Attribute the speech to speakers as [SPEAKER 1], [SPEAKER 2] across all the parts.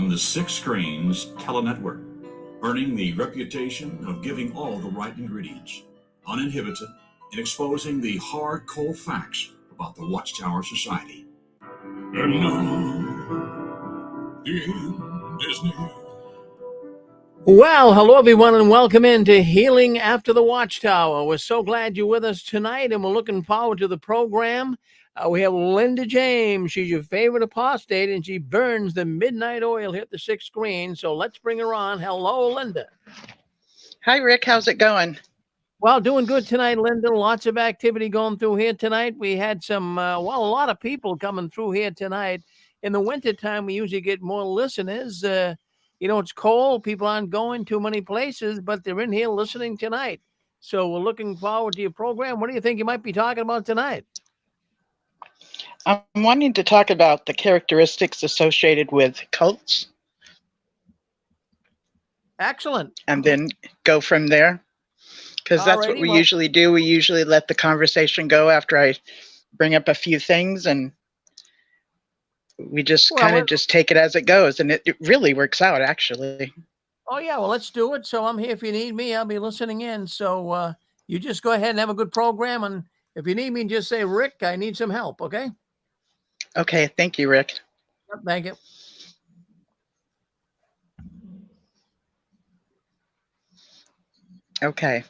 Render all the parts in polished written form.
[SPEAKER 1] on the Six Screens Telenetwork, earning the reputation of giving all the right ingredients, uninhibited, in exposing the hard, cold facts about the Watchtower Society. And now, the end is near.
[SPEAKER 2] Well, hello everyone, and welcome into Healing After the Watchtower. We're so glad you're with us tonight, and we're looking forward to the program. We have Linda James. She's your favorite apostate, and she burns the midnight oil here at the Six Screen. So let's bring her on. Hello, Linda.
[SPEAKER 3] Hi, Rick. How's it going?
[SPEAKER 2] Well, doing good tonight, Linda. Lots of activity going through here tonight. We had some, a lot of people coming through here tonight. In the wintertime, we usually get more listeners. It's cold. People aren't going too many places, but they're in here listening tonight. So we're looking forward to your program. What do you think you might be talking about tonight?
[SPEAKER 3] I'm wanting to talk about the characteristics associated with cults.
[SPEAKER 2] Excellent.
[SPEAKER 3] And then go from there. Because that's what we usually do. We usually let the conversation go after I bring up a few things, and we just kind of just take it as it goes. And it really works out, actually.
[SPEAKER 2] Oh, yeah. Well, let's do it. So I'm here if you need me. I'll be listening in. So you just go ahead and have a good program. And if you need me, just say, Rick, I need some help. Okay?
[SPEAKER 3] Okay. Thank you, Rick.
[SPEAKER 2] Yep, thank you.
[SPEAKER 3] Okay.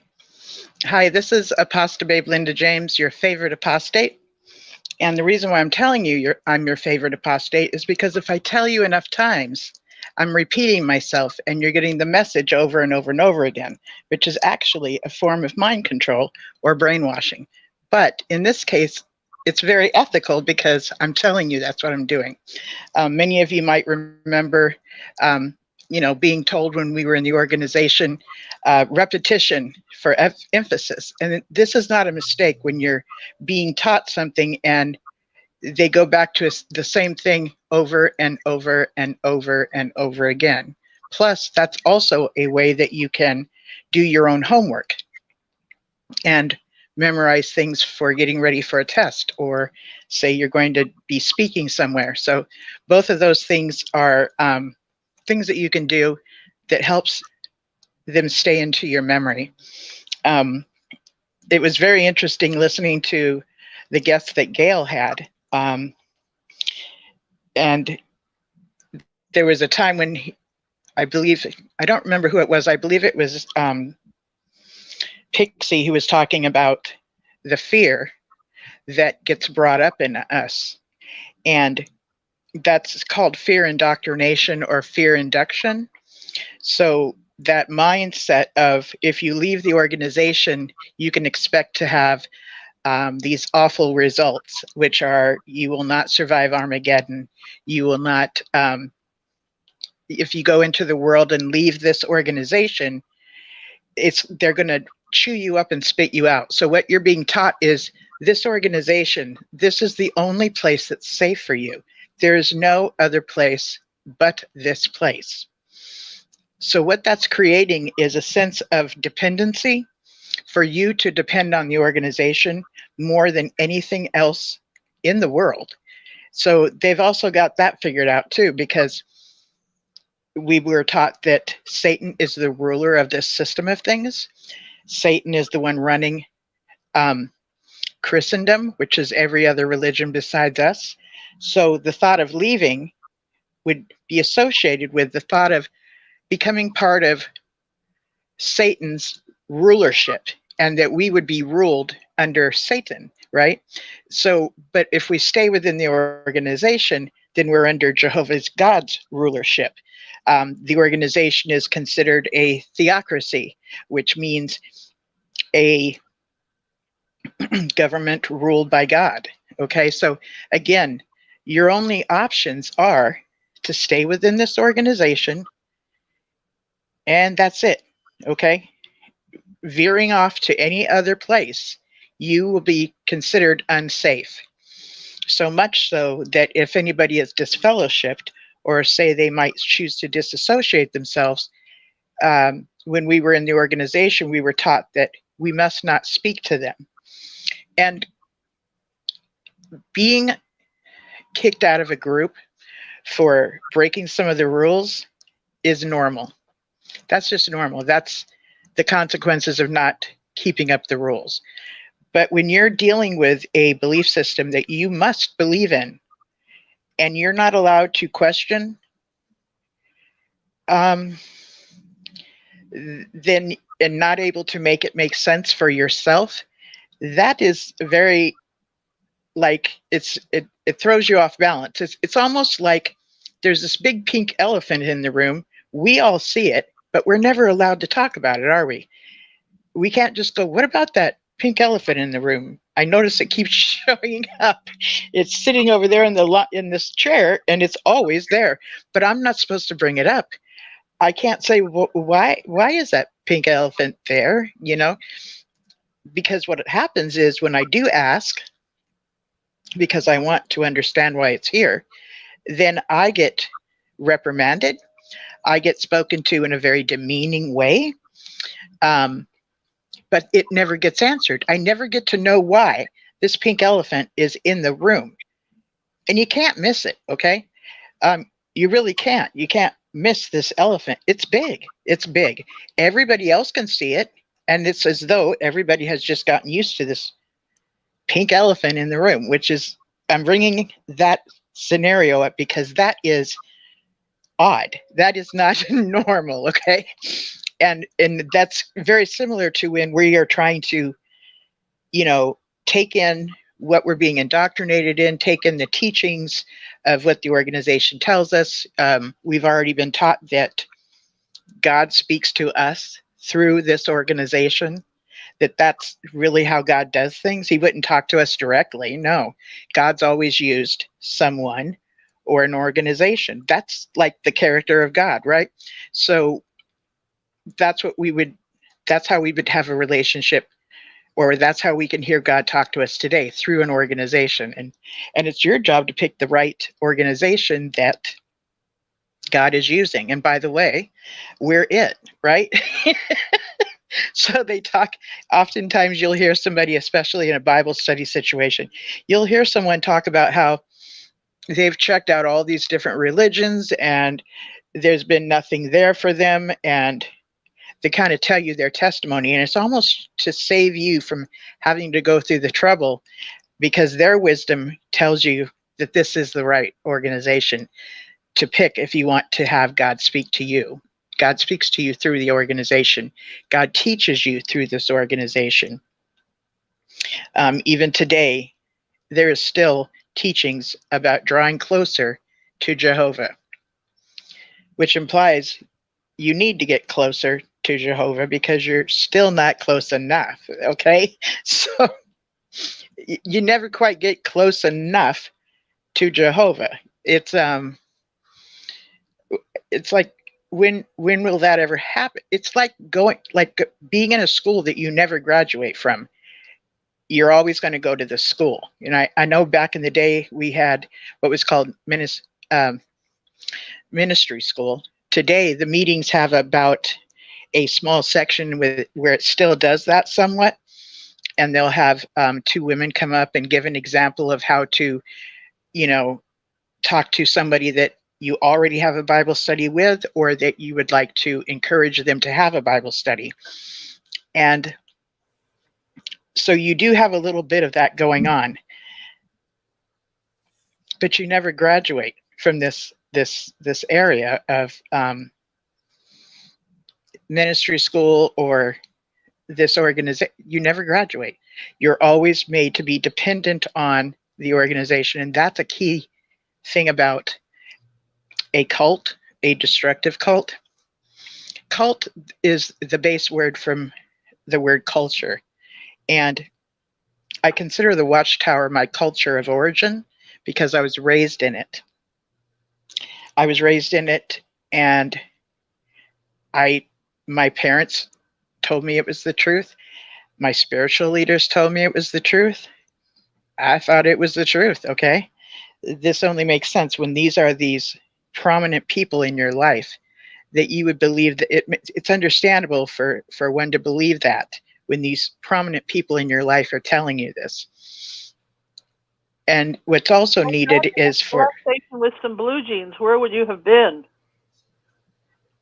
[SPEAKER 3] Hi, this is Apostate Babe Linda James, your favorite apostate. And the reason why I'm telling you I'm your favorite apostate is because if I tell you enough times, I'm repeating myself and you're getting the message over and over and over again, which is actually a form of mind control or brainwashing. But in this case, it's very ethical because I'm telling you that's what I'm doing. Many of you might remember being told when we were in the organization, repetition for emphasis. And this is not a mistake when you're being taught something and they go back to the same thing over and over and over and over again. Plus, that's also a way that you can do your own homework and memorize things for getting ready for a test, or say you're going to be speaking somewhere. So both of those things are things that you can do that helps them stay into your memory. It was very interesting listening to the guests that Gail had. And there was a time when I don't remember who it was. I believe it was Pixie who was talking about the fear that gets brought up in us. And that's called fear indoctrination or fear induction. So that mindset of if you leave the organization, you can expect to have these awful results, which are you will not survive Armageddon. You will not, if you go into the world and leave this organization, they're going to chew you up and spit you out. So what you're being taught is this organization, this is the only place that's safe for you. There is no other place but this place. So what that's creating is a sense of dependency for you to depend on the organization more than anything else in the world. So they've also got that figured out too, because we were taught that Satan is the ruler of this system of things. Satan is the one running Christendom, which is every other religion besides us. So the thought of leaving would be associated with the thought of becoming part of Satan's rulership, and that we would be ruled under Satan, right? So, but if we stay within the organization, then we're under Jehovah's God's rulership. The organization is considered a theocracy, which means a government ruled by God. Okay, so again, your only options are to stay within this organization, and that's it. Okay, veering off to any other place, you will be considered unsafe. So much so that if anybody is disfellowshipped, or say they might choose to disassociate themselves, when we were in the organization, we were taught that we must not speak to them. And being kicked out of a group for breaking some of the rules is normal. That's just normal. That's the consequences of not keeping up the rules. But when you're dealing with a belief system that you must believe in and you're not allowed to question, then and not able to make it make sense for yourself, that is very, like, it throws you off balance. It's almost like there's this big pink elephant in the room. We all see it, but we're never allowed to talk about it, are we? We can't just go, what about that pink elephant in the room? I notice it keeps showing up. It's sitting over there in this chair, and it's always there, but I'm not supposed to bring it up. I can't say, why is that pink elephant there? Because what happens is when I do ask, because I want to understand why it's here, then I get reprimanded. I get spoken to in a very demeaning way. But it never gets answered. I never get to know why this pink elephant is in the room. And you can't miss it, okay? You really can't. You can't miss this elephant. It's big. It's big. Everybody else can see it. And it's as though everybody has just gotten used to this pink elephant in the room, which is, I'm bringing that scenario up because that is odd. That is not normal, okay? And that's very similar to when we are trying to, take in what we're being indoctrinated in, take in the teachings of what the organization tells us. We've already been taught that God speaks to us through this organization, that's really how God does things. He wouldn't talk to us directly. No, God's always used someone or an organization. That's like the character of God, right? So that's how we would have a relationship, or that's how we can hear God talk to us today, through an organization. And it's your job to pick the right organization that God is using. And by the way, we're it, right? So they talk, oftentimes you'll hear somebody, especially in a Bible study situation, you'll hear someone talk about how they've checked out all these different religions and there's been nothing there for them. And they kind of tell you their testimony, and it's almost to save you from having to go through the trouble, because their wisdom tells you that this is the right organization to pick if you want to have God speak to you. God speaks to you through the organization. God teaches you through this organization. Even today, there is still teachings about drawing closer to Jehovah, which implies you need to get closer to Jehovah because you're still not close enough, okay? So you never quite get close enough to Jehovah. It's like, when will that ever happen? It's like being in a school that you never graduate from. You're always going to go to the school. I know back in the day we had what was called ministry school. Today the meetings have about a small section where it still does that somewhat, and they'll have two women come up and give an example of how to, talk to somebody that you already have a Bible study with, or that you would like to encourage them to have a Bible study. And so you do have a little bit of that going on, but you never graduate from this area of ministry school or this organization. You never graduate. You're always made to be dependent on the organization, and that's a key thing about a cult, a destructive cult. Cult is the base word from the word culture, and I consider the Watchtower my culture of origin because I was raised in it. And my parents told me it was the truth. My spiritual leaders told me it was the truth. I thought it was the truth, okay? This only makes sense when these prominent people in your life, that you would believe that it's understandable for one to believe that when these prominent people in your life are telling you this. And what's also needed is
[SPEAKER 4] Gas
[SPEAKER 3] for,
[SPEAKER 4] station with some blue jeans. Where would you have been?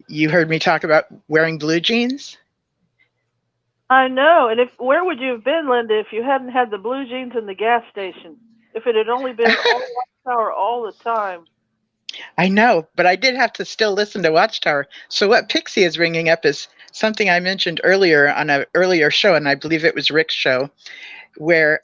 [SPEAKER 3] you heard me talk about wearing blue jeans?
[SPEAKER 4] I know. And where would you have been, Linda, if you hadn't had the blue jeans in the gas station? If it had only been all Watchtower all the time.
[SPEAKER 3] I know, but I did have to still listen to Watchtower. So what Pixie is bringing up is something I mentioned earlier on an earlier show, and I believe it was Rick's show, where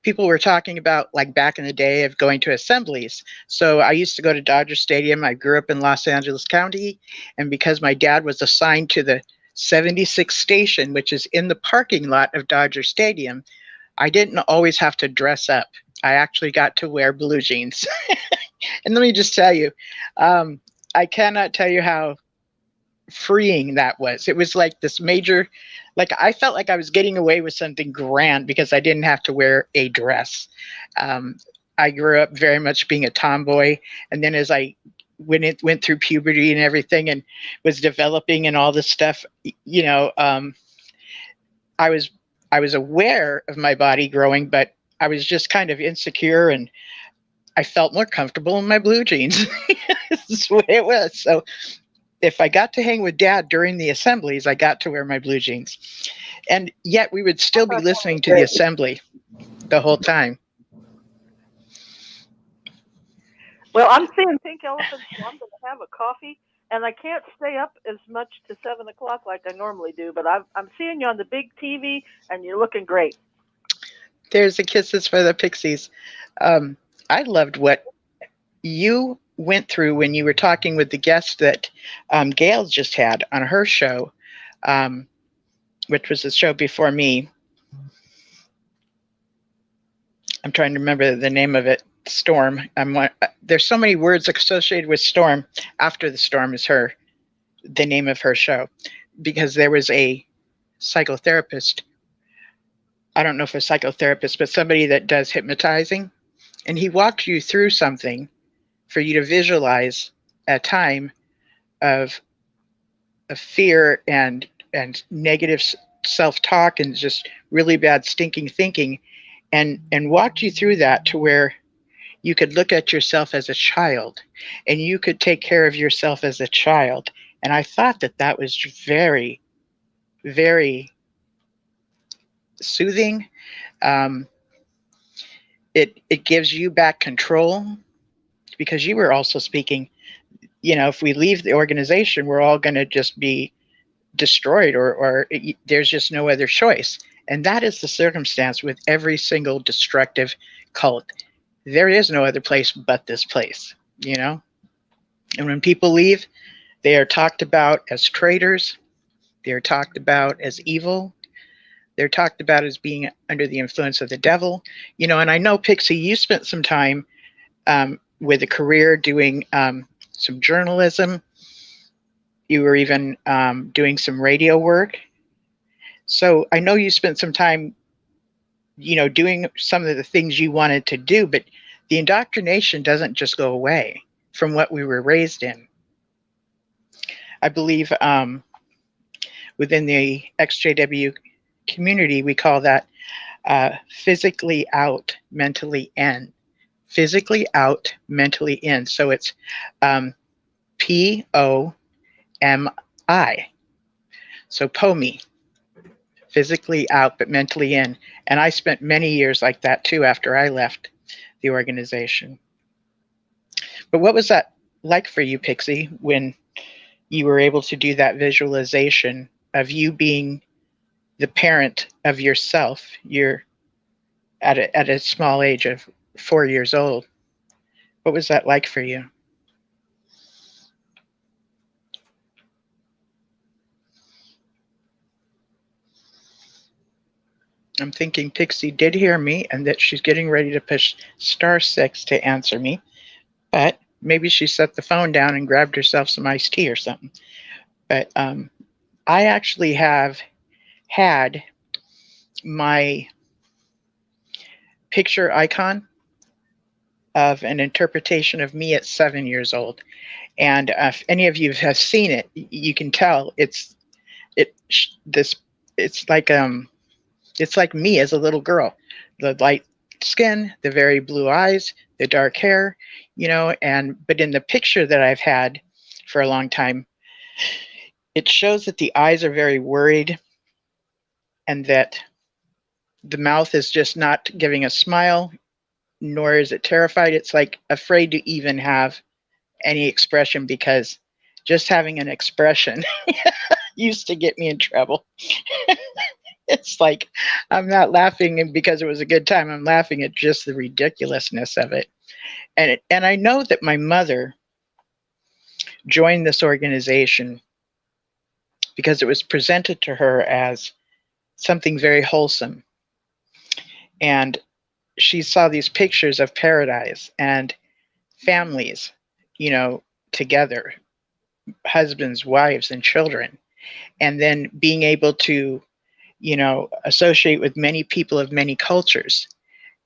[SPEAKER 3] people were talking about, like, back in the day of going to assemblies. So I used to go to Dodger Stadium. I grew up in Los Angeles County, and because my dad was assigned to the 76 station, which is in the parking lot of Dodger Stadium, I didn't always have to dress up. I actually got to wear blue jeans. And let me just tell you, I cannot tell you how freeing that was. It was like this major, like, I felt like I was getting away with something grand because I didn't have to wear a dress. I grew up very much being a tomboy, and then as I went through puberty and everything and was developing and all this stuff, you know, I was aware of my body growing, but I was just kind of insecure, and I felt more comfortable in my blue jeans. This is the way it was. So if I got to hang with Dad during the assemblies, I got to wear my blue jeans. And yet we would still be listening to the assembly the whole time.
[SPEAKER 4] Well, I'm seeing pink elephants, so I'm going to have a coffee. And I can't stay up as much to 7 o'clock like I normally do, but I'm seeing you on the big TV, and you're looking great.
[SPEAKER 3] There's the kisses for the pixies. I loved what you went through when you were talking with the guest that Gail just had on her show, which was the show before me. I'm trying to remember the name of it. Storm. There's so many words associated with Storm. After the Storm is the name of her show, because there was a psychotherapist. I don't know if a psychotherapist, but somebody that does hypnotizing, and he walked you through something for you to visualize a time of fear and negative self-talk and just really bad stinking thinking, and walked you through that to where you could look at yourself as a child and you could take care of yourself as a child. And I thought that was very, very soothing. It gives you back control, because you were also speaking, you know, if we leave the organization, we're all going to just be destroyed, or there's just no other choice. And that is the circumstance with every single destructive cult. There is no other place but this place, you know? And when people leave, they are talked about as traitors. They are talked about as evil. They're talked about as being under the influence of the devil, you know. And I know, Pixie, you spent some time with a career doing some journalism. You were even doing some radio work. So I know you spent some time, you know, doing some of the things you wanted to do, but the indoctrination doesn't just go away from what we were raised in. I believe within the XJW community, we call that physically out, mentally in. Physically out, mentally in. So it's POMI. So POMI. Physically out, but mentally in. And I spent many years like that too after I left the organization. But what was that like for you, Pixie, when you were able to do that visualization of you being the parent of yourself? You're at a small age of 4 years old. What was that like for you? I'm thinking Pixie did hear me and that she's getting ready to push *6 to answer me, but maybe she set the phone down and grabbed herself some iced tea or something. But I actually have had my picture icon of an interpretation of me at 7 years old. And if any of you have seen it, you can tell it's like me as a little girl. The skin, the very blue eyes, the dark hair, but in the picture that I've had for a long time, it shows that the eyes are very worried and that the mouth is just not giving a smile, nor is it terrified. It's like afraid to even have any expression, because just having an expression used to get me in trouble. It's like I'm not laughing because it was a good time. I'm laughing at just the ridiculousness of it. And I know that my mother joined this organization because it was presented to her as something very wholesome. And she saw these pictures of paradise and families, together, husbands, wives, and children. And then being able to, associate with many people of many cultures.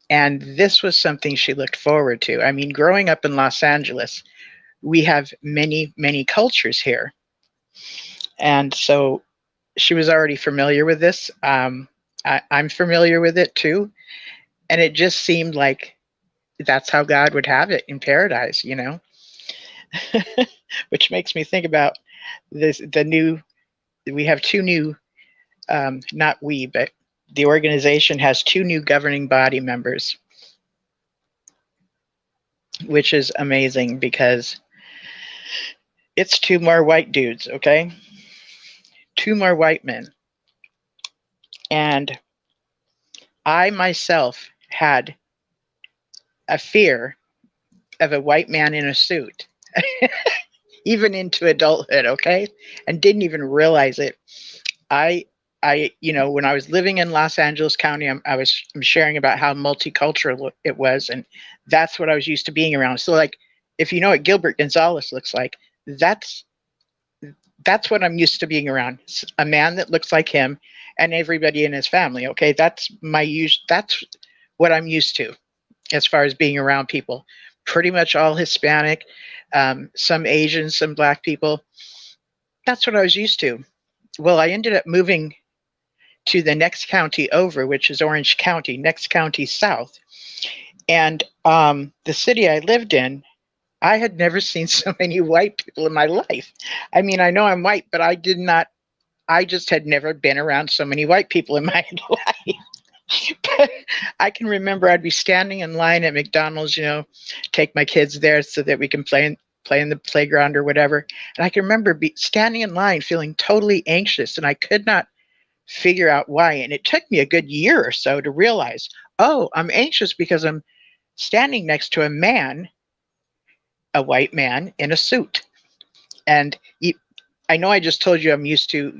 [SPEAKER 3] And this was something she looked forward to. I mean, growing up in Los Angeles, we have many, many cultures here. And so she was already familiar with this. I'm familiar with it too. And it just seemed like that's how God would have it in paradise, which makes me think about we have two new, not we, but the organization has two new governing body members, which is amazing because it's two more white dudes, okay? Two more white men. And I myself had a fear of a white man in a suit, even into adulthood, okay? And didn't even realize it. I when I was living in Los Angeles County, I'm sharing about how multicultural it was, and that's what I was used to being around. So, like, if you know what Gilbert Gonzalez looks like, that's what I'm used to being around. A man that looks like him, and everybody in his family. Okay, that's what I'm used to, as far as being around people. Pretty much all Hispanic, some Asian, some Black people. That's what I was used to. Well, I ended up moving to the next county over, which is Orange County, next county south. And the city I lived in, I had never seen so many white people in my life. I mean, I know I'm white, but I just had never been around so many white people in my life. But I can remember I'd be standing in line at McDonald's, take my kids there so that we can play in the playground or whatever. And I can remember standing in line feeling totally anxious, and I could not figure out why. And it took me a good year or so to realize, oh, I'm anxious because I'm standing next to a white man in a suit. And I know I just told you I'm used to,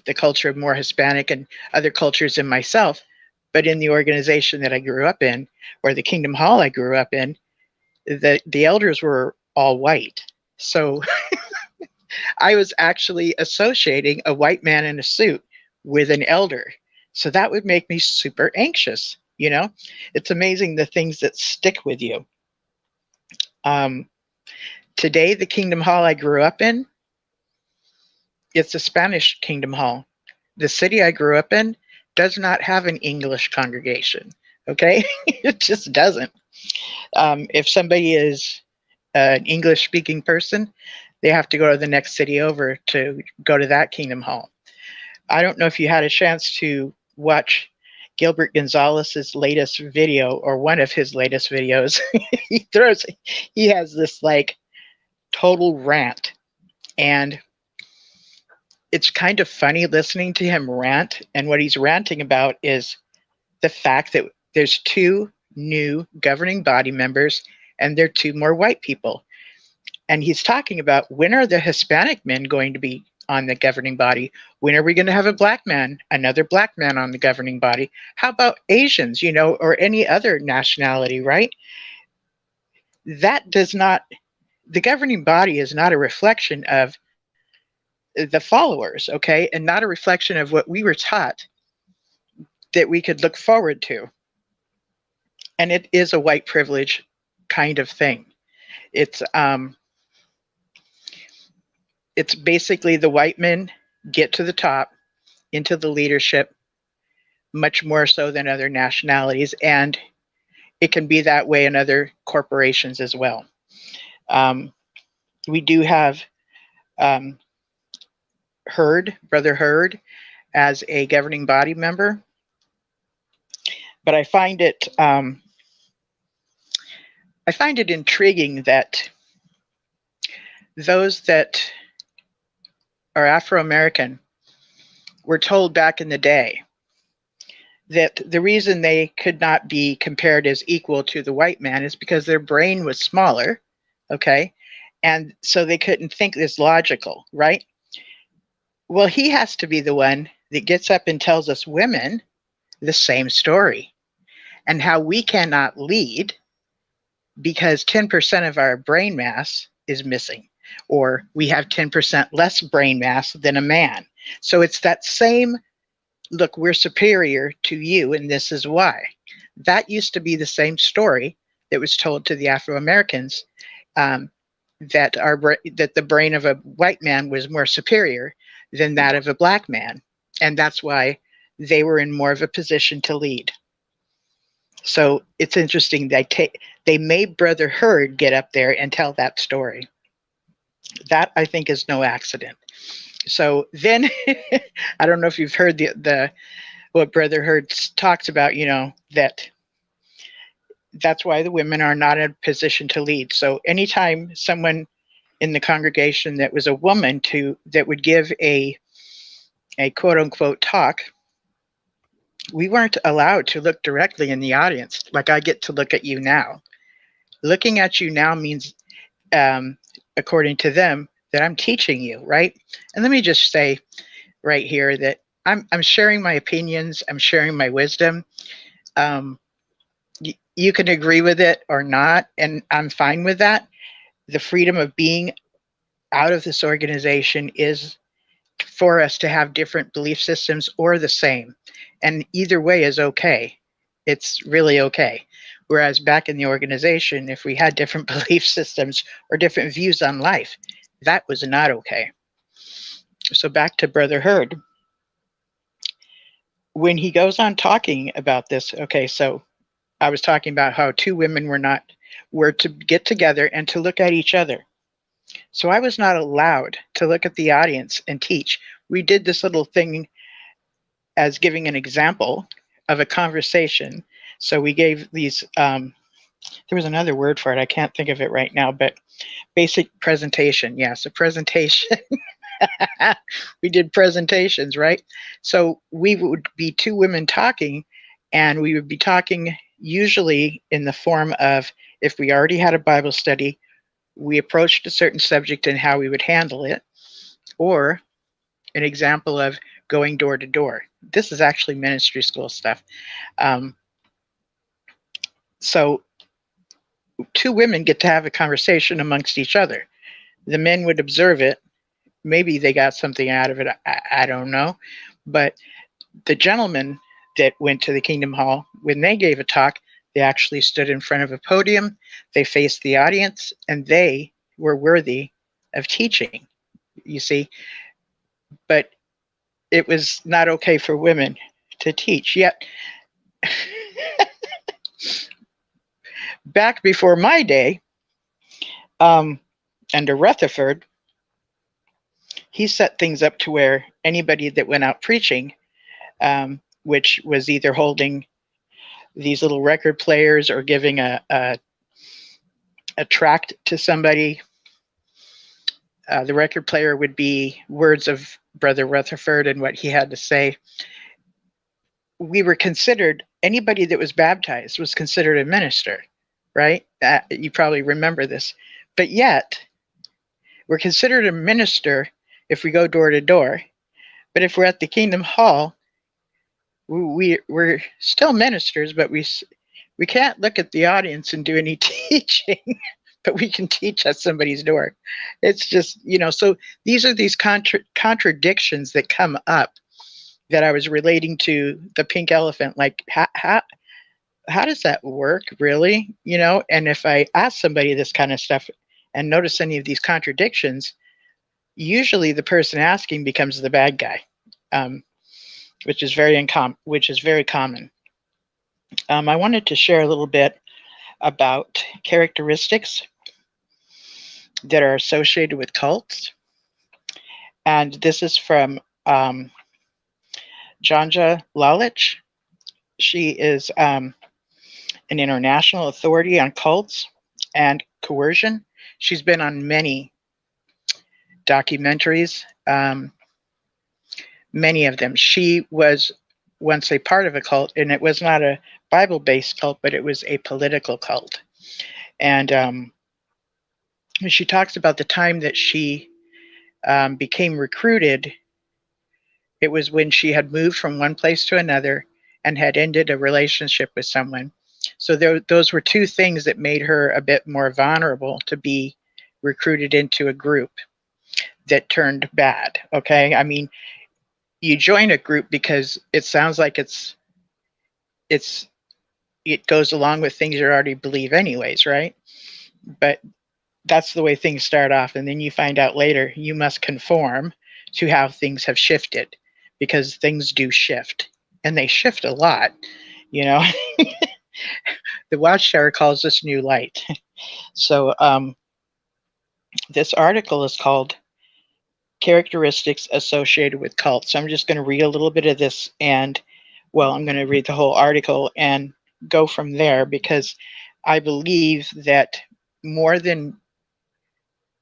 [SPEAKER 3] the culture of more Hispanic and other cultures in myself, but in the organization that I grew up in, or the Kingdom Hall I grew up in, the elders were all white. So I was actually associating a white man in a suit with an elder. So that would make me super anxious. It's amazing the things that stick with you. Today, the Kingdom Hall I grew up in, it's a Spanish Kingdom Hall. The city I grew up in does not have an English congregation. Okay, it just doesn't. If somebody is an English-speaking person, they have to go to the next city over to go to that Kingdom Hall. I don't know if you had a chance to watch Gilbert Gonzalez's latest video, or one of his latest videos. He has this like total rant, and it's kind of funny listening to him rant. And what he's ranting about is the fact that there's two new governing body members and there are two more white people. And he's talking about, when are the Hispanic men going to be on the governing body? When are we going to have another black man on the governing body? How about Asians, or any other nationality, right? The governing body is not a reflection of the followers, okay? And not a reflection of what we were taught that we could look forward to. And it is a white privilege kind of thing. It's basically the white men get to the top, into the leadership, much more so than other nationalities. And it can be that way in other corporations as well. We do have Brother Hurd, as a governing body member, but I find it intriguing that those that are Afro-American were told back in the day that the reason they could not be compared as equal to the white man is because their brain was smaller, okay? And so they couldn't think as logical, right? Well, he has to be the one that gets up and tells us women the same story and how we cannot lead because 10% of our brain mass is missing, or we have 10% less brain mass than a man. So it's that same, look, we're superior to you, and this is why. That used to be the same story that was told to the Afro-Americans, that the brain of a white man was more superior than that of a black man. And that's why they were in more of a position to lead. So it's interesting they made Brother Hurd get up there and tell that story. That, I think, is no accident. So then, I don't know if you've heard what Brother Hurd talks about, that's why the women are not in a position to lead. So anytime someone in the congregation that was a woman that would give a quote unquote talk, we weren't allowed to look directly in the audience like I get to look at you now. Looking at you now means, according to them, that I'm teaching you, right? And let me just say right here that I'm sharing my opinions, I'm sharing my wisdom. You can agree with it or not, and I'm fine with that. The freedom of being out of this organization is for us to have different belief systems or the same. And either way is okay. It's really okay. Whereas back in the organization, if we had different belief systems or different views on life, that was not okay. So back to Brother Hurd. When he goes on talking about this, okay, so I was talking about how two women were to get together and to look at each other. So I was not allowed to look at the audience and teach. We did this little thing as giving an example of a conversation. So we gave these, there was another word for it, I can't think of it right now, but basic presentation. Yes, a presentation. We did presentations, right? So we would be two women talking, and we would be talking usually in the form of, if we already had a Bible study, we approached a certain subject and how we would handle it, or an example of going door to door. This is actually ministry school stuff. So two women get to have a conversation amongst each other. The men would observe it. Maybe they got something out of it. I don't know. But the gentlemen that went to the Kingdom Hall, when they gave a talk, they actually stood in front of a podium. They faced the audience, and they were worthy of teaching, you see. But it was not okay for women to teach. Yet, back before my day, under Rutherford, he set things up to where anybody that went out preaching, which was either holding these little record players or giving a tract to somebody, the record player would be words of Brother Rutherford and what he had to say. We were considered, anybody that was baptized was considered a minister, right? You probably remember this. But yet, we're considered a minister if we go door to door. But if we're at the Kingdom Hall, we're still ministers, but we can't look at the audience and do any teaching, but we can teach at somebody's door. It's just, so these are these contradictions that come up that I was relating to the pink elephant. Like, how does that work, really? And if I ask somebody this kind of stuff and notice any of these contradictions, usually the person asking becomes the bad guy, which is very common. I wanted to share a little bit about characteristics that are associated with cults. And this is from Janja Lalich. She is an international authority on cults and coercion. She's been on many documentaries, many of them. She was once a part of a cult, and it was not a Bible-based cult, but it was a political cult. And she talks about the time that she became recruited. It was when she had moved from one place to another and had ended a relationship with someone. So those were two things that made her a bit more vulnerable to be recruited into a group that turned bad. Okay, I mean, you join a group because it sounds like it goes along with things you already believe anyways, right? But that's the way things start off, and then you find out later you must conform to how things have shifted, because things do shift, and they shift a lot, you know. The Watchtower calls this new light. So this article is called Characteristics Associated with Cults. So I'm just going to read a little bit of this, and well, I'm going to read the whole article and go from there, because I believe that more than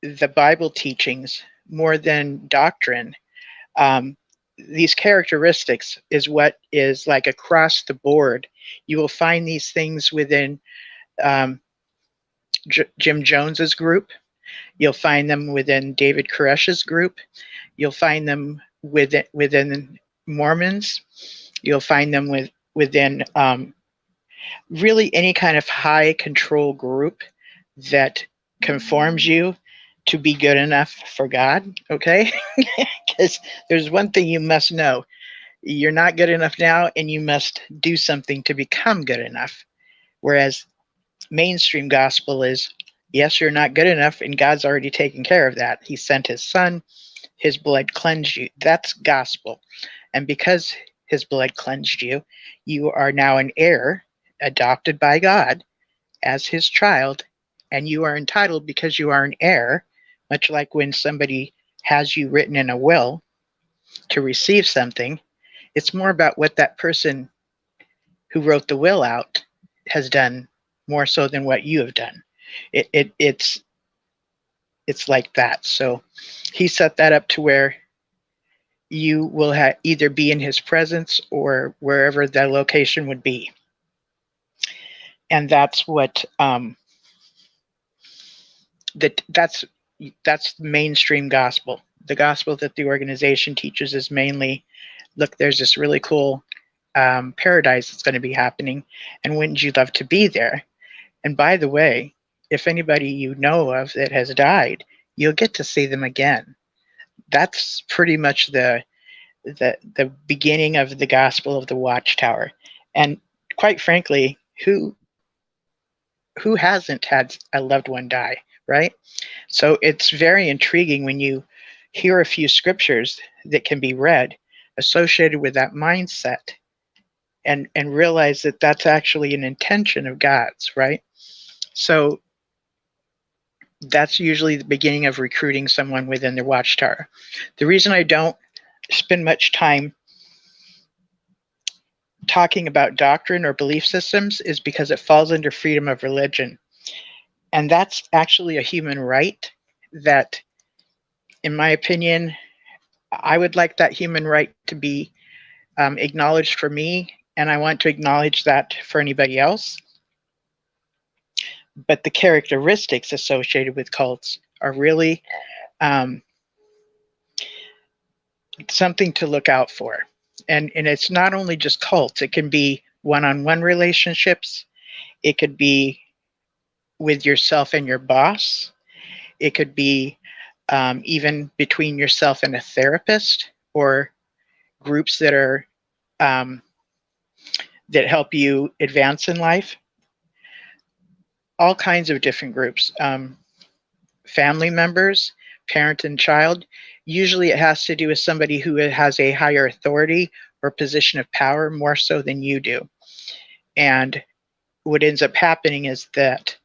[SPEAKER 3] the Bible teachings, more than doctrine, these characteristics is what is like across the board. You will find these things within Jim Jones's group. You'll find them within David Koresh's group. You'll find them within Mormons. You'll find them within really any kind of high control group that conforms you to be good enough for God, okay? Because there's one thing you must know. You're not good enough now, and you must do something to become good enough. Whereas mainstream gospel is, yes, you're not good enough, and God's already taken care of that. He sent his son, his blood cleansed you. That's gospel. And because his blood cleansed you, you are now an heir, adopted by God as his child, and you are entitled, because you are an heir, much like when somebody has you written in a will to receive something. It's more about what that person who wrote the will out has done, more so than what you have done. It's like that. So he set that up to where you will either be in his presence or wherever the location would be. And that's what that's mainstream gospel. The gospel that the organization teaches is mainly, look, there's this really cool paradise that's going to be happening, and wouldn't you love to be there? And by the way, if anybody you know of that has died, you'll get to see them again. That's pretty much the beginning of the gospel of the Watchtower. And quite frankly, who hasn't had a loved one die, right? So it's very intriguing when you hear a few scriptures that can be read associated with that mindset, and realize that that's actually an intention of God's, right? So that's usually the beginning of recruiting someone within the Watchtower. The reason I don't spend much time talking about doctrine or belief systems is because it falls under freedom of religion. And that's actually a human right that, in my opinion, I would like that human right to be acknowledged for me, and I want to acknowledge that for anybody else. But the characteristics associated with cults are really something to look out for. And it's not only just cults. It can be one-on-one relationships. It could be with yourself and your boss. It could be even between yourself and a therapist, or groups that are that help you advance in life. All kinds of different groups. Family members, parent and child. Usually it has to do with somebody who has a higher authority or position of power, more so than you do. And what ends up happening is that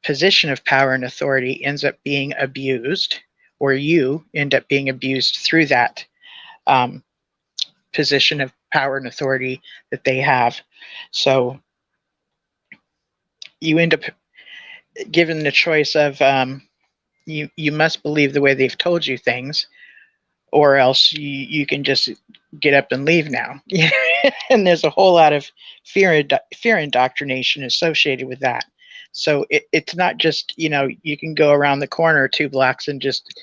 [SPEAKER 3] position of power and authority ends up being abused, or you end up being abused through that position of power and authority that they have. So you end up given the choice of you must believe the way they've told you things, or else you can just get up and leave now. And there's a whole lot of fear indoctrination associated with that. So it's not just, you can go around the corner 2 blocks and just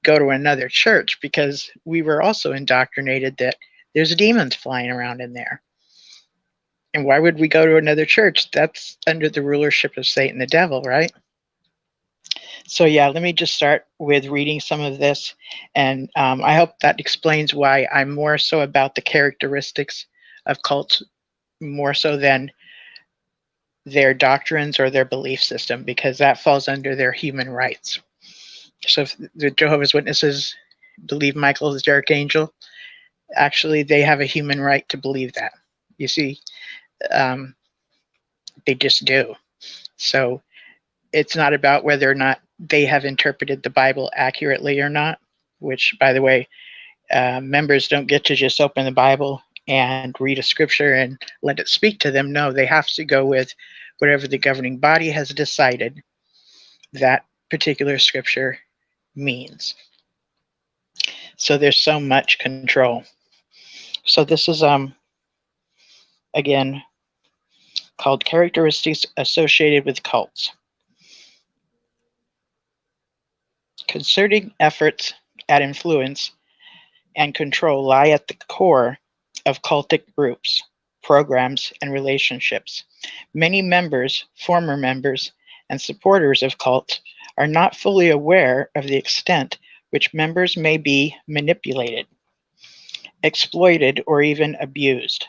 [SPEAKER 3] go to another church, because we were also indoctrinated that there's demons flying around in there. And why would we go to another church? That's under the rulership of Satan, the devil, right? So yeah, let me just start with reading some of this. And I hope that explains why I'm more so about the characteristics of cults, more so than their doctrines or their belief system, because that falls under their human rights. So if the Jehovah's Witnesses believe Michael is the archangel, actually they have a human right to believe that. You see, they just do. So it's not about whether or not they have interpreted the Bible accurately or not, which, by the way, members don't get to just open the Bible and read a scripture and let it speak to them. No, they have to go with whatever the governing body has decided that particular scripture means. So there's so much control. So this is, again, called Characteristics Associated with Cults. Concerted efforts at influence and control lie at the core of cultic groups, programs, and relationships. Many members, former members, and supporters of cults are not fully aware of the extent which members may be manipulated, exploited, or even abused.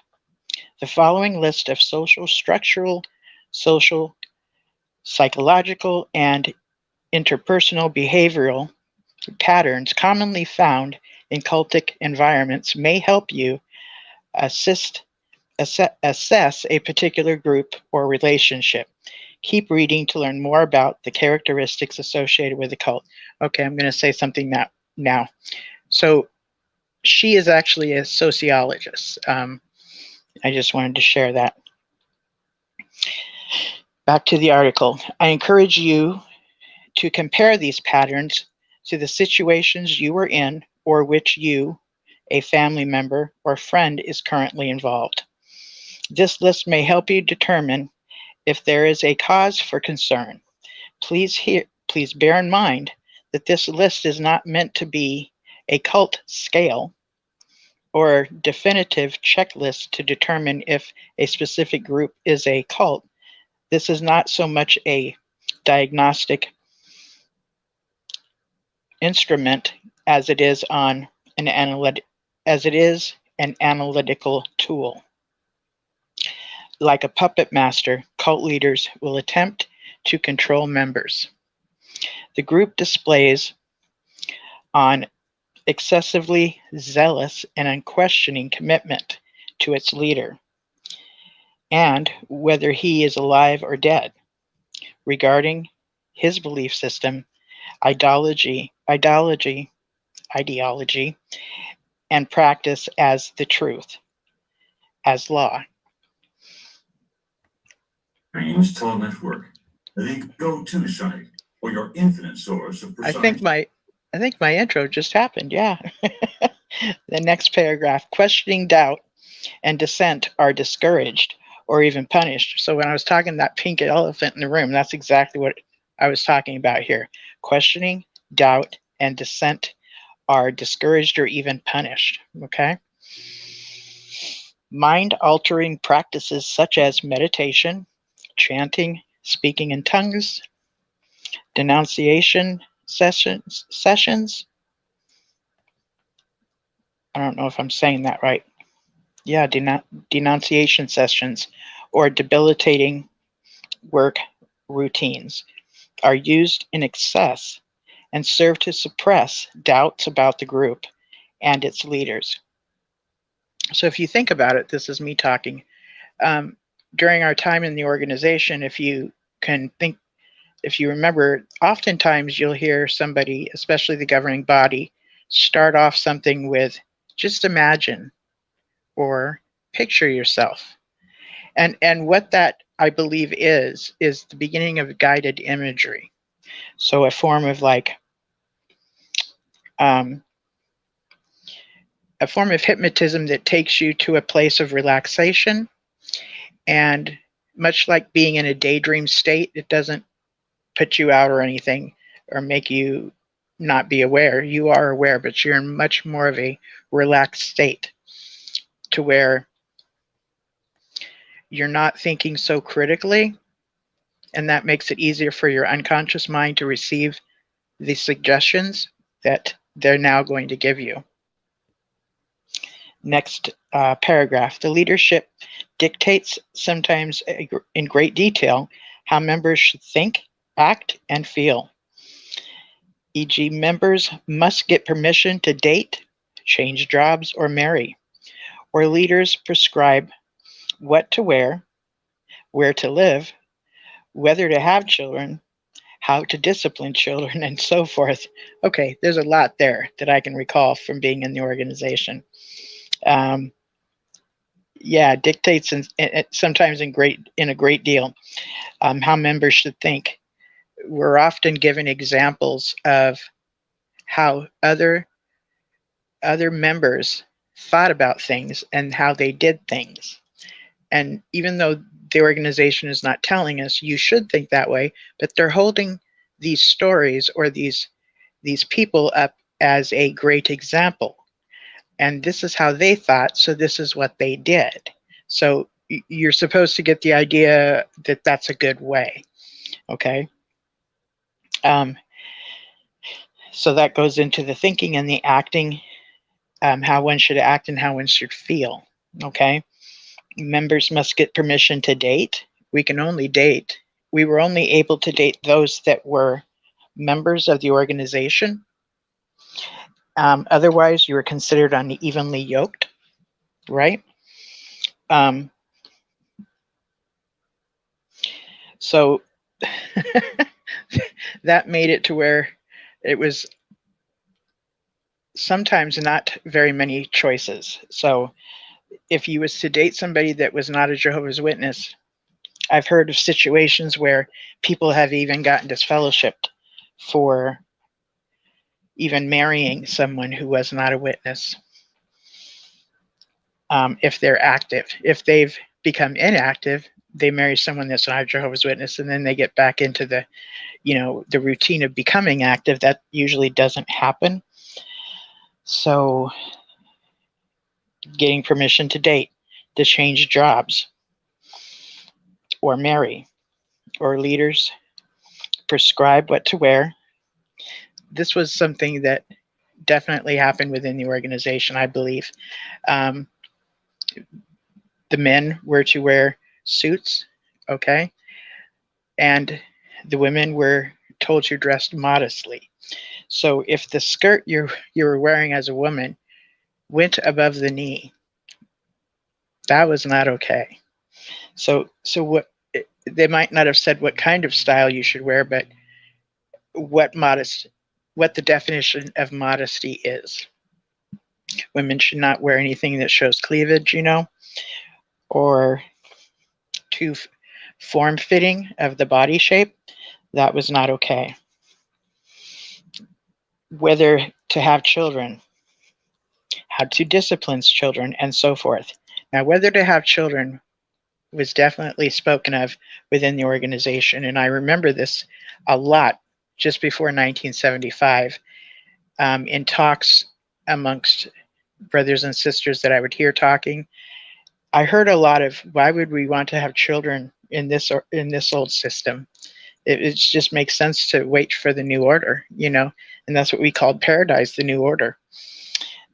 [SPEAKER 3] The following list of social, structural, social, psychological, and interpersonal behavioral patterns commonly found in cultic environments may help you assess a particular group or relationship. Keep reading to learn more about the characteristics associated with the cult. Okay, I'm going to say something now. So she is actually a sociologist. I just wanted to share that. Back to the article. I encourage you to compare these patterns to the situations you were in or which you, a family member or friend, is currently involved. This list may help you determine if there is a cause for concern. Please bear in mind that this list is not meant to be a cult scale or definitive checklist to determine if a specific group is a cult. This is not so much a diagnostic instrument as it is an analytical tool. Like a puppet master, cult leaders will attempt to control members. The group displays an excessively zealous and unquestioning commitment to its leader, and whether he is alive or dead, regarding his belief system, ideology, and practice as the truth, as law.
[SPEAKER 1] Dreams Telenetwork, the go-to site for your infinite source of precise.
[SPEAKER 3] I think my intro just happened. Yeah. The next paragraph: questioning, doubt, and dissent are discouraged or even punished. So when I was talking that pink elephant in the room, that's exactly what I was talking about here. Questioning, doubt, and dissent are discouraged or even punished. Okay. Mind-altering practices such as meditation, chanting, speaking in tongues, denunciation sessions. I don't know if I'm saying that right. Yeah, denunciation sessions or debilitating work routines are used in excess and serve to suppress doubts about the group and its leaders. So if you think about it, this is me talking. during our time in the organization, if you remember, oftentimes you'll hear somebody, especially the governing body, start off something with just imagine or picture yourself. And what that, I believe, is the beginning of guided imagery. So a form of a form of hypnotism that takes you to a place of relaxation. And much like being in a daydream state, it doesn't put you out or anything or make you not be aware. You are aware, but you're in much more of a relaxed state to where you're not thinking so critically, and that makes it easier for your unconscious mind to receive the suggestions that they're now going to give you. Next paragraph. The leadership dictates, sometimes in great detail, how members should think, act, and feel. E.g., members must get permission to date, change jobs, or marry. Or leaders prescribe what to wear, where to live, whether to have children, how to discipline children, and so forth. Okay, there's a lot there that I can recall from being in the organization. Dictates sometimes in a great deal how members should think. We're often given examples of how other members thought about things and how they did things. And even though the organization is not telling us you should think that way, but they're holding these stories or these people up as a great example. And this is how they thought, so this is what they did. So you're supposed to get the idea that that's a good way, okay? So that goes into the thinking and the acting, how one should act and how one should feel, okay? Members must get permission to date. We can only date. We were only able to date those that were members of the organization. Otherwise, you were considered unevenly yoked, right? So that made it to where it was sometimes not very many choices. So if you was to date somebody that was not a Jehovah's Witness, I've heard of situations where people have even gotten disfellowshipped for even marrying someone who was not a witness. If they're active. If they've become inactive, they marry someone that's not a Jehovah's Witness, and then they get back into the routine of becoming active. That usually doesn't happen. So getting permission to date, to change jobs, or marry, or leaders prescribe what to wear. This was something that definitely happened within the organization, I believe. The men were to wear suits, okay? And the women were told to dress modestly. So if the skirt you were wearing as a woman went above the knee, that was not okay. So what they might not have said what kind of style you should wear, but what the definition of modesty is. Women should not wear anything that shows cleavage, or too form-fitting of the body shape. That was not okay. Whether to have children, how to discipline children, and so forth. Now, whether to have children was definitely spoken of within the organization, and I remember this a lot just before 1975 in talks amongst brothers and sisters that I would hear talking. I heard a lot of, why would we want to have children in this old system? It just makes sense to wait for the new order, and that's what we called paradise, the new order.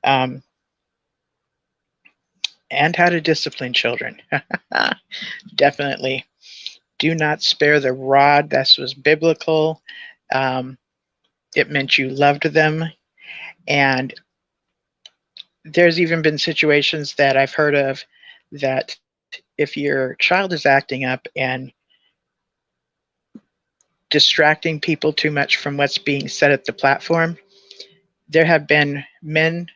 [SPEAKER 3] And how to discipline children. Definitely. Do not spare the rod. That was biblical. It meant you loved them. And there's even been situations that I've heard of that if your child is acting up and distracting people too much from what's being said at the platform, there have been men,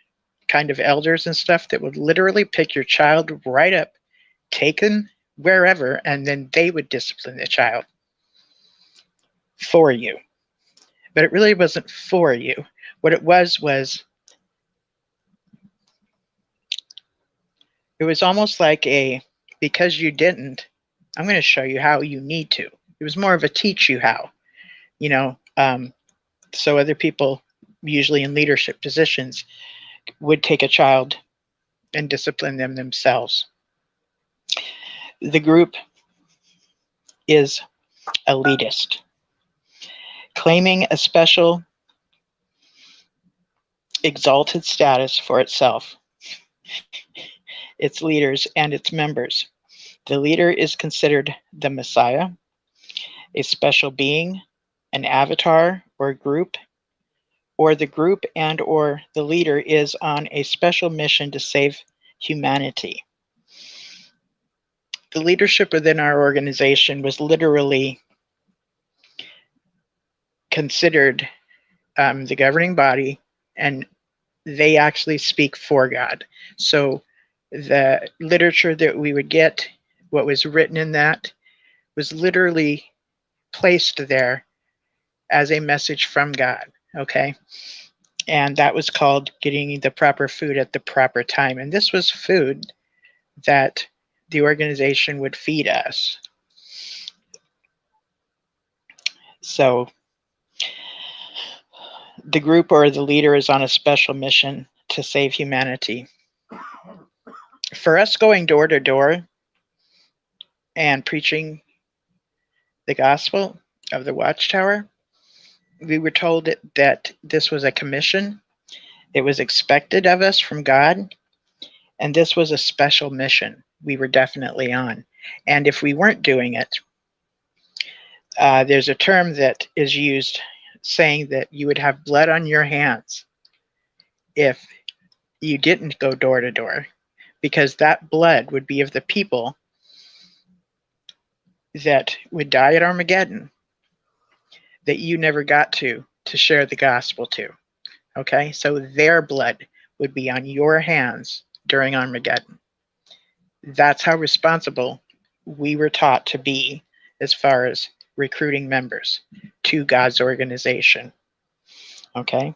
[SPEAKER 3] kind of elders and stuff, that would literally pick your child right up, take them wherever, and then they would discipline the child for you. But it really wasn't for you. What it was it was almost like because you didn't, I'm going to show you how you need to. It was more of a teach you how, you know. So other people, usually in leadership positions, would take a child and discipline them themselves. The group is elitist, claiming a special exalted status for itself, its leaders, and its members. The leader is considered the Messiah, a special being, an avatar or group, or the group and or the leader is on a special mission to save humanity. The leadership within our organization was literally considered the governing body, and they actually speak for God. So the literature that we would get, what was written in that, was literally placed there as a message from God, okay? And that was called getting the proper food at the proper time. And this was food that the organization would feed us. So the group or the leader is on a special mission to save humanity. For us going door to door and preaching the gospel of the Watchtower, we were told that this was a commission. It was expected of us from God, and this was a special mission we were definitely on. And if we weren't doing it, there's a term that is used saying that you would have blood on your hands if you didn't go door to door, because that blood would be of the people that would die at Armageddon that you never got to share the gospel to. Okay, so their blood would be on your hands during Armageddon. That's how responsible we were taught to be as far as recruiting members to God's organization. Okay,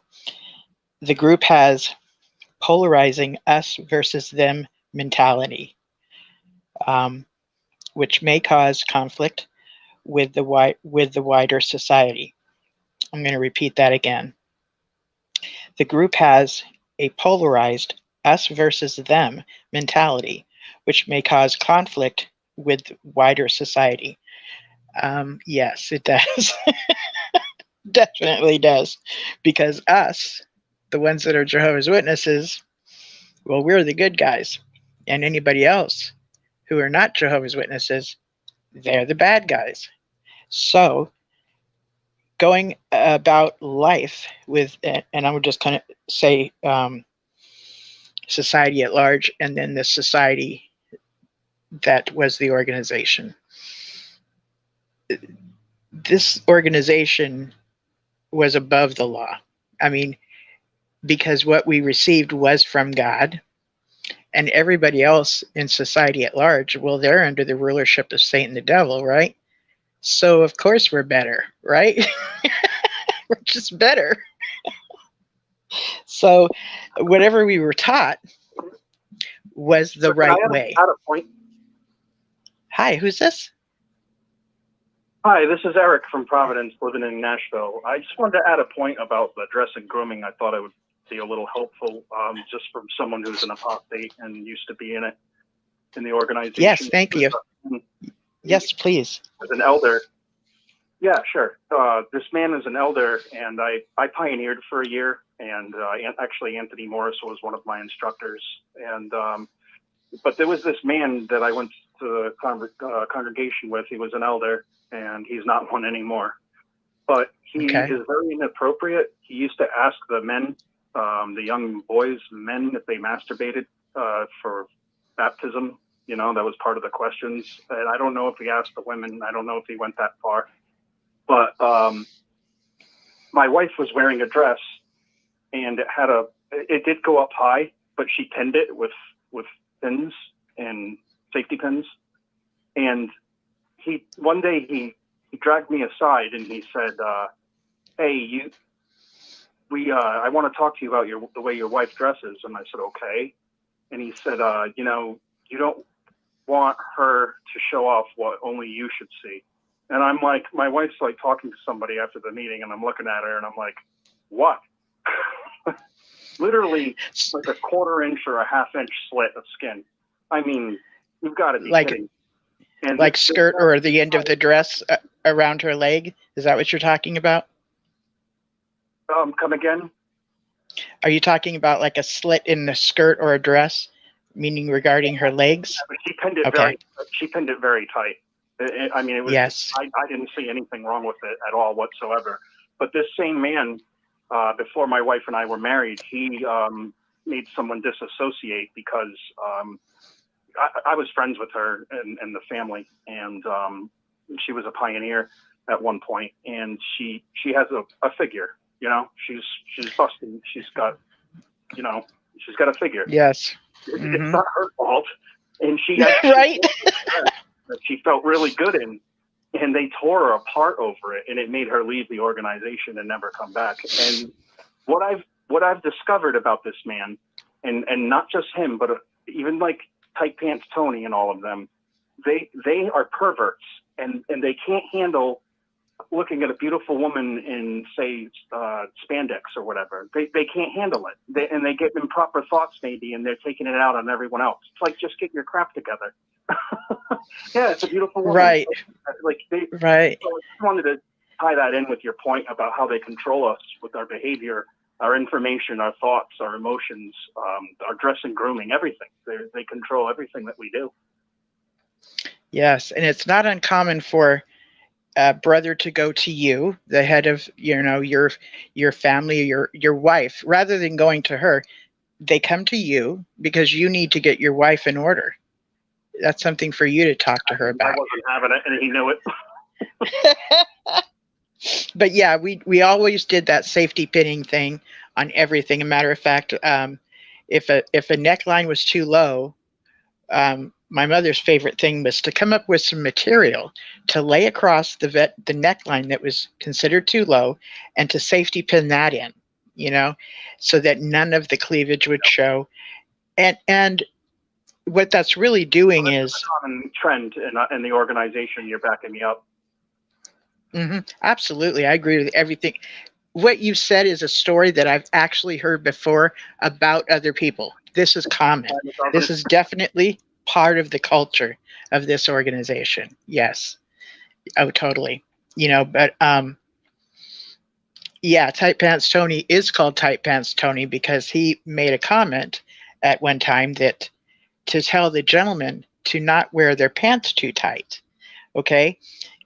[SPEAKER 3] the group has polarizing us versus them mentality, which may cause conflict with the wider society. I'm going to repeat that again. The group has a polarized us versus them mentality, which may cause conflict with wider society. Yes, it does. Definitely does. Because us, the ones that are Jehovah's Witnesses, well, we're the good guys. And anybody else who are not Jehovah's Witnesses, they're the bad guys. So going about life with, and I would just kind of say society at large, and then the society that was the organization. This organization was above the law. I mean, because what we received was from God, and everybody else in society at large, well, they're under the rulership of Satan the devil, right? So of course we're better, right? We're just better. So whatever we were taught was the right way.
[SPEAKER 5] Add a point.
[SPEAKER 3] Hi, who's this?
[SPEAKER 5] Hi, this is Eric from Providence, living in Nashville. I just wanted to add a point about the dress and grooming. I thought it would be a little helpful, just from someone who's an apostate and used to be in the organization.
[SPEAKER 3] Yes, thank you. Yes, please.
[SPEAKER 5] As an elder. Yeah, sure. This man is an elder, and I pioneered for a year, and actually Anthony Morris was one of my instructors. And but there was this man that I went to the congregation with. He was an elder, and he's not one anymore. But he is very inappropriate. He used to ask the men, the young boys, men, if they masturbated for baptism You know, that was part of the questions. And I don't know if he asked the women. I don't know if he went that far. But my wife was wearing a dress, and it did go up high, but she pinned it with pins and safety pins. And one day he dragged me aside and he said, "Hey, I want to talk to you about the way your wife dresses." And I said, "Okay." And he said, "You know, you don't want her to show off what only you should see." And I'm like, my wife's like talking to somebody after the meeting, and I'm looking at her and I'm like, what? Literally like a 1/4 inch or a 1/2 inch slit of skin. I mean, you've got to be kidding. And
[SPEAKER 3] like skirt or the end of the dress around her leg? Is that what you're talking about?
[SPEAKER 5] Come again?
[SPEAKER 3] Are you talking about like a slit in the skirt or a dress, meaning regarding her legs?
[SPEAKER 5] But she pinned it very tight. I mean, it was.
[SPEAKER 3] Yes.
[SPEAKER 5] I didn't see anything wrong with it at all whatsoever. But this same man, before my wife and I were married, he made someone disassociate because I was friends with her and the family, and she was a pioneer at one point, and she has a figure. You know, she's busty. She's got a figure.
[SPEAKER 3] Yes.
[SPEAKER 5] It's not her fault, and she
[SPEAKER 3] right.
[SPEAKER 5] that she felt really good in, and they tore her apart over it, and it made her leave the organization and never come back. And what I've discovered about this man, and not just him, but even like Tight Pants Tony and all of them, they are perverts, and they can't handle looking at a beautiful woman in, say, spandex or whatever. They can't handle it. They get improper thoughts maybe, and they're taking it out on everyone else. It's like, just get your crap together. Yeah, it's a beautiful woman.
[SPEAKER 3] Right.
[SPEAKER 5] Right. So I just wanted to tie that in with your point about how they control us with our behavior, our information, our thoughts, our emotions, our dress and grooming, everything. They control everything that we do.
[SPEAKER 3] Yes, and it's not uncommon for a brother to go to you, the head of your family, your wife, rather than going to her. They come to you because you need to get your wife in order. That's something for you to talk to her about.
[SPEAKER 5] I wasn't having it, and he knew it.
[SPEAKER 3] But yeah, we always did that safety pinning thing on everything. A matter of fact, if a neckline was too low, my mother's favorite thing was to come up with some material to lay across the neckline that was considered too low, and to safety pin that in, so that none of the cleavage would show. And what that's really doing is
[SPEAKER 5] a common trend in the organization. You're backing me up.
[SPEAKER 3] Absolutely, I agree with everything. What you said is a story that I've actually heard before about other people. This is common. This is definitely part of the culture of this organization. Yes. Oh, totally. But yeah, Tight Pants Tony is called Tight Pants Tony because he made a comment at one time that to tell the gentlemen to not wear their pants too tight. Okay.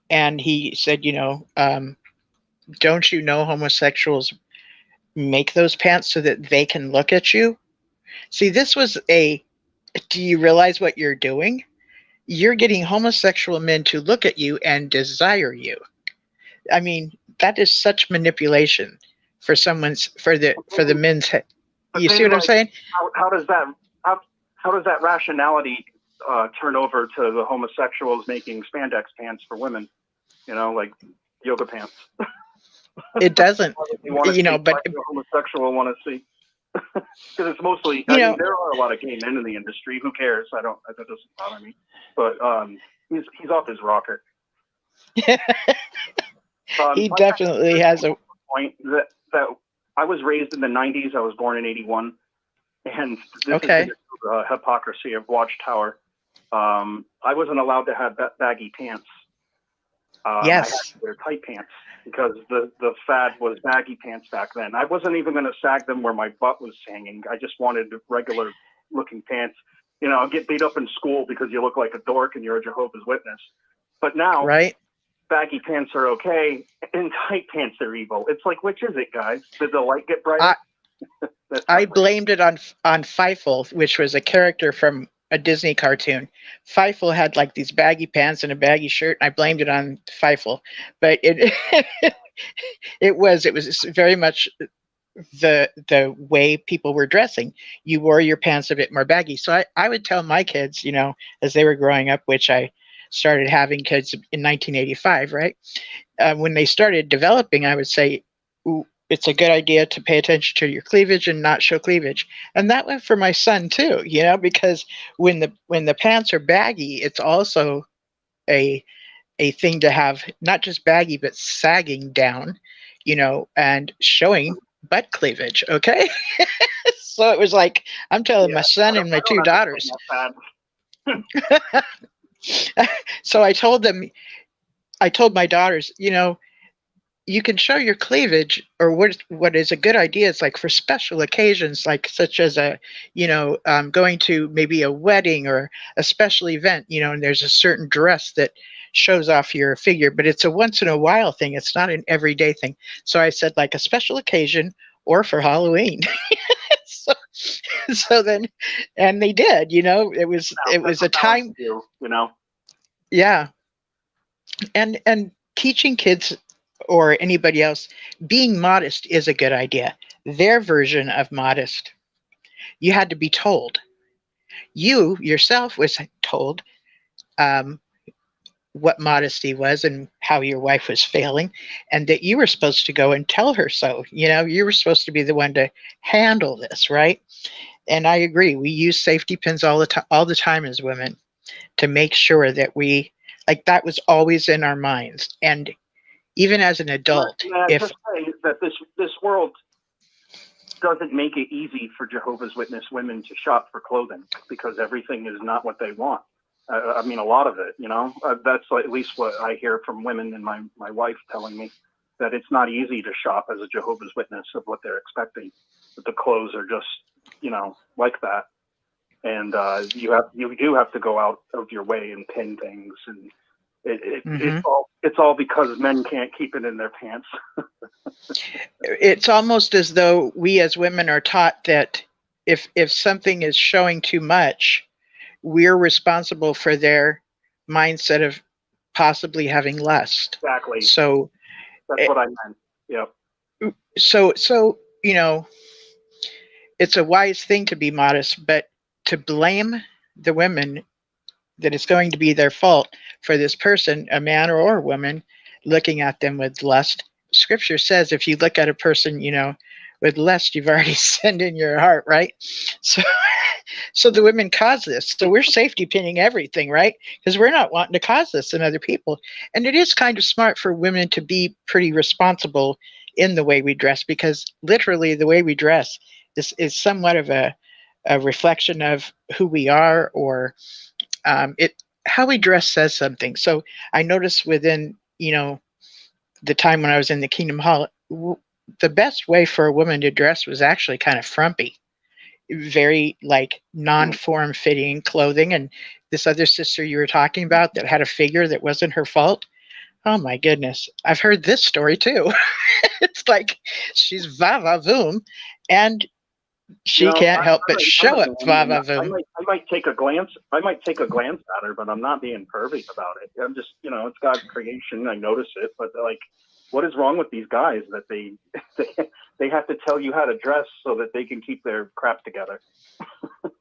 [SPEAKER 3] And he said, don't you know homosexuals make those pants so that they can look at you? See, this was do you realize what you're doing? You're getting homosexual men to look at you and desire you. I mean, that is such manipulation for the men's head. You see what I'm saying?
[SPEAKER 5] How does that rationality turn over to the homosexuals making spandex pants for women? Like yoga pants.
[SPEAKER 3] It doesn't.
[SPEAKER 5] But the homosexual want to see. Because it's mostly, there are a lot of gay men in the industry. Who cares? That doesn't bother me. But he's off his rocker.
[SPEAKER 3] He definitely has a
[SPEAKER 5] point that I was raised in the 90s. I was born in 81. And this is the hypocrisy of Watchtower. I wasn't allowed to have baggy pants.
[SPEAKER 3] Yes.
[SPEAKER 5] I had to wear tight pants because the fad was baggy pants back then. I wasn't even going to sag them where my butt was hanging. I just wanted regular looking pants. I'll get beat up in school because you look like a dork and you're a Jehovah's Witness. But now,
[SPEAKER 3] right,
[SPEAKER 5] baggy pants are okay and tight pants are evil. It's like, which is it, guys? Did the light get brighter?
[SPEAKER 3] I blamed it on Feifel, which was a character from a Disney cartoon. Feifel had like these baggy pants and a baggy shirt, and I blamed it on Feifel, but it it was very much the way people were dressing. You wore your pants a bit more baggy. So I would tell my kids, as they were growing up, which I started having kids in 1985, right? When they started developing, I would say, "Ooh, it's a good idea to pay attention to your cleavage and not show cleavage." And that went for my son too, because when the pants are baggy, it's also a a thing to have not just baggy but sagging down, and showing butt cleavage. Okay. So it was like I'm telling
[SPEAKER 5] Yeah,
[SPEAKER 3] my son and
[SPEAKER 5] I
[SPEAKER 3] my
[SPEAKER 5] don't
[SPEAKER 3] two
[SPEAKER 5] understand
[SPEAKER 3] daughters.
[SPEAKER 5] that.
[SPEAKER 3] So I told my daughters, you can show your cleavage, or what is a good idea is like for special occasions, like such as going to maybe a wedding or a special event, and there's a certain dress that shows off your figure, but it's a once in a while thing. It's not an everyday thing. So I said like a special occasion or for Halloween. so, so then, and they did, it was,
[SPEAKER 5] No,
[SPEAKER 3] it
[SPEAKER 5] that's
[SPEAKER 3] was a
[SPEAKER 5] what parents
[SPEAKER 3] time.
[SPEAKER 5] do.
[SPEAKER 3] Yeah. And teaching kids or anybody else being modest is a good idea. Their version of modest, you had to be told. You yourself was told um, what modesty was and how your wife was failing, and that you were supposed to go and tell her so. You were supposed to be the one to handle this, right? And I agree. We use safety pins all the time as women to make sure that like that was always in our minds. And even as an adult,
[SPEAKER 5] May I
[SPEAKER 3] if
[SPEAKER 5] just say that this world doesn't make it easy for Jehovah's Witness women to shop for clothing because everything is not what they want. I mean, a lot of it, that's at least what I hear from women and my wife telling me, that it's not easy to shop as a Jehovah's Witness of what they're expecting. That the clothes are just, like that. And you do have to go out of your way and pin things, and
[SPEAKER 3] Mhm.
[SPEAKER 5] it's all because men can't keep it in their pants.
[SPEAKER 3] It's almost as though we as women are taught that if something is showing too much, we're responsible for their mindset of possibly having lust.
[SPEAKER 5] Exactly.
[SPEAKER 3] So,
[SPEAKER 5] That's
[SPEAKER 3] eh,
[SPEAKER 5] what I meant. Yep.
[SPEAKER 3] so it's a wise thing to be modest, but to blame the women that it's going to be their fault for this person, a man or a woman, looking at them with lust. Scripture says if you look at a person, with lust, you've already sinned in your heart, right? So, so the women cause this. So we're safety pinning everything, right? Because we're not wanting to cause this in other people. And it is kind of smart for women to be pretty responsible in the way we dress, because literally the way we dress is somewhat of a reflection of who we are, or it how we dress says something. So I noticed within the time when I was in the Kingdom Hall, the best way for a woman to dress was actually kind of frumpy, very like non-form fitting clothing. And this other sister you were talking about that had a figure that wasn't her fault. Oh my goodness, I've heard this story too. It's like she's va va voom, and she can't help but
[SPEAKER 5] I'm a
[SPEAKER 3] show up
[SPEAKER 5] man,
[SPEAKER 3] va
[SPEAKER 5] and
[SPEAKER 3] va voom.
[SPEAKER 5] I might take a glance. I might take a glance at her, but I'm not being pervy about it. I'm just, it's God's creation. I notice it, but like, what is wrong with these guys that they they have to tell you how to dress so that they can keep their crap together?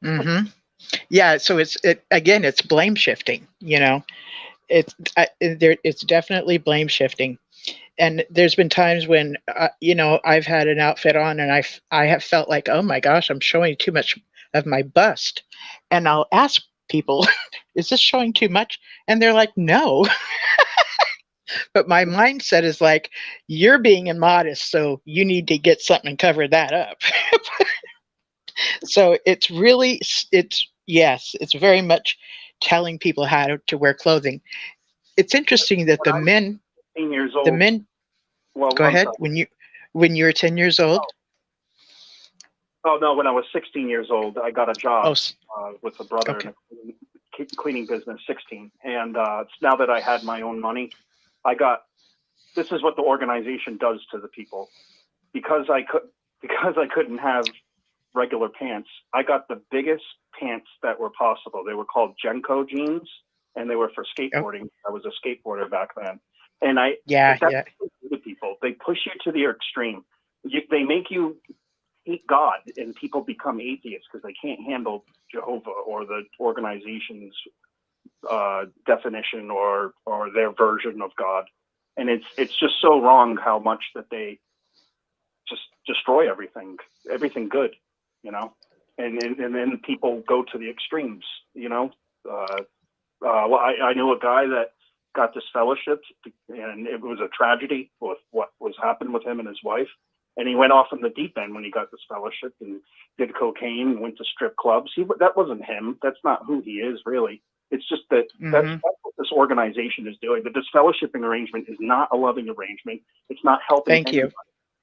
[SPEAKER 3] Hmm. Yeah, so it's blame shifting. It's definitely blame shifting. And there's been times when I've had an outfit on and I have felt like, oh my gosh, I'm showing too much of my bust, and I'll ask people, is this showing too much? And they're like, no. But my mindset is like, you're being immodest, so you need to get something and cover that up. So it's very much telling people how to wear clothing. It's interesting that
[SPEAKER 5] When I was 10 years
[SPEAKER 3] the
[SPEAKER 5] old,
[SPEAKER 3] men,
[SPEAKER 5] well,
[SPEAKER 3] go
[SPEAKER 5] I'm
[SPEAKER 3] ahead,
[SPEAKER 5] sorry.
[SPEAKER 3] when you were 10 years old.
[SPEAKER 5] Oh no, when I was 16 years old, I got a job
[SPEAKER 3] Oh,
[SPEAKER 5] with a brother
[SPEAKER 3] okay.
[SPEAKER 5] in a cleaning business. 16, and now that I had my own money, I got. This is what the organization does to the people, because I couldn't have regular pants. I got the biggest pants that were possible. They were called Genko jeans, and they were for skateboarding. I was a skateboarder back then. And that's what they do to people. They push you to the extreme. They make you hate God, and people become atheists because they can't handle Jehovah or the organization's definition or their version of God. And it's just so wrong how much that they just destroy everything good, you know. And then people go to the extremes, you know. Well, I knew a guy that got disfellowshipped, and it was a tragedy with what was happened with him and his wife. And he went off in the deep end when he got disfellowshipped and did cocaine, went to strip clubs. That wasn't him. That's not who he is, really. It's just that that's what this organization is doing. The disfellowshipping arrangement is not a loving arrangement. It's not helping
[SPEAKER 3] Thank
[SPEAKER 5] anybody.
[SPEAKER 3] you.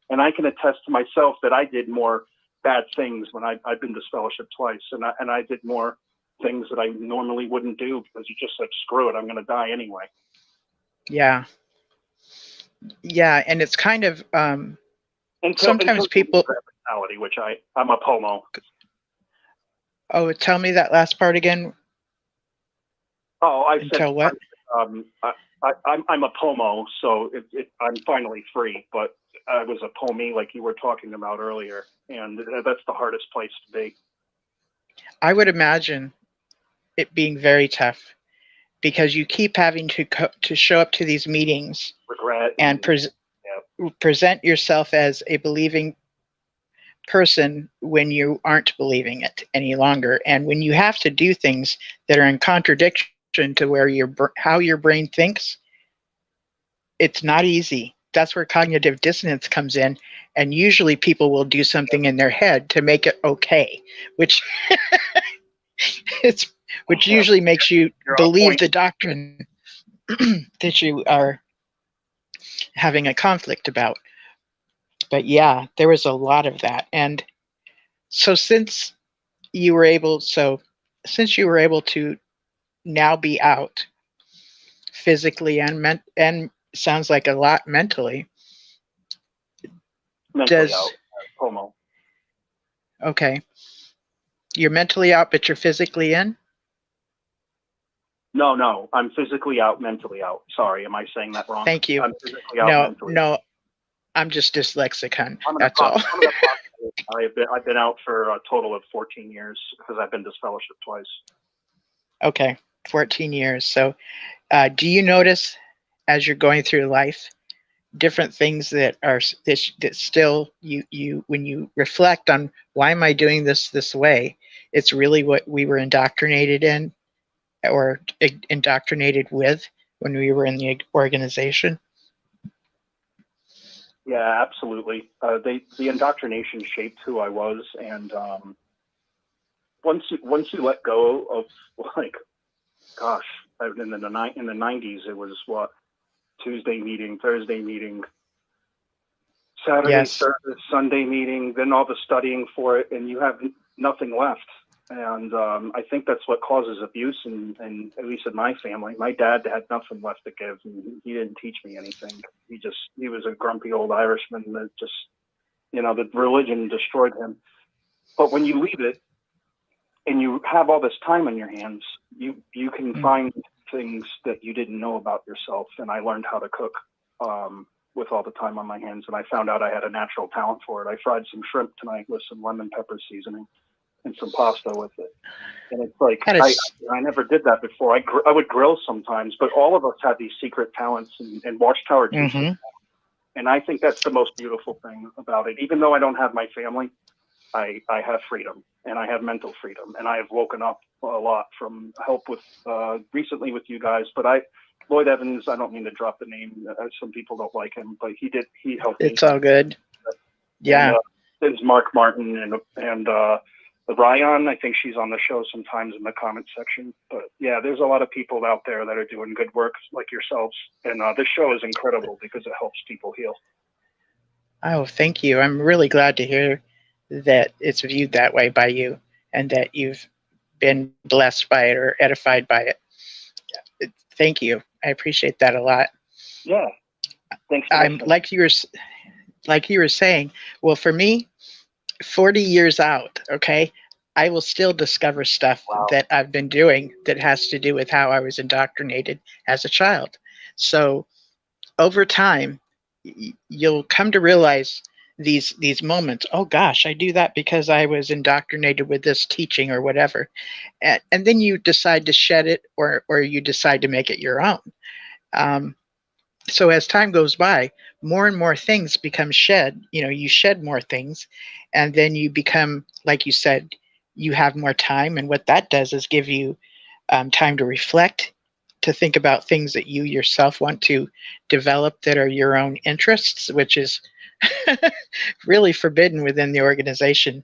[SPEAKER 5] And I can attest to myself that I did more bad things when I've been disfellowshipped twice, and I did more things that I normally wouldn't do because you just said, screw it, I'm going to die anyway.
[SPEAKER 3] Yeah. Yeah, and it's kind of sometimes people.
[SPEAKER 5] Which I'm a pomo.
[SPEAKER 3] Oh, tell me that last part again.
[SPEAKER 5] Oh, I
[SPEAKER 3] Until
[SPEAKER 5] said
[SPEAKER 3] what?
[SPEAKER 5] I'm a pomo, so I'm finally free. But I was a pomie, like you were talking about earlier, and that's the hardest place to be.
[SPEAKER 3] I would imagine it being very tough because you keep having to show up to these meetings,
[SPEAKER 5] regret,
[SPEAKER 3] and present yourself as a believing person when you aren't believing it any longer, and when you have to do things that are in contradiction to where how your brain thinks. It's not easy. That's where cognitive dissonance comes in, and usually people will do something in their head to make it okay, which usually makes you believe the doctrine that you are having a conflict about. But yeah, there was a lot of that. And so since you were able to now be out physically and sounds like a lot mentally.
[SPEAKER 5] Mentally out, homo.
[SPEAKER 3] Okay. You're mentally out, but you're physically in?
[SPEAKER 5] No, I'm physically out, mentally out. Sorry, am I saying that wrong?
[SPEAKER 3] Thank you.
[SPEAKER 5] I'm physically out, mentally.
[SPEAKER 3] No, I'm just dyslexic, hun. That's all.
[SPEAKER 5] I've been out for a total of 14 years because I've been disfellowshipped twice.
[SPEAKER 3] Okay, 14 years. So do you notice as you're going through life different things that still you when you reflect on why am I doing this way, it's really what we were indoctrinated in or indoctrinated with when we were in the organization?
[SPEAKER 5] Yeah, absolutely. The indoctrination shaped who I was, and once you let go of, like, gosh, in the 90s, it was what, Tuesday meeting, Thursday meeting, Saturday service, Sunday meeting, then all the studying for it, and you have nothing left. And I think that's what causes abuse, and at least in my family. My dad had nothing left to give, and he didn't teach me anything. He was a grumpy old Irishman that just, the religion destroyed him. But when you leave it and you have all this time on your hands, you can find things that you didn't know about yourself. And I learned how to cook with all the time on my hands, and I found out I had a natural talent for it. I fried some shrimp tonight with some lemon pepper seasoning and some pasta with it. And it's like, I never did that before. I would grill sometimes, but all of us have these secret talents, and Watchtower teaches. And I think that's the most beautiful thing about it. Even though I don't have my family, I have freedom, and I have mental freedom, and I have woken up a lot from help with recently with you guys. But Lloyd Evans, I don't mean to drop the name. Some people don't like him, but he helped me.
[SPEAKER 3] It's all good. Yeah.
[SPEAKER 5] And, there's Mark Martin and Ryan. I think she's on the show sometimes in the comment section. But yeah, there's a lot of people out there that are doing good work like yourselves. And this show is incredible because it helps people heal.
[SPEAKER 3] Oh, thank you. I'm really glad to hear that it's viewed that way by you and that you've been blessed by it or edified by it. Thank you. I appreciate that a lot.
[SPEAKER 5] Yeah. Thanks.
[SPEAKER 3] I'm like you were saying. Well, for me, 40 years out, okay, I will still discover stuff
[SPEAKER 5] Wow.
[SPEAKER 3] that I've been doing that has to do with how I was indoctrinated as a child. So over time, you'll come to realize these moments. Oh gosh, I do that because I was indoctrinated with this teaching or whatever, and then you decide to shed it, or you decide to make it your own. Um, so as time goes by, more and more things become shed. You shed more things, and then you become, like you said, you have more time, and what that does is give you time to reflect, to think about things that you yourself want to develop that are your own interests, which is really forbidden within the organization.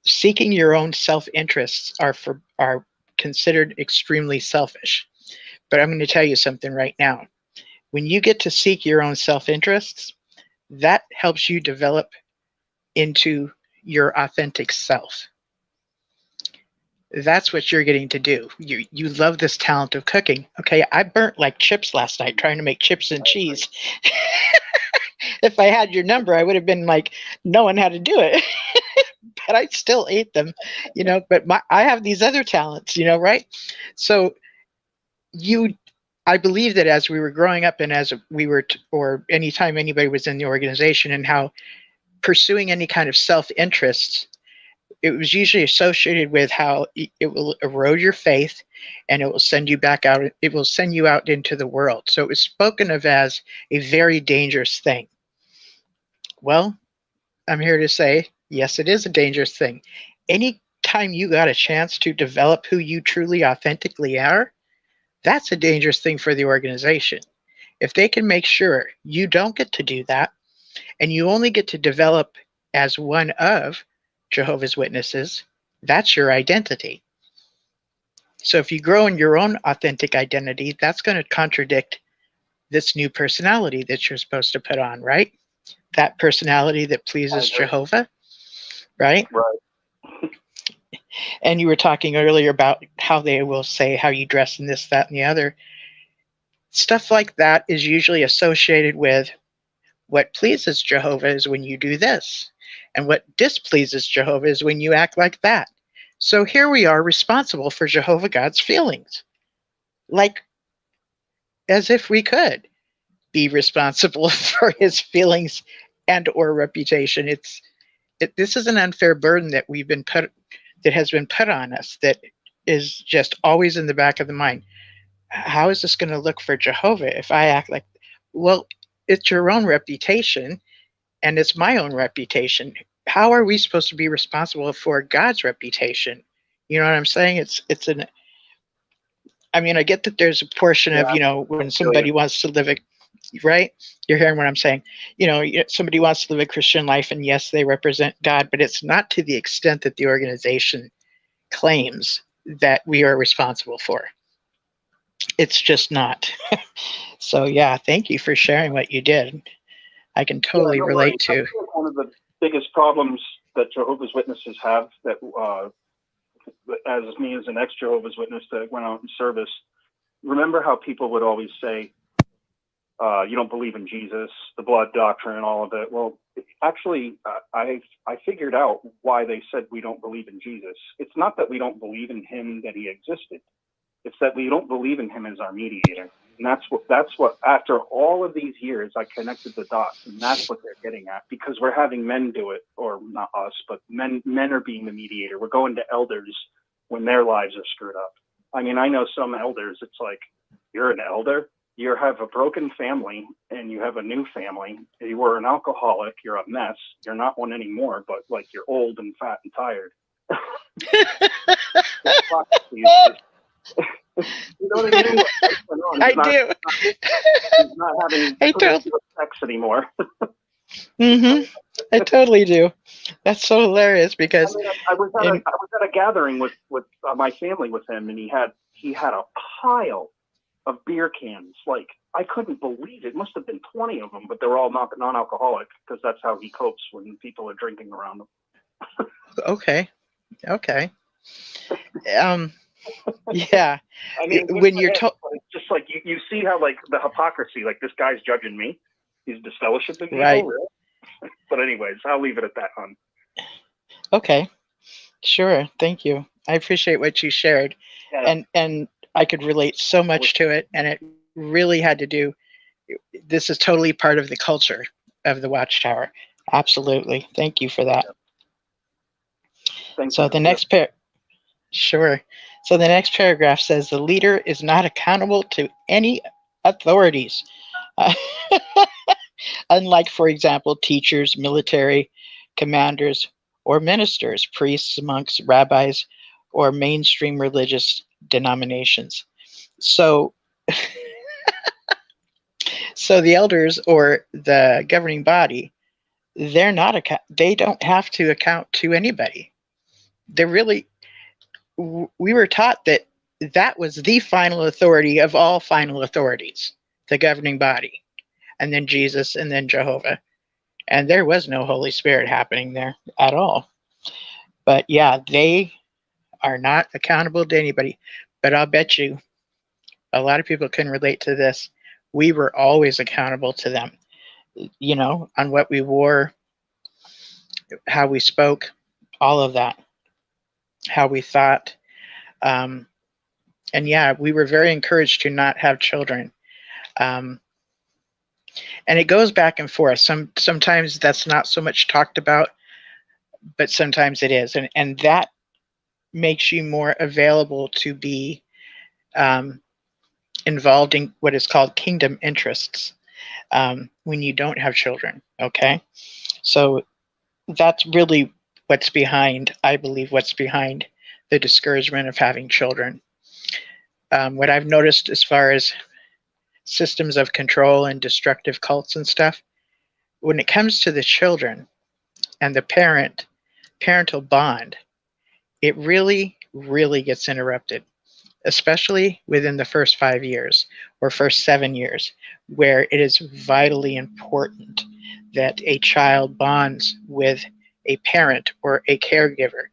[SPEAKER 3] Seeking your own self-interests are considered extremely selfish. But I'm going to tell you something right now. When you get to seek your own self-interests, that helps you develop into your authentic self. That's what you're getting to do. You love this talent of cooking. Okay, I burnt like chips last night trying to make chips and cheese. If I had your number, I would have been like knowing how to do it. But I still ate them, but I have these other talents, right? So I believe that as we were growing up, and as we were, or anytime anybody was in the organization, and how pursuing any kind of self-interest, it was usually associated with how it will erode your faith, and it will send you back out. It will send you out into the world. So it was spoken of as a very dangerous thing. Well, I'm here to say, yes, it is a dangerous thing. Anytime you got a chance to develop who you truly authentically are, that's a dangerous thing for the organization. If they can make sure you don't get to do that, and you only get to develop as one of Jehovah's Witnesses, that's your identity. So if you grow in your own authentic identity, that's going to contradict this new personality that you're supposed to put on, right? That personality that pleases Jehovah, right?
[SPEAKER 5] Right.
[SPEAKER 3] And you were talking earlier about how they will say how you dress and this, that, and the other. Stuff like that is usually associated with what pleases Jehovah is when you do this, and what displeases Jehovah is when you act like that. So here we are responsible for Jehovah God's feelings, like as if we could be responsible for his feelings and or reputation. This is an unfair burden that has been put on us, that is just always in the back of the mind. How is this going to look for Jehovah if I act like, well, it's your own reputation and it's my own reputation. How are we supposed to be responsible for God's reputation? You know what I'm saying? I get that there's a portion of, when somebody wants to live right? You're hearing what I'm saying. Somebody wants to live a Christian life, and yes, they represent God, but it's not to the extent that the organization claims that we are responsible for. It's just not. So yeah, thank you for sharing what you did. I can totally relate to.
[SPEAKER 5] One of the biggest problems that Jehovah's Witnesses have, that as me as an ex-Jehovah's Witness that went out in service, remember how people would always say, you don't believe in Jesus, the blood doctrine and all of it. Well, actually, I figured out why they said we don't believe in Jesus. It's not that we don't believe in him, that he existed. It's that we don't believe in him as our mediator. And that's what after all of these years, I connected the dots, and that's what they're getting at, because we're having men do it, or not us, but men are being the mediator. We're going to elders when their lives are screwed up. I mean, I know some elders, it's like, you're an elder? You have a broken family and you have a new family. You were an alcoholic. You're a mess. You're not one anymore, but like you're old and fat and tired. You know what I mean?
[SPEAKER 3] I do.
[SPEAKER 5] He's not having sex anymore.
[SPEAKER 3] Mm-hmm. I totally do. That's so hilarious because
[SPEAKER 5] I was at a gathering with my family with him, and he had a pile of beer cans. Like, I couldn't believe it. Must have been 20 of them, but they were all non-alcoholic, because that's how he copes when people are drinking around him.
[SPEAKER 3] Okay. Yeah.
[SPEAKER 5] I mean,
[SPEAKER 3] when you're
[SPEAKER 5] it's just like you see how, like, the hypocrisy, like, this guy's judging me. He's disfellowshipping people.
[SPEAKER 3] Right.
[SPEAKER 5] Really? But anyways, I'll leave it at that, hon.
[SPEAKER 3] Okay. Sure. Thank you. I appreciate what you shared.
[SPEAKER 5] Yeah.
[SPEAKER 3] And I could relate so much to it, and it really had to do, this is totally part of the culture of the Watchtower. Absolutely. Thank you for that.
[SPEAKER 5] Thank
[SPEAKER 3] So
[SPEAKER 5] you.
[SPEAKER 3] the
[SPEAKER 5] Yep.
[SPEAKER 3] next pair Sure. So the next paragraph says the leader is not accountable to any authorities. Uh, Unlike, for example, teachers, military commanders, or ministers, priests, monks, rabbis, or mainstream religious denominations. So, so the elders or the governing body, they don't have to account to anybody. They're really, we were taught that that was the final authority of all final authorities, the governing body, and then Jesus, and then Jehovah. And there was no Holy Spirit happening there at all. But yeah, they are not accountable to anybody. But I'll bet you a lot of people can relate to this. We were always accountable to them, on what we wore, how we spoke, all of that, how we thought. Um, and yeah, we were very encouraged to not have children. Um, and it goes back and forth. Sometimes that's not so much talked about, but sometimes it is, and that makes you more available to be um, involved in what is called kingdom interests when you don't have children. Okay, so that's really what's behind, I believe, what's behind the discouragement of having children. What I've noticed as far as systems of control and destructive cults and stuff, when it comes to the children and the parental bond, it really, really gets interrupted, especially within the first 5 years or first 7 years, where it is vitally important that a child bonds with a parent or a caregiver.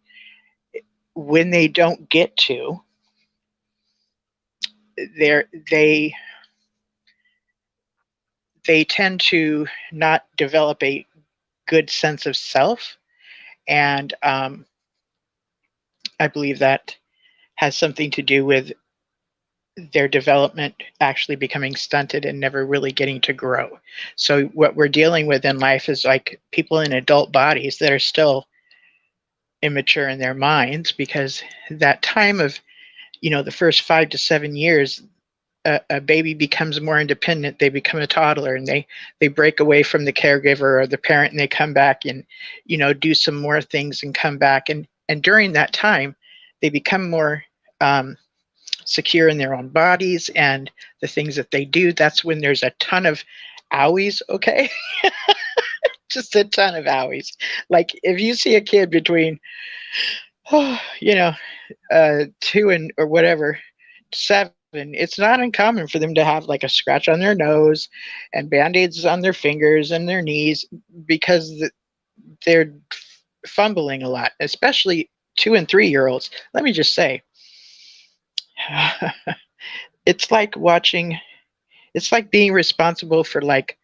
[SPEAKER 3] When they don't get to, they they tend to not develop a good sense of self, and I believe that has something to do with their development actually becoming stunted and never really getting to grow. So what we're dealing with in life is like people in adult bodies that are still immature in their minds, because that time of, the first 5 to 7 years, a baby becomes more independent. They become a toddler, and they break away from the caregiver or the parent, and they come back and do some more things and come back, and during that time they become more secure in their own bodies and the things that they do. That's when there's a ton of owies. Okay. Just a ton of owies. Like if you see a kid between you know 2 and or whatever 7, it's not uncommon for them to have like a scratch on their nose and band-aids on their fingers and their knees, because they're fumbling a lot, especially 2 and 3 year olds. Let me just say, it's like watching, it's like being responsible for like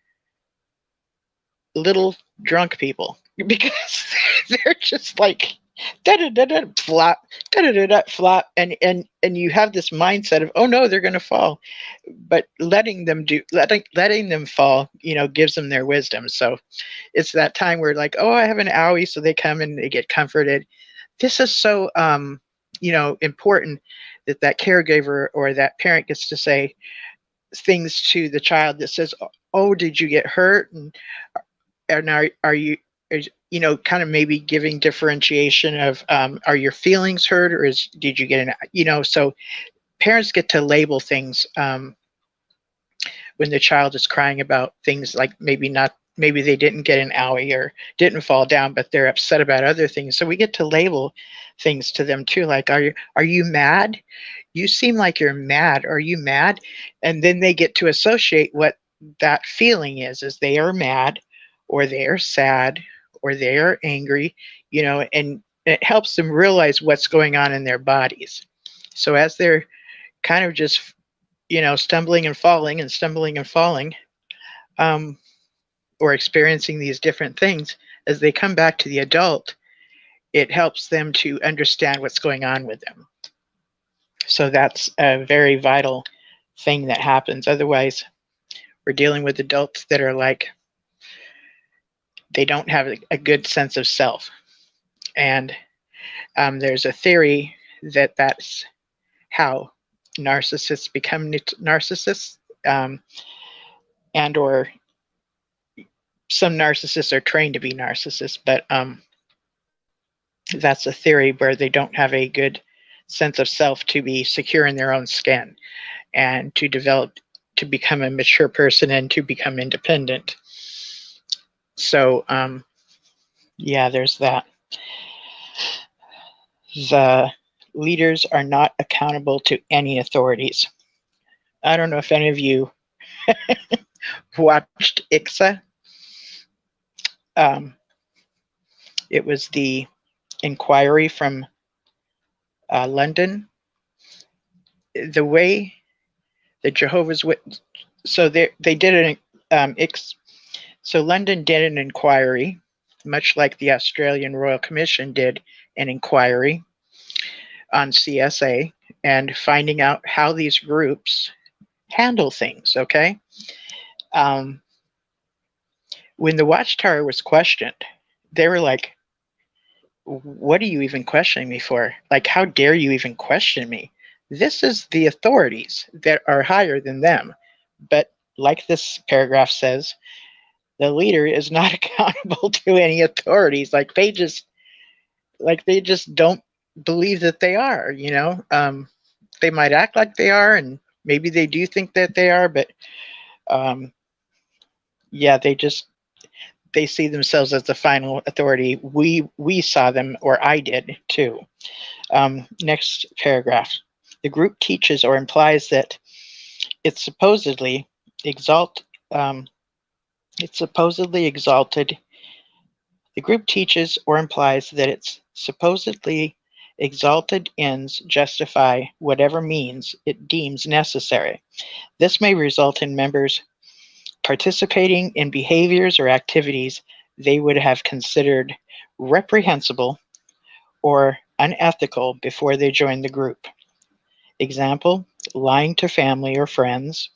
[SPEAKER 3] little drunk people, because they're just like da da da da flop, da da da da flop, and you have this mindset of, oh no, they're going to fall, but letting them fall, gives them their wisdom. So it's that time where like, oh, I have an owie, so they come and they get comforted. This is so important that that caregiver or that parent gets to say things to the child that says, oh, did you get hurt, and are you, kind of maybe giving differentiation of, are your feelings hurt, or did you get so parents get to label things when the child is crying about things like maybe they didn't get an owie or didn't fall down, but they're upset about other things. So we get to label things to them too, like, are you mad? You seem like you're mad. Are you mad? And then they get to associate what that feeling is they are mad, or they are sad, or they are angry, and it helps them realize what's going on in their bodies. So as they're kind of just, stumbling and falling and stumbling and falling, or experiencing these different things, as they come back to the adult, it helps them to understand what's going on with them. So that's a very vital thing that happens. Otherwise, we're dealing with adults that are like, they don't have a good sense of self. And there's a theory that that's how narcissists become narcissists, and or some narcissists are trained to be narcissists, but that's a theory where they don't have a good sense of self to be secure in their own skin and to develop, to become a mature person and to become independent. So yeah, there's that. The leaders are not accountable to any authorities. I don't know if any of you watched ICSA. It was the inquiry from London. The way the Jehovah's Witnesses, so they did an so London did an inquiry, much like the Australian Royal Commission did an inquiry on CSA, and finding out how these groups handle things. Okay, when the Watchtower was questioned, they were like, "What are you even questioning me for? Like, how dare you even question me? This is the authorities that are higher than them." But like this paragraph says, the leader is not accountable to any authorities. Like they just don't believe that they are, you know. They might act like they are, and maybe they do think that they are, but yeah, they see themselves as the final authority. We saw them, or I did too. Next paragraph. The group teaches or implies that it's supposedly exalted. The group teaches or implies that its supposedly exalted ends justify whatever means it deems necessary. This may result in members participating in behaviors or activities they would have considered reprehensible or unethical before they joined the group. Example, lying to family or friends,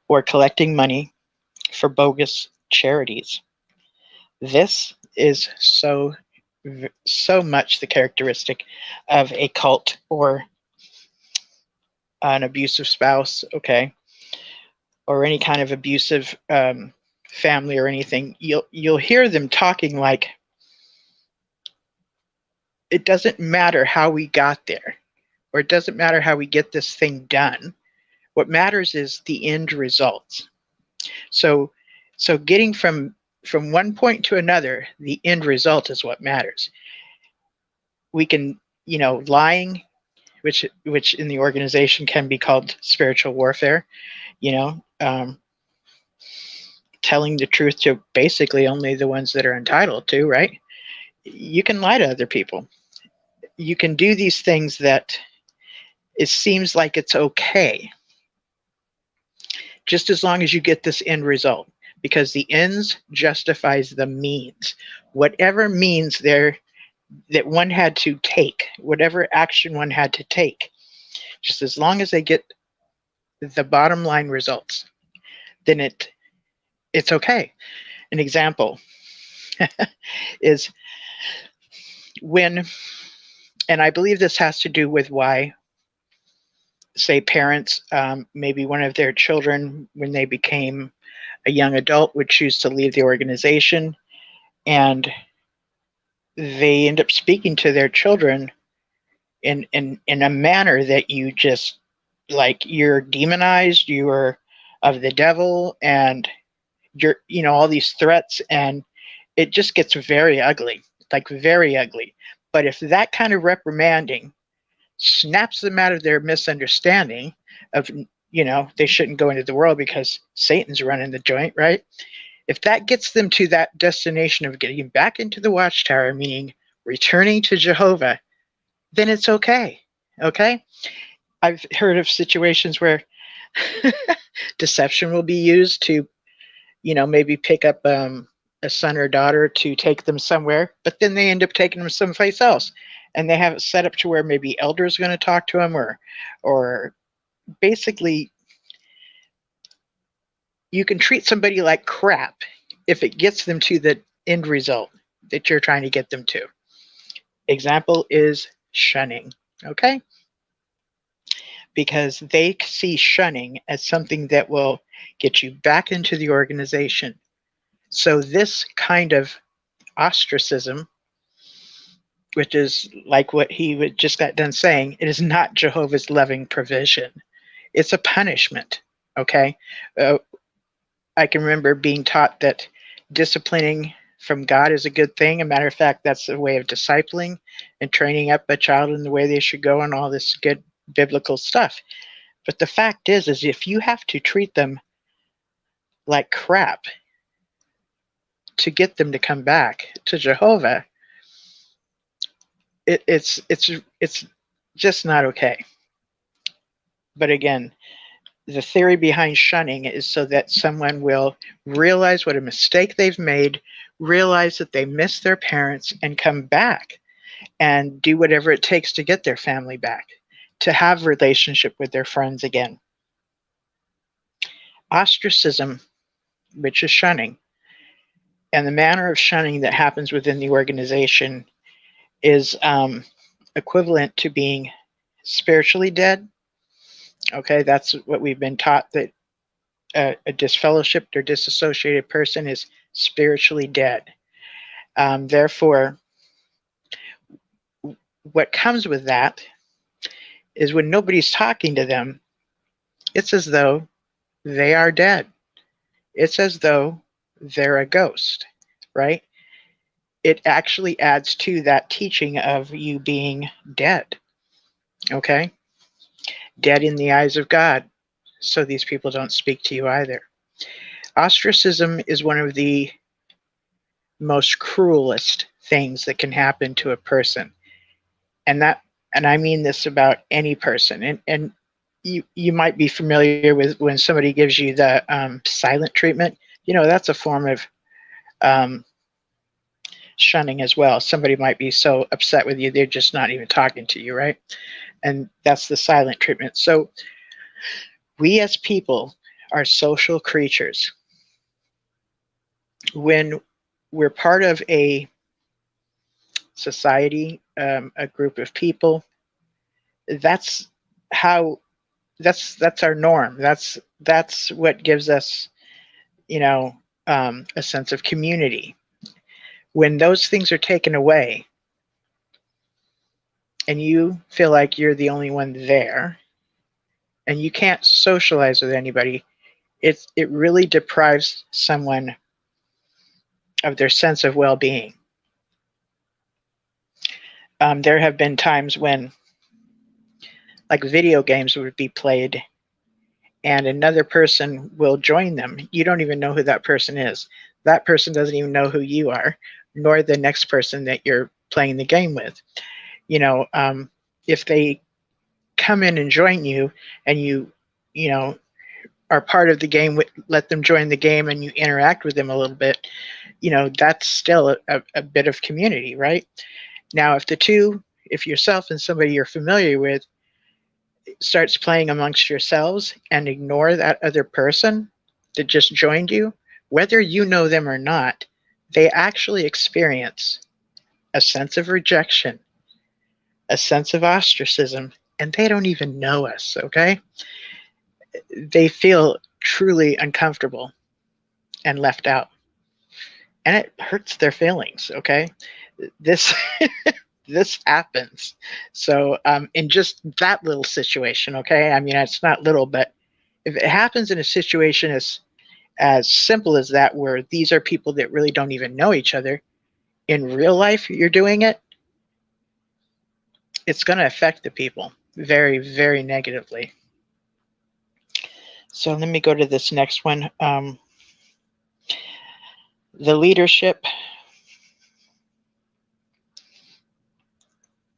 [SPEAKER 3] or collecting money for bogus charities. This is so much the characteristic of a cult or an abusive spouse, okay, or any kind of abusive family or anything. You'll hear them talking like, it doesn't matter how we got there, or it doesn't matter how we get this thing done. What matters is the end results. So getting from one point to another, the end result is what matters. We can, lying, which in the organization can be called spiritual warfare, telling the truth to basically only the ones that are entitled to, right? You can lie to other people. You can do these things that it seems like it's okay, just as long as you get this end result, because the ends justifies the means. Whatever means there that one had to take, whatever action one had to take, just as long as they get the bottom line results, then it's okay. An example is when, and I believe this has to do with why, say, parents, maybe one of their children, when they became a young adult, would choose to leave the organization, and they end up speaking to their children in a manner that you just, like, you're demonized, you are of the devil, and you're, all these threats, and it just gets very ugly, like very ugly. But if that kind of reprimanding snaps them out of their misunderstanding of, they shouldn't go into the world because Satan's running the joint, right? If that gets them to that destination of getting back into the Watchtower, meaning returning to Jehovah, then it's okay. Okay? I've heard of situations where deception will be used to, maybe pick up a son or daughter to take them somewhere, but then they end up taking them someplace else. And they have it set up to where maybe elders are going to talk to them, or basically you can treat somebody like crap if it gets them to the end result that you're trying to get them to. Example is shunning, okay? Because they see shunning as something that will get you back into the organization. So this kind of ostracism, which is like what he just got done saying, it is not Jehovah's loving provision. It's a punishment, okay? I can remember being taught that disciplining from God is a good thing. A matter of fact, that's a way of discipling and training up a child in the way they should go and all this good biblical stuff. But the fact is if you have to treat them like crap to get them to come back to Jehovah, it's just not okay. But again, the theory behind shunning is so that someone will realize what a mistake they've made, realize that they miss their parents, and come back and do whatever it takes to get their family back, to have relationship with their friends again. Ostracism, which is shunning, and the manner of shunning that happens within the organization is equivalent to being spiritually dead. Okay, that's what we've been taught, that a disfellowshipped or disassociated person is spiritually dead. Therefore, what comes with that is when nobody's talking to them, it's as though they are dead. It's as though they're a ghost, right? It actually adds to that teaching of you being dead, okay? Dead in the eyes of God, so these people don't speak to you either. Ostracism is one of the most cruelest things that can happen to a person. And I mean this about any person. And you might be familiar with when somebody gives you the silent treatment. That's a form of shunning as well. Somebody might be so upset with you, they're just not even talking to you, right? And that's the silent treatment. So we as people are social creatures. When we're part of a society, a group of people, that's our norm. That's what gives us, a sense of community. When those things are taken away and you feel like you're the only one there and you can't socialize with anybody, it really deprives someone of their sense of well-being. There have been times when, like, video games would be played and another person will join them. You don't even know who that person is. That person doesn't even know who you are, nor the next person that you're playing the game with. If they come in and join you and you are part of the game, let them join the game and you interact with them a little bit, that's still a bit of community, right? Now, if yourself and somebody you're familiar with starts playing amongst yourselves and ignore that other person that just joined you, whether you know them or not, they actually experience a sense of rejection, a sense of ostracism, and they don't even know us, okay? They feel truly uncomfortable and left out. And it hurts their feelings, okay? This this happens. So in just that little situation, okay? I mean, it's not little, but if it happens in a situation as simple as that, where these are people that really don't even know each other, in real life you're doing it, it's going to affect the people very, very negatively. So let me go to this next one. The leadership.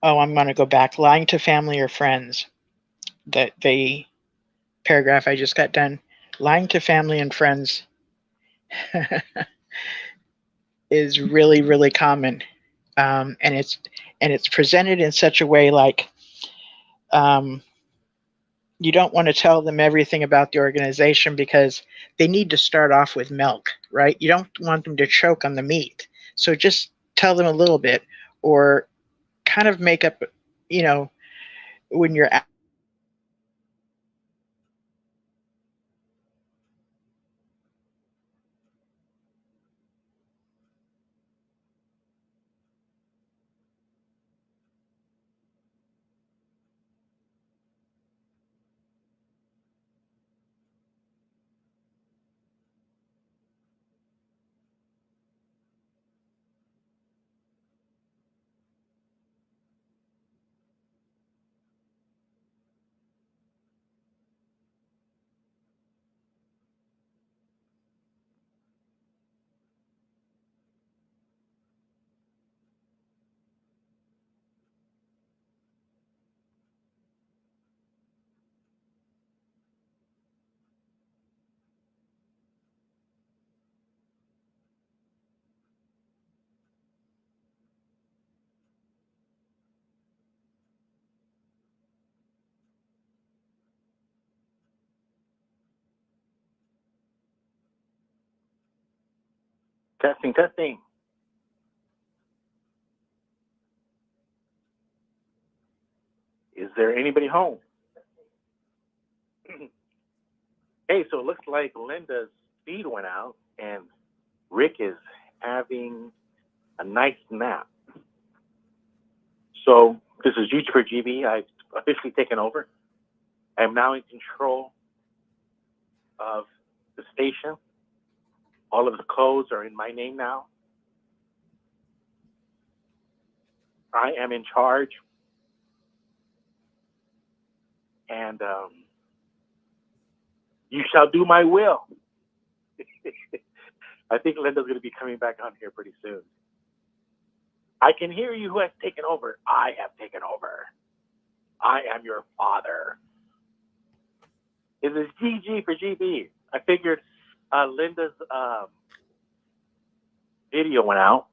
[SPEAKER 3] Oh, I'm going to go back. Lying to family or friends. The paragraph I just got done. Lying to family and friends is really, really common, and it's presented in such a way like um, you don't want to tell them everything about the organization because they need to start off with milk, right? You don't want them to choke on the meat, so just tell them a little bit, or kind of make up, you know, when you're
[SPEAKER 6] Testing, testing. Is there anybody home? Hey, so it looks like Linda's feed went out and Rick is having a nice nap. So this is G for GB. I've officially taken over. I'm now in control of the station. All of the codes are in my name now. I am in charge. And you shall do my will. I think Linda's going to be coming back on here pretty soon. I can hear you. Who has taken over? I have taken over. I am your father. It is GG for GB. I figured Linda's video went out,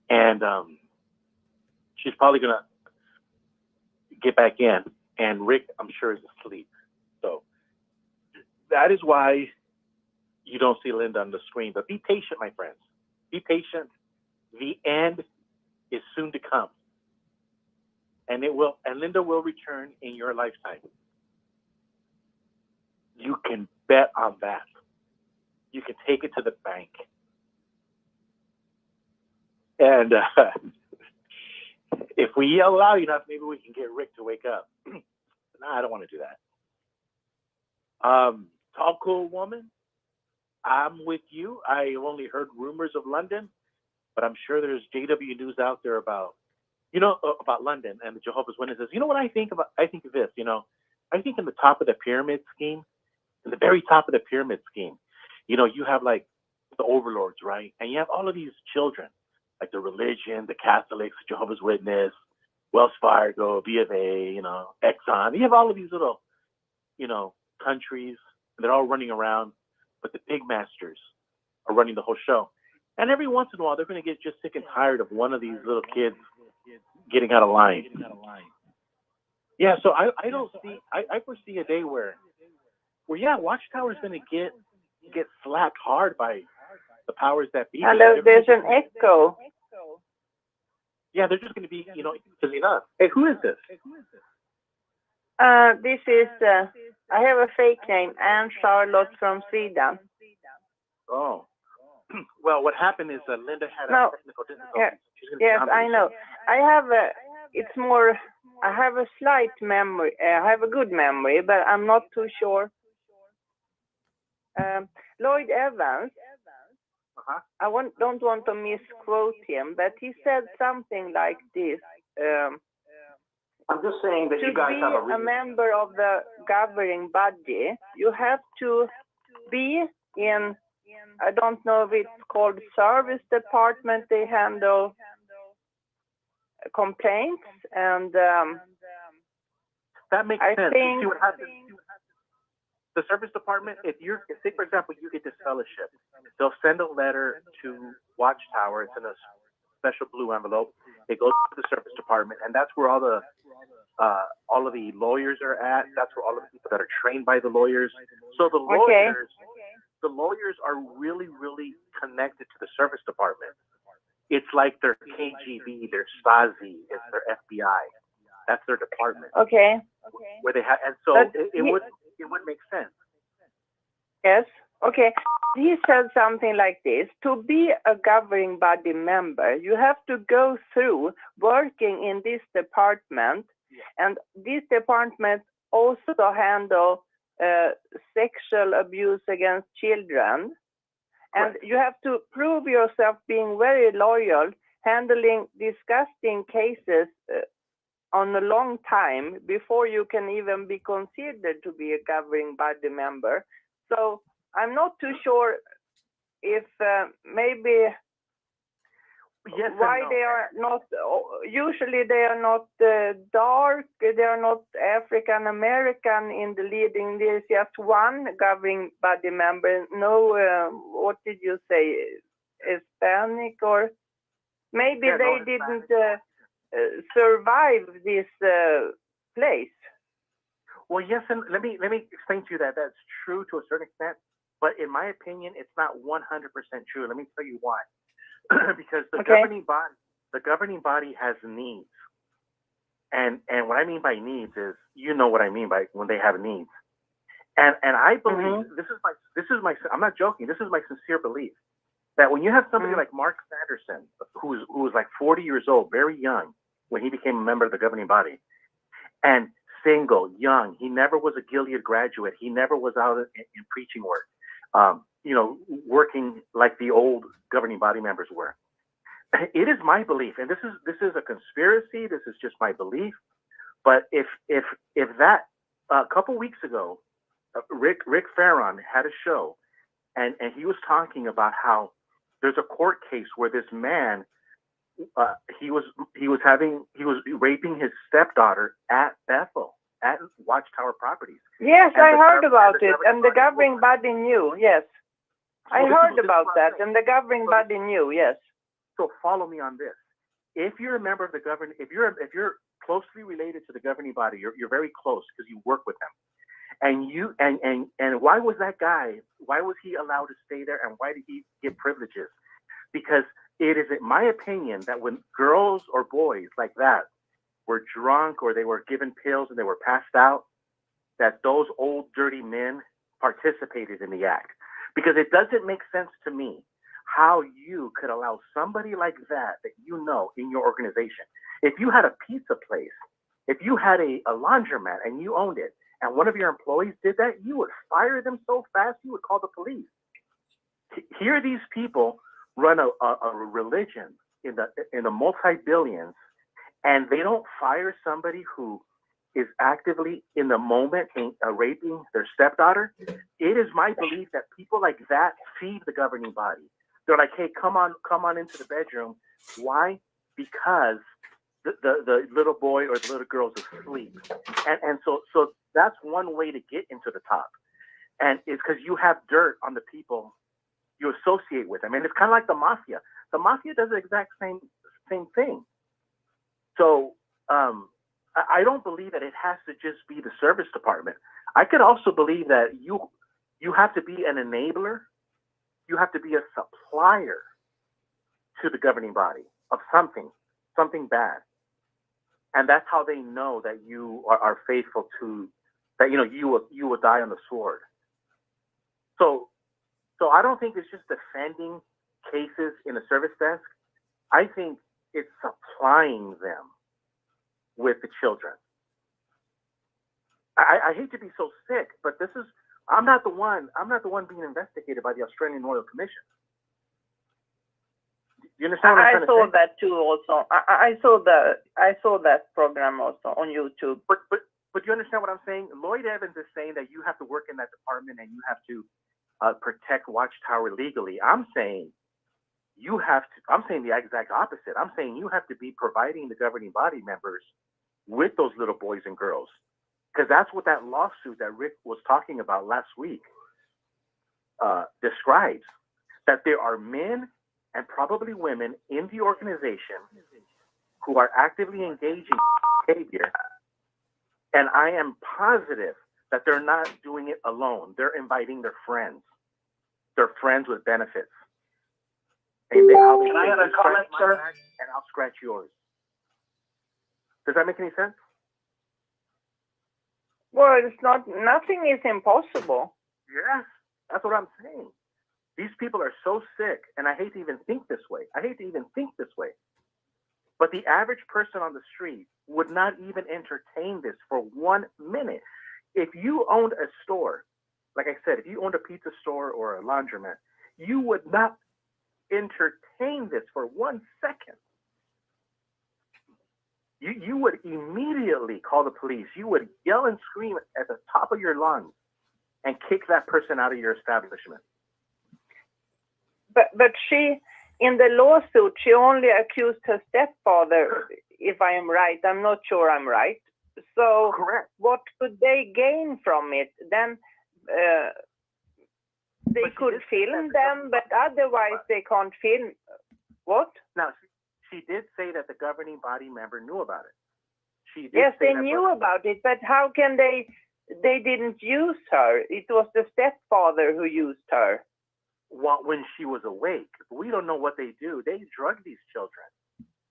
[SPEAKER 6] and she's probably going to get back in. And Rick, I'm sure, is asleep. So that is why you don't see Linda on the screen. But be patient, my friends. Be patient. The end is soon to come. And it will, and Linda will return in your lifetime. You can bet on that. You can take it to the bank. And if we yell loud enough, maybe we can get Rick to wake up. No, I don't want to do that. Tall, cool woman, I'm with you. I only heard rumors of London, but I'm sure there's JW News out there about, about London and the Jehovah's Witnesses. You know what I think about? I think of this, I think in the top of the pyramid scheme, in the very top of the pyramid scheme, you have like the overlords, right? And you have all of these children, like the religion, the Catholics, Jehovah's Witness, Wells Fargo, B of A, Exxon. You have all of these little, countries, and they're all running around, but the big masters are running the whole show. And every once in a while, they're going to get just sick and tired of one of these little kids getting out of line. Yeah, so I don't see, I foresee a day where Watchtower is going to get slapped hard by the powers that be.
[SPEAKER 7] Hello, there's an echo.
[SPEAKER 6] Yeah, they're just going to be, because enough. Hey, who is this?
[SPEAKER 7] This is, I have a fake name, Anne Charlotte from Sweden.
[SPEAKER 6] Oh. Well, what happened is Linda had a technical difficulty.
[SPEAKER 7] Yes, I know. I have a slight memory. I have a good memory, but I'm not too sure. Lloyd Evans, I don't want to misquote him, but he said something like this.
[SPEAKER 6] I'm just saying that you guys have
[SPEAKER 7] to be a member of the governing body, you have to be in, I don't know if it's called service department, they handle complaints, and
[SPEAKER 6] that makes sense. See what happens? the service department, say for example, you get this fellowship, they'll send a letter to Watchtower. It's in a special blue envelope. It goes to the service department, and that's where all of the lawyers are at. That's where all of the people that are trained by the lawyers. So the lawyers are really, really connected to the service department. It's like their KGB, their Stasi, it's their FBI. That's their department.
[SPEAKER 7] Okay.
[SPEAKER 6] Where they have, and so it would make sense.
[SPEAKER 7] Yes. Okay. He said something like this: to be a governing body member, you have to go through working in this department, and this department also handle sexual abuse against children. And you have to prove yourself being very loyal, handling disgusting cases on a long time before you can even be considered to be a governing body member. So I'm not too sure if maybe why they are not, usually they are not dark, they are not African American in the leading. There's just one governing body member. No, what did you say, Hispanic, or maybe they didn't survive this place.
[SPEAKER 6] Well, yes, and let me explain to you that that's true to a certain extent, but in my opinion, it's not 100% true. Let me tell you why. Because the governing body has needs, and what I mean by needs is, you know what I mean by when they have needs, and I believe this is my I'm not joking. This is my sincere belief that when you have somebody like Mark Sanderson, who was like 40 years old, very young when he became a member of the governing body, and single, young, he never was a Gilead graduate, he never was out in preaching work. Working like the old governing body members were. It is my belief, and this is a conspiracy. This is just my belief. But if that a couple weeks ago, Rick Farron had a show, and he was talking about how there's a court case where this man he was raping his stepdaughter at Bethel at Watchtower Properties.
[SPEAKER 7] Yes, I heard about it, and the governing body knew. Yes. I heard about that, and the governing body knew. Yes.
[SPEAKER 6] So follow me on this. If you're a member of the governing, if you're closely related to the governing body, you're very close because you work with them. And why was that guy? Why was he allowed to stay there, and why did he get privileges? Because it is, in my opinion, that when girls or boys like that were drunk or they were given pills and they were passed out, that those old dirty men participated in the act. Because it doesn't make sense to me how you could allow somebody like that you know in your organization. If you had a pizza place, if you had a laundromat and you owned it, and one of your employees did that, you would fire them so fast you would call the police. Here, these people run a religion in the multi-billions, and they don't fire somebody who is actively in the moment raping their stepdaughter. It is my belief that people like that feed the governing body. They're like, hey, come on into the bedroom. Why? Because the little boy or the little girl's asleep. And so that's one way to get into the top. And it's because you have dirt on the people you associate with them. And it's kind of like the mafia. The mafia does the exact same thing. So I don't believe that it has to just be the service department. I could also believe that you have to be an enabler. You have to be a supplier to the governing body of something bad. And that's how they know that you are faithful to, that you will die on the sword. So I don't think it's just defending cases in a service desk. I think it's supplying them with the children. I hate to be so sick, but I'm not the one being investigated by the Australian Royal Commission. You understand what I'm trying to say?
[SPEAKER 7] I saw that too. Also, I saw that program also on YouTube.
[SPEAKER 6] But you understand what I'm saying? Lloyd Evans is saying that you have to work in that department and you have to protect Watchtower legally. I'm saying I'm saying the exact opposite. I'm saying you have to be providing the governing body members with those little boys and girls because that's what that lawsuit that Rick was talking about last week describes. That there are men and probably women in the organization who are actively engaging in behavior, and I am positive that they're not doing it alone. They're inviting their friends with benefits. And can I add a comment, sir? And I'll scratch yours. Does that make any sense?
[SPEAKER 7] Well, nothing is impossible.
[SPEAKER 6] Yes, that's what I'm saying. These people are so sick, and I hate to even think this way. But the average person on the street would not even entertain this for 1 minute. If you owned a store, like I said, if you owned a pizza store or a laundromat, you would not entertain this for 1 second. You would immediately call the police. You would yell and scream at the top of your lungs and kick that person out of your establishment.
[SPEAKER 7] But she, in the lawsuit, she only accused her stepfather, if I am right. I'm not sure I'm right. So
[SPEAKER 6] correct.
[SPEAKER 7] What could they gain from it? Then they could film them, but otherwise they can't film. What?
[SPEAKER 6] Now, she did say that the governing body member knew about it. She did
[SPEAKER 7] yes,
[SPEAKER 6] say
[SPEAKER 7] they
[SPEAKER 6] that
[SPEAKER 7] knew about it, but how can they didn't use her? It was the stepfather who used her.
[SPEAKER 6] When she was awake. We don't know what they do. They drug these children.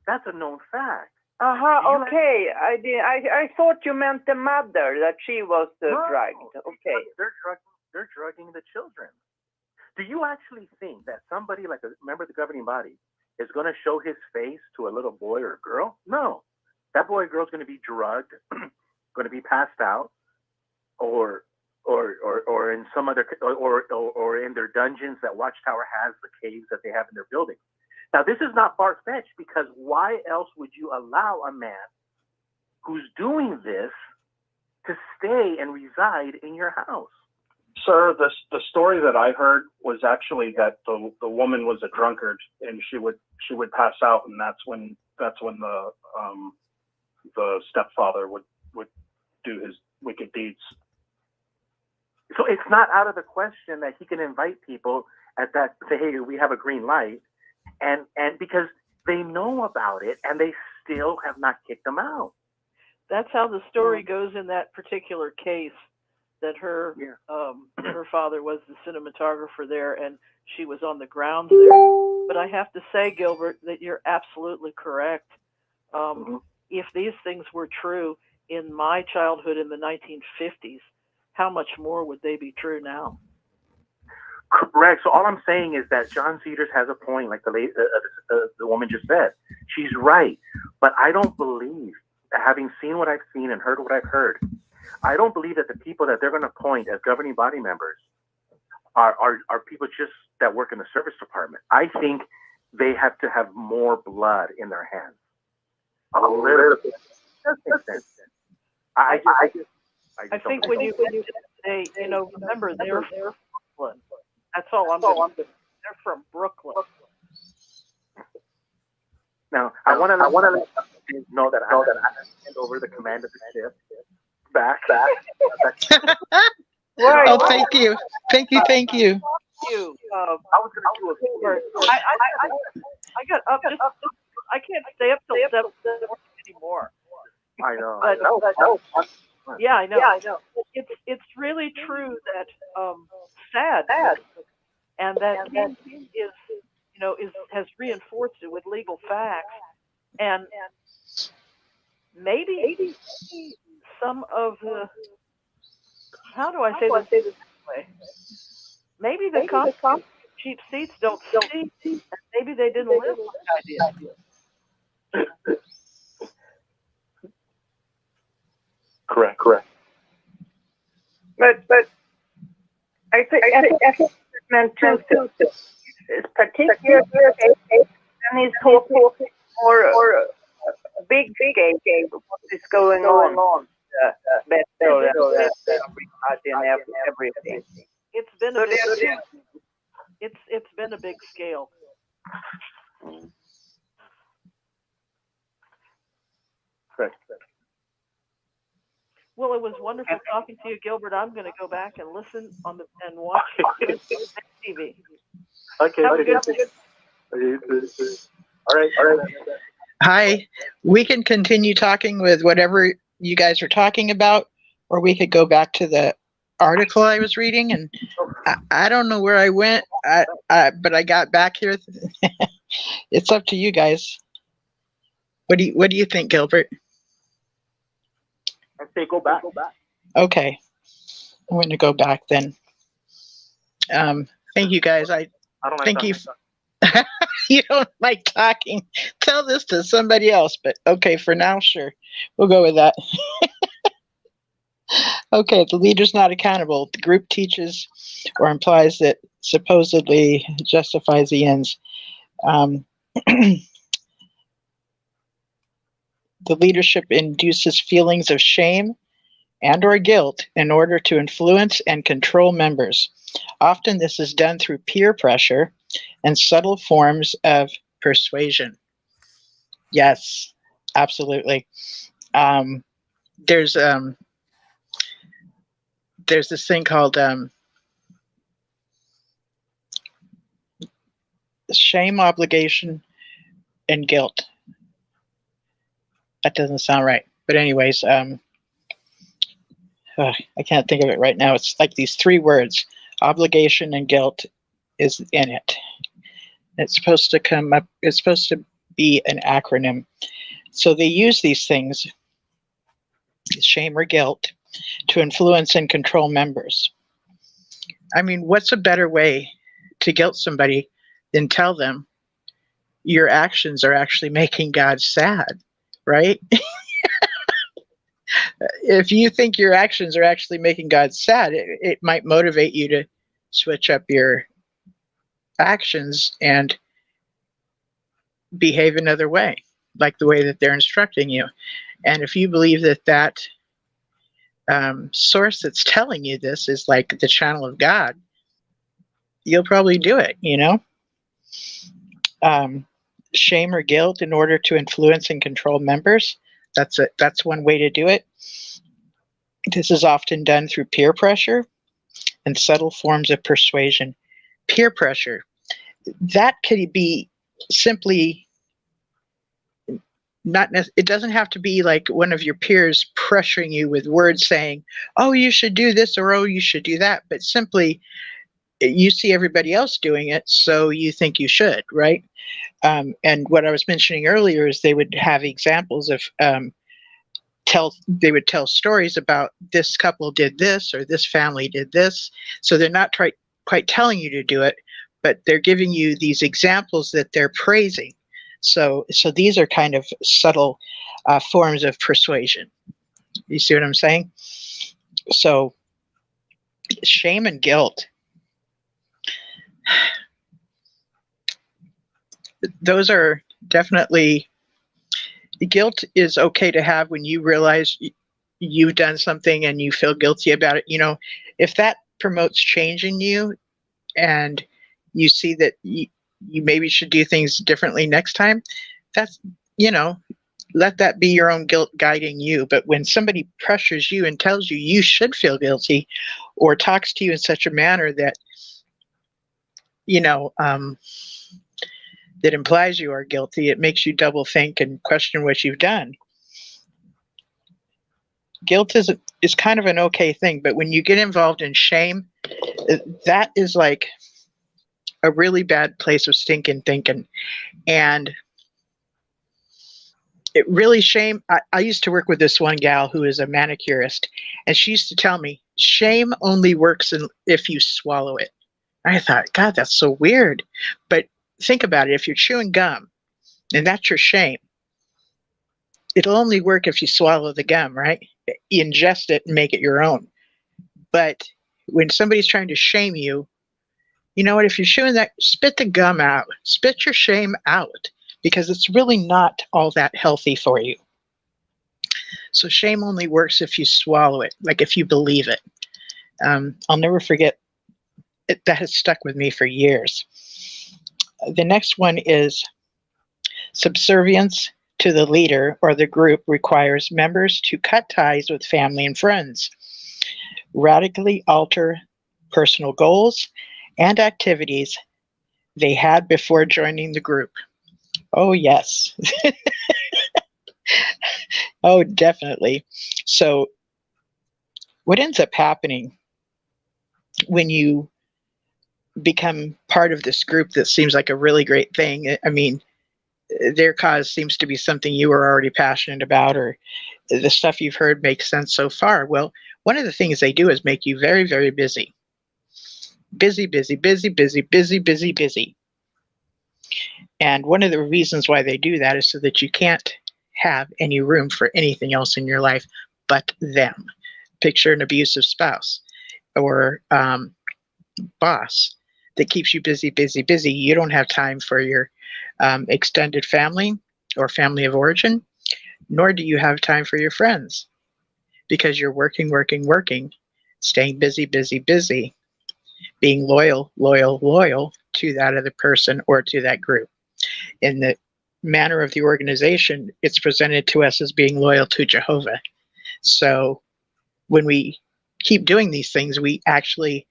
[SPEAKER 6] That's a known fact.
[SPEAKER 7] Okay. I thought you meant the mother, that she was drugged. Okay.
[SPEAKER 6] They're drugging the children. Do you actually think that somebody like a member of the governing body is going to show his face to a little boy or girl? No. That boy or girl is going to be drugged, going to be passed out, or in some other, or in their dungeons that Watchtower has, the caves that they have in their buildings. Now, this is not far-fetched, because why else would you allow a man who's doing this to stay and reside in your house?
[SPEAKER 5] Sir, the story that I heard was actually that the woman was a drunkard, and she would pass out, and that's when the stepfather would do his wicked deeds.
[SPEAKER 6] So it's not out of the question that he can invite people at that, say, hey, we have a green light, and because they know about it and they still have not kicked them out.
[SPEAKER 4] That's how the story goes in that particular case, that her father was the cinematographer there and she was on the grounds there. But I have to say, Gilbert, that you're absolutely correct. If these things were true in my childhood in the 1950s, how much more would they be true now?
[SPEAKER 6] Correct. So all I'm saying is that John Cedars has a point, like the woman just said. She's right. But I don't believe, having seen what I've seen and heard what I've heard, I don't believe that the people that they're going to appoint as governing body members are people just that work in the service department. I think they have to have more blood in their hands. A little bit. I
[SPEAKER 4] think when you say, remember, they're from Brooklyn. That's all I'm saying. They're from Brooklyn.
[SPEAKER 6] Now, I want to let you know that I hand over the command of the ship back.
[SPEAKER 3] Right. Oh, thank you.
[SPEAKER 4] I was going to do a I got up just. I can't stay up till 7 anymore.
[SPEAKER 6] I know.
[SPEAKER 4] Yeah, I know. It's really true that sad, and that has reinforced it with legal facts, and maybe some of the, how do I say this way? Maybe the cops cheap seats don't see, and maybe they didn't live with the idea.
[SPEAKER 5] Correct.
[SPEAKER 7] But I think meant to particularly and he's talking more big game what is going on better and everything.
[SPEAKER 4] It's been it's been a big scale.
[SPEAKER 6] Correct.
[SPEAKER 4] Well, it was wonderful talking to you, Gilbert. I'm going to go back and listen on and watch TV.
[SPEAKER 6] Okay.
[SPEAKER 4] Have a good day.
[SPEAKER 6] All right.
[SPEAKER 3] Hi. We can continue talking with whatever you guys are talking about, or we could go back to the article I was reading. And I don't know where I went, but I got back here. It's up to you guys. What do you think, Gilbert?
[SPEAKER 6] I say go back.
[SPEAKER 3] Okay, I'm going to go back then. Thank you, guys. I
[SPEAKER 6] don't like
[SPEAKER 3] thank
[SPEAKER 6] talking.
[SPEAKER 3] you. You don't like talking. Tell this to somebody else. But okay, for now, sure, we'll go with that. Okay, the leader's not accountable. The group teaches or implies that supposedly justifies the ends. The leadership induces feelings of shame and or guilt in order to influence and control members. Often this is done through peer pressure and subtle forms of persuasion. Yes, absolutely. There's this thing called shame, obligation, and guilt. That doesn't sound right. But anyways, I can't think of it right now. It's like these three words, obligation and guilt is in it. It's supposed to come up, it's supposed to be an acronym. So they use these things, shame or guilt, to influence and control members. I mean, what's a better way to guilt somebody than tell them your actions are actually making God sad, right? If you think your actions are actually making God sad, it might motivate you to switch up your actions and behave another way, like the way that they're instructing you. And if you believe that that source that's telling you this is like the channel of God, you'll probably do it, you know? Shame or guilt in order to influence and control members. That's one way to do it. This is often done through peer pressure and subtle forms of persuasion. Peer pressure, that could be simply it doesn't have to be like one of your peers pressuring you with words saying, oh, you should do this, or oh, you should do that, but simply you see everybody else doing it, so you think you should, right? And what I was mentioning earlier is they would have examples of they would tell stories about this couple did this or this family did this. So they're not quite telling you to do it, but they're giving you these examples that they're praising. So these are kind of subtle forms of persuasion. You see what I'm saying? So shame and guilt, those are definitely, guilt is okay to have when you realize you've done something and you feel guilty about it. You know, if that promotes change in you and you see that you maybe should do things differently next time, that's, you know, let that be your own guilt guiding you. But when somebody pressures you and tells you you should feel guilty, or talks to you in such a manner that, you know, that implies you are guilty, it makes you double think and question what you've done. Guilt is kind of an okay thing, but when you get involved in shame, that is like a really bad place of stinking thinking. And it really shame. I used to work with this one gal who is a manicurist, and she used to tell me shame only works if you swallow it. I thought, God, that's so weird. But think about it. If you're chewing gum and that's your shame, it'll only work if you swallow the gum, right? You ingest it and make it your own. But when somebody's trying to shame you, you know what? If you're chewing that, spit the gum out. Spit your shame out, because it's really not all that healthy for you. So shame only works if you swallow it, like if you believe it. I'll never forget it. That has stuck with me for years. The next one is subservience to the leader or the group requires members to cut ties with family and friends, radically alter personal goals and activities they had before joining the group. Oh, yes. Oh, definitely. So what ends up happening when you become part of this group that seems like a really great thing? I mean, their cause seems to be something you are already passionate about, or the stuff you've heard makes sense so far. Well, one of the things they do is make you very, very busy. Busy, busy, busy, busy, busy, busy, busy. And one of the reasons why they do that is so that you can't have any room for anything else in your life but them. Picture an abusive spouse or boss that keeps you busy, busy, busy. You don't have time for your extended family or family of origin, nor do you have time for your friends because you're working, working, working, staying busy, busy, busy, being loyal, loyal, loyal to that other person or to that group. In the manner of the organization, it's presented to us as being loyal to Jehovah. So when we keep doing these things, we actually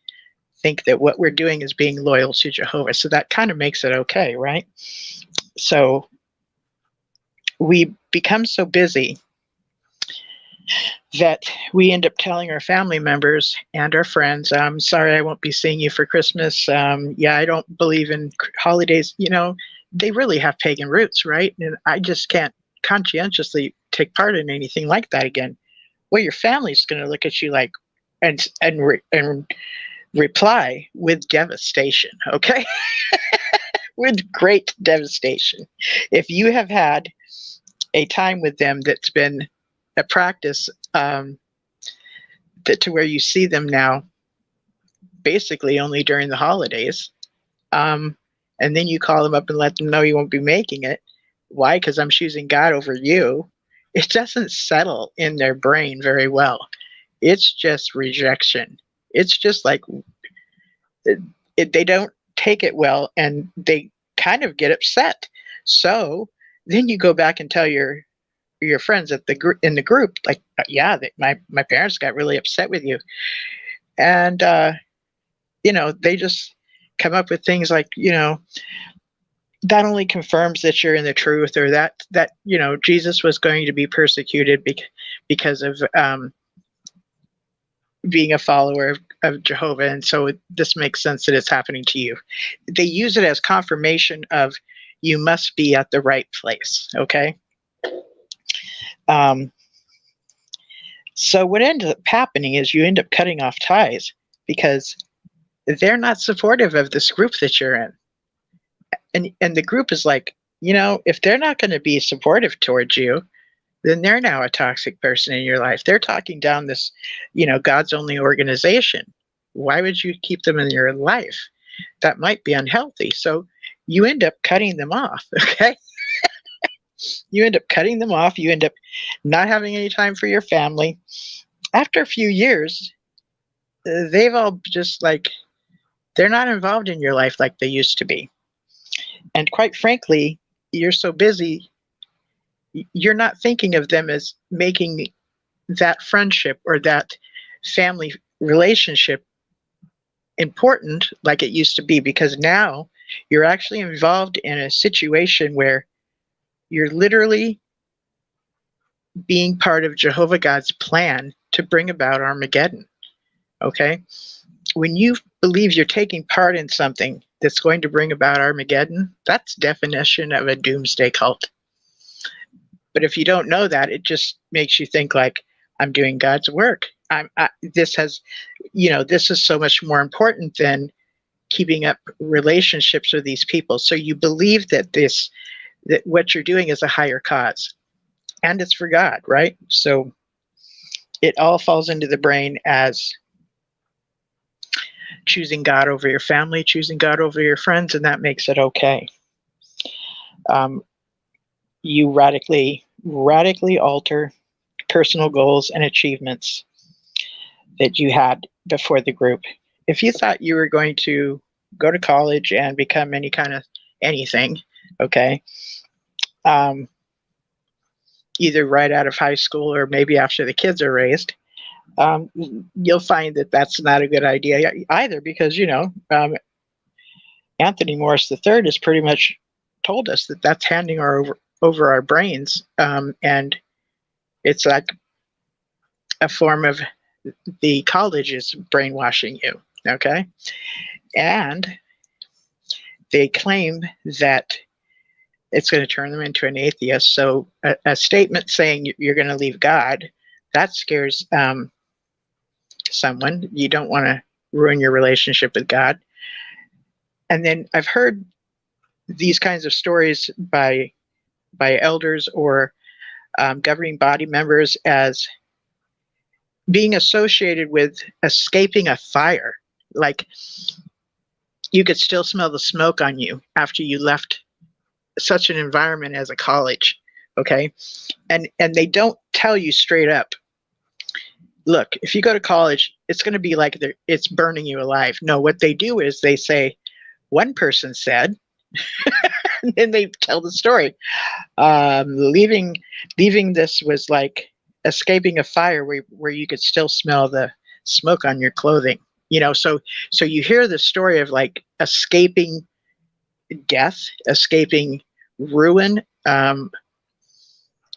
[SPEAKER 3] think that what we're doing is being loyal to Jehovah. So that kind of makes it okay, right? So we become so busy that we end up telling our family members and our friends, I'm sorry, I won't be seeing you for Christmas. Yeah, I don't believe in holidays. You know, they really have pagan roots, right? And I just can't conscientiously take part in anything like that again. Well, your family's going to look at you like, and reply with devastation, okay? With great devastation. If you have had a time with them that's been a practice that to where you see them now basically only during the holidays, and then you call them up and let them know you won't be making it. Why? Because I'm choosing God over you. It doesn't settle in their brain very well. It's just rejection. It's just like they don't take it well, and they kind of get upset. So then you go back and tell your friends at in the group, like, yeah, my parents got really upset with you, and they just come up with things like, that only confirms that you're in the truth, or that Jesus was going to be persecuted because of being a follower of Jehovah, and so this makes sense that it's happening to you. They use it as confirmation of you must be at the right place. Okay. So what ends up happening is you end up cutting off ties because they're not supportive of this group that you're in. And the group is like, if they're not going to be supportive towards you, then they're now a toxic person in your life. They're talking down this, God's only organization. Why would you keep them in your life? That might be unhealthy. So you end up cutting them off, okay? You end up cutting them off. You end up not having any time for your family. After a few years, they've all just they're not involved in your life like they used to be. And quite frankly, you're so busy, you're not thinking of them as making that friendship or that family relationship important like it used to be, because now you're actually involved in a situation where you're literally being part of Jehovah God's plan to bring about Armageddon. Okay? When you believe you're taking part in something that's going to bring about Armageddon, that's definition of a doomsday cult. But if you don't know that, it just makes you think like, I'm doing God's work. This is so much more important than keeping up relationships with these people. So you believe that what you're doing is a higher cause, and it's for God, right? So it all falls into the brain as choosing God over your family, choosing God over your friends, and that makes it okay. You radically alter personal goals and achievements that you had before the group. If you thought you were going to go to college and become any kind of anything, okay, either right out of high school or maybe after the kids are raised, you'll find that that's not a good idea either, because Anthony Morris III has pretty much told us that that's handing over our brains, and it's like a form of the college is brainwashing you. Okay, and they claim that it's going to turn them into an atheist. So a statement saying you're going to leave God, that scares someone. You don't want to ruin your relationship with God. And then I've heard these kinds of stories by elders or governing body members as being associated with escaping a fire. Like you could still smell the smoke on you after you left such an environment as a college. Okay. And they don't tell you straight up, look, if you go to college, it's going to be like it's burning you alive. No, what they do is they say, one person said, and then they tell the story. Leaving this was like escaping a fire where you could still smell the smoke on your clothing. So you hear the story of like escaping death, escaping ruin,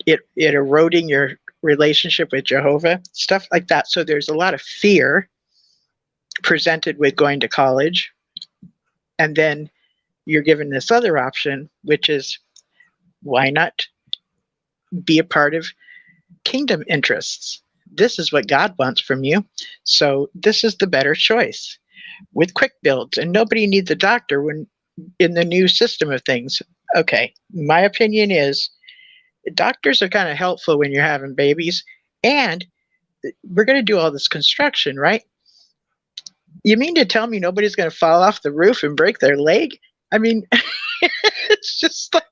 [SPEAKER 3] it eroding your relationship with Jehovah, stuff like that. So there's a lot of fear presented with going to college. And then you're given this other option, which is, why not be a part of kingdom interests? This is what God wants from you. So this is the better choice with quick builds. And nobody needs a doctor when in the new system of things. Okay, my opinion is doctors are kind of helpful when you're having babies, and we're going to do all this construction, right? You mean to tell me nobody's going to fall off the roof and break their leg? I mean, it's just like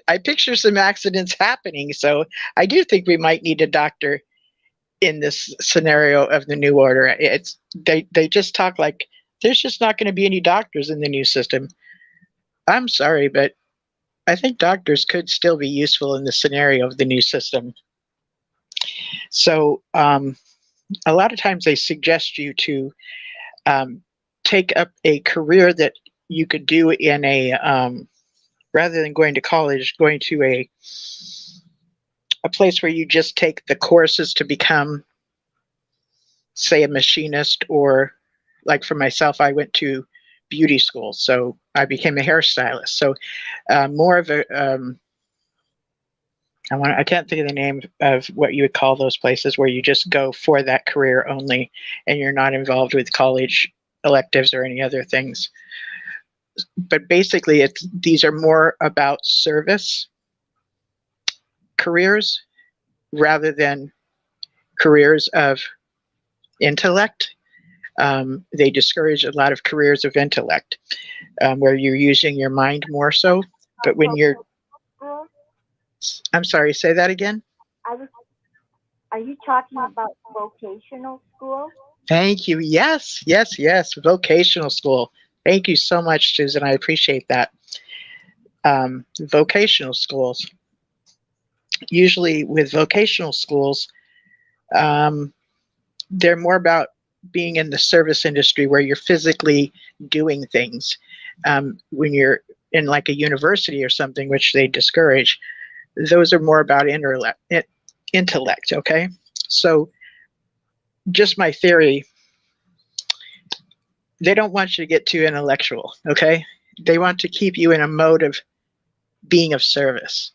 [SPEAKER 3] I picture some accidents happening. So I do think we might need a doctor in this scenario of the new order. They just talk like there's just not going to be any doctors in the new system. I'm sorry, but I think doctors could still be useful in the scenario of the new system. So a lot of times they suggest you to take up a career that you could do in a rather than going to college, going to a place where you just take the courses to become, say, a machinist, or like for myself, I went to beauty school, so I became a hairstylist. So more of a I can't think of the name of what you would call those places where you just go for that career only and you're not involved with college electives or any other things. But basically, these are more about service careers rather than careers of intellect. They discourage a lot of careers of intellect where you're using your mind more so. But when you're, I'm sorry, say that again.
[SPEAKER 8] Are you talking about vocational school?
[SPEAKER 3] Thank you. Yes. Vocational school. Thank you so much, Susan. I appreciate that. Vocational schools. Usually with vocational schools, they're more about being in the service industry where you're physically doing things. When you're in like a university or something, which they discourage, those are more about intellect. Okay. So just my theory, they don't want you to get too intellectual. Okay. They want to keep you in a mode of being of service,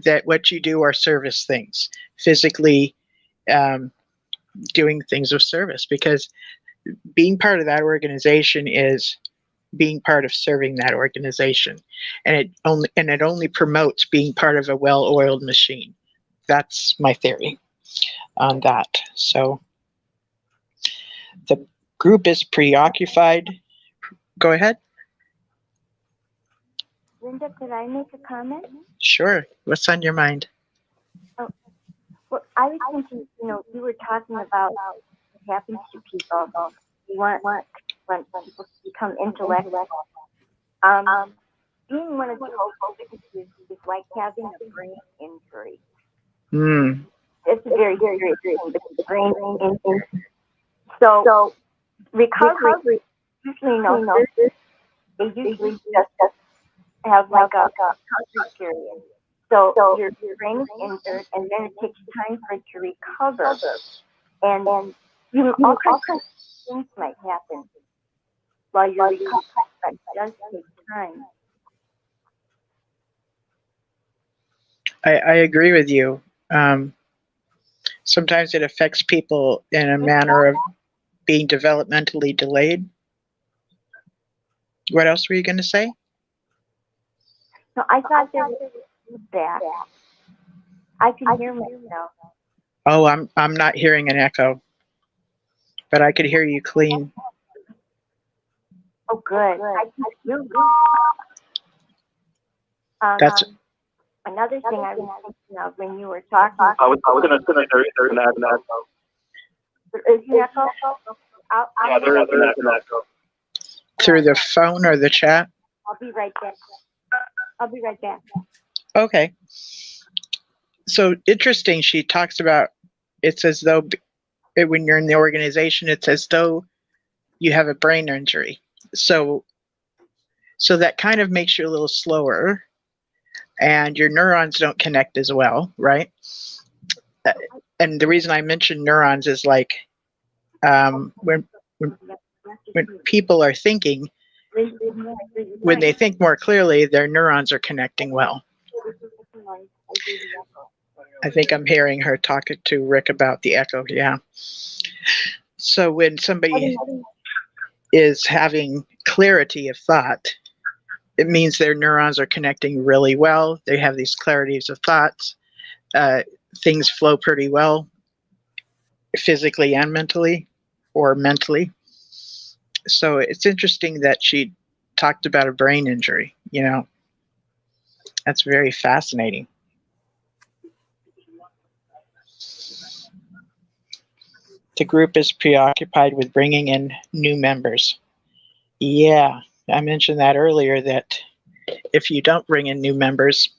[SPEAKER 3] that what you do are service things, physically doing things of service, because being part of that organization is being part of serving that organization, and it only promotes being part of a well-oiled machine. That's my theory on that. So the group is preoccupied. Go ahead.
[SPEAKER 8] Linda, could I make a comment?
[SPEAKER 3] Sure. What's on your mind?
[SPEAKER 8] Oh, well, I was thinking, you were talking about what happens to people. You want people to become intellectual. being one of the hosts is like having a brain injury.
[SPEAKER 3] Hmm.
[SPEAKER 8] It's a very serious thing, but the brain injury. So recovery usually they usually just have like a recovery period. So your brain is injured, and then it takes time for it to recover. And all kinds of things might happen while you're recovering, but it does take time.
[SPEAKER 3] I agree with you. Sometimes it affects people in a manner of being developmentally delayed. What else were you going to say?
[SPEAKER 8] So I thought there was feedback. I can hear myself.
[SPEAKER 3] Oh, I'm not hearing an echo, but I could hear you clean.
[SPEAKER 8] Oh, good. I can hear you.
[SPEAKER 3] That's
[SPEAKER 8] Another thing I was thinking of when you were talking.
[SPEAKER 5] I was going to say there's an echo.
[SPEAKER 8] Is an echo?
[SPEAKER 5] Yeah, there is an echo.
[SPEAKER 3] through the phone or the chat.
[SPEAKER 8] I'll be right back.
[SPEAKER 3] Okay. So interesting. She talks about it's as though when you're in the organization, it's as though you have a brain injury. So that kind of makes you a little slower, and your neurons don't connect as well, right? And the reason I mention neurons is like when people are thinking, when they think more clearly, their neurons are connecting well. I think I'm hearing her talking to Rick about the echo. Yeah. So when somebody is having clarity of thought, it means their neurons are connecting really well. They have these clarities of thoughts. Things flow pretty well, physically and mentally, or mentally. So it's interesting that she talked about a brain injury. You know, that's very fascinating. The group is preoccupied with bringing in new members. Yeah, I mentioned that earlier, that if you don't bring in new members,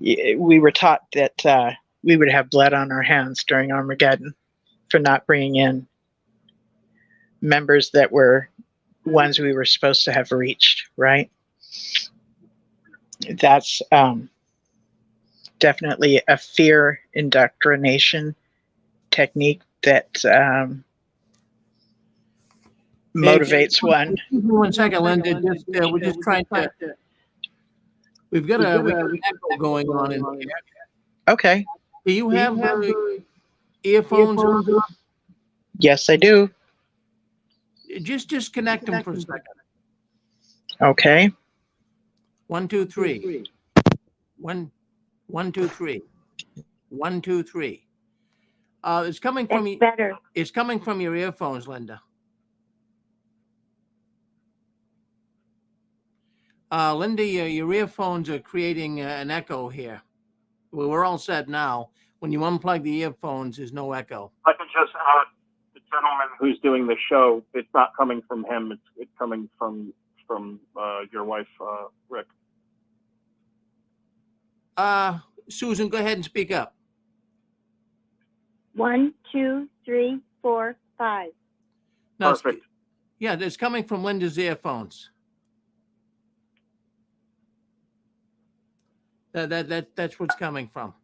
[SPEAKER 3] we were taught that we would have blood on our hands during Armageddon for not bringing in members that were ones we were supposed to have reached, right? That's definitely a fear indoctrination technique that motivates one.
[SPEAKER 2] 1 second, Linda. We're just trying to. We've got an echo going on in here.
[SPEAKER 3] Okay.
[SPEAKER 2] Do you have earphones on?
[SPEAKER 3] Yes, I do.
[SPEAKER 2] Just disconnect them for a second.
[SPEAKER 3] Okay.
[SPEAKER 2] 1, 2, 3. 1, 2, 3. 1, 2, 3. It's coming from you.
[SPEAKER 8] Better.
[SPEAKER 2] It's coming from your earphones, Linda. Linda, your earphones are creating an echo here. Well, we're all set now. When you unplug the earphones, there's no echo.
[SPEAKER 5] I can just add the gentleman who's doing the show. It's not coming from him. It's coming from your wife, Rick.
[SPEAKER 2] Susan, go ahead and speak up.
[SPEAKER 8] 1, 2, 3, 4, 5.
[SPEAKER 2] No,
[SPEAKER 5] Perfect.
[SPEAKER 2] Yeah, it's coming from Linda's earphones. That's what's coming from.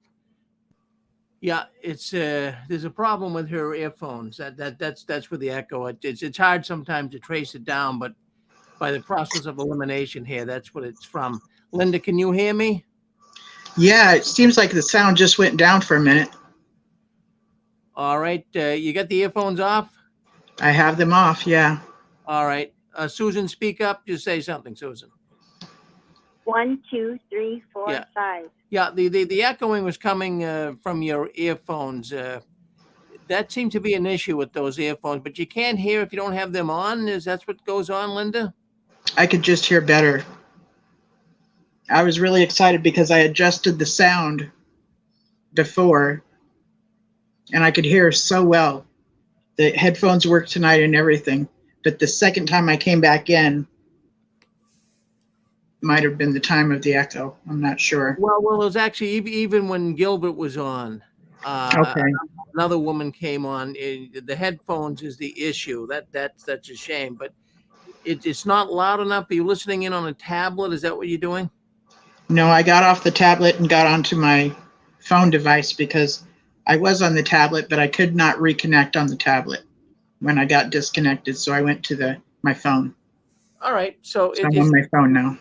[SPEAKER 2] Yeah, it's there's a problem with her earphones. That's where the echo. It's hard sometimes to trace it down, but by the process of elimination here, that's what it's from. Linda, can you hear me?
[SPEAKER 3] Yeah, it seems like the sound just went down for a minute.
[SPEAKER 2] All right, you got the earphones off?
[SPEAKER 3] I have them off, yeah.
[SPEAKER 2] All right, Susan, speak up. Just say something, Susan.
[SPEAKER 8] 1, 2, 3, 4,
[SPEAKER 2] Yeah.
[SPEAKER 8] 5.
[SPEAKER 2] Yeah, the echoing was coming from your earphones. That seemed to be an issue with those earphones, but you can't hear if you don't have them on. Is that what goes on, Linda?
[SPEAKER 3] I could just hear better. I was really excited because I adjusted the sound before, and I could hear so well. The headphones worked tonight and everything, but the second time I came back in, might have been the time of the echo. I'm not sure.
[SPEAKER 2] Well, it was actually even when Gilbert was on.
[SPEAKER 3] Okay.
[SPEAKER 2] Another woman came on. The headphones is the issue. That's a shame, but it's not loud enough. Are you listening in on a tablet? Is that what you're doing?
[SPEAKER 3] No, I got off the tablet and got onto my phone device because I was on the tablet, but I could not reconnect on the tablet when I got disconnected. So I went to my phone.
[SPEAKER 2] All right. So
[SPEAKER 3] I'm on my phone now.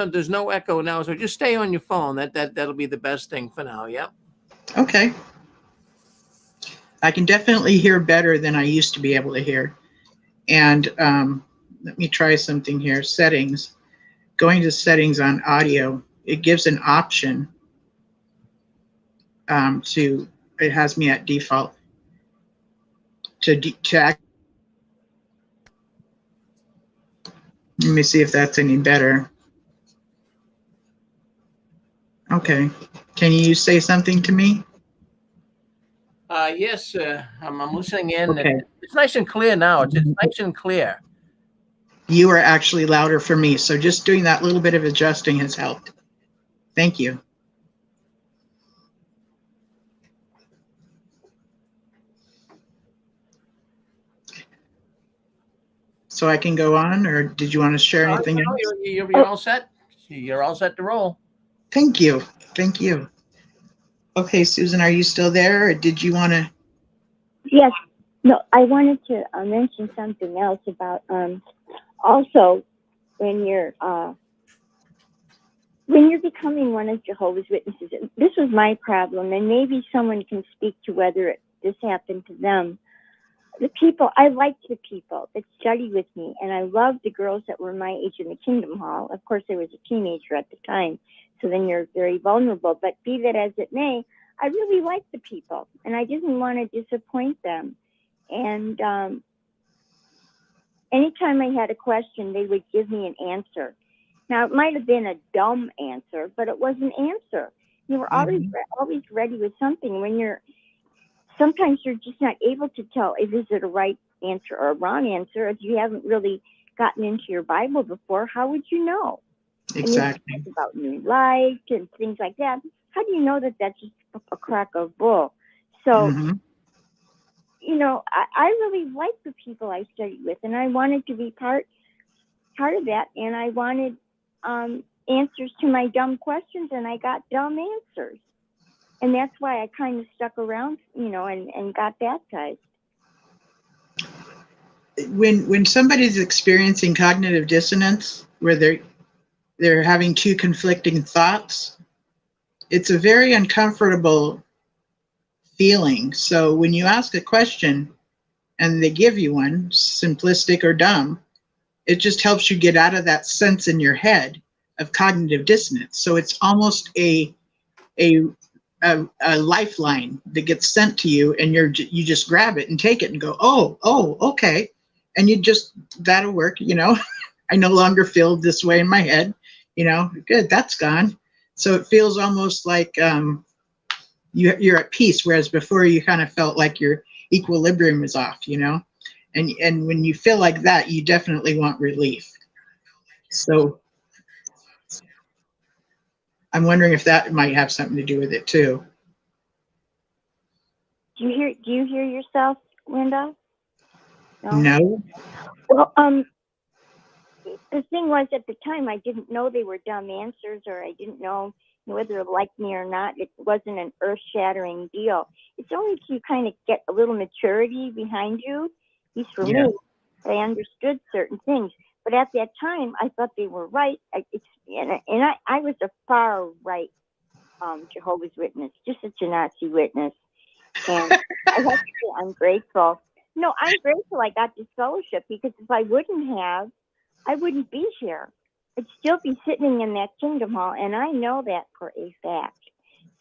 [SPEAKER 2] there's no echo now. So just stay on your phone. That'll be the best thing for now. Yep.
[SPEAKER 3] Okay. I can definitely hear better than I used to be able to hear. And let me try something here. Settings. Going to settings on audio, it gives an option it has me at default let me see if that's any better. Okay. Can you say something to me?
[SPEAKER 2] Yes, I'm listening in.
[SPEAKER 3] Okay.
[SPEAKER 2] It's nice and clear now. It's nice and clear.
[SPEAKER 3] You are actually louder for me, so just doing that little bit of adjusting has helped. Thank you. So I can go on, or did you want to share anything else?
[SPEAKER 2] You're all set. You're all set to roll.
[SPEAKER 3] Thank you. Thank you. Okay, Susan, are you still there, or did you want to?
[SPEAKER 8] Yes. No, I wanted to mention something else about also when you're becoming one of Jehovah's Witnesses. This was my problem, and maybe someone can speak to whether this happened to them. I liked the people that studied with me, and I loved the girls that were my age in the Kingdom Hall. Of course, I was a teenager at the time, so then you're very vulnerable. But be that as it may, I really liked the people, and I didn't want to disappoint them. And anytime I had a question, they would give me an answer. Now, it might have been a dumb answer, but it was an answer. You were always ready with something. Sometimes you're just not able to tell if is it a right answer or a wrong answer. If you haven't really gotten into your Bible before, how would you know?
[SPEAKER 3] Exactly.
[SPEAKER 8] And you talk about new life and things like that. How do you know that that's just a crock of bull? So, I really liked the people I studied with, and I wanted to be part of that. And I wanted answers to my dumb questions, and I got dumb answers. And that's why I kind of stuck around, and got baptized.
[SPEAKER 3] When somebody's experiencing cognitive dissonance, where they're having two conflicting thoughts, it's a very uncomfortable feeling. So when you ask a question and they give you one, simplistic or dumb, it just helps you get out of that sense in your head of cognitive dissonance. So it's almost a lifeline that gets sent to you, and you just grab it and take it and go, oh, okay. And that'll work, I no longer feel this way in my head, good, that's gone. So it feels almost like you're at peace, whereas before you kind of felt like your equilibrium was off, and when you feel like that, you definitely want relief. So I'm wondering if that might have something to do with it too.
[SPEAKER 8] Do you hear yourself, Linda?
[SPEAKER 3] No.
[SPEAKER 8] Well, the thing was, at the time, I didn't know they were dumb answers, or I didn't know whether they liked me or not. It wasn't an earth-shattering deal. It's only to kind of get a little maturity behind you, at least for me, I understood certain things. But at that time, I thought they were right. I was a far right Jehovah's Witness, just such a Nazi witness. And I have to say, I'm grateful. No, I'm grateful I got this fellowship, because if I wouldn't have, I wouldn't be here. I'd still be sitting in that Kingdom Hall, and I know that for a fact.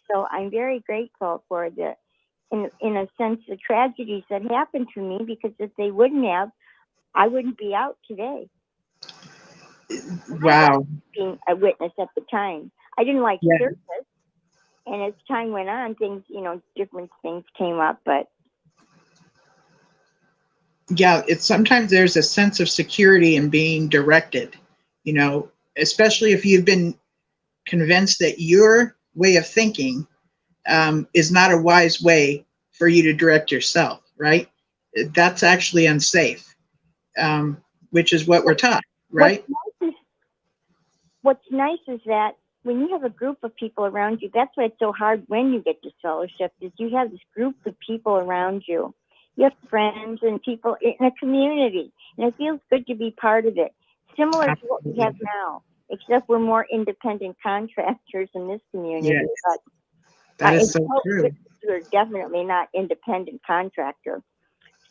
[SPEAKER 8] So I'm very grateful for in a sense, the tragedies that happened to me, because if they wouldn't have, I wouldn't be out today.
[SPEAKER 3] Wow.
[SPEAKER 8] Being a witness at the time, I didn't like service, and as time went on, things, different things came up, but.
[SPEAKER 3] Yeah, sometimes there's a sense of security in being directed, especially if you've been convinced that your way of thinking is not a wise way for you to direct yourself, right? That's actually unsafe, which is what we're taught, right?
[SPEAKER 8] What's nice is that when you have a group of people around you, that's why it's so hard when you get to fellowship, is you have this group of people around you. You have friends and people in a community, and it feels good to be part of it. Similar to what we have now, except we're more independent contractors in this community.
[SPEAKER 3] Yes,
[SPEAKER 8] But
[SPEAKER 3] that is so true.
[SPEAKER 8] we're definitely not independent contractor.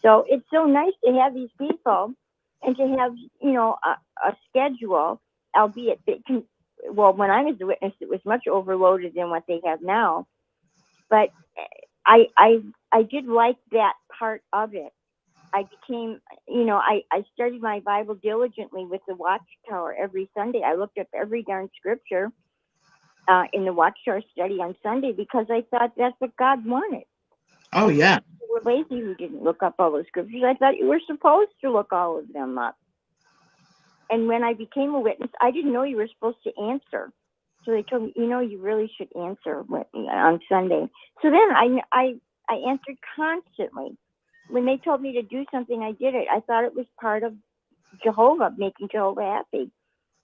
[SPEAKER 8] So it's so nice to have these people and to have, you know, a schedule, albeit it can, well, when I was a witness, it was much overloaded than what they have now. But I did like that part of it. I became, you know, I studied my Bible diligently with the Watchtower every Sunday. I looked up every darn scripture in the Watchtower study on Sunday because I thought that's what God wanted.
[SPEAKER 3] Oh, yeah.
[SPEAKER 8] You were lazy who didn't look up all those scriptures. I thought you were supposed to look all of them up. And when I became a witness, I didn't know you were supposed to answer. So they told me, you know, you really should answer on Sunday. So then I answered constantly. When they told me to do something, I did it. I thought it was part of Jehovah, making Jehovah happy.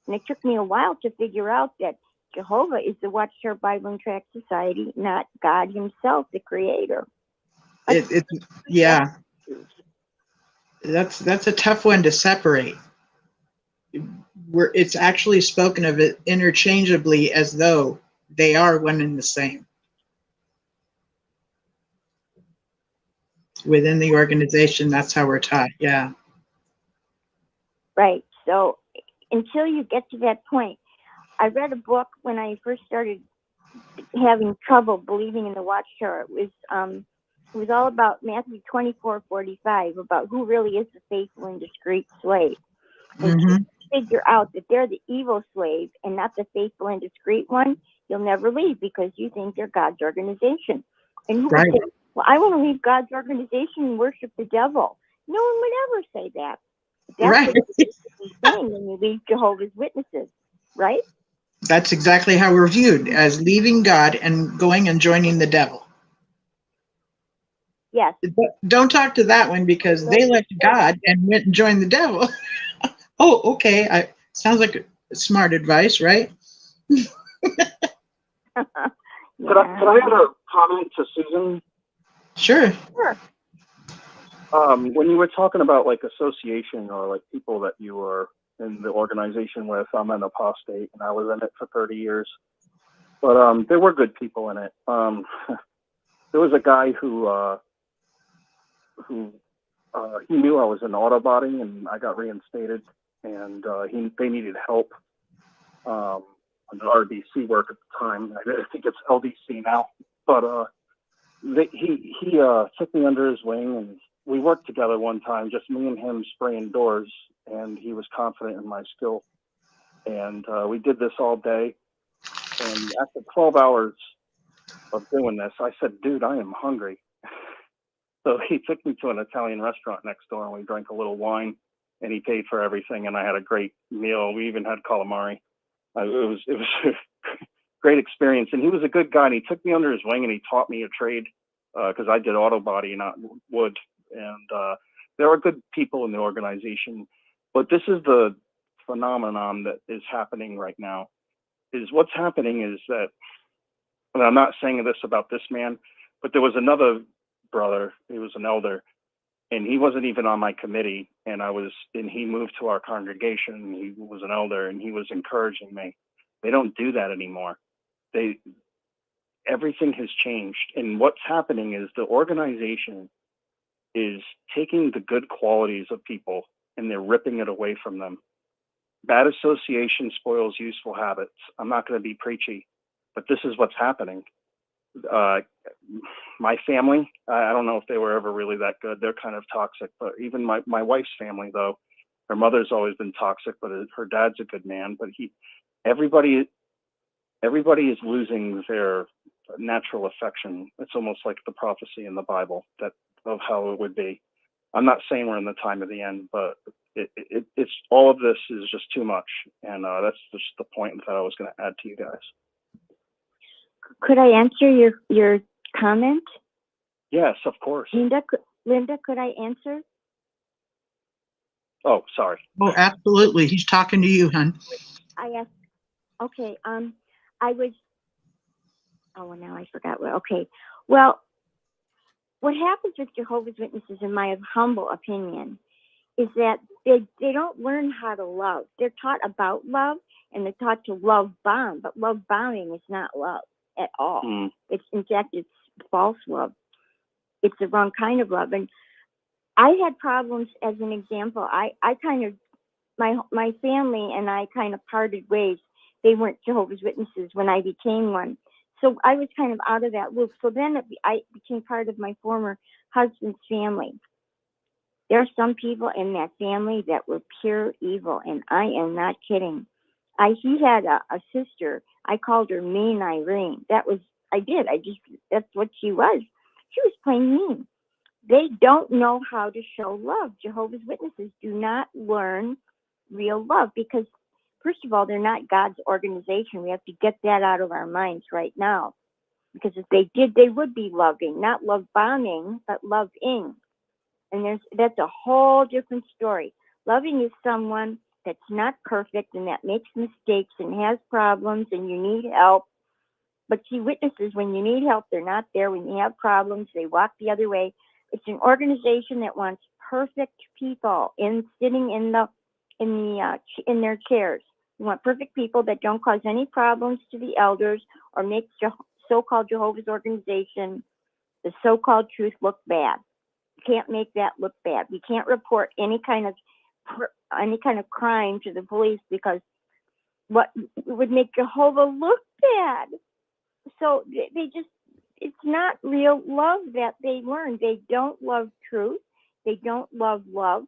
[SPEAKER 8] And it took me a while to figure out that Jehovah is the Watchtower Bible and Tract Society, not God himself, the creator.
[SPEAKER 3] Yeah. That's a tough one to separate. It's actually spoken of it interchangeably as though they are one and the same within the organization. That's how we're taught. Yeah.
[SPEAKER 8] Right. So until you get to that point, I read a book when I first started having trouble believing in the Watchtower. It was all about Matthew 24:45, about who really is the faithful and discreet slave. And
[SPEAKER 3] Mm-hmm.
[SPEAKER 8] to figure out that they're the evil slave and not the faithful and discreet one, you'll never leave because you think they're God's organization. And who
[SPEAKER 3] Right.
[SPEAKER 8] would say, well, I want to leave God's organization and worship the devil? No one would ever say that. That's
[SPEAKER 3] Right.
[SPEAKER 8] what you're saying when you leave Jehovah's Witnesses, right?
[SPEAKER 3] That's exactly how we're viewed, as leaving God and going and joining the devil.
[SPEAKER 8] Yes.
[SPEAKER 3] Don't talk to that one because they left God and went and joined the devil. Oh, okay. Sounds like smart advice, right?
[SPEAKER 5] Could I add a comment to Susan?
[SPEAKER 3] Sure.
[SPEAKER 5] When you were talking about like association or like people that you were in the organization with, I'm an apostate and I was in it for 30 years. But there were good people in it. There was a guy who he knew I was in auto body and I got reinstated, and they needed help on the RDC work at the time. I think it's LDC now, but he took me under his wing and we worked together one time, just me and him spraying doors, and he was confident in my skill. And we did this all day. And after 12 hours of doing this, I said, dude, I am hungry. So he took me to an Italian restaurant next door and we drank a little wine and he paid for everything. And I had a great meal. We even had calamari. It was a great experience. And he was a good guy. And he took me under his wing and he taught me a trade because I did auto body, not wood. And there are good people in the organization. But this is the phenomenon that is happening right now. Is what's happening is that, and I'm not saying this about this man, but there was another brother, he was an elder, and he wasn't even on my committee, and he moved to our congregation, he was an elder, and he was encouraging me. They don't do that anymore. Everything has changed, and what's happening is the organization is taking the good qualities of people and they're ripping it away from them. Bad association spoils useful habits. I'm not going to be preachy, but this is what's happening. My family, I don't know if they were ever really that good. They're kind of toxic, but even my wife's family, though, her mother's always been toxic, but her dad's a good man. But everybody is losing their natural affection. It's almost like the prophecy in the Bible of how it would be. I'm not saying we're in the time of the end, but it's all of this is just too much, and that's just the point that I was going to add to you guys.
[SPEAKER 8] Could I answer your comment?
[SPEAKER 5] Yes, of course.
[SPEAKER 8] Linda, could I answer?
[SPEAKER 5] Oh, sorry.
[SPEAKER 3] Oh, absolutely. He's talking to you, hon.
[SPEAKER 8] I asked. Okay. I was. Oh, well, now I forgot. Okay. Well, what happens with Jehovah's Witnesses, in my humble opinion, is that they don't learn how to love. They're taught about love, and they're taught to love bomb, but love bombing is not love at all. It's, in fact, it's false love. It's the wrong kind of love. And I had problems, as an example. I kind of, my family and I kind of parted ways. They weren't Jehovah's Witnesses when I became one. So I was kind of out of that loop. So then I became part of my former husband's family. There are some people in that family that were pure evil, and I am not kidding. He had a sister. I called her Mean Irene. That's what she was. She was plain mean. They don't know how to show love. Jehovah's Witnesses do not learn real love because, first of all, they're not God's organization. We have to get that out of our minds right now. Because if they did, they would be loving, not love bombing, but loving. And that's a whole different story. Loving is someone that's not perfect and that makes mistakes and has problems and you need help. But see, witnesses, when you need help, they're not there. When you have problems, they walk the other way. It's an organization that wants perfect people sitting in their chairs. You want perfect people that don't cause any problems to the elders or make so-called Jehovah's organization, the so-called truth, look bad. You can't make that look bad. You can't report any kind of crime to the police because what would make Jehovah look bad. So it's not real love that they learn. They don't love truth. They don't love love.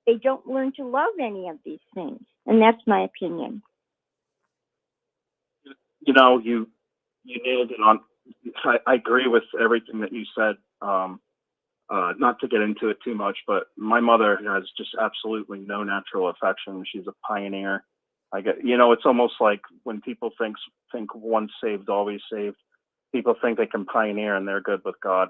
[SPEAKER 8] They don't learn to love any of these things. And that's my opinion.
[SPEAKER 5] You know, you nailed it on. I agree with everything that you said. Not to get into it too much, but my mother has just absolutely no natural affection. She's a pioneer. It's almost like when people think once saved, always saved. People think they can pioneer and they're good with God.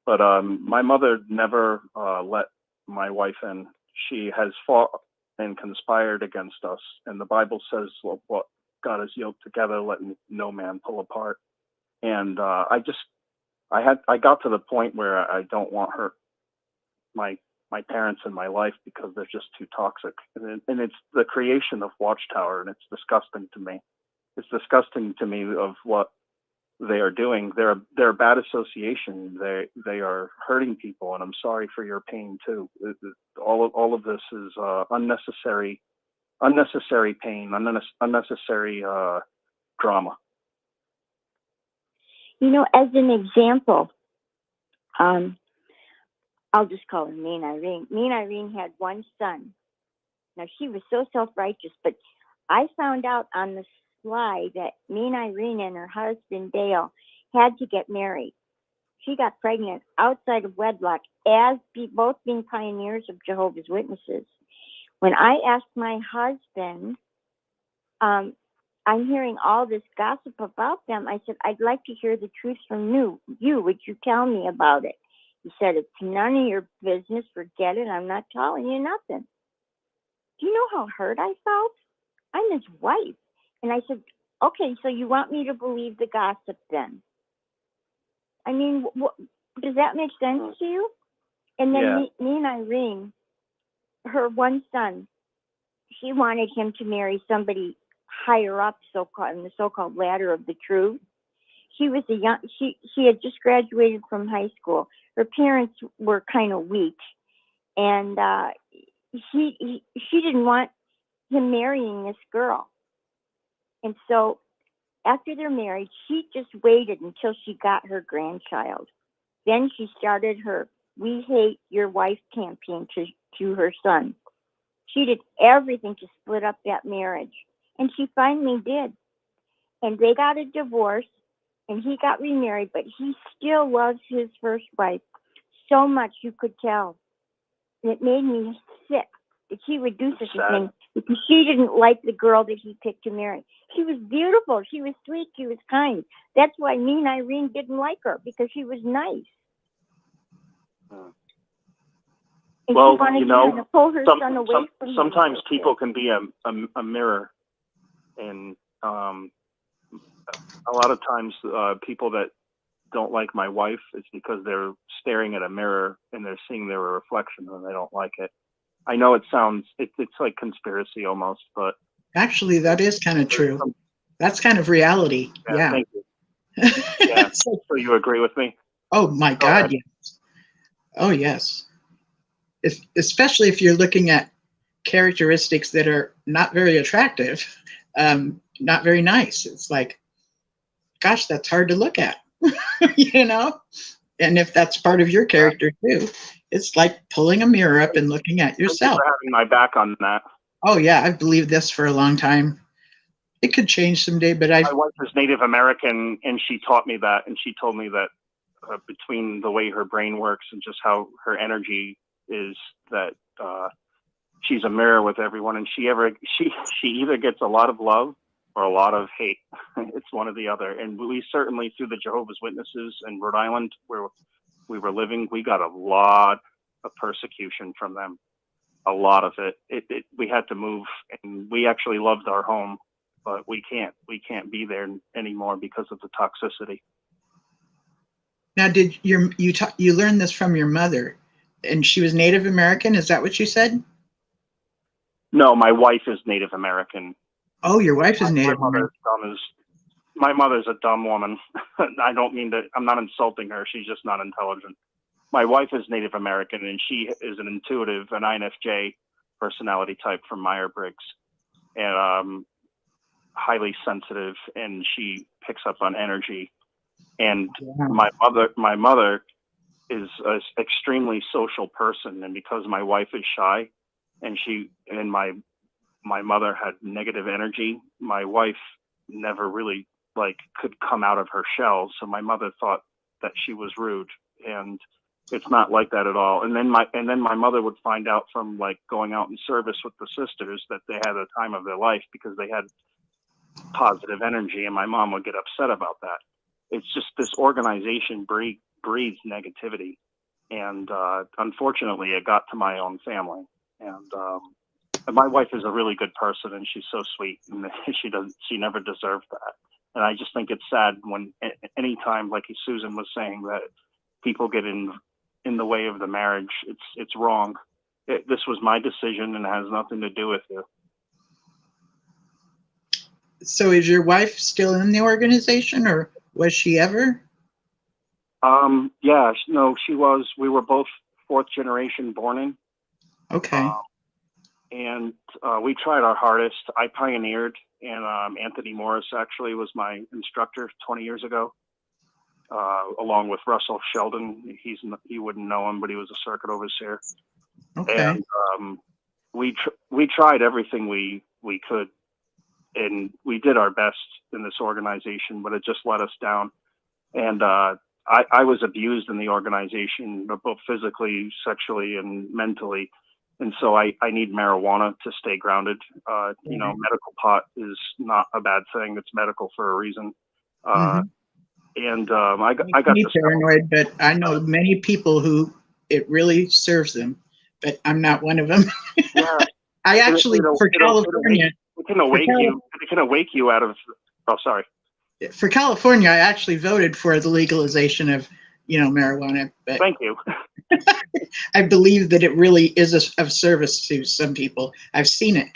[SPEAKER 5] But my mother never let my wife in. She has fought and conspired against us. And the Bible says, well, what God has yoked together, let no man pull apart. And I got to the point where I don't want my parents in my life because they're just too toxic. And it's the creation of Watchtower, and it's disgusting to me. It's disgusting to me of what they are doing. They're a bad association. They are hurting people, and I'm sorry for your pain too. All of this is unnecessary pain, unnecessary drama.
[SPEAKER 8] As an example, I'll just call her Mean Irene. Mean Irene had one son. Now, she was so self-righteous, but I found out on the slide that Mean Irene and her husband, Dale, had to get married. She got pregnant outside of wedlock as both being pioneers of Jehovah's Witnesses. When I asked my husband, I'm hearing all this gossip about them. I said, I'd like to hear the truth from you. Would you tell me about it? He said, it's none of your business. Forget it. I'm not telling you nothing. Do you know how hurt I felt? I'm his wife. And I said, okay, so you want me to believe the gossip then? I mean, does that make sense to you? And then me and Irene, her one son, she wanted him to marry somebody higher up, in the so-called ladder of the truth. She was she had just graduated from high school. Her parents were kind of weak, and she didn't want him marrying this girl. And so after they're married, she just waited until she got her grandchild. Then she started her "We Hate Your Wife" campaign to her son. She did everything to split up that marriage, and she finally did. And they got a divorce, and he got remarried, but he still loves his first wife so much you could tell. It made me sick. he would do such a thing because she didn't like the girl that he picked to marry. She was beautiful. She was sweet. She was kind. That's why me and Irene didn't like her, because she was nice. And
[SPEAKER 5] Well,
[SPEAKER 8] she wanted
[SPEAKER 5] you know,
[SPEAKER 8] to pull her son away from
[SPEAKER 5] sometimes
[SPEAKER 8] him.
[SPEAKER 5] people can be a mirror, and a lot of times people that don't like my wife, it's because they're staring at a mirror and they're seeing their reflection and they don't like it. I know it sounds, it's like conspiracy almost, but
[SPEAKER 3] Actually, that is kind of true. That's kind of reality. Yeah.
[SPEAKER 5] Thank you. Yeah. So you agree with me?
[SPEAKER 3] Oh my God, yes. Oh yes. Especially if you're looking at characteristics that are not very attractive, not very nice. It's like, gosh, that's hard to look at, you know? And if that's part of your character too, it's like pulling a mirror up and looking at yourself.
[SPEAKER 5] Thank you for having my back on that.
[SPEAKER 3] Oh yeah, I've believed this for a long time. It could change someday, but
[SPEAKER 5] my wife is Native American, and she taught me that, and she told me that between the way her brain works and just how her energy is, that she's a mirror with everyone, and she either gets a lot of love or a lot of hate. It's one or the other. And we certainly, through the Jehovah's Witnesses in Rhode Island, where we were living, we got a lot of persecution from them. A lot of it. We had to move, and we actually loved our home, but we can't be there anymore because of the toxicity.
[SPEAKER 3] Now, did you learn this from your mother, and she was Native American? Is that what you said?
[SPEAKER 5] No, my wife is Native American.
[SPEAKER 3] Oh, your wife is Native American.
[SPEAKER 5] My mother's a dumb woman. I don't mean to, I'm not insulting her. She's just not intelligent. My wife is Native American, and she is an intuitive, an INFJ personality type from Myers-Briggs, and highly sensitive, and she picks up on energy. And my mother is an extremely social person, and because my wife is shy, and my mother had negative energy, my wife never really could come out of her shell. So my mother thought that she was rude, and it's not like that at all. And then my mother would find out from going out in service with the sisters that they had a time of their life because they had positive energy, and my mom would get upset about that. It's just this organization breeds negativity, and unfortunately it got to my own family. And my wife is a really good person, and she's so sweet, and she never deserved that. And I just think it's sad when anytime, like Susan was saying, that people get in the way of the marriage. It's wrong. This was my decision and it has nothing to do with you.
[SPEAKER 3] So is your wife still in the organization, or was she ever?
[SPEAKER 5] Yeah, no, she was. We were both fourth generation born in.
[SPEAKER 3] Okay.
[SPEAKER 5] And we tried our hardest. I pioneered, and Anthony Morris actually was my instructor 20 years ago, along with Russell Sheldon. You wouldn't know him, but he was a circuit overseer.
[SPEAKER 3] Okay.
[SPEAKER 5] And we tried everything we could, and we did our best in this organization, but it just let us down. And I was abused in the organization, both physically, sexually, and mentally. And so I need marijuana to stay grounded. You know, medical pot is not a bad thing. It's medical for a reason. And I got
[SPEAKER 3] me paranoid, but I know many people who it really serves them, but I'm not one of them.
[SPEAKER 5] Yeah.
[SPEAKER 3] I actually, for California,
[SPEAKER 5] it can awake you out of. Oh, sorry.
[SPEAKER 3] For California, I actually voted for the legalization of, marijuana. But
[SPEAKER 5] thank you.
[SPEAKER 3] I believe that it really is of service to some people. I've seen it.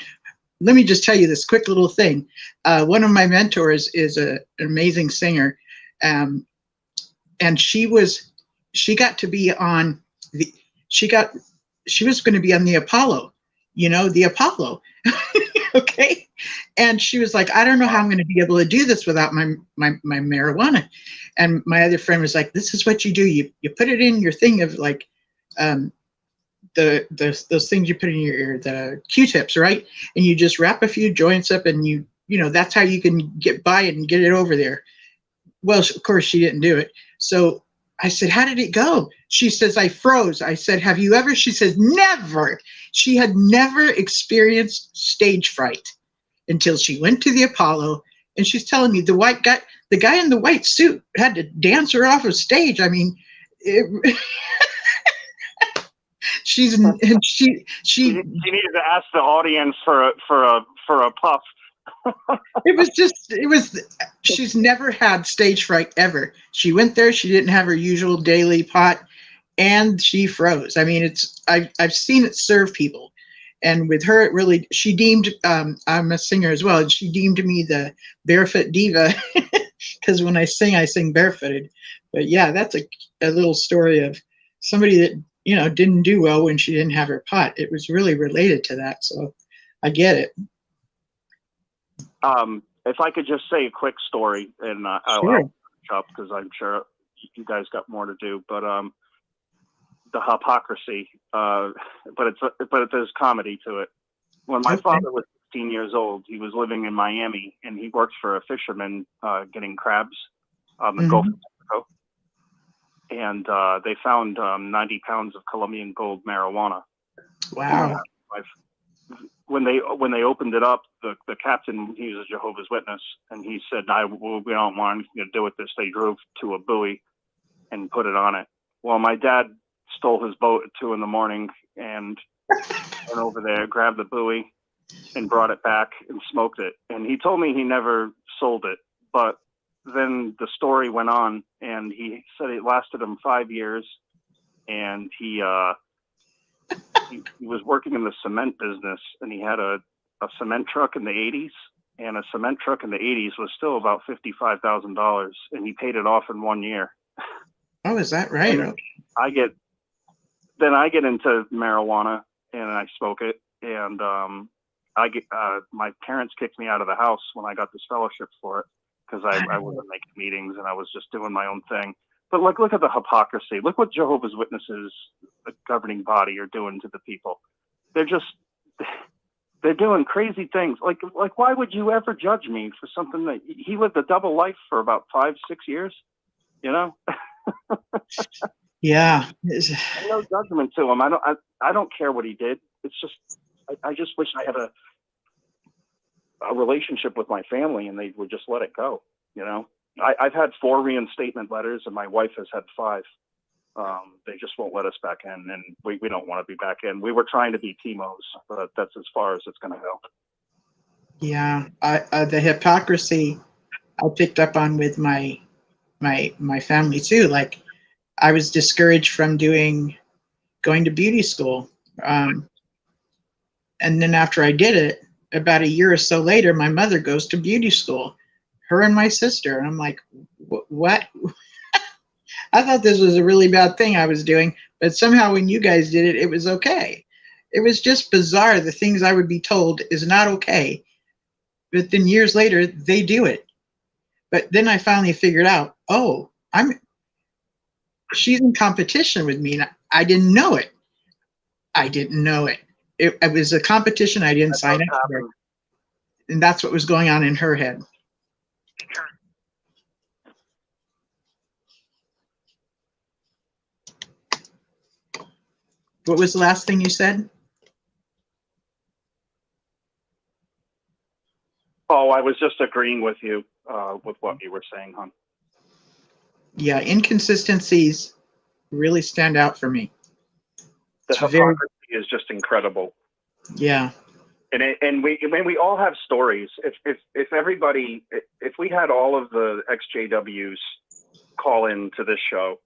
[SPEAKER 3] Let me just tell you this quick little thing. One of my mentors is an amazing singer, and she got to be on she was going to be on the Apollo, the Apollo. Okay. And she was like, I don't know how I'm going to be able to do this without my marijuana. And my other friend was like, this is what you do. You put it in your thing of those things you put in your ear, the Q-tips, right? And you just wrap a few joints up, and that's how you can get by it and get it over there. Well, of course she didn't do it. So I said, how did it go? She says, I froze. I said, have you ever? She says, never. She had never experienced stage fright until she went to the Apollo. And she's telling me the guy in the white suit had to dance her off of stage. I mean, she
[SPEAKER 5] needed to ask the audience for a puff.
[SPEAKER 3] She's never had stage fright ever. She went there, she didn't have her usual daily pot, and she froze. I mean, I've seen it serve people. And with her, it really, she deemed, I'm a singer as well, and she deemed me the barefoot diva, because when I sing barefooted. But yeah, that's a little story of somebody that, didn't do well when she didn't have her pot. It was really related to that, so I get it.
[SPEAKER 5] If I could just say a quick story, and I'll finish up because I'm sure you guys got more to do. But the hypocrisy, but there's comedy to it. When my father was 16 years old, he was living in Miami, and he worked for a fisherman getting crabs on the Gulf of Mexico. And they found 90 pounds of Colombian gold marijuana.
[SPEAKER 3] Wow.
[SPEAKER 5] When they opened it up, the captain, he was a Jehovah's Witness, and he said, we don't want anything to do with this. They drove to a buoy and put it on it. Well, my dad stole his boat at 2 a.m. and went over there, grabbed the buoy, and brought it back and smoked it. And he told me he never sold it, but then the story went on, and he said it lasted him 5 years, and he was working in the cement business, and he had a cement truck in the 80s, and a cement truck in the 80s was still about $55,000, and he paid it off in 1 year.
[SPEAKER 3] Oh, is that right?
[SPEAKER 5] And I get into marijuana, and I smoke it, and my parents kicked me out of the house when I got this fellowship for it, because I wasn't making meetings and I was just doing my own thing. But look at the hypocrisy. Look what Jehovah's Witnesses, the governing body, are doing to the people. They're doing crazy things. Like why would you ever judge me for something that he lived a double life for about 5-6 years?
[SPEAKER 3] Yeah.
[SPEAKER 5] No judgment to him. I don't care what he did. It's just I just wish I had a relationship with my family and they would just let it go. I've had 4 reinstatement letters, and my wife has had 5. They just won't let us back in, and we don't want to be back in. We were trying to be TMOs, but that's as far as it's going to go. Yeah,
[SPEAKER 3] the hypocrisy I picked up on with my family too. Like, I was discouraged from going to beauty school, and then after I did it, about a year or so later, my mother goes to beauty school. Her and my sister, and I'm like, what? I thought this was a really bad thing I was doing, but somehow when you guys did it, it was okay. It was just bizarre. The things I would be told is not okay, but then years later they do it. But then I finally figured out, she's in competition with me, and I didn't know it. It was a competition I didn't sign up for, and that's what was going on in her head. What was the last thing you said?
[SPEAKER 5] Oh, I was just agreeing with you with what you were saying, hon.
[SPEAKER 3] Yeah, inconsistencies really stand out for me.
[SPEAKER 5] The hypocrisy is just incredible.
[SPEAKER 3] Yeah.
[SPEAKER 5] And we all have stories. If everybody, if we had all of the XJWs call into this show,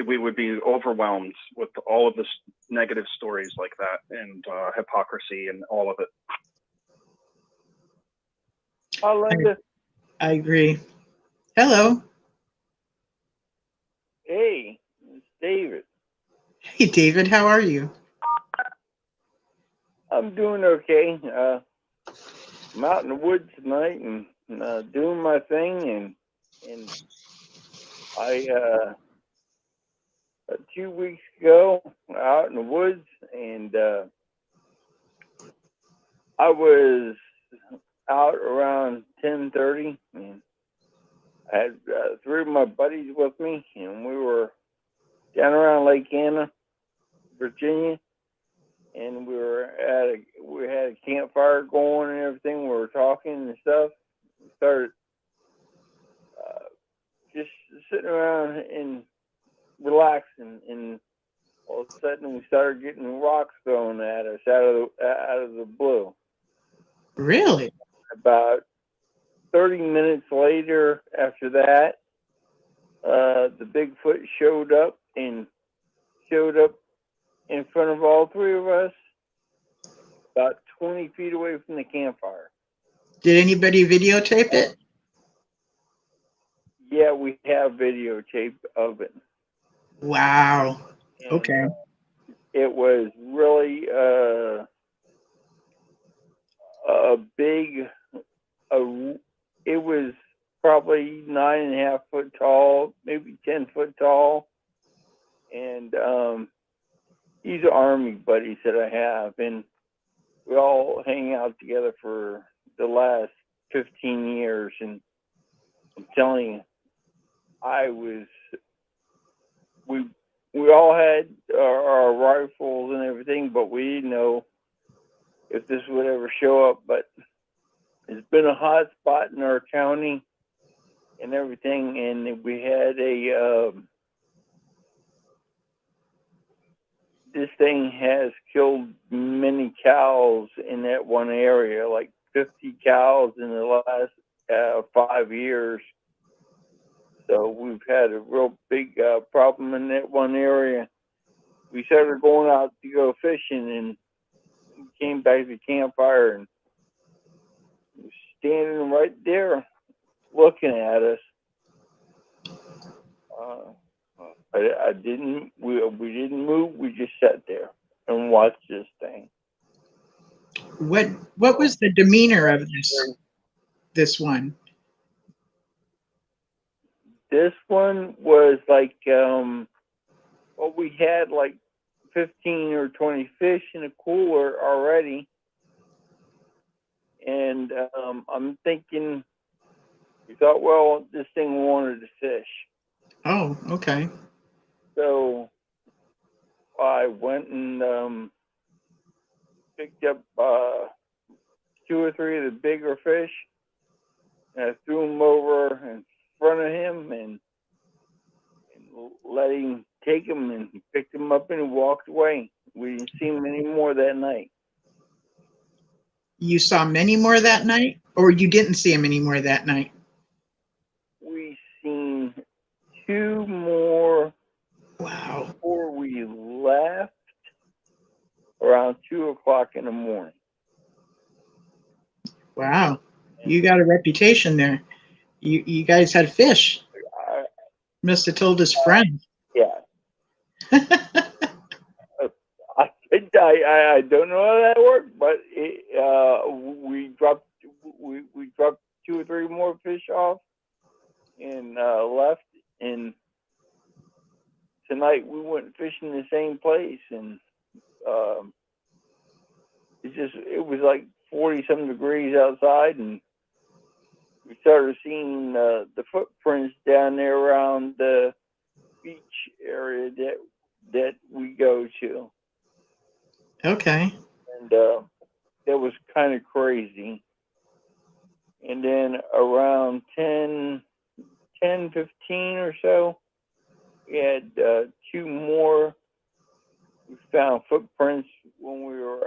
[SPEAKER 5] we would be overwhelmed with all of the negative stories like that, and hypocrisy and all of it.
[SPEAKER 9] Hi, Linda.
[SPEAKER 3] I agree. Hello.
[SPEAKER 9] Hey, it's David.
[SPEAKER 3] Hey, David. How are you?
[SPEAKER 9] I'm doing okay. I'm out in the woods tonight and doing my thing, and I 2 weeks ago out in the woods, and I was out around 10:30, and I had 3 of my buddies with me, and we were down around Lake Anna, Virginia, and we had a campfire going and everything. We were talking and stuff. We started just sitting around and relaxing, and all of a sudden we started getting rocks thrown at us out of the blue.
[SPEAKER 3] Really?
[SPEAKER 9] About 30 minutes later, after that, the Bigfoot showed up in front of all three of us, about 20 feet away from the campfire.
[SPEAKER 3] Did anybody videotape it?
[SPEAKER 9] Yeah, we have videotape of it.
[SPEAKER 3] Wow.
[SPEAKER 9] And,
[SPEAKER 3] Okay.
[SPEAKER 9] it was really a big. It was probably 9.5 foot tall, maybe 10 foot tall, and he's an army buddy that I have, and we all hang out together for the last 15 years, and I'm telling you, we all had our rifles and everything, but we didn't know if this would ever show up. But it's been a hot spot in our county and everything, and we had this thing has killed many cows in that one area, like 50 cows in the last 5 years. So we've had a real big problem in that one area. We started going out to go fishing, and we came back to the campfire, and he was standing right there looking at us. I didn't. We didn't move. We just sat there and watched this thing.
[SPEAKER 3] What was the demeanor of this one?
[SPEAKER 9] This one was like, well, we had like 15 or 20 fish in a cooler already, and I'm thinking, we thought, well, this thing wanted to fish.
[SPEAKER 3] Oh, okay.
[SPEAKER 9] So I went and picked up 2 or 3 of the bigger fish, and I threw them over in front of him and let him take them, and he picked them up and he walked away. We didn't see him anymore that night.
[SPEAKER 3] You saw many more that night, or you didn't see him anymore that night?
[SPEAKER 9] We seen 2 more.
[SPEAKER 3] Wow.
[SPEAKER 9] Before we left, around 2 o'clock in the morning.
[SPEAKER 3] Wow. You got a reputation there. You guys had fish. Must have told his friends.
[SPEAKER 9] Yeah. I don't know how that worked, but we dropped 2 or 3 more fish off and left. And tonight we went fishing the same place, and it was like 40-some degrees outside, and we started seeing the footprints down there around the beach area that we go to.
[SPEAKER 3] Okay.
[SPEAKER 9] And that was kind of crazy. And then around 10, 15 or so, we had 2 more. We found footprints when we were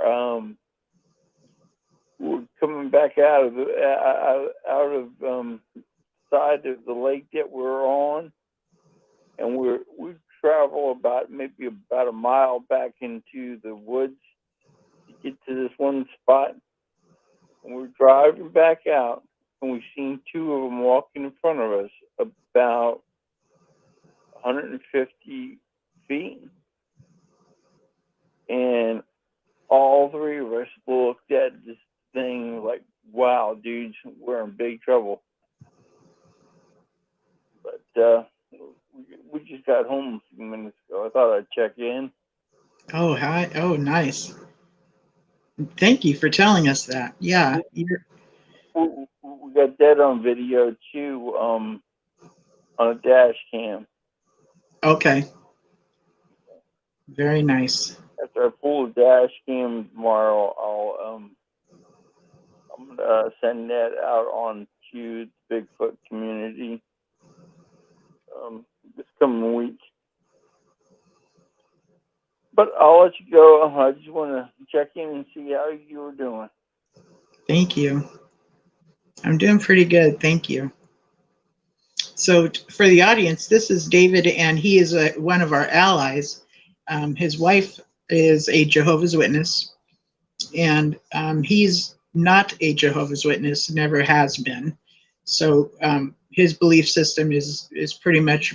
[SPEAKER 9] coming back out of the side of the lake that we're on, and we travel maybe about a mile back into the woods to get to this one spot. And we're driving back out, and we seen 2 of them walking in front of us about 150 feet, and all 3 of us looked at this thing like, wow, dudes, we're in big trouble. But we just got home a few minutes ago. I thought I'd check in.
[SPEAKER 3] Oh, hi. Oh, nice. Thank you for telling us that. Yeah.
[SPEAKER 9] We got that on video too, on a dash cam.
[SPEAKER 3] Okay. Very nice.
[SPEAKER 9] After I pull the dash cam tomorrow, I'm gonna send that out on to the Bigfoot community this coming week. But I'll let you go. I just want to check in and see how you were doing.
[SPEAKER 3] Thank you. I'm doing pretty good. Thank you. So for the audience, this is David, and he is one of our allies. His wife is a Jehovah's Witness, and he's not a Jehovah's Witness, never has been. So his belief system is pretty much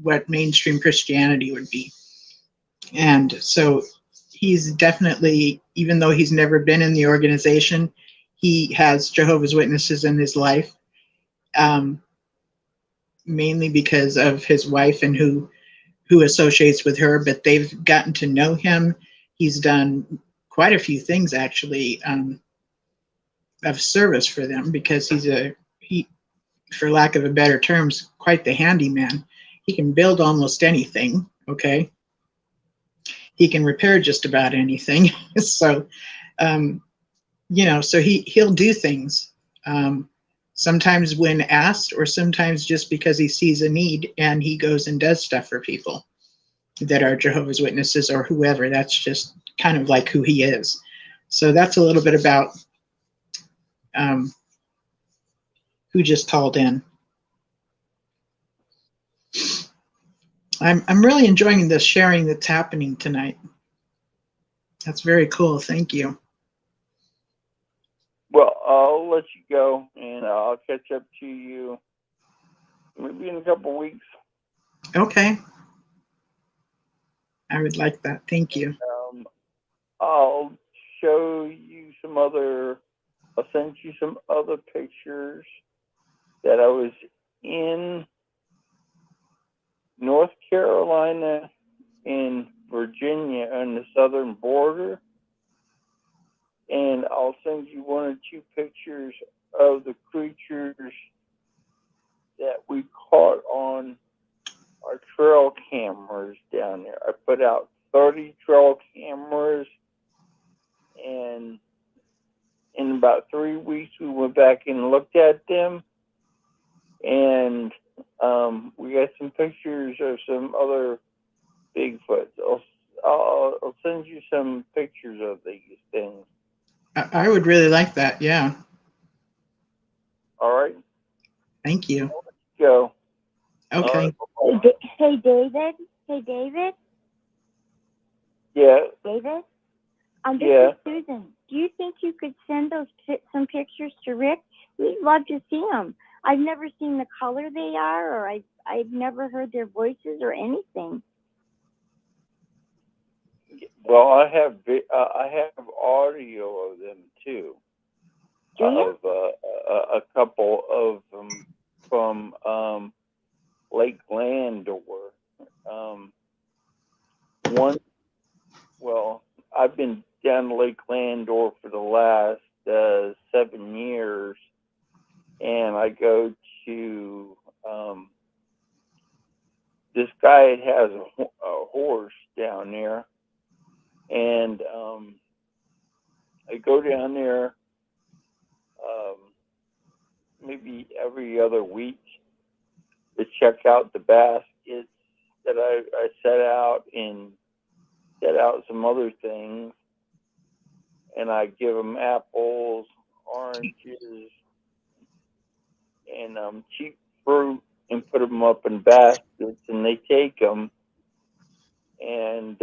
[SPEAKER 3] what mainstream Christianity would be. And so he's definitely, even though he's never been in the organization, he has Jehovah's Witnesses in his life, mainly because of his wife and who associates with her, but they've gotten to know him. He's done quite a few things, actually, of service for them, because he, for lack of a better terms, quite the handyman. He can build almost anything, okay? He can repair just about anything. So, so he'll do things, sometimes when asked, or sometimes just because he sees a need and he goes and does stuff for people that are Jehovah's Witnesses or whoever. That's just kind of like who he is. So that's a little bit about who just called in. I'm really enjoying this sharing that's happening tonight. That's very cool. Thank you.
[SPEAKER 9] Well, I'll let you go, and I'll catch up to you maybe in a couple weeks.
[SPEAKER 3] Okay. I would like that. Thank you.
[SPEAKER 9] I'll show you I'll send you some other pictures that I was in North Carolina and Virginia on the southern border. And I'll send you one or two pictures of the creatures that we caught on our trail cameras down there. I put out 30 trail cameras, and in about 3 weeks we went back and looked at them, and we got some pictures of some other Bigfoots. I'll send you some pictures of these things.
[SPEAKER 3] I would really like that. Yeah.
[SPEAKER 9] All right.
[SPEAKER 3] Thank you.
[SPEAKER 9] Let's go.
[SPEAKER 3] Okay.
[SPEAKER 8] Hey, David. Hey, David.
[SPEAKER 9] Yeah.
[SPEAKER 8] David. This
[SPEAKER 9] Yeah.
[SPEAKER 8] is Susan. Do you think you could send some pictures to Rick? We'd love to see them. I've never seen the color they are, or I've never heard their voices or anything.
[SPEAKER 9] Well, I have audio of them too.
[SPEAKER 8] Do you?
[SPEAKER 9] Of a couple of them from Lake Landor. I've been down Lake Landor for the last 7 years, and I go to this guy has a horse down there, and I go down there maybe every other week to check out the baskets that I set out, and set out some other things, and I give them apples, oranges, and cheap fruit, and put them up in baskets, and they take them. And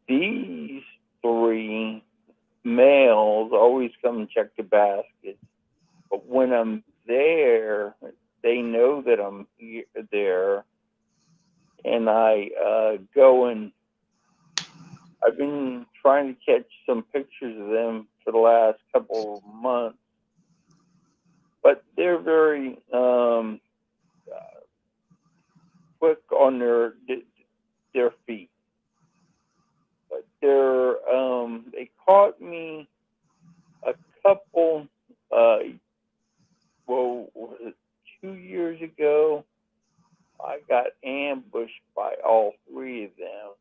[SPEAKER 9] these 3 males always come and check the baskets, but when I'm there, they know that I'm there, and I go, and I've been trying to catch some pictures of them for the last couple of months, but they're very quick on their feet. But they caught me a couple. Was it 2 years ago? I got ambushed by all three of them,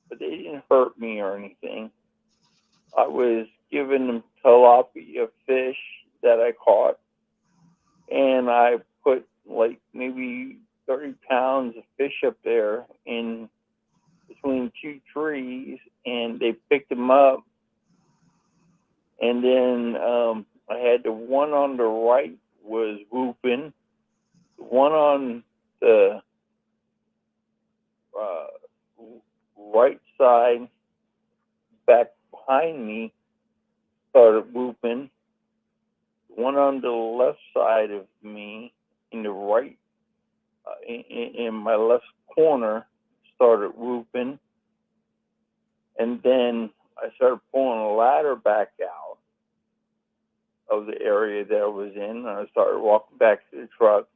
[SPEAKER 9] but they didn't hurt me or anything. I was giving them tilapia fish that I caught, and I put like maybe 30 pounds of fish up there in between two trees, and they picked them up. And then I had the one on the right was whooping, the one on the right side back behind me started whooping. The one on the left side of me, in the right, in my left corner, started whooping. And then I started pulling a ladder back out of the area that I was in, and I started walking back to the truck.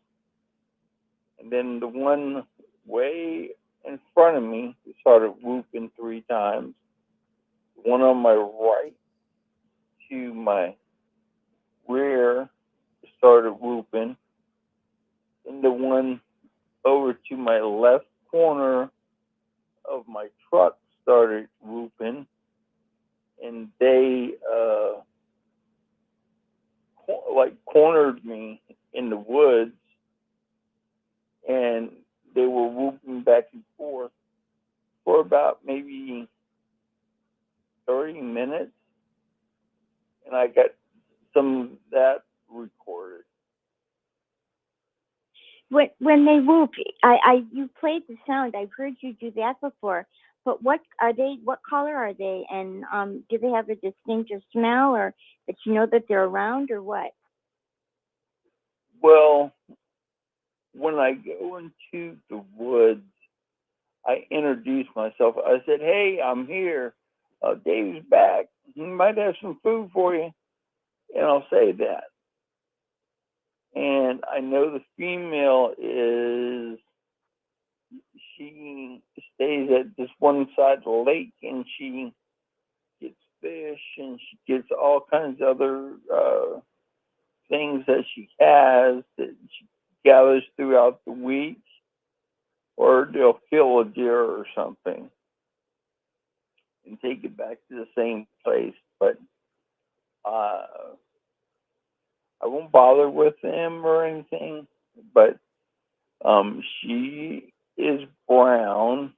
[SPEAKER 9] And then the one way in front of me started whooping 3 times. The one on my right to my rear started whooping. And the one over to my left corner of my truck started whooping. And they cornered me in the woods, and they were whooping back and forth for about maybe 30 minutes, and I got some of that recorded.
[SPEAKER 8] When they whoop, you played the sound. I've heard you do that before. But what are they? What color are they? And do they have a distinctive smell, or that you know that they're around, or what?
[SPEAKER 9] Well, when I go into the woods, I introduce myself. I said, "Hey, I'm here. Dave's back. He might have some food for you." And I'll say that. And I know the female she stays at this one side of the lake, and she gets fish, and she gets all kinds of other things that she has that she gathers throughout the week, or they'll kill a deer or something and take it back to the same place. But I won't bother with them or anything. But she is brown,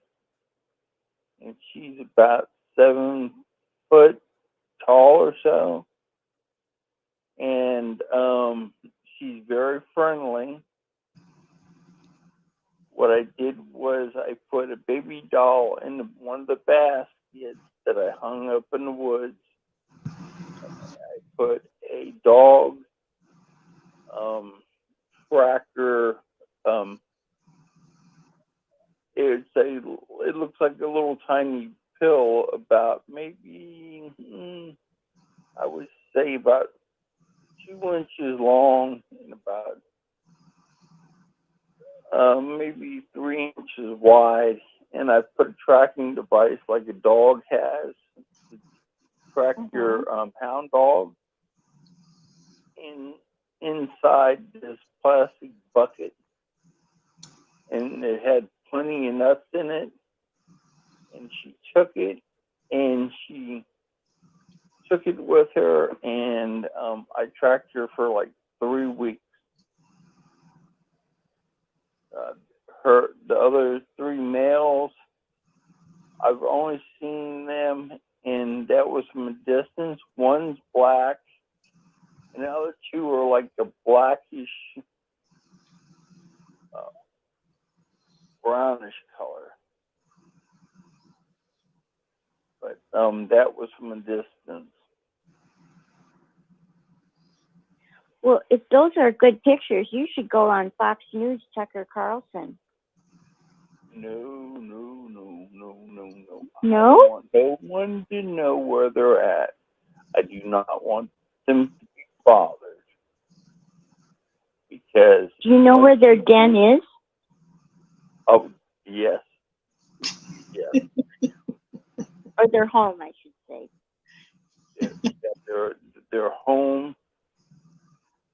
[SPEAKER 9] and she's about 7 foot tall or so, and she's very friendly. What I did was I put a baby doll in one of the baskets that I hung up in the woods. I put a dog tracker. It looks like a little tiny pill, about maybe I would say about 2 inches long and about maybe 3 inches wide, and I put a tracking device like a dog has to track your hound dog inside this plastic bucket, and it had plenty of nuts in it. And she took it, and she took it with her, and I tracked her for like 3 weeks. The other 3 males, I've only seen them, and that was from a distance. One's black, and the other 2 are like a blackish, brownish color. But that was from a distance.
[SPEAKER 8] Well, if those are good pictures, you should go on Fox News, Tucker Carlson.
[SPEAKER 9] No.
[SPEAKER 8] No?
[SPEAKER 9] I want no one to know where they're at. I do not want them to be bothered. Because...
[SPEAKER 8] Do you know where their den is?
[SPEAKER 9] Oh, yes.
[SPEAKER 8] Or their home, I should say.
[SPEAKER 9] Their home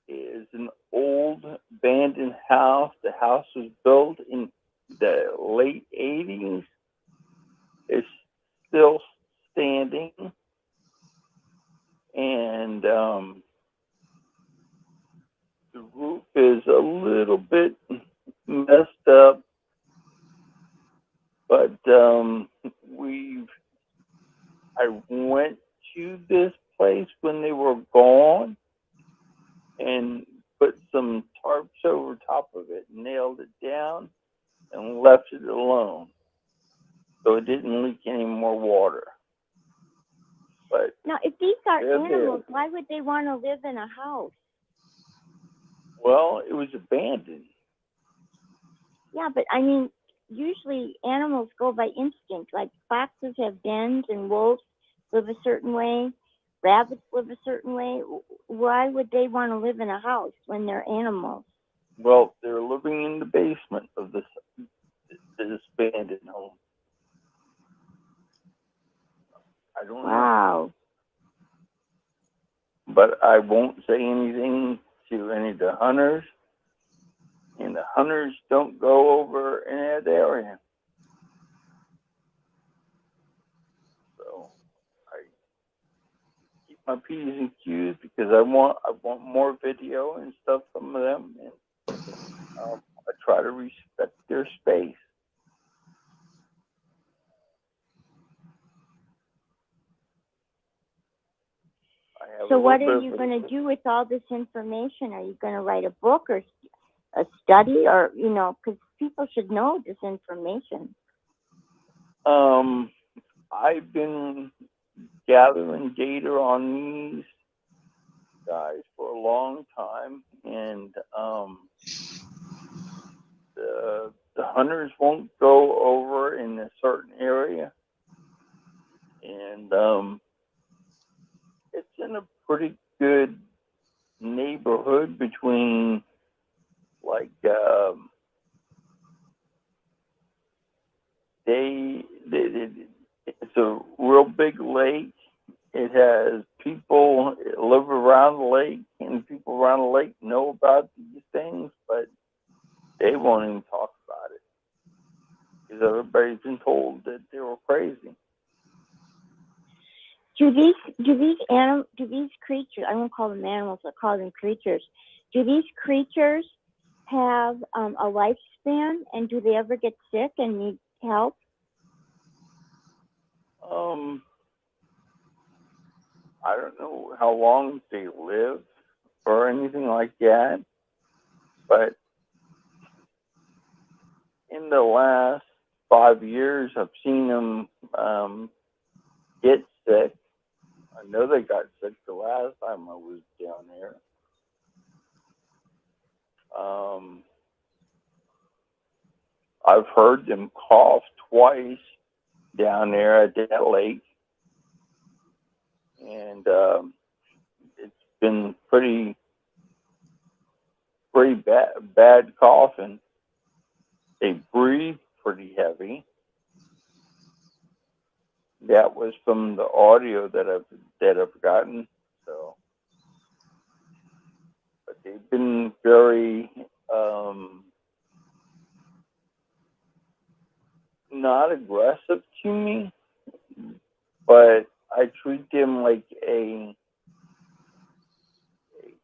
[SPEAKER 9] is an old abandoned house. The house was built in the late 80s. It's still standing, and the roof is a little bit messed up, but I went to this place when they were gone and put some tarps over top of it, nailed it down, and left it alone, so it didn't leak any more water. But
[SPEAKER 8] Now, if these are
[SPEAKER 9] they're
[SPEAKER 8] animals,
[SPEAKER 9] there.
[SPEAKER 8] why would they want to live in a house?
[SPEAKER 9] Well, it was abandoned.
[SPEAKER 8] Yeah, but I mean, usually animals go by instinct. Like foxes have dens, and wolves live a certain way. Rabbits live a certain way. Why would they want to live in a house when they're animals?
[SPEAKER 9] Well, they're living in the basement of this abandoned home. I don't know.
[SPEAKER 8] Wow.
[SPEAKER 9] But I won't say anything to any of the hunters, and the hunters don't go over in that area. So I keep my P's and Q's because I want more video and stuff from them, and I try to respect their space.
[SPEAKER 8] So what are you going to do with all this information? Are you going to write a book or a study, or, you know, because people should know this information?
[SPEAKER 9] I've been gathering data on these guys for a long time, and the hunters won't go over in a certain area, and it's in a pretty good neighborhood between, like, it's a real big lake. It has people live around the lake, and people around the lake know about these things, but they won't even talk about it because everybody's been told that they were crazy.
[SPEAKER 8] Do these creatures, I won't call them animals, I'll call them creatures. Do these creatures have a lifespan, and do they ever get sick and need help?
[SPEAKER 9] I don't know how long they live or anything like that, but in the last 5 years, I've seen them get sick. I know they got sick the last time I was down there. I've heard them cough twice down there at that lake, and it's been pretty bad coughing. They breathe pretty heavy. That was from the audio that I've gotten. So, but they've been very not aggressive to me, but I treat them like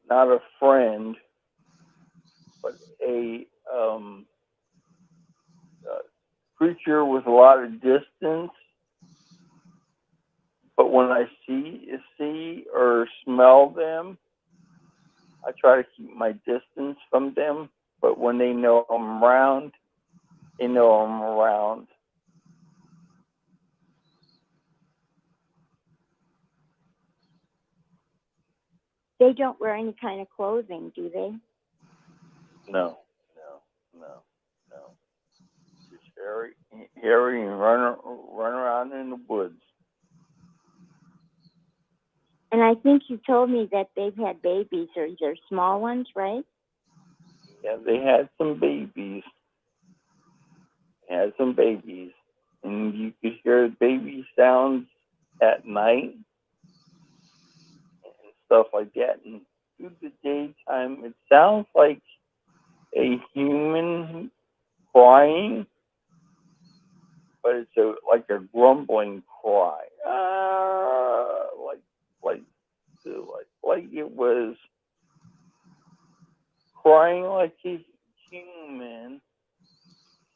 [SPEAKER 9] not a friend, but a creature with a lot of distance. But when I see or smell them, I try to keep my distance from them. But when they know I'm around, they know I'm around.
[SPEAKER 8] They don't wear any kind of clothing, do they?
[SPEAKER 9] No. Just hairy and run around in the woods.
[SPEAKER 8] And I think you told me that they've had babies, or they're small ones, right?
[SPEAKER 9] Yeah, they had some babies. And you could hear baby sounds at night and stuff like that. And through the daytime, it sounds like a human crying, but it's like a grumbling cry, like it was crying like a human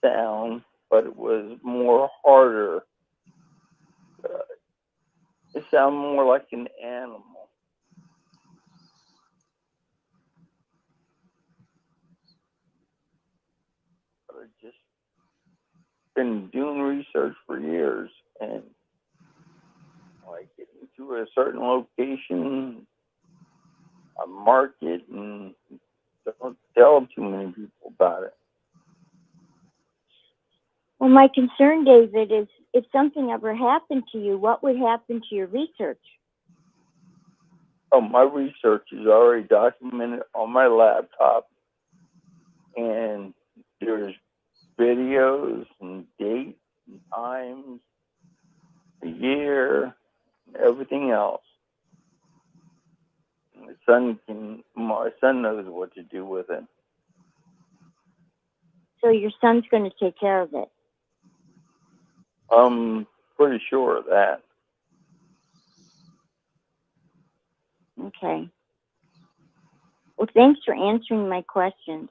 [SPEAKER 9] sound, but it was more harder. It sounded more like an animal. But I've just been doing research for years, and like getting to a certain location, I mark it and don't tell too many people about it.
[SPEAKER 8] Well, my concern, David, is if something ever happened to you, what would happen to your research?
[SPEAKER 9] Oh, my research is already documented on my laptop, and there's videos and dates and times, the year, and everything else. My son knows what to do with it.
[SPEAKER 8] So your son's going to take care of it.
[SPEAKER 9] I'm pretty sure of that.
[SPEAKER 8] Okay. Well, thanks for answering my questions.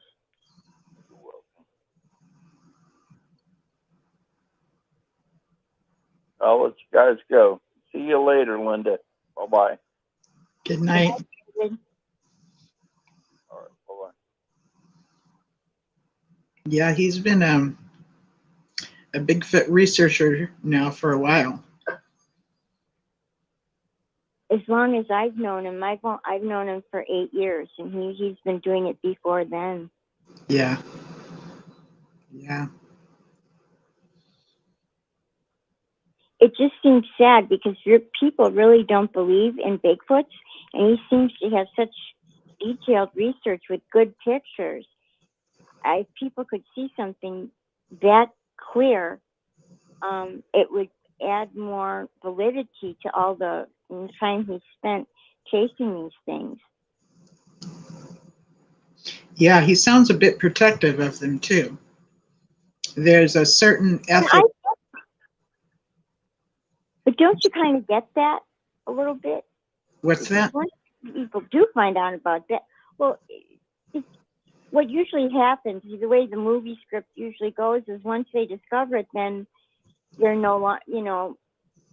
[SPEAKER 9] You're welcome. I'll let you guys go. See you later, Linda. Bye-bye.
[SPEAKER 3] Good night.
[SPEAKER 8] David.
[SPEAKER 9] All right, bye-bye.
[SPEAKER 3] Yeah, he's been a Bigfoot researcher now for a while.
[SPEAKER 8] As long as I've known him, I've known him for 8 years, and he's been doing it before then.
[SPEAKER 3] Yeah. Yeah.
[SPEAKER 8] It just seems sad because people really don't believe in Bigfoots, and he seems to have such detailed research with good pictures. If people could see something that clear, it would add more validity to all the time he spent chasing these things.
[SPEAKER 3] Yeah, he sounds a bit protective of them too. There's a certain ethic.
[SPEAKER 8] But don't you kind of get that a little bit?
[SPEAKER 3] What's that?
[SPEAKER 8] Once people do find out about that, well, what usually happens, the way the movie script usually goes, is once they discover it, then they're no longer,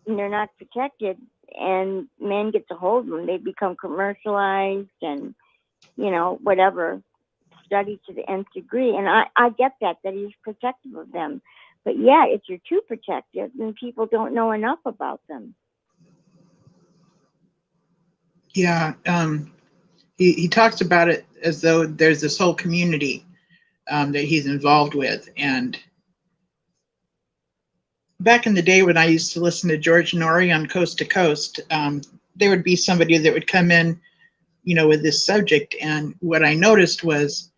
[SPEAKER 8] they're not protected, and man gets a hold of them. They become commercialized and, whatever, studied to the nth degree. And I get that he's protective of them. But yeah, if you're too protective, then people don't know enough about them.
[SPEAKER 3] Yeah, he talks about it as though there's this whole community that he's involved with. And back in the day when I used to listen to George Norrie on Coast to Coast, there would be somebody that would come in, with this subject. And what I noticed was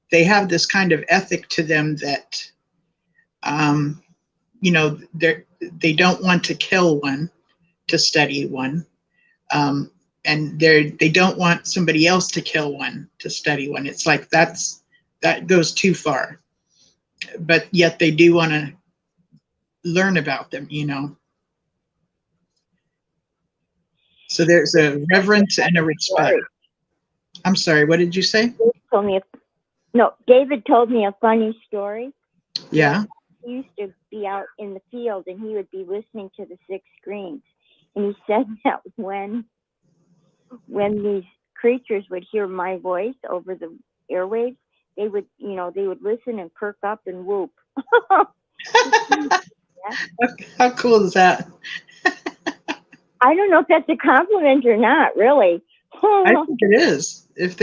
[SPEAKER 3] they have this kind of ethic to them that, they don't want to kill one to study one. And they don't want somebody else to kill one to study one. It's like that goes too far. But yet they do want to learn about them, So there's a reverence and a respect. I'm sorry, what did you say?
[SPEAKER 8] David told me a funny story.
[SPEAKER 3] Yeah.
[SPEAKER 8] He used to be out in the field and he would be listening to the 6 screens. And he said that when these creatures would hear my voice over the airwaves, they would listen and perk up and whoop.
[SPEAKER 3] How cool is that?
[SPEAKER 8] I don't know if that's a compliment or not, really.
[SPEAKER 3] I think it is. If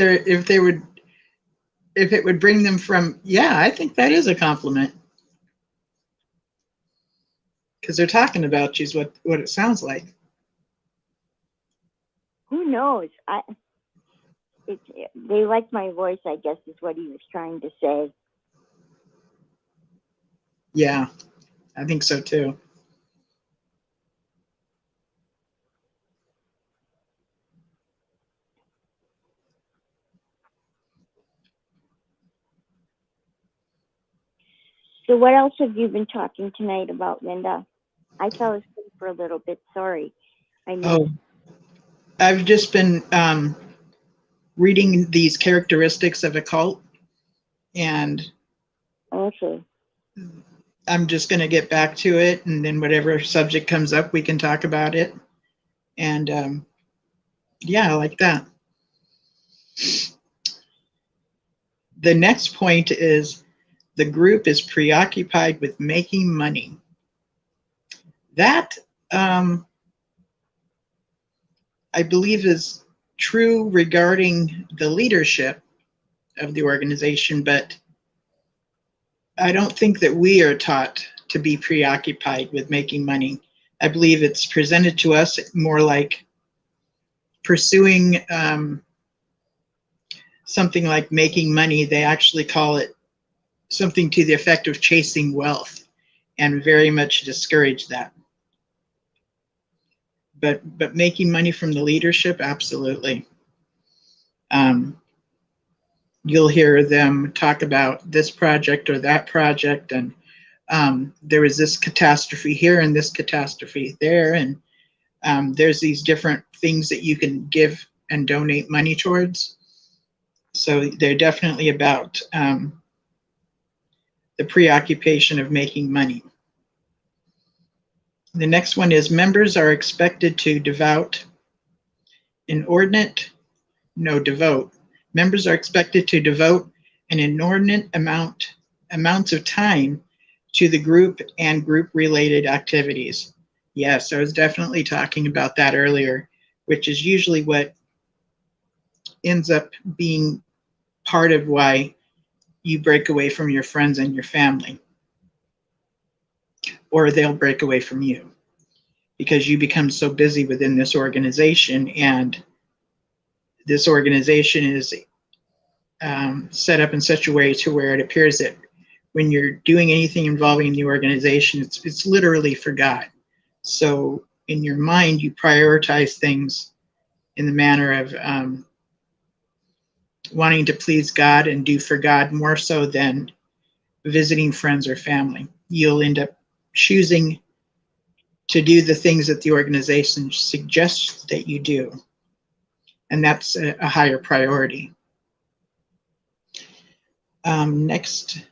[SPEAKER 3] it would bring them from, I think that is a compliment. Because they're talking about you is what it sounds like.
[SPEAKER 8] Who knows? They like my voice, I guess, is what he was trying to say.
[SPEAKER 3] Yeah, I think so too.
[SPEAKER 8] So what else have you been talking tonight about, Linda? I fell asleep for a little bit. Sorry. I missed.
[SPEAKER 3] Oh, I've just been reading these characteristics of a cult, and
[SPEAKER 8] Okay.
[SPEAKER 3] I'm just going to get back to it, and then whatever subject comes up, we can talk about it. And yeah, I like that. The next point is the group is preoccupied with making money. That I believe is true regarding the leadership of the organization, but I don't think that we are taught to be preoccupied with making money. I believe it's presented to us more like pursuing something like making money. They actually call it something to the effect of chasing wealth, and very much discourage that. But making money from the leadership, absolutely. You'll hear them talk about this project or that project, and there was this catastrophe here and this catastrophe there, and there's these different things that you can give and donate money towards. So they're definitely about the preoccupation of making money. The next one is members are expected to devote. Members are expected to devote an inordinate amounts of time to the group and group-related activities. Yes, I was definitely talking about that earlier, which is usually what ends up being part of why you break away from your friends and your family, or they'll break away from you because you become so busy within this organization, and this organization is set up in such a way to where it appears that when you're doing anything involving the organization, it's literally for God. So in your mind, you prioritize things in the manner of wanting to please God and do for God more so than visiting friends or family. You'll end up choosing to do the things that the organization suggests that you do, and that's a higher priority. Next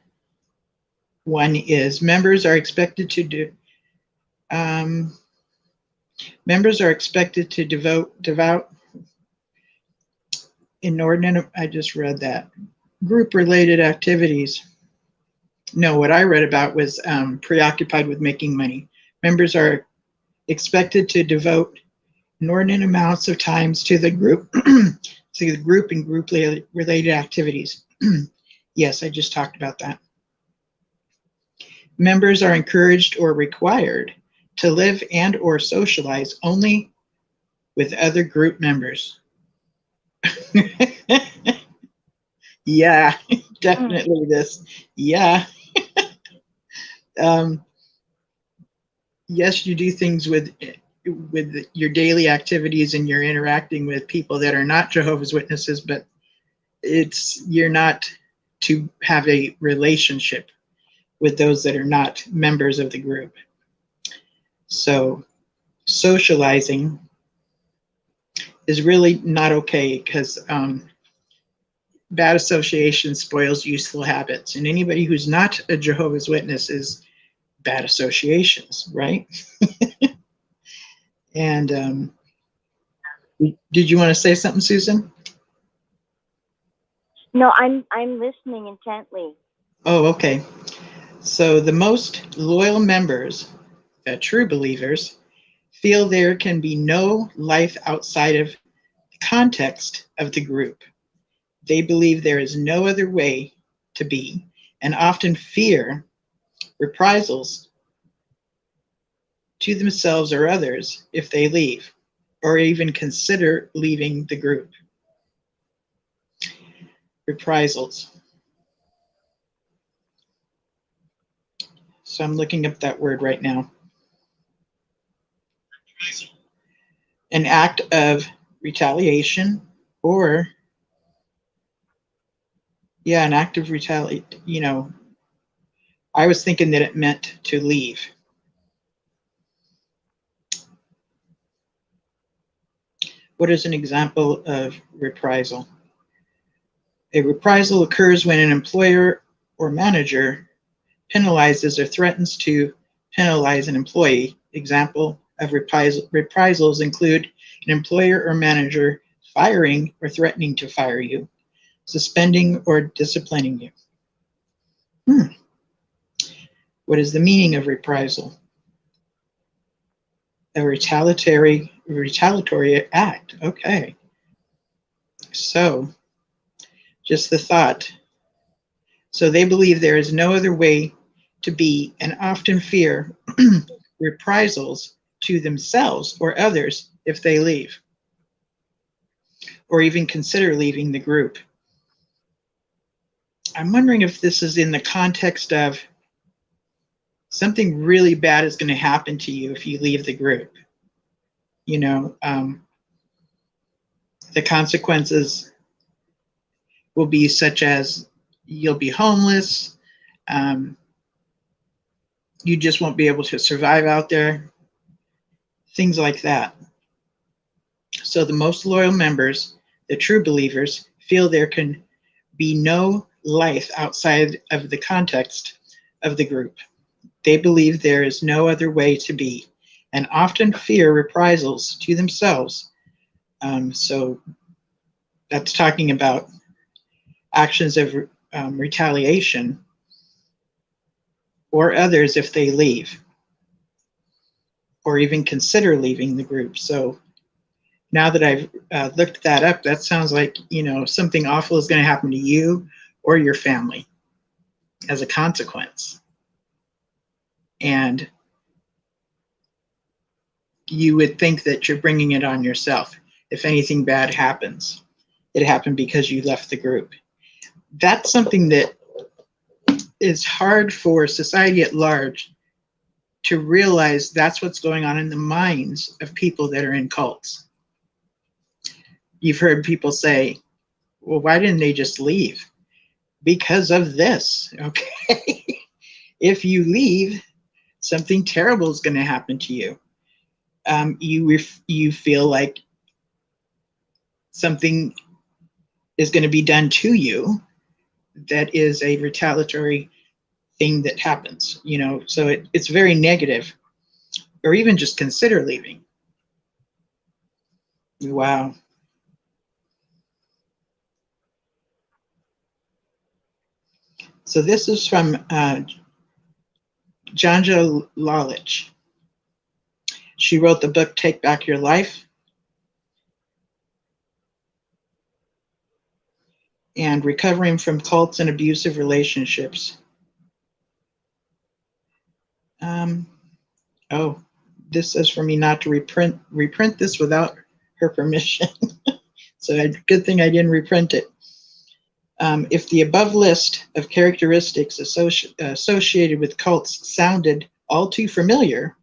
[SPEAKER 3] one is members are expected to devote inordinate, I just read that, group-related activities. No, what I read about was preoccupied with making money. Members are expected to devote inordinate amounts of times to the group, to the group and group-related activities. Yes, I just talked about that. Members are encouraged or required to live and or socialize only with other group members. Yeah, definitely this. Yeah. Yes, you do things with your daily activities, and you're interacting with people that are not Jehovah's Witnesses, but you're not to have a relationship with those that are not members of the group. So socializing is really not okay, because bad association spoils useful habits, and anybody who's not a Jehovah's Witness is bad associations, right? And did you want to say something, Susan?
[SPEAKER 8] No, I'm listening intently.
[SPEAKER 3] Oh, okay. So the most loyal members, the true believers, feel there can be no life outside of the context of the group. They believe there is no other way to be, and often fear reprisals to themselves or others if they leave, or even consider leaving the group. Reprisals. So I'm looking up that word right now. An act of retaliation, or an act of retaliation, I was thinking that it meant to leave. What is an example of reprisal? A reprisal occurs when an employer or manager penalizes or threatens to penalize an employee. Example of reprisals include an employer or manager firing or threatening to fire you, suspending or disciplining you. What is the meaning of reprisal? A retaliatory act. Okay. So, just the thought. So they believe there is no other way to be and often fear reprisals to themselves or others if they leave or even consider leaving the group. I'm wondering if this is in the context of something really bad is going to happen to you if you leave the group. You know, the consequences will be such as you'll be homeless, you just won't be able to survive out there, things like that. So the most loyal members, the true believers, feel there can be no life outside of the context of the group. They believe there is no other way to be and often fear reprisals to themselves. So that's talking about actions of retaliation or others if they leave or even consider leaving the group. So now that I've looked that up, that sounds like, you know, something awful is going to happen to you or your family as a consequence. And you would think that you're bringing it on yourself. If anything bad happens, it happened because you left the group. That's something that is hard for society at large to realize. That's what's going on in the minds of people that are in cults. You've heard people say, well, why didn't they just leave? Because of this, okay? If you leave, something terrible is going to happen to you. You feel like something is going to be done to you that is a retaliatory thing that happens, you know, so it's very negative, or even just consider leaving. Wow. So this is from Janja Lalich. She wrote the book Take Back Your Life and Recovering from Cults and Abusive Relationships. Oh, this says for me not to reprint this without her permission. So good thing I didn't reprint it. If the above list of characteristics associated with cults sounded all too familiar,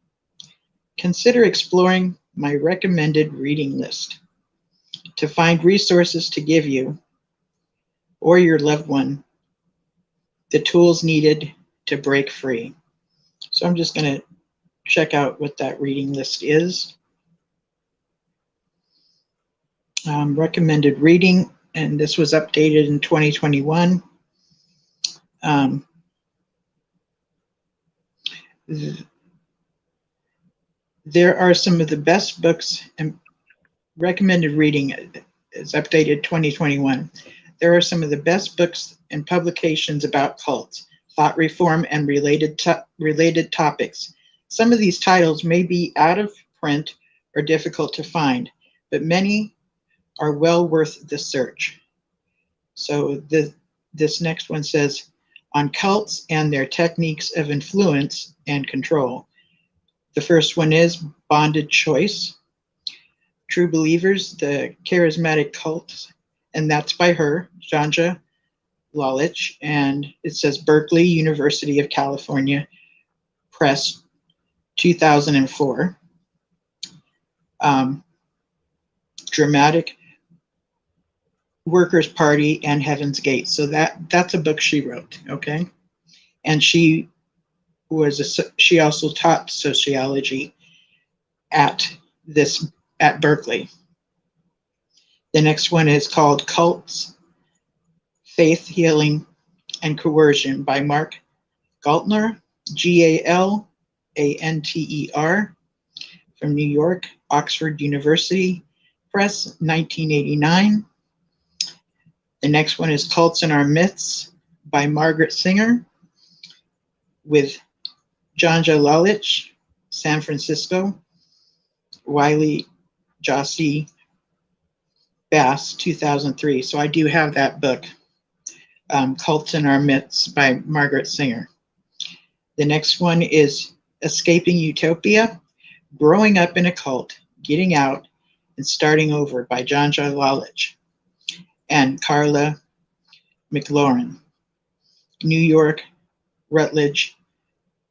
[SPEAKER 3] consider exploring my recommended reading list to find resources to give you or your loved one the tools needed to break free. So I'm just going to check out what that reading list is. Recommended reading, and this was updated in 2021. There are some of the best books, and recommended reading is updated 2021. There are some of the best books and publications about cults, thought reform, and related topics. Some of these titles may be out of print or difficult to find, but many are well worth the search. So this next one says, On Cults and Their Techniques of Influence and Control. The first one is Bonded Choice, True Believers, the Charismatic Cults, and that's by her, Janja Lalich, and it says Berkeley, University of California Press, 2004. Dramatic Workers' Party and Heaven's Gate. So that's a book she wrote, okay? And she she also taught sociology at Berkeley. The next one is called Cults, Faith, Healing, and Coercion by Mark Galtner, Galantner, from New York, Oxford University Press, 1989. The next one is Cults and Our Myths by Margaret Singer with Janja Lalich, San Francisco, Wiley Jossie Bass, 2003. So I do have that book, Cults and Our Myths by Margaret Singer. The next one is Escaping Utopia, Growing Up in a Cult, Getting Out, and Starting Over by Janja Lalich and Carla McLaurin, New York, Routledge,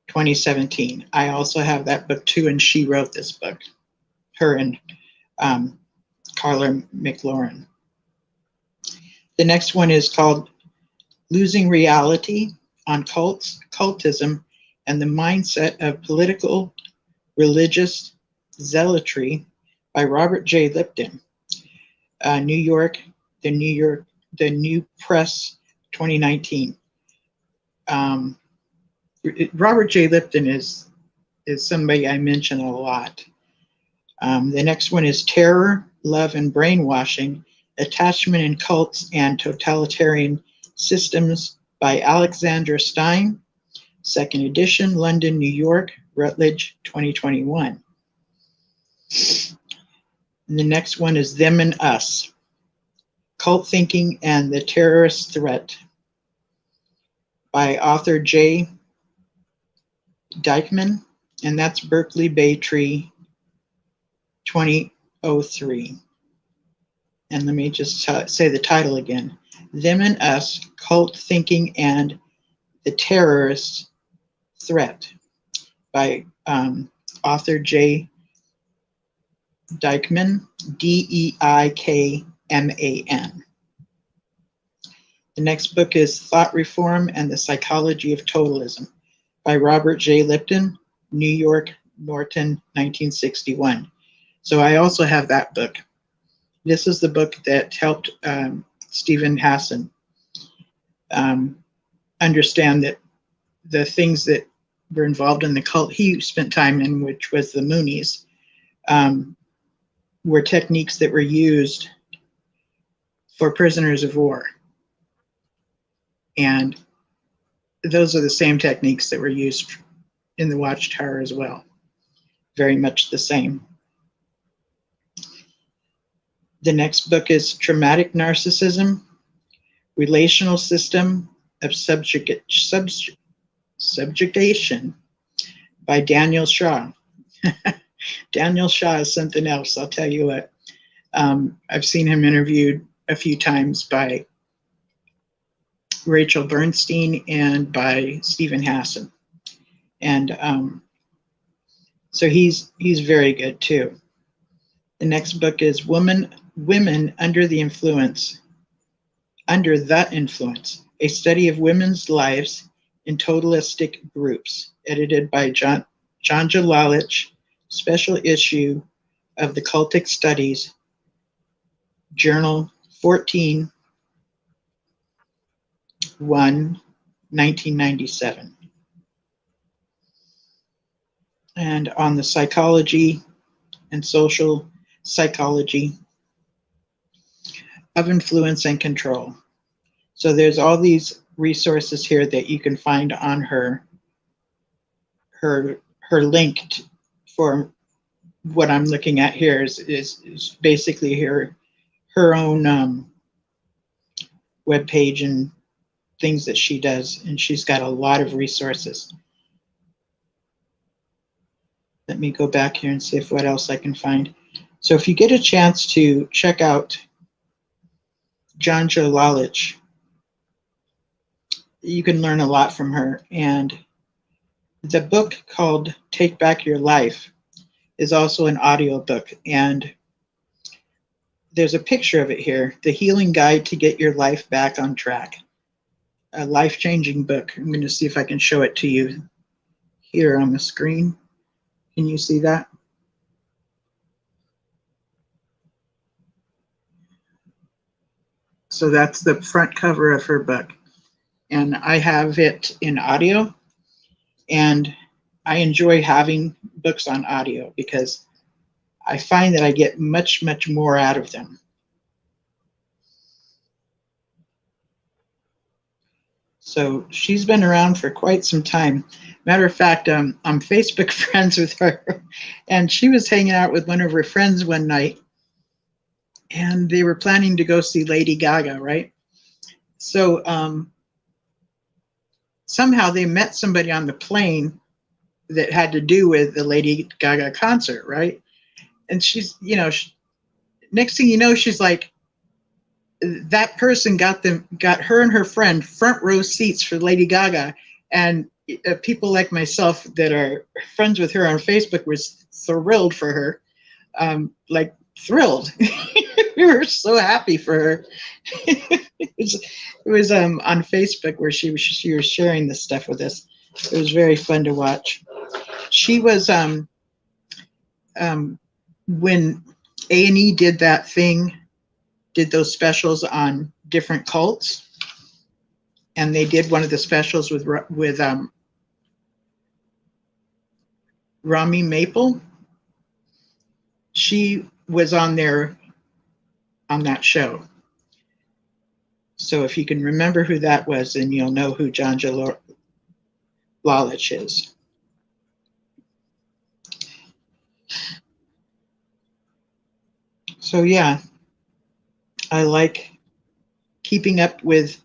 [SPEAKER 3] 2017. I also have that book too, and she wrote this book, her and Carla McLaurin. The next one is called Losing Reality on Cults, Cultism, and the Mindset of Political Religious Zealotry by Robert J. Lipton, New York, the New Press, 2019. Robert J. Lipton is somebody I mention a lot. The next one is Terror, Love, and Brainwashing, Attachment in Cults and Totalitarian Systems by Alexandra Stein, second edition, London, New York, Routledge, 2021. And the next one is Them and Us, Cult Thinking and the Terrorist Threat by author J. Dykman, and that's Berkeley Bay Tree, 2003. And let me just say the title again. Them and Us, Cult Thinking and the Terrorist Threat by author J. Dykman, Deikman. The next book is Thought Reform and the Psychology of Totalism by Robert J. Lipton, New York, Norton, 1961. So I also have that book. This is the book that helped Stephen Hassan understand that the things that were involved in the cult he spent time in, which was the Moonies, were techniques that were used for prisoners of war. And those are the same techniques that were used in the Watchtower as well. Very much the same. The next book is Traumatic Narcissism, Relational System of Subjugation by Daniel Shaw. Daniel Shaw is something else, I'll tell you what. I've seen him interviewed a few times by Rachel Bernstein and by Stephen Hassan. And so he's very good too. The next book is Women Under the Influence, a study of women's lives in totalistic groups, edited by Janja Lalich, special issue of the Cultic Studies, Journal 14, 1997. And on the psychology and social psychology of influence and control. So there's all these resources here that you can find on her link for what I'm looking at here is basically her own webpage and things that she does, and she's got a lot of resources. Let me go back here and see what else I can find. So if you get a chance to check out Janja Lalich, you can learn a lot from her. And the book called Take Back Your Life is also an audio book. And there's a picture of it here, The Healing Guide to Get Your Life Back on Track. A life-changing book. I'm going to see if I can show it to you. here on the screen. Can you see that? So that's the front cover of her book. And I have it in audio. And I enjoy having books on audio because I find that I get much, much more out of them. So she's been around for quite some time. Matter of fact, I'm Facebook friends with her, and she was hanging out with one of her friends one night, and they were planning to go see Lady Gaga, right? So somehow they met somebody on the plane that had to do with the Lady Gaga concert, right? And she's, you know, next thing you know, she's like, that person got her and her friend front row seats for Lady Gaga, and people like myself that are friends with her on Facebook was thrilled for her, like thrilled. We were so happy for her. it was on Facebook where she was sharing this stuff with us. It was very fun to watch. She was when A&E did that thing. Did those specials on different cults, and they did one of the specials with Rami Maple. She was on there on that show. So if you can remember who that was, then you'll know who Janja Lalich is. So yeah, I like keeping up with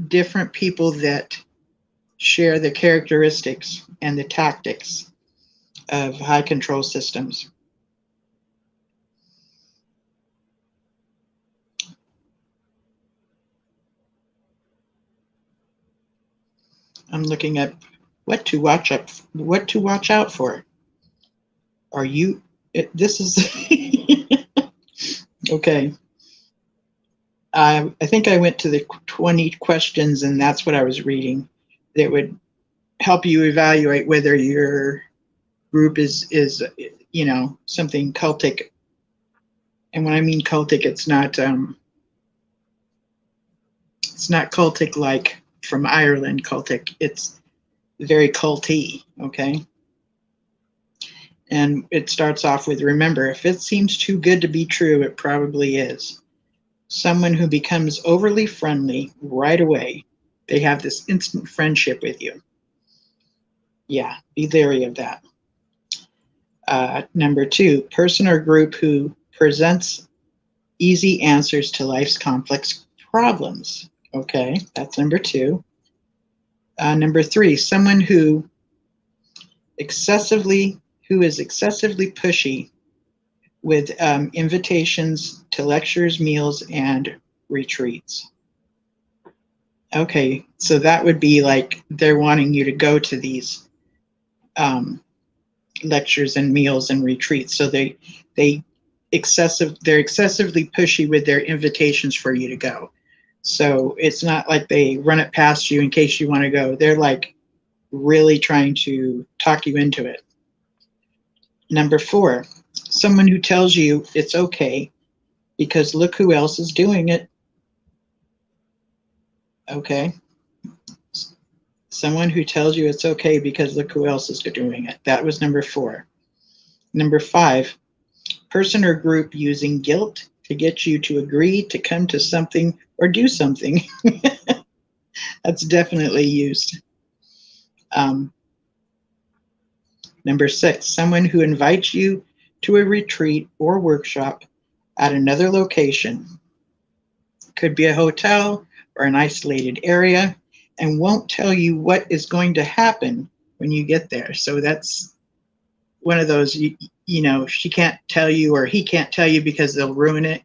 [SPEAKER 3] different people that share the characteristics and the tactics of high control systems. I'm looking at what to watch out for. Are you? This is okay. I think I went to the 20 questions, and that's what I was reading. That would help you evaluate whether your group is you know, something cultic. And when I mean cultic, it's not cultic like from Ireland cultic. It's very culty, okay? And it starts off with, remember, if it seems too good to be true, it probably is. Someone who becomes overly friendly right away, they have this instant friendship with you. Yeah, be leery of that. Number 2, person or group who presents easy answers to life's complex problems. Okay, that's number 2. Number 3, someone who is excessively pushy with invitations to lectures, meals, and retreats. Okay, so that would be like they're wanting you to go to these lectures and meals and retreats. So they're excessively pushy with their invitations for you to go. So it's not like they run it past you in case you want to go. They're like really trying to talk you into it. Number 4, someone who tells you it's okay because look who else is doing it. Okay. Someone who tells you it's okay because look who else is doing it. That was number 4. Number 5, person or group using guilt to get you to agree to come to something or do something. That's definitely used. Number 6, someone who invites you to a retreat or workshop at another location. Could be a hotel or an isolated area, and won't tell you what is going to happen when you get there. So that's one of those, you know, she can't tell you or he can't tell you because they'll ruin it.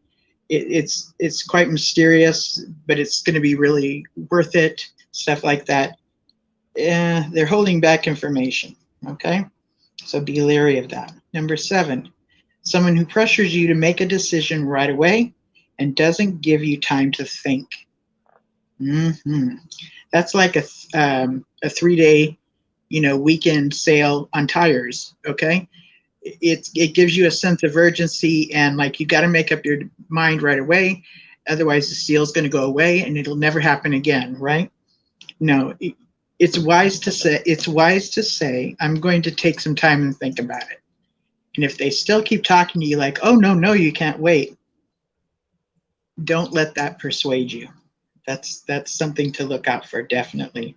[SPEAKER 3] It's quite mysterious, but it's going to be really worth it, stuff like that. They're holding back information, okay? So be leery of that. Number 7, someone who pressures you to make a decision right away and doesn't give you time to think. That's like a 3-day weekend sale on tires. Okay. It gives you a sense of urgency, and like you got to make up your mind right away. Otherwise the steal's going to go away and it'll never happen again. Right. No, it's wise to say, I'm going to take some time and think about it. And if they still keep talking to you like, oh, no, you can't wait, don't let that persuade you. That's something to look out for, definitely.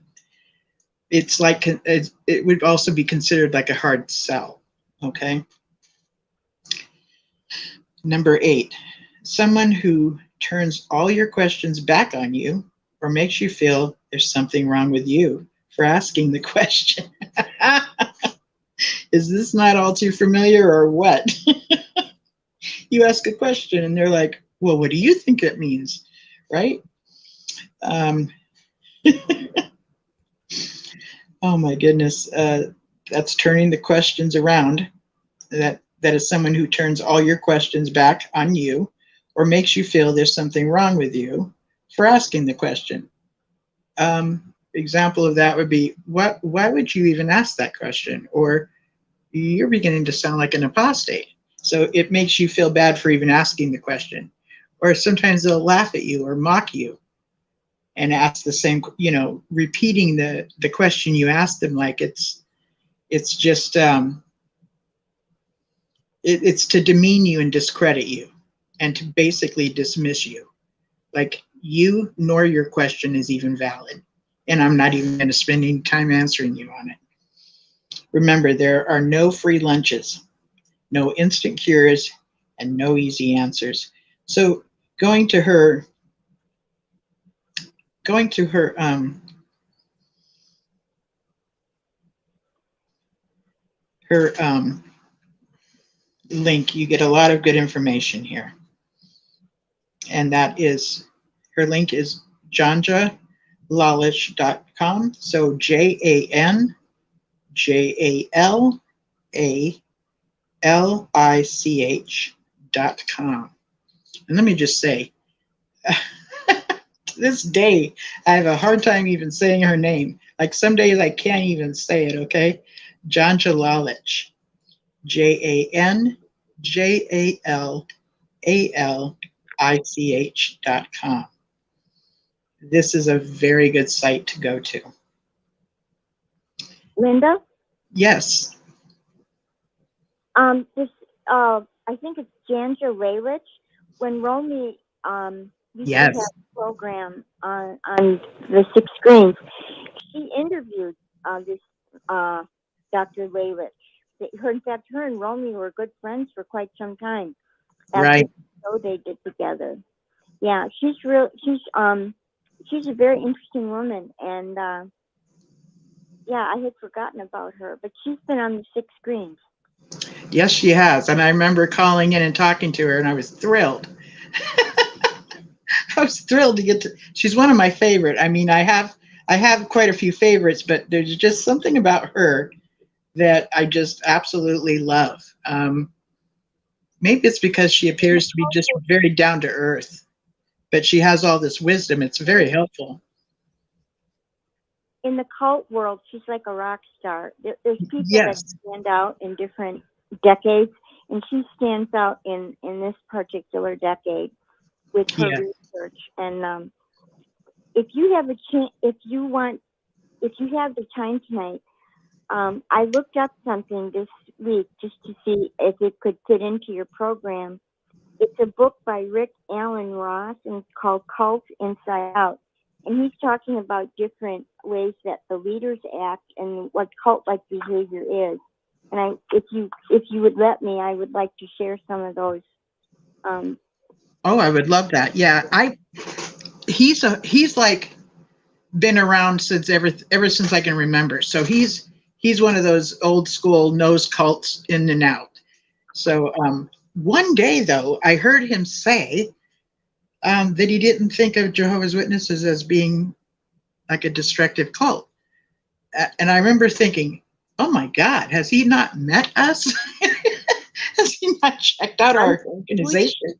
[SPEAKER 3] It's like, it would also be considered like a hard sell, okay? Number 8, someone who turns all your questions back on you or makes you feel there's something wrong with you for asking the question. Is this not all too familiar or what? You ask a question and they're like, well, what do you think it means? Right? Oh my goodness. That's turning the questions around. That is someone who turns all your questions back on you or makes you feel there's something wrong with you for asking the question. Example of that would be, why would you even ask that question? Or you're beginning to sound like an apostate. So it makes you feel bad for even asking the question. Or sometimes they'll laugh at you or mock you and ask the same, repeating the question you asked them, like it's just, it's to demean you and discredit you and to basically dismiss you. Like you nor your question is even valid. And I'm not even going to spend any time answering you on it. Remember, there are no free lunches, no instant cures, and no easy answers. So going to her link, you get a lot of good information here. And that is, her link is janjalalish.com. So JANJALALICH.com. And let me just say, to this day, I have a hard time even saying her name. Like some days I can't even say it, okay? Janjalalich. JANJALALICH.com. This is a very good site to go to.
[SPEAKER 8] Linda?
[SPEAKER 3] Yes.
[SPEAKER 8] I think it's Janja Lalich. When Romy used to
[SPEAKER 3] Yes.
[SPEAKER 8] have a program on the 6 screens, she interviewed this Dr. Lalich. In fact, her and Romy were good friends for quite some time. After
[SPEAKER 3] Right.
[SPEAKER 8] the show they did together. Yeah, she's a very interesting woman, and yeah, I had forgotten about her, but she's been on the 6 screens.
[SPEAKER 3] Yes, she has. And I remember calling in and talking to her, and I was thrilled. I was thrilled to get to. She's one of my favorite. I mean, I have quite a few favorites, but there's just something about her that I just absolutely love. Maybe it's because she appears to be just very down to earth, but she has all this wisdom. It's very helpful.
[SPEAKER 8] In the cult world, she's like a rock star. There's people
[SPEAKER 3] Yes.
[SPEAKER 8] that stand out in different decades, and she stands out in this particular decade with her research. And if you have a chance, if you have the time tonight, I looked up something this week just to see if it could fit into your program. It's a book by Rick Alan Ross, and it's called Cult Inside Out. And he's talking about different ways that the leaders act and what cult-like behavior is. And if you would let me, I would like to share some of those.
[SPEAKER 3] Oh, I would love that. Yeah, he's like been around since ever since I can remember. So he's one of those old school knows cults in and out. So one day though, I heard him say that he didn't think of Jehovah's Witnesses as being like a destructive cult. And I remember thinking, oh my God, has he not met us? Has he not checked out our organization?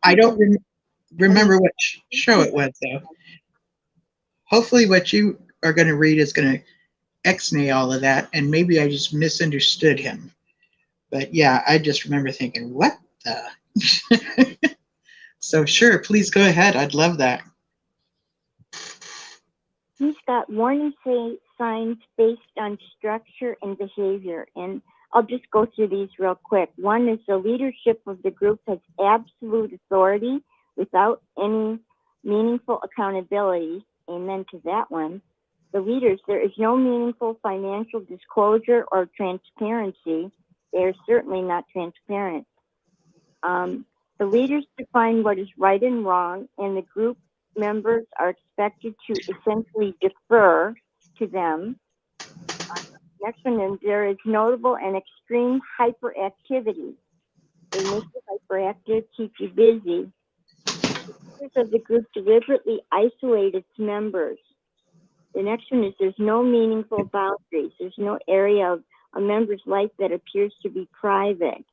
[SPEAKER 3] I don't remember what show it was though. Hopefully what you are going to read is going to ex-nay all of that, and maybe I just misunderstood him. But yeah, I just remember thinking, what the? So sure, please go ahead. I'd love that.
[SPEAKER 8] He's got warning signs based on structure and behavior. And I'll just go through these real quick. One is the leadership of the group has absolute authority without any meaningful accountability. Amen to that one. The leaders, there is no meaningful financial disclosure or transparency. They are certainly not transparent. The leaders define what is right and wrong, and the group members are expected to essentially defer to them. Next one is there is notable and extreme hyperactivity. They make you hyperactive, keep you busy. The leaders of the group deliberately isolate its members. The next one is there's no meaningful boundaries. There's no area of a member's life that appears to be private.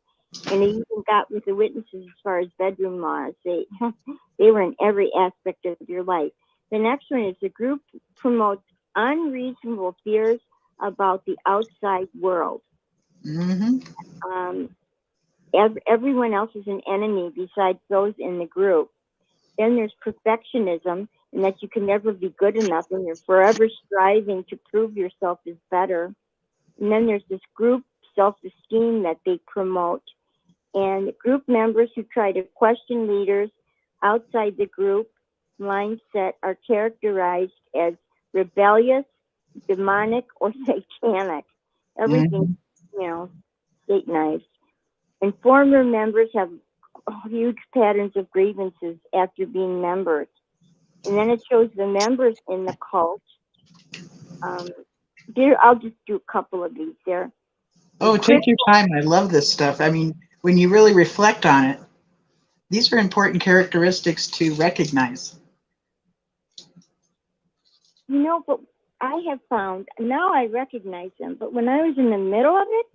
[SPEAKER 8] And they even got with the witnesses as far as bedroom laws. They were in every aspect of your life. The next one is the group promotes unreasonable fears about the outside world.
[SPEAKER 3] Mm-hmm.
[SPEAKER 8] Everyone else is an enemy besides those in the group. Then there's perfectionism, and that you can never be good enough, and you're forever striving to prove yourself is better. And then there's this group self-esteem that they promote. And group members who try to question leaders outside the group mindset are characterized as rebellious, demonic, or satanic. Everything, satanized. And former members have huge patterns of grievances after being members. And then it shows the members in the cult. I'll just do a couple of these there.
[SPEAKER 3] Oh, take your time. I love this stuff. I mean, when you really reflect on it, these are important characteristics to recognize.
[SPEAKER 8] But I have found, now I recognize them, but when I was in the middle of it,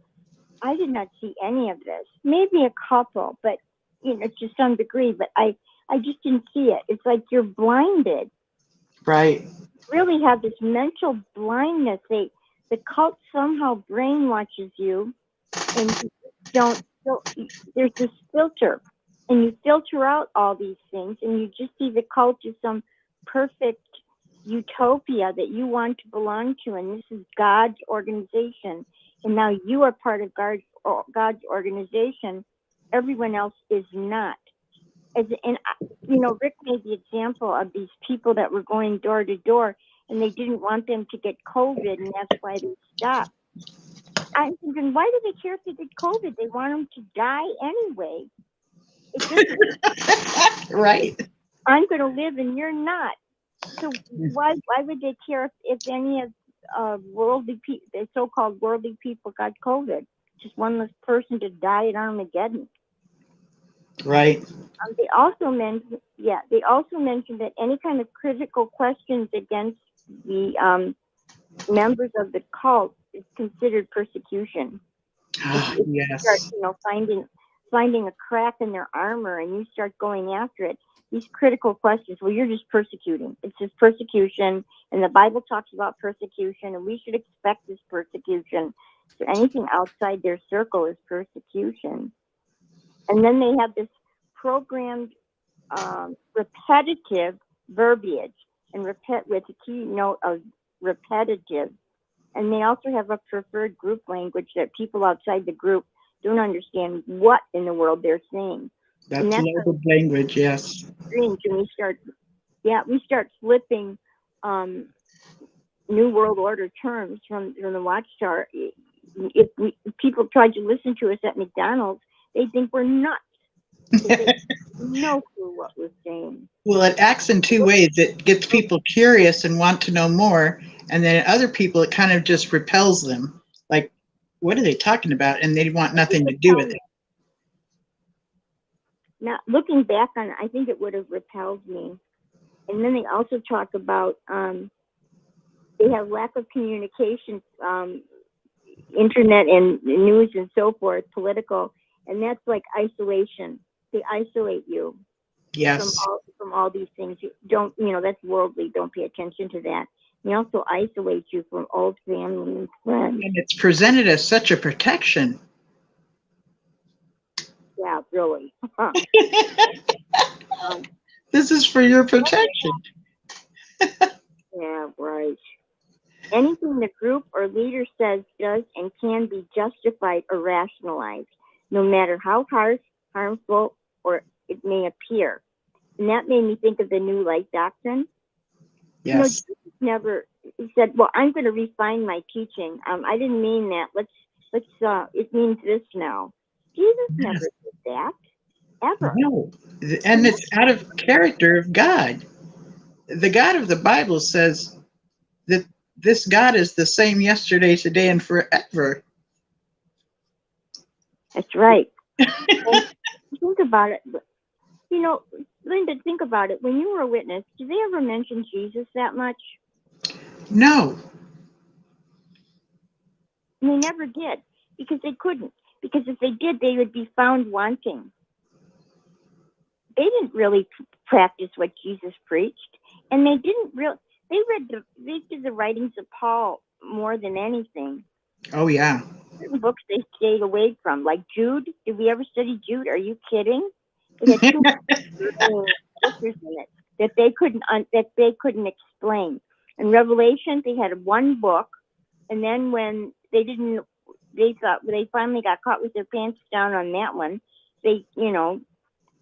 [SPEAKER 8] I did not see any of this. Maybe a couple, but, to some degree, but I just didn't see it. It's like you're blinded.
[SPEAKER 3] Right.
[SPEAKER 8] You really have this mental blindness. The cult somehow brainwashes you, and there's this filter, and you filter out all these things, and you just see the cult as some perfect utopia that you want to belong to, and this is God's organization, and now you are part of God's organization. Everyone else is not. Rick made the example of these people that were going door to door, and they didn't want them to get COVID, and that's why they stopped. I'm thinking, why do they care if they get COVID? They want them to die anyway.
[SPEAKER 3] Right.
[SPEAKER 8] I'm going to live and you're not. So why would they care if any of the so-called worldly people got COVID? Just one less person to die at Armageddon.
[SPEAKER 3] Right.
[SPEAKER 8] They also mentioned that any kind of critical questions against the members of the cult is considered persecution. If you start, finding a crack in their armor and you start going after it, these critical questions, well, you're just persecuting. It's just persecution, and the Bible talks about persecution, and we should expect this persecution. So anything outside their circle is persecution. And then they have this programmed repetitive verbiage, and with a key note of repetitive. And they also have a preferred group language that people outside the group don't understand what in the world they're saying.
[SPEAKER 3] That's loaded language, yes.
[SPEAKER 8] And we start flipping New World Order terms from the Watchtower. If people tried to listen to us at McDonald's, they think we're nuts. They have no clue what we're saying.
[SPEAKER 3] Well, it acts in two ways. It gets people curious and want to know more, and then other people, it kind of just repels them. Like, what are they talking about? And they want nothing to do with it.
[SPEAKER 8] Now, looking back on it, I think it would have repelled me. And then they also talk about they have lack of communication, internet and news and so forth, political, and that's like isolation. They isolate you.
[SPEAKER 3] Yes.
[SPEAKER 8] From all these things. You don't, that's worldly. Don't pay attention to that. He also isolates you from old family and friends.
[SPEAKER 3] And it's presented as such a protection.
[SPEAKER 8] Yeah, really.
[SPEAKER 3] This is for your protection.
[SPEAKER 8] Yeah, right. Anything the group or leader says, does, and can be justified or rationalized, no matter how harsh, harmful, or it may appear. And that made me think of the New Light Doctrine.
[SPEAKER 3] Yes.
[SPEAKER 8] Jesus never, he said, well, I'm going to refine my teaching. I didn't mean that. It means this now. Jesus never did that, ever.
[SPEAKER 3] No. And it's out of character of God. The God of the Bible says that this God is the same yesterday, today, and forever.
[SPEAKER 8] That's right. Think about it. Linda, think about it. When you were a witness, did they ever mention Jesus that much?
[SPEAKER 3] No.
[SPEAKER 8] And they never did, because they couldn't. Because if they did, they would be found wanting. They didn't really practice what Jesus preached, and they didn't really. They did the writings of Paul more than anything.
[SPEAKER 3] Oh yeah.
[SPEAKER 8] Certain books they stayed away from, like Jude. Did we ever study Jude? Are you kidding? It had too many scriptures in it that they couldn't explain. In Revelation, they had one book, and then when they finally got caught with their pants down on that one, they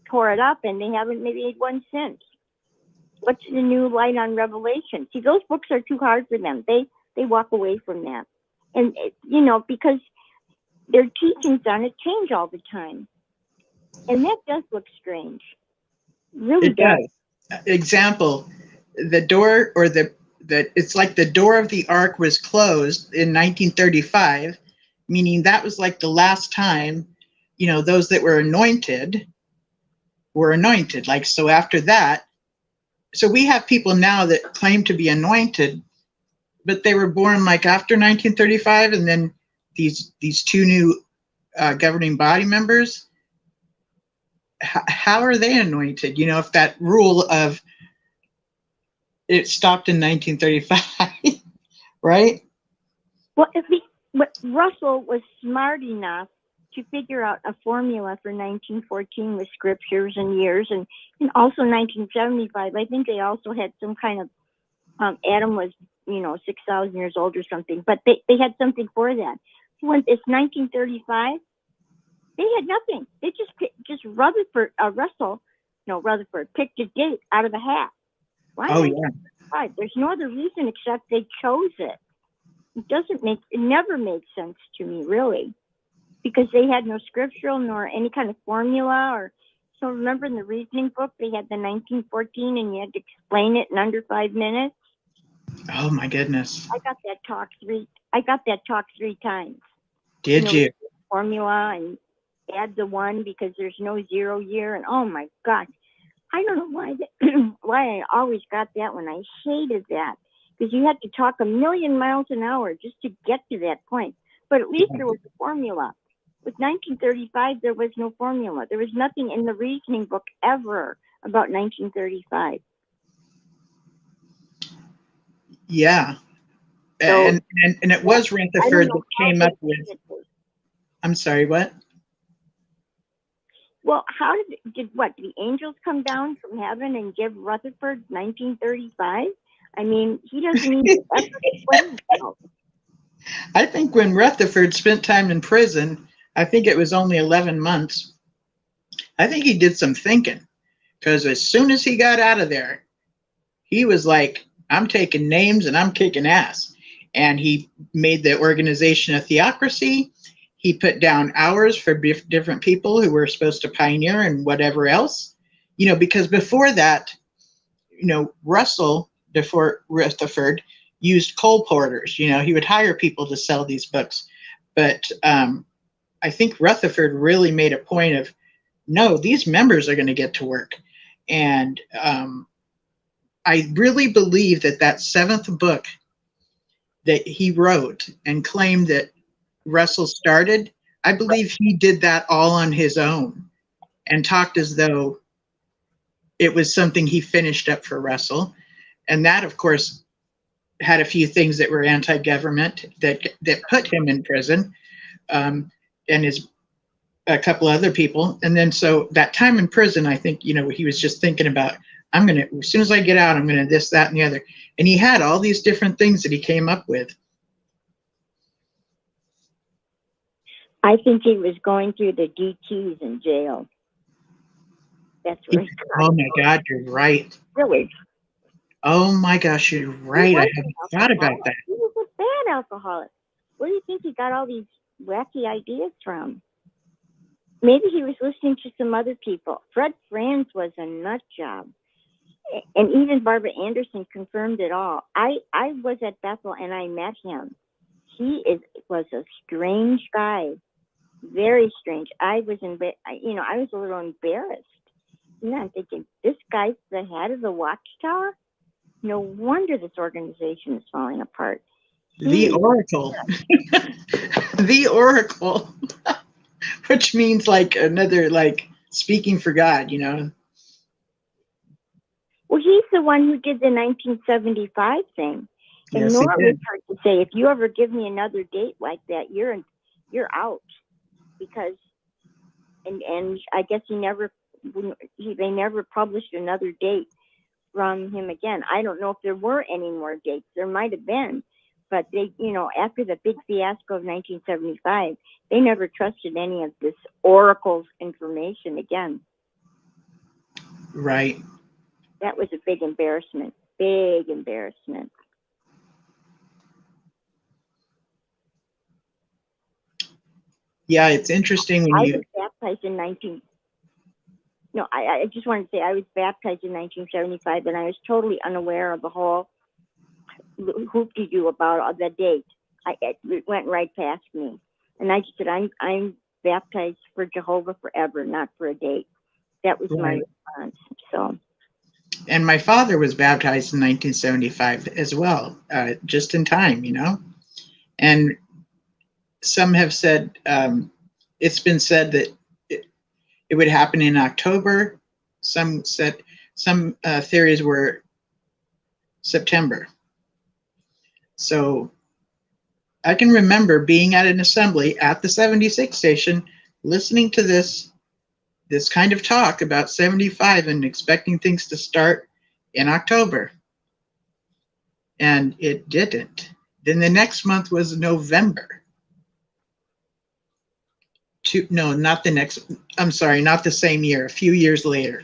[SPEAKER 8] tore it up, and they haven't made one since. What's the new light on Revelation? See, those books are too hard for them. They walk away from that, and because their teachings on it change all the time, and that does look strange. Really
[SPEAKER 3] It does. Example, the door or it's like the door of the ark was closed in 1935, meaning that was like the last time, those that were anointed. Like, so after that, so we have people now that claim to be anointed, but they were born like after 1935, and then these two new governing body members. How are they anointed? If that rule of it stopped in 1935, right?
[SPEAKER 8] Well, Russell was smart enough to figure out a formula for 1914 with scriptures and years, and also 1975. I think they also had some kind of Adam was 6,000 years old or something, but they had something for that. When it's 1935, they had nothing. They just Rutherford picked a date out of a hat. Why?
[SPEAKER 3] Oh yeah.
[SPEAKER 8] There's no other reason except they chose it. It never made sense to me, really, because they had no scriptural nor any kind of formula. So remember in the reasoning book, they had the 1914 and you had to explain it in under 5 minutes.
[SPEAKER 3] Oh my goodness.
[SPEAKER 8] I got that talk 3 times.
[SPEAKER 3] Did you?
[SPEAKER 8] Formula and add the 1 because there's no 0 year, and oh my God, I don't know why I always got that one. I hated that because you had to talk a million miles an hour just to get to that point. But at least there was a formula. With 1935, there was no formula. There was nothing in the reasoning book ever about 1935.
[SPEAKER 3] Yeah. So, and it was Rutherford that came up with. I'm sorry, what?
[SPEAKER 8] Well, how did the angels come down from heaven and give Rutherford 1935? I mean, he doesn't even ever explain himself.
[SPEAKER 3] I think when Rutherford spent time in prison, I think it was only 11 months. I think he did some thinking, because as soon as he got out of there, he was like, I'm taking names and I'm kicking ass. And he made the organization a theocracy. He put down hours for different people who were supposed to pioneer and whatever else, because before that, before Rutherford used coal porters, he would hire people to sell these books. But I think Rutherford really made a point of, no, these members are going to get to work. And I really believe that 7th book that he wrote and claimed that Russell started, I believe he did that all on his own and talked as though it was something he finished up for Russell. And that, of course, had a few things that were anti-government that put him in prison, and a couple other people. And then so that time in prison, I think, he was just thinking about, as soon as I get out, I'm going to this, that, and the other. And he had all these different things that he came up with.
[SPEAKER 8] I think he was going through the DTs in jail. That's right.
[SPEAKER 3] Oh my God, you're right.
[SPEAKER 8] Really?
[SPEAKER 3] Oh my gosh, you're right. I haven't thought about that.
[SPEAKER 8] He was a bad alcoholic. Where do you think he got all these wacky ideas from? Maybe he was listening to some other people. Fred Franz was a nut job. And even Barbara Anderson confirmed it all. I was at Bethel and I met him. He was a strange guy. Very strange. I was a little embarrassed. And I'm thinking, this guy's the head of the Watchtower? No wonder this organization is falling apart.
[SPEAKER 3] The Oracle. The Oracle. Which means like another, like speaking for God,
[SPEAKER 8] Well, he's the one who did the 1975 thing. And
[SPEAKER 3] Yes,
[SPEAKER 8] Nora
[SPEAKER 3] he
[SPEAKER 8] was
[SPEAKER 3] did.
[SPEAKER 8] heard to say, if you ever give me another date like that, you're out. Because, and I guess they never published another date from him again. I don't know if there were any more dates. There might have been, but they, after the big fiasco of 1975, they never trusted any of this Oracle's information again.
[SPEAKER 3] Right.
[SPEAKER 8] That was a big embarrassment. Big embarrassment.
[SPEAKER 3] Yeah, it's interesting when
[SPEAKER 8] I
[SPEAKER 3] you.
[SPEAKER 8] was baptized in I just wanted to say I was baptized in 1975, and I was totally unaware of the whole hoop-de-doo about the date. It went right past me, and I just said, I'm baptized for Jehovah forever, not for a date. That was my response. So.
[SPEAKER 3] And my father was baptized in 1975 as well, just in time, And some have said, it's been said that it would happen in October. Some theories were September. So I can remember being at an assembly at the 76 station, listening to this kind of talk about 75 and expecting things to start in October. And it didn't. Then the next month was November. Not the same year, a few years later.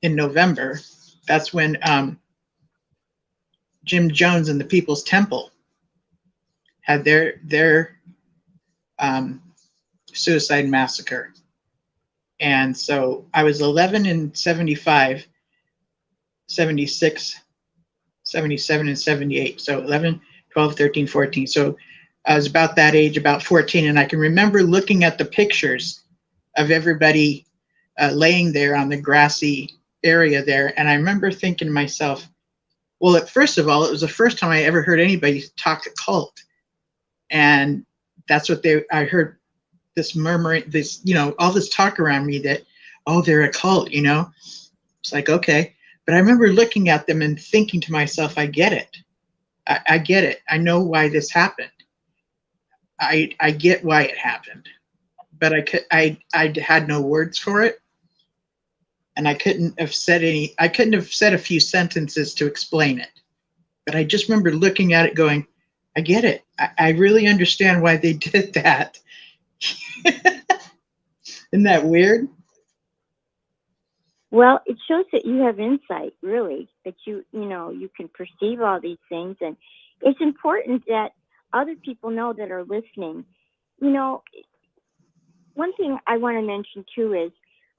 [SPEAKER 3] In November, that's when Jim Jones and the People's Temple had their suicide massacre. And so I was 11 in 75, 76, 77, and 78. So 11, 12, 13, 14. So I was about that age, about 14. And I can remember looking at the pictures of everybody laying there on the grassy area there. And I remember thinking to myself, well, first of all, it was the first time I ever heard anybody talk cult. And that's what I heard this murmuring, all this talk around me that, oh, they're a cult, It's like, okay. But I remember looking at them and thinking to myself, I get it. I get it. I know why this happened. I get why it happened. But I had no words for it. And I couldn't have said a few sentences to explain it. But I just remember looking at it going, I get it. I really understand why they did that. Isn't that weird?
[SPEAKER 8] Well, it shows that you have insight, really, that you can perceive all these things. And it's important that other people know that are listening. One thing I want to mention, too, is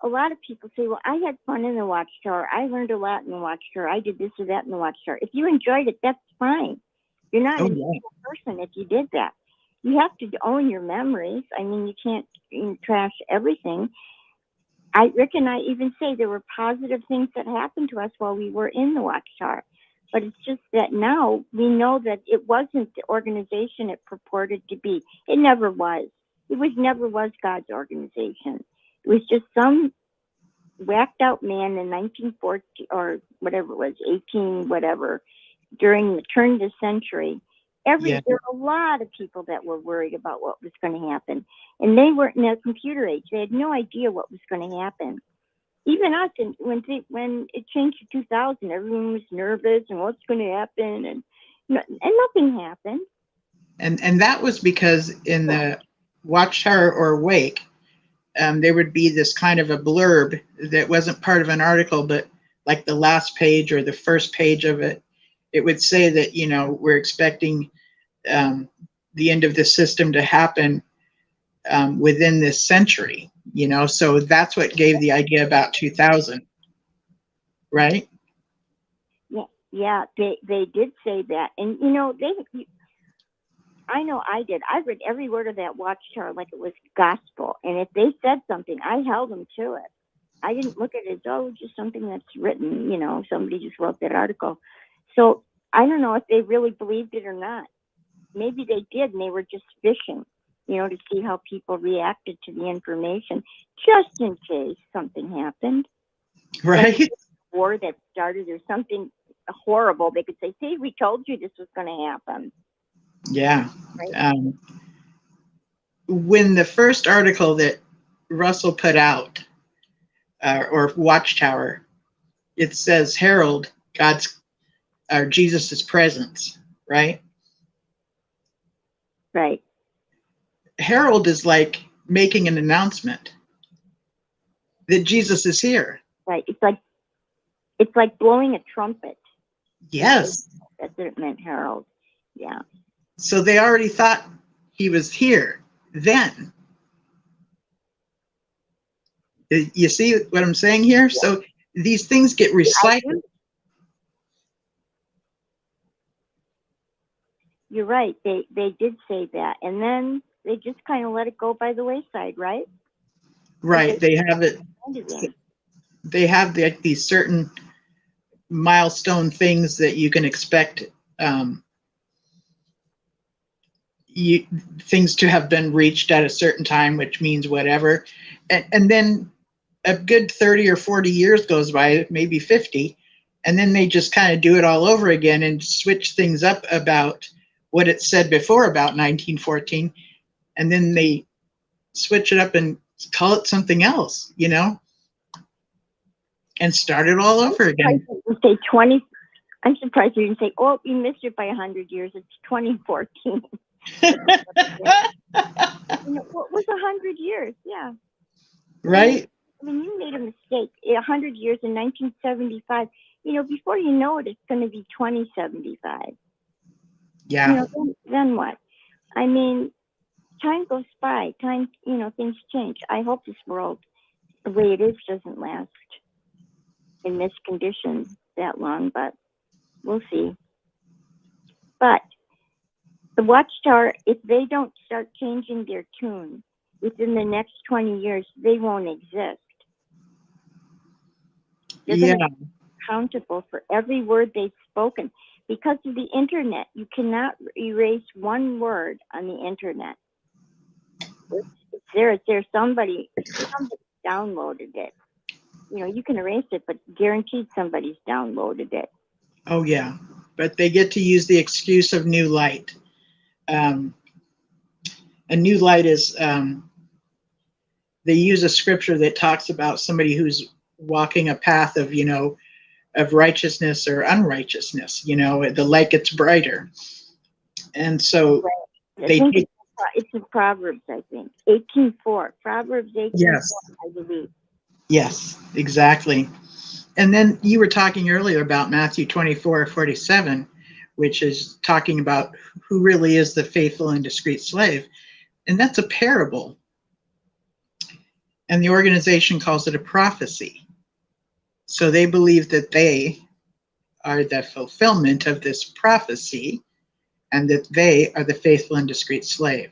[SPEAKER 8] a lot of people say, well, I had fun in the Watchtower. I learned a lot in the Watchtower. I did this or that in the Watchtower. If you enjoyed it, that's fine. You're not an evil person if you did that. You have to own your memories. I mean, you can't trash everything. Rick and I even say there were positive things that happened to us while we were in the Watchtower. But it's just that now we know that it wasn't the organization it purported to be. It never was. It never was God's organization. It was just some whacked out man in 1914 or whatever it was, 18 whatever, during the turn of the century. There were a lot of people that were worried about what was going to happen, and they weren't in their computer age. They had no idea what was going to happen. Even us, when it changed to 2000, everyone was nervous and what's going to happen, and nothing happened.
[SPEAKER 3] And that was because in the Watchtower or Wake, there would be this kind of a blurb that wasn't part of an article, but like the last page or the first page of it, it would say that, we're expecting the end of the system to happen within this century, so that's what gave the idea about 2000, right?
[SPEAKER 8] Yeah, they did say that. And, I know I did. I read every word of that Watchtower like it was gospel. And if they said something, I held them to it. I didn't look at it as, just something that's written, somebody just wrote that article. So I don't know if they really believed it or not. Maybe they did, and they were just fishing, to see how people reacted to the information, just in case something happened.
[SPEAKER 3] Right.
[SPEAKER 8] Like a war that started or something horrible. They could say, see, we told you this was going to happen.
[SPEAKER 3] Yeah.
[SPEAKER 8] Right.
[SPEAKER 3] When the first article that Russell put out, or Watchtower, it says herald God's or Jesus's presence, right?
[SPEAKER 8] Right.
[SPEAKER 3] Herald is like making an announcement that Jesus is here.
[SPEAKER 8] Right. It's like blowing a trumpet.
[SPEAKER 3] Yes.
[SPEAKER 8] That's what it meant, herald. Yeah.
[SPEAKER 3] So they already thought he was here then. You see what I'm saying here? Yeah. So these things get recycled.
[SPEAKER 8] You're right. They did say that. And then they just kind of let it go by the wayside, right?
[SPEAKER 3] Right. They have it. They have these certain milestone things that you can expect things to have been reached at a certain time, which means whatever. And then a good 30 or 40 years goes by, maybe 50, and then they just kind of do it all over again and switch things up about what it said before about 1914, and then they switch it up and call it something else, and start it all over again.
[SPEAKER 8] Say 20. I'm surprised you didn't say, "Oh, you missed it by 100 years. It's 2014." What was 100 years? Yeah.
[SPEAKER 3] Right.
[SPEAKER 8] I mean, you made a mistake. 100 years in 1975. Before you know it, it's going to be 2075.
[SPEAKER 3] Yeah.
[SPEAKER 8] Then what? I mean, time goes by. Time, things change. I hope this world, the way it is, doesn't last in this condition that long, but we'll see. But the Watchtower, if they don't start changing their tune within the next 20 years, they won't exist. They're going to be accountable for every word they've spoken. Because of the internet, you cannot erase one word on the internet. It's there. It's there. Somebody downloaded it. You can erase it, but guaranteed somebody's downloaded it.
[SPEAKER 3] Oh, yeah. But they get to use the excuse of new light. A new light is, they use a scripture that talks about somebody who's walking a path of, of righteousness or unrighteousness, the light gets brighter. And so
[SPEAKER 8] it's in Proverbs, I think. 18:4. Proverbs 18:4, yes. I believe.
[SPEAKER 3] Yes, exactly. And then you were talking earlier about Matthew 24:47, which is talking about who really is the faithful and discreet slave. And that's a parable. And the organization calls it a prophecy. So they believe that they are the fulfillment of this prophecy and that they are the faithful and discreet slave.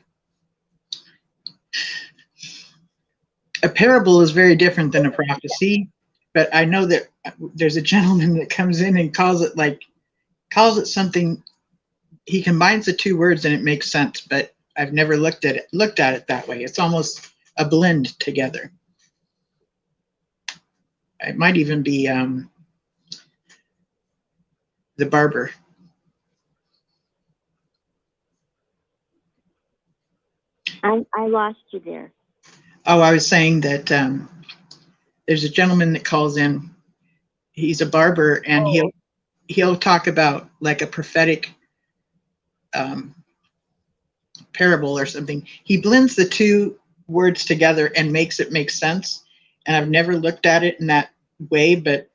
[SPEAKER 3] A parable is very different than a prophecy, but I know that there's a gentleman that comes in and calls it something. He combines the two words and it makes sense, but I've never looked at it that way. It's almost a blend together. It might even be the barber.
[SPEAKER 8] I lost you there.
[SPEAKER 3] Oh, I was saying that there's a gentleman that calls in. He's a barber, and he'll talk about like a prophetic parable or something. He blends the two words together and makes it make sense. And I've never looked at it in that way, but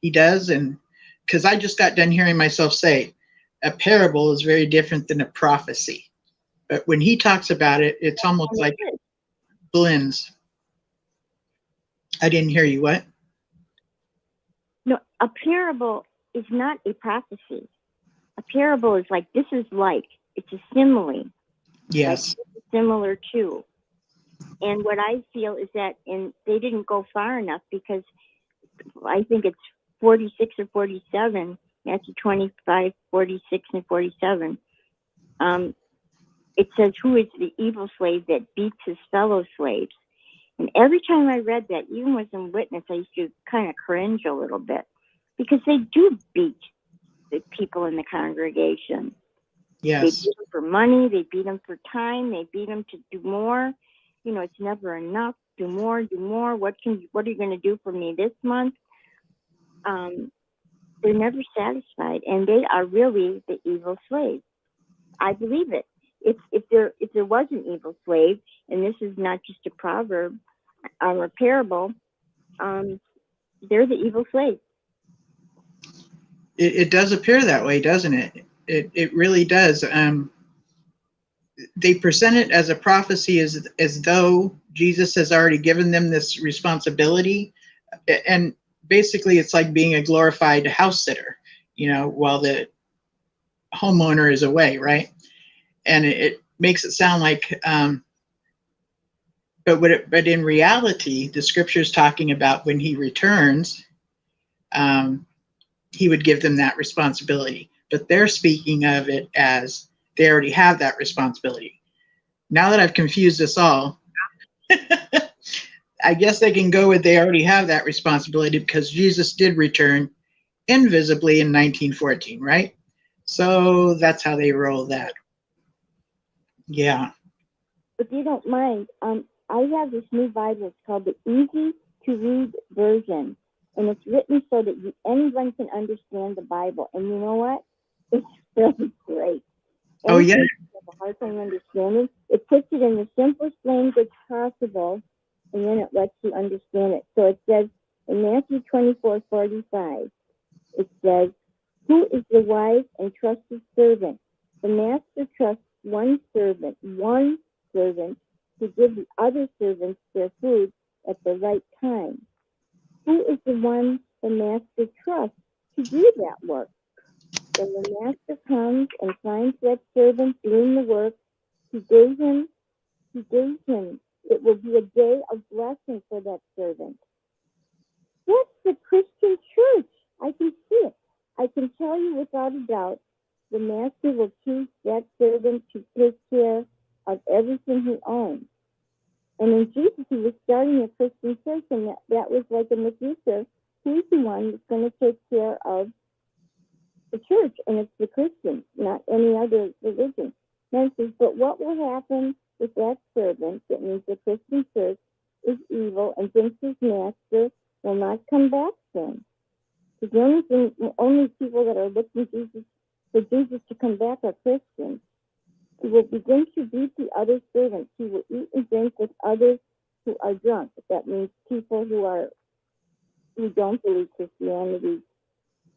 [SPEAKER 3] he does. And because I just got done hearing myself say a parable is very different than a prophecy. But when he talks about it, it's almost like blends. I didn't hear you. What?
[SPEAKER 8] No, a parable is not a prophecy. A parable is like, this is like, it's a simile.
[SPEAKER 3] Yes.
[SPEAKER 8] Like, similar to. And what I feel is that they didn't go far enough, because I think it's 46 or 47, Matthew 25, 46 and 47. It says, who is the evil slave that beats his fellow slaves? And every time I read that, even as a witness, I used to kind of cringe a little bit, because they do beat the people in the congregation.
[SPEAKER 3] Yes.
[SPEAKER 8] They beat them for money. They beat them for time. They beat them to do more. You know, it's never enough. Do more, do more. What are you going to do for me this month? They're never satisfied, and they are really the evil slave. I believe it. If there was an evil slave, and this is not just a proverb or a parable, they're the evil slave.
[SPEAKER 3] It does appear that way, doesn't it? It really does. They present it as a prophecy, as though Jesus has already given them this responsibility, and basically it's like being a glorified house sitter, while the homeowner is away, right? And it makes it sound like, but in reality, the scripture is talking about when he returns, he would give them that responsibility. But they're speaking of it as they already have that responsibility. Now that I've confused us all, I guess they can go with they already have that responsibility, because Jesus did return invisibly in 1914, right? So that's how they roll that. Yeah.
[SPEAKER 8] If you don't mind, I have this new Bible. It's called the Easy to Read Version, and it's written so that anyone can understand the Bible. And you know what? It's really great.
[SPEAKER 3] Oh, yeah.
[SPEAKER 8] Anything you have a hard time understanding, it puts it in the simplest language possible, and then it lets you understand it. So it says in Matthew 24:45, it says, who is the wise and trusted servant? The master trusts one servant, to give the other servants their food at the right time. Who is the one the master trusts to do that work? When the master comes and finds that servant doing the work he gave him, it will be a day of blessing for that servant. That's the Christian church. I can see it. I can tell you without a doubt, the master will choose that servant to take care of everything he owns. And in Jesus, he was starting a Christian church, and that was like in the future, he's the one that's going to take care of the church, and it's the Christians, not any other religion. Then says, but what will happen if that servant, that means the Christian church, is evil and thinks his master will not come back soon? Because the only people that are looking for Jesus to come back are Christians. He will begin to beat the other servants. He will eat and drink with others who are drunk. That means people who don't believe Christianity.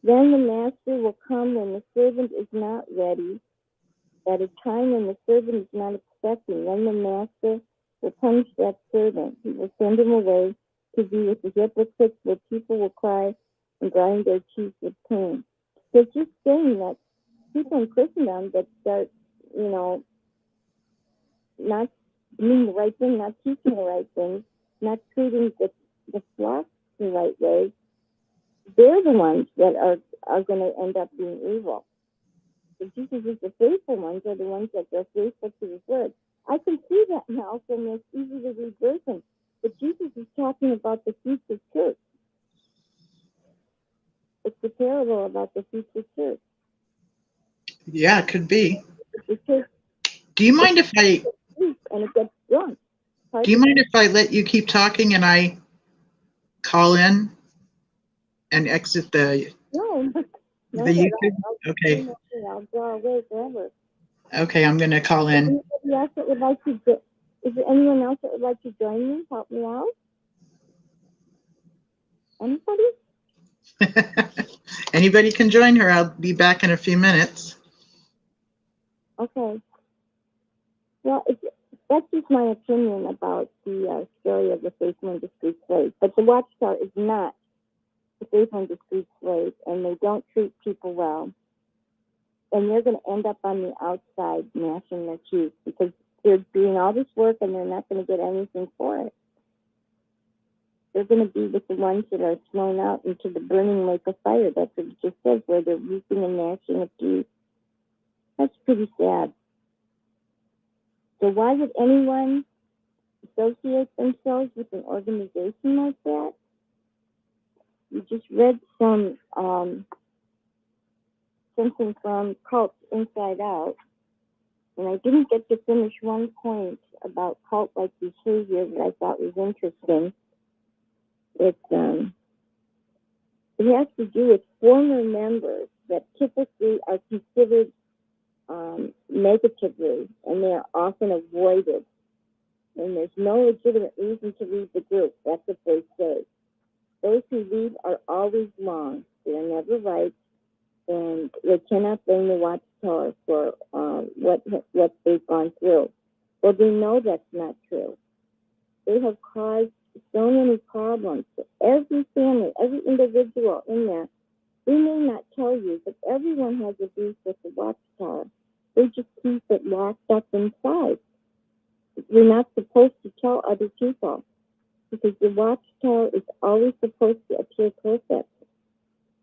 [SPEAKER 8] Then the master will come when the servant is not ready, at a time when the servant is not expecting. Then the master will punish that servant. He will send him away to be with the hypocrites, where people will cry and grind their teeth with pain. So it's just saying that people in Christendom that start, not doing the right thing, not teaching the right thing, not treating the flock the right way, they're the ones that are going to end up being evil. The Jesus is the faithful ones are the ones that are faithful to his word. I can see that now from this easy to read version. But Jesus is talking about the future church. It's a parable about the future church.
[SPEAKER 3] Yeah, it could be.
[SPEAKER 8] The church
[SPEAKER 3] Do you mind if I
[SPEAKER 8] sleeps and it gets drunk.
[SPEAKER 3] do you mind if I let you keep talking and I call in and exit the
[SPEAKER 8] No, not at
[SPEAKER 3] YouTube?
[SPEAKER 8] all.
[SPEAKER 3] Okay.
[SPEAKER 8] I'll draw away forever.
[SPEAKER 3] Okay, I'm gonna call in.
[SPEAKER 8] Anybody else that would like to is there anyone else that would like to join me? Help me out? Anybody?
[SPEAKER 3] Anybody can join her. I'll be back in a few minutes.
[SPEAKER 8] Okay. Well, that's just my opinion about the story of the faithful and discreet slave. But the Watchtower is not the faithful and discreet slave, and they don't treat people well. And they're going to end up on the outside gnashing their teeth because they're doing all this work and they're not going to get anything for it. They're going to be with the ones that are thrown out into the burning lake of fire. That's what it just says, where they're weeping and gnashing of teeth. That's pretty sad. So why would anyone associate themselves with an organization like that? You just read something from Cults Inside Out, and I didn't get to finish one point about cult-like behavior that I thought was interesting. It has to do with former members that typically are considered negatively, and they are often avoided. And there's no legitimate reason to leave the group. That's what they say. Those who leave are always wrong. They are never right, and they cannot blame the Watchtower for what they've gone through. Well, they know that's not true. They have caused so many problems to every family, every individual in there. They may not tell you, but everyone has a beef with the Watchtower. They just keep it locked up inside. You're not supposed to tell other people because the Watchtower is always supposed to appear perfect.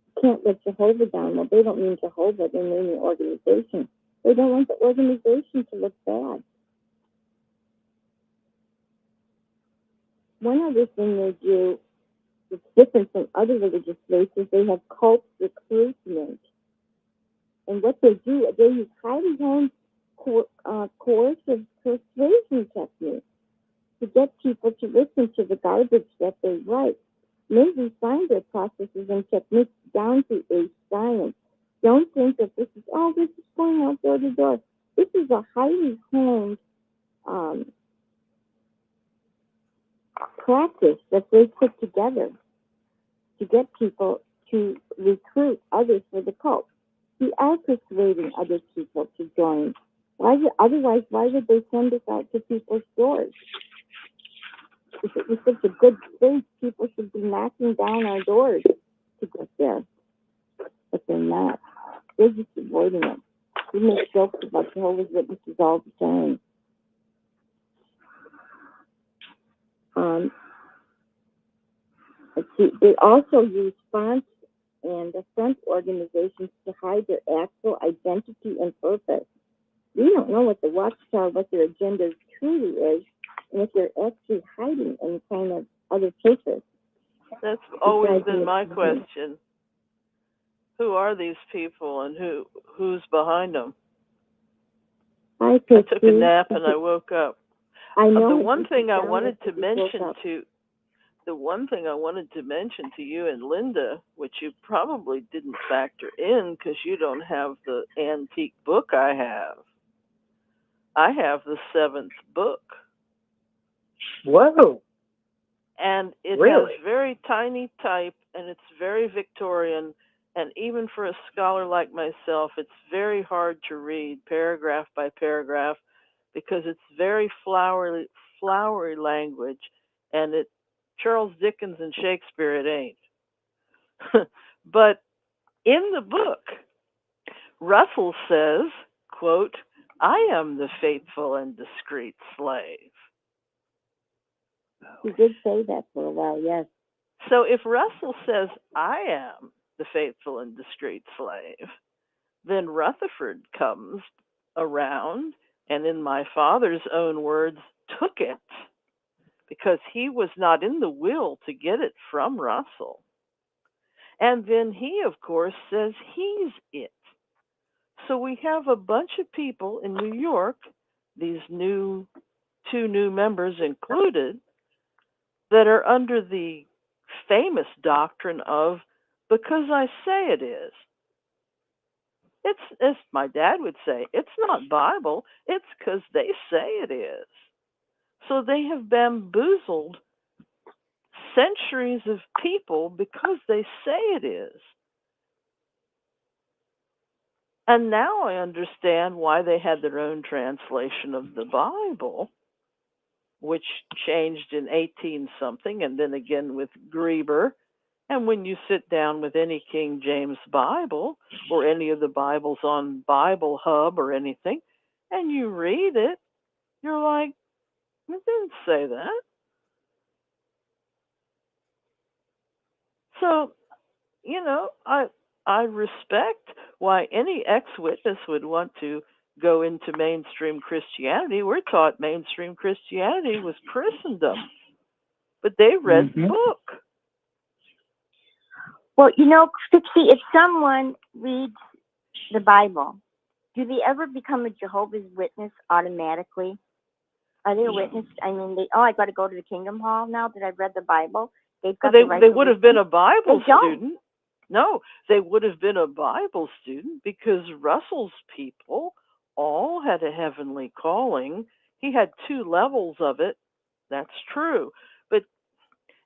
[SPEAKER 8] You can't let Jehovah down. Well, they don't mean Jehovah, they mean the organization. They don't want the organization to look bad. One other thing they do that's different from other religious places, they have cult recruitment. And what they do, they use highly honed coercive persuasion techniques to get people to listen to the garbage that they write. They refine their processes and techniques down to a science. Don't think that this is going out door to door. This is a highly honed practice that they put together to get people to recruit others for the cult. We are persuading other people to join. Otherwise, why would they send us out to people's doors? If it was such a good space, people should be knocking down our doors to get there. But they're not. They're just avoiding it. We make jokes about Jehovah's Witnesses all the time. Let's see. They also use fonts and the front organizations to hide their actual identity and purpose. We don't know what the Watchtower, what their agenda truly is, and if they're actually hiding any kind of other purpose.
[SPEAKER 4] That's always been my question. Who are these people and who's behind them? I took a nap and I woke up.
[SPEAKER 8] I know.
[SPEAKER 4] The one thing I wanted to mention to you and Linda, which you probably didn't factor in because you don't have the antique book I have. I have the 7th book.
[SPEAKER 6] Whoa.
[SPEAKER 4] And it
[SPEAKER 6] Really?
[SPEAKER 4] has very tiny type, and it's very Victorian, and even for a scholar like myself, it's very hard to read paragraph by paragraph because it's very flowery language, and it Charles Dickens and Shakespeare it ain't. But in the book, Russell says, quote, "I am the faithful and discreet slave."
[SPEAKER 8] He did say that for a while, yes.
[SPEAKER 4] So if Russell says, "I am the faithful and discreet slave," then Rutherford comes around and, in my father's own words, took it because he was not in the will to get it from Russell. And then he, of course, says he's it. So we have a bunch of people in New York, these two new members included, that are under the famous doctrine of because I say it is. It's, as my dad would say, it's not Bible, it's because they say it is. So they have bamboozled centuries of people because they say it is. And now I understand why they had their own translation of the Bible, which changed in 18 something, and then again with Greber. And when you sit down with any King James Bible or any of the Bibles on Bible Hub or anything, and you read it, you're like, it didn't say that. So, I respect why any ex-witness would want to go into mainstream Christianity. We're taught mainstream Christianity was Christendom, but they read the book.
[SPEAKER 8] Well, Fixie, if someone reads the Bible, do they ever become a Jehovah's Witness automatically? Are they a witness? I mean, I got to go to the Kingdom Hall now that I've read the Bible. They've got
[SPEAKER 4] They would have been a Bible student. No, they would have been a Bible student because Russell's people all had a heavenly calling. He had 2 levels of it. That's true. But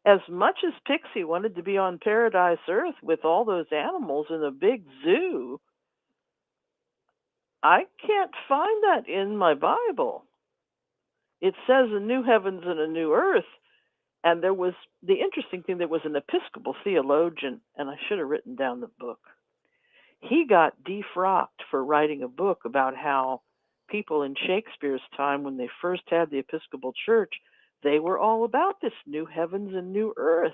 [SPEAKER 4] as much as Pixie wanted to be on Paradise Earth with all those animals in a big zoo, I can't find that in my Bible. It says a new heavens and a new earth. And there was the interesting thing, there was an Episcopal theologian, and I should have written down the book. He got defrocked for writing a book about how people in Shakespeare's time, when they first had the Episcopal Church, they were all about this new heavens and new earth.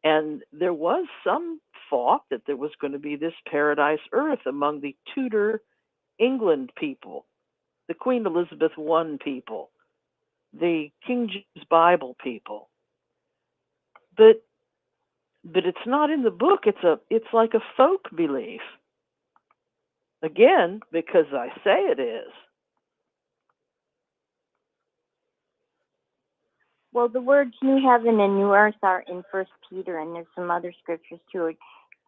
[SPEAKER 4] And there was some thought that there was going to be this paradise earth among the Tudor England people, the Queen Elizabeth I people, the King James Bible people. But it's not in the book. It's like a folk belief. Again, because I say it is.
[SPEAKER 8] Well, the words new heaven and new earth are in 1 Peter, and there's some other scriptures too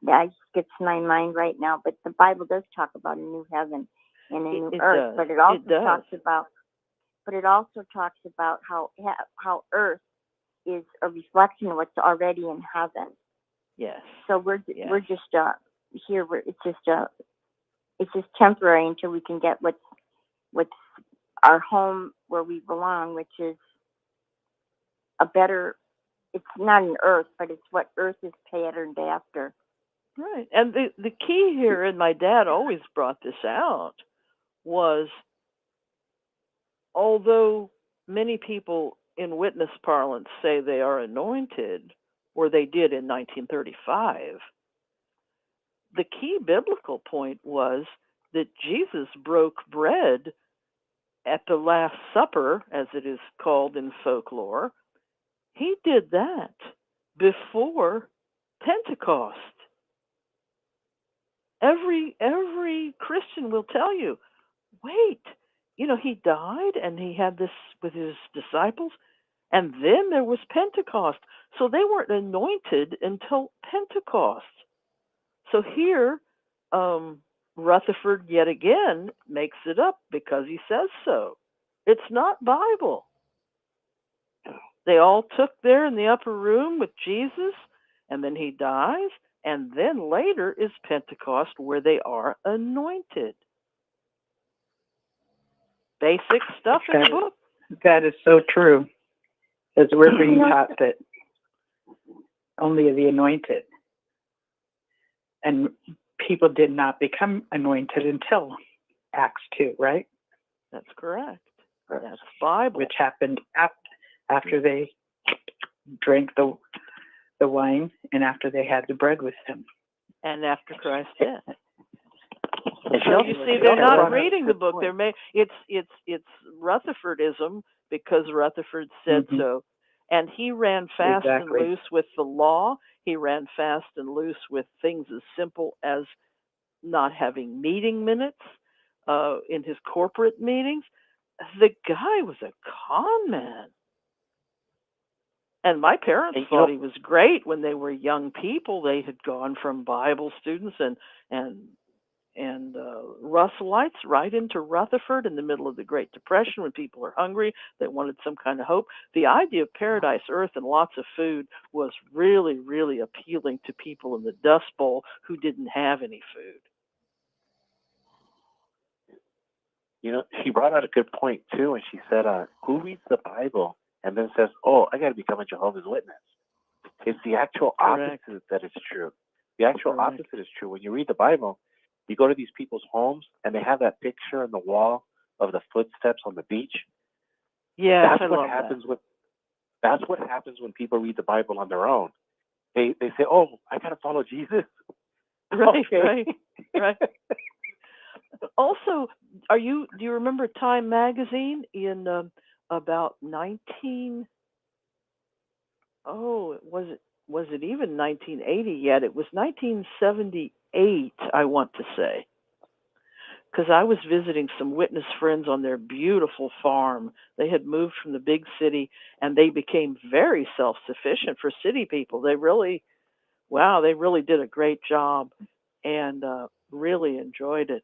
[SPEAKER 8] that skips my mind right now. But the Bible does talk about a new heaven and a new earth. But it also talks about how earth is a reflection of what's already in heaven.
[SPEAKER 4] Yes.
[SPEAKER 8] So we're just here. It's just temporary until we can get what's our home where we belong, which is a better. It's not an earth, but it's what earth is patterned after.
[SPEAKER 4] Right. And the key here, and my dad always brought this out, was although many people in witness parlance say they are anointed, or they did in 1935, the key biblical point was that Jesus broke bread at the Last Supper, as it is called in folklore. He did that before Pentecost. Every Christian will tell you, wait, he died and he had this with his disciples, and then there was Pentecost. So they weren't anointed until Pentecost. So here, Rutherford yet again makes it up because he says so. It's not Bible. They all took there in the upper room with Jesus, and then he dies, and then later is Pentecost where they are anointed. Basic stuff in the book.
[SPEAKER 3] That is so true, as we're being taught that only the anointed. And people did not become anointed until Acts 2, right?
[SPEAKER 4] That's correct. That's Bible.
[SPEAKER 3] Which happened after they drank the wine and after they had the bread with him.
[SPEAKER 4] And after Christ's death. So you see, they're not reading the book. It's Rutherfordism because Rutherford said so. And he ran fast and loose with the law. He ran fast and loose with things as simple as not having meeting minutes in his corporate meetings. The guy was a con man. And my parents
[SPEAKER 6] And,
[SPEAKER 4] thought he was great when they were young people. They had gone from Bible students and Russellites right into Rutherford in the middle of the Great Depression when people are hungry, they wanted some kind of hope. The idea of paradise, earth, and lots of food was really, really appealing to people in the Dust Bowl who didn't have any food.
[SPEAKER 6] she brought out a good point too, and she said, "Who reads the Bible and then says, 'Oh, I got to become a Jehovah's Witness'?" It's the actual
[SPEAKER 4] Correct.
[SPEAKER 6] opposite that is true. The actual
[SPEAKER 4] Correct.
[SPEAKER 6] opposite is true. When you read the Bible, you go to these people's homes and they have that picture on the wall of the footsteps on the beach.
[SPEAKER 4] Yes,
[SPEAKER 6] That's
[SPEAKER 4] I
[SPEAKER 6] what
[SPEAKER 4] love
[SPEAKER 6] happens that's what happens when people read the Bible on their own. They say, "Oh, I got to follow Jesus."
[SPEAKER 4] that. Right,
[SPEAKER 6] Okay.
[SPEAKER 4] right. Also, do you remember Time magazine in about 19 oh, was it even 1980 yet? It was 1978, I want to say. Because I was visiting some witness friends on their beautiful farm. They had moved from the big city and they became very self-sufficient for city people. They really did a great job and really enjoyed it.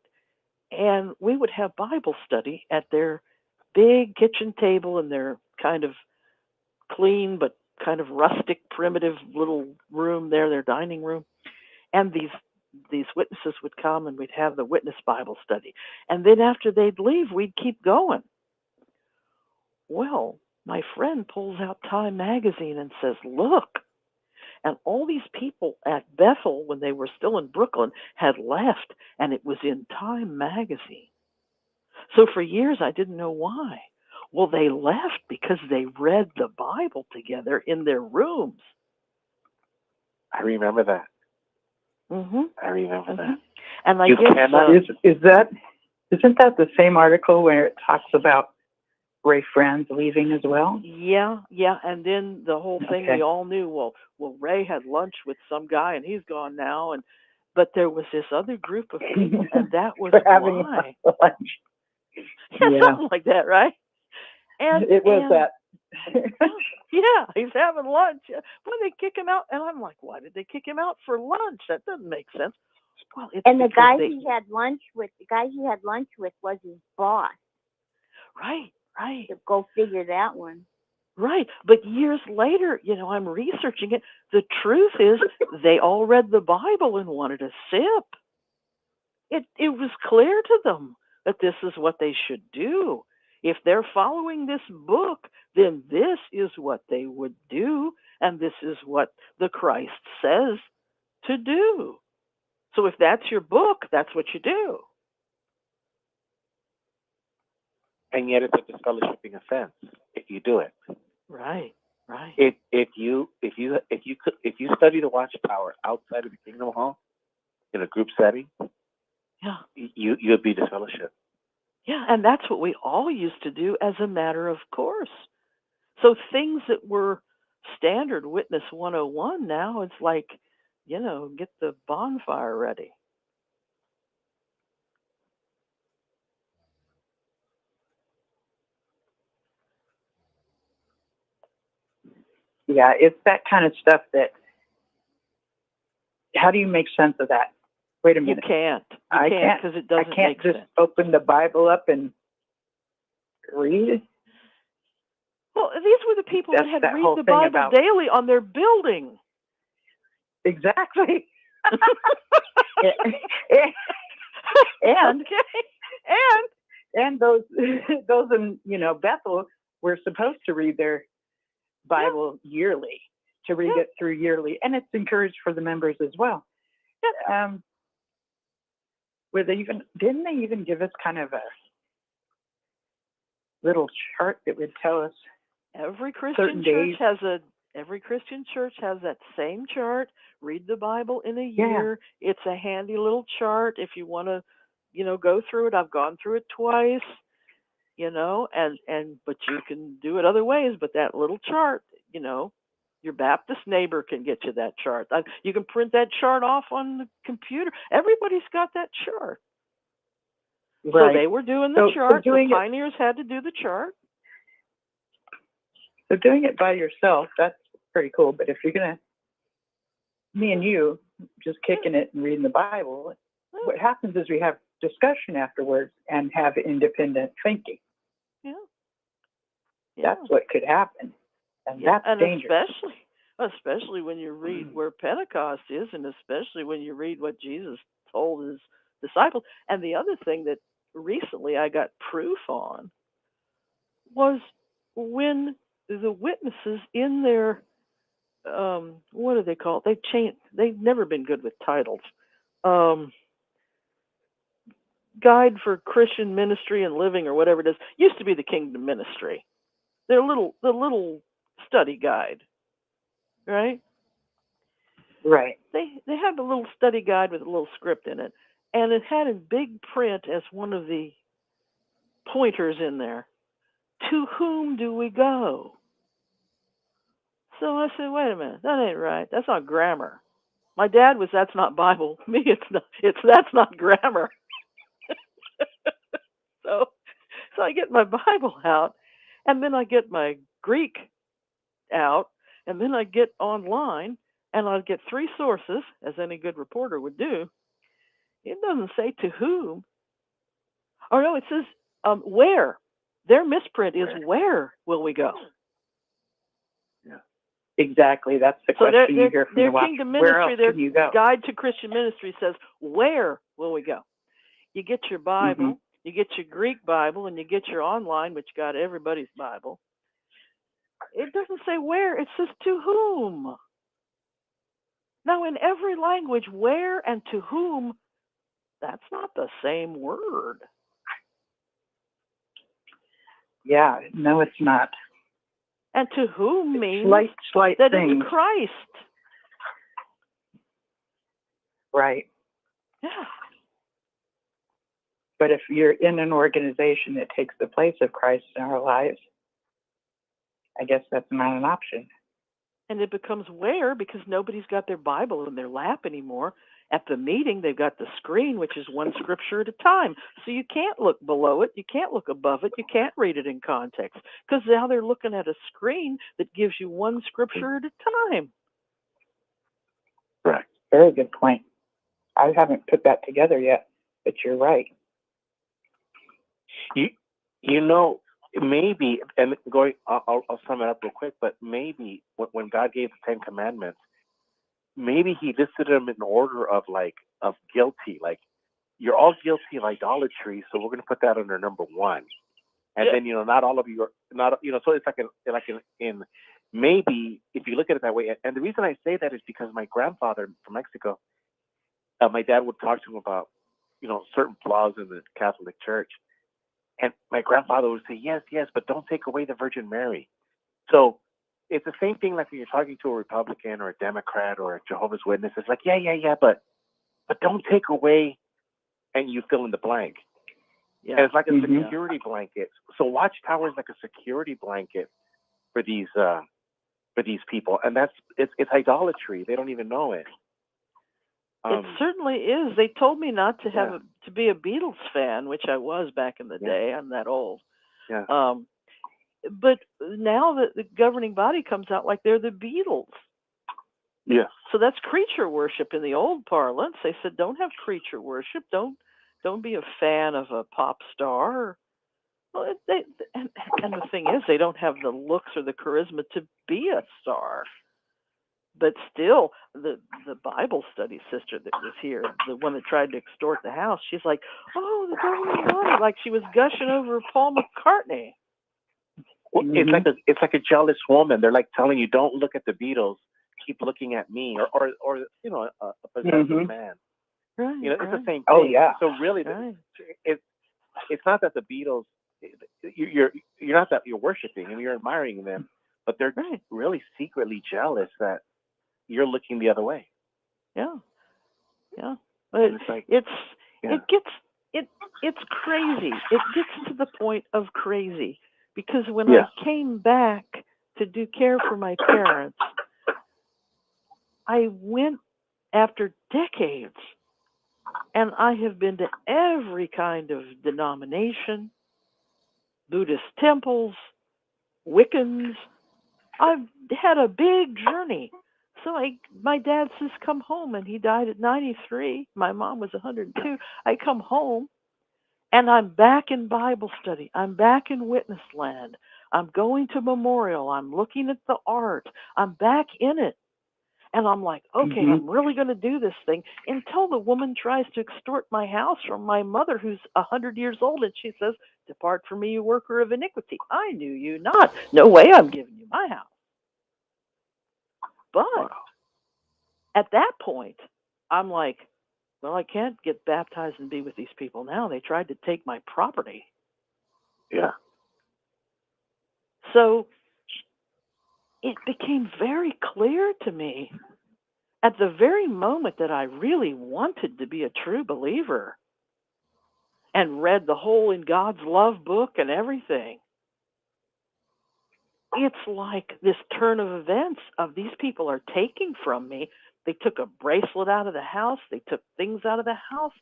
[SPEAKER 4] And we would have Bible study at their big kitchen table in their kind of clean but kind of rustic, primitive little room there, their dining room. And these witnesses would come and we'd have the witness Bible study. And then after they'd leave, we'd keep going. Well, my friend pulls out Time magazine and says, "Look." And all these people at Bethel, when they were still in Brooklyn, had left, and it was in Time magazine. So for years, I didn't know why. Well, they left because they read the Bible together in their rooms.
[SPEAKER 6] I remember that.
[SPEAKER 4] Mm-hmm.
[SPEAKER 6] I remember that.
[SPEAKER 4] And I
[SPEAKER 6] You
[SPEAKER 4] guess
[SPEAKER 6] cannot-
[SPEAKER 3] Isn't that the same article where it talks about Ray Franz leaving as well?
[SPEAKER 4] yeah. And then the whole thing
[SPEAKER 3] Okay.
[SPEAKER 4] we all knew. Well, Ray had lunch with some guy, and he's gone now. But there was this other group of people, and that was
[SPEAKER 3] For having
[SPEAKER 4] why.
[SPEAKER 3] lunch.
[SPEAKER 4] Yeah, something like that, right? And
[SPEAKER 3] It was that.
[SPEAKER 4] Yeah, he's having lunch. When they kick him out, and I'm like, why did they kick him out for lunch? That doesn't make sense. Well, it's
[SPEAKER 8] And the
[SPEAKER 4] because
[SPEAKER 8] guy
[SPEAKER 4] they,
[SPEAKER 8] he had lunch with was his boss.
[SPEAKER 4] right.
[SPEAKER 8] So go figure that one.
[SPEAKER 4] Right. But years later, I'm researching it. The truth is they all read the Bible and wanted a sip. It was clear to them that this is what they should do. If they're following this book, then this is what they would do, and this is what the Christ says to do. So if that's your book, that's what you do.
[SPEAKER 6] And yet it's a disfellowshipping offense if you do it.
[SPEAKER 4] Right.
[SPEAKER 6] If you study the Watchtower outside of the Kingdom Hall in a group setting,
[SPEAKER 4] Yeah.
[SPEAKER 6] you'd be disfellowship.
[SPEAKER 4] Yeah, and that's what we all used to do as a matter of course. So things that were standard Witness 101 now, it's like, get the bonfire ready.
[SPEAKER 3] Yeah, it's that kind of stuff that. How do you make sense of that? Wait a
[SPEAKER 4] You
[SPEAKER 3] minute.
[SPEAKER 4] can't.
[SPEAKER 3] I
[SPEAKER 4] can't because it doesn't
[SPEAKER 3] I can't
[SPEAKER 4] make
[SPEAKER 3] just
[SPEAKER 4] sense.
[SPEAKER 3] open the Bible up and read.
[SPEAKER 4] Well, these were the people that
[SPEAKER 3] That's
[SPEAKER 4] had
[SPEAKER 3] that
[SPEAKER 4] read
[SPEAKER 3] whole
[SPEAKER 4] the
[SPEAKER 3] thing
[SPEAKER 4] Bible
[SPEAKER 3] about-
[SPEAKER 4] daily on their building.
[SPEAKER 3] Exactly. and
[SPEAKER 4] Okay.
[SPEAKER 3] and those in Bethel were supposed to read their Bible yearly, to read it through yearly, and it's encouraged for the members as well. Didn't they even give us kind of a little chart that would tell us
[SPEAKER 4] Every Christian
[SPEAKER 3] certain
[SPEAKER 4] church
[SPEAKER 3] days?
[SPEAKER 4] Every Christian church has that same chart. Read the Bible in a
[SPEAKER 3] Yeah.
[SPEAKER 4] year. It's a handy little chart if you want to, go through it. I've gone through it twice, but you can do it other ways. But that little chart, Your Baptist neighbor can get you that chart. You can print that chart off on the computer. Everybody's got that chart.
[SPEAKER 3] Right.
[SPEAKER 4] So they were doing the chart. The pioneers had to do the chart.
[SPEAKER 3] So doing it by yourself, that's pretty cool. But if you're going to, me and you, just kicking it and reading the Bible, what happens is we have discussion afterwards and have independent thinking.
[SPEAKER 4] Yeah.
[SPEAKER 3] That's what could happen. And that's dangerous.
[SPEAKER 4] Especially when you read where Pentecost is, and especially when you read what Jesus told his disciples. And the other thing that recently I got proof on was when the witnesses in their what do they call it? They've never been good with titles. Guide for Christian Ministry and Living, or whatever it is. Used to be the Kingdom Ministry. The little study guide, right?
[SPEAKER 3] Right.
[SPEAKER 4] They had a little study guide with a little script in it, and it had in big print as one of the pointers in there, to whom do we go? So I said, wait a minute, that ain't right. That's not grammar. My dad was, that's not Bible. Me, that's not grammar. So I get my Bible out, and then I get my Greek out, and then I get online, and I get 3 sources, as any good reporter would do. It doesn't say to whom. Oh, no, it says where. Their misprint is where will we go?
[SPEAKER 3] Yeah. Exactly. That's the question you hear from
[SPEAKER 4] their
[SPEAKER 3] the Watch.
[SPEAKER 4] Kingdom
[SPEAKER 3] Where else
[SPEAKER 4] Ministry,
[SPEAKER 3] can you go?
[SPEAKER 4] their Guide to Christian Ministry says, where will we go? You get your Bible, you get your Greek Bible, and you get your online, which got everybody's Bible. It doesn't say where, it says to whom. Now, in every language, where and to whom, that's not the same word.
[SPEAKER 3] Yeah, no, it's not.
[SPEAKER 4] And to whom means
[SPEAKER 3] slight
[SPEAKER 4] that
[SPEAKER 3] things.
[SPEAKER 4] it's Christ.
[SPEAKER 3] Right.
[SPEAKER 4] Yeah.
[SPEAKER 3] But if you're in an organization that takes the place of Christ in our lives, I guess that's not an option.
[SPEAKER 4] And it becomes where, because nobody's got their Bible in their lap anymore. At the meeting, they've got the screen, which is one scripture at a time. So you can't look below it. You can't look above it. You can't read it in context, because now they're looking at a screen that gives you one scripture at a time.
[SPEAKER 3] Correct. Very good point. I haven't put that together yet, but you're right.
[SPEAKER 6] You know, maybe, and I'll sum it up real quick, but maybe when God gave the 10 Commandments, maybe he listed them in order of guilty. Like, you're all guilty of idolatry, so we're going to put that under number 1. And then, not all of you are not, so it's in maybe if you look at it that way. And the reason I say that is because my grandfather from Mexico, my dad would talk to him about, certain flaws in the Catholic Church. And my grandfather would say, yes, but don't take away the Virgin Mary. So it's the same thing like when you're talking to a Republican or a Democrat or a Jehovah's Witness. It's like, yeah, but don't take away, and you fill in the blank. Yeah. And it's like a security blanket. So Watchtower is like a security blanket for these people, and it's idolatry. They don't even know it.
[SPEAKER 4] It certainly is. They told me not to have to be a Beatles fan, which I was back in the day. I'm that old.
[SPEAKER 6] Yeah.
[SPEAKER 4] But now the governing body comes out like they're the Beatles.
[SPEAKER 6] Yeah.
[SPEAKER 4] So that's creature worship in the old parlance. They said, don't have creature worship. Don't be a fan of a pop star. Well, and the thing is, they don't have the looks or the charisma to be a star. But still, the Bible study sister that was here, the one that tried to extort the house, she's like, oh, the governing body, like she was gushing over Paul McCartney.
[SPEAKER 6] Well, it's like a jealous woman. They're like telling you, don't look at the Beatles, keep looking at me, or a possessive man.
[SPEAKER 4] Right,
[SPEAKER 6] it's the same thing.
[SPEAKER 3] Oh yeah.
[SPEAKER 6] So really, it's not that the Beatles, you're not that you're worshiping and you're admiring them, but they're really secretly jealous that you're looking the other way.
[SPEAKER 4] Yeah. But it's crazy. It gets to the point of crazy, because when I came back to do care for my parents, I went after decades, and I have been to every kind of denomination, Buddhist temples, Wiccans. I've had a big journey. So my dad says, come home, and he died at 93. My mom was 102. I come home, and I'm back in Bible study. I'm back in witness land. I'm going to memorial. I'm looking at the art. I'm back in it. And I'm like, okay, I'm really going to do this thing, until the woman tries to extort my house from my mother, who's 100 years old. And she says, depart from me, you worker of iniquity. I knew you not. No way I'm giving you my house. But at that point, I'm like, well, I can't get baptized and be with these people now. They tried to take my property.
[SPEAKER 6] Yeah.
[SPEAKER 4] So it became very clear to me at the very moment that I really wanted to be a true believer and read the whole In God's Love book and everything. It's like this turn of events of these people are taking from me. They took a bracelet out of the house. They took things out of the house.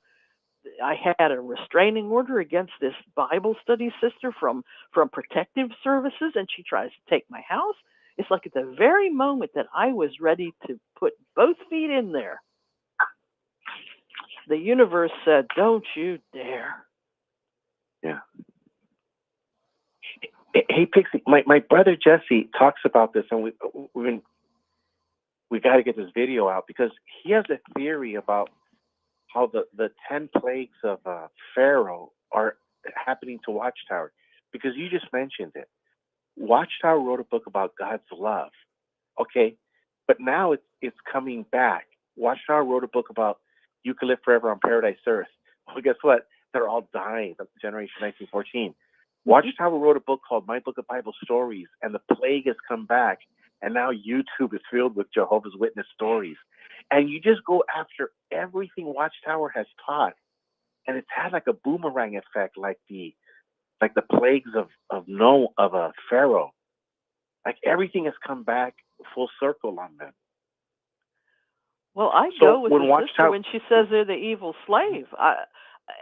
[SPEAKER 4] I had a restraining order against this Bible study sister from Protective Services, and she tries to take my house. It's like at the very moment that I was ready to put both feet in there, the universe said, don't you dare.
[SPEAKER 6] Yeah. Hey, Pixie, my brother Jesse talks about this, and we got to get this video out, because he has a theory about how the 10 plagues of Pharaoh are happening to Watchtower, because you just mentioned it. Watchtower wrote a book about God's love, okay, but now it's coming back. Watchtower wrote a book about you can live forever on paradise earth. Well, guess what? They're all dying. The generation 1914. Watchtower wrote a book called My Book of Bible Stories, and the plague has come back, and now YouTube is filled with Jehovah's Witness stories. And you just go after everything Watchtower has taught, and it's had like a boomerang effect, like the plagues of Pharaoh. Like everything has come back full circle on them.
[SPEAKER 4] Well, I
[SPEAKER 6] So
[SPEAKER 4] go with
[SPEAKER 6] when
[SPEAKER 4] the sister
[SPEAKER 6] Watchtower,
[SPEAKER 4] when she says they're the evil slave.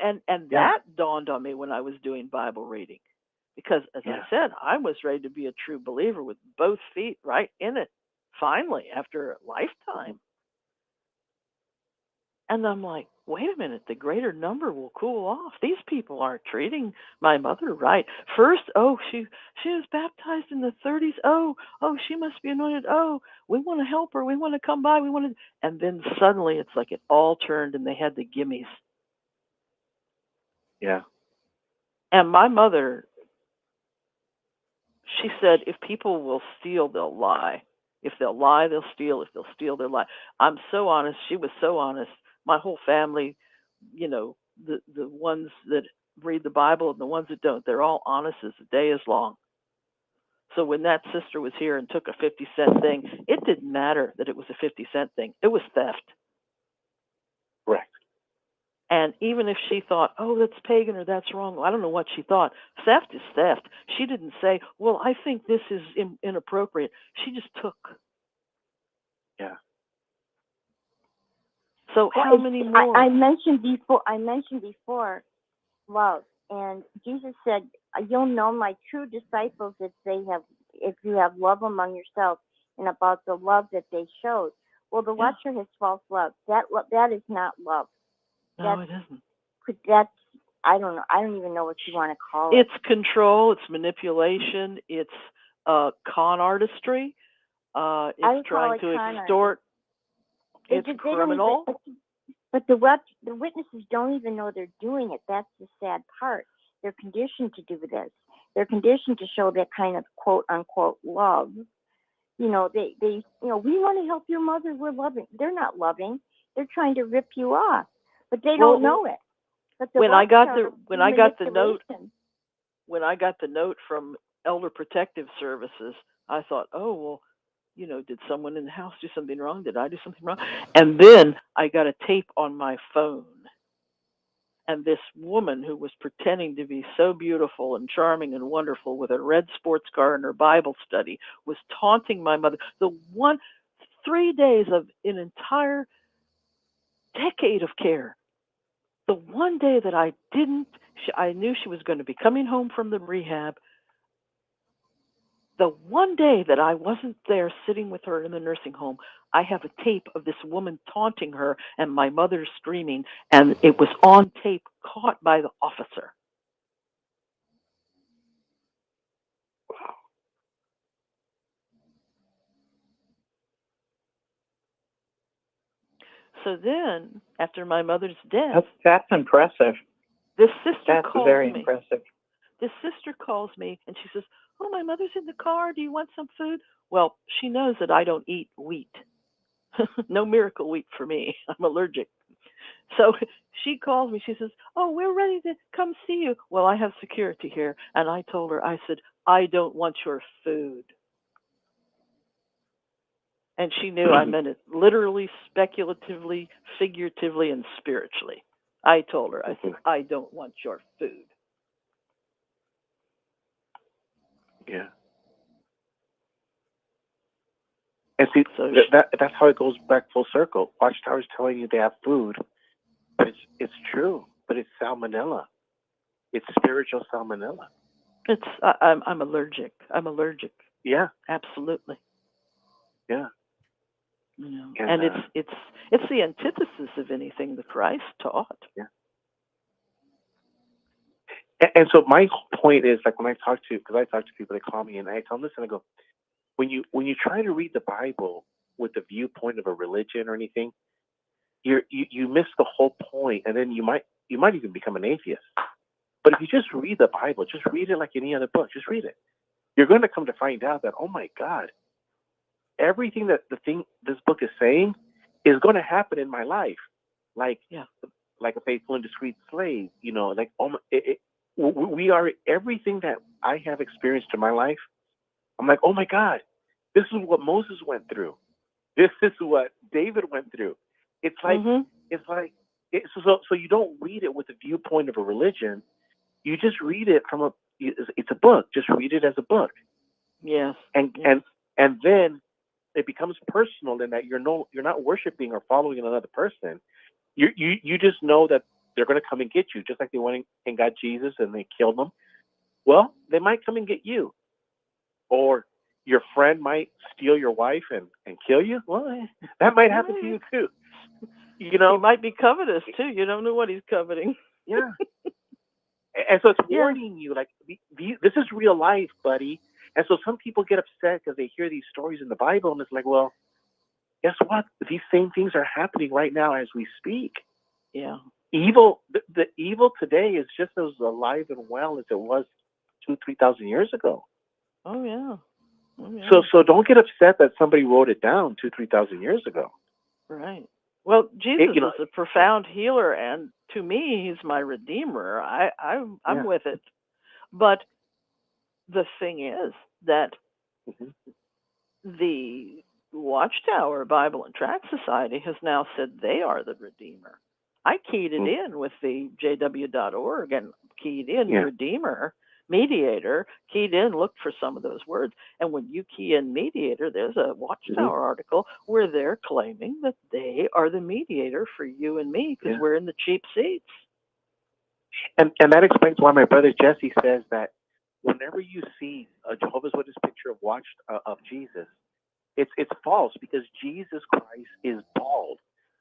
[SPEAKER 4] And
[SPEAKER 6] Yeah.
[SPEAKER 4] that dawned on me when I was doing Bible reading. Because, as
[SPEAKER 6] Yeah.
[SPEAKER 4] I said, I was ready to be a true believer with both feet right in it, finally, after a lifetime. And I'm like, wait a minute, the greater number will cool off. These people aren't treating my mother right. First, she was baptized in the 30s. Oh, she must be anointed. Oh, we want to help her. We want to come by. And then suddenly it's like it all turned and they had the gimmies.
[SPEAKER 6] Yeah.
[SPEAKER 4] And my mother, she said, if people will steal, they'll lie. If they'll lie, they'll steal. If they'll steal, they'll lie. I'm so honest. She was so honest. My whole family, the ones that read the Bible and the ones that don't, they're all honest as the day is long. So when that sister was here and took a 50-cent thing, it didn't matter that it was a 50-cent thing. It was theft.
[SPEAKER 6] Correct.
[SPEAKER 4] And even if she thought, oh, that's pagan or that's wrong, I don't know what she thought. Theft is theft. She didn't say, well, I think this is inappropriate. She just took.
[SPEAKER 6] Yeah.
[SPEAKER 4] So
[SPEAKER 8] Well,
[SPEAKER 4] how many more?
[SPEAKER 8] I mentioned before love, and Jesus said, "You'll know my true disciples if you have love among yourselves, and about the love that they showed." Well, the Watcher has false love. That is not love.
[SPEAKER 4] No, it isn't.
[SPEAKER 8] That's, I don't know. I don't even know what you want to call it.
[SPEAKER 4] It's control. It's manipulation. It's con artistry. It's trying to extort. It's criminal.
[SPEAKER 8] But the witnesses don't even know they're doing it. That's the sad part. They're conditioned to do this. They're conditioned to show that kind of quote unquote love. They we want to help your mother. We're loving. They're not loving. They're trying to rip you off, but they don't know it. But
[SPEAKER 4] when I got the note from Elder Protective Services, I thought, oh well, did someone in the house do something wrong? Did I do something wrong? And then I got a tape on my phone. And this woman who was pretending to be so beautiful and charming and wonderful with a red sports car and her Bible study was taunting my mother. 3 days of an entire decade of care. The one day that I didn't, I knew she was going to be coming home from the rehab. The one day that I wasn't there sitting with her in the nursing home, I have a tape of this woman taunting her and my mother screaming, and it was on tape, caught by the officer.
[SPEAKER 6] Wow.
[SPEAKER 4] So then, after my mother's death,
[SPEAKER 10] That's impressive.
[SPEAKER 4] this sister
[SPEAKER 10] That's
[SPEAKER 4] calls
[SPEAKER 10] very
[SPEAKER 4] me.
[SPEAKER 10] impressive.
[SPEAKER 4] This sister calls me and she says, "Oh, my mother's in the car. Do you want some food?" Well, she knows that I don't eat wheat. No miracle wheat for me. I'm allergic. So she calls me. She says, "Oh, we're ready to come see you." Well, I have security here. And I told her, I said, "I don't want your food." And she knew I meant it literally, speculatively, figuratively, and spiritually. I told her, I said, "I don't want your food."
[SPEAKER 6] Yeah. And see,
[SPEAKER 4] So
[SPEAKER 6] that's how it goes back full circle. Watchtower's telling you they have food, but it's true, but it's salmonella. It's spiritual salmonella.
[SPEAKER 4] I'm allergic. I'm allergic.
[SPEAKER 6] Yeah.
[SPEAKER 4] Absolutely.
[SPEAKER 6] Yeah.
[SPEAKER 4] You know,
[SPEAKER 6] And,
[SPEAKER 4] and it's the antithesis of anything the Christ taught.
[SPEAKER 6] Yeah. And so my point is, like, when I talk to people, they call me and I tell them this, and I go, when you try to read the Bible with the viewpoint of a religion or anything, you miss the whole point, and then you might even become an atheist. But if you just read the Bible, just read it like any other book, just read it, you're going to come to find out that, oh my God, everything that this book is saying is going to happen in my life, like a faithful and discreet slave, you know, like we are everything that I have experienced in my life. I'm like, oh my God, this is what Moses went through. This is what David went through. It's like, so you don't read it with the viewpoint of a religion. You just read it from it's a book. Just read it as a book.
[SPEAKER 4] Yes.
[SPEAKER 6] And then it becomes personal in that you're not worshiping or following another person. You just know that they're going to come and get you, just like they went and got Jesus and they killed him. Well, they might come and get you. Or your friend might steal your wife and kill you. Well, that might happen to you too. You know,
[SPEAKER 4] he might be covetous too. You don't know what he's coveting.
[SPEAKER 6] Yeah. And so it's warning you, like, this is real life, buddy. And so some people get upset because they hear these stories in the Bible, and it's like, well, guess what? These same things are happening right now as we speak.
[SPEAKER 4] Yeah.
[SPEAKER 6] Evil, the evil today is just as alive and well as it was 2,000-3,000 years ago.
[SPEAKER 4] Oh yeah.
[SPEAKER 6] So don't get upset that somebody wrote it down 2,000-3,000 years ago.
[SPEAKER 4] Right. Well, Jesus is a profound healer, and to me, he's my redeemer. I'm with it. But the thing is that the Watchtower Bible and Tract Society has now said they are the redeemer. I keyed it in with the jw.org and keyed in redeemer, mediator, keyed in, looked for some of those words. And when you key in mediator, there's a Watchtower article where they're claiming that they are the mediator for you and me because we're in the cheap seats.
[SPEAKER 6] And that explains why my brother Jesse says that whenever you see a Jehovah's Witness picture of Jesus, it's false, because Jesus Christ is bald.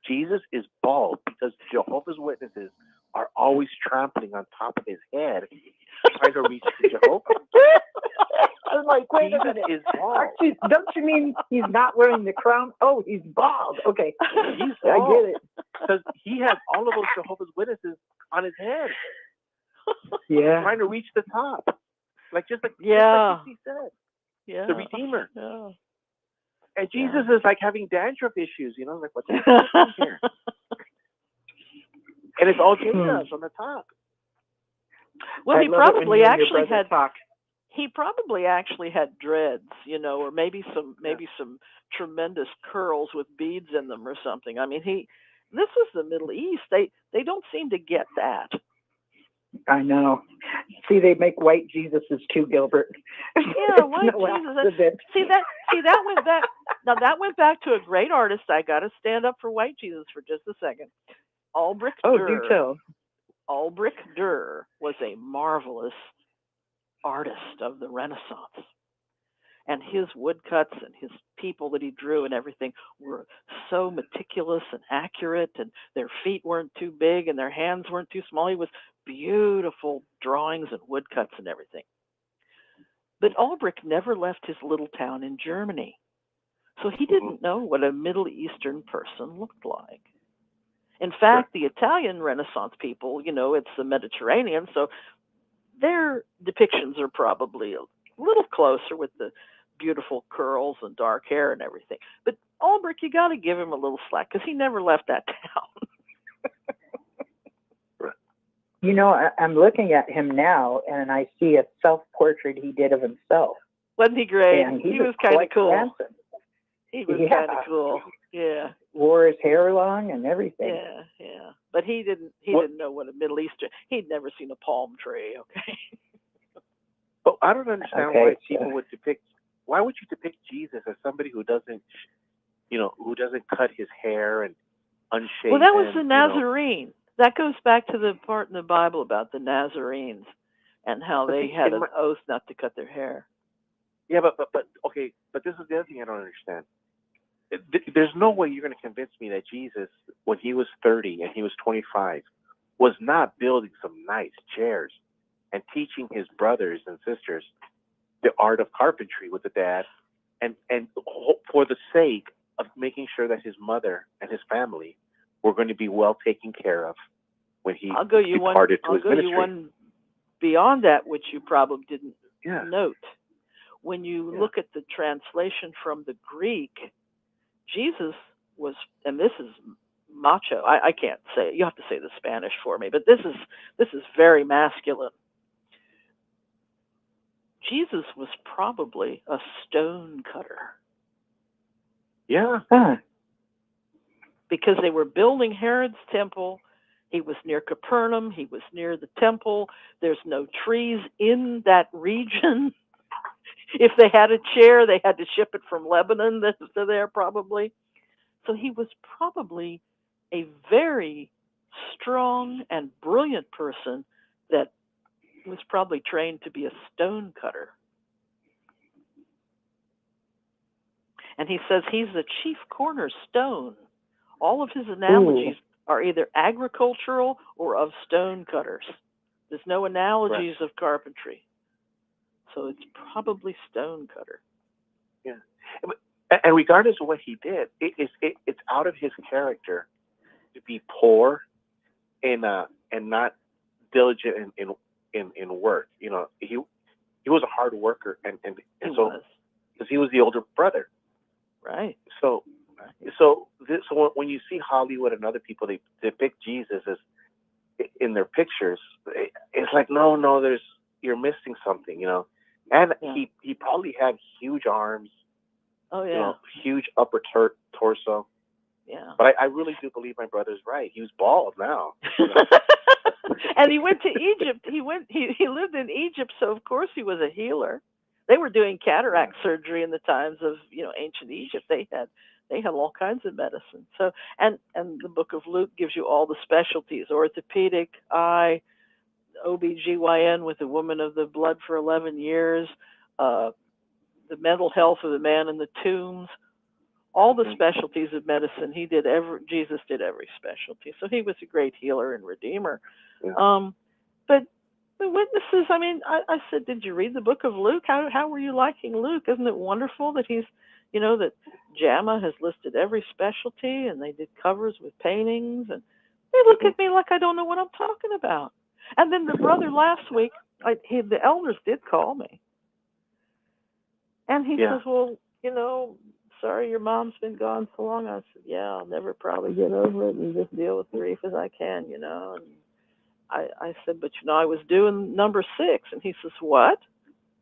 [SPEAKER 6] Jesus is bald because Jehovah's Witnesses are always trampling on top of his head, trying to reach to Jehovah.
[SPEAKER 10] I was like, wait a minute.
[SPEAKER 6] Is bald.
[SPEAKER 10] Don't you mean he's not wearing the crown? Oh, he's bald. Okay.
[SPEAKER 6] He's bald. I get it. Because he has all of those Jehovah's Witnesses on his head.
[SPEAKER 10] Yeah.
[SPEAKER 6] Trying to reach the top. Just like he said.
[SPEAKER 4] Yeah.
[SPEAKER 6] The Redeemer.
[SPEAKER 4] Yeah.
[SPEAKER 6] And Jesus is like having dandruff issues, like, what's happening here? And it's all Jesus on the top.
[SPEAKER 4] Well, he probably actually had dreads, or maybe some tremendous curls with beads in them or something. I mean, this was the Middle East. They don't seem to get that.
[SPEAKER 10] I know. See, they make white Jesuses too, Gilbert.
[SPEAKER 4] Yeah, white Jesus. See that Now that went back to a great artist. I got to stand up for White Jesus for just a second. Ulrich
[SPEAKER 10] Oh,
[SPEAKER 4] Durr.
[SPEAKER 10] do tell.
[SPEAKER 4] Ulrich Durr was a marvelous artist of the Renaissance. And his woodcuts and his people that he drew and everything were so meticulous and accurate, and their feet weren't too big and their hands weren't too small. He was beautiful drawings and woodcuts and everything. But Ulrich never left his little town in Germany. So he didn't know what a Middle Eastern person looked like. In fact, the Italian Renaissance people, it's the Mediterranean, so their depictions are probably a little closer with the beautiful curls and dark hair and everything. But Ulrich, you got to give him a little slack because he never left that town.
[SPEAKER 10] I'm looking at him now, and I see a self-portrait he did of himself.
[SPEAKER 4] Wasn't he great?
[SPEAKER 10] And
[SPEAKER 4] he was kind of cool.
[SPEAKER 10] Handsome.
[SPEAKER 4] He was kind of cool. Yeah.
[SPEAKER 10] Wore his hair long and everything.
[SPEAKER 4] Yeah. But he didn't know what a Middle Eastern. He'd never seen a palm tree. Okay.
[SPEAKER 6] But I don't understand why people would depict. Why would you depict Jesus as somebody who doesn't cut his hair and unshaven?
[SPEAKER 4] Well, that was the Nazarene. That goes back to the part in the Bible about the Nazarenes and how they had an oath not to cut their hair.
[SPEAKER 6] Yeah, but okay, but this is the other thing I don't understand. There's no way you're going to convince me that Jesus, when he was 30 and he was 25, was not building some nice chairs and teaching his brothers and sisters the art of carpentry with the dad, and for the sake of making sure that his mother and his family were going to be well taken care of when he departed to his ministry. I'll go you one
[SPEAKER 4] beyond that, which you probably didn't
[SPEAKER 6] Yeah.
[SPEAKER 4] note. When you look at the translation from the Greek, Jesus was, and this is macho. I can't say it. You have to say the Spanish for me, but this is very masculine. Jesus was probably a stone cutter.
[SPEAKER 6] Yeah.
[SPEAKER 4] Because they were building Herod's temple. He was near Capernaum. He was near the temple. There's no trees in that region. If they had a chair, they had to ship it from Lebanon to there probably. So he was probably a very strong and brilliant person that was probably trained to be a stone cutter. And he says he's the chief cornerstone. All of his analogies are either agricultural or of stone cutters. There's no analogies of carpentry. So it's probably stone cutter.
[SPEAKER 6] Yeah. And regardless of what he did, it's out of his character to be poor and not diligent in work. He was a hard worker, and so because he was the older brother,
[SPEAKER 4] right?
[SPEAKER 6] So when you see Hollywood and other people, they depict Jesus as in their pictures. It's like no, you're missing something, And he probably had huge arms.
[SPEAKER 4] Oh yeah.
[SPEAKER 6] Huge upper torso.
[SPEAKER 4] Yeah.
[SPEAKER 6] But I really do believe my brother's right. He was bald now.
[SPEAKER 4] And he went to Egypt. He lived in Egypt, so of course he was a healer. They were doing cataract surgery in the times of ancient Egypt. They had all kinds of medicine. So and the book of Luke gives you all the specialties: orthopedic, eye, OBGYN with a woman of the blood for 11 years, the mental health of the man in the tombs, all the specialties of medicine. Jesus did every specialty. So he was a great healer and redeemer. Yeah. But the witnesses, I said, did you read the book of Luke? How were you liking Luke? Isn't it wonderful that he's, that JAMA has listed every specialty, and they did covers with paintings, and they look at me like I don't know what I'm talking about. And then the brother last week, the elders did call me. And he says, well, sorry your mom's been gone so long. I said, yeah, I'll never probably get over it and just deal with grief as I can, And I said, but I was doing number 6. And he says, what?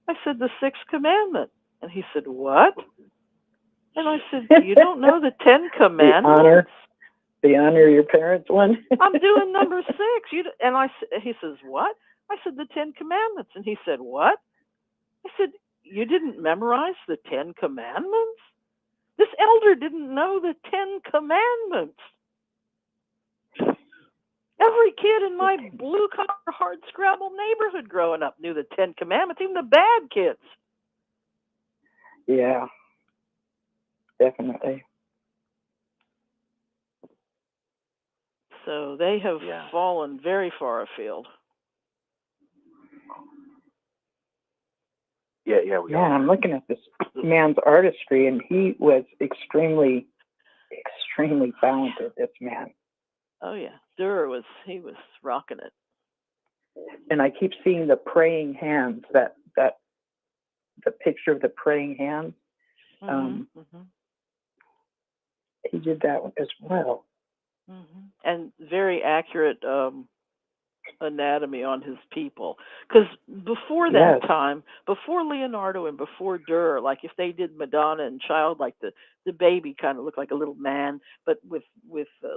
[SPEAKER 4] I said, the 6th commandment. And he said, what? And I said, you don't know the 10 commandments?
[SPEAKER 10] The honor your parents one?
[SPEAKER 4] I'm doing number 6. He says, what? I said, the 10 commandments. And he said, what? I said, you didn't memorize the 10 commandments? This elder didn't know the 10 Commandments. Every kid in my blue-collar, hard-scrabble neighborhood growing up knew the 10 Commandments, even the bad kids.
[SPEAKER 10] Yeah, definitely.
[SPEAKER 4] So they have fallen very far afield.
[SPEAKER 6] Yeah,
[SPEAKER 10] I'm looking at this man's artistry, and he was extremely talented, this man.
[SPEAKER 4] Oh yeah, Durer was rocking it.
[SPEAKER 10] And I keep seeing the praying hands, that the picture of the praying hands. He did that as well.
[SPEAKER 4] And very accurate anatomy on his people. Because before that time, before Leonardo and before Durer, like if they did Madonna and Child, like the baby kind of looked like a little man, but with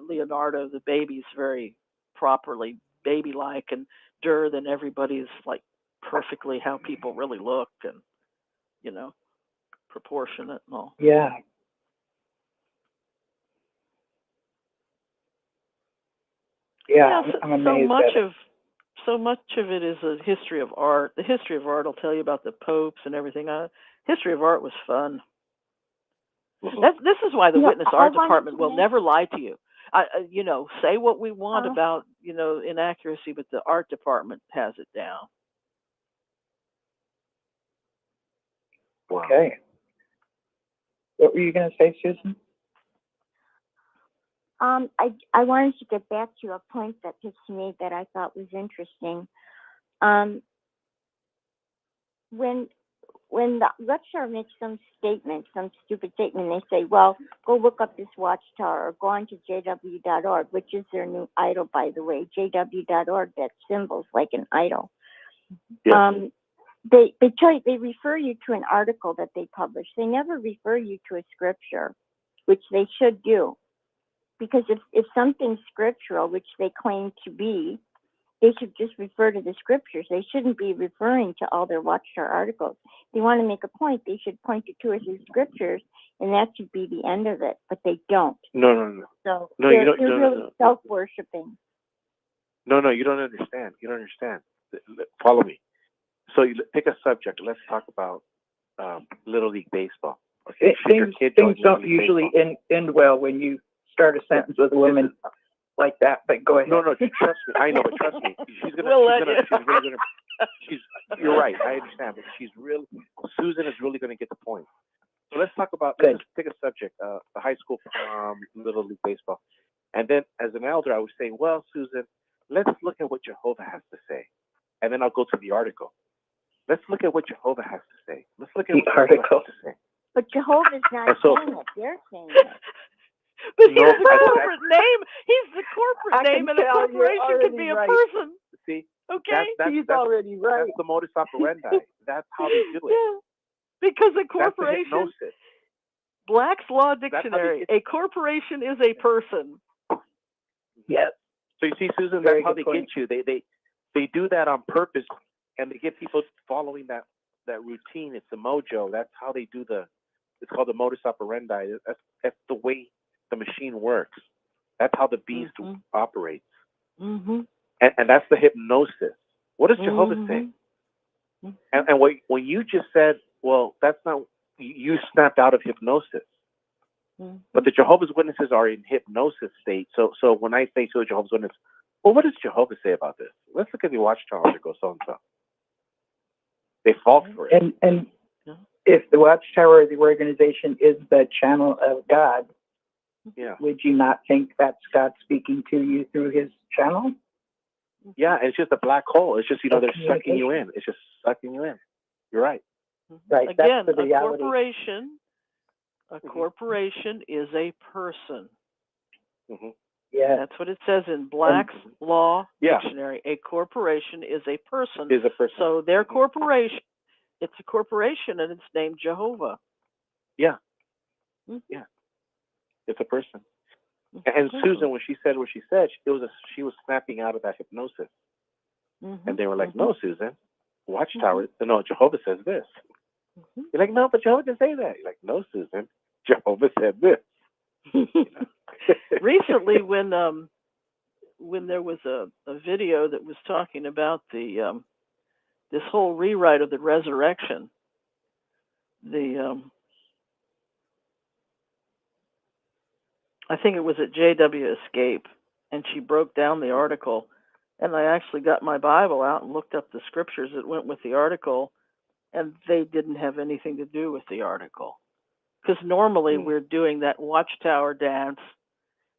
[SPEAKER 4] Leonardo, the baby's very properly baby-like, and Durer, then everybody's like perfectly how people really look, and proportionate and all.
[SPEAKER 10] Yeah. Yeah, I'm amazed
[SPEAKER 4] so much of it is a history of art. The history of art will tell you about the popes and everything. History of art was fun. This is why the Witness Art Department will never lie to you. Say what we want about inaccuracy, but the art department has it down.
[SPEAKER 10] Wow. Okay. What were you going to say, Susan?
[SPEAKER 8] I wanted to get back to a point that Pixie made that I thought was interesting. When the lecturer makes some stupid statement, they say, well, go look up this Watchtower or go on to jw.org, which is their new idol, by the way. jw.org, that symbol's like an idol. Yeah. They refer you to an article that they publish. They never refer you to a scripture, which they should do. Because if something's scriptural, which they claim to be, they should just refer to the scriptures. They shouldn't be referring to all their Watchtower articles. If they want to make a point, they should point you to the scriptures, and that should be the end of it. But they don't.
[SPEAKER 6] No.
[SPEAKER 8] So
[SPEAKER 6] they're
[SPEAKER 8] really self-worshiping.
[SPEAKER 6] No, you don't understand. You don't understand. Follow me. So you pick a subject. Let's talk about Little League Baseball. Okay?
[SPEAKER 10] Things don't usually end well when you start a sentence with a woman like that, but go ahead.
[SPEAKER 6] No, trust me. I know, but trust me. You're right. I understand, but Susan is really going to get the point. So let's talk about, let's pick a subject, the high school Little League Baseball. And then as an elder, I would say, well, Susan, let's look at what Jehovah has to say. And then I'll go to the article. Let's look at what Jehovah has to say. Let's look at what Jehovah has to say.
[SPEAKER 8] But Jehovah's not saying it. They're saying it.
[SPEAKER 4] But he's the corporate name. He's the corporate name, and a corporation could be a person.
[SPEAKER 6] See?
[SPEAKER 4] Okay?
[SPEAKER 10] He's already right.
[SPEAKER 6] That's the modus operandi. That's how they do it.
[SPEAKER 4] Yeah. Because a corporation...
[SPEAKER 6] That's the hypnosis.
[SPEAKER 4] Black's Law Dictionary. A corporation is a person.
[SPEAKER 10] Yes.
[SPEAKER 6] So you see, Susan, that's how they get you. They do that on purpose, and they get people following that routine. It's the mojo. That's how they do it's called the modus operandi. That's the way the machine works. That's how the beast operates. And that's the hypnosis. What does Jehovah say? And when you just said, well, that's not, you snapped out of hypnosis. But the Jehovah's Witnesses are in hypnosis state. So when I say to a Jehovah's Witness, well, what does Jehovah say about this? Let's look at the Watchtower article, so-and-so. They fall for it.
[SPEAKER 10] And if the Watchtower, the organization, is the channel of God, would you not think that's God speaking to you through his channel?
[SPEAKER 6] Yeah, and it's just a black hole. It's just, they're sucking you in. It's just sucking you in. You're right.
[SPEAKER 10] Right.
[SPEAKER 4] Again,
[SPEAKER 10] that's the reality.
[SPEAKER 4] A corporation is a person.
[SPEAKER 10] Yeah.
[SPEAKER 4] That's what it says in Black's Law Dictionary. A corporation is a person. So their corporation, it's a corporation, and it's named Jehovah.
[SPEAKER 6] Yeah. Yeah. It's a person. And Susan, when she said what she said, she was snapping out of that hypnosis. And they were like, no, Susan, Watchtower, no, Jehovah says this. You're like, no, but Jehovah didn't say that. You're like, no, Susan, Jehovah said this.
[SPEAKER 4] Recently, when there was a video that was talking about the this whole rewrite of the resurrection, I think it was at JW Escape, and she broke down the article, and I actually got my Bible out and looked up the scriptures that went with the article, and they didn't have anything to do with the article. Because normally we're doing that Watchtower dance,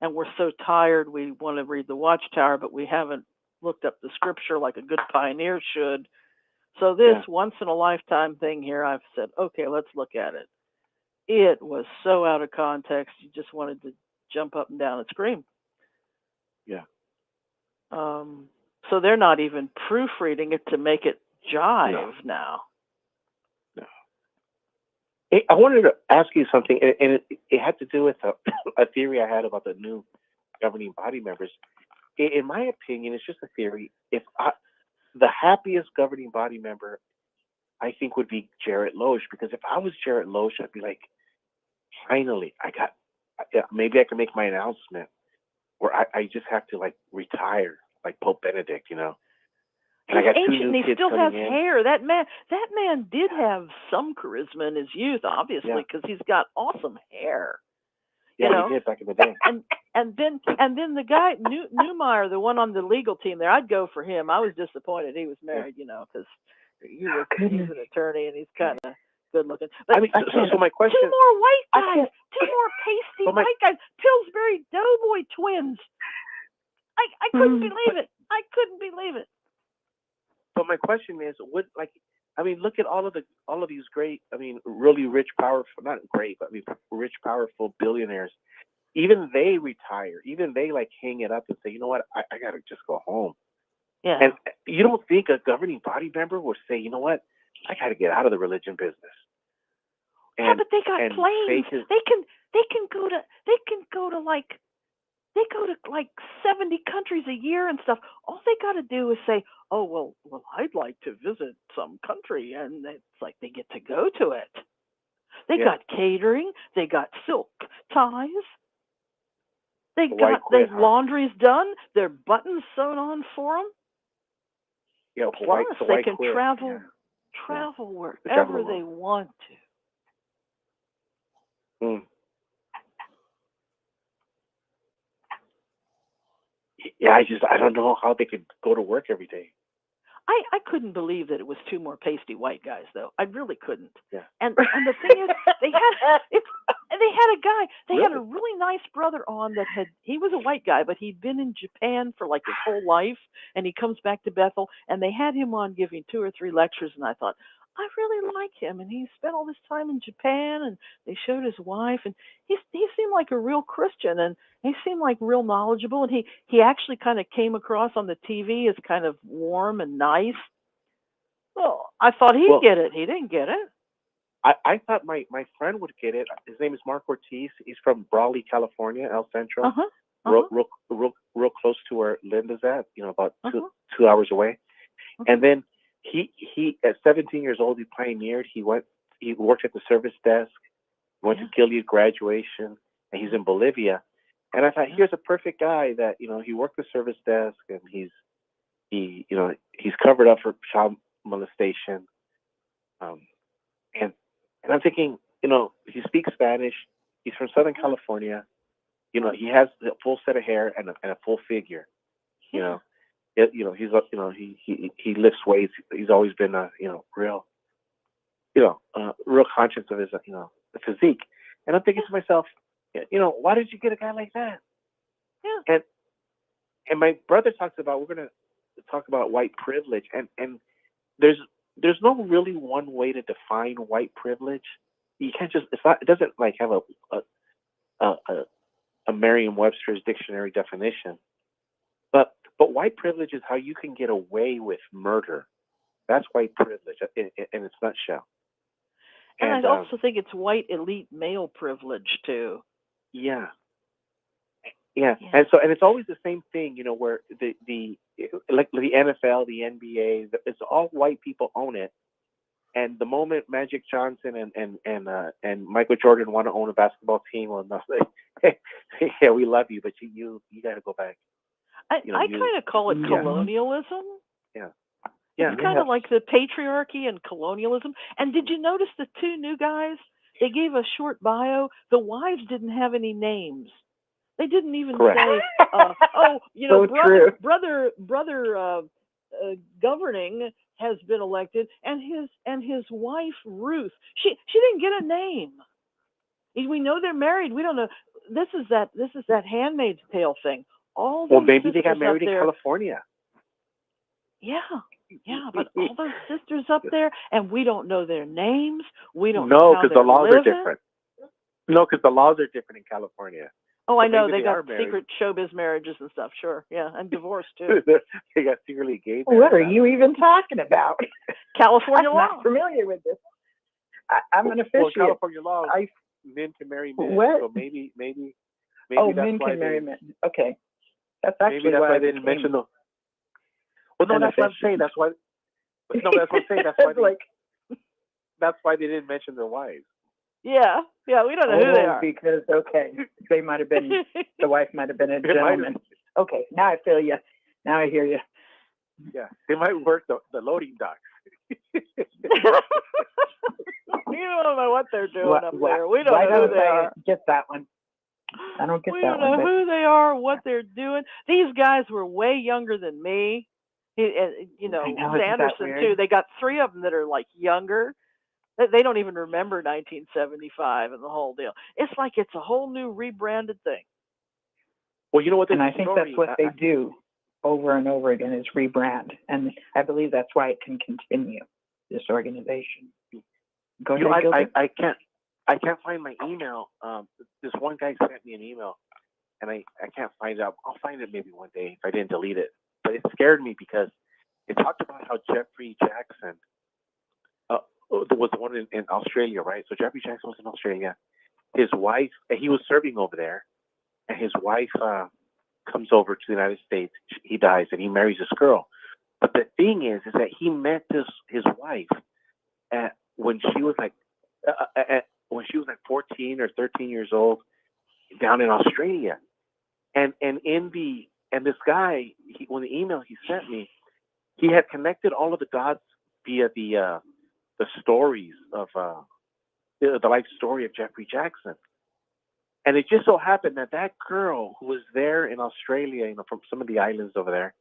[SPEAKER 4] and we're so tired we want to read the Watchtower, but we haven't looked up the scripture like a good pioneer should. So this once in a lifetime thing here, I've said, okay, let's look at it. It was so out of context, you just wanted to jump up and down and scream.
[SPEAKER 6] Yeah.
[SPEAKER 4] So they're not even proofreading it to make it jive now.
[SPEAKER 6] No. Hey, I wanted to ask you something, and it had to do with a theory I had about the new governing body members. In my opinion, it's just a theory. The happiest governing body member, I think, would be Jarrett Loesch, because if I was Jarrett Loesch, I'd be like, finally, maybe I can make my announcement, or I just have to like retire, like Pope Benedict, you know. And
[SPEAKER 4] He's
[SPEAKER 6] I got
[SPEAKER 4] ancient,
[SPEAKER 6] two
[SPEAKER 4] and
[SPEAKER 6] new
[SPEAKER 4] he
[SPEAKER 6] kids
[SPEAKER 4] still has
[SPEAKER 6] coming in.
[SPEAKER 4] hair. That man did have some charisma in his youth, obviously, because he's got awesome hair.
[SPEAKER 6] Yeah, he did back in the day.
[SPEAKER 4] And then the guy Newmeyer, the one on the legal team there, I'd go for him. I was disappointed he was married, you know, because he's an attorney and he's kind of good looking. But
[SPEAKER 6] I mean, so my question:
[SPEAKER 4] two more white guys, two more pasty white guys, Pillsbury Doughboy twins. I couldn't believe it. I couldn't believe it.
[SPEAKER 6] But my question is, look at all of these great, really rich, powerful, not great, but rich, powerful billionaires. Even they retire. Even they like hang it up and say, you know what, I got to just go home.
[SPEAKER 4] Yeah.
[SPEAKER 6] And you don't think a governing body member would say, you know what, I got to get out of the religion business?
[SPEAKER 4] Yeah, but they got planes. They can go to like 70 countries a year and stuff. All they got to do is say, oh, well, I'd like to visit some country. And it's like they get to go to it. They got catering. They got silk ties. Their laundry's done. Their buttons sewn on for them.
[SPEAKER 6] Yeah,
[SPEAKER 4] plus they can travel wherever they want to.
[SPEAKER 6] Yeah, I don't know how they could go to work every day.
[SPEAKER 4] I couldn't believe that it was two more pasty white guys, though. I really couldn't.
[SPEAKER 6] Yeah.
[SPEAKER 4] And the thing is, they had a guy. They had a really nice brother on he was a white guy, but he'd been in Japan for like his whole life, and he comes back to Bethel, and they had him on giving 2 or 3 lectures, and I thought, I really like him, and he spent all this time in Japan, and they showed his wife, and he seemed like a real Christian, and he seemed like real knowledgeable, and he actually kind of came across on the TV as kind of warm and nice. Well, I thought he'd get it. He didn't get it.
[SPEAKER 6] I thought my friend would get it. His name is Mark Ortiz. He's from Brawley, California, El Centro. Real close to where Linda's at, about 2 hours away. And then he at 17 years old, he pioneered. He worked at the service desk, went to Gilead graduation, and he's in Bolivia. And I thought, here's a perfect guy that, he worked the service desk, and he's covered up for child molestation. And I'm thinking, he speaks Spanish. He's from Southern California. He has a full set of hair and a full figure. He lifts weights. He's always been real conscious of his the physique. And I'm thinking to myself, why did you get a guy like that?
[SPEAKER 4] Yeah.
[SPEAKER 6] And my brother talks about, we're going to talk about white privilege, and there's no really one way to define white privilege. You can't just, it doesn't like have a Merriam-Webster's dictionary definition. But white privilege is how you can get away with murder. That's white privilege in its nutshell.
[SPEAKER 4] And I also think it's white elite male privilege too.
[SPEAKER 6] Yeah. And it's always the same thing, where the like the NFL, the NBA, it's all white people own it, And the moment Magic Johnson and Michael Jordan want to own a basketball team, well, no, yeah, we love you, but you got to go back.
[SPEAKER 4] I kind of call it colonialism.
[SPEAKER 6] Yeah.
[SPEAKER 4] It's kind of like the patriarchy and colonialism. And did you notice the two new guys? They gave a short bio. The wives didn't have any names. They didn't even say, brother governing has been elected, and his wife Ruth. She didn't get a name. We know they're married. We don't know. This is that Handmaid's Tale thing.
[SPEAKER 6] Maybe they got married in California.
[SPEAKER 4] Yeah, but all those sisters up there, and we don't know their names. We don't
[SPEAKER 6] know
[SPEAKER 4] how
[SPEAKER 6] because the laws
[SPEAKER 4] living.
[SPEAKER 6] are different. No, because the laws are different in California.
[SPEAKER 4] Oh, I know. They got secret showbiz marriages and stuff. Sure, yeah, and divorce too.
[SPEAKER 6] They got secretly gay.
[SPEAKER 10] What are you even talking about?
[SPEAKER 4] California law.
[SPEAKER 10] I'm not familiar with this. I'm an officiant.
[SPEAKER 6] Well, California law, men can marry men.
[SPEAKER 10] What?
[SPEAKER 6] So maybe
[SPEAKER 10] oh,
[SPEAKER 6] that's
[SPEAKER 10] men
[SPEAKER 6] why
[SPEAKER 10] can marry men. Okay, that's actually
[SPEAKER 6] maybe that's
[SPEAKER 10] why
[SPEAKER 6] they didn't mention the. Well, no, that's what I'm saying. That's why. No, that's what I'm saying. That's why. That's why they didn't mention their wives.
[SPEAKER 4] Yeah, we don't know who they are.
[SPEAKER 10] Because they might have been the wife might have been a gentleman. Okay, now I feel you. Now I hear you.
[SPEAKER 6] Yeah, they might work the loading docks.
[SPEAKER 4] You don't know what they're doing up there. We don't know who they are.
[SPEAKER 10] Get that one. I don't get
[SPEAKER 4] we
[SPEAKER 10] that one.
[SPEAKER 4] We don't know who they are, what they're doing. These guys were way younger than me. Sanderson too. They got three of them that are like younger. They don't even remember 1975 and the whole deal. It's like it's a whole new rebranded thing.
[SPEAKER 6] Well, you know what?
[SPEAKER 10] And I think that's what they do over and over again is rebrand. And I believe that's why it can continue, this organization. Go ahead, Gilbert.
[SPEAKER 6] I can't find my email. This one guy sent me an email, and I can't find it. I'll find it maybe one day if I didn't delete it. But it scared me because it talked about how Jeffrey Jackson was the one in Australia, right? So Jeffrey Jackson was in Australia. His wife, he was serving over there, and his wife comes over to the United States. He dies, and he marries this girl. But the thing is that he met his wife when she was like 14 or 13 years old down in Australia, and this guy, when the email he sent me, he had connected all of the dots via the stories of the life story of Jeffrey Jackson. And it just so happened that girl who was there in Australia, from some of the islands over there,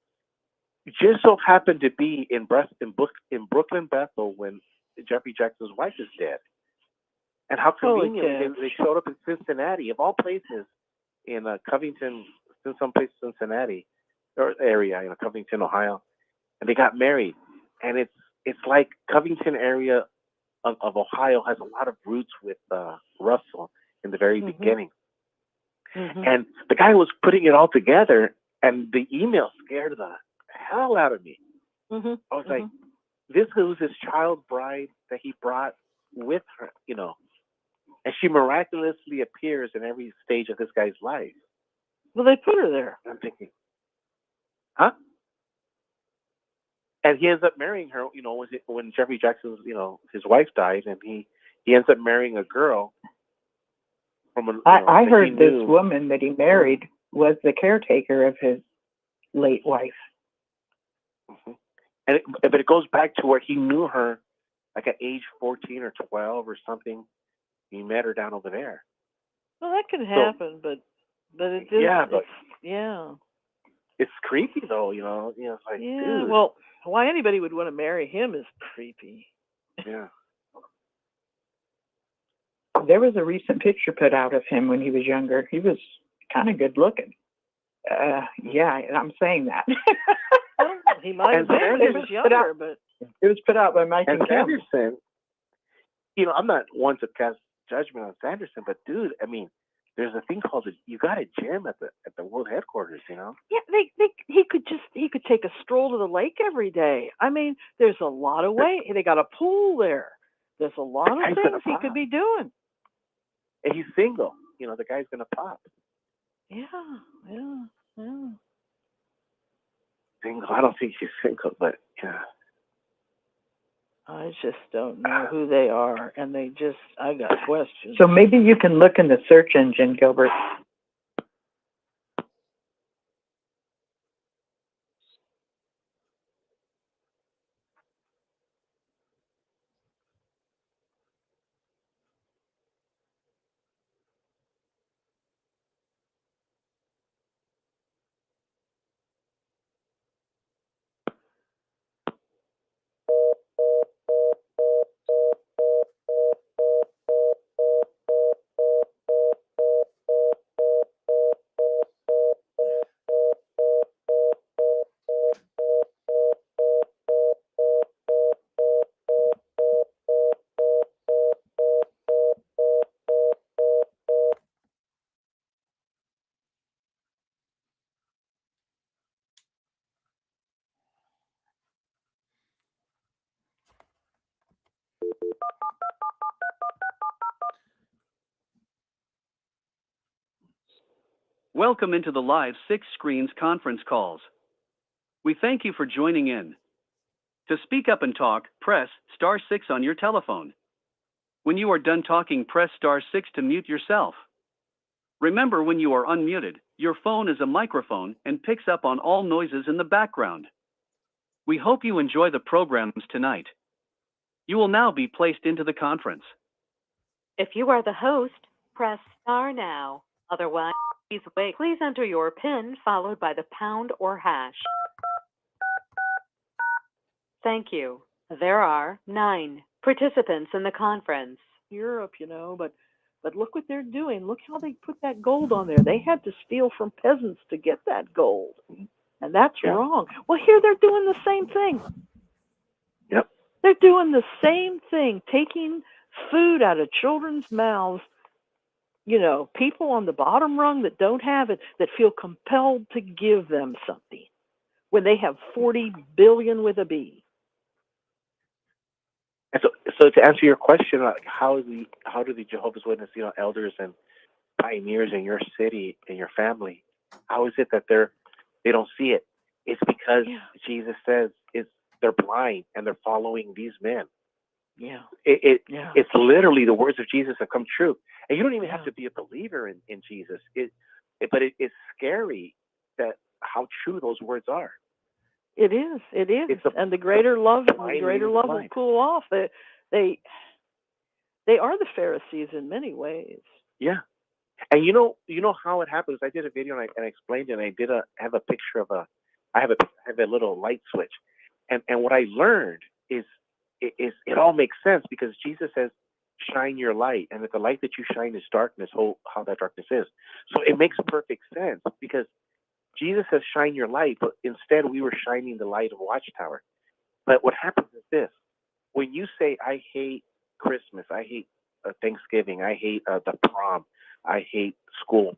[SPEAKER 6] just so happened to be in Brooklyn, Bethel, when Jeffrey Jackson's wife is dead. And how convenient they showed up in Cincinnati, of all places, in Covington, someplace in Cincinnati or area, Covington, Ohio, and they got married. And it's like Covington area of Ohio has a lot of roots with Russell in the very beginning. Mm-hmm. And the guy was putting it all together, and the email scared the hell out of me. Mm-hmm. I was like, this was his child bride that he brought with her, and she miraculously appears in every stage of this guy's life.
[SPEAKER 4] Well, they put her there.
[SPEAKER 6] I'm thinking, huh? And he ends up marrying her, when Jeffrey Jackson's, his wife died, and he ends up marrying a girl from
[SPEAKER 10] I heard this woman that he married was the caretaker of his late wife.
[SPEAKER 6] Mm-hmm. But it goes back to where he knew her, like at age 14 or 12 or something. He met her down over there.
[SPEAKER 4] Well, that can happen, but it is. Yeah,
[SPEAKER 6] it's creepy though, It's like, dude.
[SPEAKER 4] Well, why anybody would want to marry him is creepy.
[SPEAKER 6] Yeah.
[SPEAKER 10] There was a recent picture put out of him when he was younger. He was kind of good looking. Yeah, I'm saying that.
[SPEAKER 4] He might have been when he was younger, but
[SPEAKER 10] it was put out by Mike and Kim.
[SPEAKER 6] Sanderson. I'm not one to cast judgment on Sanderson, but dude, I mean, there's a thing called you got a gym at the world headquarters, Yeah,
[SPEAKER 4] he could take a stroll to the lake every day. I mean, there's a lot of ways. They got a pool there. There's a lot of things he could be doing.
[SPEAKER 6] And he's single. The guy's gonna pop.
[SPEAKER 4] Yeah.
[SPEAKER 6] Single? I don't think he's single, but yeah.
[SPEAKER 4] I just don't know who they are, and I got questions.
[SPEAKER 10] So maybe you can look in the search engine, Gilbert.
[SPEAKER 11] Welcome into the live 6 Screens conference calls. We thank you for joining in. To speak up and talk, press *6 on your telephone. When you are done talking, press *6 to mute yourself. Remember, when you are unmuted, your phone is a microphone and picks up on all noises in the background. We hope you enjoy the programs tonight. You will now be placed into the conference.
[SPEAKER 12] If you are the host, press star now. Otherwise, please wait. Please enter your PIN followed by the pound or hash. Thank you. There are 9 participants in the conference.
[SPEAKER 4] Europe, but look what they're doing. Look how they put that gold on there. They had to steal from peasants to get that gold, and that's wrong. Well, here they're doing the same thing.
[SPEAKER 6] Yep.
[SPEAKER 4] They're doing the same thing, taking food out of children's mouths. People on the bottom rung that don't have it, that feel compelled to give them something when they have 40 billion with a B.
[SPEAKER 6] And so to answer your question, like how do the Jehovah's Witness, elders and pioneers in your city and your family, how is it that they don't see it? It's because Jesus says they're blind and they're following these men.
[SPEAKER 4] Yeah.
[SPEAKER 6] It's literally the words of Jesus have come true. And you don't even have to be a believer in Jesus. But it's scary that how true those words are.
[SPEAKER 4] It is. And the greater love will cool off. They are the Pharisees in many ways.
[SPEAKER 6] Yeah. And you know how it happens. I did a video and I explained it. And I have a picture of I have a little light switch. And what I learned is it all makes sense because Jesus says, shine your light. And that the light that you shine is darkness, how that darkness is. So it makes perfect sense because Jesus says, shine your light, but instead we were shining the light of Watchtower. But what happens is this. When you say, I hate Christmas, I hate Thanksgiving, I hate the prom, I hate school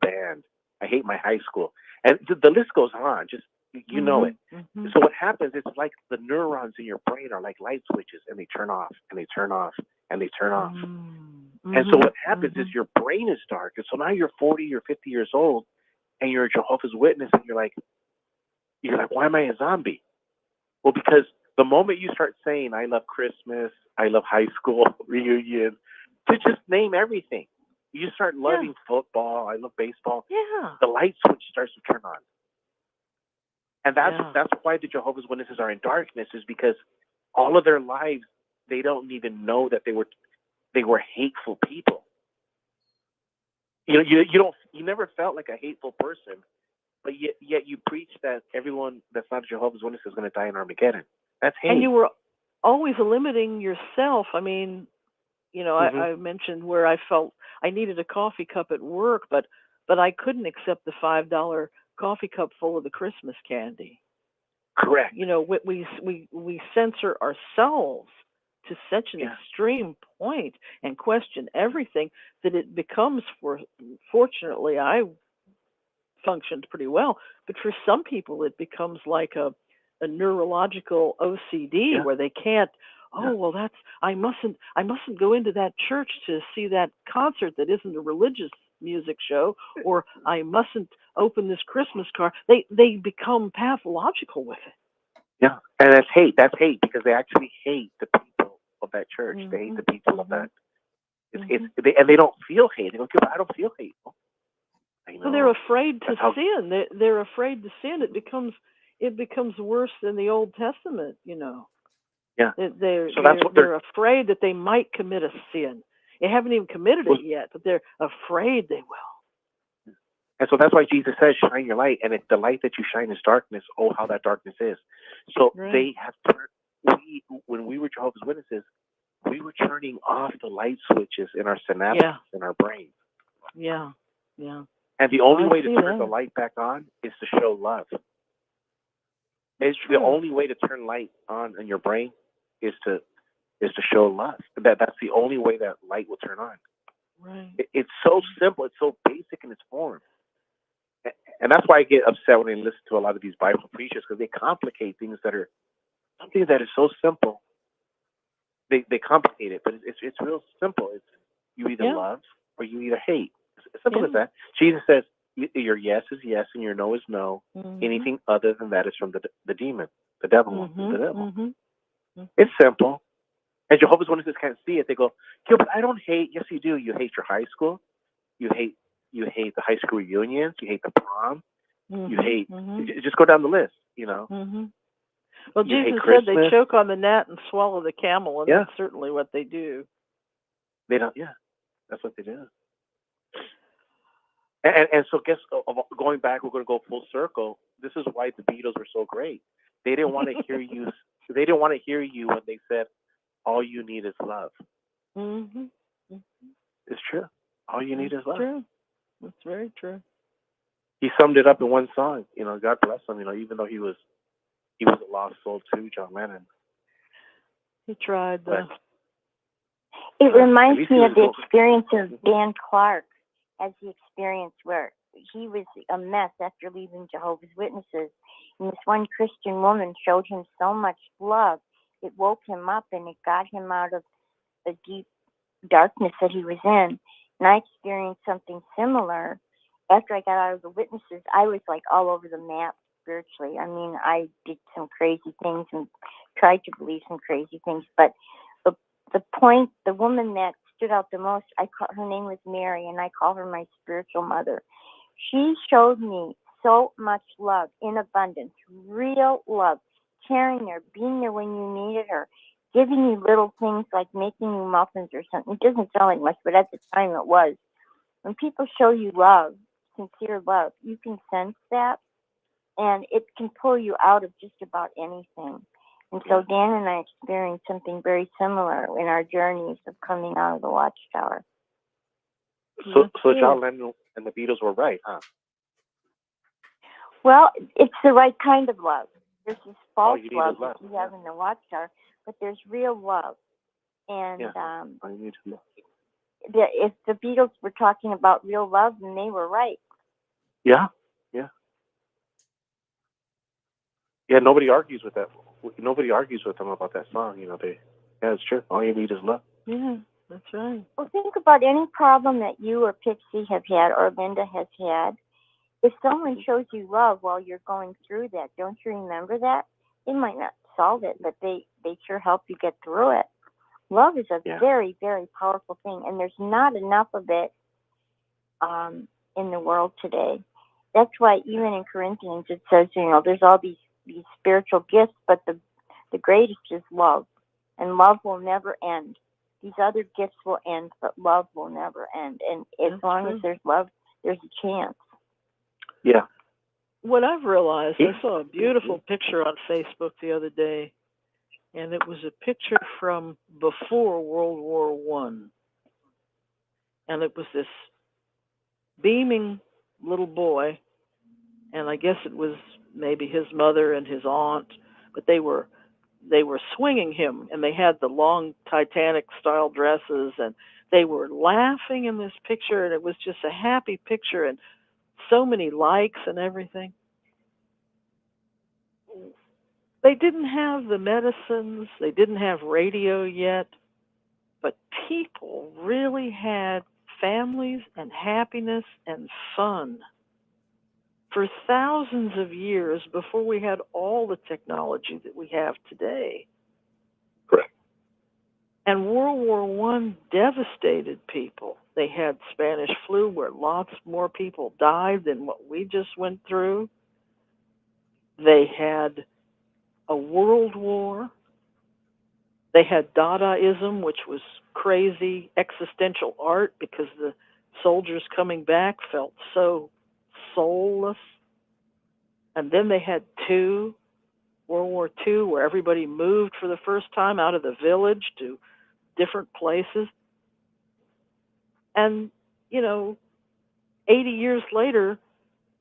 [SPEAKER 6] band, I hate my high school, and the list goes on, just, you know it. Mm-hmm. So what happens, it's like the neurons in your brain are like light switches, and they turn off, and they turn off, and they turn off. Mm-hmm. And so what happens is your brain is dark, and so now you're 40 or 50 years old, and you're a Jehovah's Witness, and you're like, why am I a zombie? Well, because the moment you start saying, I love Christmas, I love high school reunion, to just name everything, you start loving football, I love baseball.
[SPEAKER 4] Yeah.
[SPEAKER 6] The light switch starts to turn on. And that's why the Jehovah's Witnesses are in darkness, is because all of their lives, they don't even know that they were hateful people. You never felt like a hateful person, but yet you preach that everyone that's not a Jehovah's Witness is going to die in Armageddon. That's hate.
[SPEAKER 4] And you were always limiting yourself. I mean, I mentioned where I felt I needed a coffee cup at work, but I couldn't accept the $5 coffee cup full of the Christmas candy.
[SPEAKER 6] Correct.
[SPEAKER 4] We censor ourselves to such an extreme point and question everything that it becomes, fortunately, I functioned pretty well, but for some people it becomes like a neurological OCD where they can't, I mustn't go into that church to see that concert that isn't a religious music show, or I mustn't open this Christmas card. They become pathological with it.
[SPEAKER 6] Yeah, and that's hate. That's hate because they actually hate the people of that church. They hate the people of that. And they don't feel hate. They go, I don't feel hateful.
[SPEAKER 4] So they're afraid to sin. They're afraid to sin. It becomes worse than the Old Testament.
[SPEAKER 6] Yeah.
[SPEAKER 4] They're afraid that they might commit a sin. They haven't even committed it yet, but they're afraid they will.
[SPEAKER 6] And so that's why Jesus says, shine your light. And the light that you shine is darkness. Oh, how that darkness is. So they have turned, when we were Jehovah's Witnesses, we were turning off the light switches in our synapses, in our brain.
[SPEAKER 4] Yeah, yeah.
[SPEAKER 6] And the only way to turn the light back on is to show love. It's the only way to turn light on in your brain is to show love. That's the only way that light will turn on.
[SPEAKER 4] Right.
[SPEAKER 6] It's so simple. It's so basic in its form. And that's why I get upset when I listen to a lot of these Bible preachers, because they complicate things that are something that is so simple. They complicate it, but it's real simple. It's you either love or you either hate. It's simple as that. Jesus says your yes is yes and your no is no. Anything other than that is from the demon, the devil. The devil. It's simple. And Jehovah's Witnesses can't see it. They go, Gilbert, I don't hate. Yes, you do. You hate your high school. You hate the high school reunions. You hate the prom. You hate. Just go down the list.
[SPEAKER 4] Well, Jesus said they choke on the gnat and swallow the camel, and that's certainly what they do.
[SPEAKER 6] They don't. Yeah, that's what they do. And so, going back, we're going to go full circle. This is why the Beatles were so great. They didn't want to hear you. They didn't want to hear you when they said, "All you need is love." It's true. All you need is love.
[SPEAKER 4] True. That's very true.
[SPEAKER 6] He summed it up in one song. God bless him. Even though he was a lost soul too, John Lennon.
[SPEAKER 4] He tried, though.
[SPEAKER 8] It reminds me of the experience of Dan Clark, as the experience where he was a mess after leaving Jehovah's Witnesses. And this one Christian woman showed him so much love. It woke him up and it got him out of the deep darkness that he was in. And I experienced something similar. After I got out of the Witnesses, I was like all over the map spiritually. I mean, I did some crazy things and tried to believe some crazy things. But the woman that stood out the most, her name was Mary, and I call her my spiritual mother. She showed me so much love in abundance, real love, caring her, being there when you needed her, giving you little things like making you muffins or something. It doesn't sound like much, but at the time it was. When people show you love, sincere love, you can sense that, and it can pull you out of just about anything. And so Dan and I experienced something very similar in our journeys of coming out of the Watchtower.
[SPEAKER 6] So John Lennon and the Beatles were right, huh?
[SPEAKER 8] Well, it's the right kind of love. There's this false love that you have in the Watchtower, but there's real love. And
[SPEAKER 6] all you need is love.
[SPEAKER 8] If the Beatles were talking about real love, then they were right.
[SPEAKER 6] Yeah. Nobody argues with that. Nobody argues with them about that song. It's true. All you need is love.
[SPEAKER 4] Yeah, that's right.
[SPEAKER 8] Well, think about any problem that you or Pixie have had or Linda has had. If someone shows you love while you're going through that, don't you remember that? They might not solve it, but they sure help you get through it. Love is a very, very powerful thing, and there's not enough of it in the world today. That's why even in Corinthians it says, there's all these spiritual gifts, but the greatest is love, and love will never end. These other gifts will end, but love will never end. And as long as there's love, there's a chance.
[SPEAKER 6] Yeah.
[SPEAKER 4] What I've realized, I saw a beautiful picture on Facebook the other day, and it was a picture from before World War I. And it was this beaming little boy, and I guess it was maybe his mother and his aunt, but they were swinging him, and they had the long Titanic-style dresses, and they were laughing in this picture, and it was just a happy picture, and so many likes and everything. They didn't have the medicines, they didn't have radio yet, but people really had families and happiness and fun. for thousands of years before we had all the technology that we have today.
[SPEAKER 6] Correct.
[SPEAKER 4] And World War I devastated people. They had Spanish flu where lots more people died than what we just went through. They had a world war. They had Dadaism, which was crazy existential art because the soldiers coming back felt so soulless. And then they had World War II, where everybody moved for the first time out of the village to different places. And, 80 years later,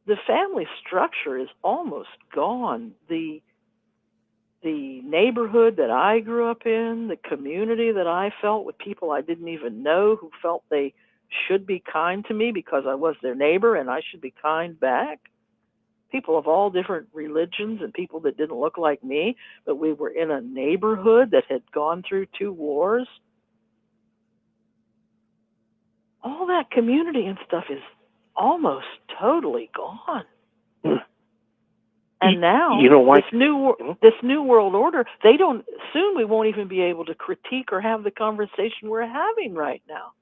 [SPEAKER 4] the family structure is almost gone. The neighborhood that I grew up in, the community that I felt with people I didn't even know who felt they should be kind to me because I was their neighbor and I should be kind back. People of all different religions and people that didn't look like me, but we were in a neighborhood that had gone through 2 wars. All that community and stuff is almost totally gone. And now, this new world order, soon we won't even be able to critique or have the conversation we're having right now.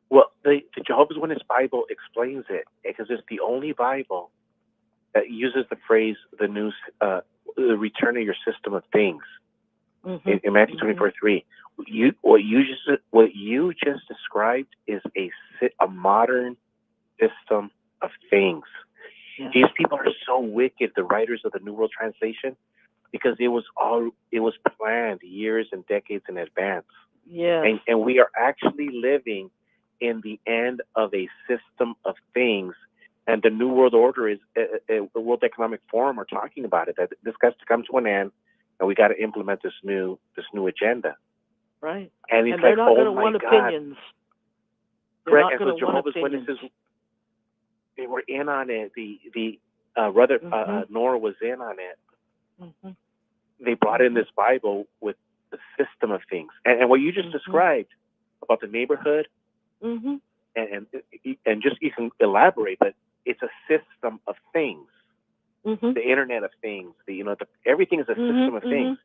[SPEAKER 6] Well, the Jehovah's Witness Bible explains it because it's the only Bible that uses the phrase the return of your system of things. In Matthew 24:3. What you just described is a modern system of things. Yeah. These people are so wicked, the writers of the New World Translation, because it was planned years and decades in advance.
[SPEAKER 4] Yeah.
[SPEAKER 6] And we are actually living in the end of a system of things. And the New World Order is the World Economic Forum are talking about it, that this has to come to an end, and we got to implement this new agenda.
[SPEAKER 4] Right.
[SPEAKER 6] And it's
[SPEAKER 4] they're
[SPEAKER 6] like,
[SPEAKER 4] not going to
[SPEAKER 6] my
[SPEAKER 4] want
[SPEAKER 6] God.
[SPEAKER 4] opinions. They're
[SPEAKER 6] Correct.
[SPEAKER 4] not going to want
[SPEAKER 6] Jehovah's
[SPEAKER 4] opinions.
[SPEAKER 6] Witnesses, they were in on it. The brother Nora was in on it. They brought in this Bible with the system of things, and what you just described about the neighborhood, and just you can elaborate, but it's a system of things. The Internet of Things, everything is a system of things,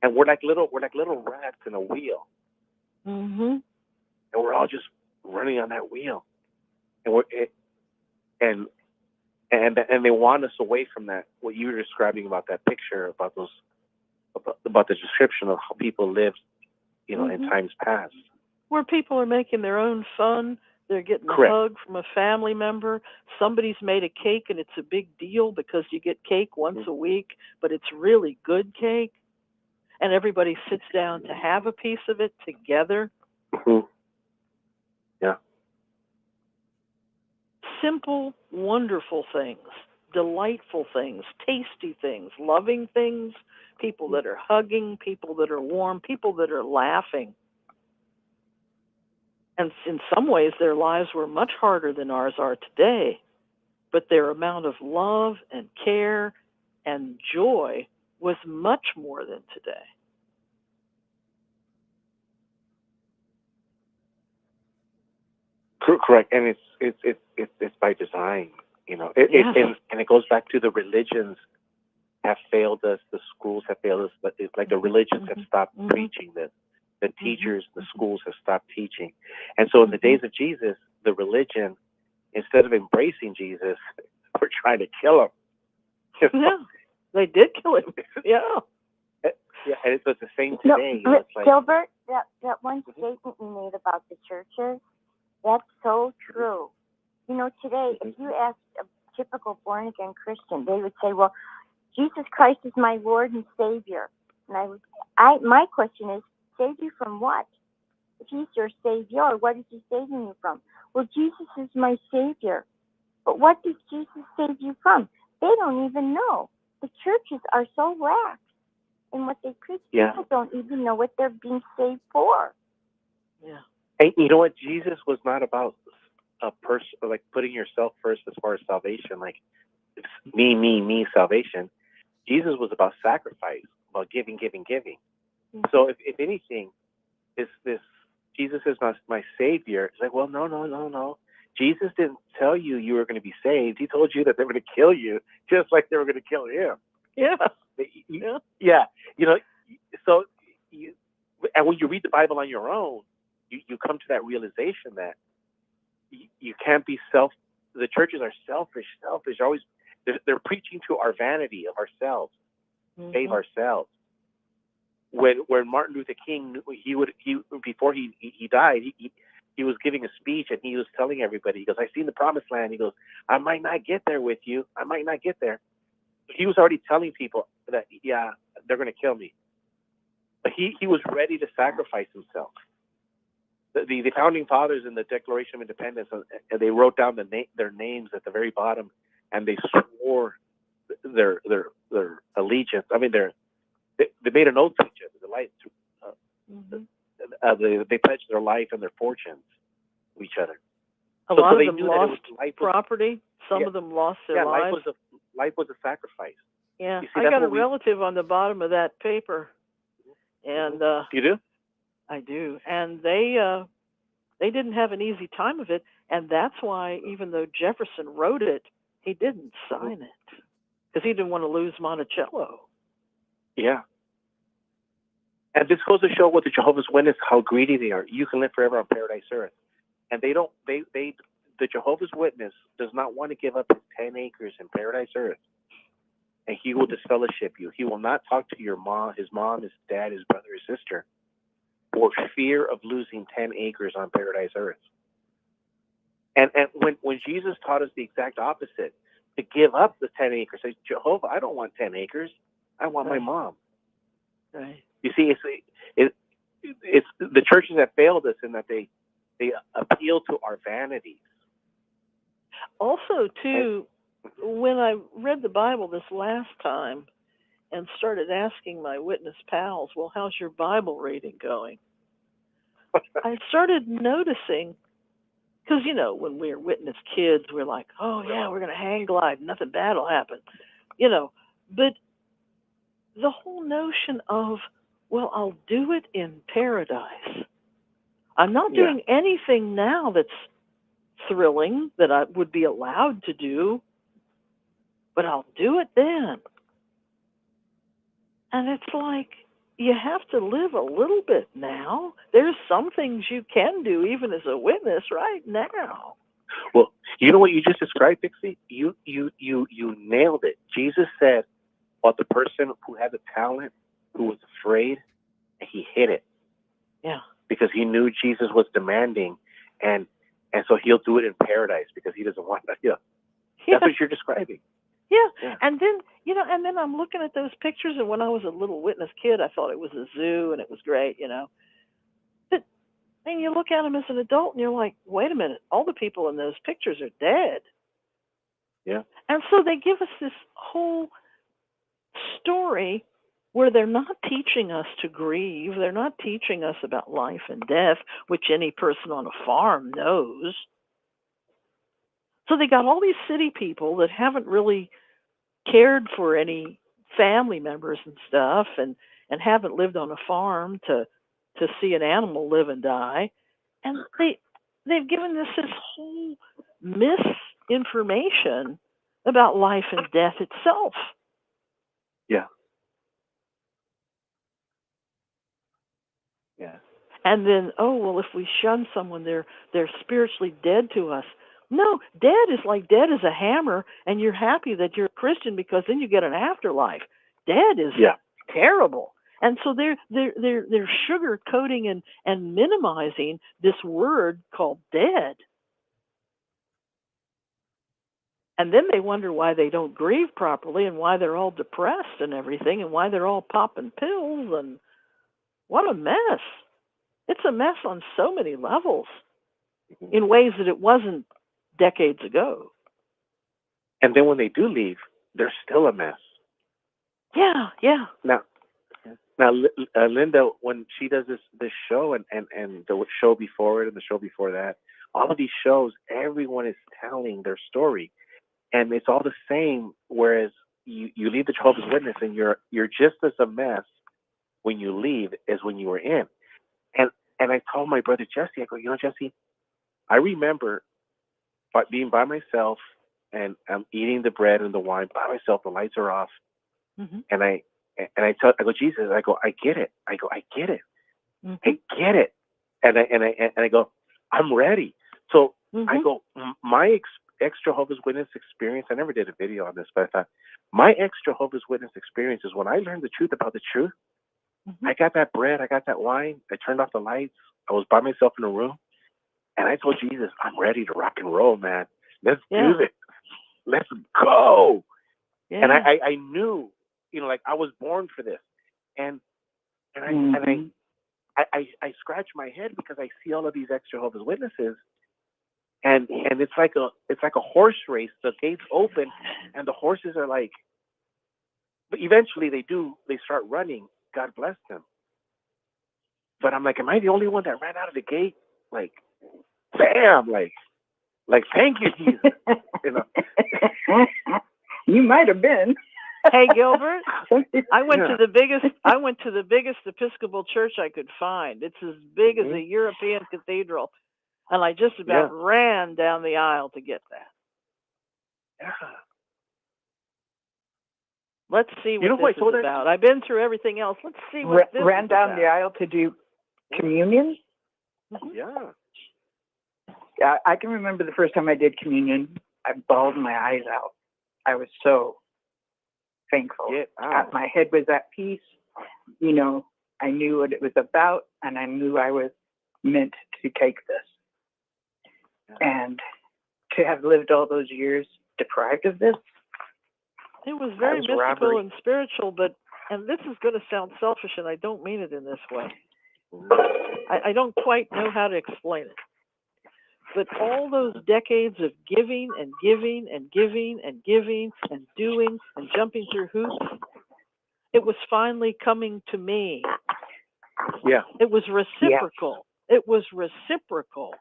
[SPEAKER 6] and we're like little rats in a wheel, and we're all just running on that wheel, and they want us away from that. What you were describing about that picture, about the description of how people lived, in times past,
[SPEAKER 4] where people are making their own fun. They're getting
[SPEAKER 6] Correct.
[SPEAKER 4] a hug from a family member. Somebody's made a cake, and it's a big deal because you get cake once a week, but it's really good cake. And everybody sits down to have a piece of it together.
[SPEAKER 6] Yeah.
[SPEAKER 4] Simple, wonderful things, delightful things, tasty things, loving things, people that are hugging, people that are warm, people that are laughing. And in some ways, their lives were much harder than ours are today. But their amount of love and care and joy was much more than today.
[SPEAKER 6] Correct, and it's by design, and it goes back to the religions have failed us, the schools have failed us, but it's like the religions have stopped preaching this. The teachers, the schools have stopped teaching. And so in the days of Jesus, the religion, instead of embracing Jesus, were trying to kill him.
[SPEAKER 4] Yeah, they did kill him. Yeah.
[SPEAKER 6] Yeah, and it's the same today.
[SPEAKER 8] No, but Gilbert, that one statement you made about the churches, that's so true. Today, if you ask a typical born-again Christian, they would say, well, Jesus Christ is my Lord and Savior. And my question is, save you from what? If he's your Savior, what is he saving you from? Well, Jesus is my Savior. But what does Jesus save you from? They don't even know. The churches are so lax in what they preach.
[SPEAKER 6] Yeah.
[SPEAKER 8] People don't even know what they're being saved for.
[SPEAKER 4] Yeah.
[SPEAKER 6] And you know what? Jesus was not about a person, like putting yourself first as far as salvation, like it's me, salvation. Jesus was about sacrifice, about giving. So if anything, this Jesus is not my Savior. It's like, well, no. Jesus didn't tell you you were going to be saved. He told you that they were going to kill you, just like they were going to kill him.
[SPEAKER 4] Yeah.
[SPEAKER 6] Yeah. You know, so and when you read the Bible on your own, you come to that realization that you can't be the churches are selfish. Always, they're preaching to our vanity of ourselves, save ourselves. When Martin Luther King, before he died, he was giving a speech and he was telling everybody, he goes, "I've seen the promised land." He goes, "I might not get there with you. I might not get there." He was already telling people that, yeah, they're going to kill me. But he was ready to sacrifice himself. The founding fathers in the Declaration of Independence, they wrote down their names at the very bottom, and they swore their allegiance. I mean, they made an oath to each other. They pledged their life and their fortunes to each other.
[SPEAKER 4] A lot of them lost property. Some of them lost their lives.
[SPEAKER 6] Life was a sacrifice.
[SPEAKER 4] Yeah, I got a relative on the bottom of that paper, and
[SPEAKER 6] you do?
[SPEAKER 4] I do, and they didn't have an easy time of it, and that's why even though Jefferson wrote it, he didn't sign it because he didn't want to lose Monticello. Yeah.
[SPEAKER 6] And this goes to show what the Jehovah's Witnesses, how greedy they are. You can live forever on paradise earth. And the Jehovah's Witness does not want to give up his 10 acres in paradise earth. And he will disfellowship you. He will not talk to your mom, his dad, his brother, his sister, for fear of losing 10 acres on paradise earth. And when Jesus taught us the exact opposite, to give up the 10 acres, say, Jehovah, I don't want 10 acres. I want my mom.
[SPEAKER 4] Right.
[SPEAKER 6] You see, it's the churches that failed us in that they appeal to our vanities.
[SPEAKER 4] Also, too, when I read the Bible this last time and started asking my witness pals, well, how's your Bible reading going? I started noticing, because, when we're witness kids, we're like, oh, yeah, we're going to hang glide. Nothing bad will happen. But the whole notion of, well, I'll do it in paradise. I'm not doing anything now that's thrilling that I would be allowed to do, but I'll do it then. And it's like, you have to live a little bit now. There's some things you can do even as a witness right now.
[SPEAKER 6] Well, you know what you just described, Pixie? You nailed it. Jesus said about the person who had the talent, who was afraid, and he hid it.
[SPEAKER 4] Yeah. Because
[SPEAKER 6] he knew Jesus was demanding, and so he'll do it in paradise because he doesn't want that. Yeah. That's what you're describing.
[SPEAKER 4] Yeah. And then, and then I'm looking at those pictures, and when I was a little witness kid, I thought it was a zoo and it was great, But then you look at them as an adult and you're like, wait a minute, all the people in those pictures are dead.
[SPEAKER 6] Yeah.
[SPEAKER 4] And so they give us this whole story where they're not teaching us to grieve. They're not teaching us about life and death, which any person on a farm knows. So they got all these city people that haven't really cared for any family members and stuff, and haven't lived on a farm to see an animal live and die. And they've given us this whole misinformation about life and death itself.
[SPEAKER 6] Yeah. Yeah.
[SPEAKER 4] And then, if we shun someone, they're spiritually dead to us. No, dead is like dead as a hammer, and you're happy that you're a Christian because then you get an afterlife. Dead is terrible. And so they're sugarcoating and minimizing this word called dead. And then they wonder why they don't grieve properly and why they're all depressed and everything and why they're all popping pills. And what a mess. It's a mess on so many levels in ways that it wasn't decades ago.
[SPEAKER 6] And then when they do leave, they're still a mess.
[SPEAKER 4] Yeah.
[SPEAKER 6] Now, Linda, when she does this show and the show before it and the show before that, all of these shows, everyone is telling their story. And it's all the same, whereas you leave the Jehovah's Witness and you're just as a mess when you leave as when you were in. And I told my brother Jesse, I go, Jesse, I remember being by myself, and I'm eating the bread and the wine by myself. The lights are off, and I go, Jesus. I go, I get it. I get it. I get it. And I go, I'm ready. So I go, my ex-Jehovah's Witness experience. I never did a video on this, but I thought my ex-Jehovah's Witness experience is when I learned the truth about the truth. I got that bread. I got that wine. I turned off the lights. I was by myself in a room, and I told Jesus, I'm ready to rock and roll, man. Let's do this. Let's go. Yeah. And I knew, like I was born for this. And I scratch my head because I see all of these ex-Jehovah's Witnesses, and it's like a horse race. The gates open, and the horses are like, but eventually they start running. God bless them. But I'm like, am I the only one that ran out of the gate? Like, bam! Like thank you, Jesus.
[SPEAKER 10] You might have been.
[SPEAKER 4] Hey, Gilbert, I went to the biggest Episcopal church I could find. It's as big as a European cathedral, and I just about ran down the aisle to get that.
[SPEAKER 6] Yeah.
[SPEAKER 4] Let's see what this is about. I've been through everything else. Let's see what this
[SPEAKER 10] ran
[SPEAKER 4] is
[SPEAKER 10] down
[SPEAKER 4] about.
[SPEAKER 10] the aisle to do communion.
[SPEAKER 6] Yeah.
[SPEAKER 10] I can remember the first time I did communion. I bawled my eyes out. I was so thankful. My head was at peace. I knew what it was about, and I knew I was meant to take this. And to have lived all those years deprived of this,
[SPEAKER 4] it was very mystical and spiritual, and this is going to sound selfish, and I don't mean it in this way. I don't quite know how to explain it. But all those decades of giving and giving and giving and giving and doing and jumping through hoops, it was finally coming to me.
[SPEAKER 6] Yeah.
[SPEAKER 4] It was reciprocal. Yeah. It was reciprocal.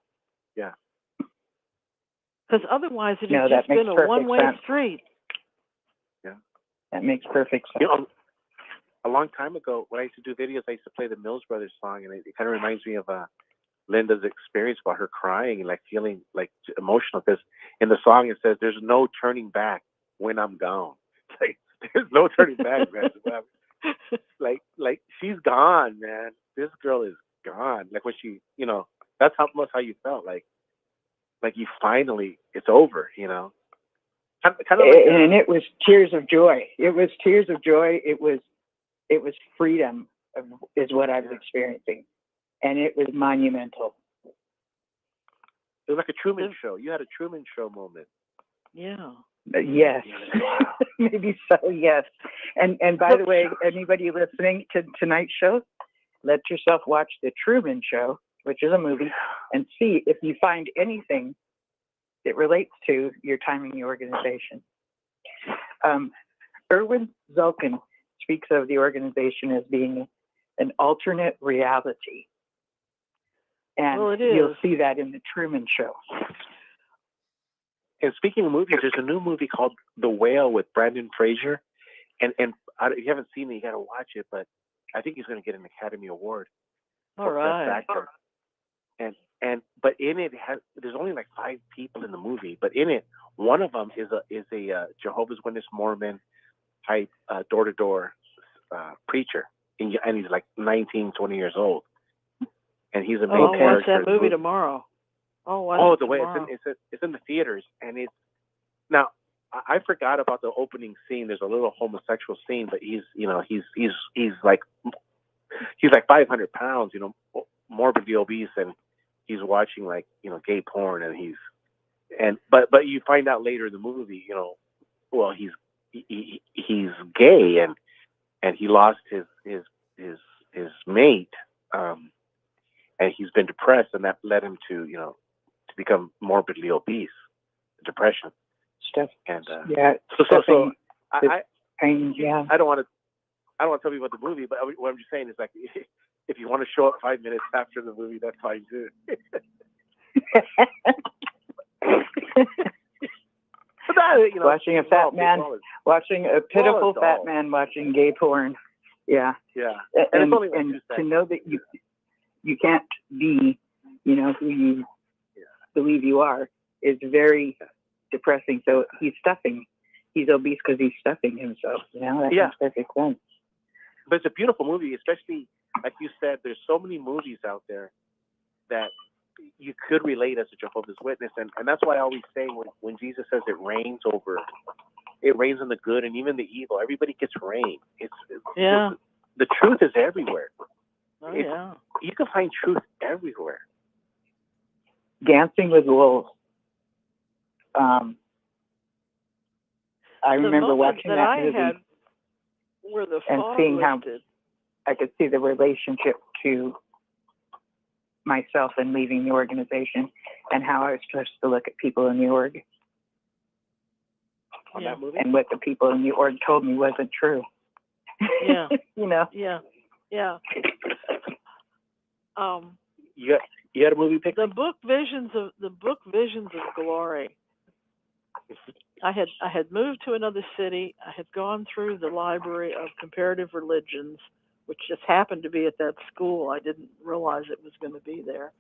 [SPEAKER 6] Yeah.
[SPEAKER 4] Because otherwise it had just been a one-way street.
[SPEAKER 6] Yeah.
[SPEAKER 10] That makes perfect sense.
[SPEAKER 6] A long time ago, when I used to do videos, I used to play the Mills Brothers song, and it kind of reminds me of Linda's experience about her crying and like feeling like emotional, because in the song it says there's no turning back when I'm gone. It's like there's no turning back, man. like she's gone, man. This girl is gone. Like when she, that's how you felt. Like you finally, it's over. Kind of
[SPEAKER 10] and it was tears of joy. It was tears of joy. It was freedom, is what I was experiencing. And it was monumental.
[SPEAKER 6] It was like a Truman Show. You had a Truman Show moment.
[SPEAKER 4] Yeah.
[SPEAKER 10] Yes. Maybe so, yes. And by the way, anybody listening to tonight's show, let yourself watch The Truman Show, which is a movie, and see if you find anything that relates to your time in the organization. Erwin Zulkin speaks of the organization as being an alternate reality. And you'll see that in The Truman Show.
[SPEAKER 6] And speaking of movies, there's a new movie called The Whale with Brendan Fraser. And if you haven't seen it, you got to watch it. But I think he's going to get an Academy Award for Best Actor. But in it, there's only like 5 people in the movie. But in it, one of them is a Jehovah's Witness Mormon type door-to-door preacher. And he's like 19, 20 years old. And he's a main character.
[SPEAKER 4] I'll watch that movie tomorrow.
[SPEAKER 6] The way it's in the theaters, and it's now. I forgot about the opening scene. There's a little homosexual scene, but he's like 500 pounds, morbidly obese, and he's watching like gay porn, and but you find out later in the movie, well he's gay, and he lost his mate. And he's been depressed, and that led him to become morbidly obese, depression.
[SPEAKER 10] Stuff.
[SPEAKER 6] And
[SPEAKER 10] so
[SPEAKER 6] I don't want to tell you about the movie, but what I'm just saying is like if you want to show up 5 minutes after the movie, that's fine too.
[SPEAKER 10] Watching a fat man, watching a pitiful fat man watching gay porn. Yeah.
[SPEAKER 6] Yeah.
[SPEAKER 10] And to know that you can't be, who you believe you are, is very depressing. So he's stuffing. He's obese because he's stuffing himself. You know, that makes perfect sense.
[SPEAKER 6] But it's a beautiful movie, especially like you said. There's so many movies out there that you could relate as a Jehovah's Witness, and that's why I always say when Jesus says it rains on the good and even the evil. Everybody gets rain. It's the truth is everywhere. You can find truth everywhere.
[SPEAKER 10] Dancing with Wolves. I remember watching that movie
[SPEAKER 4] had where the
[SPEAKER 10] and
[SPEAKER 4] fog
[SPEAKER 10] seeing
[SPEAKER 4] lifted.
[SPEAKER 10] how I could see the relationship to myself and leaving the organization, and how I was supposed to look at people in the org.
[SPEAKER 6] On that movie?
[SPEAKER 10] And what the people in the org told me wasn't true.
[SPEAKER 4] Yeah.
[SPEAKER 10] You know?
[SPEAKER 4] Yeah. Yeah.
[SPEAKER 6] You had a movie pick?
[SPEAKER 4] The book Visions of Glory. I had moved to another city. I had gone through the library of comparative religions, which just happened to be at that school. I didn't realize it was going to be there.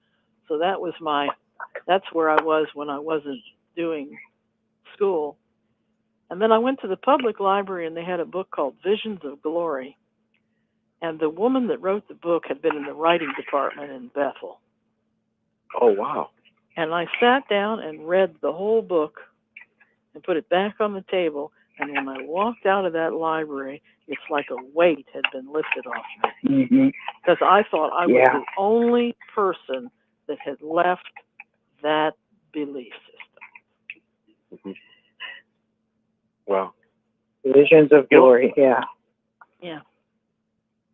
[SPEAKER 4] So that's where I was when I wasn't doing school. And then I went to the public library and they had a book called Visions of Glory. And the woman that wrote the book had been in the writing department in Bethel.
[SPEAKER 6] Oh, wow.
[SPEAKER 4] And I sat down and read the whole book and put it back on the table. And when I walked out of that library, it's like a weight had been lifted off me. Because I thought I was the only person that had left that belief system.
[SPEAKER 6] Wow.
[SPEAKER 10] Visions of Glory, yeah.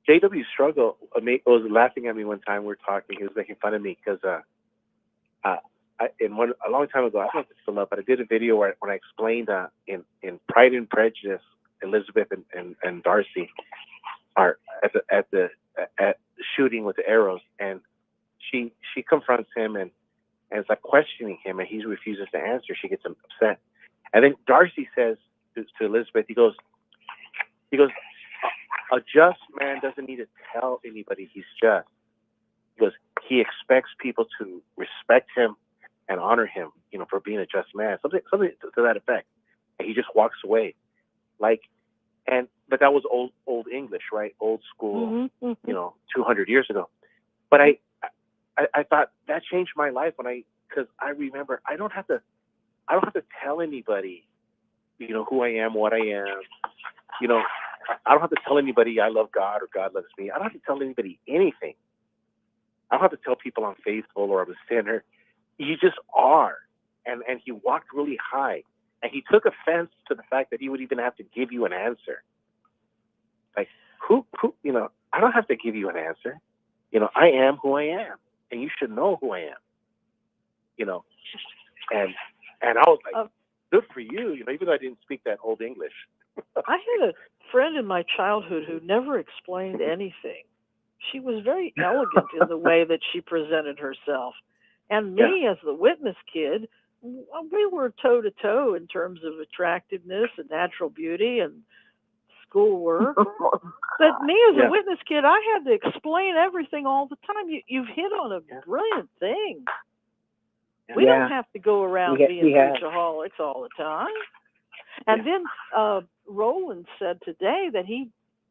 [SPEAKER 6] J.W. Struggle was laughing at me one time. We were talking. He was making fun of me because a long time ago, I don't know if it's still up, but I did a video when I explained in Pride and Prejudice, Elizabeth and Darcy are at the shooting with the arrows, and she confronts him and it's like questioning him, and he refuses to answer. She gets upset, and then Darcy says to Elizabeth, he goes, a just man doesn't need to tell anybody he's just. He goes, he expects people to respect him and honor him, for being a just man. Something to that effect. And he just walks away. But that was old English, right? Old school, 200 years ago. But I thought that changed my life because I remember I don't have to tell anybody, who I am, what I am. I don't have to tell anybody I love God or God loves me. I don't have to tell anybody anything. I don't have to tell people I'm faithful or I'm a sinner. You just are. And he walked really high. And he took offense to the fact that he would even have to give you an answer. Like, who I don't have to give you an answer. I am who I am. And you should know who I am. And I was like, good for you, even though I didn't speak that old English.
[SPEAKER 4] I had a friend in my childhood who never explained anything. She was very elegant in the way that she presented herself. And me, as the witness kid, we were toe-to-toe in terms of attractiveness and natural beauty and schoolwork. But me, as a witness kid, I had to explain everything all the time. You've hit on a brilliant thing. We don't have to go around being preachaholics all the time. And then Roland said today that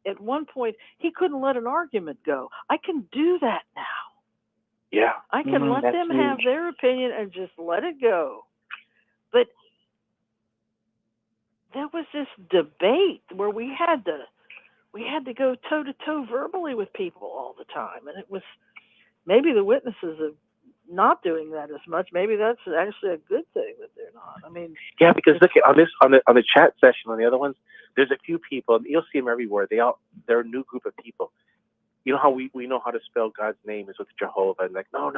[SPEAKER 4] at one point, he couldn't let an argument go. I can do that now.
[SPEAKER 6] Yeah.
[SPEAKER 4] I can let them have their opinion and just let it go. But there was this debate where we had to go toe to toe verbally with people all the time, and it was maybe the witnesses are not doing that as much. Maybe that's actually a good thing that they're not. I mean,
[SPEAKER 6] because look at on the chat session on the other ones, there's a few people, and you'll see them everywhere. They're a new group of people. You know how we know how to spell God's name is with Jehovah, and like no.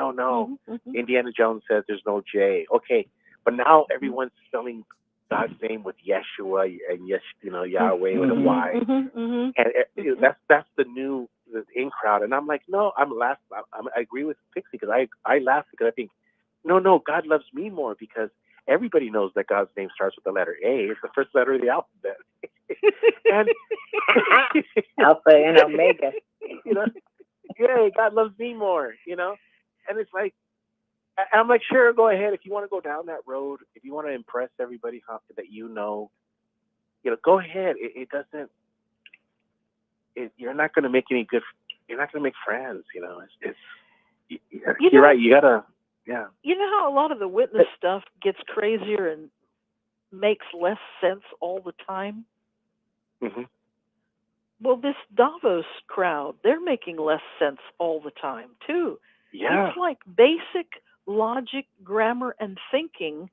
[SPEAKER 4] Mm-hmm.
[SPEAKER 6] Indiana Jones says there's no J. Okay, but now everyone's spelling God's name with Yeshua and Yahweh with a Y, and that's the in crowd. And I'm like, no, I agree with Pixie because I laugh because I think, no, God loves me more because everybody knows that God's name starts with the letter A. It's the first letter of the alphabet. And
[SPEAKER 10] Alpha and Omega.
[SPEAKER 6] God loves me more, and it's like, And I'm like, sure, go ahead. If you want to go down that road, if you want to impress everybody that you know, go ahead. It doesn't. You're not going to make any good. You're not going to make friends. You're right. You gotta. Yeah.
[SPEAKER 4] You know how a lot of the witness stuff gets crazier and makes less sense all the time?
[SPEAKER 6] Mm-hmm.
[SPEAKER 4] Well, this Davos crowd, they're making less sense all the time, too.
[SPEAKER 6] Yeah.
[SPEAKER 4] It's like basic logic, grammar, and thinking,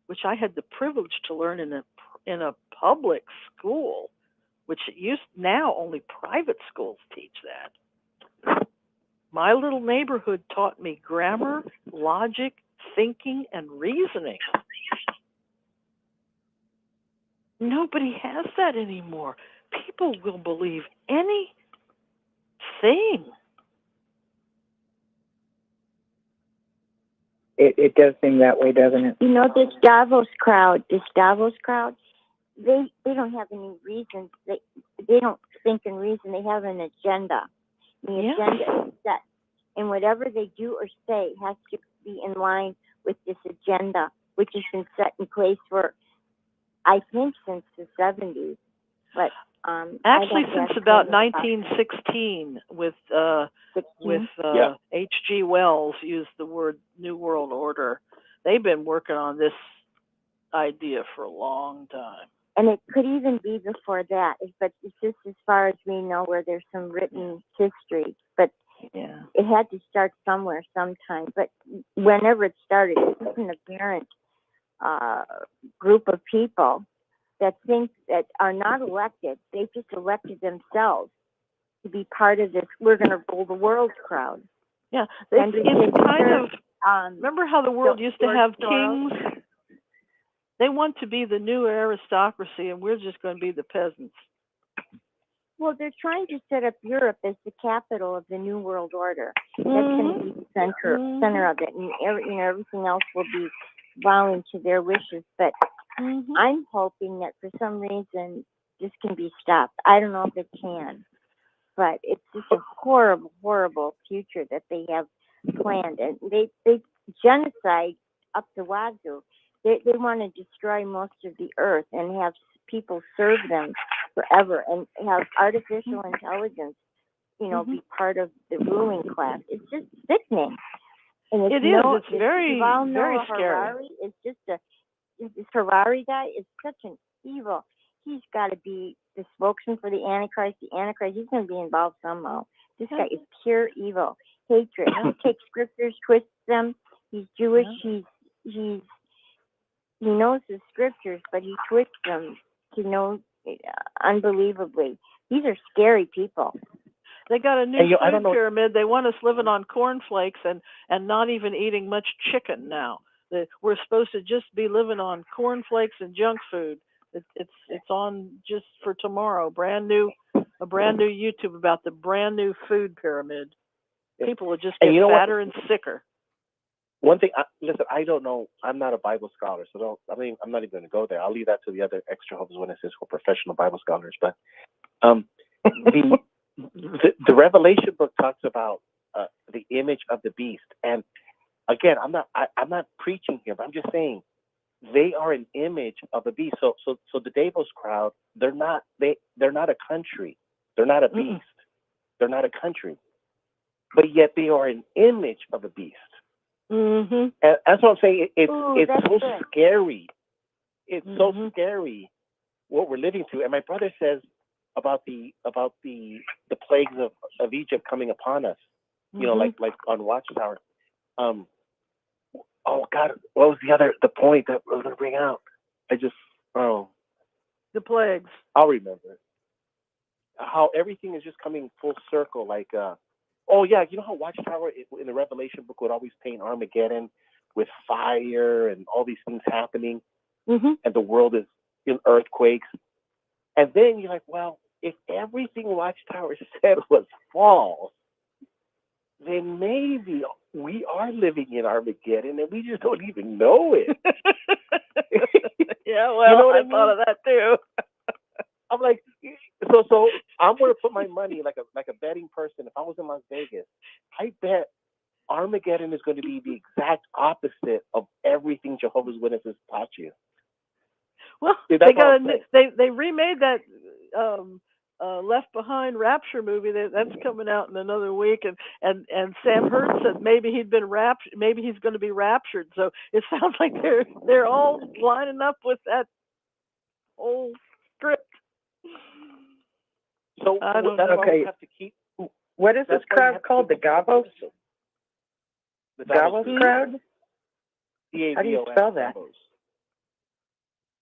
[SPEAKER 4] which I had the privilege to learn in a public school, which now only private schools teach that. My little neighborhood taught me grammar, logic, thinking, and reasoning. Nobody has that anymore. People will believe anything.
[SPEAKER 10] It does seem that way, doesn't it?
[SPEAKER 8] You know, this Davos crowd, they don't have any reasons. They don't think and reason. They have an agenda. The agenda is set. And whatever they do or say has to be in line with this agenda, which has been set in place for, I think, since the 70s. But
[SPEAKER 4] actually, since about 1916, with H.G. Wells used the word New World Order. They've been working on this idea for a long time.
[SPEAKER 8] And it could even be before that, but it's just as far as we know where there's some written history. But it had to start somewhere, sometime. But whenever it started, it's just an apparent group of people that think that are not elected. They just elected themselves to be part of this "we're going to rule the world" crowd.
[SPEAKER 4] Yeah, it's kind of. Remember how the world used to have kings? They want to be the new aristocracy, and we're just going to be the peasants.
[SPEAKER 8] Well, they're trying to set up Europe as the capital of the New World Order. That's going to be the center of it, and everything else will be bowing to their wishes. But I'm hoping that for some reason this can be stopped. I don't know if it can, but it's just a horrible, horrible future that they have planned. And they genocide up the wazoo. They want to destroy most of the earth and have people serve them forever and have artificial intelligence, be part of the ruling class. It's just sickening. And
[SPEAKER 4] it's very, very scary.
[SPEAKER 8] Harari is just this Harari guy is such an evil. He's got to be the spokesman for the Antichrist. The Antichrist, he's going to be involved somehow. This guy is pure evil, hatred. He takes scriptures, twists them. He's Jewish. He knows the scriptures, but he twists them to unbelievably. These are scary people.
[SPEAKER 4] They got a new food pyramid. They want us living on cornflakes and not even eating much chicken now. We're supposed to just be living on cornflakes and junk food. It's on just for tomorrow. A brand new YouTube about the brand new food pyramid. People will just get fatter and sicker.
[SPEAKER 6] One thing, listen, I don't know. I'm not a Bible scholar, so I'm not even going to go there. I'll leave that to the other extra Jehovah's Witnesses who are professional Bible scholars. But the Revelation book talks about the image of the beast, and again, I'm not preaching here, but I'm just saying they are an image of a beast. So the Davos crowd, they're not a country, they're not a beast, they're not a country, but yet they are an image of a beast. And that's what I'm saying. It's so scary. It's so scary what we're living through. And my brother says about the plagues of Egypt coming upon us. Like on Watchtower. Oh God, what was the point that I was going to bring out?
[SPEAKER 4] The plagues.
[SPEAKER 6] I'll remember it. How everything is just coming full circle. Like, you know how Watchtower in the Revelation book would always paint Armageddon with fire and all these things happening, and the world is in earthquakes. And then you're like, well, if everything Watchtower said was false, then maybe we are living in Armageddon and we just don't even know it.
[SPEAKER 4] Yeah, well, I thought of that too.
[SPEAKER 6] I'm like, so I'm going to put my money like a betting person. If I was in Las Vegas, I bet Armageddon is going to be the exact opposite of everything Jehovah's Witnesses taught you.
[SPEAKER 4] Well,
[SPEAKER 6] See,
[SPEAKER 4] they
[SPEAKER 6] that's all
[SPEAKER 4] got
[SPEAKER 6] I'm saying.
[SPEAKER 4] they remade that Left Behind Rapture movie that's coming out in another week, and Sam Hurt said maybe he's going to be raptured. So it sounds like they're all lining up with that whole script.
[SPEAKER 6] So
[SPEAKER 4] I don't
[SPEAKER 6] that's
[SPEAKER 4] know.
[SPEAKER 6] why we have to keep.
[SPEAKER 3] What is this
[SPEAKER 6] That's why we
[SPEAKER 3] crowd
[SPEAKER 6] have to
[SPEAKER 3] called? The
[SPEAKER 6] keep
[SPEAKER 3] Gavos?
[SPEAKER 6] the
[SPEAKER 3] Davos
[SPEAKER 6] Davos
[SPEAKER 3] crowd?
[SPEAKER 6] Davos.
[SPEAKER 3] How do you spell that?
[SPEAKER 6] Davos.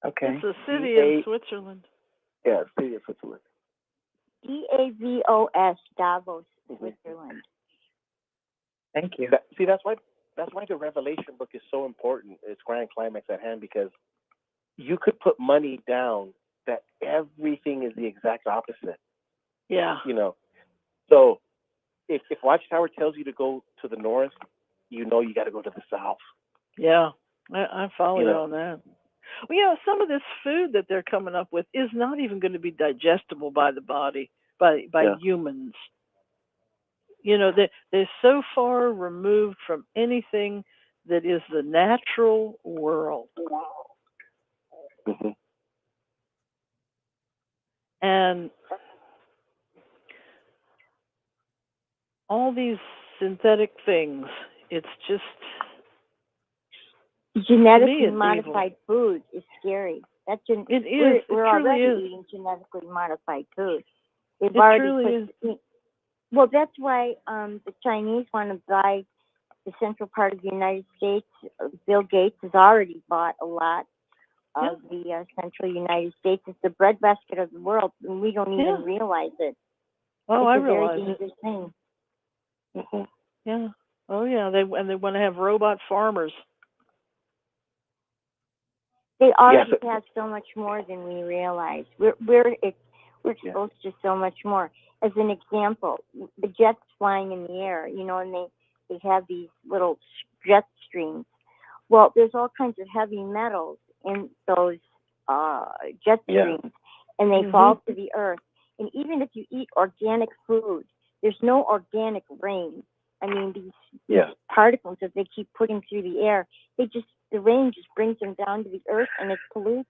[SPEAKER 3] Okay.
[SPEAKER 4] It's a city in Switzerland.
[SPEAKER 6] Yeah, city of Switzerland.
[SPEAKER 8] Davos, Davos, Switzerland.
[SPEAKER 3] Thank you.
[SPEAKER 6] See, that's why the Revelation book is so important. It's Grand Climax at Hand, because you could put money down that everything is the exact opposite.
[SPEAKER 4] Yeah.
[SPEAKER 6] You know, so if Watchtower tells you to go to the north, you know you got to go to the south.
[SPEAKER 4] Yeah, I follow you on that. Well, some of this food that they're coming up with is not even going to be digestible by the body, by humans. They're so far removed from anything that is the natural world.
[SPEAKER 6] Mm-hmm.
[SPEAKER 4] And all these synthetic things, it's just...
[SPEAKER 8] Genetically modified food is scary.
[SPEAKER 4] It is.
[SPEAKER 8] We're already eating genetically modified food. They've
[SPEAKER 4] It
[SPEAKER 8] already
[SPEAKER 4] truly is.
[SPEAKER 8] Well, that's why the Chinese want to buy the central part of the United States. Bill Gates has already bought a lot of the central United States. It's the breadbasket of the world, and we don't even realize it.
[SPEAKER 4] Oh,
[SPEAKER 8] it's
[SPEAKER 4] I
[SPEAKER 8] a
[SPEAKER 4] realize
[SPEAKER 8] very dangerous thing.
[SPEAKER 6] Mm-hmm.
[SPEAKER 4] Yeah. Oh, yeah. They want to have robot farmers.
[SPEAKER 8] They already have so much more than we realize. We're exposed to so much more. As an example, the jets flying in the air, and they have these little jet streams. Well, there's all kinds of heavy metals in those jet streams, and they fall to the earth. And even if you eat organic food, there's no organic rain. I mean, these particles that they keep putting through the air, the rain just brings them down to the earth, and it pollutes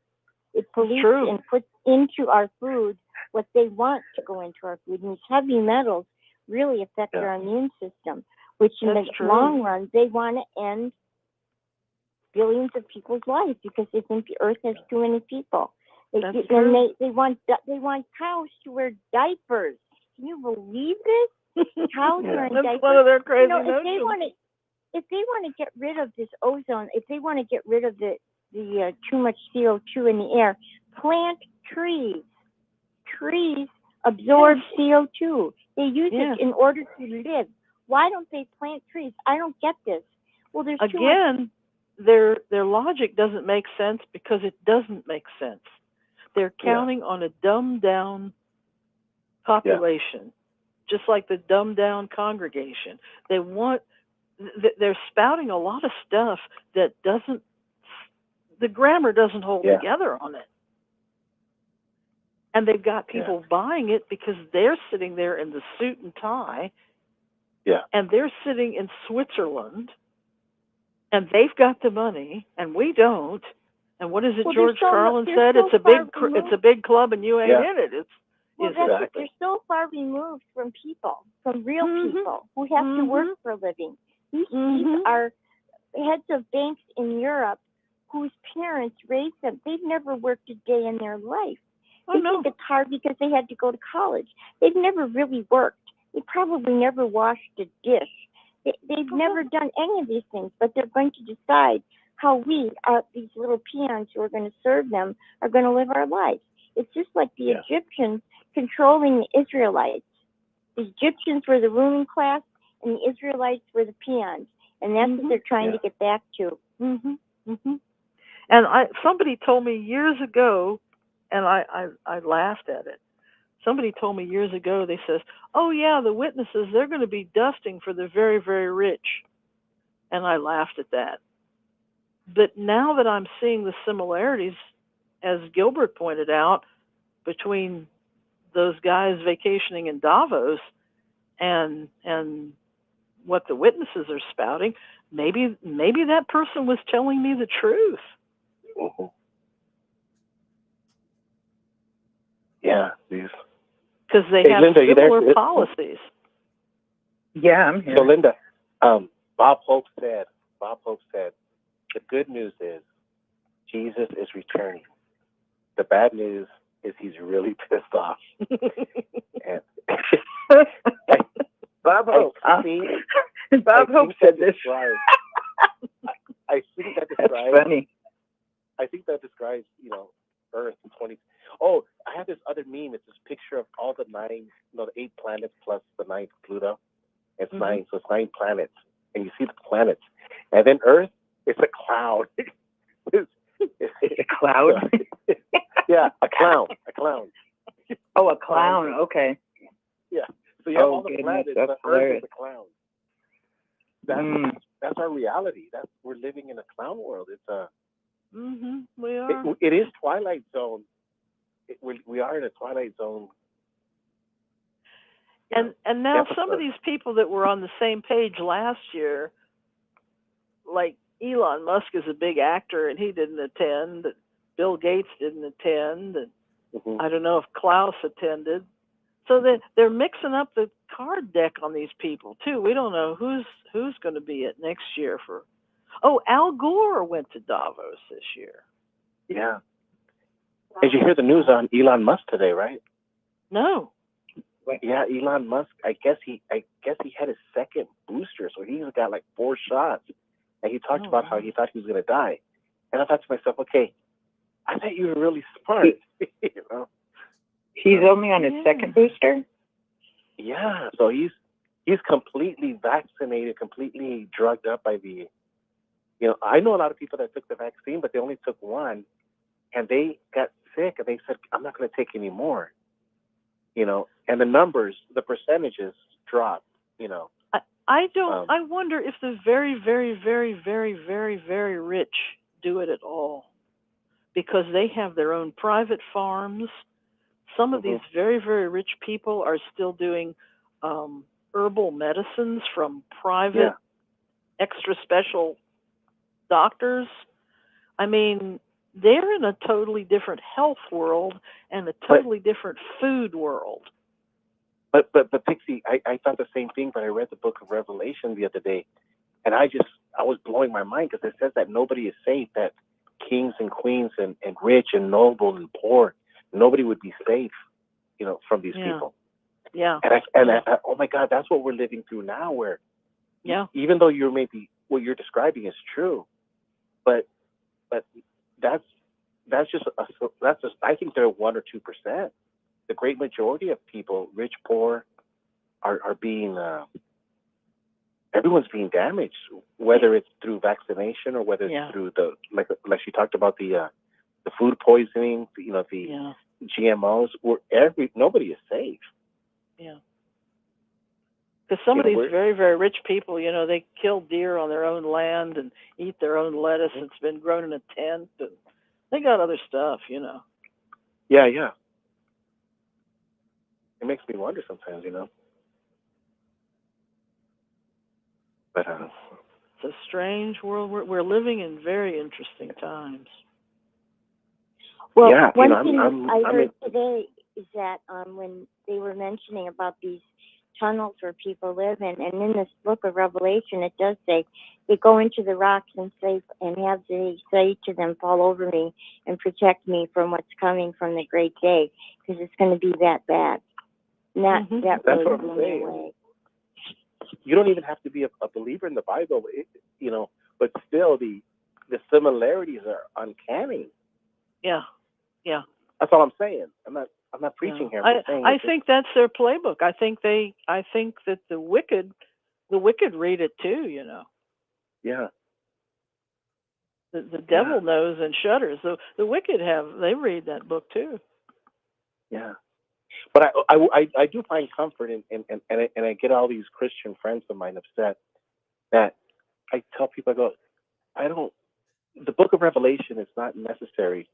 [SPEAKER 8] and puts into our food what they want to go into our food. And these heavy metals really affect our immune system, which in the long run, they want to end billions of people's lives because they think the earth has too many people. They want cows to wear diapers. Can you believe this? Cows wearing diapers.
[SPEAKER 4] That's one of their crazy notions.
[SPEAKER 8] If they want to get rid of this ozone, if they want to get rid of the too much CO2 in the air, plant trees. Trees absorb CO2. They use it in order to live. Why don't they plant trees? I don't get this. Well, there's too much.
[SPEAKER 4] Their logic doesn't make sense because it doesn't make sense. They're counting on a dumbed down population, just like the dumbed down congregation. They're spouting a lot of stuff that the grammar doesn't hold together on it. And they've got people buying it because they're sitting there in the suit and tie.
[SPEAKER 6] Yeah.
[SPEAKER 4] And they're sitting in Switzerland, and they've got the money, and we don't. And what is it George Carlin said? It's a big club, and you ain't in it.
[SPEAKER 8] They're so far removed from people, from real people who have to work for a living. These are heads of banks in Europe whose parents raised them. They've never worked a day in their life. They think it's hard because they had to go to college. They've never really worked. They probably never washed a dish. They've never done any of these things, but they're going to decide how we, these little peons who are going to serve them, are going to live our lives. It's just like the Egyptians controlling the Israelites. The Egyptians were the ruling class, and the Israelites were the peons, and that's what they're trying to get back to.
[SPEAKER 4] And somebody told me years ago, and I laughed at it. Somebody told me years ago, they says, oh yeah, the witnesses, they're going to be dusting for the very, very rich. And I laughed at that. But now that I'm seeing the similarities, as Gilbert pointed out, between those guys vacationing in Davos and what the witnesses are spouting, maybe that person was telling me the truth.
[SPEAKER 6] Mm-hmm. Yeah, these.
[SPEAKER 4] Because they have
[SPEAKER 6] Linda,
[SPEAKER 4] similar policies.
[SPEAKER 3] Yeah, I'm here.
[SPEAKER 6] So Linda, Bob Hope said, the good news is Jesus is returning. The bad news is he's really pissed off. And
[SPEAKER 10] Bob Hope.
[SPEAKER 6] Bob
[SPEAKER 10] Hope said this.
[SPEAKER 6] I think that
[SPEAKER 10] That's
[SPEAKER 6] describes.
[SPEAKER 10] funny.
[SPEAKER 6] I think that describes, Earth in 20. Oh, I have this other meme. It's this picture of all the 8 planets plus the 9th Pluto. It's 9, so it's 9 planets, and you see the planets, and then Earth, it's a cloud. it's
[SPEAKER 10] a cloud.
[SPEAKER 6] Yeah, a clown.
[SPEAKER 10] Oh, a clown. Okay.
[SPEAKER 6] Yeah. So you have all the planets,
[SPEAKER 10] that's
[SPEAKER 6] but
[SPEAKER 10] hilarious.
[SPEAKER 6] Earth is a clown. That's our reality. We're living in a clown world. It's a.
[SPEAKER 4] We are.
[SPEAKER 6] It is Twilight Zone. We are in a Twilight Zone.
[SPEAKER 4] And now some of these people that were on the same page last year, like Elon Musk is a big actor and he didn't attend. Bill Gates didn't attend. And I don't know if Klaus attended. So they're mixing up the card deck on these people too. We don't know who's going to be it next year for. Oh, Al Gore went to Davos this year.
[SPEAKER 6] Yeah. Did you hear the news on Elon Musk today, right?
[SPEAKER 4] No.
[SPEAKER 6] Yeah, Elon Musk. I guess he had his second booster, so he's got like 4 shots. And he talked about how he thought he was going to die. And I thought to myself, okay, I thought you were really smart.
[SPEAKER 10] He's only on his second booster?
[SPEAKER 6] Yeah, so he's completely vaccinated, completely drugged up by the. I know a lot of people that took the vaccine, but they only took one, and they got sick, and they said, I'm not going to take any more. And the numbers, the percentages dropped,
[SPEAKER 4] I don't, I wonder if the very, very, very, very, very, very rich do it at all. Because they have their own private farms. Some of these very, very rich people are still doing herbal medicines from private, extra special doctors. I mean, they're in a totally different health world and a totally different food world.
[SPEAKER 6] But Pixie, I thought the same thing, but I read the book of Revelation the other day, and I was blowing my mind because it says that nobody is safe, that kings and queens and rich and noble and poor, nobody would be safe, from these people.
[SPEAKER 4] Yeah.
[SPEAKER 6] And I thought, oh my God, that's what we're living through now, where even though what you're describing is true, but that's just I think they're 1 or 2%. The great majority of people, rich, poor, are being everyone's being damaged, whether it's through vaccination or whether it's through the like she talked about the food poisoning, the GMOs. Nobody is safe.
[SPEAKER 4] Yeah. Because some of these very, very rich people, they kill deer on their own land and eat their own lettuce that's been grown in a tent. And they got other stuff,
[SPEAKER 6] Yeah. It makes me wonder sometimes, But
[SPEAKER 4] it's a strange world. We're living in very interesting times.
[SPEAKER 8] Well,
[SPEAKER 6] yeah,
[SPEAKER 8] one thing I heard today is that when they were mentioning about these tunnels where people live in, and in this book of Revelation, it does say they go into the rocks and say to them, fall over me and protect me from what's coming from the great day, because it's going to be that bad. That really blew me away.
[SPEAKER 6] You don't even have to be a believer in the Bible, but still the similarities are uncanny.
[SPEAKER 4] Yeah.
[SPEAKER 6] That's all I'm saying. I'm not preaching here.
[SPEAKER 4] I think that's their playbook. I think that the wicked read it too.
[SPEAKER 6] Yeah.
[SPEAKER 4] The devil knows and shudders. The wicked they read that book too.
[SPEAKER 6] Yeah. But I do find comfort and I get all these Christian friends of mine upset that I tell people, the book of Revelation is not necessary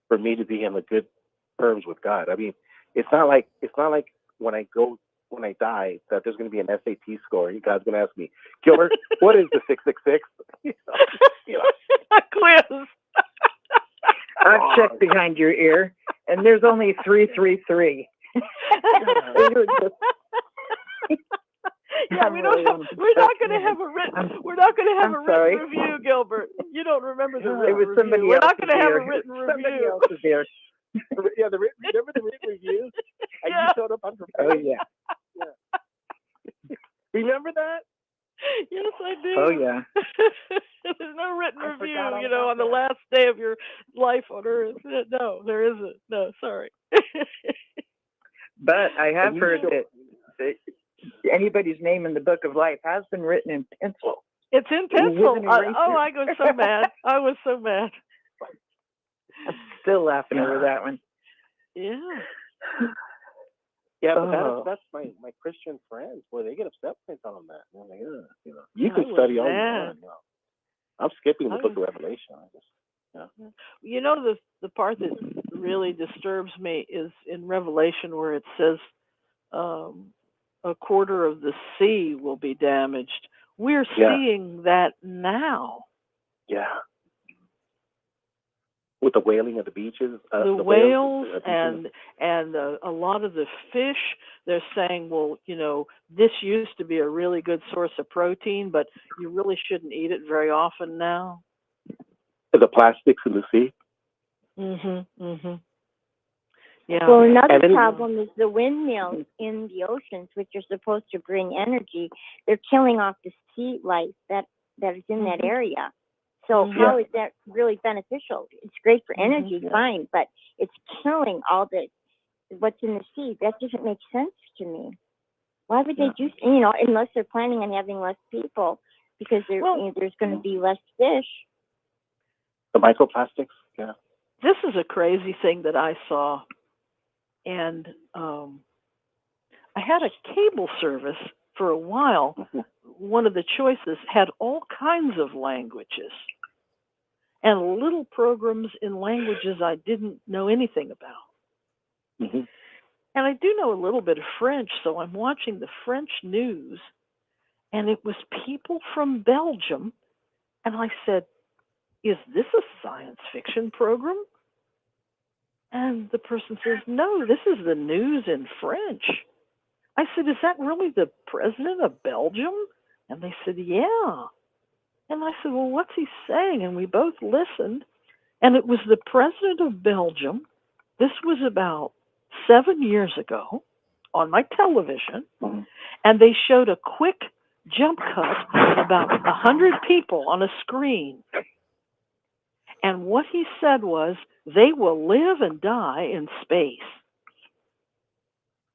[SPEAKER 6] for me to be in the good terms with God. I mean, it's not like when I go when I die that there's going to be an SAT score. You guys are going to ask me, Gilbert, what is the 666?
[SPEAKER 4] A quiz.
[SPEAKER 10] I've checked behind your ear, and there's only 333.
[SPEAKER 4] Yeah, we're not going to have a written review, Gilbert. You don't remember the written review. We're not going to have a written review.
[SPEAKER 6] Yeah, remember the written review? And you showed up unprepared.
[SPEAKER 10] Oh, yeah.
[SPEAKER 6] Remember that?
[SPEAKER 4] Yes, I do.
[SPEAKER 10] Oh, yeah.
[SPEAKER 4] There's no written review, on the last day of your life on Earth. No, there isn't. No, sorry.
[SPEAKER 10] But I have heard that anybody's name in the Book of Life has been written in pencil.
[SPEAKER 4] It's in pencil. I go so mad. I was so mad.
[SPEAKER 10] I'm still laughing over that one.
[SPEAKER 4] Yeah.
[SPEAKER 6] Yeah, but that's my Christian friends. Boy, they get upset when I tell them that. And I'm like, you can study all you want. I'm skipping the Book of Revelation.
[SPEAKER 4] The part that really disturbs me is in Revelation where it says a quarter of the sea will be damaged. We're seeing that now.
[SPEAKER 6] Yeah. With the whaling of the beaches,
[SPEAKER 4] the whales and a lot of the fish, they're saying, well, this used to be a really good source of protein, but you really shouldn't eat it very often now.
[SPEAKER 6] The plastics in the sea.
[SPEAKER 4] Yeah.
[SPEAKER 8] Well, another problem is the windmills in the oceans, which are supposed to bring energy. They're killing off the sea life that is in that area. So how is that really beneficial? It's great for energy, fine, but it's killing all what's in the sea. That doesn't make sense to me. Why would they do, unless they're planning on having less people, because there's going to be less fish.
[SPEAKER 6] The microplastics, yeah.
[SPEAKER 4] This is a crazy thing that I saw, and I had a cable service for a while. One of the choices had all kinds of languages and little programs in languages I didn't know anything about. And I do know a little bit of French, so I'm watching the French news, and it was people from Belgium, and I said, is this a science fiction program? And the person says, no, this is the news in French. I said, is that really the president of Belgium? And they said, yeah. And I said, well, what's he saying? And we both listened. And it was the president of Belgium. This was about 7 years ago on my television. And they showed a quick jump cut of about 100 people on a screen. And what he said was, they will live and die in space.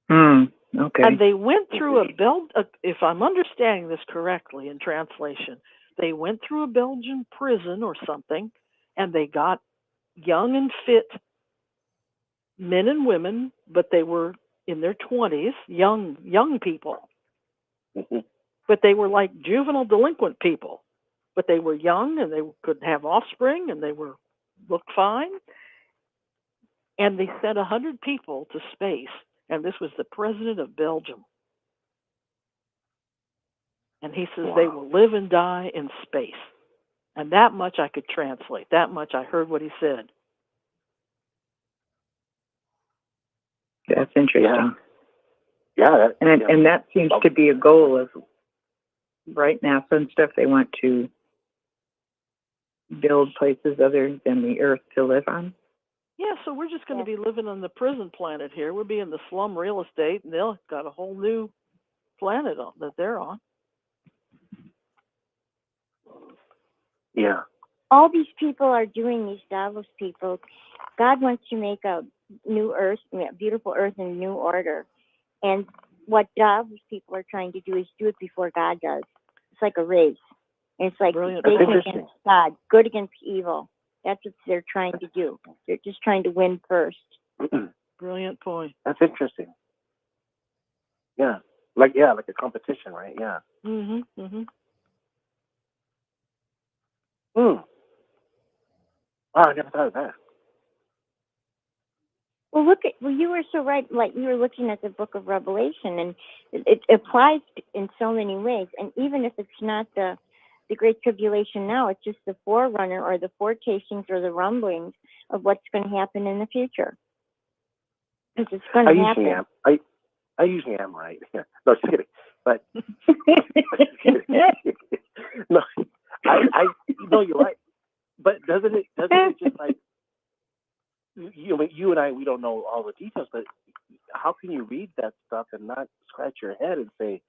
[SPEAKER 10] Okay.
[SPEAKER 4] And they went through if I'm understanding this correctly in translation, they went through a Belgian prison or something, and they got young and fit men and women, but they were in their 20s, young people. But they were like juvenile delinquent people. But they were young, and they could have offspring, and they looked fine. And they sent 100 people to space, and this was the president of Belgium. And he says they will live and die in space. And that much I could translate. That much I heard what he said.
[SPEAKER 10] That's interesting.
[SPEAKER 6] Yeah.
[SPEAKER 10] And that seems to be a goal of right now. Some stuff they want to build places other than the Earth to live on.
[SPEAKER 4] Yeah, so we're just going to be living on the prison planet here. We'll be in the slum real estate, and they'll got a whole new planet that they're on.
[SPEAKER 6] Yeah.
[SPEAKER 8] All these people are doing, these Davos people. God wants to make a new Earth, a beautiful Earth in a new order. And what Davos people are trying to do is do it before God does. It's like a race. And it's like Satan against God, good against evil. That's what they're trying to do. They're just trying to win first.
[SPEAKER 4] Brilliant point.
[SPEAKER 6] That's interesting. Yeah. Like a competition, right? Yeah. Wow, I never thought of that.
[SPEAKER 8] Well, you were so right. Like you were looking at the book of Revelation, and it applies in so many ways. And even if it's not the Great Tribulation now, it's just the forerunner or the foretations or the rumblings of what's going to happen in the future. Because it's going to happen.
[SPEAKER 6] I usually am right. No, just kidding. But no, I no, you're right. But doesn't it just like you and I, we don't know all the details, but how can you read that stuff and not scratch your head and say,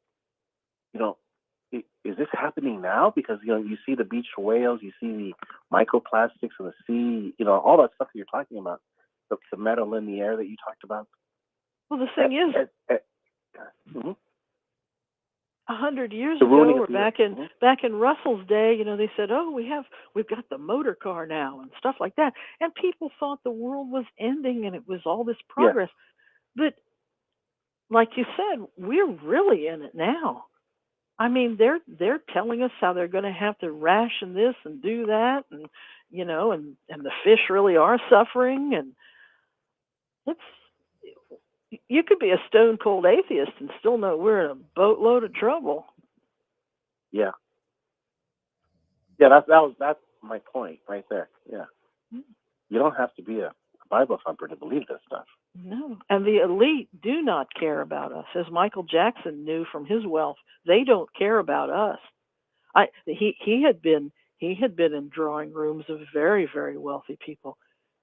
[SPEAKER 6] is this happening now? Because you see the beach whales, you see the microplastics in the sea, all that stuff that you're talking about, the metal in the air that you talked about.
[SPEAKER 4] Well, the thing is, 100 years ago, or back in Russell's day, they said, "Oh, we've got the motor car now," and stuff like that, and people thought the world was ending and it was all this progress. Yeah. But like you said, we're really in it now. I mean, they're telling us how they're going to have to ration this and do that, and and the fish really are suffering, and you could be a stone cold atheist and still know we're in a boatload of trouble.
[SPEAKER 6] Yeah. Yeah, that's my point right there. Yeah. You don't have to be a Bible thumper to believe this stuff.
[SPEAKER 4] No. And the elite do not care about us. As Michael Jackson knew from his wealth, they don't care about us. He had been in drawing rooms of very, very wealthy people,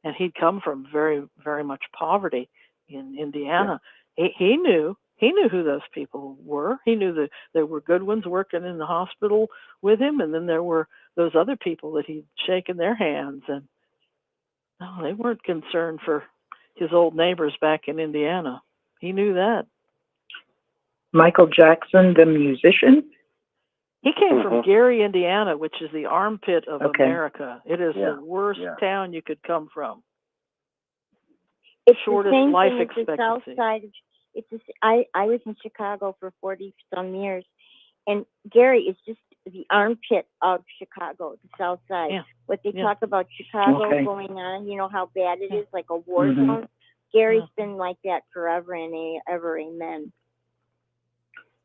[SPEAKER 4] and he'd come from very, very much poverty in Indiana. Yeah. He knew who those people were. He knew that there were good ones working in the hospital with him, and then there were those other people that he'd shaken their hands, and no, they weren't concerned for his old neighbors back in Indiana. He knew that.
[SPEAKER 10] Michael Jackson, the musician?
[SPEAKER 4] He came from Gary, Indiana, which is the armpit of America. It is the worst town you could come from.
[SPEAKER 8] It's
[SPEAKER 4] shortest
[SPEAKER 8] the same
[SPEAKER 4] life
[SPEAKER 8] thing
[SPEAKER 4] expectancy.
[SPEAKER 8] The south side. I was in Chicago for 40-some years, and Gary is just the armpit of Chicago, the south side. Yeah. What they talk about Chicago going on, how bad it is, like a war zone. Gary's been like that forever and ever. Amen.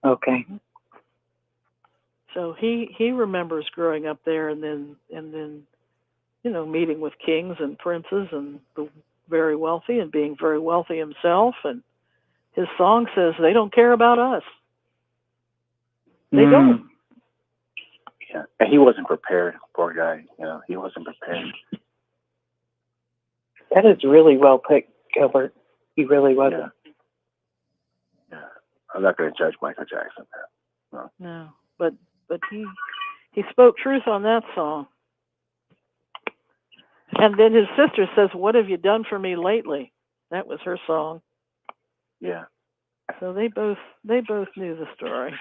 [SPEAKER 10] Okay.
[SPEAKER 4] So he remembers growing up there, and then meeting with kings and princes and the very wealthy, and being very wealthy himself. And his song says they don't care about us. They don't.
[SPEAKER 6] Yeah, and he wasn't prepared. Poor guy. He wasn't prepared.
[SPEAKER 10] That is really well put, Gilbert. He really wasn't.
[SPEAKER 6] Yeah. I'm not going to judge Michael Jackson.
[SPEAKER 4] No, but he spoke truth on that song. And then his sister says, "What have you done for me lately?" That was her song.
[SPEAKER 6] Yeah.
[SPEAKER 4] So they both knew the story.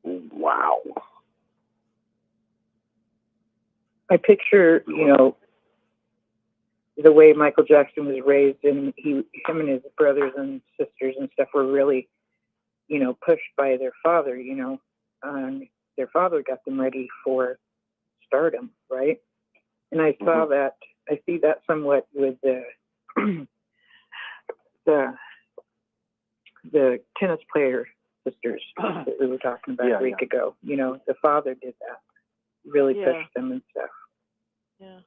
[SPEAKER 6] Wow.
[SPEAKER 10] I picture, the way Michael Jackson was raised, and him and his brothers and sisters and stuff were really, pushed by their father, and their father got them ready for stardom, right? And I saw that, I see that somewhat with the tennis player sisters that we were talking about a week ago. The father did that, really pushed them and stuff.
[SPEAKER 4] Yeah.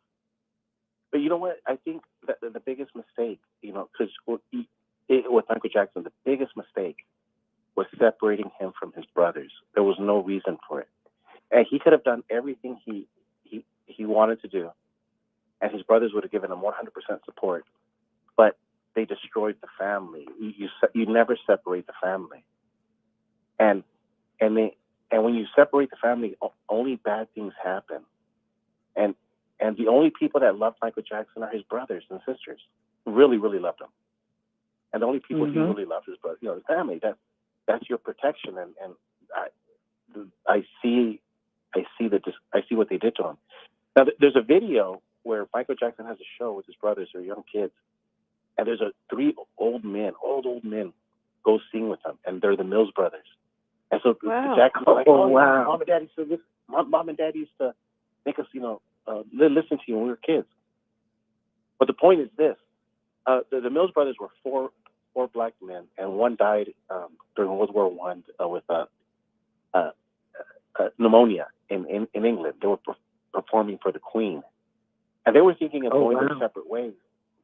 [SPEAKER 6] But you know what? I think that the biggest mistake, because with Michael Jackson, the biggest mistake was separating him from his brothers. There was no reason for it. And he could have done everything he wanted to do, and his brothers would have given him 100% support. But they destroyed the family. You never separate the family. And when you separate the family, only bad things happen. And the only people that loved Michael Jackson are his brothers and sisters, who really, really loved him. And the only people he really loved his brothers, his family. That's your protection. And I see what they did to him. Now, there's a video where Michael Jackson has a show with his brothers, or young kids, and there's three old men go sing with him, and they're the Mills brothers. And so Jackson's like, wow. Mom and Daddy used to make us, listened to you when we were kids. But the point is this: the Mills brothers were four black men, and one died during World War One with pneumonia in England. They were performing for the Queen, and they were thinking of going their separate ways.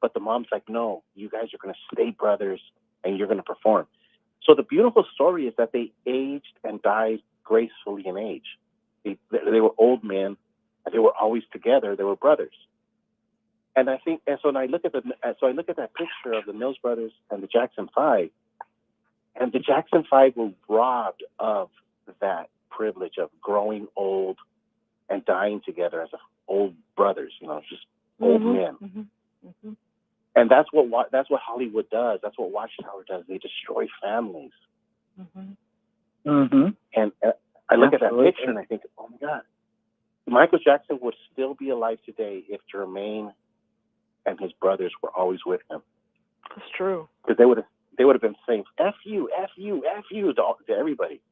[SPEAKER 6] But the mom's like, "No, you guys are going to stay brothers, and you're going to perform." So the beautiful story is that they aged and died gracefully in age. They were old men, and they were always together. They were brothers. And I think, and so when I look at that picture of the Mills brothers and the Jackson Five, and the Jackson Five were robbed of that privilege of growing old and dying together as old brothers, just old men.
[SPEAKER 4] Mm-hmm. Mm-hmm.
[SPEAKER 6] And that's what Hollywood does. That's what Watchtower does. They destroy families.
[SPEAKER 4] Mm-hmm.
[SPEAKER 3] Mm-hmm.
[SPEAKER 6] And I look at that picture and I think, oh my God, Michael Jackson would still be alive today if Jermaine and his brothers were always with him.
[SPEAKER 4] That's true.
[SPEAKER 6] Because they would have been saying F you, F you, F you to everybody.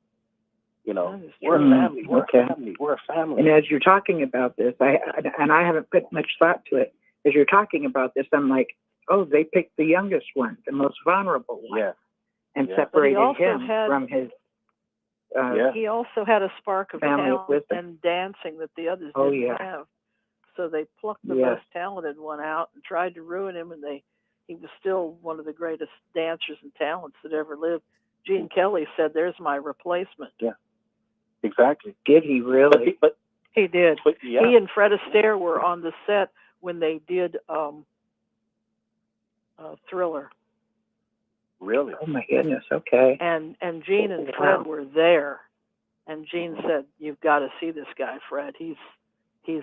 [SPEAKER 6] We're a family. We're a family. We're a family.
[SPEAKER 10] And as you're talking about this, I haven't put much thought to it. As you're talking about this, I'm like, oh, they picked the youngest one, the most vulnerable one, and separated him from his.
[SPEAKER 4] He also had a spark of talent
[SPEAKER 10] wisdom.
[SPEAKER 4] and dancing that the others didn't have. So they plucked the most talented one out and tried to ruin him, and he was still one of the greatest dancers and talents that ever lived. Gene Kelly said, "There's my replacement."
[SPEAKER 6] Yeah, exactly.
[SPEAKER 10] Did he really?
[SPEAKER 6] But
[SPEAKER 4] he did.
[SPEAKER 6] But,
[SPEAKER 4] He and Fred Astaire were on the set when they did Thriller.
[SPEAKER 6] Really?
[SPEAKER 10] Oh my goodness. Okay.
[SPEAKER 4] And Gene and Fred were there, and Gene said, "You've got to see this guy, Fred. He's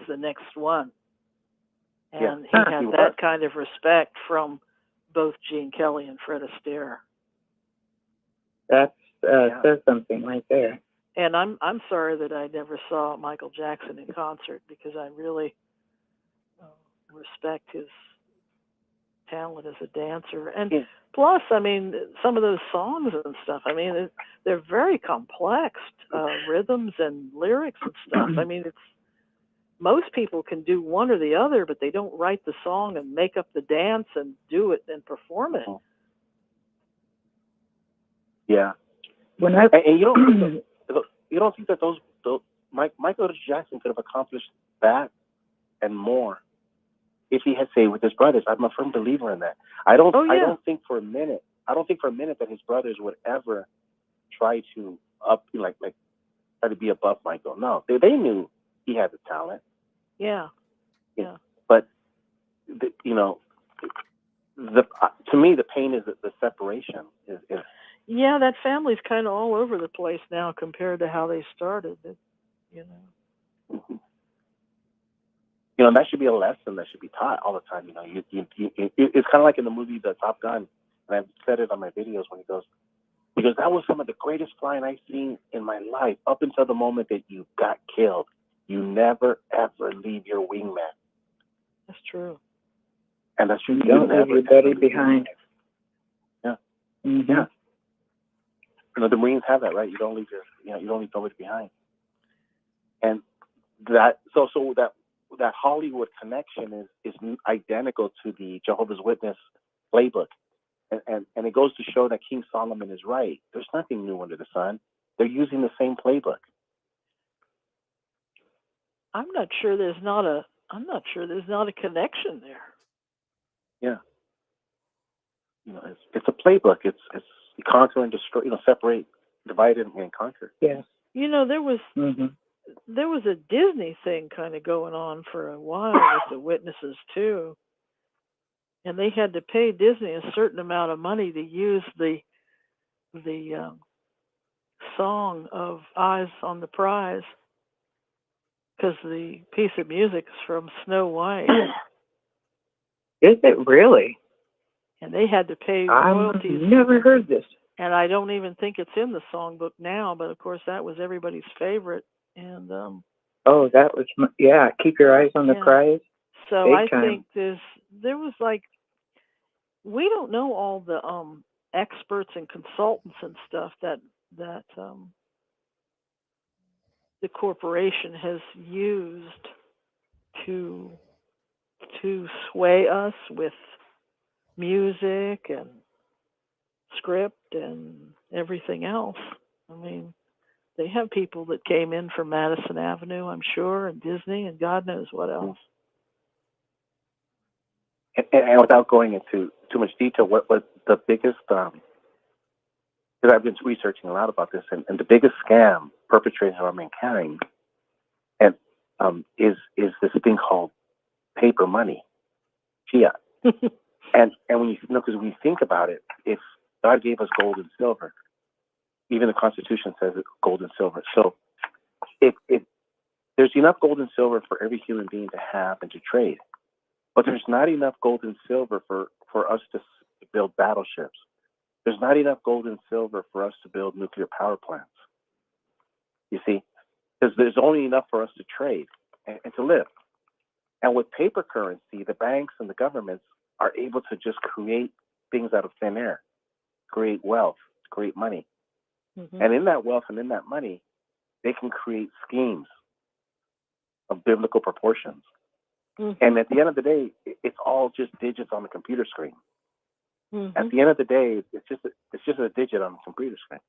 [SPEAKER 4] the next one." And he had that kind of respect from both Gene Kelly and Fred Astaire.
[SPEAKER 10] That says something right there.
[SPEAKER 4] And I'm sorry that I never saw Michael Jackson in concert, because I really respect his talent as a dancer. And plus, I mean, some of those songs and stuff, I mean, they're very complex rhythms and lyrics and stuff. I mean, most people can do one or the other, but they don't write the song and make up the dance and do it and perform it.
[SPEAKER 6] Yeah. And you don't think that those Michael Jackson could have accomplished that and more if he had stayed with his brothers? I'm a firm believer in that. I don't think for a minute that his brothers would ever try to try to be above Michael. No, they knew he had the talent.
[SPEAKER 4] Yeah.
[SPEAKER 6] But to me, the pain is the separation.
[SPEAKER 4] Yeah, that family's kind of all over the place now compared to how they started.
[SPEAKER 6] That should be a lesson that should be taught all the time. It's kind of like in the movie The Top Gun, and I've said it on my videos when he goes, that was some of the greatest flying I've seen in my life up until the moment that you got killed. You never ever leave your wingman.
[SPEAKER 4] That's true.
[SPEAKER 6] And that's true.
[SPEAKER 10] You don't leave your buddy behind.
[SPEAKER 6] Yeah.
[SPEAKER 10] Mm-hmm.
[SPEAKER 6] Yeah. The Marines have that, right? You don't leave nobody behind. And that that Hollywood connection is identical to the Jehovah's Witness playbook. And it goes to show that King Solomon is right. There's nothing new under the sun. They're using the same playbook.
[SPEAKER 4] I'm not sure there's not a connection there.
[SPEAKER 6] Yeah. It's a playbook. It's conquer and destroy, separate, divide and conquer.
[SPEAKER 10] Yes.
[SPEAKER 4] There was a Disney thing kind of going on for a while with the Witnesses too. And they had to pay Disney a certain amount of money to use the song of Eyes on the Prize, because the piece of music is from Snow White.
[SPEAKER 10] Is it really?
[SPEAKER 4] And they had to pay royalties.
[SPEAKER 10] I've never heard this.
[SPEAKER 4] And I don't even think it's in the songbook now, but of course that was everybody's favorite. And
[SPEAKER 10] that was Keep Your Eyes on the Prize.
[SPEAKER 4] So
[SPEAKER 10] Big
[SPEAKER 4] I
[SPEAKER 10] time.
[SPEAKER 4] think there was we don't know all the experts and consultants and stuff that the corporation has used to sway us with music and script and everything else. I mean, they have people that came in from Madison Avenue, I'm sure, and Disney, and God knows what else.
[SPEAKER 6] And without going into too much detail, what was the biggest, because I've been researching a lot about this, and the biggest scam perpetrated on mankind and is this thing called paper money, fiat. and when you know, because when you think about it, if God gave us gold and silver, even the Constitution says it's gold and silver. So if there's enough gold and silver for every human being to have and to trade, but there's not enough gold and silver for us to build battleships. There's not enough gold and silver for us to build nuclear power plants. You see, because there's only enough for us to trade and to live. And with paper currency, the banks and the governments are able to just create things out of thin air, create wealth, create money. Mm-hmm. And in that wealth and in that money, they can create schemes of biblical proportions. Mm-hmm. And at the end of the day, it's all just digits on the computer screen. Mm-hmm. At the end of the day, it's just a digit on the computer screen.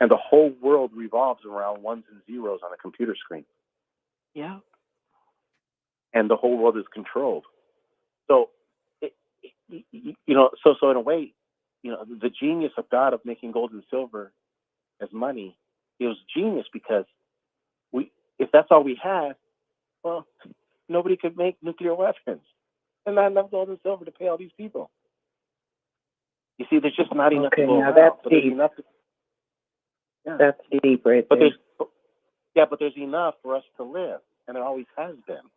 [SPEAKER 6] And the whole world revolves around ones and zeros on a computer screen.
[SPEAKER 4] Yeah.
[SPEAKER 6] And the whole world is controlled. So, so in a way, the genius of God of making gold and silver as money, it was genius because if that's all we had, well, nobody could make nuclear weapons. And not enough gold and silver to pay all these people. You see, there's just not enough to go around.
[SPEAKER 3] That's
[SPEAKER 6] so
[SPEAKER 3] deep. That's deep right there.
[SPEAKER 6] But there's enough for us to live, and it always has been.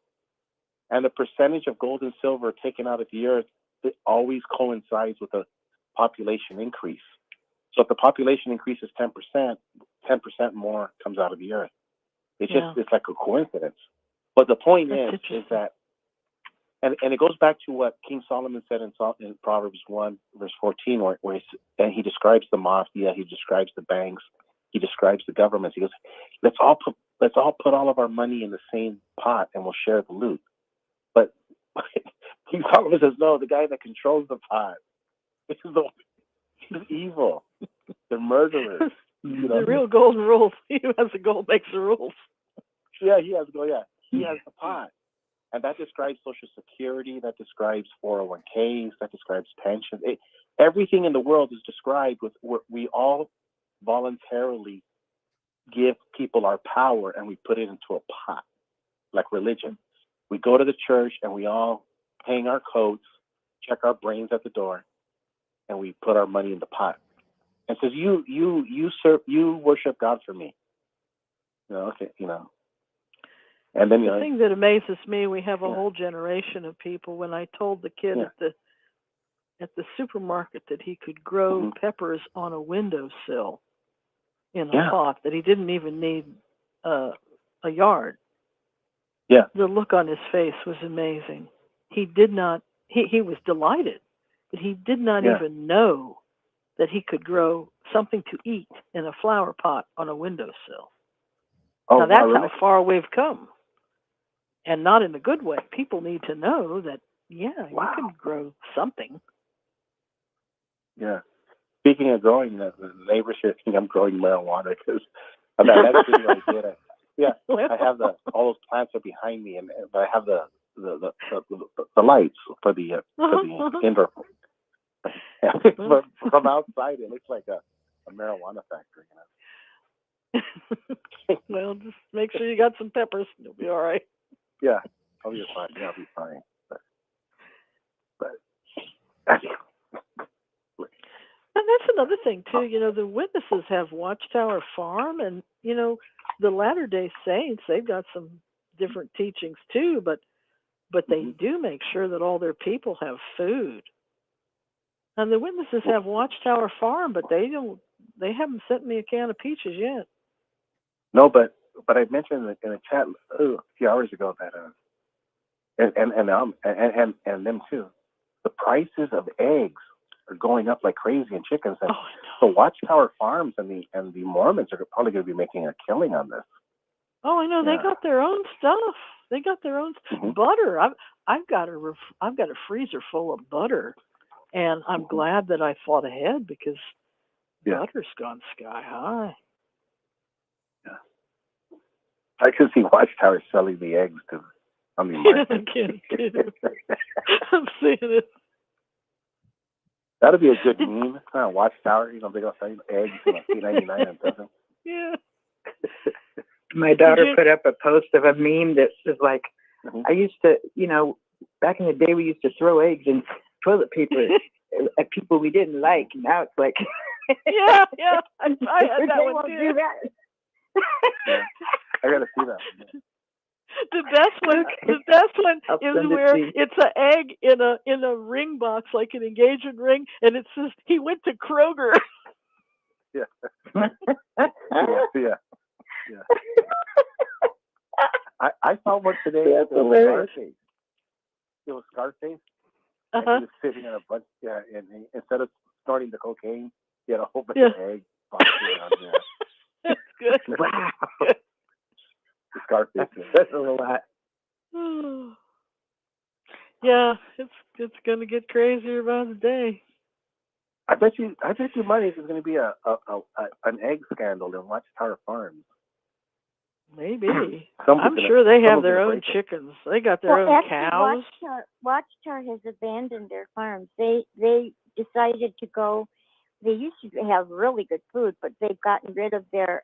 [SPEAKER 6] And the percentage of gold and silver taken out of the earth, it always coincides with a population increase. So if the population increases 10%, 10% more comes out of the earth. It's like a coincidence. But the point is that, and it goes back to what King Solomon said in Proverbs 1, verse 14, where he describes the mafia, he describes the banks, he describes the governments. He goes, let's all put all of our money in the same pot and we'll share the loot. But King Solomon says, no, the guy that controls the pot is evil. They're murderers.
[SPEAKER 4] The real golden rules. He who has the gold makes the rules.
[SPEAKER 6] Yeah, he has gold. Yeah, he has the pot. And that describes Social Security, that describes 401ks, that describes pensions. Everything in the world is described with where we all voluntarily give people our power and we put it into a pot, like religion. We go to the church and we all hang our coats, check our brains at the door, and we put our money in the pot. And says, you worship God for me. Okay. And then
[SPEAKER 4] the thing that amazes me, we have a whole generation of people. When I told the kid at the supermarket that he could grow peppers on a windowsill in a pot, that he didn't even need a yard.
[SPEAKER 6] Yeah.
[SPEAKER 4] The look on his face was amazing. He did not. He was delighted, but he did not even know that he could grow something to eat in a flower pot on a windowsill.
[SPEAKER 6] Oh,
[SPEAKER 4] now that's
[SPEAKER 6] really?
[SPEAKER 4] how far we've come. And not in a good way. People need to know that, you can grow something.
[SPEAKER 6] Yeah. Speaking of growing, the neighbors here think I'm growing marijuana because of that next video I did. I have all those plants are behind me, and I have the lights for the indoor. But from outside, it looks like a marijuana factory.
[SPEAKER 4] Well, just make sure you got some peppers. You'll be all right.
[SPEAKER 6] Yeah, I'll be fine. Yeah, I'll be fine. But
[SPEAKER 4] and that's another thing too. The witnesses have Watchtower Farm, and the Latter-day Saints. They've got some different teachings too, but they do make sure that all their people have food. And the witnesses have Watchtower Farm, but they haven't sent me a can of peaches yet.
[SPEAKER 6] No, but I mentioned in a chat a few hours ago that and them too. The prices of eggs are going up like crazy, and chickens. And the Watchtower Farms and the Mormons are probably going to be making a killing on this.
[SPEAKER 4] Oh, I know. They got their own stuff. They got their own
[SPEAKER 6] Mhm.
[SPEAKER 4] butter. I've got a freezer full of butter, and I'm glad that I thought ahead because
[SPEAKER 6] Yeah.
[SPEAKER 4] butter's gone sky high.
[SPEAKER 6] I could see Watchtower selling the eggs to. I mean, my
[SPEAKER 4] I can't get it. I'm seeing it.
[SPEAKER 6] That'd be a good meme. Watchtower, they're gonna sell eggs for like $8.99 a dozen.
[SPEAKER 4] Yeah.
[SPEAKER 10] My daughter put up a post of a meme that says like, I used to, back in the day we used to throw eggs and toilet paper at people we didn't like. Now it's like,
[SPEAKER 4] yeah, I had that
[SPEAKER 10] they
[SPEAKER 4] one
[SPEAKER 10] won't
[SPEAKER 4] too.
[SPEAKER 10] do that.
[SPEAKER 6] Yeah. I gotta see that.
[SPEAKER 4] The best one
[SPEAKER 10] I'll
[SPEAKER 4] is
[SPEAKER 10] send it
[SPEAKER 4] where
[SPEAKER 10] to you.
[SPEAKER 4] it's an egg in a ring box, like an engagement ring, and it says he went to Kroger.
[SPEAKER 6] Yeah. yeah. I saw one today.
[SPEAKER 10] That's hilarious.
[SPEAKER 6] Scarface. It was Scarface.
[SPEAKER 4] Uh-huh.
[SPEAKER 6] And he was sitting in a bunch. Yeah, and instead of snorting the cocaine, he had a whole bunch of eggs boxed around. Yeah.
[SPEAKER 4] That's good.
[SPEAKER 10] Wow.
[SPEAKER 6] The Scarface.
[SPEAKER 10] That's a lot.
[SPEAKER 4] Yeah, it's gonna get crazier by the day.
[SPEAKER 6] I bet you money is going to be an egg scandal in Watchtower Farms.
[SPEAKER 4] Maybe.
[SPEAKER 6] Someone's
[SPEAKER 4] I'm sure they have
[SPEAKER 6] someone's
[SPEAKER 4] their
[SPEAKER 6] gonna
[SPEAKER 4] own
[SPEAKER 6] break it.
[SPEAKER 4] chickens. They got their own cows.
[SPEAKER 8] Watchtower has abandoned their farms. They decided to go. They used to have really good food, but they've gotten rid of their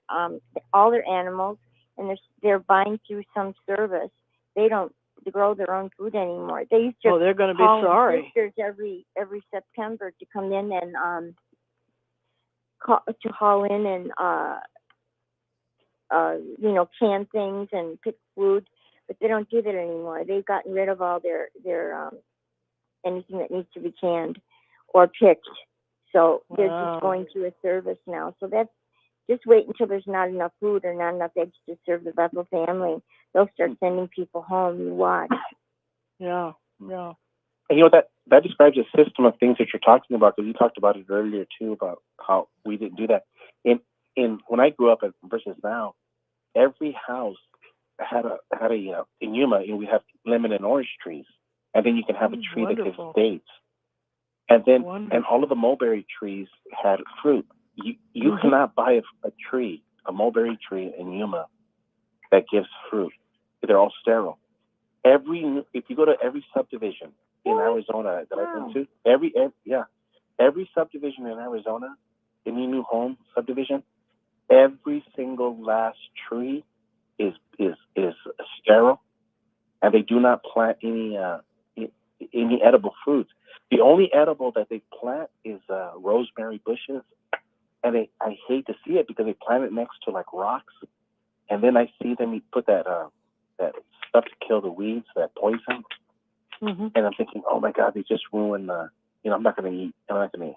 [SPEAKER 8] all their animals, and they're buying through some service. They don't grow their own food anymore. They used to.
[SPEAKER 4] Oh, they're going to be
[SPEAKER 8] call in
[SPEAKER 4] sorry.
[SPEAKER 8] sisters every September to come in and haul in and can things and pick food, but they don't do that anymore. They've gotten rid of all their anything that needs to be canned or picked. So they're just going to a service now. So that's just wait until there's not enough food or not enough eggs to serve the Bethel family. They'll start sending people home. You watch.
[SPEAKER 4] Yeah.
[SPEAKER 6] And that describes a system of things that you're talking about, because you talked about it earlier too, about how we didn't do that. In when I grew up versus now, every house had a in Yuma, we have lemon and orange trees, and then you can have a tree that gives dates, and then and all of the mulberry trees had fruit. You cannot buy a mulberry tree in Yuma that gives fruit. They're all sterile. If you go to every subdivision in Arizona that I've been to, every subdivision in Arizona, any new home subdivision, every single last tree is sterile, and they do not plant any edible fruits. The only edible that they plant is rosemary bushes, and I hate to see it because they plant it next to like rocks, and then I see them put that stuff to kill the weeds, that poison, and I'm thinking, oh my God, they just ruined the. I'm not going to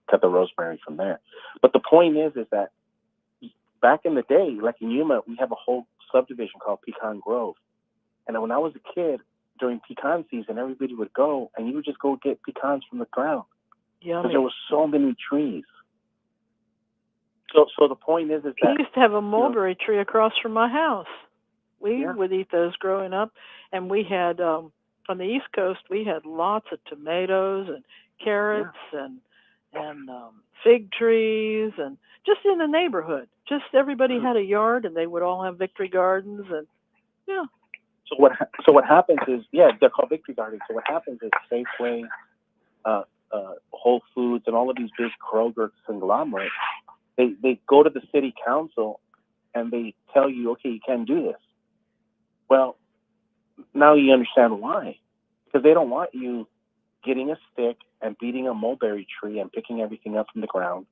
[SPEAKER 6] cut the rosemary from there. But the point is that back in the day, like in Yuma, we have a whole subdivision called Pecan Grove, and when I was a kid, during pecan season, everybody would go, and you would just go get pecans from the ground. Because there were so many trees. So the point is that
[SPEAKER 4] we used to have a mulberry tree across from my house. We would eat those growing up, and we had on the East Coast we had lots of tomatoes and carrots and fig trees, and just in the neighborhood. Just everybody had a yard, and they would all have victory gardens, and
[SPEAKER 6] So what happens is they're called victory gardens. So what happens is Safeway, Whole Foods, and all of these big Kroger conglomerates, they go to the city council and they tell you, okay, you can't do this. Well, now you understand why. Because they don't want you getting a stick and beating a mulberry tree and picking everything up from the ground.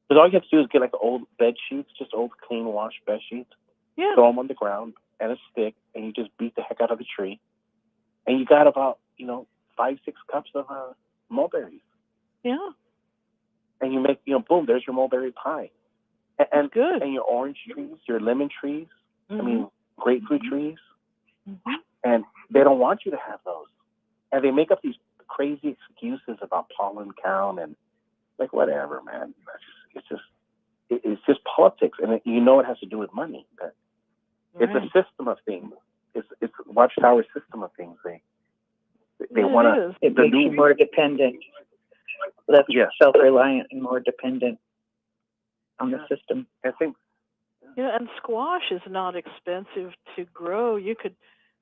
[SPEAKER 6] Because all you have to do is get like old bed sheets, just old clean washed bed sheets, throw them on the ground and a stick, and you just beat the heck out of the tree. And you got about, 5-6 cups of mulberries. Yeah. And you make, boom, there's your mulberry pie. And good. And your orange trees, your lemon trees, grapefruit trees. And they don't want you to have those. And they make up these crazy excuses about pollen count and like whatever, man. It's just politics, and it has to do with money. It's a system of things. it's Watchtower system of things. They want to.
[SPEAKER 10] It makes you more dependent, less self-reliant, and more dependent on the system.
[SPEAKER 6] I think.
[SPEAKER 4] Yeah, and squash is not expensive to grow. You could,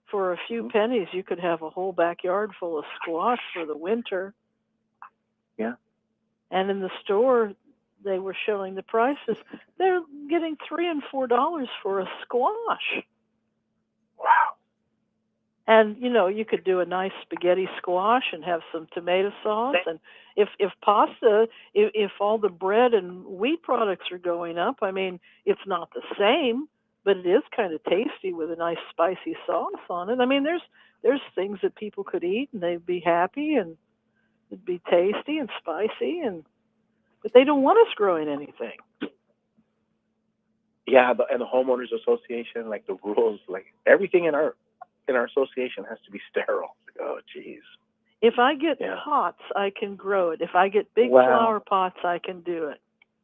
[SPEAKER 4] for a few pennies, you could have a whole backyard full of squash for the winter.
[SPEAKER 6] Yeah.
[SPEAKER 4] And in the store, they were showing the prices. They're getting $3 and $4 for a squash.
[SPEAKER 6] Wow.
[SPEAKER 4] And you could do a nice spaghetti squash and have some tomato sauce. And if pasta, if all the bread and wheat products are going up, I mean, it's not the same, but it is kind of tasty with a nice spicy sauce on it. I mean, there's things that people could eat and they'd be happy and it'd be tasty and spicy, but they don't want us growing anything.
[SPEAKER 6] Yeah, and the homeowners association, like the rules, like everything in our association has to be sterile. Oh, geez.
[SPEAKER 4] If I get pots, I can grow it. If I get big flower pots, I can do it.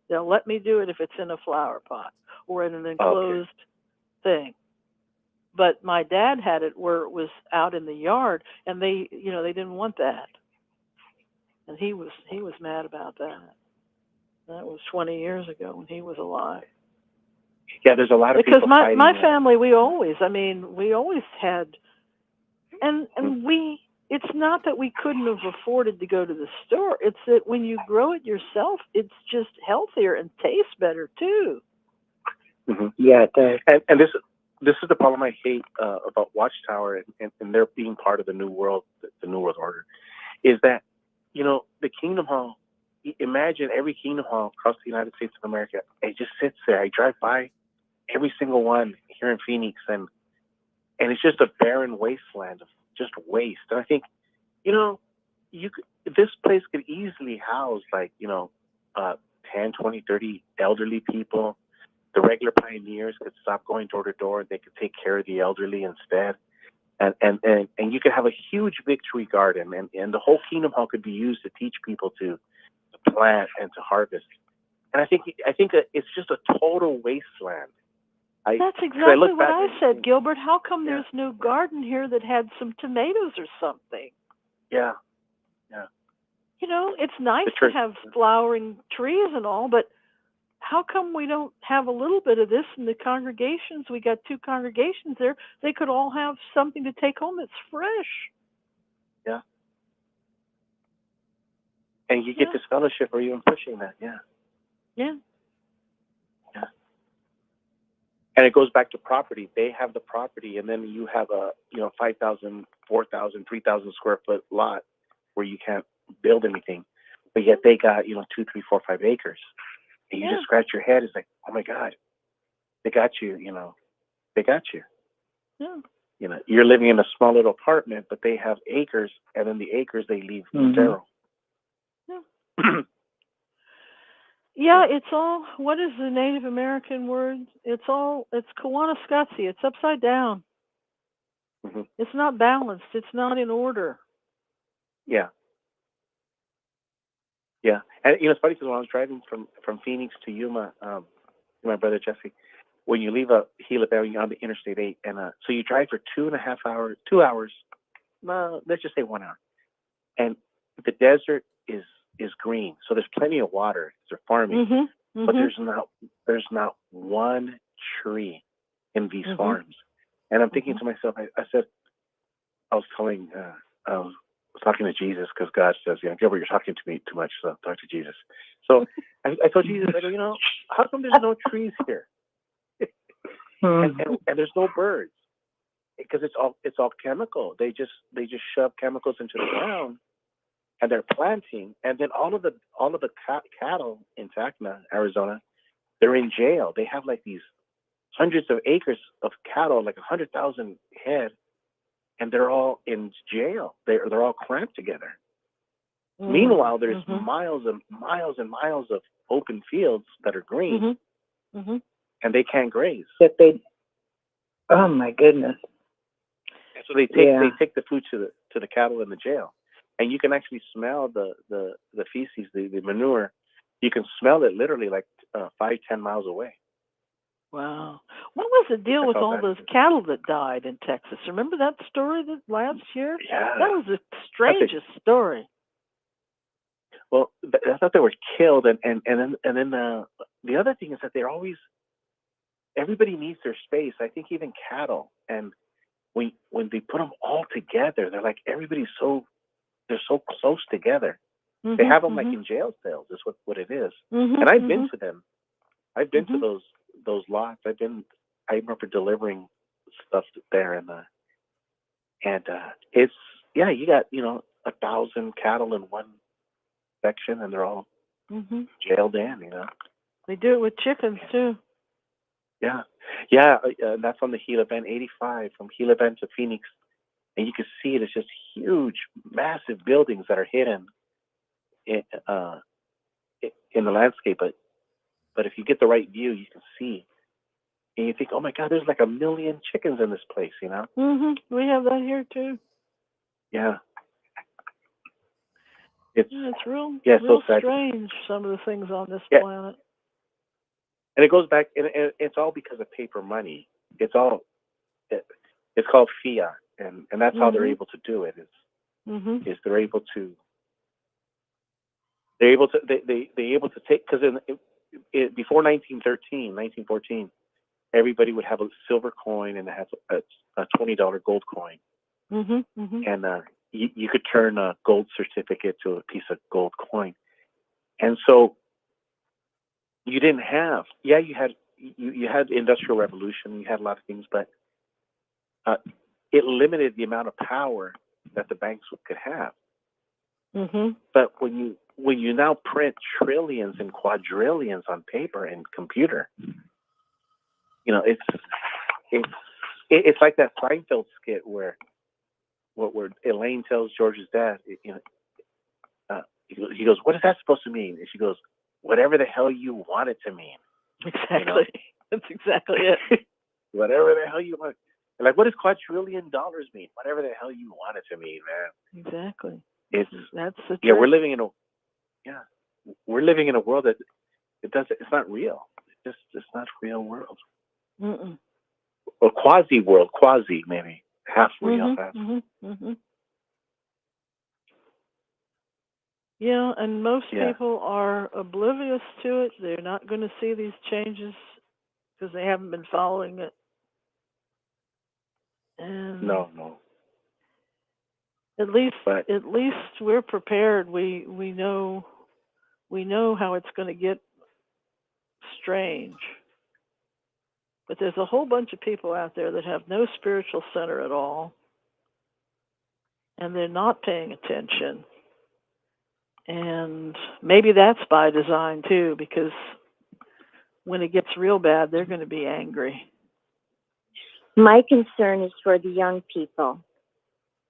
[SPEAKER 4] They'll let me do it if it's in a flower pot or in an enclosed thing. But my dad had it where it was out in the yard, and they didn't want that, and he was mad about that. That was 20 years ago when he was alive.
[SPEAKER 6] Yeah, there's a lot of
[SPEAKER 4] because
[SPEAKER 6] people
[SPEAKER 4] my family, we always had, and we. It's not that we couldn't have afforded to go to the store. It's that when you grow it yourself, it's just healthier and tastes better too.
[SPEAKER 6] Mm-hmm. Yeah, it does. And this is the problem I hate about Watchtower and their being part of the New World Order, is that the Kingdom Hall. Imagine every Kingdom Hall across the United States of America. It just sits there. I drive by every single one here in Phoenix, and it's just a barren wasteland of just waste. And I think, this place could easily house 10, 20, 30 elderly people. The regular pioneers could stop going door to door. They could take care of the elderly instead. And you could have a huge victory garden, and the whole Kingdom Hall could be used to teach people to plant and to harvest. And I think that it's just a total wasteland.
[SPEAKER 4] That's exactly what I said, Gilbert. How come there's no garden here that had some tomatoes or something?
[SPEAKER 6] Yeah.
[SPEAKER 4] It's nice to have flowering trees and all, but how come we don't have a little bit of this in the congregations? We got 2 congregations there. They could all have something to take home that's fresh.
[SPEAKER 6] Yeah. And you get this fellowship or even pushing that. Yeah.
[SPEAKER 4] Yeah.
[SPEAKER 6] Yeah. And it goes back to property. They have the property, and then you have a 5,000, 4,000, 3,000 square foot lot where you can't build anything, but yet they got 2, 3, 4, 5 acres, and you just scratch your head. It's like, oh my God, they got you. They got you.
[SPEAKER 4] Yeah.
[SPEAKER 6] You're living in a small little apartment, but they have acres, and then the acres they leave sterile.
[SPEAKER 4] Yeah. Yeah, it's all, what is the Native American word? It's Kawanascutsi. It's upside down.
[SPEAKER 6] Mm-hmm.
[SPEAKER 4] It's not balanced. It's not in order.
[SPEAKER 6] Yeah. Yeah. And it's funny because when I was driving from Phoenix to Yuma, my brother Jesse, when you leave Gila Valley on the Interstate 8, and so you drive for 2.5 hours, 2 hours, let's just say 1 hour, and the desert is green, so there's plenty of water. They're farming, but there's not one tree in these farms. And I'm thinking to myself, I said, I was talking to Jesus, because God says, Gilbert, you're talking to me too much, so talk to Jesus. So I told Jesus, I go, how come there's no trees here? and there's no birds, because it's all chemical. They just shove chemicals into the ground. And they're planting, and then all of the cattle in Tacna, Arizona, they're in jail. They have these hundreds of acres of cattle, 100,000 head, and they're all in jail. They're all clamped together. Meanwhile, there's miles and miles and miles of open fields that are green, and they can't graze.
[SPEAKER 10] Oh my goodness!
[SPEAKER 6] And so they take the food to the cattle in the jail. And you can actually smell the feces, the manure. You can smell it literally 5-10 miles away.
[SPEAKER 4] Wow. What was the deal with all those cattle that died in Texas? Remember that story that last year?
[SPEAKER 6] Yeah.
[SPEAKER 4] That was the strangest story.
[SPEAKER 6] Well, I thought they were killed, and then the other thing is that they're always, everybody needs their space. I think even cattle, and when they put them all together, they're like they're so close together. They have them like in jail cells. Is what it is. And I've been to them. I've been to those lots. I remember delivering stuff there, and it's you got 1,000 cattle in one section, and they're all jailed in.
[SPEAKER 4] They do it with chickens too.
[SPEAKER 6] Yeah, that's on the Gila Bend 85 from Gila Bend to Phoenix, and you can see it. It's just huge, massive buildings that are hidden in the landscape. But if you get the right view, you can see, and you think, oh my God, there's like 1 million chickens in this place.
[SPEAKER 4] We have that here too.
[SPEAKER 6] Yeah.
[SPEAKER 4] It's real
[SPEAKER 6] so sad.
[SPEAKER 4] strange, some of the things on this planet.
[SPEAKER 6] And it goes back, and it's all because of paper money. It's called fiat, and that's how they're able to do it. Is they're able to take, because before 1914, everybody would have a silver coin and have a $20 gold coin, and you could turn a gold certificate to a piece of gold coin, and so you didn't have you had the Industrial Revolution, you had a lot of things, but it limited the amount of power that the banks could have. But when you now print trillions and quadrillions on paper and computer, it's like that Seinfeld skit where Elaine tells George's dad, he goes, "What is that supposed to mean?" And she goes, "Whatever the hell you want it to mean."
[SPEAKER 4] Exactly. That's exactly it.
[SPEAKER 6] Whatever the hell you want. And like, what does quadrillion dollars mean? Whatever the hell you want it to mean, man.
[SPEAKER 4] Exactly.
[SPEAKER 6] That's the truth. We're living in a world that it's not real. It's not a real world. Or quasi world, maybe half real, half.
[SPEAKER 4] Yeah, and most people are oblivious to it. They're not going to see these changes because they haven't been following it. And
[SPEAKER 6] no.
[SPEAKER 4] At least we're prepared. We know how it's going to get strange. But there's a whole bunch of people out there that have no spiritual center at all, and they're not paying attention. And maybe that's by design too, because when it gets real bad, they're going to be angry.
[SPEAKER 8] My concern is for the young people.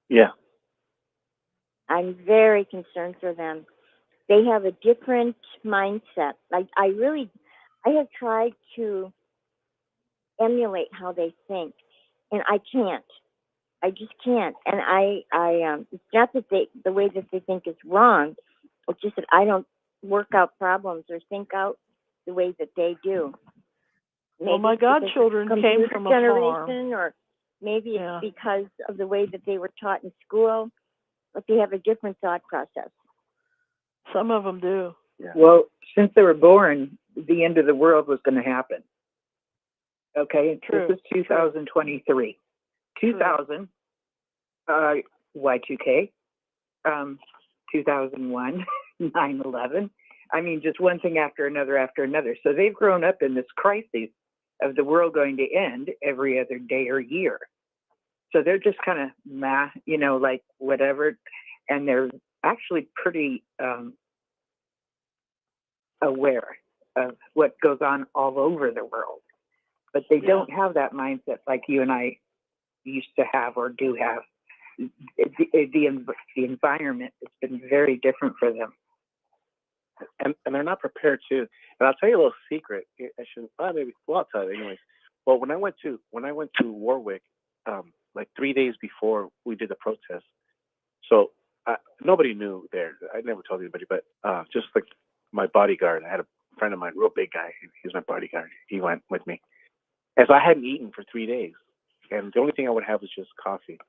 [SPEAKER 6] Yeah.
[SPEAKER 8] I'm very concerned for them. They have a different mindset. Like I have tried to emulate how they think, and I can't. I just can't. And it's not that the way that they think is wrong. It's just that I don't work out problems or think out the way that they do. Maybe
[SPEAKER 4] well, my godchildren came from a farm.
[SPEAKER 8] Or maybe it's because of the way that they were taught in school, but they have a different thought process.
[SPEAKER 4] Some of them do.
[SPEAKER 10] Yeah. Well, since they were born, the end of the world was going to happen. Okay,
[SPEAKER 4] True.
[SPEAKER 10] This is 2023. 2000, Y2K, 2001, 9/11. I mean, just one thing after another. So they've grown up in this crisis of the world going to end every other day or year. So they're just kind of like whatever. And they're actually pretty aware of what goes on all over the world. But they don't have that mindset like you and I used to have or do have. The environment has been very different for them.
[SPEAKER 6] And they're not prepared to. And I'll tell you a little secret. I'll tell you anyways. Well, when I went to Warwick, like 3 days before we did the protest, so nobody knew there. I never told anybody, but just like my bodyguard, I had a friend of mine, real big guy. He was my bodyguard. He went with me, And so I hadn't eaten for 3 days, and the only thing I would have was just coffee.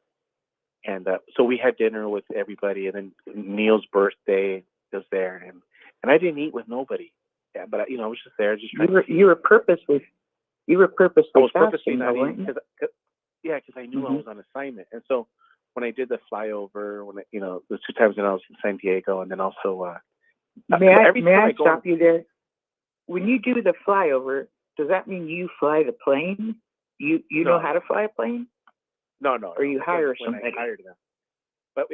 [SPEAKER 6] And so we had dinner with everybody, and then Neil's birthday was there, and I didn't eat with nobody. Yeah, but I was just there, just trying
[SPEAKER 10] You were purposely
[SPEAKER 6] I was purposely
[SPEAKER 10] fasting,
[SPEAKER 6] not
[SPEAKER 10] though,
[SPEAKER 6] eating
[SPEAKER 10] weren't you?
[SPEAKER 6] because I knew I was on assignment, and so when I did the flyover, the 2 times when I was in San Diego, and then also
[SPEAKER 10] May
[SPEAKER 6] every time
[SPEAKER 10] I
[SPEAKER 6] I go
[SPEAKER 10] stop you there? When you do the flyover, does that mean you fly the plane? You know how to fly a plane?
[SPEAKER 6] no,
[SPEAKER 10] Or you hire
[SPEAKER 6] when
[SPEAKER 10] somebody?
[SPEAKER 6] I hired them. But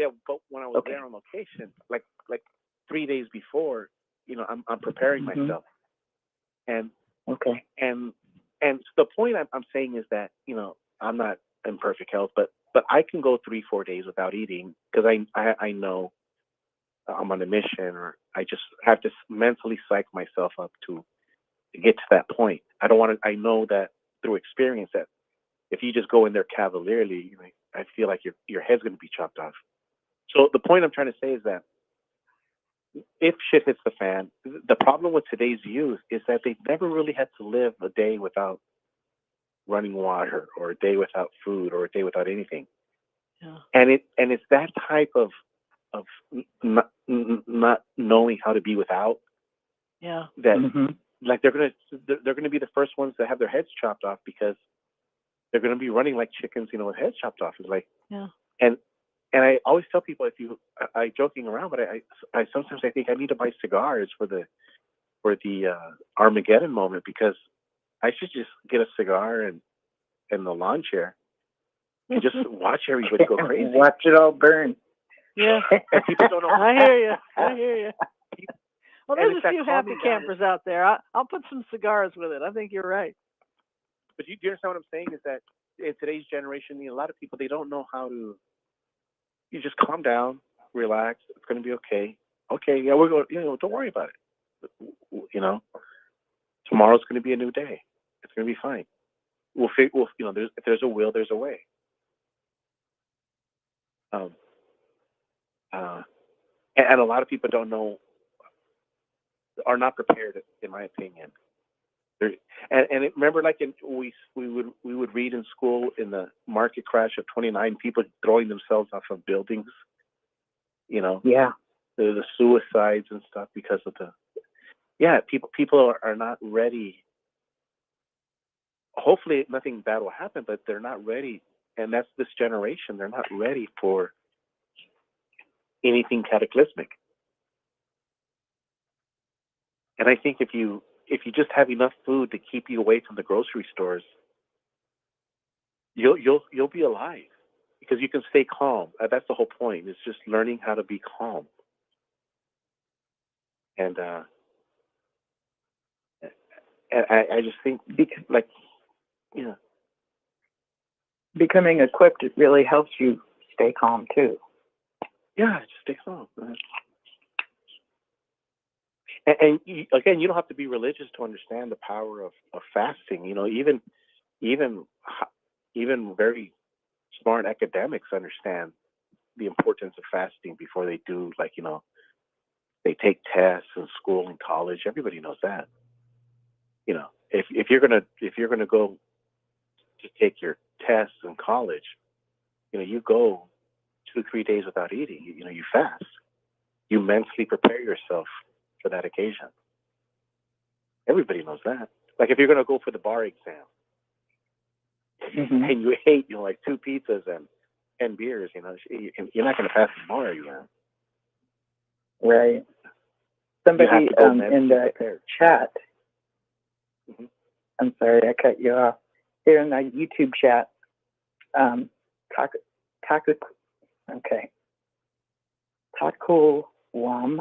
[SPEAKER 6] when I was there on location, like 3 days before, I'm preparing myself, and and the point I'm saying is that I'm not in perfect health, but I can go 3-4 days without eating because I know I'm on a mission, or I just have to mentally psych myself up to get to that point. I don't want to. I know that through experience that if you just go in there cavalierly, I feel like your head's going to be chopped off. So the point I'm trying to say is that if shit hits the fan, the problem with today's youth is that they've never really had to live a day without running water, or a day without food, or a day without anything.
[SPEAKER 4] Yeah.
[SPEAKER 6] And it's that type of not knowing how to be without.
[SPEAKER 4] Yeah.
[SPEAKER 6] That like they're gonna be the first ones to have their heads chopped off because they're gonna be running like chickens, with heads chopped off. It's like and I always tell people I joking around, but I sometimes I think I need to buy cigars for the Armageddon moment, because I should just get a cigar and the lawn chair and just watch everybody go crazy.
[SPEAKER 10] Watch it all burn.
[SPEAKER 4] Yeah.
[SPEAKER 6] And people don't know.
[SPEAKER 4] I hear you. Well,
[SPEAKER 6] And
[SPEAKER 4] there's
[SPEAKER 6] it's
[SPEAKER 4] a
[SPEAKER 6] that
[SPEAKER 4] few happy
[SPEAKER 6] calming down.
[SPEAKER 4] campers out there. I'll put some cigars with it. I think you're right.
[SPEAKER 6] But do you understand what I'm saying? Is that in today's generation, a lot of people, they don't know how to. You just calm down, relax. It's going to be okay. Okay, yeah, we're going. Don't worry about it. Tomorrow's going to be a new day. It's going to be fine. We'll if there's a will, there's a way. And a lot of people don't know, are not prepared, in my opinion. Remember, like we would read in school in the market crash of '29, people throwing themselves off of buildings.
[SPEAKER 10] Yeah.
[SPEAKER 6] The suicides and stuff because of people are not ready. Hopefully nothing bad will happen, but they're not ready. And that's this generation. They're not ready for anything cataclysmic. And I think if you just have enough food to keep you away from the grocery stores, you'll be alive, because you can stay calm. That's the whole point. It's just learning how to be calm. And I just think
[SPEAKER 10] becoming equipped, it really helps you stay calm too.
[SPEAKER 6] Yeah, just stay calm. And again, you don't have to be religious to understand the power of fasting. Even very smart academics understand the importance of fasting before they do, they take tests in school and college. Everybody knows that. If you're gonna go to take your tests in college, you go 2-3 days without eating. You fast. You mentally prepare yourself for that occasion. Everybody knows that. Like if you're gonna go for the bar exam, and you ate, 2 pizzas and beers, you're not gonna pass the bar, are you?
[SPEAKER 10] Right. Somebody in the chat. I'm sorry, I cut you off. Here in the YouTube chat, Taco Wam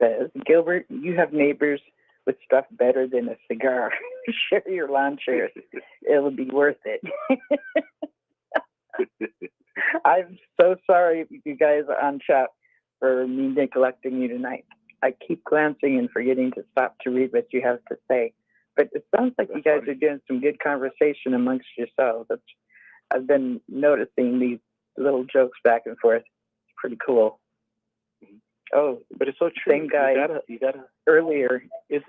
[SPEAKER 10] says, Gilbert, you have neighbors with stuff better than a cigar. Share your lawn chairs. It'll be worth it. I'm so sorry, you guys on chat, for me neglecting you tonight. I keep glancing and forgetting to stop to read what you have to say. But it sounds like you guys are doing some good conversation amongst yourselves. I've been noticing these little jokes back and forth. It's pretty cool. Oh,
[SPEAKER 6] but it's so true.
[SPEAKER 10] Same guy
[SPEAKER 6] you gotta
[SPEAKER 10] earlier in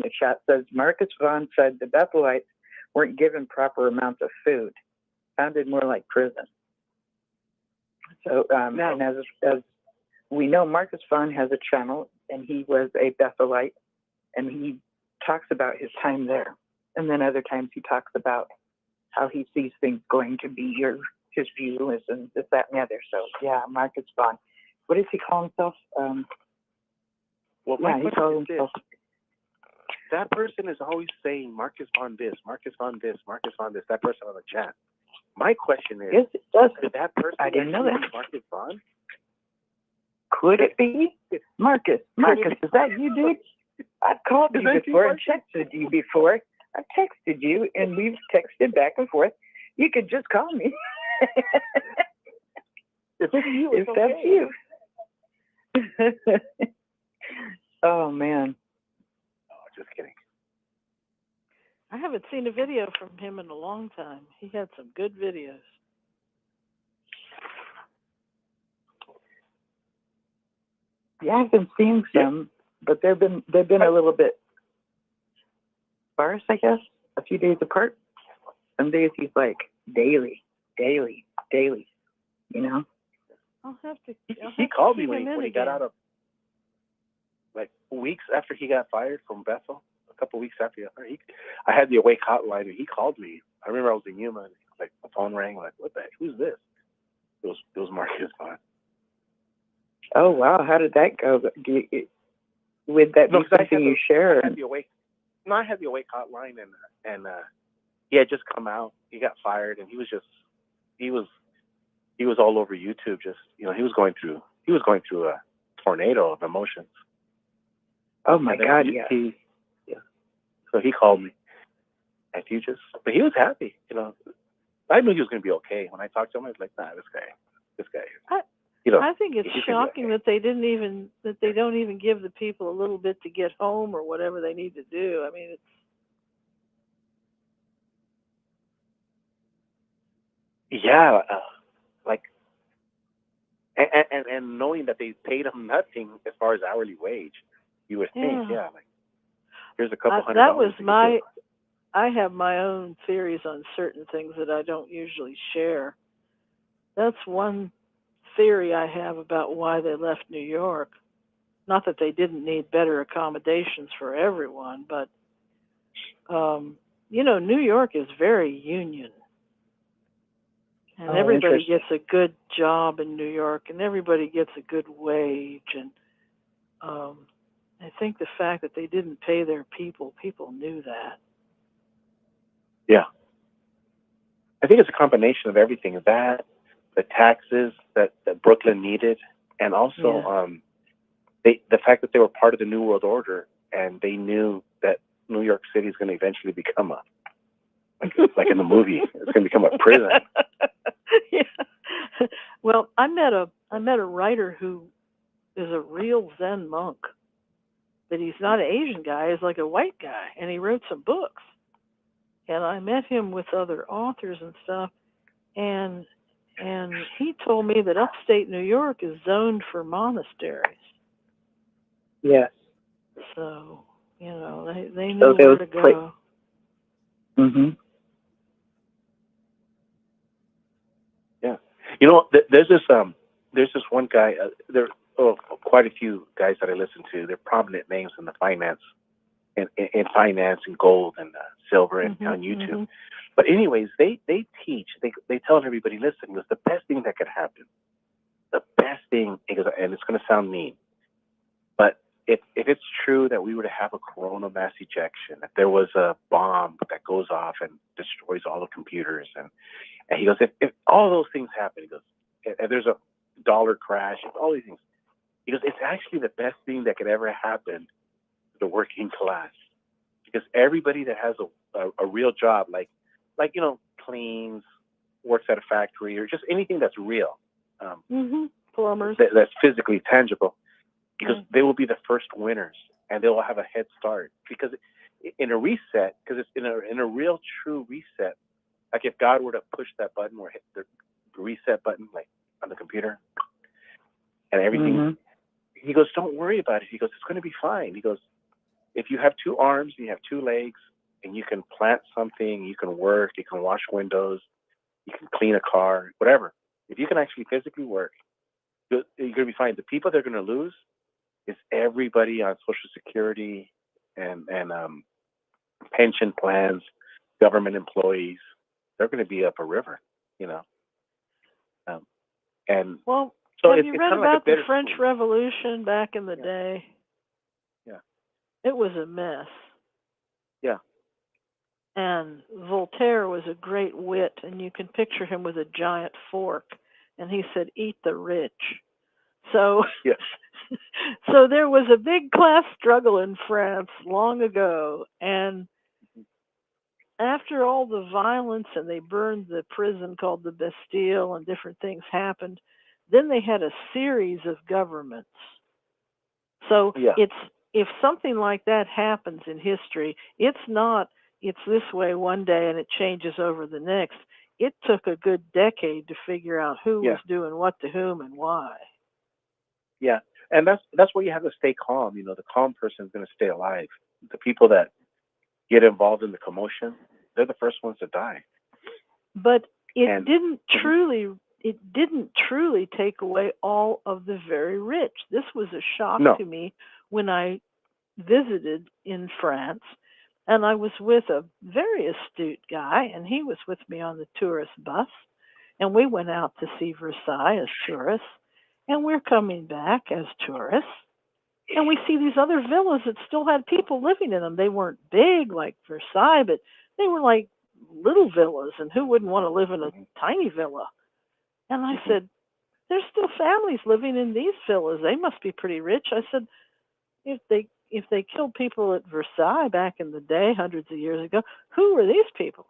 [SPEAKER 10] the chat says, Marcus Vaughn said the Bethelites weren't given proper amounts of food. Sounded more like prison. So, and as we know, Marcus Vaughn has a channel, and he was a Bethelite, and he talks about his time there. And then other times he talks about how he sees things going to be, or his view is, and this, that, and the other. So, yeah, Marcus Vaughn. What does he call himself?
[SPEAKER 6] Well,
[SPEAKER 10] yeah, he calls himself.
[SPEAKER 6] That person is always saying Marcus Vaughn this, Marcus Vaughn this, Marcus Vaughn this, that person on the chat. My question is,
[SPEAKER 10] yes, it does.
[SPEAKER 6] Did that person
[SPEAKER 10] I didn't know that.
[SPEAKER 6] Marcus Vaughn?
[SPEAKER 10] Could it be? Marcus, is that you, dude? I've called you before and texted you before. I've texted you, and we've texted back and forth. You could just call me.
[SPEAKER 6] If it's you,
[SPEAKER 10] if that's you. Oh, man.
[SPEAKER 6] Oh, just kidding.
[SPEAKER 4] I haven't seen a video from him in a long time. He had some good videos.
[SPEAKER 10] Yeah, I've been seeing some, but they've been a little bit sparse, I guess. A few days apart. Some days he's like daily. You know.
[SPEAKER 4] I'll have to.
[SPEAKER 6] He called me when he got out of, like, weeks after he got fired from Bethel. A couple weeks after I had the Awake hotline, and he called me. I remember I was in Yuma, and like the phone rang. Like, what the heck? Who's this? It was Marcus Vaughn.
[SPEAKER 10] Oh wow, how did that go? Would that be something you share?
[SPEAKER 6] I had the Awake hotline, and he had just come out. He got fired, and he was all over YouTube. Just, you know, he was going through a tornado of emotions.
[SPEAKER 10] Oh my God, yeah.
[SPEAKER 6] So he called me, and but he was happy. You know, I knew he was going to be okay. When I talked to him, I was like, nah, this guy. You know,
[SPEAKER 4] I think it's shocking that they don't even give the people a little bit to get home or whatever they need to do. I mean, it's.
[SPEAKER 6] Yeah, and knowing that they paid him nothing as far as hourly wage, you would think, like, here's a couple $100.
[SPEAKER 4] That was I have my own theories on certain things that I don't usually share. That's one theory I have about why they left New York. Not that they didn't need better accommodations for everyone, but, you know, New York is very union. And everybody gets a good job in New York, and everybody gets a good wage. And I think the fact that they didn't pay their people knew that.
[SPEAKER 6] Yeah. I think it's a combination of everything. That, the taxes that Brooklyn needed, and also the fact that they were part of the New World Order, and they knew that New York City is going to eventually become like in the movie, it's going to become a prison.
[SPEAKER 4] Yeah. Well, I met a writer who is a real Zen monk, but he's not an Asian guy. He's like a white guy, and he wrote some books. And I met him with other authors and stuff, and he told me that upstate New York is zoned for monasteries.
[SPEAKER 10] Yes.
[SPEAKER 4] So, you know, they knew where to go.
[SPEAKER 6] Mm-hmm. Yeah. You know, there's this one guy. There are quite a few guys that I listen to. They're prominent names in the finance, in finance and gold and silver and on YouTube. Mm-hmm. But anyways, they teach. They tell everybody, listen, it was the best thing that could happen. The best thing, and it's going to sound mean, but if it's true that we were to have a corona mass ejection, if there was a bomb that goes off and destroys all the computers, and he goes, if all those things happen, he goes, if there's a dollar crash, all these things, he goes, it's actually the best thing that could ever happen to the working class, because everybody that has a real job, like you know, cleans, works at a factory, or just anything that's real,
[SPEAKER 4] plumbers,
[SPEAKER 6] that's physically tangible, because they will be the first winners, and they will have a head start. Because in a reset, because it's in a real true reset, like if God were to push that button or hit the reset button, like on the computer, and everything, he goes, don't worry about it. He goes, it's going to be fine. He goes, if you have 2 arms and you have 2 legs and you can plant something, you can work, you can wash windows, you can clean a car, whatever. If you can actually physically work, you're going to be fine. The people they're going to lose is everybody on Social Security and pension plans, government employees. They're going to be up a river, you know. And
[SPEAKER 4] well,
[SPEAKER 6] so
[SPEAKER 4] have
[SPEAKER 6] it's
[SPEAKER 4] you
[SPEAKER 6] kind
[SPEAKER 4] read
[SPEAKER 6] of like
[SPEAKER 4] about
[SPEAKER 6] a
[SPEAKER 4] the
[SPEAKER 6] bitter
[SPEAKER 4] French
[SPEAKER 6] sweet.
[SPEAKER 4] Revolution back in the day?
[SPEAKER 6] Yeah.
[SPEAKER 4] It was a mess.
[SPEAKER 6] Yeah.
[SPEAKER 4] And Voltaire was a great wit, and you can picture him with a giant fork, and he said, "Eat the rich." So,
[SPEAKER 6] yeah.
[SPEAKER 4] So there was a big class struggle in France long ago, and after all the violence and they burned the prison called the Bastille and different things happened, then they had a series of governments. So if something like that happens in history, it's this way one day and it changes over the next. It took a good decade to figure out who was doing what to whom and why.
[SPEAKER 6] Yeah. And that's where you have to stay calm. You know, the calm person is going to stay alive. The people that get involved in the commotion, they're the first ones to die.
[SPEAKER 4] But it didn't truly take away all of the very rich. This was a shock to me when I visited in France, and I was with a very astute guy, and he was with me on the tourist bus, and we went out to see Versailles as tourists, and we're coming back as tourists, and we see these other villas that still had people living in them. They weren't big like Versailles, but they were like little villas, and who wouldn't want to live in a tiny villa? And I said, there's still families living in these villas. They must be pretty rich. I said, if they killed people at Versailles back in the day, hundreds of years ago, who were these people?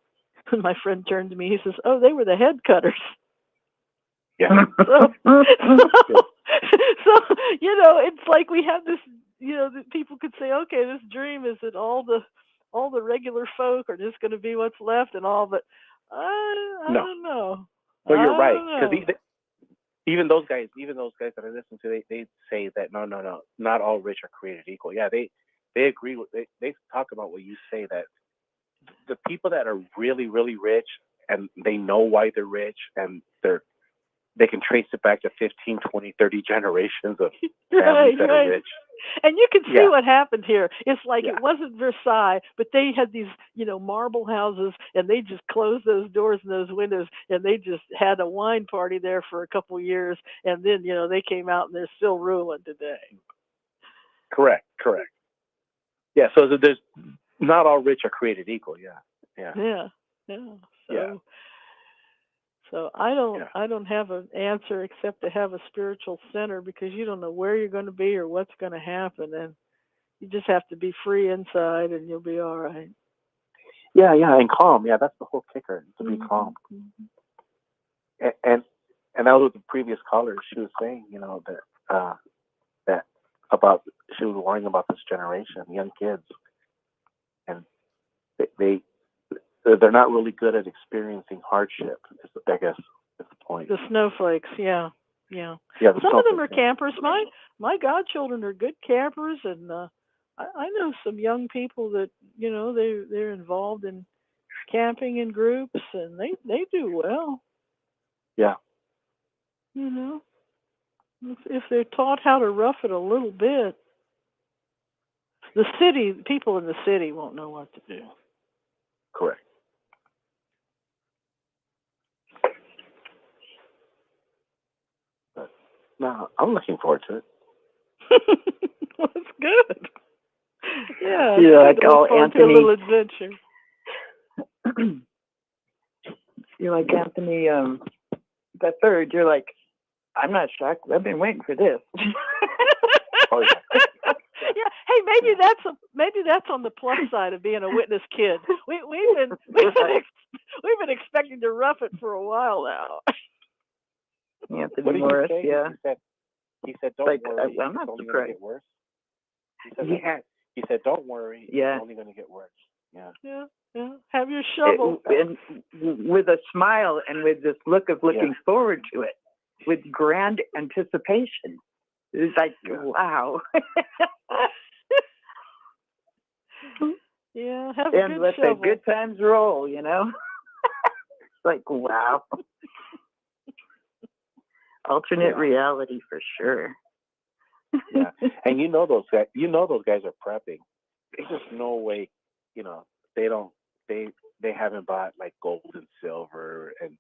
[SPEAKER 4] And my friend turned to me, he says, oh, they were the head cutters.
[SPEAKER 6] Yeah.
[SPEAKER 4] So, you know, it's like we have this, you know, that people could say, okay, this dream is that all the regular folk are just going to be what's left and all, but I don't know.
[SPEAKER 6] No, you're right. Because even those guys that I listen to, they say that no, not all rich are created equal. Yeah, they agree with they talk about what you say, that the people that are really, really rich and they know why they're rich and they can trace it back to 15, 20, 30 generations of families that are rich.
[SPEAKER 4] And you can see what happened here. It's like it wasn't Versailles, but they had these, you know, marble houses, and they just closed those doors and those windows, and they just had a wine party there for a couple years, and then, you know, they came out and they're still ruling today.
[SPEAKER 6] Correct. Yeah, so there's not all rich are created equal. Yeah.
[SPEAKER 4] So I don't have an answer except to have a spiritual center, because you don't know where you're going to be or what's going to happen, and you just have to be free inside and you'll be all right.
[SPEAKER 6] Yeah, and calm. Yeah, that's the whole kicker, to be calm. And that was what the previous caller, she was saying, you know, that about, she was worrying about this generation, young kids, and they're not really good at experiencing hardship, I guess is the point.
[SPEAKER 4] The snowflakes, yeah. Some of them are campers. My godchildren are good campers, and I know some young people that, you know, they're involved in camping in groups, and they do well.
[SPEAKER 6] Yeah.
[SPEAKER 4] You know, if they're taught how to rough it a little bit. People in the city won't know what to do.
[SPEAKER 6] Correct. But no, I'm looking forward to it.
[SPEAKER 4] Well, that's good. Yeah.
[SPEAKER 10] You're like, oh, Anthony.
[SPEAKER 4] A little adventure.
[SPEAKER 10] You're like Anthony the third. You're like, I'm not shocked. I've been waiting for this.
[SPEAKER 6] Oh, yeah.
[SPEAKER 4] Yeah. Hey, maybe that's on the plus side of being a witness kid. We've been expecting to rough it for a while now.
[SPEAKER 10] Anthony Morris, yeah.
[SPEAKER 6] He said, don't worry.
[SPEAKER 10] I'm not surprised.
[SPEAKER 6] Get worse. He said, don't worry.
[SPEAKER 10] Yeah.
[SPEAKER 6] It's only going to get worse. Yeah.
[SPEAKER 4] Yeah. Have your shovel.
[SPEAKER 10] And with a smile and with this look of looking forward to it, with grand anticipation. It's like, wow.
[SPEAKER 4] Yeah, have a
[SPEAKER 10] And
[SPEAKER 4] good
[SPEAKER 10] let the
[SPEAKER 4] shovel.
[SPEAKER 10] good times roll, you know? It's like, wow. Alternate reality for sure.
[SPEAKER 6] Yeah, and you know those guys. You know those guys are prepping. There's just no way. They don't. They haven't bought like gold and silver and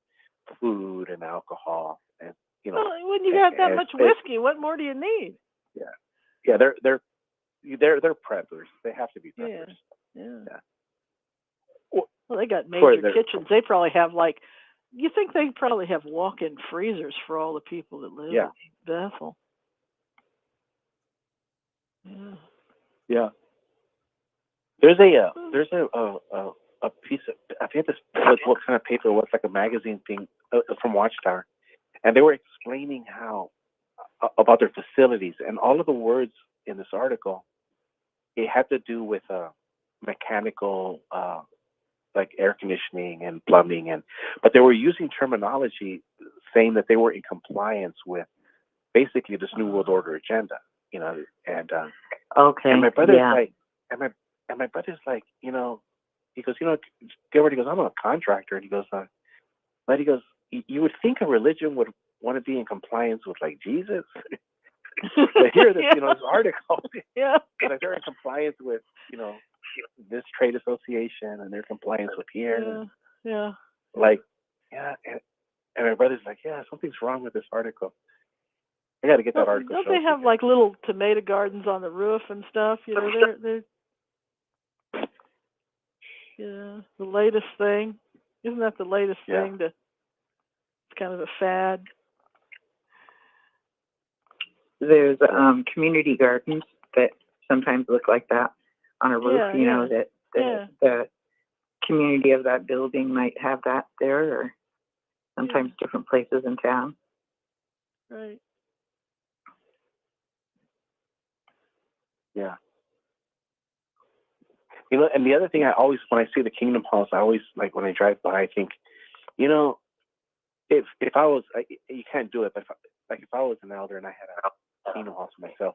[SPEAKER 6] food and alcohol and
[SPEAKER 4] Well, when you got that much whiskey, what more do you need?
[SPEAKER 6] Yeah. They're preppers. They have to be preppers.
[SPEAKER 4] Yeah.
[SPEAKER 6] Well,
[SPEAKER 4] Well, they got major kitchens. They probably have you think they probably have walk-in freezers for all the people that live in Bethel. Yeah.
[SPEAKER 6] Yeah. There's a piece of, I forget what kind of paper it was, like a magazine thing from Watchtower, and they were explaining how about their facilities, and all of the words in this article, it had to do with mechanical, like air conditioning and plumbing, but they were using terminology saying that they were in compliance with basically this New World Order agenda, and
[SPEAKER 10] okay,
[SPEAKER 6] and my brother's like, and my brother's like, he goes, Gilbert, he goes, I'm a contractor, and he goes, but he goes, you would think a religion would want to be in compliance with like Jesus. But here, this article, like they're in compliance with, this trade association, and they're in compliance with here. Like, and my brother's like, something's wrong with this article. I got to get that article.
[SPEAKER 4] Don't they have like little tomato gardens on the roof and stuff? They're the latest thing. Isn't that the latest thing? It's kind of a fad.
[SPEAKER 10] There's community gardens that sometimes look like that on a roof. That the community of that building might have that there, or sometimes different places in town.
[SPEAKER 4] Right.
[SPEAKER 6] Yeah. And the other thing, I always, when I see the Kingdom Halls, I always, like, when I drive by, I think, if I was, you can't do it, but if I was an elder and I had a Kingdom Hall for myself,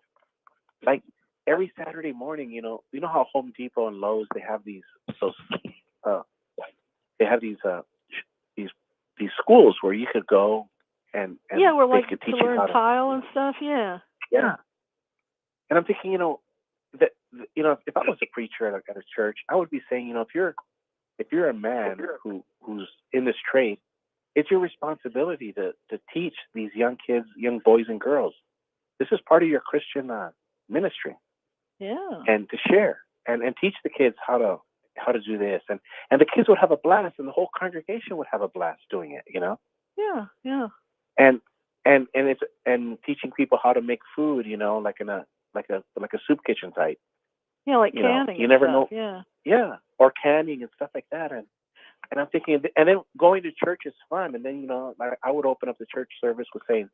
[SPEAKER 6] like every Saturday morning, you know how Home Depot and Lowe's, they have these schools where you could go and
[SPEAKER 4] where
[SPEAKER 6] they
[SPEAKER 4] like
[SPEAKER 6] could
[SPEAKER 4] to
[SPEAKER 6] teach you
[SPEAKER 4] learn
[SPEAKER 6] how to
[SPEAKER 4] tile and stuff. Yeah.
[SPEAKER 6] And I'm thinking, that if I was a preacher at a church, I would be saying, if you're a man who's in this trade, it's your responsibility to teach these young kids, young boys and girls. This is part of your Christian ministry.
[SPEAKER 4] Yeah.
[SPEAKER 6] And to share and teach the kids how to do this, and the kids would have a blast, and the whole congregation would have a blast doing it.
[SPEAKER 4] Yeah.
[SPEAKER 6] And teaching people how to make food, like in a soup kitchen type.
[SPEAKER 4] Yeah, like canning.
[SPEAKER 6] You never know.
[SPEAKER 4] Yeah.
[SPEAKER 6] Yeah, or canning and stuff like that. And I'm thinking, and then going to church is fun. And then I would open up the church service with saying,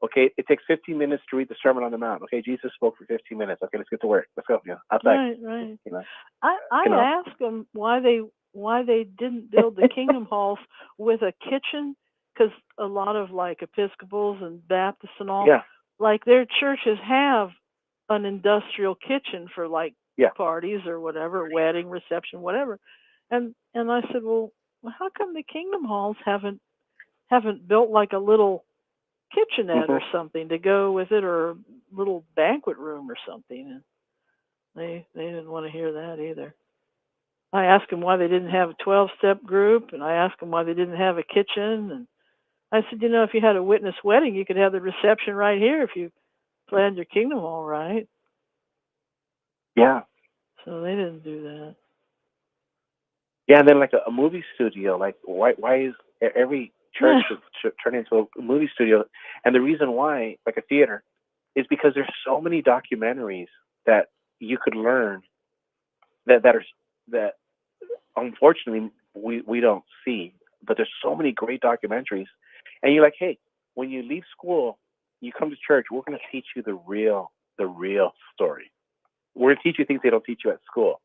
[SPEAKER 6] okay, it takes 15 minutes to read the Sermon on the Mount. Okay, Jesus spoke for 15 minutes. Okay, let's get to work. Let's go. Outside.
[SPEAKER 4] Right. I asked them why they didn't build the Kingdom Halls with a kitchen, because a lot of like Episcopals and Baptists and all, like their churches have an industrial kitchen for like parties or whatever, wedding, reception, whatever. And I said, well, how come the Kingdom Halls haven't built like a little kitchenette or something to go with it, or a little banquet room or something? And they didn't want to hear that either. I asked them why they didn't have a 12-step group, and I asked them why they didn't have a kitchen. And I said, if you had a witness wedding, you could have the reception right here if you planned your Kingdom Hall right.
[SPEAKER 6] Yeah.
[SPEAKER 4] So they didn't do that.
[SPEAKER 6] Yeah, and then like a movie studio, like why is every church should turn into a movie studio? And the reason why, like a theater, is because there's so many documentaries that you could learn that unfortunately we don't see. But there's so many great documentaries, and you're like, hey, when you leave school, you come to church, we're going to teach you the real story. We're going to teach you things they don't teach you at school.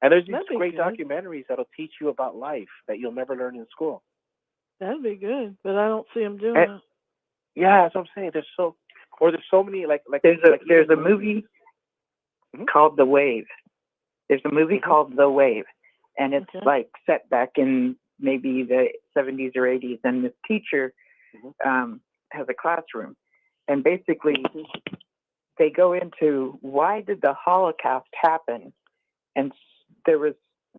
[SPEAKER 6] And there's these great documentaries that'll teach you about life that you'll never learn in school.
[SPEAKER 4] That'd be good, but I don't see them doing that.
[SPEAKER 6] Yeah, that's what I'm saying. There's so many like
[SPEAKER 10] there's a movie called The Wave. There's a movie called The Wave, and it's like set back in maybe the 70s or 80s, and this teacher has a classroom, and basically they go into why did the Holocaust happen, and there was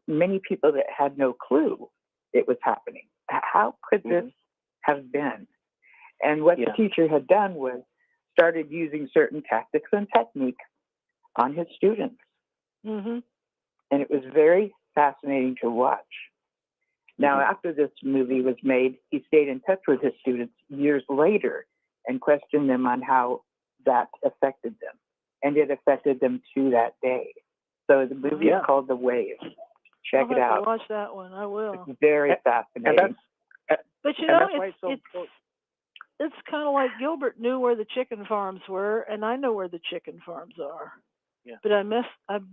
[SPEAKER 10] many people that had no clue it was happening. How could this have been? And what the teacher had done was started using certain tactics and techniques on his students. And it was very fascinating to watch. Now, after this movie was made, he stayed in touch with his students years later and questioned them on how that affected them. And it affected them to that day. So the movie is called The Wave. Check it out.
[SPEAKER 4] I'll watch that one. I will.
[SPEAKER 10] It's very fascinating.
[SPEAKER 4] But you know, it's kind of like Gilbert knew where the chicken farms were, and I know where the chicken farms are. Yeah. But I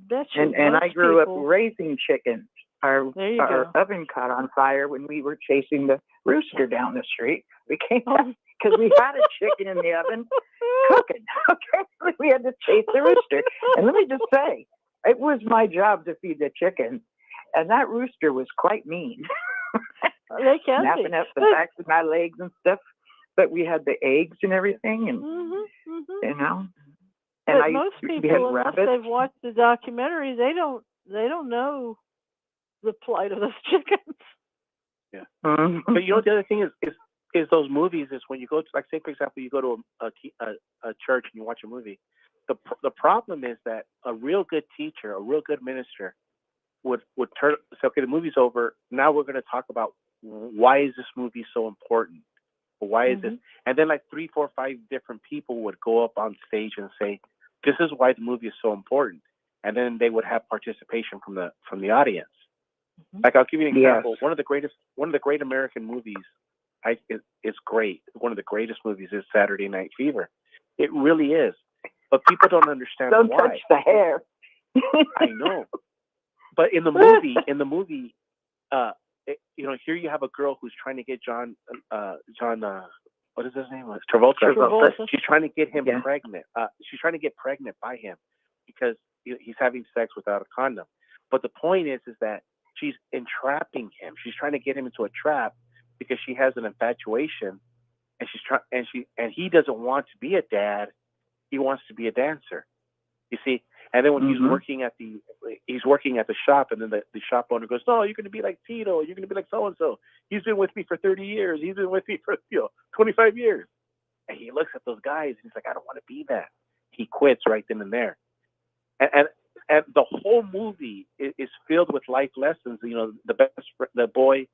[SPEAKER 4] bet you.
[SPEAKER 10] And I grew up raising chickens. Our
[SPEAKER 4] go.
[SPEAKER 10] oven caught on fire when we were chasing the rooster down the street. We came back because we had a chicken in the oven cooking. Okay, we had to chase the rooster. And let me just say, it was my job to feed the chickens, and that rooster was quite mean.
[SPEAKER 4] They can
[SPEAKER 10] snapping up the backs of my legs and stuff. But we had the eggs and everything, and you know. And
[SPEAKER 4] but most people, unless they've watched the documentary, they don't know the plight of those chickens.
[SPEAKER 6] Yeah. But you know what the other thing is those movies is when you go to, like, say for example, you go to a church and you watch a movie. The problem is that a real good teacher, a real good minister, would turn. So okay, the movie's over. Now we're going to talk about why is this movie so important. Why is this? And then like 3, 4, 5 different people would go up on stage and say, "This is why the movie is so important." And then they would have participation from the audience. Like I'll give you an example. One of the great American movies, it's great. One of the greatest movies is Saturday Night Fever. It really is. But people don't understand
[SPEAKER 10] don't
[SPEAKER 6] why.
[SPEAKER 10] Don't touch the hair.
[SPEAKER 6] I know. But in the movie, you know, here you have a girl who's trying to get John, what is his name? Travolta. She's trying to get him pregnant. She's trying to get pregnant by him because he's having sex without a condom. But the point is that she's entrapping him. She's trying to get him into a trap because she has an infatuation, and he doesn't want to be a dad. He wants to be a dancer. You see. And then when he's working at the shop, and then the shop owner goes, "No, you're going to be like Tito. You're going to be like so and so. He's been with me for 30 years. He's been with me for 25 years." And he looks at those guys and he's like, "I don't want to be that." He quits right then and there. And the whole movie is filled with life lessons. You know, the boy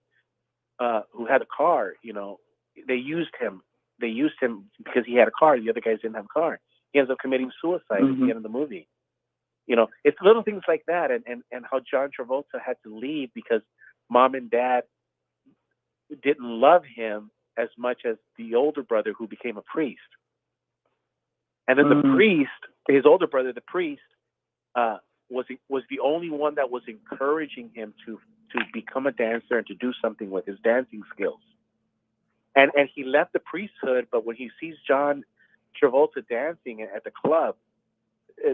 [SPEAKER 6] who had a car. You know, they used him because he had a car. The other guys didn't have a car. He ends up committing suicide at the end of the movie. You know, it's little things like that, and how John Travolta had to leave because mom and dad didn't love him as much as the older brother who became a priest. And then the priest, his older brother, the priest, was the only one that was encouraging him to become a dancer and to do something with his dancing skills. And he left the priesthood, but when he sees John Travolta dancing at the club,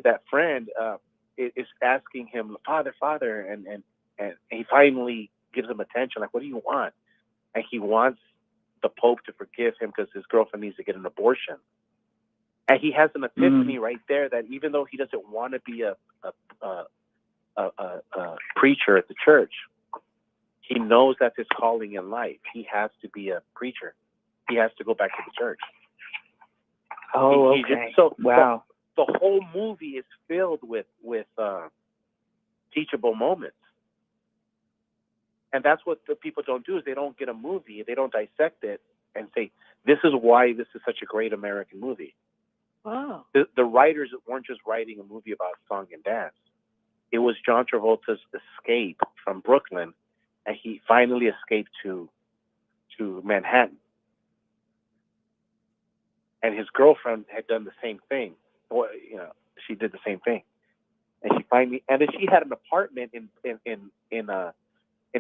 [SPEAKER 6] that friend is asking him, Father, and he finally gives him attention. Like, what do you want? And he wants the Pope to forgive him because his girlfriend needs to get an abortion. And he has an epiphany right there that even though he doesn't want to be a preacher at the church, he knows that's his calling in life. He has to be a preacher. He has to go back to the church.
[SPEAKER 10] Wow.
[SPEAKER 6] The whole movie is filled with teachable moments. And that's what the people don't do, is they don't get a movie, they don't dissect it and say, this is why this is such a great American movie.
[SPEAKER 4] Wow.
[SPEAKER 6] The writers weren't just writing a movie about song and dance. It was John Travolta's escape from Brooklyn, and he finally escaped to Manhattan. And his girlfriend had done the same thing. Well, you know, she did the same thing, and then she had an apartment in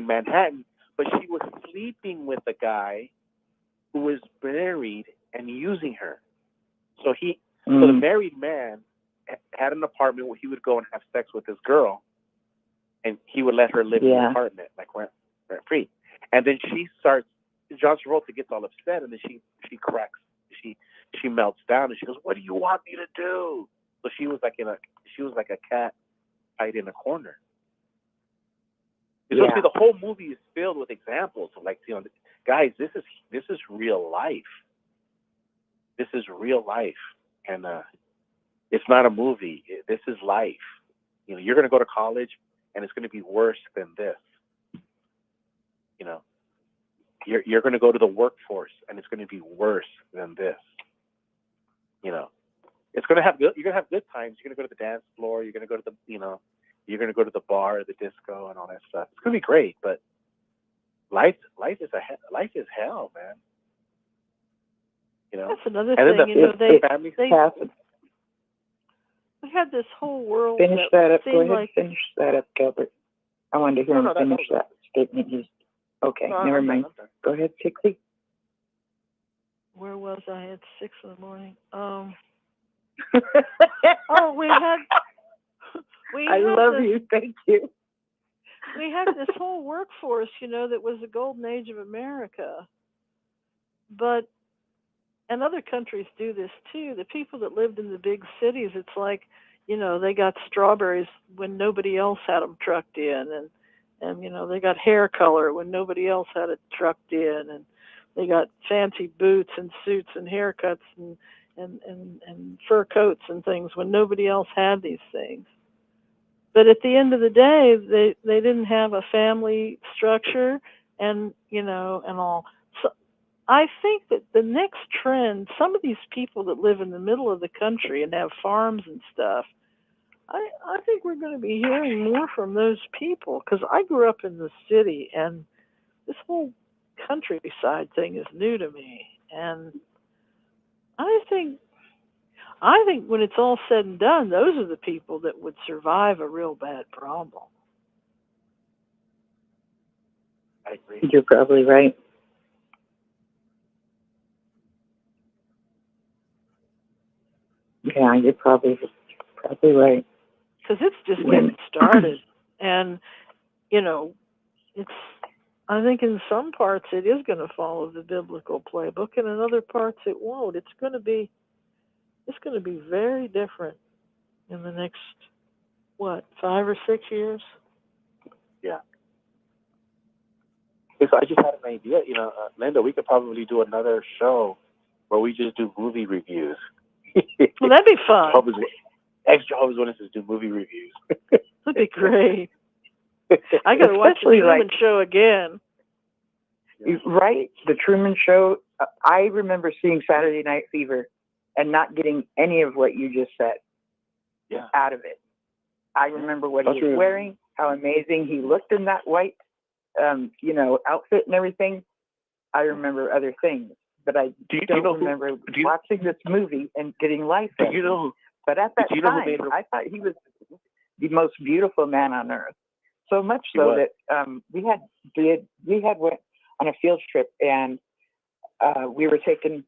[SPEAKER 6] Manhattan, but she was sleeping with a guy who was married and using her. So so the married man had an apartment where he would go and have sex with his girl, and he would let her live in the apartment, like rent free. And then John Travolta gets all upset, and then she cracks, she melts down, and she goes, "What do you want me to do?" So she was like a cat tied in a corner. So the whole movie is filled with examples of, like, guys, this is real life. This is real life, and it's not a movie. This is life. You're going to go to college, and it's going to be worse than this. You're going to go to the workforce, and it's going to be worse than this. It's going to have you're going to have good times. You're going to go to the dance floor. You're going to go to the you're going to go to the bar, the disco, and all that stuff. It's going to be great, but life is hell, man.
[SPEAKER 4] That's another
[SPEAKER 6] and
[SPEAKER 4] thing.
[SPEAKER 6] They
[SPEAKER 4] had this whole world.
[SPEAKER 10] Finish that up. Go ahead.
[SPEAKER 4] Like...
[SPEAKER 10] Finish that up, Gilbert. I wanted to hear him finish that statement. Okay, never mind. Go ahead, Pixie.
[SPEAKER 4] Where was I at 6 a.m? We had.
[SPEAKER 10] I love you. Thank you.
[SPEAKER 4] We had this whole workforce, that was the golden age of America. And other countries do this too. The people that lived in the big cities, it's like, they got strawberries when nobody else had them trucked in, and they got hair color when nobody else had it trucked in, and they got fancy boots and suits and haircuts and fur coats and things when nobody else had these things. But at the end of the day, they didn't have a family structure and all. So I think that the next trend, some of these people that live in the middle of the country and have farms and stuff, I think we're going to be hearing more from those people, because I grew up in the city, and this whole countryside thing is new to me. And I think when it's all said and done, those are the people that would survive a real bad problem.
[SPEAKER 6] I agree.
[SPEAKER 10] You're probably right. Yeah, you're probably right.
[SPEAKER 4] Because it's just getting started, and I think in some parts it is going to follow the biblical playbook, and in other parts it won't. It's going to be very different in the next 5 or 6 years.
[SPEAKER 6] Yeah. So I just had an idea. Linda, we could probably do another show where we just do movie reviews.
[SPEAKER 4] Well, that'd be fun.
[SPEAKER 6] Ex-Jehovah's Witnesses do movie reviews.
[SPEAKER 4] That'd be great. I got to watch the Truman Show again.
[SPEAKER 10] Right, the Truman Show. I remember seeing Saturday Night Fever and not getting any of what you just said out of it. I remember what he was wearing, how amazing he looked in that white, outfit and everything. I remember other things, but I don't remember watching this movie and getting life. But at that time, I thought he was the most beautiful man on earth. So much so that we went on a field trip, and we were taking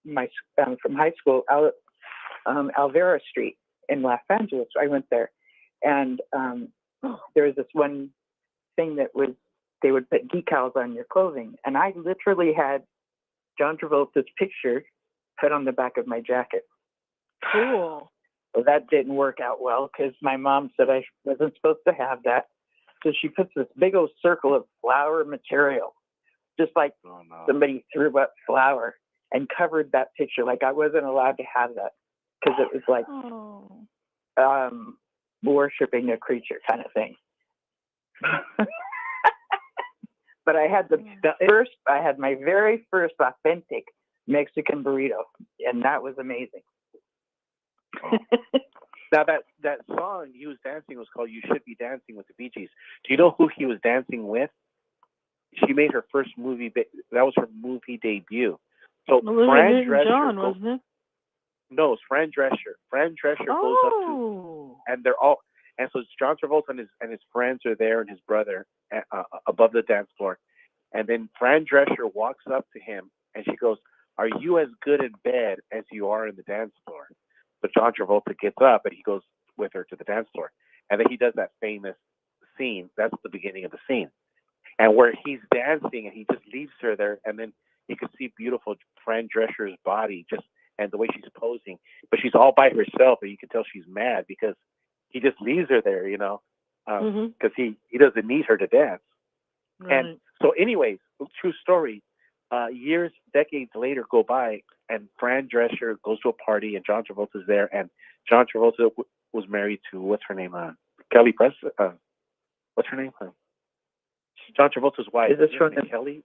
[SPEAKER 10] from high school out Alvera Street in Los Angeles. I went there, and there was this one thing that they would put decals on your clothing, and I literally had John Travolta's picture put on the back of my jacket.
[SPEAKER 4] Cool.
[SPEAKER 10] Well, that didn't work out well because my mom said I wasn't supposed to have that. So she puts this big old circle of flour material, just like somebody threw up flour, and covered that picture. Like I wasn't allowed to have that because it was like worshiping a creature kind of thing. But I had I had my very first authentic Mexican burrito, and that was amazing.
[SPEAKER 6] Now that song he was dancing was called "You Should Be Dancing" with the Bee Gees. Do you know who he was dancing with? She made her first movie. That was her movie debut. So Fran Drescher,
[SPEAKER 4] John, wasn't it?
[SPEAKER 6] No, it's Fran Drescher. Fran Drescher goes up to, and they're all, and so it's John Travolta and his friends are there, and his brother above the dance floor, and then Fran Drescher walks up to him and she goes, "Are you as good in bed as you are in the dance floor?" But John Travolta gets up and he goes with her to the dance floor, and then he does that famous scene. That's the beginning of the scene, and where he's dancing and he just leaves her there, and then you can see beautiful Fran Drescher's body just and the way she's posing, but she's all by herself, and you can tell she's mad because he just leaves her there, because he doesn't need her to dance.
[SPEAKER 4] Right.
[SPEAKER 6] And so, anyways, true story. Years, decades later go by, and Fran Drescher goes to a party, and John Travolta's there, and John Travolta was married to what's her name? Kelly Preston. What's her name? John Travolta's wife.
[SPEAKER 10] Is this from the
[SPEAKER 6] Kelly?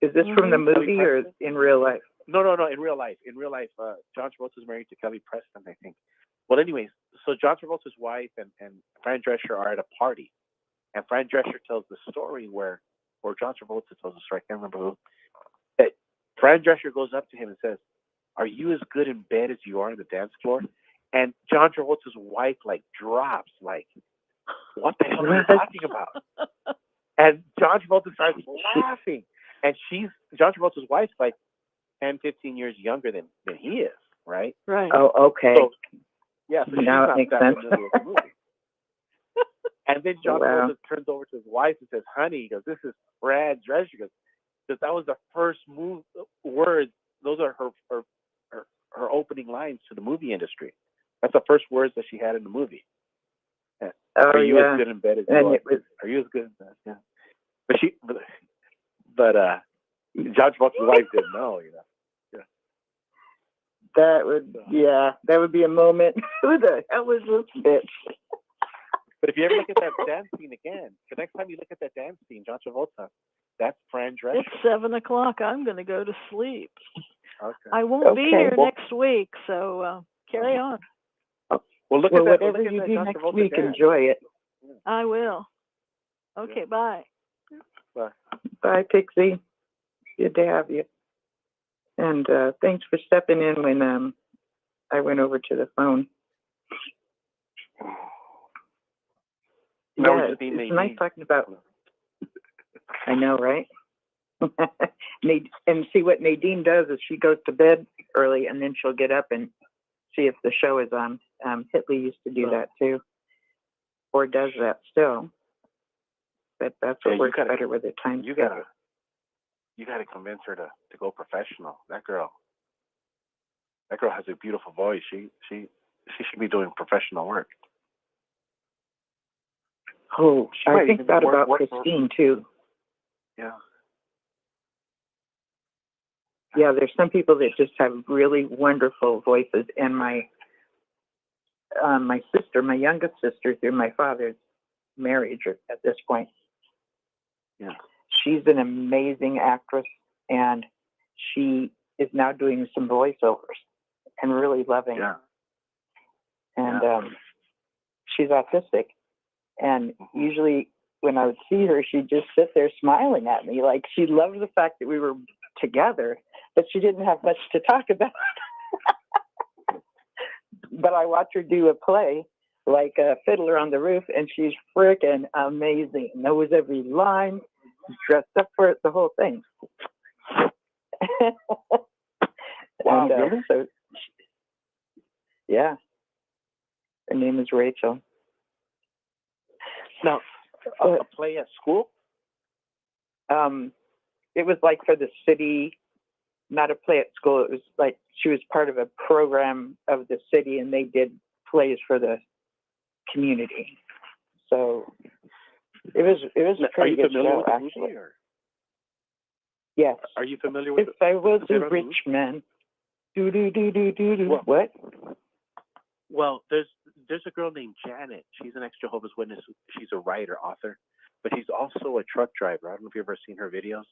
[SPEAKER 10] Is this from the movie or in real life?
[SPEAKER 6] No. In real life. In real life, John Travolta's married to Kelly Preston, I think. Well, anyways, so John Travolta's wife and Fran Drescher are at a party, and Fran Drescher tells the story or John Travolta tells the story. I can't remember who. That Fran Drescher goes up to him and says, "Are you as good in bed as you are on the dance floor?" And John Travolta's wife drops, "What the hell are you talking about?" And John Travolta starts laughing, and John Travolta's wife's 10, 15 years younger than he is, right?
[SPEAKER 4] Right.
[SPEAKER 10] Oh, okay.
[SPEAKER 6] So, yeah, so
[SPEAKER 10] now it makes sense.
[SPEAKER 6] And then John Travolta turns over to his wife and says, "Honey," he goes, "this is Fran Drescher." He goes, because that was the first words. Those are her opening lines to the movie industry. That's the first words that she had in the movie. Are you as good in bed as you are? Are you as good in bed? Yeah. But John Travolta's wife didn't know, Yeah.
[SPEAKER 10] That would be a moment. Who the hell is this bitch?
[SPEAKER 6] But if you ever look at that dance scene again, the next time you look at that dance scene, John Travolta, that's Fran Drescher.
[SPEAKER 4] It's 7:00. I'm going to go to sleep.
[SPEAKER 6] Okay.
[SPEAKER 4] I won't be here next week, so carry on.
[SPEAKER 6] Well, look at that.
[SPEAKER 10] Whatever
[SPEAKER 6] Look at
[SPEAKER 10] you
[SPEAKER 6] that
[SPEAKER 10] do
[SPEAKER 6] John
[SPEAKER 10] next
[SPEAKER 6] Travolta
[SPEAKER 10] week,
[SPEAKER 6] dance.
[SPEAKER 10] enjoy it.
[SPEAKER 4] I will. Okay, bye.
[SPEAKER 6] Bye.
[SPEAKER 10] Bye, Pixie. Good to have you. And thanks for stepping in when I went over to the phone. It's nice talking about. I know, right? And see what Nadine does is she goes to bed early and then she'll get up and see if the show is on. Hitley used to do that too, or does that still. But that's what works better with the time.
[SPEAKER 6] You gotta convince her to go professional. That girl has a beautiful voice. She should be doing professional work.
[SPEAKER 10] Oh, I think that about Christine too.
[SPEAKER 6] Yeah.
[SPEAKER 10] Yeah, there's some people that just have really wonderful voices, and my sister, my youngest sister, through my father's marriage at this point.
[SPEAKER 6] Yeah.
[SPEAKER 10] She's an amazing actress, and she is now doing some voiceovers and really loving it. And she's autistic, and usually when I would see her, she'd just sit there smiling at me, like she loved the fact that we were together, but she didn't have much to talk about. But I watch her do a play like Fiddler on the Roof, and she's freaking amazing. Knows every line, dressed up for it, the whole thing.
[SPEAKER 6] Wow,
[SPEAKER 10] and,
[SPEAKER 6] really?
[SPEAKER 10] So, yeah. Her name is Rachel.
[SPEAKER 6] Now, a play at school?
[SPEAKER 10] It was like for the city, not a play at school. It was like she was part of a program of the city, and they did plays for the community. So it was a pretty good show, actually. Yes.
[SPEAKER 6] Are you familiar with
[SPEAKER 10] If I was a rich man. What?
[SPEAKER 6] Well, there's a girl named Janet. She's an ex-Jehovah's Witness. She's a writer, author, but she's also a truck driver. I don't know if you've ever seen her videos.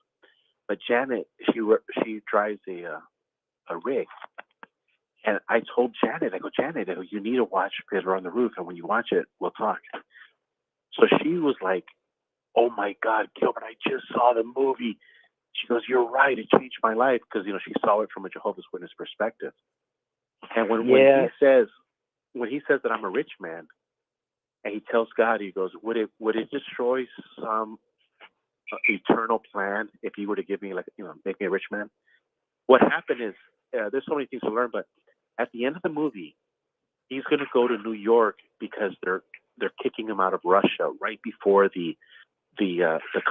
[SPEAKER 6] But Janet, she drives a rig. And I told Janet, Janet, you need to watch Fiddler on the Roof, and when you watch it, we'll talk. So she was like, "Oh my God, Gilbert, I just saw the movie." She goes, "You're right, it changed my life," because she saw it from a Jehovah's Witness perspective. And when he says that I'm a rich man, and he tells God, he goes, "Would it destroy some eternal plan if you were to give me make me a rich man?" What happened is there's so many things to learn, but at the end of the movie, he's going to go to New York because they're kicking him out of Russia right before the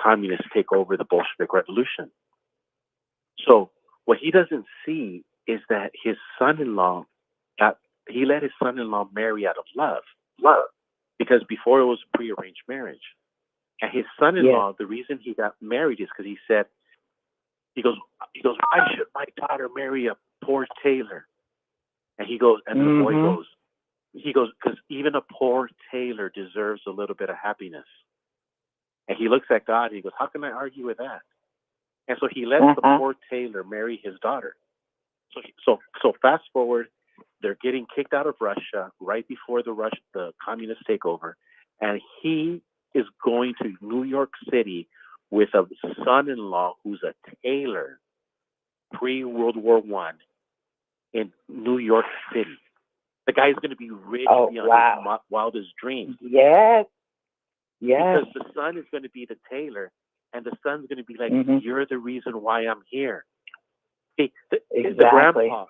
[SPEAKER 6] communists take over the Bolshevik Revolution. So what he doesn't see is that his son-in-law, he let his son-in-law marry out of love, because before it was a prearranged marriage. And his son-in-law, the reason he got married is because he said, he goes, why should my daughter marry a poor tailor? And he goes, and the boy goes, because even a poor tailor deserves a little bit of happiness. And he looks at God and he goes, how can I argue with that? And so he lets the poor tailor marry his daughter. So fast forward, they're getting kicked out of Russia right before the communists take over, and he is going to New York City with a son-in-law who's a tailor, pre-World War I, in New York City. The guy's going to be rich beyond his wildest dreams.
[SPEAKER 10] Yes.
[SPEAKER 6] Because the son is going to be the tailor, and the son's going to be like, you're the reason why I'm here. See, the grandpa,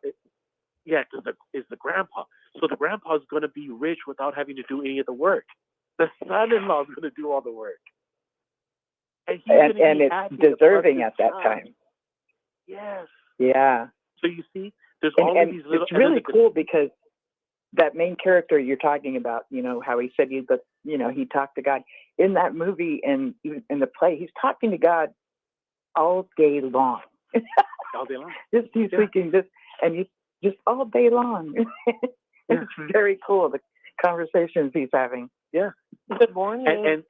[SPEAKER 6] because it's the grandpa. So the grandpa's going to be rich without having to do any of the work. The son-in-law is going to do all the work. And
[SPEAKER 10] it's deserving at that time.
[SPEAKER 6] Yes.
[SPEAKER 10] Yeah.
[SPEAKER 6] So you see, there's all of these little...
[SPEAKER 10] It's really cool because that main character you're talking about, how he said he talked to God. In that movie and even in the play, he's talking to God all day long.
[SPEAKER 6] All day long.
[SPEAKER 10] He's thinking this, and he's just all day long. It's very cool, the conversations he's having.
[SPEAKER 6] Yeah.
[SPEAKER 10] Good morning.
[SPEAKER 6] And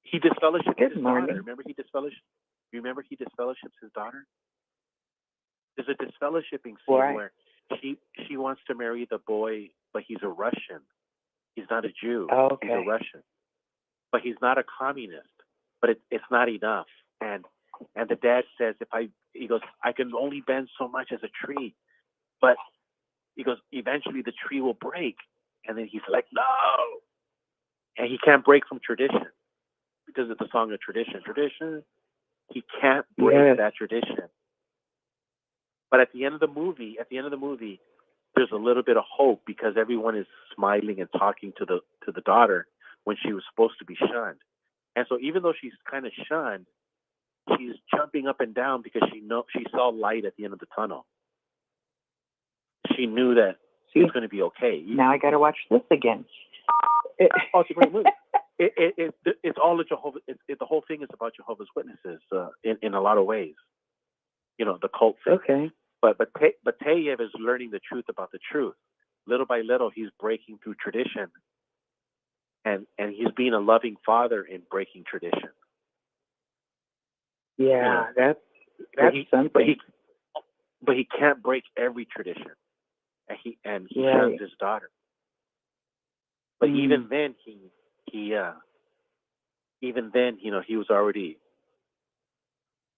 [SPEAKER 6] he disfellowships his
[SPEAKER 10] morning.
[SPEAKER 6] daughter. Remember he disfellowships his daughter? There's a disfellowshipping scene where she wants to marry the boy, but he's a Russian. He's not a Jew.
[SPEAKER 10] Oh, okay.
[SPEAKER 6] He's a Russian. But he's not a communist. But it's not enough. And the dad says, he goes, I can only bend so much as a tree. But he goes, eventually the tree will break. And then he's like, no. And he can't break from tradition because of the song of tradition. Tradition. He can't break that tradition. But at the end of the movie, there's a little bit of hope because everyone is smiling and talking to the daughter when she was supposed to be shunned. And so even though she's kind of shunned, she's jumping up and down because she saw light at the end of the tunnel. She knew that it's going to be okay.
[SPEAKER 10] Now I got to watch this again.
[SPEAKER 6] It's a great movie. It's all of Jehovah's. The whole thing is about Jehovah's Witnesses in a lot of ways. The cult thing.
[SPEAKER 10] Okay.
[SPEAKER 6] But Tayev is learning the truth about the truth. Little by little, he's breaking through tradition, and he's being a loving father in breaking tradition.
[SPEAKER 10] Yeah, that's something.
[SPEAKER 6] But he can't break every tradition, and he shuns his daughter. But even then, he was already.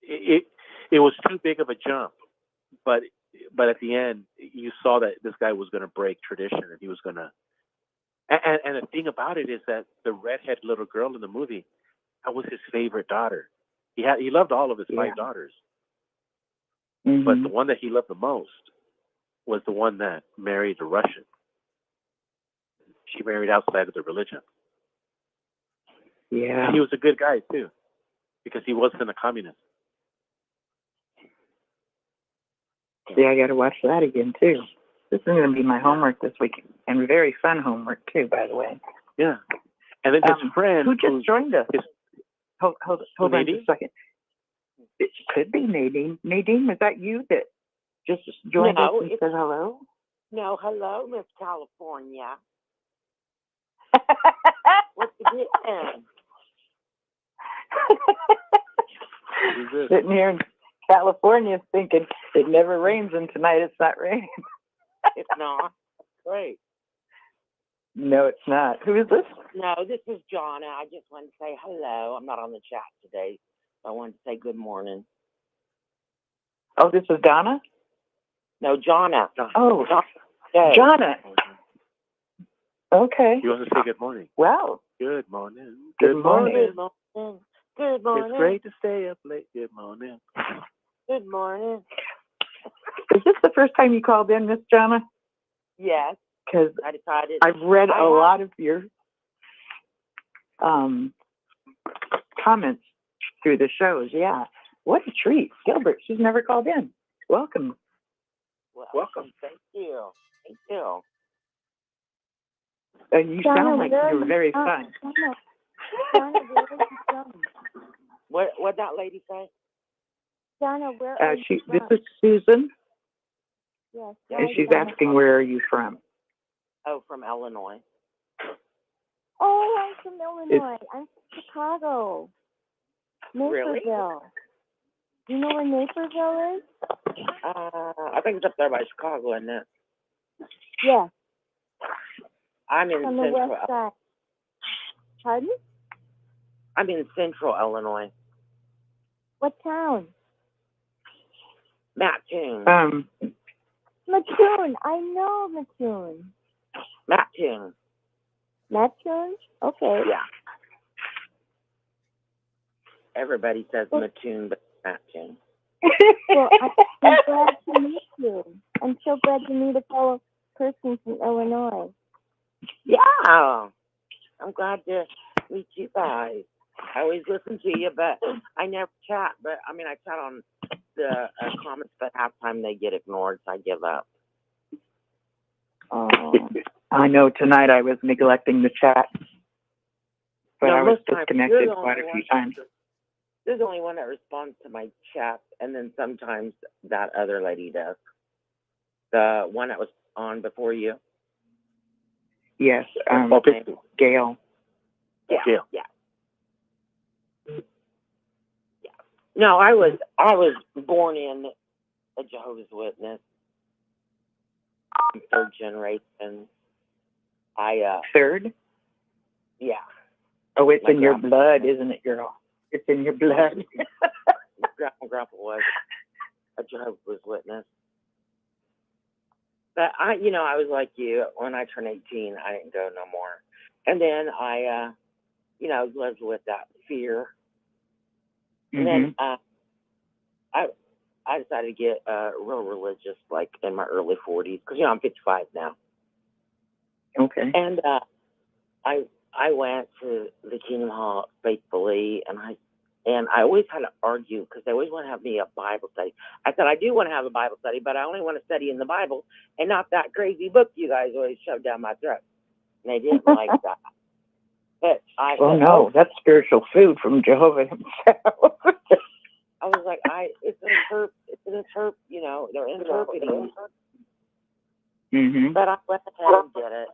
[SPEAKER 6] It was too big of a jump, but at the end, you saw that this guy was going to break tradition, and he was going to. And the thing about it is that the redhead little girl in the movie, that was his favorite daughter. He loved all of his 5 daughters, but the one that he loved the most was the one that married a Russian. She married outside of the religion.
[SPEAKER 10] Yeah,
[SPEAKER 6] and he was a good guy too, because he wasn't a communist.
[SPEAKER 10] Yeah, I got to watch that again too. This is going to be my homework this week, and very fun homework too, by the way.
[SPEAKER 6] Yeah, and then his friend
[SPEAKER 10] who just joined us. Hold on
[SPEAKER 6] Nadine?
[SPEAKER 10] just a second. It could be Nadine. Nadine, is that you that just joined us and said hello?
[SPEAKER 13] No, hello, Miss California. What's the getting?
[SPEAKER 10] Sitting here in California thinking it never rains, and tonight it's not raining.
[SPEAKER 13] It's not. Great.
[SPEAKER 10] No, it's not. Who is this?
[SPEAKER 13] No, this is Jonna. I just wanted to say hello. I'm not on the chat today. So I wanted to say good morning.
[SPEAKER 10] Oh, this is Donna?
[SPEAKER 13] No, Jonna.
[SPEAKER 10] Oh, Jonna. Okay.
[SPEAKER 6] You want to say good morning?
[SPEAKER 10] Wow.
[SPEAKER 6] Good morning.
[SPEAKER 10] Good morning.
[SPEAKER 13] Good morning. Good morning.
[SPEAKER 6] It's great to stay up late. Good morning.
[SPEAKER 13] Good morning.
[SPEAKER 10] Is this the first time you called in, Miss Jonna?
[SPEAKER 13] Yes.
[SPEAKER 10] Because
[SPEAKER 13] I decided
[SPEAKER 10] I've read a lot of your comments through the shows. Yeah. What a treat. Gilbert, she's never called in. Welcome.
[SPEAKER 13] Welcome. Thank you. Thank you.
[SPEAKER 10] You sound like you're very fun.
[SPEAKER 8] Donna, where are you from?
[SPEAKER 13] What that lady say?
[SPEAKER 8] Donna, where are you from?
[SPEAKER 10] This is Susan,
[SPEAKER 8] Yes.
[SPEAKER 10] and she's asking, where are you from?
[SPEAKER 13] Oh, from Illinois.
[SPEAKER 8] Oh, I'm from Illinois. I'm from Chicago.
[SPEAKER 13] Really?
[SPEAKER 8] Naperville. Do you know where Naperville is?
[SPEAKER 13] I think it's up there by Chicago, isn't it?
[SPEAKER 8] Yes.
[SPEAKER 13] I'm in
[SPEAKER 8] On the
[SPEAKER 13] Central.
[SPEAKER 8] west side. Pardon?
[SPEAKER 13] I'm in Central Illinois.
[SPEAKER 8] What town?
[SPEAKER 13] Mattoon.
[SPEAKER 8] Mattoon. I know Mattoon.
[SPEAKER 13] Mattoon.
[SPEAKER 8] Mattoon? Okay.
[SPEAKER 13] Yeah. Everybody says Mattoon, but Mattoon.
[SPEAKER 8] Well, I'm glad to meet you. I'm so glad to meet a fellow person from Illinois.
[SPEAKER 13] Yeah. I'm glad to meet you guys. I always listen to you, but I never chat. But I mean, I chat on the comments, but half time they get ignored, so I give up.
[SPEAKER 8] Oh.
[SPEAKER 10] I know tonight I was neglecting the chat, but
[SPEAKER 13] No,
[SPEAKER 10] I was
[SPEAKER 13] most times,
[SPEAKER 10] disconnected
[SPEAKER 13] you're the
[SPEAKER 10] quite a
[SPEAKER 13] only
[SPEAKER 10] few
[SPEAKER 13] one-
[SPEAKER 10] times.
[SPEAKER 13] There's only one that responds to my chat, and then sometimes that other lady does. The one that was on before you.
[SPEAKER 10] Yes, Gail.
[SPEAKER 13] Yeah. Yeah. No, I was born in a Jehovah's Witness. I'm third generation.
[SPEAKER 10] Third?
[SPEAKER 13] Yeah.
[SPEAKER 10] Oh, it's
[SPEAKER 13] My
[SPEAKER 10] in your
[SPEAKER 13] grandpa-
[SPEAKER 10] blood, isn't it, girl? It's in your blood.
[SPEAKER 13] My grandpa was a Jehovah's Witness. But I was like you. When I turned 18, I didn't go no more. And then I lived with that fear. And then I decided to get real religious, like in my early 40s, because I'm 55 now.
[SPEAKER 10] Okay.
[SPEAKER 13] And I went to the Kingdom Hall faithfully, and I always had to argue because they always want to have me a Bible study. I said I do want to have a Bible study, but I only want to study in the Bible and not that crazy book you guys always shove down my throat. And they didn't like that. But I
[SPEAKER 10] well,
[SPEAKER 13] said,
[SPEAKER 10] no, that's spiritual food from Jehovah himself.
[SPEAKER 13] I was like, it's an interpret, they're interpreting. But I went ahead and did it.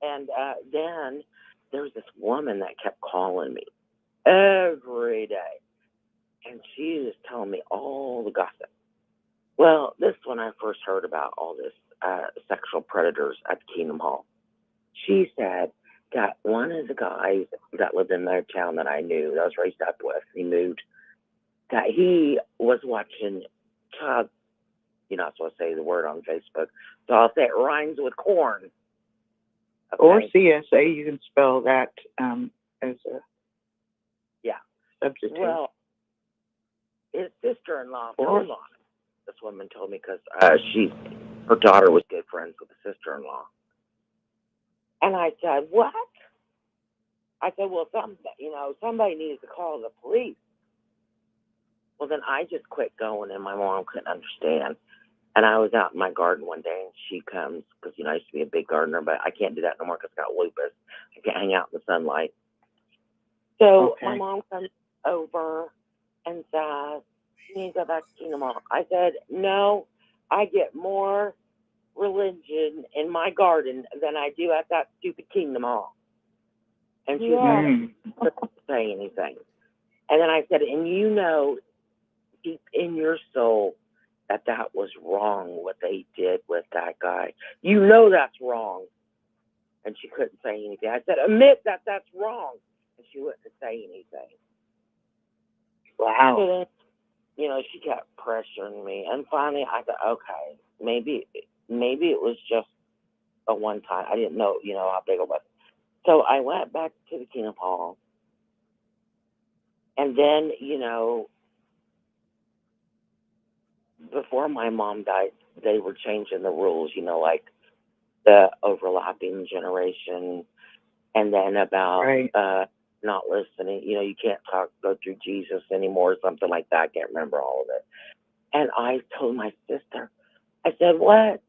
[SPEAKER 13] And then there was this woman that kept calling me every day. And she was telling me all the gossip. Well, this is when I first heard about all this sexual predators at the Kingdom Hall. She said that one of the guys that lived in their town that I knew, that I was raised up with, he moved, that he was watching child, you're not supposed to say the word on Facebook, so I'll say it rhymes with corn. Okay?
[SPEAKER 10] Or CSA, you can spell that as a substitute.
[SPEAKER 13] Well, his sister-in-law, this woman told me, because her daughter was good friends with the sister-in-law. And I said, what? I said, well, somebody needs to call the police. Well, then I just quit going, and my mom couldn't understand. And I was out in my garden one day, and she comes, because, I used to be a big gardener, but I can't do that no more because I got lupus. I can't hang out in the sunlight. So my mom comes over and says, you need to go back to Kingdom Hall. I said, no, I get more religion in my garden than I do at that stupid Kingdom Hall. And she couldn't say anything. And then I said, and deep in your soul that was wrong what they did with that guy. That's wrong. And she couldn't say anything. I said, admit that that's wrong. And she wouldn't say anything.
[SPEAKER 10] Wow.
[SPEAKER 13] So then, she kept pressuring me. And finally I thought, okay, maybe it was just a one time. I didn't know, how big it was. So I went back to the Kingdom Hall. And then, before my mom died, they were changing the rules, like the overlapping generation. and then about
[SPEAKER 3] Right.
[SPEAKER 13] not listening. You know, you can't go through Jesus anymore, something like that. I can't remember all of it. And I told my sister, I said, what?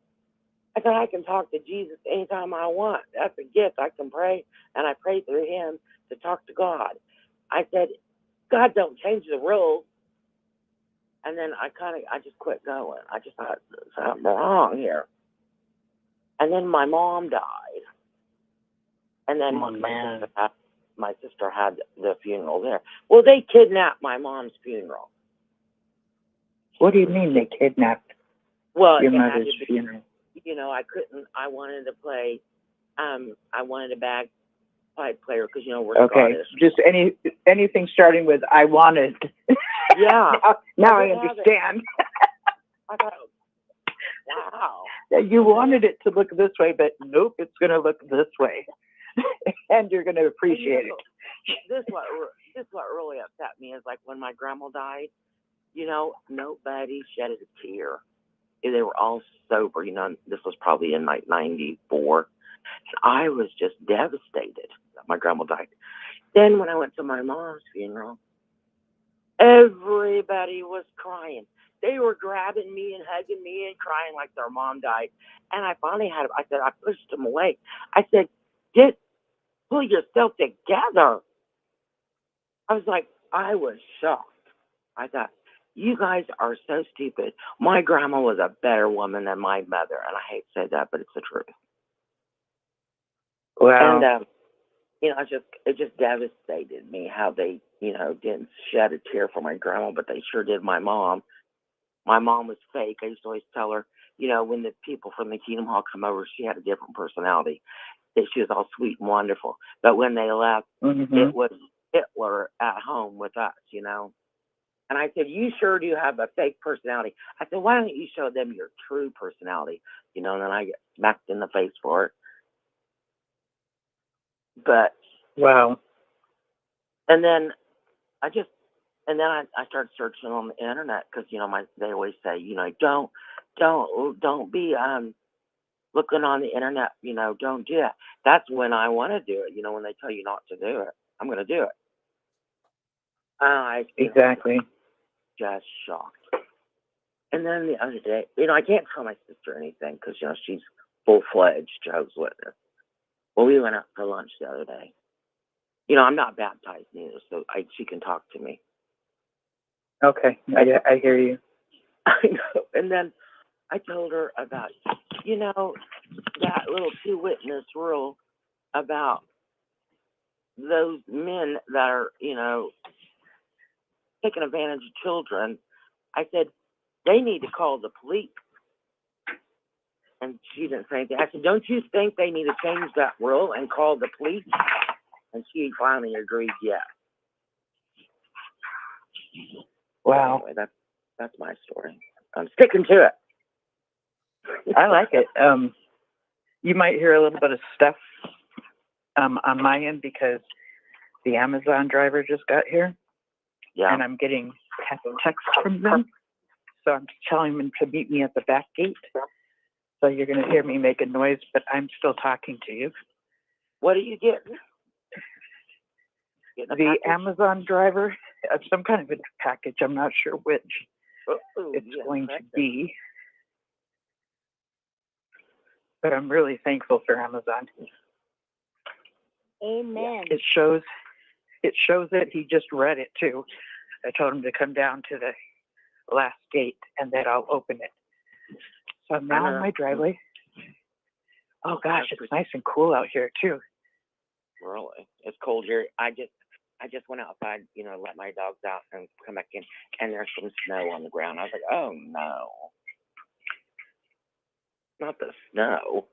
[SPEAKER 13] I said, I can talk to Jesus anytime I want. That's a gift. I can pray, and I pray through him to talk to God. I said, God don't change the rules. And then I just quit going. I just thought, something wrong here. And then my mom died. And then my sister had the funeral there. Well, they kidnapped my mom's funeral.
[SPEAKER 3] What do you mean they kidnapped
[SPEAKER 13] your
[SPEAKER 3] mother's funeral?
[SPEAKER 13] You know, I wanted to play, I wanted a bagpipe player because, you know, we're Scottish.
[SPEAKER 3] Just anything starting with I wanted.
[SPEAKER 13] Yeah.
[SPEAKER 3] now I understand.
[SPEAKER 13] I thought, wow.
[SPEAKER 3] You wanted it to look this way, but nope, it's going to look this way. And you're going to appreciate it.
[SPEAKER 13] This what really upset me is like when my grandma died, you know, nobody shed a tear. They were all sober. You know, this was probably in like 94. And I was just devastated that my grandma died. Then when I went to my mom's funeral, everybody was crying. They were grabbing me and hugging me and crying like their mom died. And I finally I pushed them away. I said, pull yourself together. I was shocked. I thought, you guys are so stupid. My grandma was a better woman than my mother. And I hate to say that, but it's the truth.
[SPEAKER 3] Wow.
[SPEAKER 13] And, you know, it just devastated me how they, you know, didn't shed a tear for my grandma, but they sure did my mom. My mom was fake. I used to always tell her, you know, when the people from the Kingdom Hall come over, she had a different personality. That she was all sweet and wonderful. But when they left, it was Hitler at home with us, you know. And I said, you sure do have a fake personality. I said, why don't you show them your true personality? You know, and then I get smacked in the face for it. But
[SPEAKER 3] wow.
[SPEAKER 13] And then I started searching on the internet because, you know, they always say, you know, don't be looking on the internet, you know, don't do that. That's when I want to do it. You know, when they tell you not to do it, I'm going to do it.
[SPEAKER 3] Exactly.
[SPEAKER 13] Just shocked. And then the other day, you know, I can't tell my sister anything because, you know, she's full-fledged Jehovah's Witness. Well, we went out for lunch the other day. You know, I'm not baptized either, so she can talk to me.
[SPEAKER 3] Okay, I hear you.
[SPEAKER 13] I know. And then I told her about, you know, that little two-witness rule about those men that are, you know, taking advantage of children. I said, they need to call the police. And she didn't say anything. I said, don't you think they need to change that rule and call the police? And she finally agreed, yes.
[SPEAKER 3] Wow.
[SPEAKER 13] Anyway, that's my story. I'm sticking to it.
[SPEAKER 3] I like it. You might hear a little bit of stuff on my end because the Amazon driver just got here.
[SPEAKER 13] Yeah.
[SPEAKER 3] And I'm getting texts from them. So I'm telling them to meet me at the back gate. So you're going to hear me make a noise, but I'm still talking to you.
[SPEAKER 13] What are you getting?
[SPEAKER 3] The Amazon driver, some kind of a package. I'm not sure which it's going to be. But I'm really thankful for Amazon.
[SPEAKER 8] Amen.
[SPEAKER 3] It shows that he just read it too. I told him to come down to the last gate and that I'll open it. So I'm now in my driveway. Oh gosh, it's nice and cool out here too.
[SPEAKER 13] Really? It's cold here. I just went outside, you know, let my dogs out and come back in, and there's some snow on the ground. I was like, oh no. Not the snow.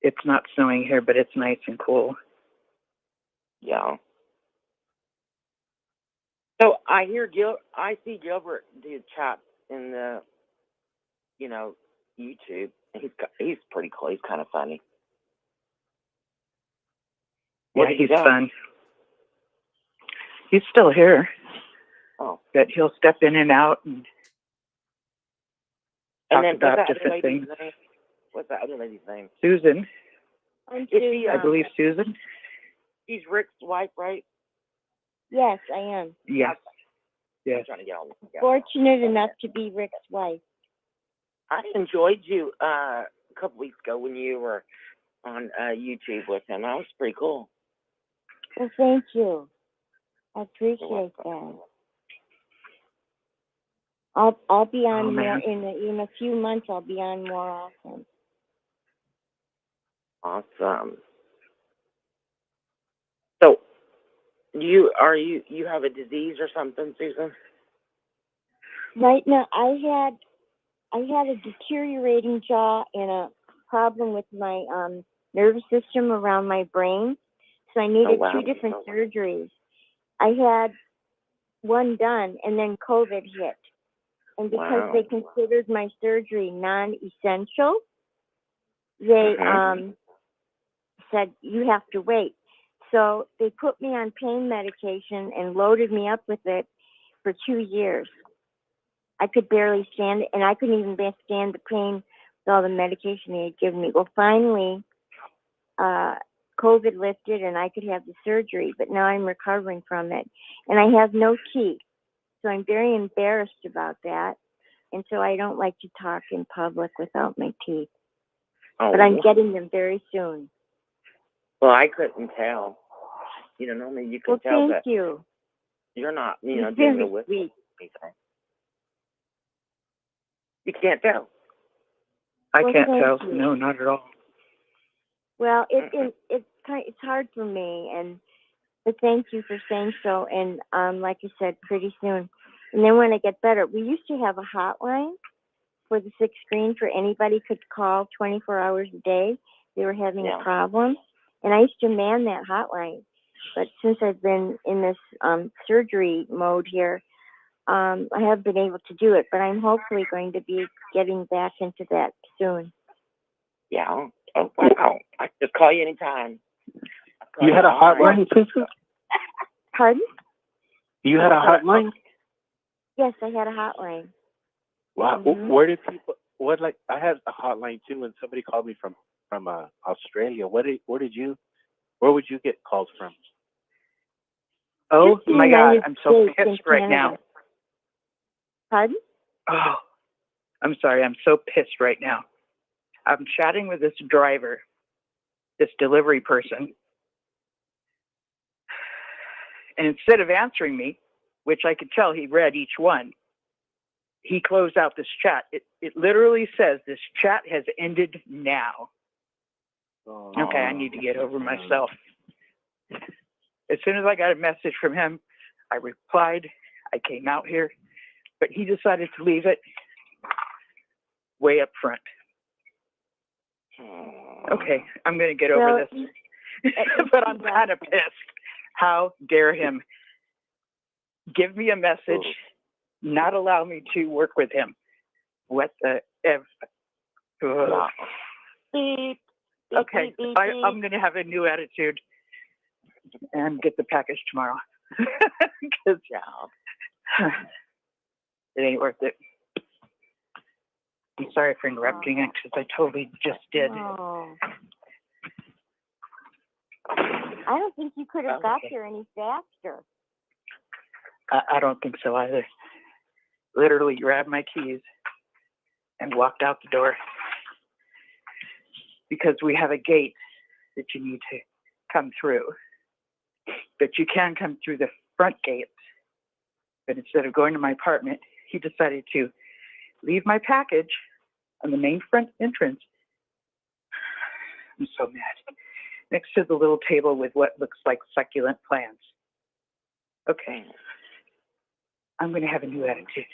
[SPEAKER 3] It's not snowing here, but it's nice and cool.
[SPEAKER 13] Yeah. So I see Gilbert do chats in the, you know, YouTube. He's pretty cool. He's kind of funny.
[SPEAKER 3] Yeah, he's fun. He's still here.
[SPEAKER 13] Oh.
[SPEAKER 3] But he'll step in and out and talk
[SPEAKER 13] then
[SPEAKER 3] about different things.
[SPEAKER 13] What's that other lady's name?
[SPEAKER 3] Susan.
[SPEAKER 8] I'm
[SPEAKER 13] Is she,
[SPEAKER 3] I believe Susan.
[SPEAKER 13] She's Rick's wife, right?
[SPEAKER 8] Yes, I am.
[SPEAKER 3] Yes. Yes.
[SPEAKER 13] I'm trying to get on.
[SPEAKER 8] Fortunate enough to be Rick's wife.
[SPEAKER 13] I enjoyed you a couple weeks ago when you were on YouTube with him. That was pretty cool.
[SPEAKER 8] Well, thank you. I appreciate that. I'll be on more in a few months. I'll be on more often.
[SPEAKER 13] Awesome. So, you have a disease or something, Susan?
[SPEAKER 8] Right now, I had a deteriorating jaw and a problem with my nervous system around my brain, so I needed two different surgeries. I had one done, and then COVID hit, and because they considered my surgery non-essential, they said you have to wait. So they put me on pain medication and loaded me up with it for 2 years. I could barely stand it, and I couldn't even stand the pain with all the medication they had given me. Well, finally, COVID lifted, and I could have the surgery, but now I'm recovering from it. And I have no teeth, so I'm very embarrassed about that. And so I don't like to talk in public without my teeth.
[SPEAKER 13] Oh,
[SPEAKER 8] but I'm getting them very soon.
[SPEAKER 13] Well, I couldn't tell. Normally you can tell
[SPEAKER 8] thank
[SPEAKER 13] that
[SPEAKER 8] you.
[SPEAKER 13] You're not,
[SPEAKER 8] You're
[SPEAKER 13] doing
[SPEAKER 8] very
[SPEAKER 13] it with
[SPEAKER 8] sweet.
[SPEAKER 13] anything. You can't tell.
[SPEAKER 3] I
[SPEAKER 8] Well,
[SPEAKER 3] can't
[SPEAKER 8] thank
[SPEAKER 3] tell.
[SPEAKER 8] you.
[SPEAKER 3] No, not at all.
[SPEAKER 8] Well, it's hard for me, but thank you for saying so. And like I said, pretty soon. And then when I get better, we used to have a hotline for the 6 screens where anybody could call 24 hours a day. They were having a problem, and I used to man that hotline. But since I've been in this surgery mode here, I haven't been able to do it. But I'm hopefully going to be getting back into that soon.
[SPEAKER 13] Yeah. Oh, wow. I can just call you anytime.
[SPEAKER 6] You had a hotline, Susan?
[SPEAKER 8] Pardon?
[SPEAKER 6] You had a hotline?
[SPEAKER 8] Yes, I had a hotline.
[SPEAKER 6] Wow.
[SPEAKER 8] Mm-hmm.
[SPEAKER 6] Where did people? I had a hotline too, and somebody called me from Australia. Where would you get calls from?
[SPEAKER 3] Oh
[SPEAKER 8] Just the
[SPEAKER 3] my God,
[SPEAKER 8] United
[SPEAKER 3] I'm so
[SPEAKER 8] States and
[SPEAKER 3] pissed right
[SPEAKER 8] Canada.
[SPEAKER 3] now.
[SPEAKER 8] Pardon?
[SPEAKER 3] Oh, I'm sorry. I'm so pissed right now. I'm chatting with this driver, this delivery person, and instead of answering me, which I could tell he read each one, he closed out this chat. It literally says this chat has ended now. Okay, I need to get over myself. As soon as I got a message from him, I replied. I came out here, but he decided to leave it way up front. Okay, I'm going to get over this. But I'm kind of pissed. How dare him give me a message, not allow me to work with him? What the F?
[SPEAKER 8] Beep.
[SPEAKER 3] Okay, I'm going to have a new attitude and get the package tomorrow. Because it ain't worth it. I'm sorry for interrupting it because I totally just did.
[SPEAKER 8] Oh. I don't think you could have got there any faster.
[SPEAKER 3] I don't think so either. Literally grabbed my keys and walked out the door because we have a gate that you need to come through. But you can come through the front gate. But instead of going to my apartment, he decided to leave my package on the main front entrance. I'm so mad. Next to the little table with what looks like succulent plants. Okay. I'm going to have a new attitude.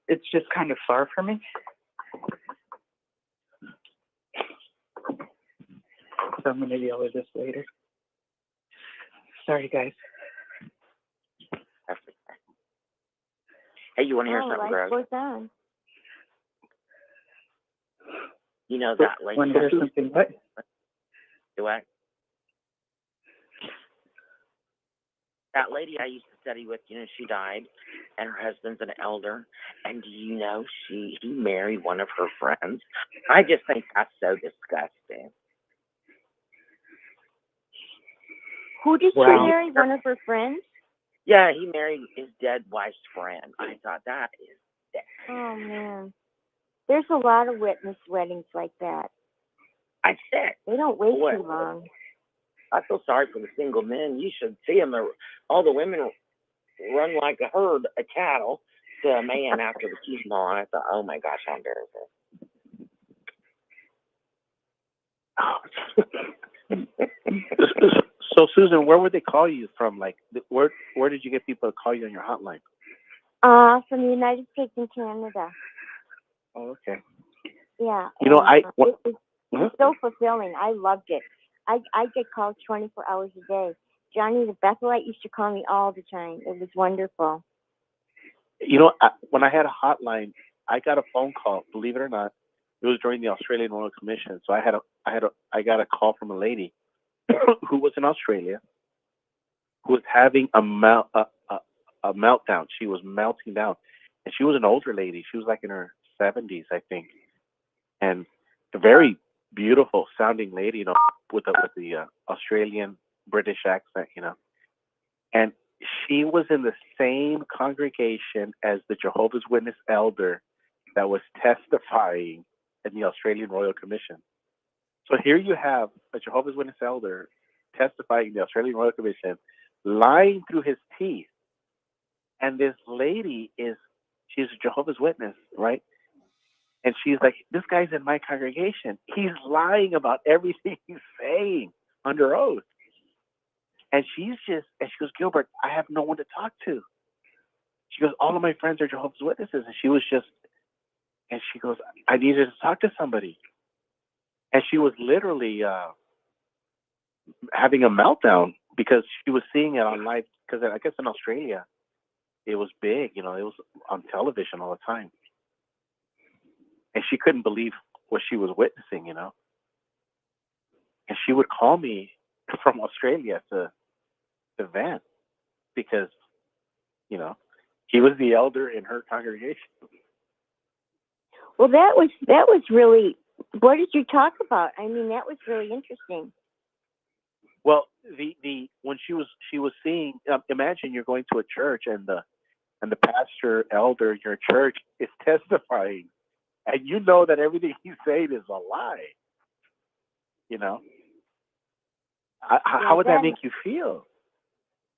[SPEAKER 3] It's just kind of far for me. So I'm going to deal with this later. Sorry, guys.
[SPEAKER 13] Hey, you want to hear something, Greg?
[SPEAKER 8] Life goes on.
[SPEAKER 13] You know that lady.
[SPEAKER 3] Want to hear something? What?
[SPEAKER 13] Do I? That lady I used to study with, she died, and her husband's an elder. And do you know he married one of her friends? I just think that's so disgusting.
[SPEAKER 8] Who did she marry? One of her friends?
[SPEAKER 13] Yeah, he married his dead wife's friend. I thought that is dead.
[SPEAKER 8] Oh, man. There's a lot of witness weddings like that.
[SPEAKER 13] I said.
[SPEAKER 8] They don't wait too long.
[SPEAKER 13] I feel sorry for the single men. You should see them. All the women run like a herd of cattle to a man after the funeral. And I thought, oh my gosh, how embarrassing.
[SPEAKER 6] So, Susan, where would they call you from? Like, where did you get people to call you on your hotline?
[SPEAKER 8] From the United States and Canada.
[SPEAKER 6] Oh, okay.
[SPEAKER 8] Yeah.
[SPEAKER 6] It
[SPEAKER 8] was so fulfilling. I loved it. I get calls 24 hours a day. Johnny the Bethelite used to call me all the time. It was wonderful.
[SPEAKER 6] When I had a hotline, I got a phone call. Believe it or not, it was during the Australian Royal Commission. So I got a call from a lady who was in Australia, who was having a meltdown. She was melting down, and she was an older lady. She was like in her 70s, I think, and a very beautiful sounding lady, with the Australian British accent, and she was in the same congregation as the Jehovah's Witness elder that was testifying in the Australian Royal Commission. So here you have a Jehovah's Witness elder testifying in the Australian Royal Commission, lying through his teeth, and this lady she's a Jehovah's Witness, right? And she's like, this guy's in my congregation. He's lying about everything he's saying under oath. And she goes, Gilbert, I have no one to talk to. She goes, all of my friends are Jehovah's Witnesses. And she goes, I needed to talk to somebody. And she was literally having a meltdown because she was seeing it on live. Because I guess in Australia, it was big. It was on television all the time. And she couldn't believe what she was witnessing, And she would call me from Australia to vent because, he was the elder in her congregation.
[SPEAKER 8] Well, that was really. What did you talk about? I mean, that was really interesting.
[SPEAKER 6] Well, when she was seeing, imagine you're going to a church and the pastor elder in your church is testifying. And you know that everything he's saying is a lie. How would that make you feel?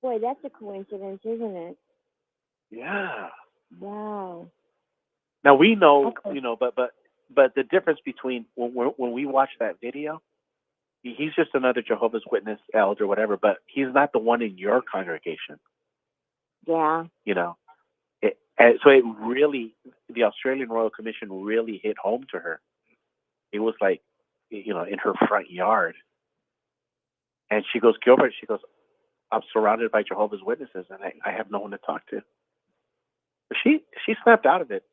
[SPEAKER 8] Boy, that's a coincidence, isn't it?
[SPEAKER 6] Yeah.
[SPEAKER 8] Wow.
[SPEAKER 6] Now we know, but the difference between when we watch that video, he's just another Jehovah's Witness elder, whatever. But he's not the one in your congregation.
[SPEAKER 8] Yeah.
[SPEAKER 6] And so it really, the Australian Royal Commission really hit home to her. It was like, in her front yard. And she goes, Gilbert, I'm surrounded by Jehovah's Witnesses and I have no one to talk to. But she snapped out of it.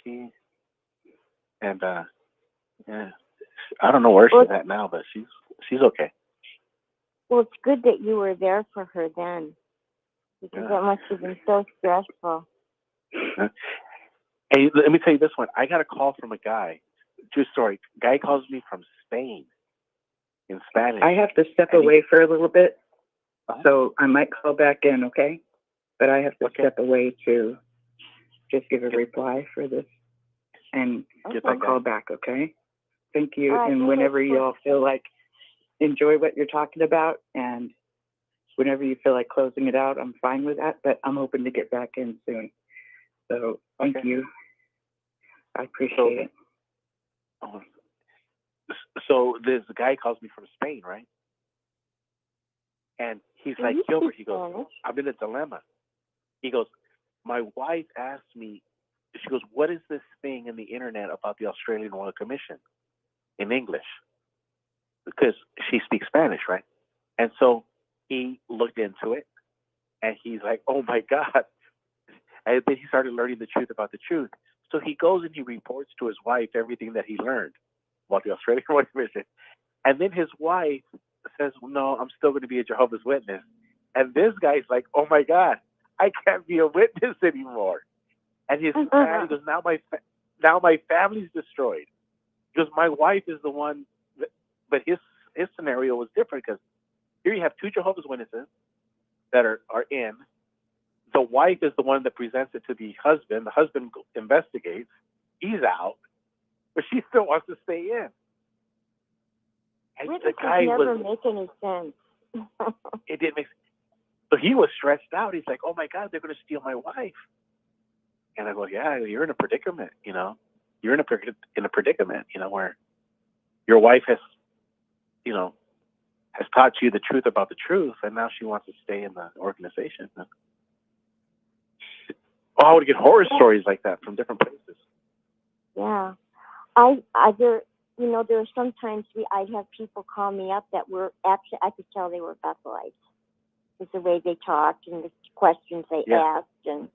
[SPEAKER 6] Yeah, I don't know where she's at now, but she's okay.
[SPEAKER 8] Well, it's good that you were there for her then, because that must have been so stressful.
[SPEAKER 6] Hey, let me tell you this one. I got a call from a guy. True story. Guy calls me from Spain in Spanish.
[SPEAKER 10] I have to step away for a little bit, so I might call back in, okay? But I have to step away to just give a reply for this, and I'll call back, okay? Thank you. And whenever you all feel like enjoy what you're talking about, and whenever you feel like closing it out, I'm fine with that, but I'm hoping to get back in soon. So thank you. I appreciate it.
[SPEAKER 6] So this guy calls me from Spain, right? And he's like, Gilbert, he goes, I'm in a dilemma. He goes, my wife asked me, she goes, what is this thing in the internet about the Australian Royal Commission in English? Because she speaks Spanish, right? And so he looked into it and he's like, oh my God. And then he started learning the truth about the truth. So he goes and he reports to his wife everything that he learned about the Australian Royal Commission. And then his wife says, no, I'm still going to be a Jehovah's Witness. And this guy's like, oh my God, I can't be a witness anymore. And his family goes, now my family's destroyed. Because my wife is the one, but his scenario was different because here you have two Jehovah's Witnesses that are in. The wife is the one that presents it to the husband. The husband investigates. He's out, but she still wants to stay in. And the guy
[SPEAKER 8] never make any sense.
[SPEAKER 6] It didn't make sense. So he was stressed out. He's like, "Oh my God, they're going to steal my wife." And I go, "Yeah, you're in a predicament. You know, you're in a predicament. You know, where your wife has, you know, has taught you the truth about the truth, and now she wants to stay in the organization." Oh, I would get horror stories like that from different places.
[SPEAKER 8] Yeah, there were sometimes I'd have people call me up that were actually, I could tell they were Bethelites. It's the way they talked and the questions they asked, and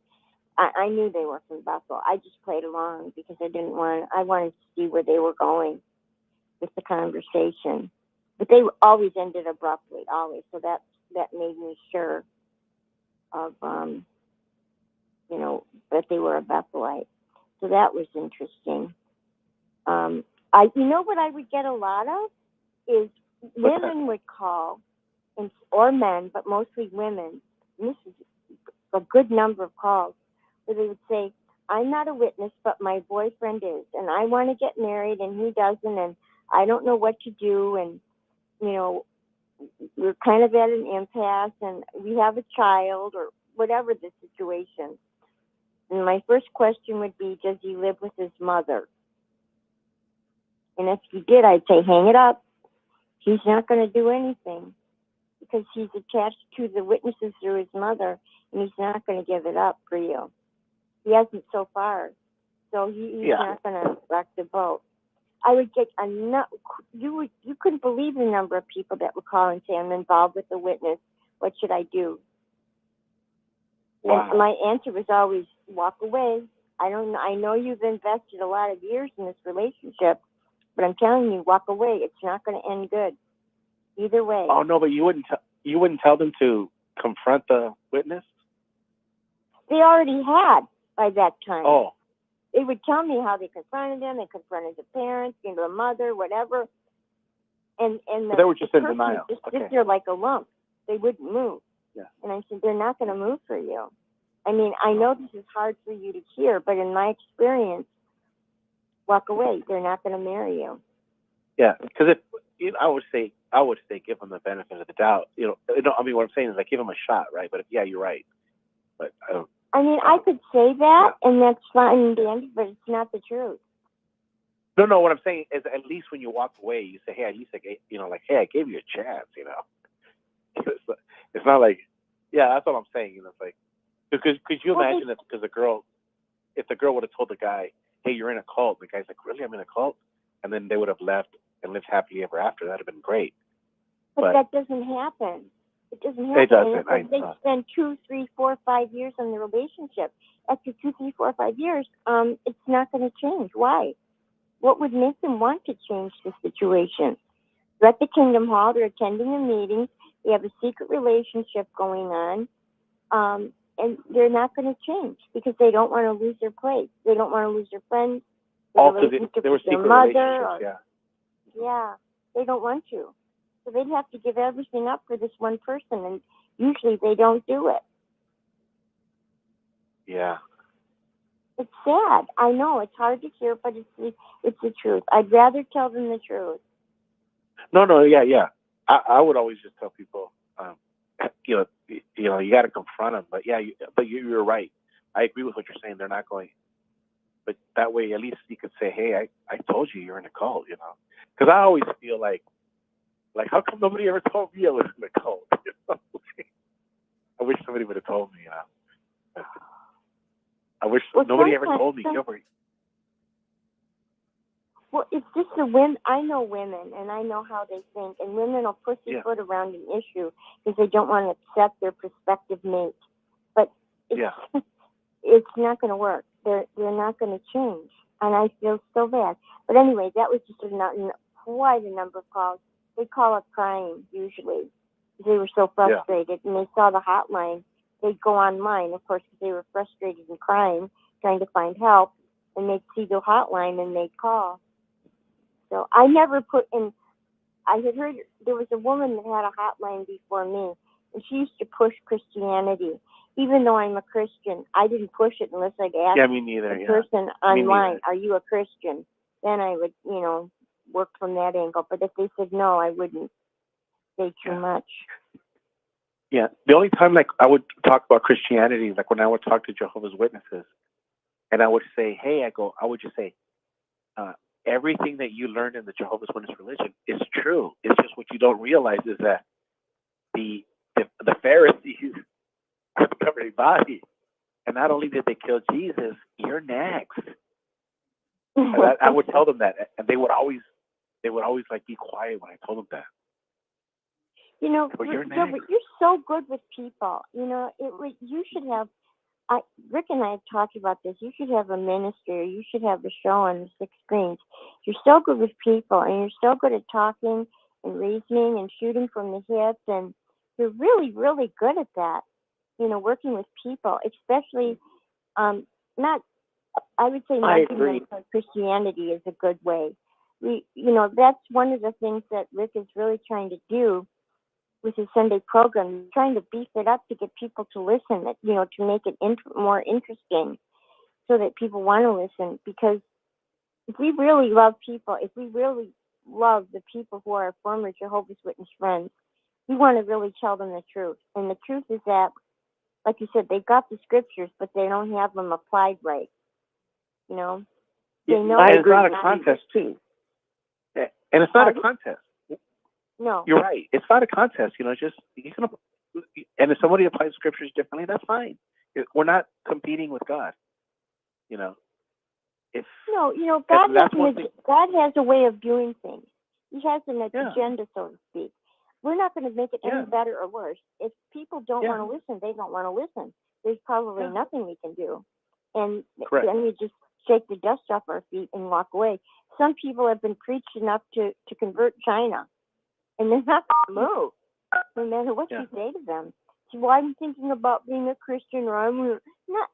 [SPEAKER 8] I knew they were from Bethel. I just played along because I wanted to see where they were going with the conversation. But they always ended abruptly, always. So that made me sure of, that they were a Bethelite. So that was interesting. What I would get a lot of is women would call, or men, but mostly women. And this is a good number of calls where they would say, "I'm not a witness, but my boyfriend is, and I want to get married, and he doesn't, and I don't know what to do, and we're kind of at an impasse, and we have a child," or whatever the situation. And my first question would be, does he live with his mother? And if he did, I'd say, hang it up. He's not going to do anything because he's attached to the witnesses through his mother, and he's not going to give it up for you. He hasn't so far. So he's not going to rock the boat. I would get you couldn't believe the number of people that would call and say, "I'm involved with the witness. What should I do?" Wow. And my answer was always, walk away. I know you've invested a lot of years in this relationship, but I'm telling you, walk away. It's not going to end good either way.
[SPEAKER 6] Oh no, but you wouldn't tell them to confront the witness?
[SPEAKER 8] They already had by that time.
[SPEAKER 6] Oh.
[SPEAKER 8] They would tell me how they confronted them. They confronted the parents, the mother, whatever. And
[SPEAKER 6] they were just in denial.
[SPEAKER 8] Just sit there like a lump. They wouldn't move.
[SPEAKER 6] Yeah.
[SPEAKER 8] And I said, they're not going to move for you. I mean, I know this is hard for you to hear, but in my experience, walk away. They're not going to marry you.
[SPEAKER 6] Yeah, because I would say give them the benefit of the doubt. What I'm saying is like give them a shot, right? But you're right. But
[SPEAKER 8] I could say that, and that's fine in the end, but it's not the truth.
[SPEAKER 6] No. What I'm saying is, at least when you walk away, you say, "Hey, at least hey, I gave you a chance." It's not like, that's what I'm saying. It's like, because could you imagine if the girl would have told the guy, "Hey, you're in a cult," the guy's like, "Really? I'm in a cult?" And then they would have left and lived happily ever after. That'd have been great.
[SPEAKER 8] But that doesn't happen. It doesn't happen.
[SPEAKER 6] It doesn't.
[SPEAKER 8] They spend 2, 3, 4, 5 years on the relationship. After 2, 3, 4, 5 years, it's not going to change. Why? What would make them want to change the situation? They're at the Kingdom Hall. They're attending the meetings. They have a secret relationship going on. And they're not going to change because they don't want to lose their place. They don't want to lose their friends.
[SPEAKER 6] Also, there were secret relationships,
[SPEAKER 8] Yeah, they don't want to. So they'd have to give everything up for this one person, and usually they don't do it.
[SPEAKER 6] Yeah.
[SPEAKER 8] It's sad. I know it's hard to hear, but it's the truth. I'd rather tell them the truth.
[SPEAKER 6] No, yeah. I would always just tell people, you got to confront them. But you're right. I agree with what you're saying. They're not going. But that way, at least you could say, "Hey, I told you you're in a cult," Because I always feel like how come nobody ever told me I was in a cult? I wish somebody would have told me. I wish nobody ever told me.
[SPEAKER 8] Well, it's just the women. I know women, and I know how they think. And women will pussyfoot around an issue because they don't want to upset their prospective mate. But it's not going to work. They're not going to change, and I feel so bad. But anyway, that was just quite a number of calls. They call up crying usually. They were so frustrated, and they saw the hotline they'd go online, of course, because they were frustrated in crime, trying to find help, and they'd see the hotline and they'd call. So I never put in. I had heard there was a woman that had a hotline before me, and she used to push Christianity. Even though I'm a Christian, I didn't push it unless I'd ask
[SPEAKER 6] me neither.
[SPEAKER 8] the person online, "Are you a Christian?" Then I would, work from that angle. But if they said no, I wouldn't say too much.
[SPEAKER 6] Yeah, the only time I would talk about Christianity, like when I would talk to Jehovah's Witnesses, and I would say, "Hey," I would just say, everything that you learned in the Jehovah's Witness religion is true. It's just what you don't realize is that the Pharisees are the governing body, and not only did they kill Jesus, you're next. I would tell them that, and they would always like be quiet when I told them that.
[SPEAKER 8] Gilbert, you're so good with people. You should have. Rick and I have talked about this. You should have a ministry, or you should have a show on the 6 screens. You're so good with people, and you're so good at talking and reasoning and shooting from the hip, and you're really, really good at that. Working with people, especially not. I would say not Christianity is a good way. That's one of the things that Rick is really trying to do with his Sunday program, trying to beef it up to get people to listen, to make it more interesting so that people want to listen. Because if we really love people, if we really love the people who are our former Jehovah's Witness friends, we want to really tell them the truth. And the truth is that, like you said, they've got the scriptures, but they don't have them applied right. They know
[SPEAKER 6] it's not a contest, too. And it's not a contest.
[SPEAKER 8] No.
[SPEAKER 6] You're right. It's not a contest. And if somebody applies scriptures differently, that's fine. We're not competing with God. God
[SPEAKER 8] has a way of doing things. He has an agenda, so to speak. We're not going to make it any better or worse. If people don't want to listen, they don't want to listen. There's probably nothing we can do. And then we just shake the dust off our feet and walk away. Some people have been preached enough to convert China. And they're not going to move, no matter what you say to them. So, well, I'm thinking about being a Christian, or I'm not.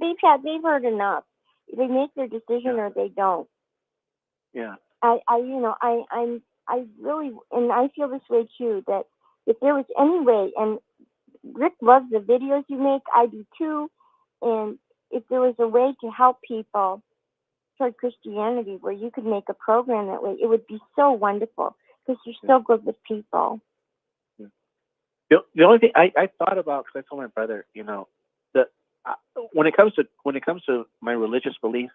[SPEAKER 8] They've heard enough. They make their decision, or they don't.
[SPEAKER 6] Yeah.
[SPEAKER 8] I really, and I feel this way too. That if there was any way, and Rick loves the videos you make, I do too. And if there was a way to help people toward Christianity, where you could make a program that way, it would be so wonderful. Because you're so good with people.
[SPEAKER 6] The only thing I thought about, because I told my brother, when it comes to my religious beliefs,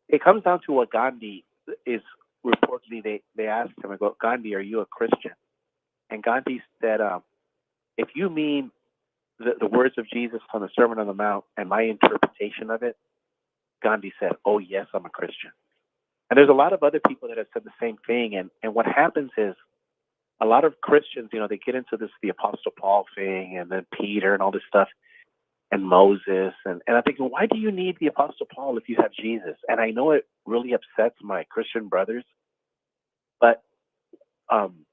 [SPEAKER 6] it comes down to what Gandhi is reportedly. They asked him, I go, "Gandhi, are you a Christian?" And Gandhi said, "If you mean the words of Jesus on the Sermon on the Mount and my interpretation of it," Gandhi said, "Oh yes, I'm a Christian." And there's a lot of other people that have said the same thing. And what happens is a lot of Christians, they get into the Apostle Paul thing, and then Peter and all this stuff, and Moses. And I'm thinking, why do you need the Apostle Paul if you have Jesus? And I know it really upsets my Christian brothers. But, and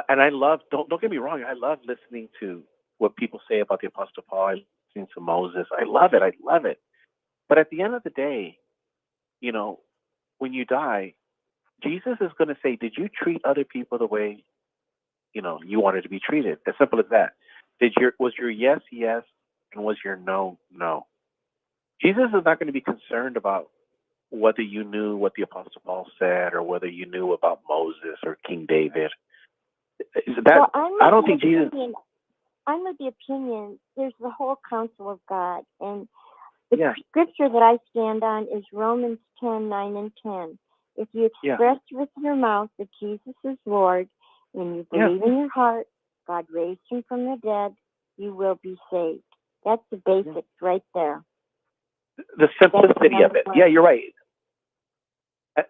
[SPEAKER 6] I love, don't get me wrong, I love listening to what people say about the Apostle Paul, listening to Moses. I love it. But at the end of the day, when you die, Jesus is going to say, did you treat other people the way, you wanted to be treated? As simple as that. Was your yes, yes, and was your no, no? Jesus is not going to be concerned about whether you knew what the Apostle Paul said, or whether you knew about Moses or King David. I don't think Jesus...
[SPEAKER 8] I'm of the opinion there's the whole counsel of God. And the scripture that I stand on is Romans 10:9-10. If you express with your mouth that Jesus is Lord, and you believe in your heart God raised him from the dead, you will be saved. That's the basics right there.
[SPEAKER 6] The simplicity of it. Yeah, you're right.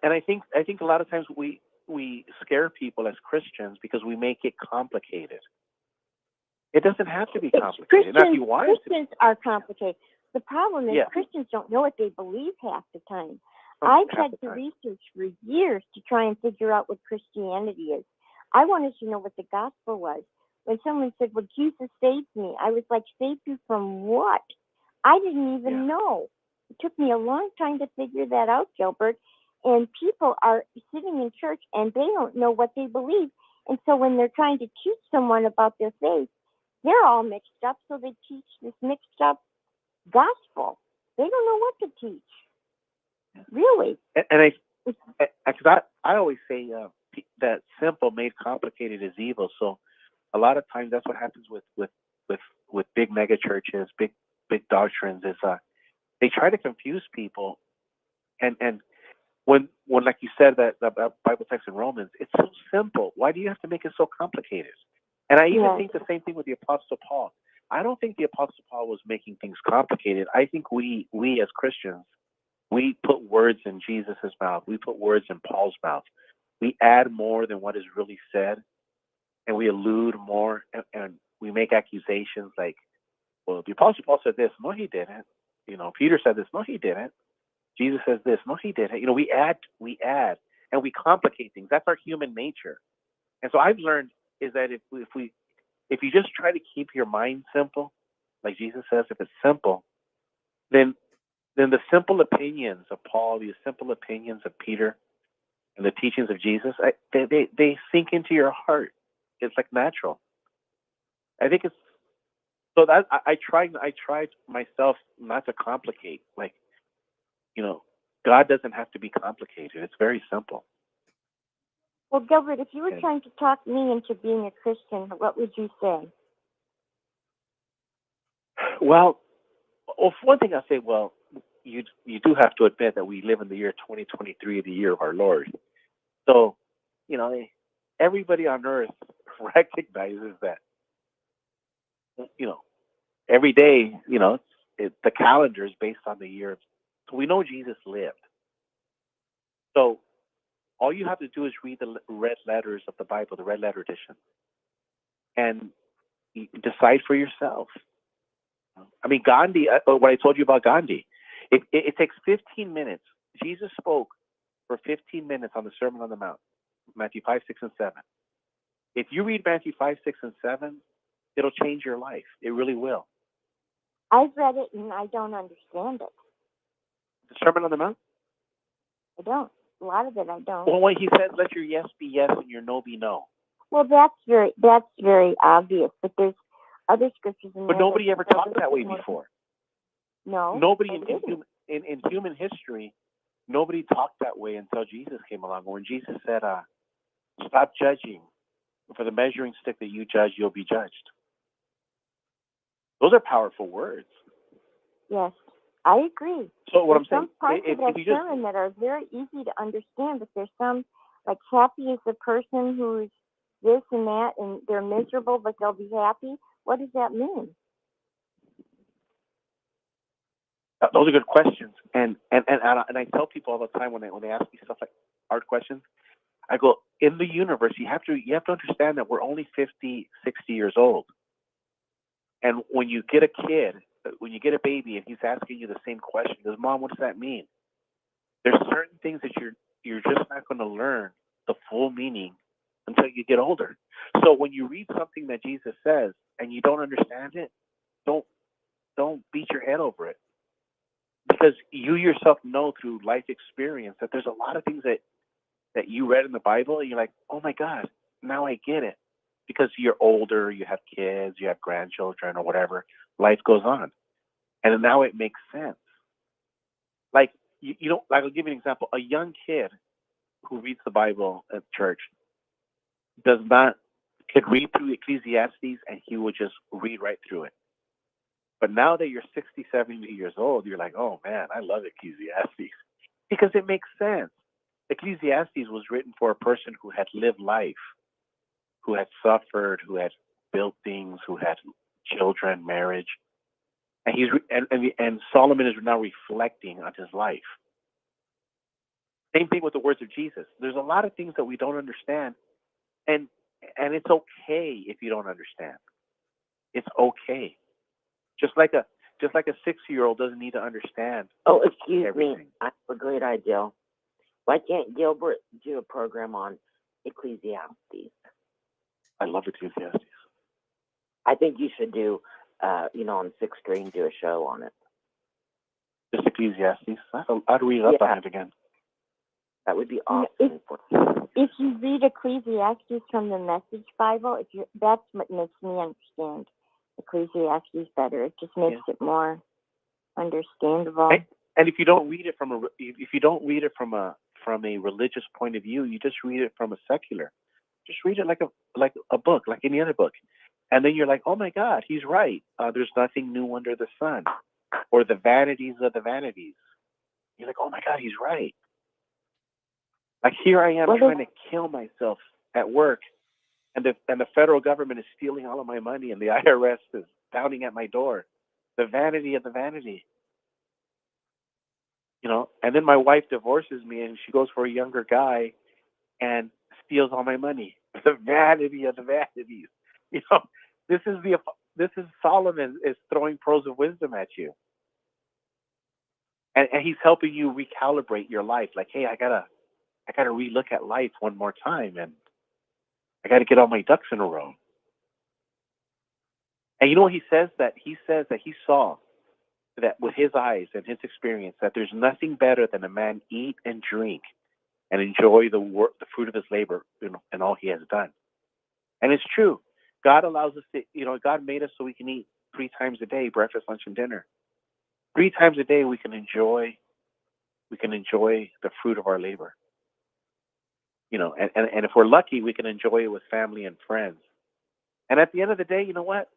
[SPEAKER 6] And I think a lot of times we scare people as Christians because we make it complicated. It doesn't have to be complicated.
[SPEAKER 8] Christians are complicated. The problem is Christians don't know what they believe half the time. I've had to research for years to try and figure out what Christianity is. I wanted to know what the gospel was. when someone said, well, Jesus saved me, I was like, saved you from what? I didn't even know. It took me a long time to figure that out, Gilbert. And people are sitting in church and they don't know what they believe. And so when they're trying to teach someone about their faith, they're all mixed up. So they teach this mixed up gospel. They don't know what to teach. Really.
[SPEAKER 6] And I always say that simple made complicated is evil. So a lot of times that's what happens with big mega churches, big doctrines is they try to confuse people. And when like you said that the Bible text in Romans, it's so simple. Why do you have to make it so complicated? And I even think the same thing with the Apostle Paul. I don't think the Apostle Paul was making things complicated. I think we as Christians, we put words in Jesus' mouth. We put words in Paul's mouth. We add more than what is really said, and we allude more, and we make accusations like, well, the Apostle Paul said this. No, he didn't. Peter said this. No, he didn't. Jesus says this. No, he didn't. We add, and we complicate things. That's our human nature. And so I've learned is that if you just try to keep your mind simple, like Jesus says, if it's simple, then the simple opinions of Paul, the simple opinions of Peter, and the teachings of Jesus, they sink into your heart. It's like natural. I think it's so that I tried myself not to complicate. Like, God doesn't have to be complicated. It's very simple.
[SPEAKER 8] Well, Gilbert, if you were trying to talk me into being a Christian, what would you say?
[SPEAKER 6] Well, for one thing, I'll say, well, you do have to admit that we live in the year 2023, the year of our Lord. So, everybody on earth recognizes that, every day, the calendar is based on the year. So we know Jesus lived. So all you have to do is read the red letters of the Bible, the red letter edition, and decide for yourself. I mean, Gandhi, what I told you about Gandhi, it takes 15 minutes. Jesus spoke for 15 minutes on the Sermon on the Mount, Matthew 5, 6, and 7. If you read Matthew 5, 6, and 7, it'll change your life. It really will.
[SPEAKER 8] I've read it and I don't understand it.
[SPEAKER 6] The Sermon on the Mount?
[SPEAKER 8] I don't. A lot of it I don't.
[SPEAKER 6] Well, when he says, let your yes be yes and your no be no.
[SPEAKER 8] Well, that's very obvious, but there's other scriptures in there. But
[SPEAKER 6] nobody ever talked that way before.
[SPEAKER 8] No.
[SPEAKER 6] Nobody in human history, nobody talked that way until Jesus came along. When Jesus said, stop judging. For the measuring stick that you judge, you'll be judged. Those are powerful words.
[SPEAKER 8] Yes, I agree.
[SPEAKER 6] So what I'm saying,
[SPEAKER 8] some parts of that sermon that are very easy to understand, but there's some, like, happy is the person who's this and that, and they're miserable, but they'll be happy. What does that mean?
[SPEAKER 6] Those are good questions, and I tell people all the time when they ask me stuff like hard questions, I go, in the universe, you have to understand that we're only 50, 60 years old. And when you get a kid, when you get a baby, and he's asking you the same question, he goes, Mom, what does that mean? There's certain things that you're just not going to learn the full meaning until you get older. So when you read something that Jesus says and you don't understand it, don't beat your head over it. Because you yourself know through life experience that there's a lot of things that you read in the Bible and you're like, oh my God, now I get it. Because you're older, you have kids, you have grandchildren or whatever, life goes on. And now it makes sense. Like, like I'll give you an example. A young kid who reads the Bible at church could read through Ecclesiastes and he would just read right through it. But now that you're 60, 70 years old, you're like, oh man, I love Ecclesiastes. Because it makes sense. Ecclesiastes was written for a person who had lived life, who had suffered, who had built things, who had children, marriage. And Solomon is now reflecting on his life. Same thing with the words of Jesus. There's a lot of things that we don't understand, and it's okay if you don't understand. It's okay. Just like a 6-year-old doesn't need to understand.
[SPEAKER 13] Oh, excuse
[SPEAKER 6] everything.
[SPEAKER 13] me. I have a great idea. Why can't Gilbert do a program on Ecclesiastes?
[SPEAKER 6] I love Ecclesiastes.
[SPEAKER 13] I think you should do, on 6th Screen, do a show on it.
[SPEAKER 6] Just Ecclesiastes. I'd read up on it again.
[SPEAKER 13] That would be awesome.
[SPEAKER 8] If you read Ecclesiastes from the Message Bible, that's what makes me understand Ecclesiastes better. It just makes it more understandable.
[SPEAKER 6] And if you don't read it from a religious point of view, you just read it from a secular. Just read it like a book, like any other book, and then you're like, oh my God, he's right. There's nothing new under the sun, or the vanities of the vanities. You're like, oh my God, he's right. Like here I am trying to kill myself at work, and the federal government is stealing all of my money, and the IRS is pounding at my door. The vanity of the vanity. And then my wife divorces me, and she goes for a younger guy, and steals all my money. The vanity of the vanities. This is Solomon is throwing pearls of wisdom at you, and he's helping you recalibrate your life. Like, hey, I gotta relook at life one more time, and I gotta get all my ducks in a row. And you know what he says? That he saw that with his eyes and his experience that there's nothing better than a man eat and drink and enjoy the fruit of his labor, and all he has done. And it's true. God allows us to, God made us so we can eat 3 times a day, breakfast, lunch, and dinner. 3 times a day we can enjoy the fruit of our labor. And if we're lucky, we can enjoy it with family and friends. And at the end of the day, you know what?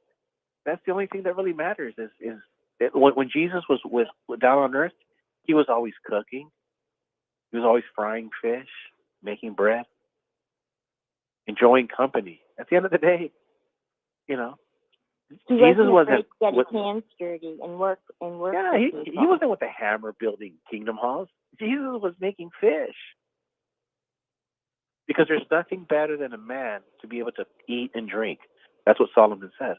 [SPEAKER 6] That's the only thing that really matters is when Jesus was down on earth, he was always cooking. He was always frying fish, making bread, enjoying company. At the end of the day, Jesus wasn't
[SPEAKER 8] get his hands dirty and work.
[SPEAKER 6] Yeah, he wasn't with a hammer building kingdom halls. Jesus was making fish. Because there's nothing better than a man to be able to eat and drink. That's what Solomon said.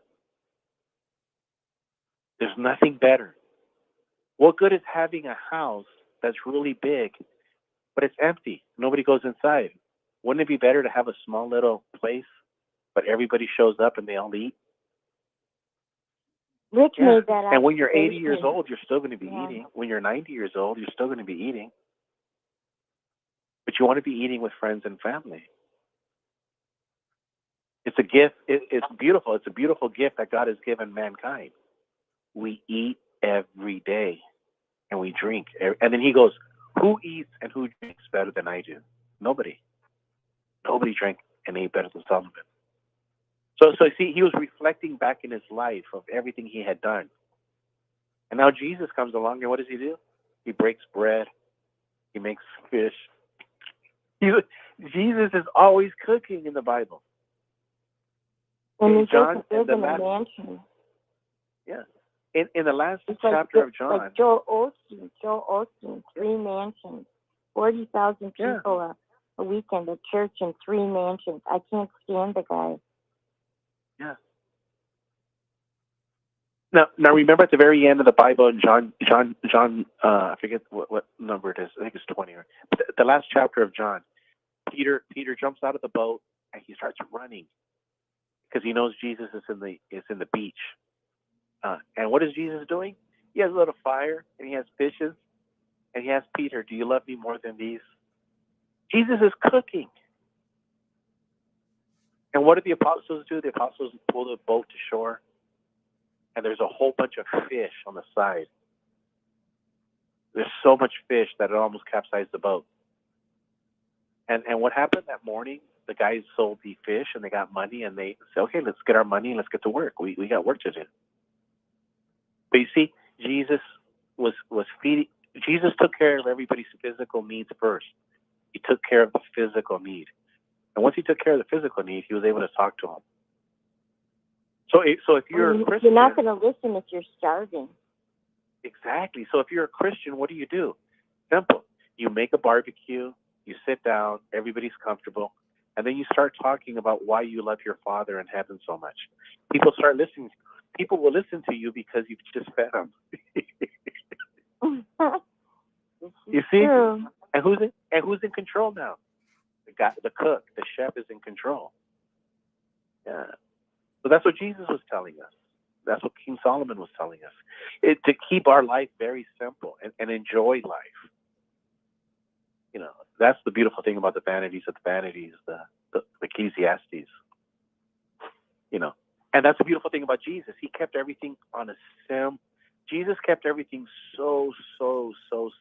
[SPEAKER 6] There's nothing better. What good is having a house that's really big, but it's empty? Nobody goes inside. Wouldn't it be better to have a small little place, but everybody shows up and they all eat?
[SPEAKER 8] Rich made that
[SPEAKER 6] And when you're 80 years old, you're still going to be eating. When you're 90 years old, you're still going to be eating. But you want to be eating with friends and family. It's a gift. It's beautiful. It's a beautiful gift that God has given mankind. We eat every day, and we drink. And then he goes, who eats and who drinks better than I do? Nobody. Nobody drank and ate better than Solomon. So see, he was reflecting back in his life of everything he had done. And now Jesus comes along, and what does he do? He breaks bread. He makes fish. Jesus is always cooking in the Bible.
[SPEAKER 8] And he
[SPEAKER 6] John,
[SPEAKER 8] lives in a mansion.
[SPEAKER 6] Yeah. In the last chapter of John.
[SPEAKER 8] Like Joel Osteen, 3 mansions, 40,000 people a weekend at church in 3 mansions. I can't stand the guy.
[SPEAKER 6] Yeah. Now remember at the very end of the Bible in John, I forget what number it is. I think it's 20. The last chapter of John. Peter jumps out of the boat and he starts running because he knows Jesus is in the beach. And what is Jesus doing? He has a little fire and he has fishes, and he asks Peter, "Do you love me more than these?" Jesus is cooking. And what do the apostles do? The apostles pull the boat to shore, and there's a whole bunch of fish on the side. There's so much fish that it almost capsized the boat. And what happened that morning? The guys sold the fish and they got money, and they said, "Okay, let's get our money and let's get to work. We got work to do." But you see, Jesus was feeding. Jesus took care of everybody's physical needs first. He took care of the physical need, and once he took care of the physical need, he was able to talk to them. So if you're a Christian,
[SPEAKER 8] you're not going to listen if you're starving.
[SPEAKER 6] Exactly. So if you're a Christian, what do? Simple. You make a barbecue. You sit down. Everybody's comfortable. And then you start talking about why you love your Father in heaven so much. People start listening. People will listen to you because you've just fed them. You see?
[SPEAKER 8] True.
[SPEAKER 6] And who's in control now? The cook, the chef is in control. Yeah. So that's what Jesus was telling us. That's what King Solomon was telling us. To keep our life very simple and enjoy life. You know, that's the beautiful thing about the vanities of the vanities, the Ecclesiastes. You know, and that's the beautiful thing about Jesus. He kept everything on a Jesus kept everything so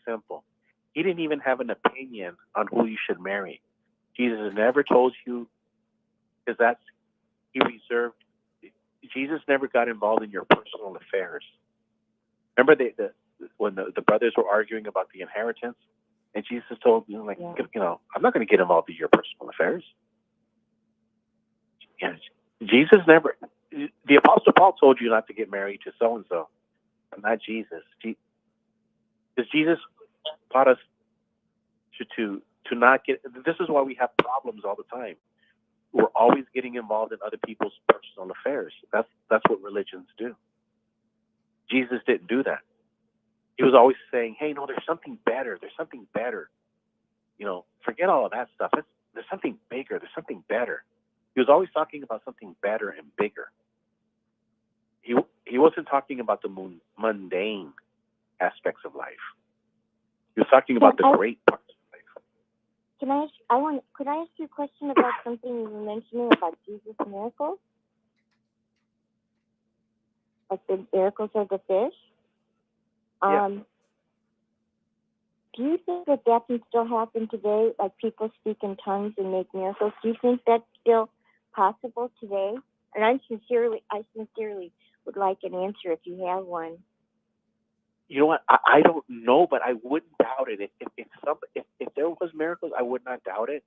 [SPEAKER 6] simple. He didn't even have an opinion on who you should marry. Jesus never told you, because he reserved. Jesus never got involved in your personal affairs. Remember when the brothers were arguing about the inheritance, and Jesus told them, like, I'm not going to get involved in your personal affairs. Yeah, Jesus never. The Apostle Paul told you not to get married to so and so, but not Jesus. Because Jesus taught us to not get. This is why we have problems all the time. We're always getting involved in other people's personal affairs. That's what religions do. Jesus didn't do that. He was always saying, hey, no, there's something better. There's something better. You know, forget all of that stuff. There's something bigger. There's something better. He was always talking about something better and bigger. He wasn't talking about the mundane aspects of life. He was talking about the great parts of life.
[SPEAKER 8] Could I ask you a question about something you were mentioning about Jesus' miracles? Like the miracles of the fish? Do you think that can still happen today? Like people speak in tongues and make miracles? Do you think that's still possible today? And I sincerely would like an answer if you have one.
[SPEAKER 6] You know what? I don't know, but I wouldn't doubt it. If there was miracles, I would not doubt it.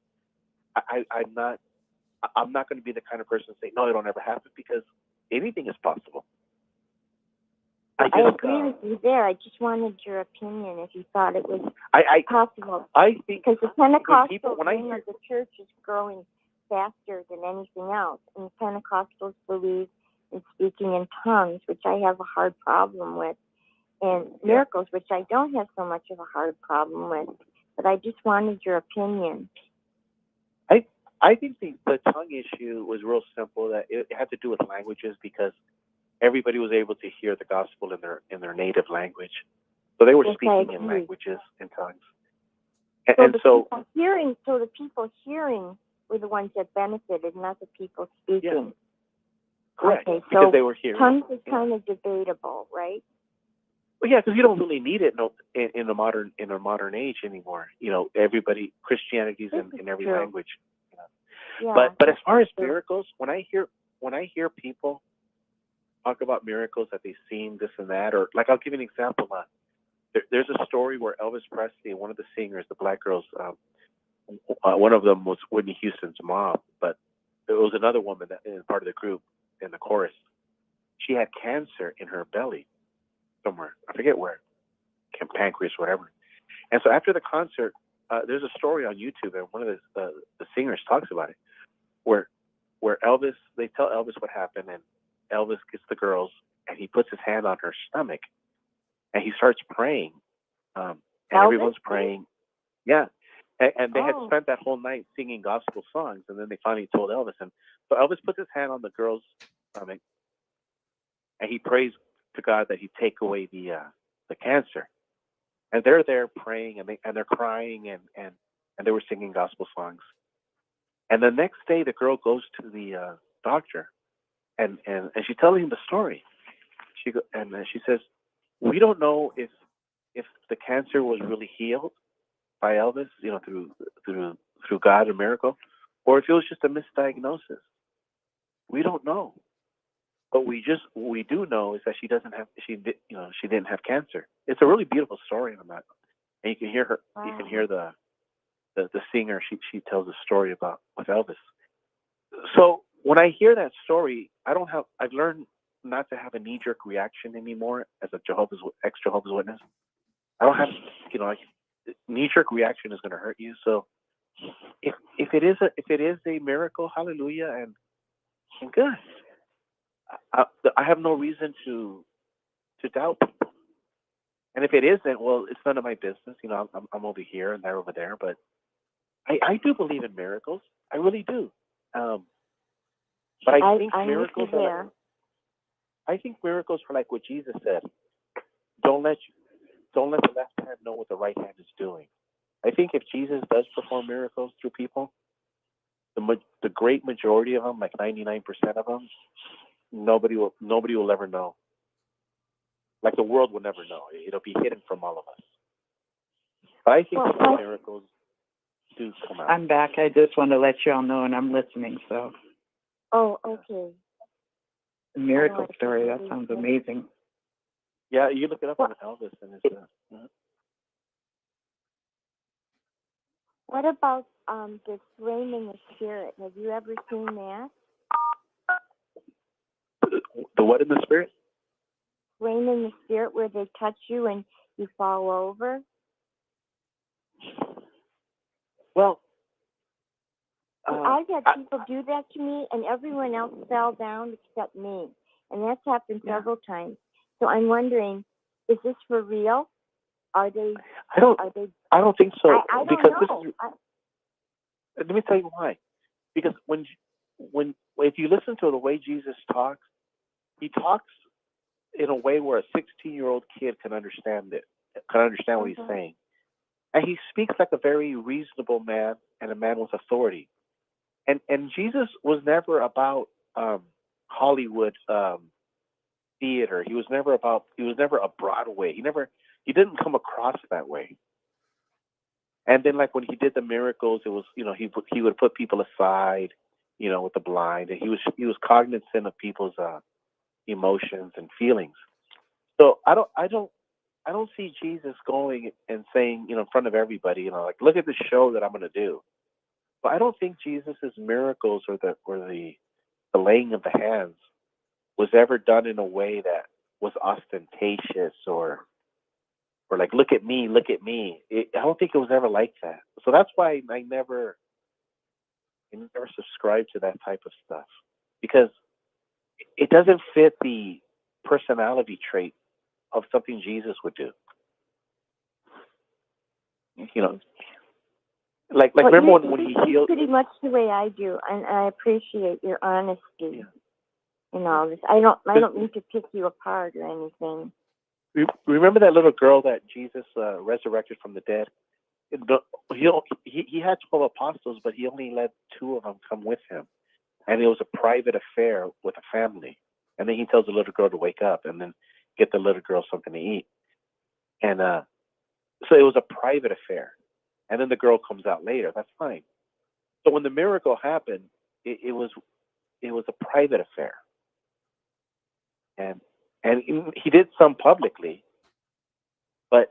[SPEAKER 6] I'm not going to be the kind of person to say no, it'll never happen, because anything is possible.
[SPEAKER 8] I agree with you there. I just wanted your opinion if you thought it was possible.
[SPEAKER 6] I think
[SPEAKER 8] because the Pentecostal wing of the church is growing faster than anything else, and the Pentecostals believe in speaking in tongues, which I have a hard problem with, and miracles, which I don't have so much of a hard problem with. But I just wanted your opinion.
[SPEAKER 6] I think the tongue issue was real simple. That it had to do with languages, because everybody was able to hear the gospel in their native language, so they were speaking in languages in tongues.
[SPEAKER 8] So the people hearing were the ones that benefited, not the people speaking.
[SPEAKER 6] Yeah. Correct,
[SPEAKER 8] okay,
[SPEAKER 6] because
[SPEAKER 8] so
[SPEAKER 6] they were hearing.
[SPEAKER 8] Tongues is kind of debatable, right?
[SPEAKER 6] Well, yeah, because you don't really need it in a modern age anymore. You know, Christianity's in every language. You know? But as far as miracles, when I hear people talk about miracles that they've seen, this and that, or like, I'll give you an example. There's a story where Elvis Presley, one of the singers, the Black Girls, one of them was Whitney Houston's mom, but there was another woman that is part of the group in the chorus. She had cancer in her belly somewhere. I forget where, pancreas, whatever. And so after the concert, there's a story on YouTube, and one of the singers talks about it, where Elvis, they tell Elvis what happened, and Elvis gets the girls, and he puts his hand on her stomach, and he starts praying, and everyone's praying. Yeah, and they had spent that whole night singing gospel songs, and then they finally told Elvis, and so Elvis puts his hand on the girl's stomach, and he prays to God that he take away the cancer, and they're there praying, and they're crying, and they were singing gospel songs, and the next day the girl goes to the doctor. And she's telling him the story. She says, we don't know if the cancer was really healed by Elvis, you know, through God, a miracle, or if it was just a misdiagnosis. We don't know. But we do know is that she didn't have cancer. It's a really beautiful story on that, and you can hear her. Wow. You can hear the singer. She tells a story about with Elvis. So when I hear that story, I've learned not to have a knee-jerk reaction anymore as a ex-Jehovah's Witness. I don't have, knee-jerk reaction is going to hurt you. So if it is a miracle, hallelujah, and good. I have no reason to doubt people. And if it isn't, well, it's none of my business. You know, I'm over here and they're over there. But I do believe in miracles. I really do. But I think
[SPEAKER 8] I'm with you
[SPEAKER 6] miracles are like,
[SPEAKER 8] there.
[SPEAKER 6] I think miracles are like what Jesus said. Don't let the left hand know what the right hand is doing. I think if Jesus does perform miracles through people, the great majority of them, like 99% of them, nobody will ever know. Like the world will never know. It'll be hidden from all of us. But I think some miracles do come out.
[SPEAKER 10] I'm back. I just want to let you all know, and I'm listening. So,
[SPEAKER 8] Oh, okay.
[SPEAKER 10] the miracle story, that sounds amazing.
[SPEAKER 6] Yeah, you look it up on Elvis, and it's
[SPEAKER 8] What about the flame in the spirit? Have you ever seen that?
[SPEAKER 6] the what in the spirit?
[SPEAKER 8] Flame in the spirit, where they touch you and you fall over?
[SPEAKER 6] Well,
[SPEAKER 8] I've had people do that to me, and everyone else fell down except me, and that's happened several times. So I'm wondering, is this for real? Are they?
[SPEAKER 6] I don't think so.
[SPEAKER 8] I don't
[SPEAKER 6] because
[SPEAKER 8] know.
[SPEAKER 6] Let me tell you why. Because if you listen to the way Jesus talks, he talks in a way where a 16-year-old kid can understand what he's saying, and he speaks like a very reasonable man and a man with authority. And Jesus was never about Hollywood theater. He was never a Broadway. He didn't come across that way. And then, like when he did the miracles, it was he would put people aside, with the blind, and he was cognizant of people's emotions and feelings. So I don't see Jesus going and saying, in front of everybody, like, look at the show that I'm going to do. But I don't think Jesus's miracles or the laying of the hands was ever done in a way that was ostentatious or like, look at me. I don't think it was ever like that. So that's why I never subscribed to that type of stuff, because it doesn't fit the personality trait of something Jesus would do. Like remember when he healed?
[SPEAKER 8] Pretty much the way I do, and I appreciate your honesty in all this. I don't mean to pick you apart or anything.
[SPEAKER 6] Remember that little girl that Jesus resurrected from the dead? He had 12 apostles, but he only let 2 of them come with him, and it was a private affair with a family. And then he tells the little girl to wake up and then get the little girl something to eat. And so it was a private affair. And then the girl comes out later. That's fine. So when the miracle happened, it was a private affair. And he did some publicly, but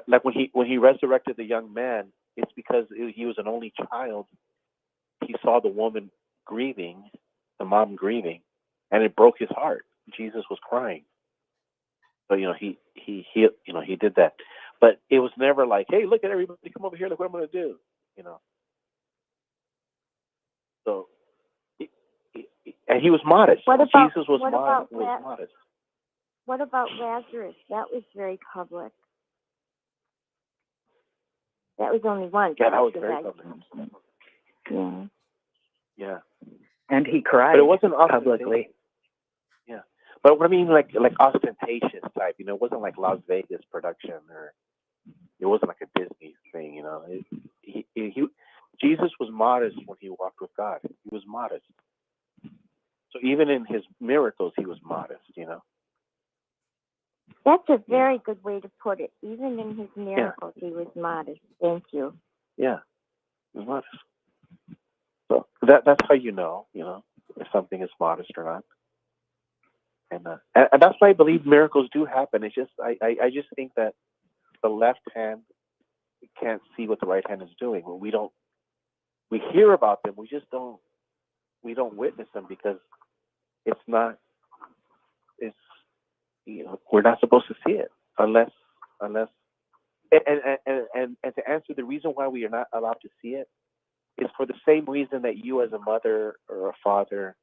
[SPEAKER 6] like when he resurrected the young man, it's because he was an only child. He saw the woman grieving, the mom grieving, and it broke his heart. Jesus was crying. So he did that, but it was never like, hey, look at everybody, come over here, look what I'm going to do. So and he was modest. Jesus was modest.
[SPEAKER 8] What about Lazarus? That was very public. That was only one.
[SPEAKER 6] Yeah, that was very public.
[SPEAKER 8] Yeah.
[SPEAKER 6] Yeah.
[SPEAKER 10] And he cried,
[SPEAKER 6] but it wasn't
[SPEAKER 10] publicly.
[SPEAKER 6] Yeah, but what I mean, like ostentatious type. It wasn't like Las Vegas production, or it wasn't like a Disney thing. Jesus was modest when he walked with God. He was modest. So even in his miracles, he was modest.
[SPEAKER 8] That's a very good way to put it. Even in his miracles, he was modest. Thank you.
[SPEAKER 6] Yeah, he was modest. So that's how if something is modest or not. And that's why I believe miracles do happen. It's just I just think that the left hand can't see what the right hand is doing. We hear about them, we don't witness them, because we're not supposed to see it unless and to answer the reason why we are not allowed to see it is for the same reason that you as a mother or a father,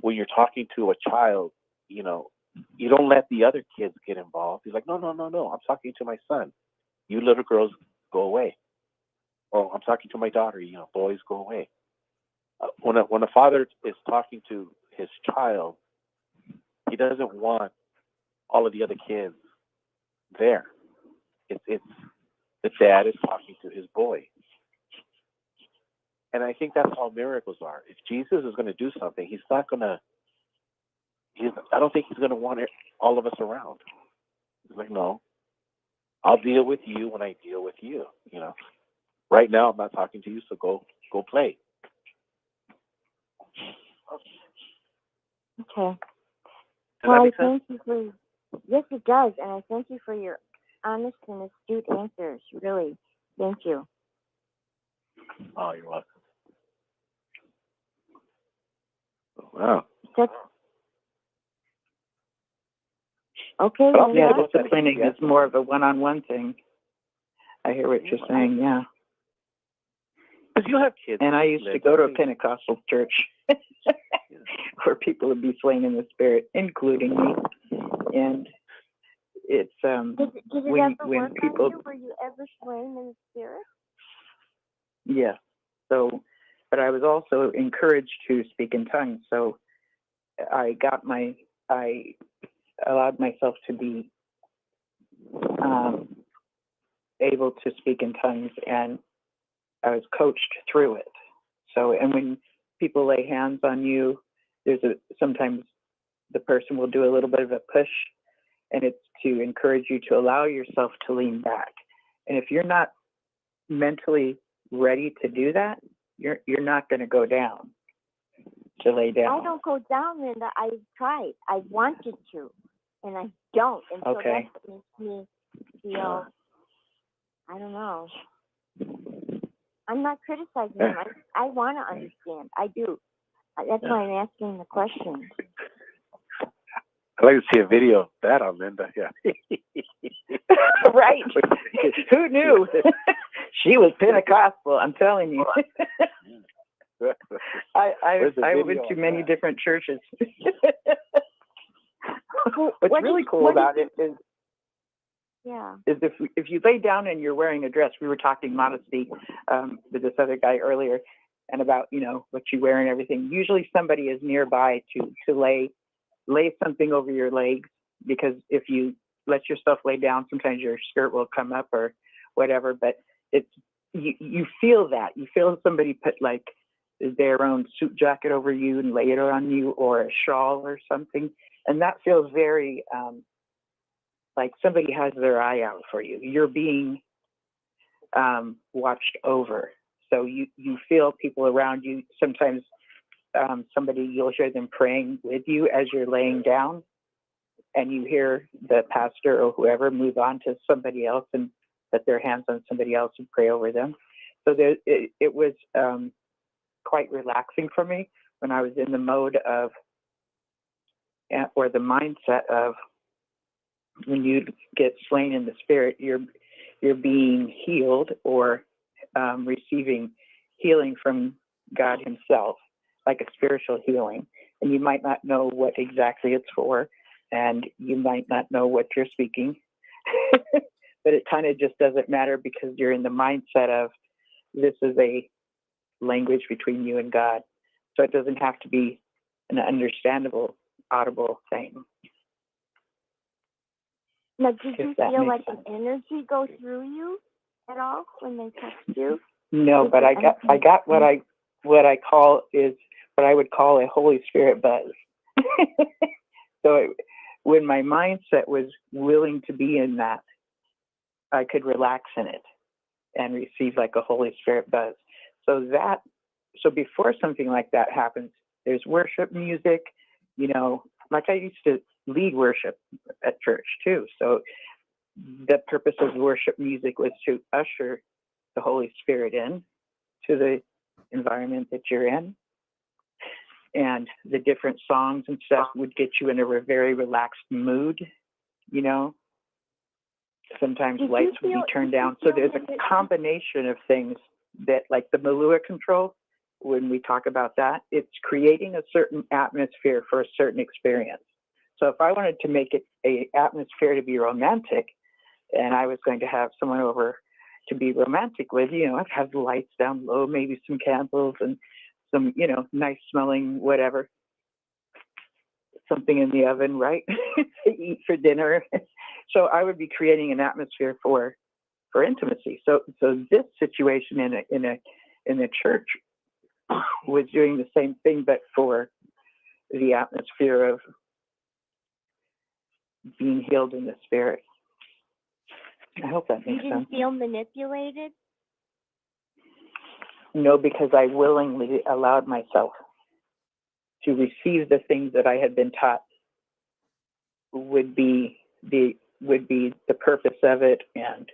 [SPEAKER 6] when you're talking to a child, you don't let the other kids get involved. He's like, no, I'm talking to my son. You little girls, go away. Or I'm talking to my daughter, boys, go away. when a father is talking to his child, he doesn't want all of the other kids there. It's the dad is talking to his boy. And I think that's how miracles are. If Jesus is going to do something, I don't think he's going to want all of us around. He's like, no, I'll deal with you when I deal with you. Right now I'm not talking to you, so go play.
[SPEAKER 8] Okay.
[SPEAKER 12] Well, I thank you for, yes, it does. And I thank you for your honest and astute answers. Really. Thank you.
[SPEAKER 6] Oh, you're welcome. Wow.
[SPEAKER 8] That's, okay.
[SPEAKER 10] Yeah, disciplining is more of a one-on-one thing. I hear what you're saying, yeah.
[SPEAKER 6] Because you have kids.
[SPEAKER 10] And I used to go to a Pentecostal church where people would be slain in the spirit, including me. And it's
[SPEAKER 8] did it
[SPEAKER 10] when
[SPEAKER 8] ever work
[SPEAKER 10] people,
[SPEAKER 8] on you? Were you ever slain in the spirit?
[SPEAKER 10] yeah. So, but I was also encouraged to speak in tongues. So I allowed myself to be able to speak in tongues, and I was coached through it. So, and when people lay hands on you, sometimes the person will do a little bit of a push, and it's to encourage you to allow yourself to lean back. And if you're not mentally ready to do that, you're not going to go down, to lay down.
[SPEAKER 8] I don't go down, Linda. I've tried. I wanted to, and I don't. And so
[SPEAKER 10] Okay.
[SPEAKER 8] that makes me feel, I don't know. I'm not criticizing them. I want to understand. I do. That's why I'm asking the question.
[SPEAKER 6] I'd like to see a video of that on Linda. Yeah.
[SPEAKER 10] Right. Who knew? She was Pentecostal, I'm telling you. I went to many different churches. What's really cool about it is if you lay down and you're wearing a dress, we were talking modesty with this other guy earlier, and about what you wear and everything. Usually somebody is nearby to lay something over your legs, because if you let yourself lay down, sometimes your skirt will come up or whatever. But it's you feel that. You feel somebody put like their own suit jacket over you and lay it on you, or a shawl or something, and that feels very like somebody has their eye out for you. You're being watched over. So you feel people around you. Sometimes you'll hear them praying with you as you're laying down, and you hear the pastor or whoever move on to somebody else and put their hands on somebody else and pray over them. So it was quite relaxing for me when I was in the mode of, or the mindset of, when you get slain in the spirit, you're being healed or receiving healing from God himself, like a spiritual healing. And you might not know what exactly it's for, and you might not know what you're speaking, but it kind of just doesn't matter, because you're in the mindset of, this is a language between you and God. So it doesn't have to be an understandable, audible thing.
[SPEAKER 8] Now, did you feel like an energy go through you at all when they touched you?
[SPEAKER 10] No, but I got what I would call a Holy Spirit buzz. So when my mindset was willing to be in that, I could relax in it and receive like a Holy Spirit buzz. So before something like that happens, there's worship music, like I used to lead worship at church too. So the purpose of worship music was to usher the Holy Spirit in to the environment that you're in. And the different songs and stuff would get you in a very relaxed mood, Sometimes lights would be turned down. So there's a combination of things that, like the Malua control, when we talk about that, it's creating a certain atmosphere for a certain experience. So if I wanted to make it an atmosphere to be romantic, and I was going to have someone over to be romantic with, I'd have the lights down low, maybe some candles and some, nice smelling whatever, something in the oven, right, to eat for dinner. So I would be creating an atmosphere for intimacy. So this situation in a church was doing the same thing, but for the atmosphere of being healed in the spirit. I hope that makes sense.
[SPEAKER 8] You didn't feel manipulated?
[SPEAKER 10] No, because I willingly allowed myself to receive the things that I had been taught would be the purpose of it, and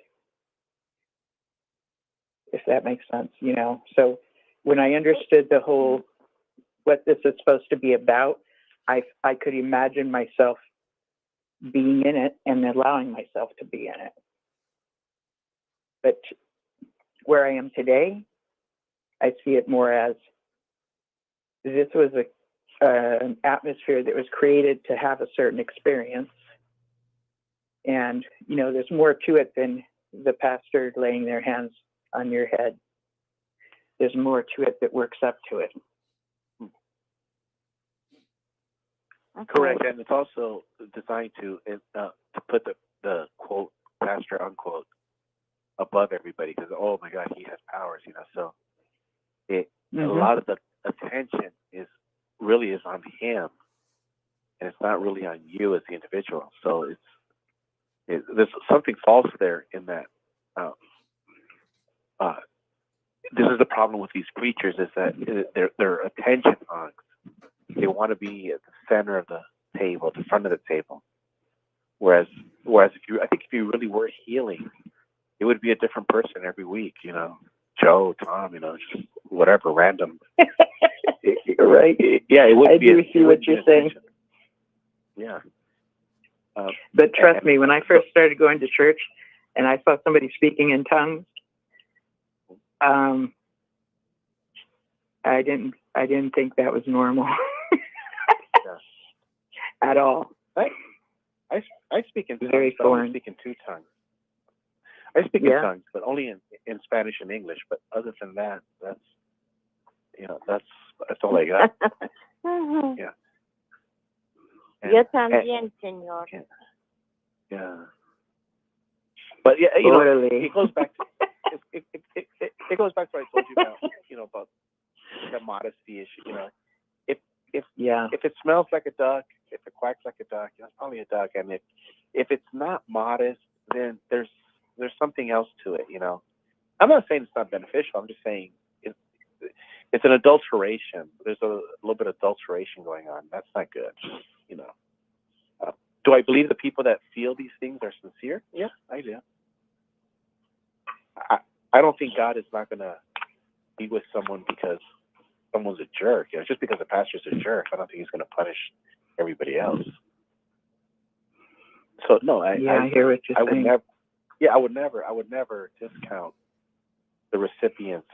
[SPEAKER 10] if that makes sense, So when I understood the whole what this is supposed to be about, I could imagine myself being in it and allowing myself to be in it. But where I am today, I see it more as this was an atmosphere that was created to have a certain experience. And, there's more to it than the pastor laying their hands on your head. There's more to it that works up to it.
[SPEAKER 6] Okay. Correct, and it's also designed to put the quote pastor unquote above everybody, because oh my God, he has powers, So a lot of the attention is on him, and it's not really on you as the individual. So there's something false there in that. This is the problem with these preachers, is that they're attention hogs. They want to be at the center of the table, at the front of the table. Whereas if you really were healing, it would be a different person every week, Joe, Tom, just whatever, random.
[SPEAKER 10] Right.
[SPEAKER 6] Yeah, it would
[SPEAKER 10] I
[SPEAKER 6] be.
[SPEAKER 10] do see what you're saying.
[SPEAKER 6] Yeah.
[SPEAKER 10] But trust me, when I first started going to church and I saw somebody speaking in tongues, I didn't think that was normal at all.
[SPEAKER 6] I speak in tongues.
[SPEAKER 10] Very foreign.
[SPEAKER 6] I speak in two tongues. I speak in tongues, but only in Spanish and English. But other than that, that's all I got. Yeah.
[SPEAKER 8] Yo también, señor.
[SPEAKER 6] Yeah. But yeah, it goes back to it goes back to what I told you about, about the modesty issue. If it smells like a duck, if it quacks like a duck, it's probably a duck. And if it's not modest, then there's something else to it. I'm not saying it's not beneficial. I'm just saying it's an adulteration. There's a little bit of adulteration going on. That's not good. Do I believe the people that feel these things are sincere? Yeah, I do. I don't think God is not going to be with someone because someone's a jerk. Just because the pastor's a jerk, I don't think he's going to punish everybody else. So no, I
[SPEAKER 10] hear what you're saying.
[SPEAKER 6] I would never discount the recipient's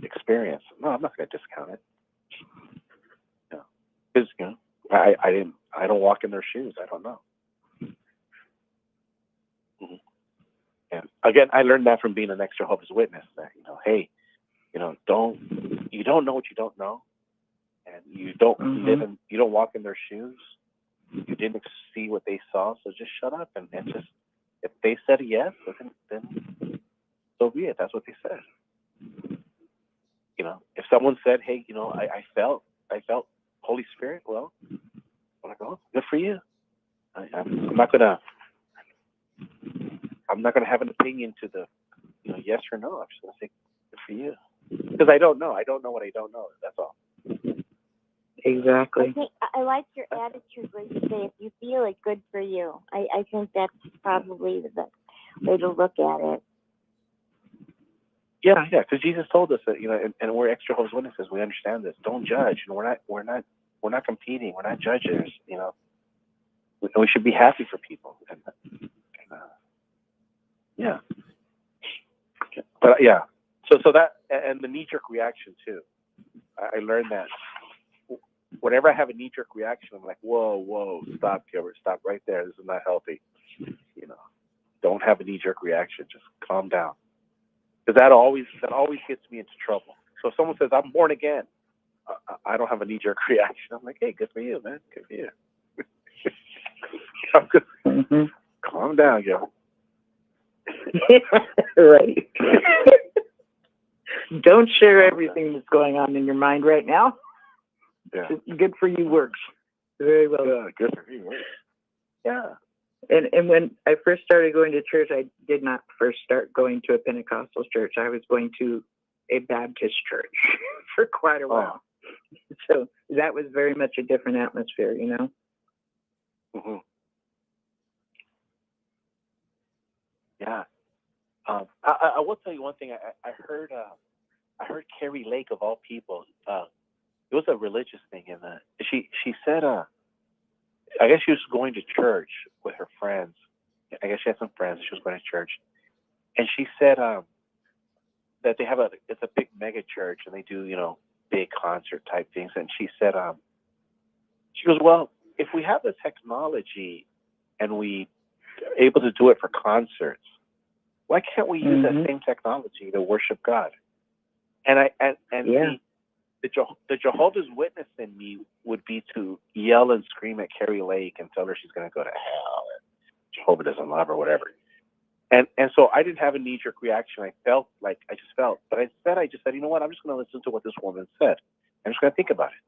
[SPEAKER 6] experience. No, I'm not going to discount it. Because I don't walk in their shoes. I don't know. Mm-hmm. And again, I learned that from being an ex-Jehovah's Witness. That hey, you don't know what you don't know, and you don't you don't walk in their shoes. You didn't see what they saw, so just shut up and just, if they said yes, then so be it. That's what they said. If someone said, hey, I felt Holy Spirit, well, I'm like, oh, good for you. I'm not gonna have an opinion to the yes or no. I'm just gonna say good for you, because I don't know. I don't know what I don't know. That's all.
[SPEAKER 10] Exactly.
[SPEAKER 8] I like your attitude where you say, if you feel it, good for you. I think that's probably the best way to look at it.
[SPEAKER 6] Yeah, because Jesus told us that, and we're ex-Jehovah's Witnesses. We understand this. Don't judge. We're not competing. We're not judges. We should be happy for people. Yeah. But yeah. So that, and the knee-jerk reaction too. I learned that whenever I have a knee-jerk reaction, I'm like, whoa, stop, Gilbert, stop right there. This is not healthy. Don't have a knee-jerk reaction. Just calm down. Because that always gets me into trouble. So if someone says, I'm born again, I don't have a knee-jerk reaction. I'm like, hey, good for you, man. Good for you. I'm good.
[SPEAKER 10] Mm-hmm.
[SPEAKER 6] Calm down, Joe.
[SPEAKER 10] Right. Don't share everything that's going on in your mind right now.
[SPEAKER 6] Yeah.
[SPEAKER 10] Good for you works. Very well.
[SPEAKER 6] Yeah, good for you.
[SPEAKER 10] Yeah. And when I first started going to church, I did not first start going to a Pentecostal church. I was going to a Baptist church for quite a while. So that was very much a different atmosphere, you know?
[SPEAKER 6] Mm-hmm. Yeah. I will tell you one thing. I heard Carrie Lake, of all people. It was a religious thing, and she said, I guess she was going to church with her friends. I guess she had some friends. She was going to church, and she said that they have it's a big mega church, and they do big concert type things. And she said, she goes, well, if we have the technology and we are able to do it for concerts, why can't we use that same technology to worship God? And
[SPEAKER 10] yeah.
[SPEAKER 6] the Jehovah's Witness in me would be to yell and scream at Carrie Lake and tell her she's going to go to hell and Jehovah doesn't love her, whatever. And so I didn't have a knee-jerk reaction. I felt, but I just said, you know what? I'm just going to listen to what this woman said. I'm just going to think about it.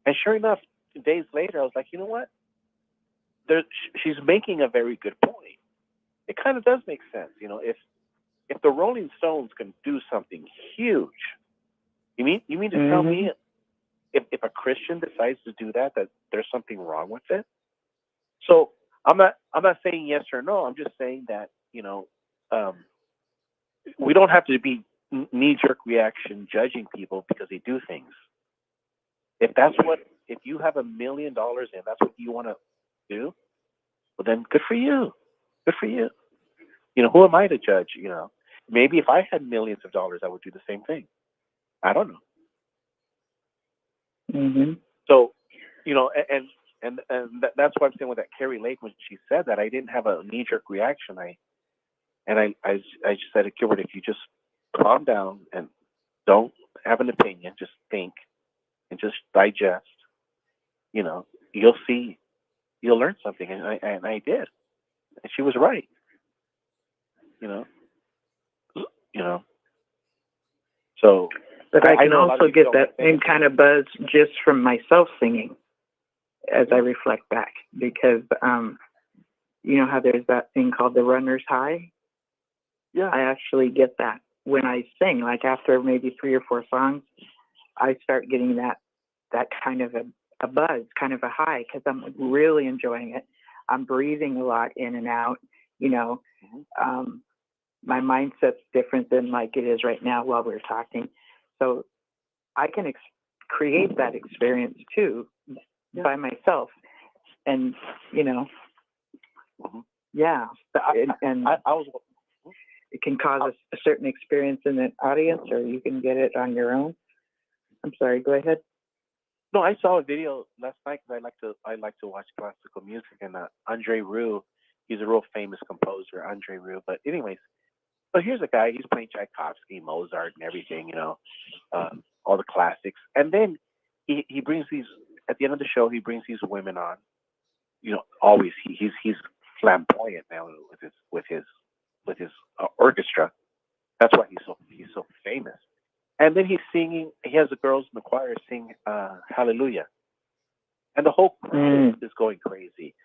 [SPEAKER 6] And sure enough, days later, I was like, you know what? She's making a very good point. It kind of does make sense, if the Rolling Stones can do something huge, you mean to tell me if a Christian decides to do that there's something wrong with it? So I'm not saying yes or no. I'm just saying that we don't have to be knee-jerk reaction judging people because they do things. If you have $1 million and that's what you want to do, well then good for you. Good for you. Who am I to judge? Maybe if I had millions of dollars, I would do the same thing. I don't know.
[SPEAKER 10] Mm-hmm.
[SPEAKER 6] So, and that's why I'm saying with that Carrie Lake, when she said that, I didn't have a knee-jerk reaction. I just said, Gilbert, if you just calm down and don't have an opinion, just think and just digest, you'll see, you'll learn something. And I did. And she was right. So,
[SPEAKER 10] but I can also get that same kind of buzz just from myself singing as I reflect back, because you know how there's that thing called the runner's high?
[SPEAKER 6] Yeah.
[SPEAKER 10] I actually get that when I sing. Like after maybe 3 or 4 songs, I start getting that kind of a buzz, kind of a high, because I'm really enjoying it. I'm breathing a lot in and out, my mindset's different than like it is right now while we're talking. So I can create that experience too by myself. And, yeah. And
[SPEAKER 6] I was...
[SPEAKER 10] it can cause a certain experience in the audience, or you can get it on your own. I'm sorry, go ahead.
[SPEAKER 6] No, I saw a video last night because I like to watch classical music, and Andre Rieu, he's a real famous composer, Andre Rieu. But anyways, so here's a guy, he's playing Tchaikovsky, Mozart, and everything, all the classics. And then he brings these, at the end of the show, he brings these women on. Always he's flamboyant now with his orchestra. That's why he's so famous. And then he's singing. He has the girls in the choir sing Hallelujah, and the whole crowd is going crazy.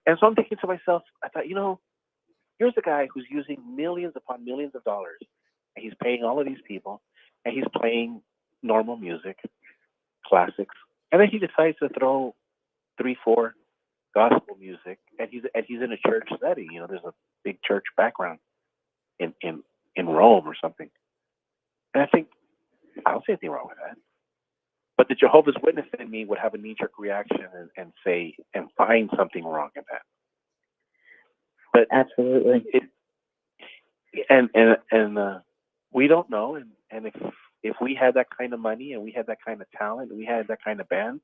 [SPEAKER 6] And so I'm thinking to myself, I thought, here's a guy who's using millions upon millions of dollars, and he's paying all of these people, and he's playing normal music, classics, and then he decides to throw 3-4 gospel music, and he's in a church setting. There's a big church background in Rome or something, and I think, I don't see anything wrong with that. But the Jehovah's Witness in me would have a knee-jerk reaction and say and find something wrong in that. But
[SPEAKER 10] absolutely,
[SPEAKER 6] we don't know. And if we had that kind of money and we had that kind of talent and we had that kind of band,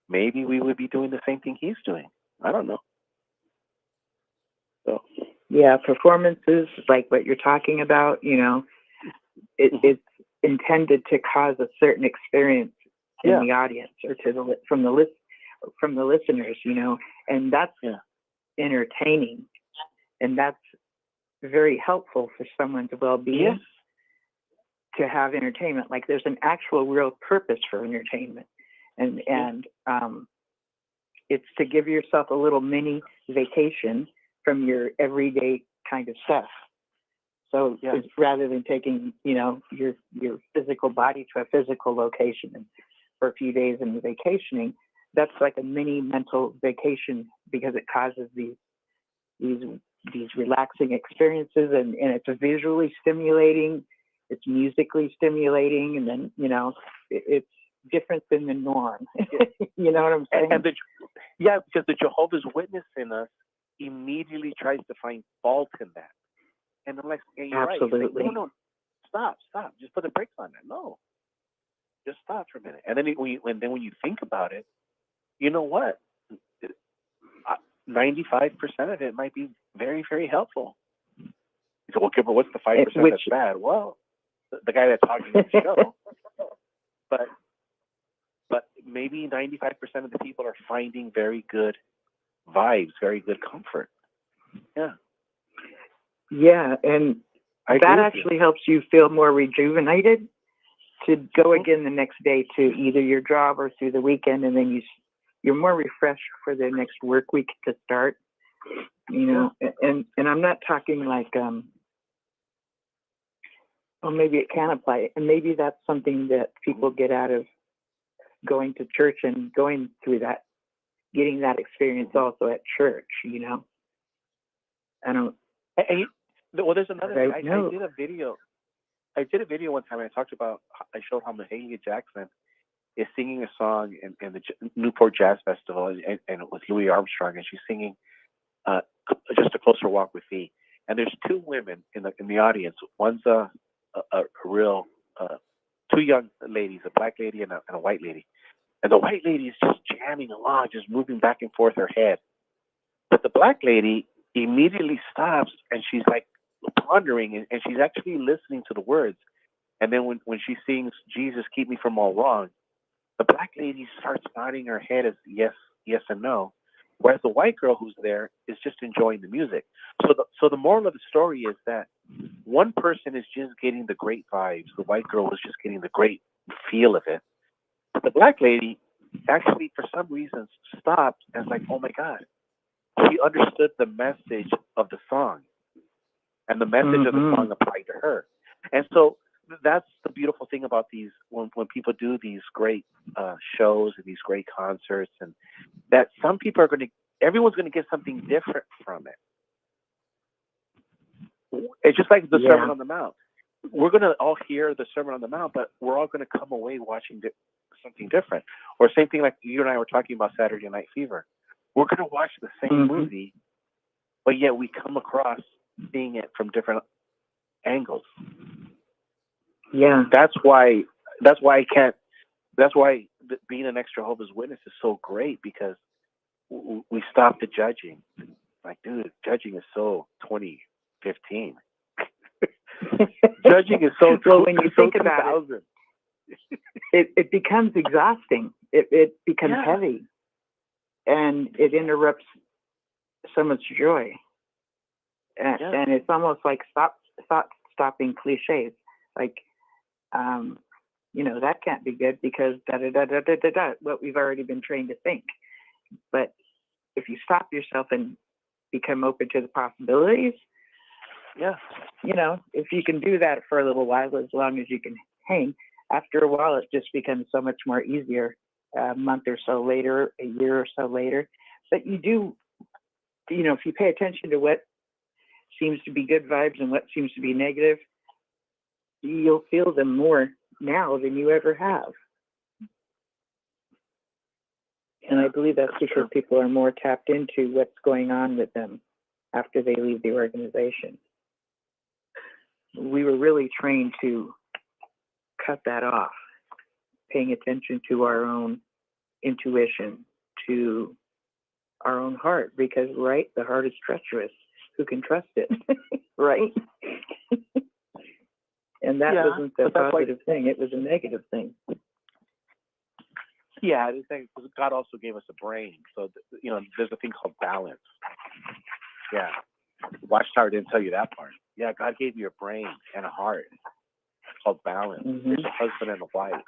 [SPEAKER 6] maybe we would be doing the same thing he's doing. I don't know. So
[SPEAKER 10] yeah, performances like what you're talking about, it's intended to cause a certain experience in the audience or from the listeners, you know, and that's entertaining, and that's very helpful for someone's well-being to have entertainment. Like there's an actual real purpose for entertainment, and it's to give yourself a little mini vacation from your everyday kind of stuff. So it's, rather than taking, you know, your physical body to a physical location and for a few days and vacationing, that's like a mini mental vacation, because it causes these relaxing experiences, and it's visually stimulating, it's musically stimulating, and then, you know, it's different than the norm. You know what I'm saying?
[SPEAKER 6] And because the Jehovah's Witness in us immediately tries to find fault in that. And I'm like, hey, you're
[SPEAKER 10] absolutely.
[SPEAKER 6] Right. No, stop. Just put the brakes on that. No, just stop for a minute. And then when you think about it, you know what? 95% of it might be very, very helpful. You say, well, okay, but what's the 5% that's bad? Well, the guy that's talking on the show. But maybe 95% of the people are finding very good vibes, very good comfort. Yeah.
[SPEAKER 10] Yeah, and that actually helps you feel more rejuvenated to go again the next day to either your job or through the weekend, and then you're more refreshed for the next work week to start. You know, and I'm not talking like well, maybe it can apply, and maybe that's something that people get out of going to church and going through that, getting that experience also at church. You know, I don't.
[SPEAKER 6] Well, there's another thing. I did a video. I did a video one time, and I showed how Mahalia Jackson is singing a song in the Newport Jazz Festival, and with Louis Armstrong, and she's singing "Just a Closer Walk with Thee." And there's two women in the audience. One's a real two young ladies, a black lady and a white lady. And the white lady is just jamming along, just moving back and forth her head. But the black lady immediately stops, and she's like pondering, and she's actually listening to the words. And then when she sings "Jesus, Keep Me From All Wrong," the black lady starts nodding her head as yes, yes, and no, whereas the white girl who's there is just enjoying the music. So the moral of the story is that one person is just getting the great vibes. The white girl was just getting the great feel of it. But the black lady actually, for some reason, stopped and was like, oh my God. She understood the message of the song, and the message of the song applied to her. And so that's the beautiful thing about these, when people do these great shows and these great concerts, and that some people everyone's going to get something different from it. It's just like the Sermon on the Mount. We're going to all hear the Sermon on the Mount, but we're all going to come away watching something different. Or same thing like you and I were talking about Saturday Night Fever. We're going to watch the same movie, but yet we come across seeing it from different angles.
[SPEAKER 10] Yeah.
[SPEAKER 6] That's why being an extra Jehovah's Witness is so great, because we stop the judging. Like, dude, judging is so 2015. Judging is so
[SPEAKER 10] well, when you think about it becomes exhausting. It becomes heavy, and it interrupts so much joy. And it's almost like stopping cliches. Like, you know, that can't be good because what we've already been trained to think. But if you stop yourself and become open to the possibilities, you know, if you can do that for a little while, as long as you can hang, after a while, it just becomes so much more easier. A month or so later, a year or so later. But you do, you know, if you pay attention to what seems to be good vibes and what seems to be negative, you'll feel them more now than you ever have. And I believe that's because people are more tapped into what's going on with them after they leave the organization. We were really trained to cut that off, paying attention to our own intuition, to our own heart, because, right, the heart is treacherous. Who can trust it, right? And that wasn't the positive thing. It was a negative thing.
[SPEAKER 6] Yeah, it's like God also gave us a brain. So, there's a thing called balance. Yeah. Watchtower didn't tell you that part. Yeah, God gave you a brain and a heart. It's called balance.
[SPEAKER 10] Mm-hmm.
[SPEAKER 6] It's a husband and a wife.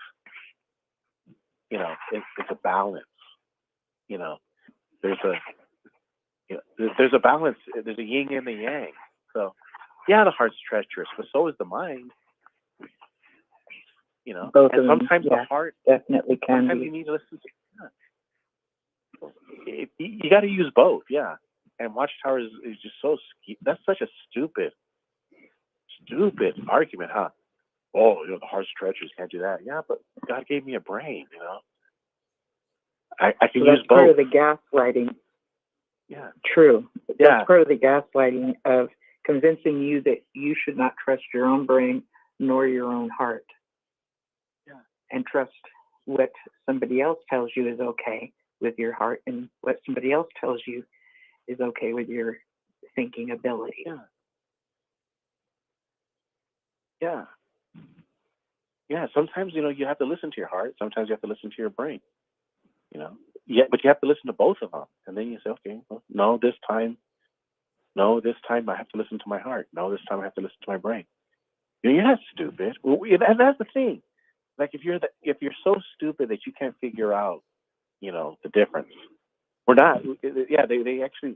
[SPEAKER 6] It's a balance. There's a balance. There's a yin and a yang. So, yeah, the heart's treacherous, but so is the mind.
[SPEAKER 10] Both
[SPEAKER 6] and
[SPEAKER 10] of them,
[SPEAKER 6] sometimes the heart
[SPEAKER 10] definitely can
[SPEAKER 6] sometimes
[SPEAKER 10] be.
[SPEAKER 6] you need to listen to. You got to use both, yeah. And Watchtower is just so. That's such a stupid argument, huh? Oh, the heart's treacherous, can't do that. Yeah, but God gave me a brain, I can use
[SPEAKER 10] that's
[SPEAKER 6] both.
[SPEAKER 10] Part of the gaslighting.
[SPEAKER 6] Yeah.
[SPEAKER 10] True.
[SPEAKER 6] Yeah.
[SPEAKER 10] That's part of the gaslighting of convincing you that you should not trust your own brain nor your own heart.
[SPEAKER 6] Yeah.
[SPEAKER 10] And trust what somebody else tells you is okay with your heart and what somebody else tells you is okay with your thinking ability.
[SPEAKER 6] Yeah. Yeah. Yeah. Sometimes, you have to listen to your heart. Sometimes you have to listen to your brain. Yeah, but you have to listen to both of them. And then you say, okay, well, no, this time I have to listen to my heart. No, this time I have to listen to my brain. You're not stupid. And that's the thing. Like if you're so stupid that you can't figure out, the difference. We're not. Yeah, they actually.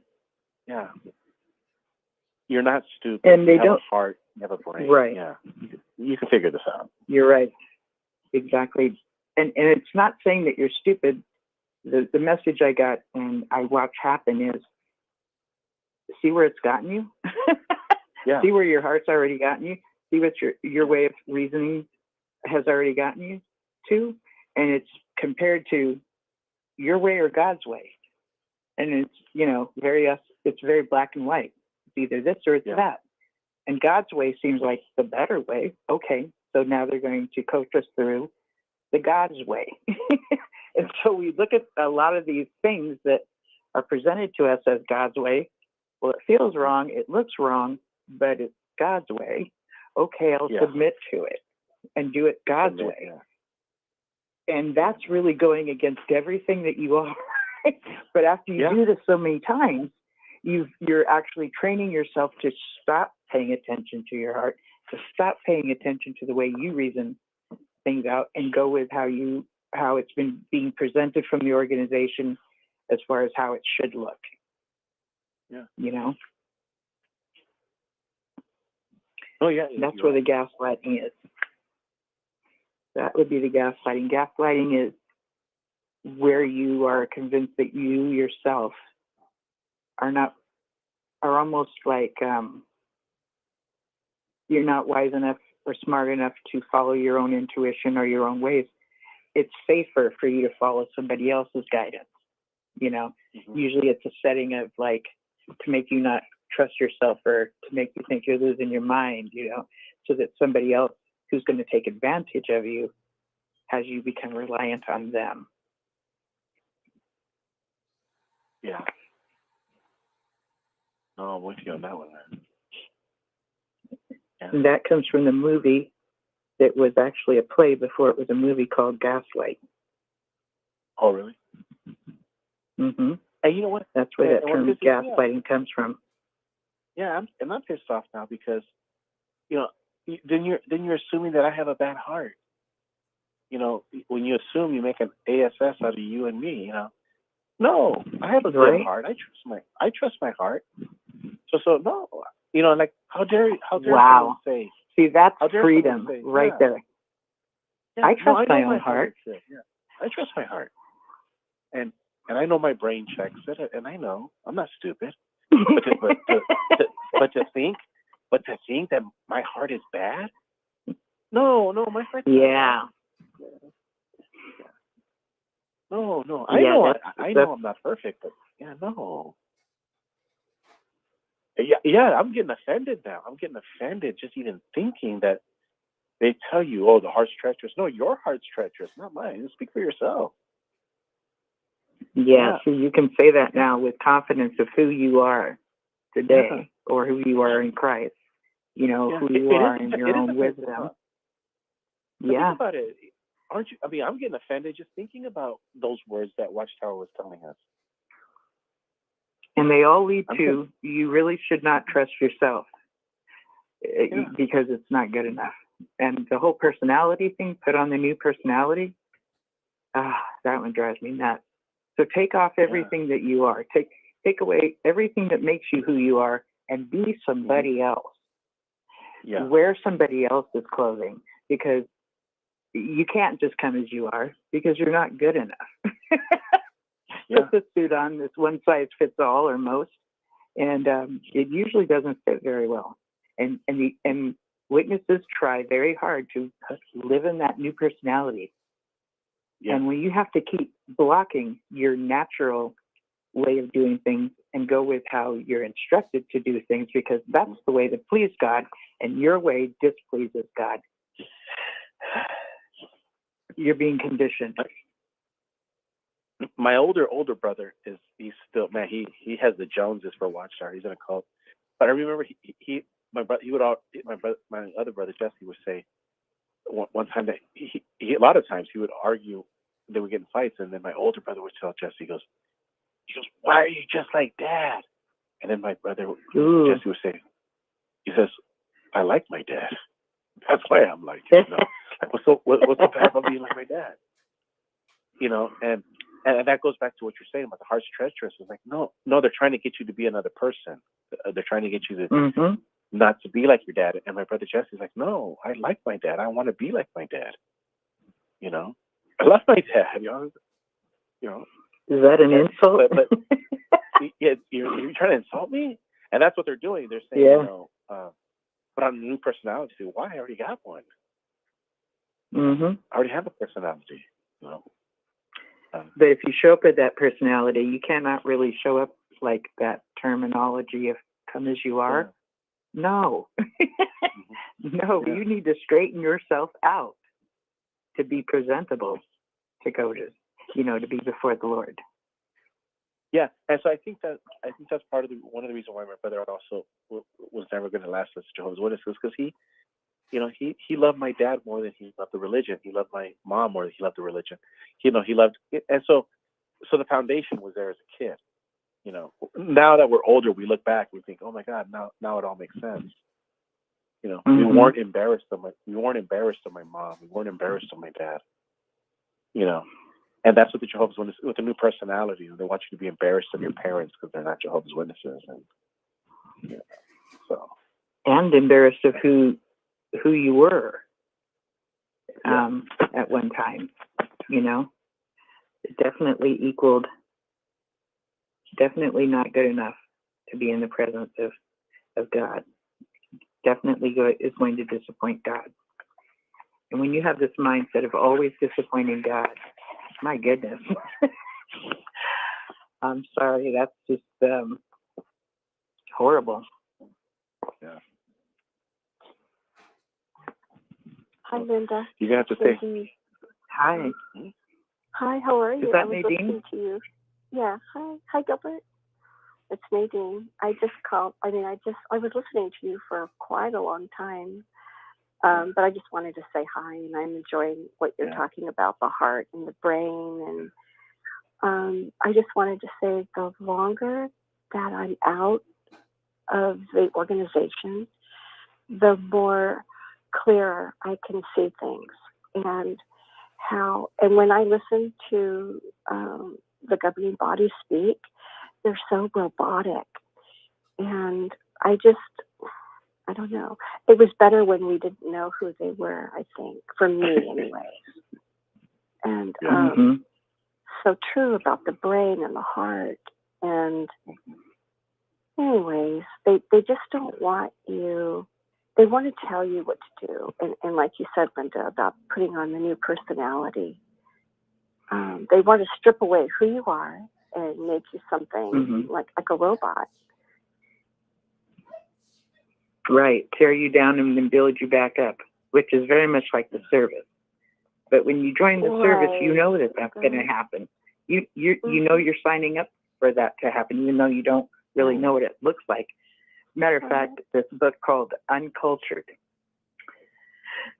[SPEAKER 6] Yeah. You're not stupid.
[SPEAKER 10] And they
[SPEAKER 6] you have
[SPEAKER 10] don't.
[SPEAKER 6] A heart. You have a brain.
[SPEAKER 10] Right.
[SPEAKER 6] Yeah. You can figure this out.
[SPEAKER 10] You're right. Exactly. And it's not saying that you're stupid. The message I got and I watch happen is see where it's gotten you.
[SPEAKER 6] Yeah.
[SPEAKER 10] See where your heart's already gotten you. See what your way of reasoning has already gotten you to, and it's compared to your way or God's way. And it's it's very black and white. It's either this or it's that. And God's way seems like the better way. Okay, so now they're going to coach us through the God's way. And so we look at a lot of these things that are presented to us as God's way. Well, it feels wrong, it looks wrong, but it's God's way. Okay, I'll submit to it and do it God's way. Yeah. And that's really going against everything that you are. But after you do this so many times, you're actually training yourself to stop paying attention to your heart, to stop paying attention to the way you reason things out and go with how it's been being presented from the organization as far as how it should look.
[SPEAKER 6] Yeah.
[SPEAKER 10] Oh yeah. That's where the gaslighting is. That would be the gaslighting. Gaslighting is where you are convinced that you yourself are almost like you're not wise enough or smart enough to follow your own intuition or your own ways. It's safer for you to follow somebody else's guidance. Usually it's a setting of like to make you not trust yourself or to make you think you're losing your mind, so that somebody else who's going to take advantage of you has you become reliant on them.
[SPEAKER 6] Yeah. No, I'm with you on that one, man. Yeah.
[SPEAKER 10] And that comes from the movie that was actually a play before it was a movie called Gaslight.
[SPEAKER 6] Oh, really?
[SPEAKER 10] Mm-hmm.
[SPEAKER 6] And you know what?
[SPEAKER 10] That's where that term gaslighting comes from.
[SPEAKER 6] Yeah, I'm pissed off now because, then you're assuming that I have a bad heart. When you assume, you make an ASS out of you and me. No, I have a good heart. I trust my heart. So no, like how dare someone say?
[SPEAKER 10] See, that's freedom right there.
[SPEAKER 6] Yeah,
[SPEAKER 10] I trust my own heart.
[SPEAKER 6] Yeah, I trust my heart, and I know my brain checks it, and I know I'm not stupid. But to think that my heart is bad? No, my heart.
[SPEAKER 10] Yeah.
[SPEAKER 6] No. I know I'm not perfect, but no. Yeah, I'm getting offended now. I'm getting offended just even thinking that they tell you, oh, the heart's treacherous. No, your heart's treacherous, not mine. Speak for yourself.
[SPEAKER 10] Yeah, so you can say that now with confidence of who you are today or who you are in Christ. Who you are in your own wisdom.
[SPEAKER 6] Think about it. aren't you? I mean, I'm getting offended just thinking about those words that Watchtower was telling us.
[SPEAKER 10] And they all lead to you really should not trust yourself because it's not good enough. And the whole personality thing, put on the new personality, that one drives me nuts. So take off everything that you are. Take away everything that makes you who you are and be somebody else.
[SPEAKER 6] Yeah.
[SPEAKER 10] Wear somebody else's clothing, because you can't just come as you are, because you're not good enough. Put the suit on, this one size fits all or most, and it usually doesn't fit very well. And witnesses try very hard to live in that new personality. Yeah. And when you have to keep blocking your natural way of doing things and go with how you're instructed to do things, because that's the way that please God, and your way displeases God, you're being conditioned.
[SPEAKER 6] My older brother he's still, man, he has the Joneses for Watchtower. He's in a cult. But I remember my other brother Jesse would say one time that he a lot of times he would argue, they would get in fights, and then my older brother would tell Jesse, he goes, why are you just like Dad? And then my brother Jesse would say, he says, I like my dad. That's why I'm like it. You know? Like, what's so bad about being like my dad? You know, and that goes back to what you're saying about the heart's treacherous. It's like, no, they're trying to get you to be another person. They're trying to get you to not to be like your dad. And my brother Jesse's like, no, I like my dad. I want to be like my dad. You know, I love my dad. You know.
[SPEAKER 10] Is that an insult?
[SPEAKER 6] But yeah, you're trying to insult me, and that's what they're doing. They're saying, you know, put on a new personality. Why? I already got one. I already have a personality. You know.
[SPEAKER 10] But if you show up with that personality, you cannot really show up like that terminology of come as you are. Yeah. No. No, you need to straighten yourself out to be presentable to go to, to be before the Lord.
[SPEAKER 6] Yeah, and so I think that's part of one of the reasons why my brother also was never going to last as Jehovah's Witness, because he loved my dad more than he loved the religion. He loved my mom more than he loved the religion. He loved it. And so the foundation was there as a kid. You know, now that we're older, we look back, we think, oh my God, now it all makes sense. You know, we weren't embarrassed of my mom. We weren't embarrassed of my dad. You know, and that's what the Jehovah's Witnesses, with the new personality, they want you to be embarrassed of your parents because they're not Jehovah's Witnesses, and
[SPEAKER 10] and embarrassed of who you were at one time. It definitely not good enough to be in the presence of God. Definitely is going to disappoint God. And when you have this mindset of always disappointing God, my goodness, I'm sorry, that's just horrible.
[SPEAKER 6] Yeah.
[SPEAKER 14] Hi, Linda.
[SPEAKER 6] You're going to have to say
[SPEAKER 10] hi.
[SPEAKER 14] Hi, how are you?
[SPEAKER 10] Is that
[SPEAKER 14] I was
[SPEAKER 10] Nadine?
[SPEAKER 14] listening to you. Yeah. Hi, Gilbert. It's Nadine. I just called. I was listening to you for quite a long time, but I just wanted to say hi, and I'm enjoying what you're talking about, the heart and the brain, and I just wanted to say the longer that I'm out of the organization, the more clearer I can see things, and when I listen to the governing body speak, they're so robotic, and I don't know. It was better when we didn't know who they were, I think, for me anyway. And so true about the brain and the heart. And anyways, they just don't want you. They want to tell you what to do. And like you said, Linda, about putting on the new personality. They want to strip away who you are and make you something like a robot.
[SPEAKER 10] Right. Tear you down and then build you back up, which is very much like the service. But when you join the service, you know that that's going to happen. You know you're signing up for that to happen, even though you don't really know what it looks like. Matter of fact, this book called Uncultured,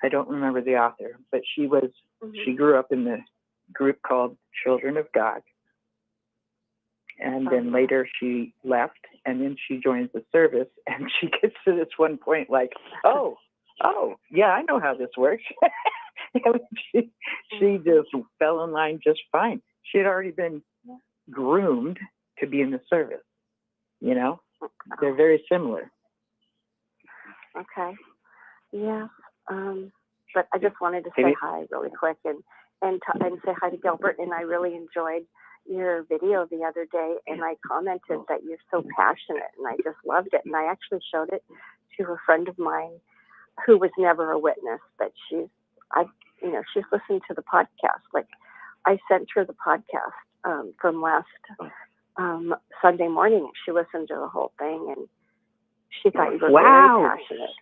[SPEAKER 10] I don't remember the author, but she was She grew up in the group called Children of God. And then later she left, and then she joins the service, and she gets to this one point like, oh, yeah, I know how this works. she just fell in line just fine. She had already been groomed to be in the service, you know? They're very similar.
[SPEAKER 14] Okay. Yeah. But I just wanted to say hi really quick and say hi to Gilbert. And I really enjoyed your video the other day, and I commented that you're so passionate, and I just loved it. And I actually showed it to a friend of mine who was never a witness, but she's listened to the podcast. Like, I sent her the podcast from last Sunday morning. She listened to the whole thing, and she thought you were very passionate.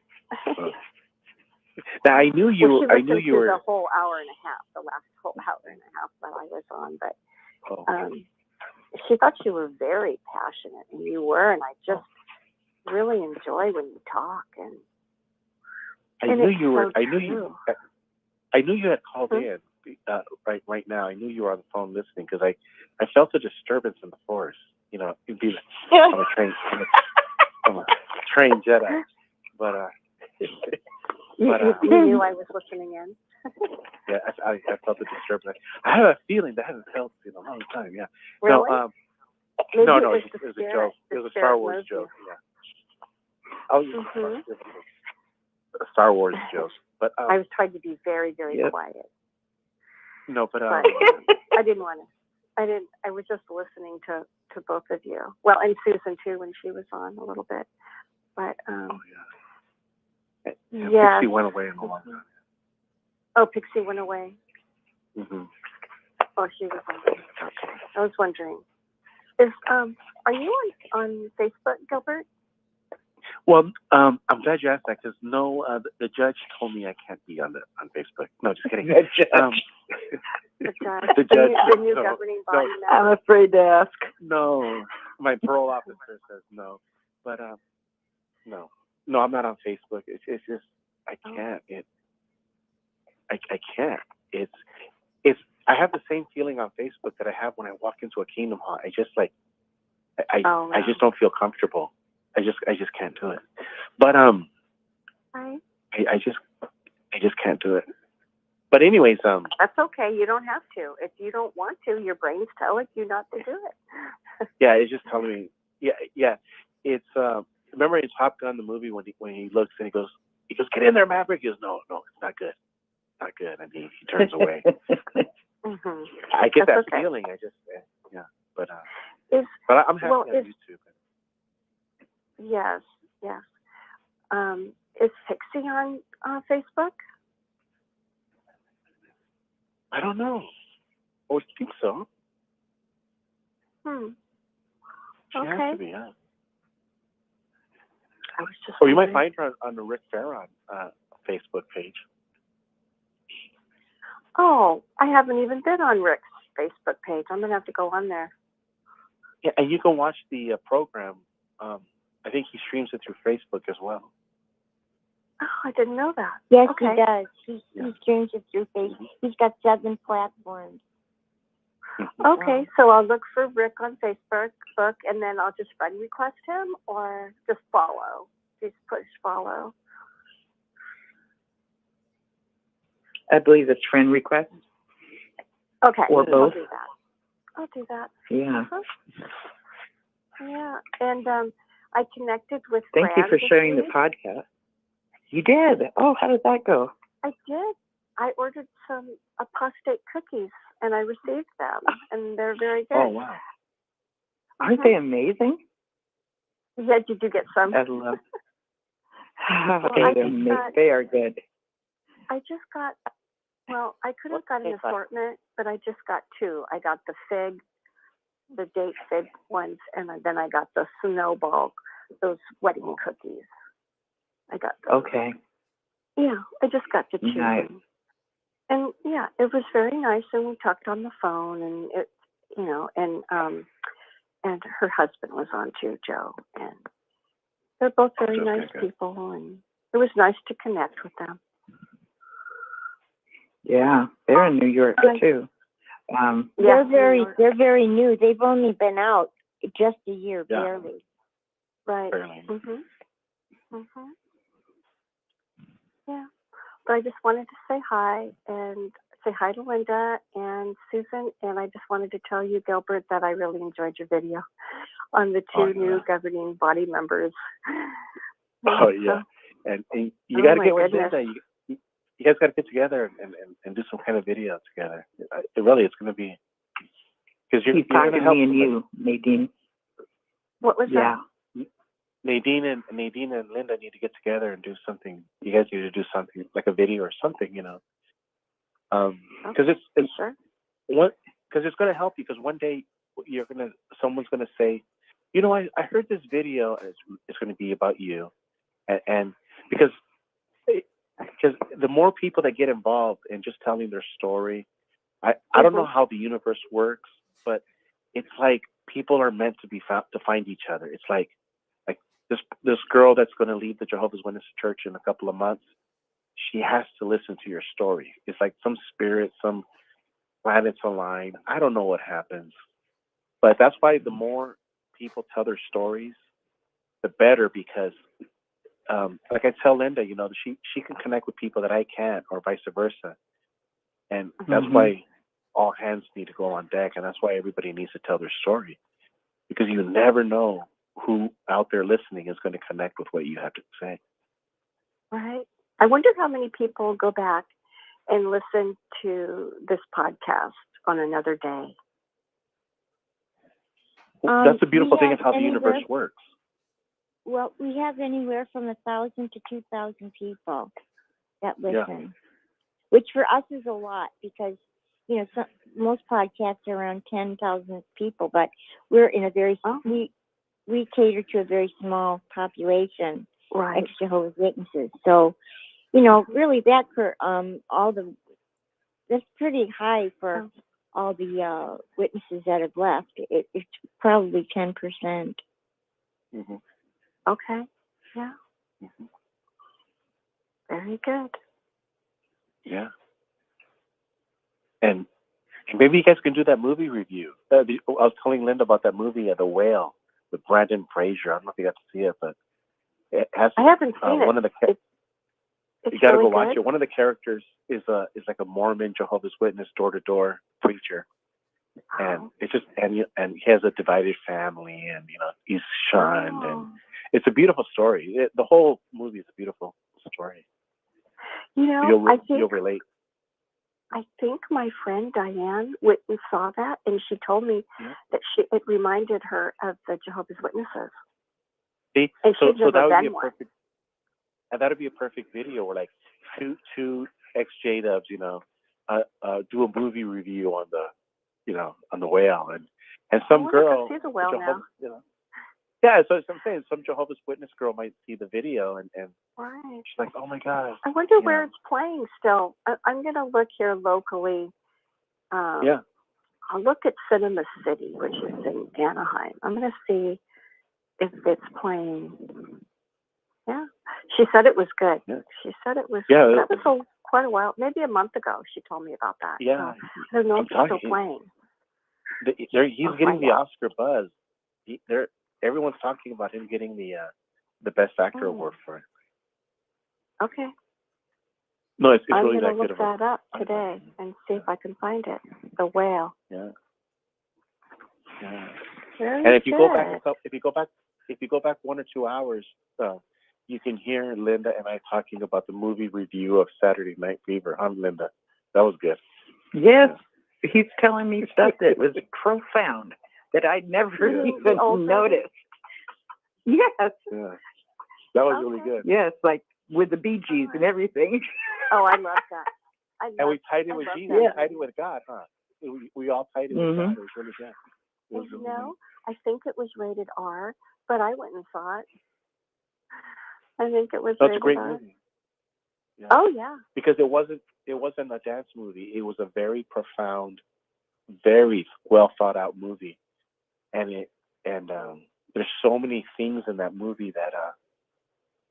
[SPEAKER 6] Now, I knew you were.
[SPEAKER 14] The whole hour and a half, the last whole hour and a half that I was on, but she thought you were very passionate, and you were, and I just really enjoy when you talk. And
[SPEAKER 6] I knew you were.
[SPEAKER 14] So
[SPEAKER 6] I knew you had called in right now. I knew you were on the phone listening because I felt a disturbance in the force. You know, you'd be on a trained Jedi, but.
[SPEAKER 14] You knew I was listening in.
[SPEAKER 6] Yeah, I felt the disturbance. I have a feeling that I haven't felt in a long time. Yeah.
[SPEAKER 14] Really?
[SPEAKER 6] No,
[SPEAKER 14] no,
[SPEAKER 6] it was a joke. It was a Star Wars joke. Yeah. Oh, yeah. A Star Wars joke. But
[SPEAKER 14] I was trying to be very, very quiet.
[SPEAKER 6] No, but
[SPEAKER 14] I didn't want to. I was just listening to both of you. Well, and Susan too when she was on a little bit. But yeah.
[SPEAKER 6] Pixie went away in a long time.
[SPEAKER 14] Oh, Pixie went away.
[SPEAKER 6] Mm-hmm.
[SPEAKER 14] Oh, she was on. Okay. I was wondering, are you on Facebook, Gilbert?
[SPEAKER 6] Well, I'm glad you asked that because the judge told me I can't be on Facebook. No, just kidding.
[SPEAKER 10] The judge.
[SPEAKER 14] The judge.
[SPEAKER 6] The
[SPEAKER 14] new governing body.
[SPEAKER 10] I'm afraid to ask.
[SPEAKER 6] No, my parole officer says no, but no, I'm not on Facebook. It's just I can't. I can't. It's. I have the same feeling on Facebook that I have when I walk into a Kingdom Hall. I just I just don't feel comfortable. I just can't do it. But I just can't do it. But anyways,
[SPEAKER 14] that's okay. You don't have to. If you don't want to, your brain's telling you not to do it.
[SPEAKER 6] Yeah, it's just telling me. Yeah. It's remember in Top Gun the movie when he looks and he goes, get in there, Maverick. He goes, no, it's not good. Not good. And he turns away.
[SPEAKER 14] Mm-hmm.
[SPEAKER 6] I get
[SPEAKER 14] That's
[SPEAKER 6] that
[SPEAKER 14] okay.
[SPEAKER 6] feeling. I just but I'm happy on YouTube.
[SPEAKER 14] Yes. Is Pixie on Facebook?
[SPEAKER 6] I don't know. I would think so. She has to be, yeah.
[SPEAKER 14] I was just.
[SPEAKER 6] Or you might find her on the Rick Farron Facebook page.
[SPEAKER 14] Oh, I haven't even been on Rick's Facebook page. I'm gonna have to go on there.
[SPEAKER 6] Yeah, and you can watch the program. I think he streams it through Facebook as well.
[SPEAKER 14] Oh, I didn't know that.
[SPEAKER 8] Yes,
[SPEAKER 14] Okay.
[SPEAKER 8] he does. He streams it through Facebook. He's got 7 platforms.
[SPEAKER 14] Okay, so I'll look for Rick on Facebook, and then I'll just friend request him, or just follow. Just push follow.
[SPEAKER 10] I believe it's friend request.
[SPEAKER 14] Okay.
[SPEAKER 10] Or both.
[SPEAKER 14] I'll do that.
[SPEAKER 10] Yeah.
[SPEAKER 14] Yeah, and I connected with.
[SPEAKER 10] Thank you for sharing the
[SPEAKER 14] week.
[SPEAKER 10] podcast. You did. Oh, how did that go?
[SPEAKER 14] I did. I ordered some apostate cookies, and I received them, and they're very good.
[SPEAKER 10] Oh, wow. Aren't they amazing?
[SPEAKER 14] Yeah, did you get some?
[SPEAKER 10] I love.
[SPEAKER 14] Well,
[SPEAKER 10] they are good.
[SPEAKER 14] I just got. Well, I could have got an assortment, but I just got 2. I got the date fig ones, and then I got the snowball, those wedding cookies. I got those.
[SPEAKER 10] Okay.
[SPEAKER 14] Yeah, I just got to 2.
[SPEAKER 10] Nice.
[SPEAKER 14] And yeah, it was very nice, and we talked on the phone, and it, and her husband was on too, Joe, and they're both very nice people, and it was nice to connect with them.
[SPEAKER 10] Yeah, they're in New York too.
[SPEAKER 8] They're very new. They've only been out just a year, barely.
[SPEAKER 14] Right. Yeah. But I just wanted to say hi and say hi to Linda and Susan, and I just wanted to tell you, Gilbert, that I really enjoyed your video on the two new governing body members.
[SPEAKER 6] Oh yeah, and you got to get with Linda. You guys got to get together and do some kind of video together. It's going to be because you're
[SPEAKER 10] talking
[SPEAKER 6] going to help
[SPEAKER 10] me and you, Nadine.
[SPEAKER 14] What was that?
[SPEAKER 6] Nadine and Linda need to get together and do something. You guys need to do something like a video or something, because it's going to help you. Because one day someone's gonna say, I heard this video. It's going to be about you, and because the more people that get involved in just telling their story, I don't know how the universe works, but it's like people are meant to be found to find each other. It's like this girl that's going to leave the Jehovah's Witness Church in a couple of months, she has to listen to your story. It's like some spirit, some planets align. I don't know what happens, but that's why the more people tell their stories, the better, because like I tell Linda, she can connect with people that I can't, or vice versa. And that's why all hands need to go on deck, and that's why everybody needs to tell their story, because you never know who out there listening is going to connect with what you have to say.
[SPEAKER 14] Right. I wonder how many people go back and listen to this podcast on another day.
[SPEAKER 6] That's the beautiful thing of how the universe works.
[SPEAKER 8] Well, we have anywhere from 1,000 to 2,000 people that listen, which for us is a lot, because most podcasts are around 10,000 people, but we're in a very we cater to a very small population, ex Jehovah's Witnesses. So, really that for that's pretty high for all the witnesses that have left. It's probably 10%.
[SPEAKER 14] Okay. Yeah. Very good.
[SPEAKER 6] Yeah. And maybe you guys can do that movie review. I was telling Linda about that movie, The Whale, with Brandon Fraser. I don't know if you got to see it, but it has.
[SPEAKER 14] I haven't seen it.
[SPEAKER 6] One of the you got to go watch it. One of the characters is like a Mormon Jehovah's Witness door-to-door preacher, and it's just and he has a divided family, and he's shunned, and it's a beautiful story. The whole movie is a beautiful story. You'll relate.
[SPEAKER 14] I think my friend Diane Whitten saw that, and she told me that it reminded her of the Jehovah's Witnesses.
[SPEAKER 6] See,
[SPEAKER 14] and
[SPEAKER 6] so that would be a
[SPEAKER 14] one.
[SPEAKER 6] perfect, and that would be a perfect video where like two ex-J-Dubs, do a movie review on the Whale, and some girl.
[SPEAKER 14] See the Whale now.
[SPEAKER 6] Yeah, so I'm saying some Jehovah's Witness girl might see the video and
[SPEAKER 14] right.
[SPEAKER 6] She's like, oh my God.
[SPEAKER 14] I wonder where it's playing still. I'm going to look here locally. I'll look at Cinema City, which is in Anaheim. I'm going to see if it's playing. Yeah. She said it was good. Yeah. She said it was that was quite a while, maybe a month ago she told me about that.
[SPEAKER 6] Yeah.
[SPEAKER 14] So I don't know if it's still playing.
[SPEAKER 6] He's getting the Oscar buzz. Everyone's talking about him getting the Best Actor award for it.
[SPEAKER 14] Okay.
[SPEAKER 6] No, it's
[SPEAKER 14] I'm
[SPEAKER 6] really
[SPEAKER 14] going
[SPEAKER 6] that
[SPEAKER 14] to
[SPEAKER 6] good
[SPEAKER 14] look
[SPEAKER 6] of a.
[SPEAKER 14] that up today and see if I can find it. The Whale.
[SPEAKER 6] Yeah. Yeah.
[SPEAKER 14] Very
[SPEAKER 6] and if you
[SPEAKER 14] good.
[SPEAKER 6] go back 1 or 2 hours, you can hear Linda and I talking about the movie review of Saturday Night Fever. Linda, that was good.
[SPEAKER 10] Yes, he's telling me stuff that was profound that I'd never even noticed. Yes.
[SPEAKER 6] Yeah. That was really good.
[SPEAKER 10] Yes, like with the Bee Gees and everything.
[SPEAKER 14] Oh, I love that.
[SPEAKER 6] And we tied it with Jesus. We tied it with God, huh? We all tied it with God. It was really good.
[SPEAKER 14] I think it was rated R, but I went and saw it. I think it was rated
[SPEAKER 6] a great
[SPEAKER 14] R.
[SPEAKER 6] movie. Yeah.
[SPEAKER 14] Oh yeah.
[SPEAKER 6] Because it wasn't a dance movie. It was a very profound, very well thought out movie, and there's so many things in that movie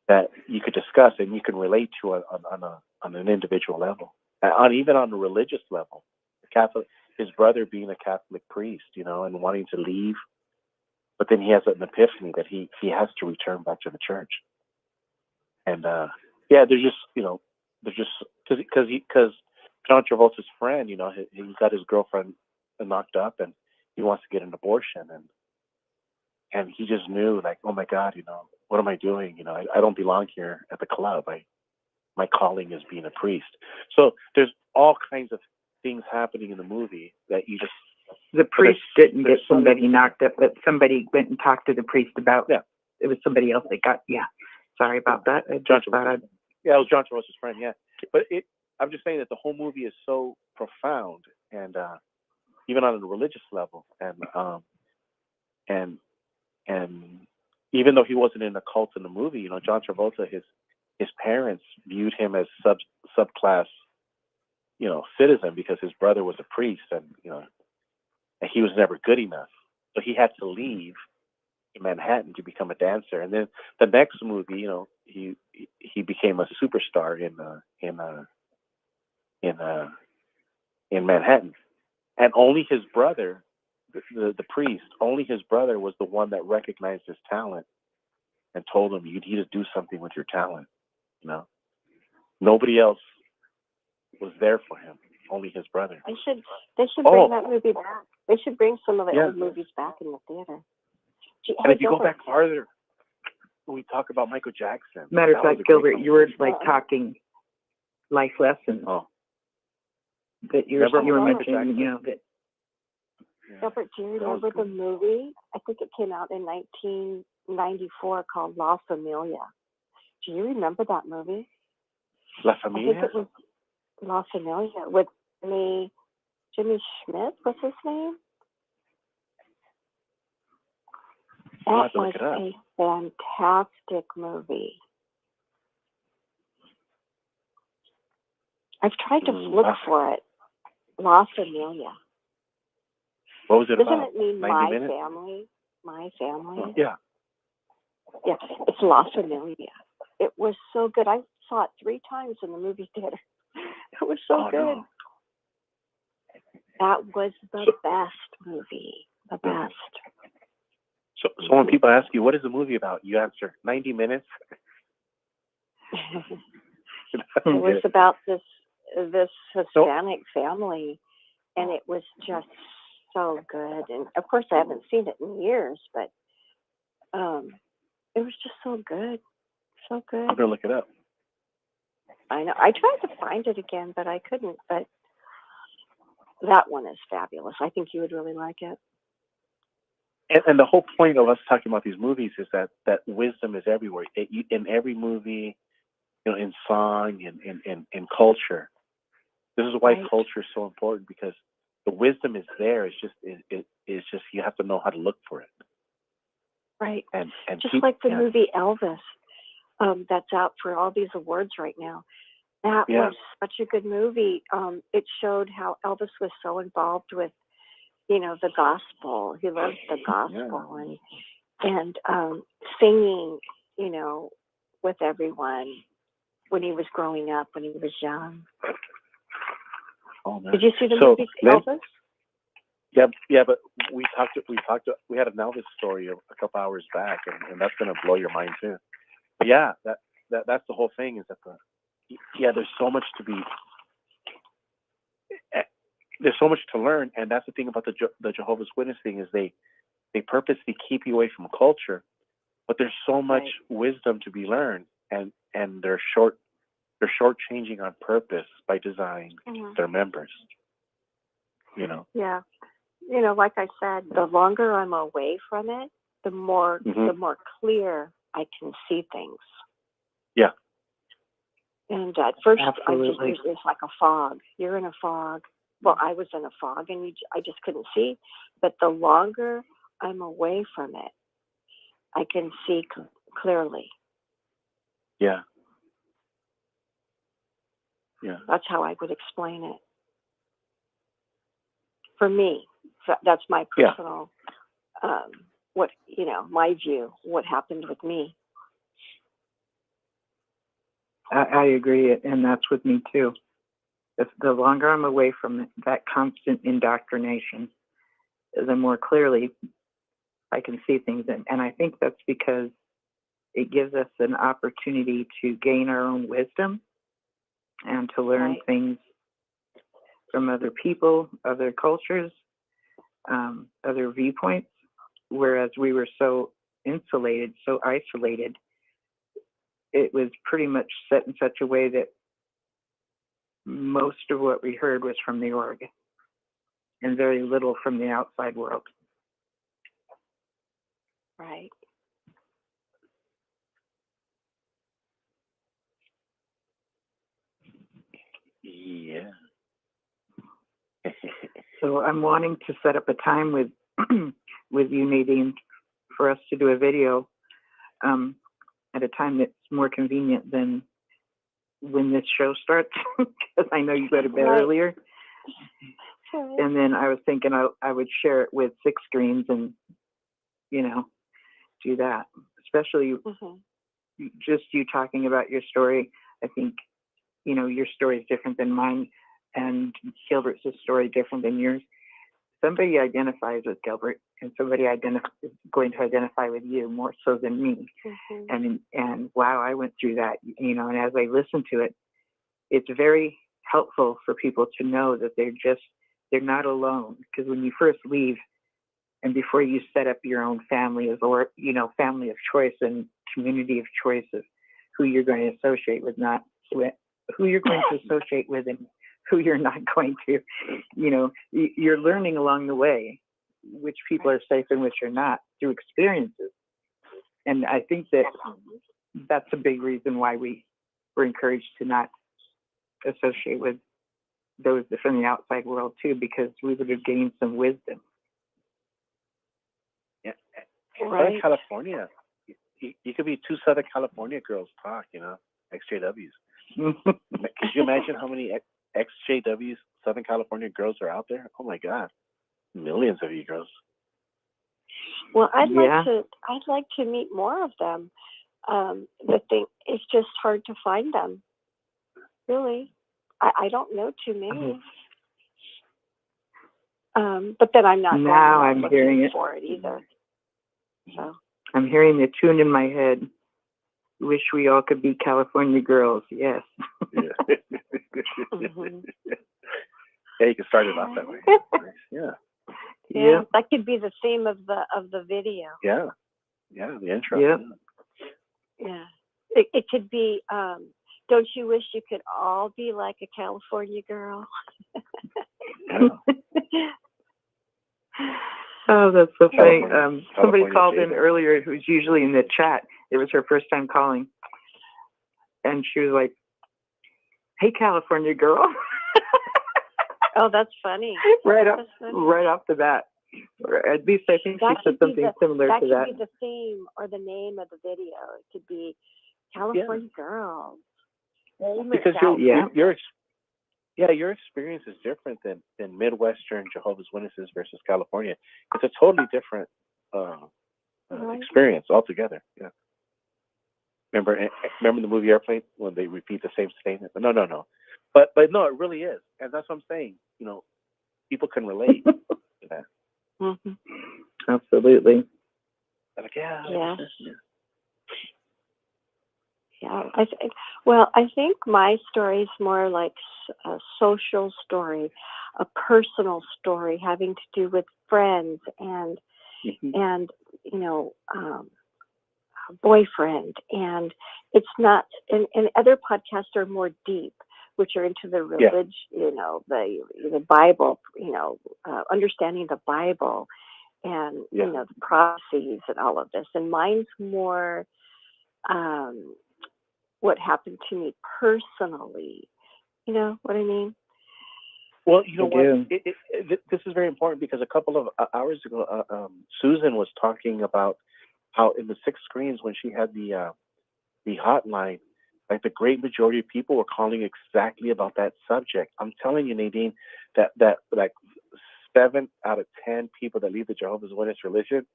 [SPEAKER 6] that you could discuss and you can relate to on an individual level. even on a religious level, his brother being a Catholic priest, and wanting to leave, but then he has an epiphany that he has to return back to the church. And they're just because John Travolta's friend, he got his girlfriend knocked up, and he wants to get an abortion, and he just knew, like, oh my God, what am I doing? I don't belong here at the club. My calling is being a priest. So there's all kinds of things happening in the movie that you just.
[SPEAKER 10] The priest didn't get somebody knocked up, but somebody went and talked to the priest about. Yeah, it was somebody else that got. Yeah, sorry about that.
[SPEAKER 6] It was John Travolta's friend. Yeah, but I'm just saying that the whole movie is so profound, and even on a religious level, and even though he wasn't in a cult in the movie, John Travolta, his parents viewed him as subclass, citizen, because his brother was a priest, and he was never good enough, so he had to leave Manhattan to become a dancer. And then the next movie, he became a superstar in Manhattan, and only his brother, the priest, only his brother was the one that recognized his talent and told him, you need to do something with your talent. Nobody else was there for him. Only his brother.
[SPEAKER 14] They should bring that movie back. They should bring some of the old movies back in the theater.
[SPEAKER 6] And if you go back farther, we talk about Michael Jackson.
[SPEAKER 10] Matter of fact, Gilbert, you were like talking life lessons.
[SPEAKER 6] Oh.
[SPEAKER 10] That you were mentioning, that.
[SPEAKER 14] Gilbert, do you remember the movie? I think it came out in 1994 called La Familia. Do you remember that movie?
[SPEAKER 6] La Familia?
[SPEAKER 14] I think it was La Familia with Jimmy Schmidt. What's his name? That was a fantastic movie. I've tried to look for it. La Familia.
[SPEAKER 6] What was it
[SPEAKER 14] Doesn't
[SPEAKER 6] about?
[SPEAKER 14] It mean
[SPEAKER 6] 90
[SPEAKER 14] my
[SPEAKER 6] minutes?
[SPEAKER 14] family? My family?
[SPEAKER 6] Yeah.
[SPEAKER 14] Yeah, it's La Familia. It was so good. I saw it 3 times in the movie theater. It was so good.
[SPEAKER 6] No.
[SPEAKER 14] That was the best movie. The best.
[SPEAKER 6] So when people ask you, what is the movie about? You answer, 90 minutes.
[SPEAKER 14] It was about this Hispanic family, and it was just so good. And of course, I haven't seen it in years, but it was just so good. So good.
[SPEAKER 6] I'm going to look it up.
[SPEAKER 14] I know. I tried to find it again, but I couldn't. But that one is fabulous. I think you would really like it.
[SPEAKER 6] And the whole point of us talking about these movies is that wisdom is everywhere. In every movie, in song, in culture. This is why culture is so important, because the wisdom is there. It's just you have to know how to look for it.
[SPEAKER 14] Right.
[SPEAKER 6] And
[SPEAKER 14] just like the movie Elvis, that's out for all these awards right now. That was such a good movie. It showed how Elvis was so involved with, the gospel. He loved the gospel and singing, with everyone when he was growing up, when he was young.
[SPEAKER 6] Oh, man.
[SPEAKER 14] Did you see the movie Elvis?
[SPEAKER 6] Yeah, but we had an Elvis story a couple hours back, and that's going to blow your mind too. But yeah, that's the whole thing, is that there's so much there's so much to learn, and that's the thing about the Jehovah's Witness thing, is they purposely keep you away from culture, but there's so much wisdom to be learned, and they're shortchanging on purpose by design their members.
[SPEAKER 14] Yeah. Like I said, the longer I'm away from it, the more clear I can see things.
[SPEAKER 6] Yeah.
[SPEAKER 14] And at first,
[SPEAKER 10] Absolutely.
[SPEAKER 14] it was like a fog. You're in a fog. Well, I was in a fog, and I just couldn't see. But the longer I'm away from it, I can see clearly.
[SPEAKER 6] Yeah. Yeah.
[SPEAKER 14] That's how I would explain it. For me, that's my personal, my view, what happened with me.
[SPEAKER 10] I agree, and that's with me too. the longer I'm away from that constant indoctrination, the more clearly I can see things. And I think that's because it gives us an opportunity to gain our own wisdom and to learn things from other people, other cultures, other viewpoints, whereas we were so insulated, so isolated. It was pretty much set in such a way that most of what we heard was from the org and very little from the outside world.
[SPEAKER 14] Right.
[SPEAKER 6] Yeah.
[SPEAKER 10] So I'm wanting to set up a time with with you, Nadine, for us to do a video at a time that's more convenient than when this show starts, because I know you go to bed earlier. And then I was thinking I would share it with 6 Screens and, do that. Especially just you talking about your story. I think, your story is different than mine, and Gilbert's story different than yours. Somebody identifies with Gilbert, and somebody is going to identify with you more so than me. And wow, I went through that, and as I listen to it, it's very helpful for people to know that they're not alone. Because when you first leave, and before you set up your own family or family of choice and community of choice of who you're going to associate with, not with who you're going to associate with and who you're not going to, you're learning along the way which people are safe and which are not through experiences. And I think that's a big reason why we were encouraged to not associate with those from the outside world too, because we would have gained some wisdom.
[SPEAKER 6] Yeah. Southern California, you could be 2 Southern California girls talk, XJWs. Could you imagine how many XJWs, Southern California girls are out there? Oh my God, millions of you girls.
[SPEAKER 14] Well, I'd like to meet more of them. The thing is just hard to find them. Really, I don't know too many. But then I'm not
[SPEAKER 10] now I'm hearing it
[SPEAKER 14] for it either. So
[SPEAKER 10] I'm hearing the tune in my head. Wish we all could be California girls. Yes.
[SPEAKER 6] Yeah. Yeah, you can start it off that way.
[SPEAKER 14] Yeah, that could be the theme of the video.
[SPEAKER 6] Yeah, the intro.
[SPEAKER 14] Yeah. It could be. Don't you wish you could all be like a California girl?
[SPEAKER 10] Oh, that's so funny. Somebody called in earlier who's usually in the chat. It was her first time calling. And she was like, "Hey, California girl."
[SPEAKER 14] Oh, that's funny.
[SPEAKER 10] Right off the bat. Or at least I think she said something similar to that.
[SPEAKER 14] That could be the theme or the name of the video. It could be California Girls.
[SPEAKER 6] Because your experience is different than Midwestern Jehovah's Witnesses versus California. It's a totally different experience altogether. Yeah. Remember the movie Airplane when they repeat the same statement? No. But no, it really is, and that's what I'm saying. People can relate to that.
[SPEAKER 14] Mm-hmm.
[SPEAKER 10] Absolutely.
[SPEAKER 6] Like,
[SPEAKER 14] Yeah. I think my story is more like a social story, a personal story having to do with friends and boyfriend, and it's not. And other podcasts are more deep, which are into the religion, the Bible, understanding the Bible, and the prophecies and all of this. And mine's more what happened to me personally. You know what I mean?
[SPEAKER 6] Well, you know what? This is very important because a couple of hours ago, Susan was talking about how in the 6 Screens when she had the hotline, like the great majority of people were calling exactly about that subject. I'm telling you, Nadine, that like 7 out of 10 people that leave the Jehovah's Witness religion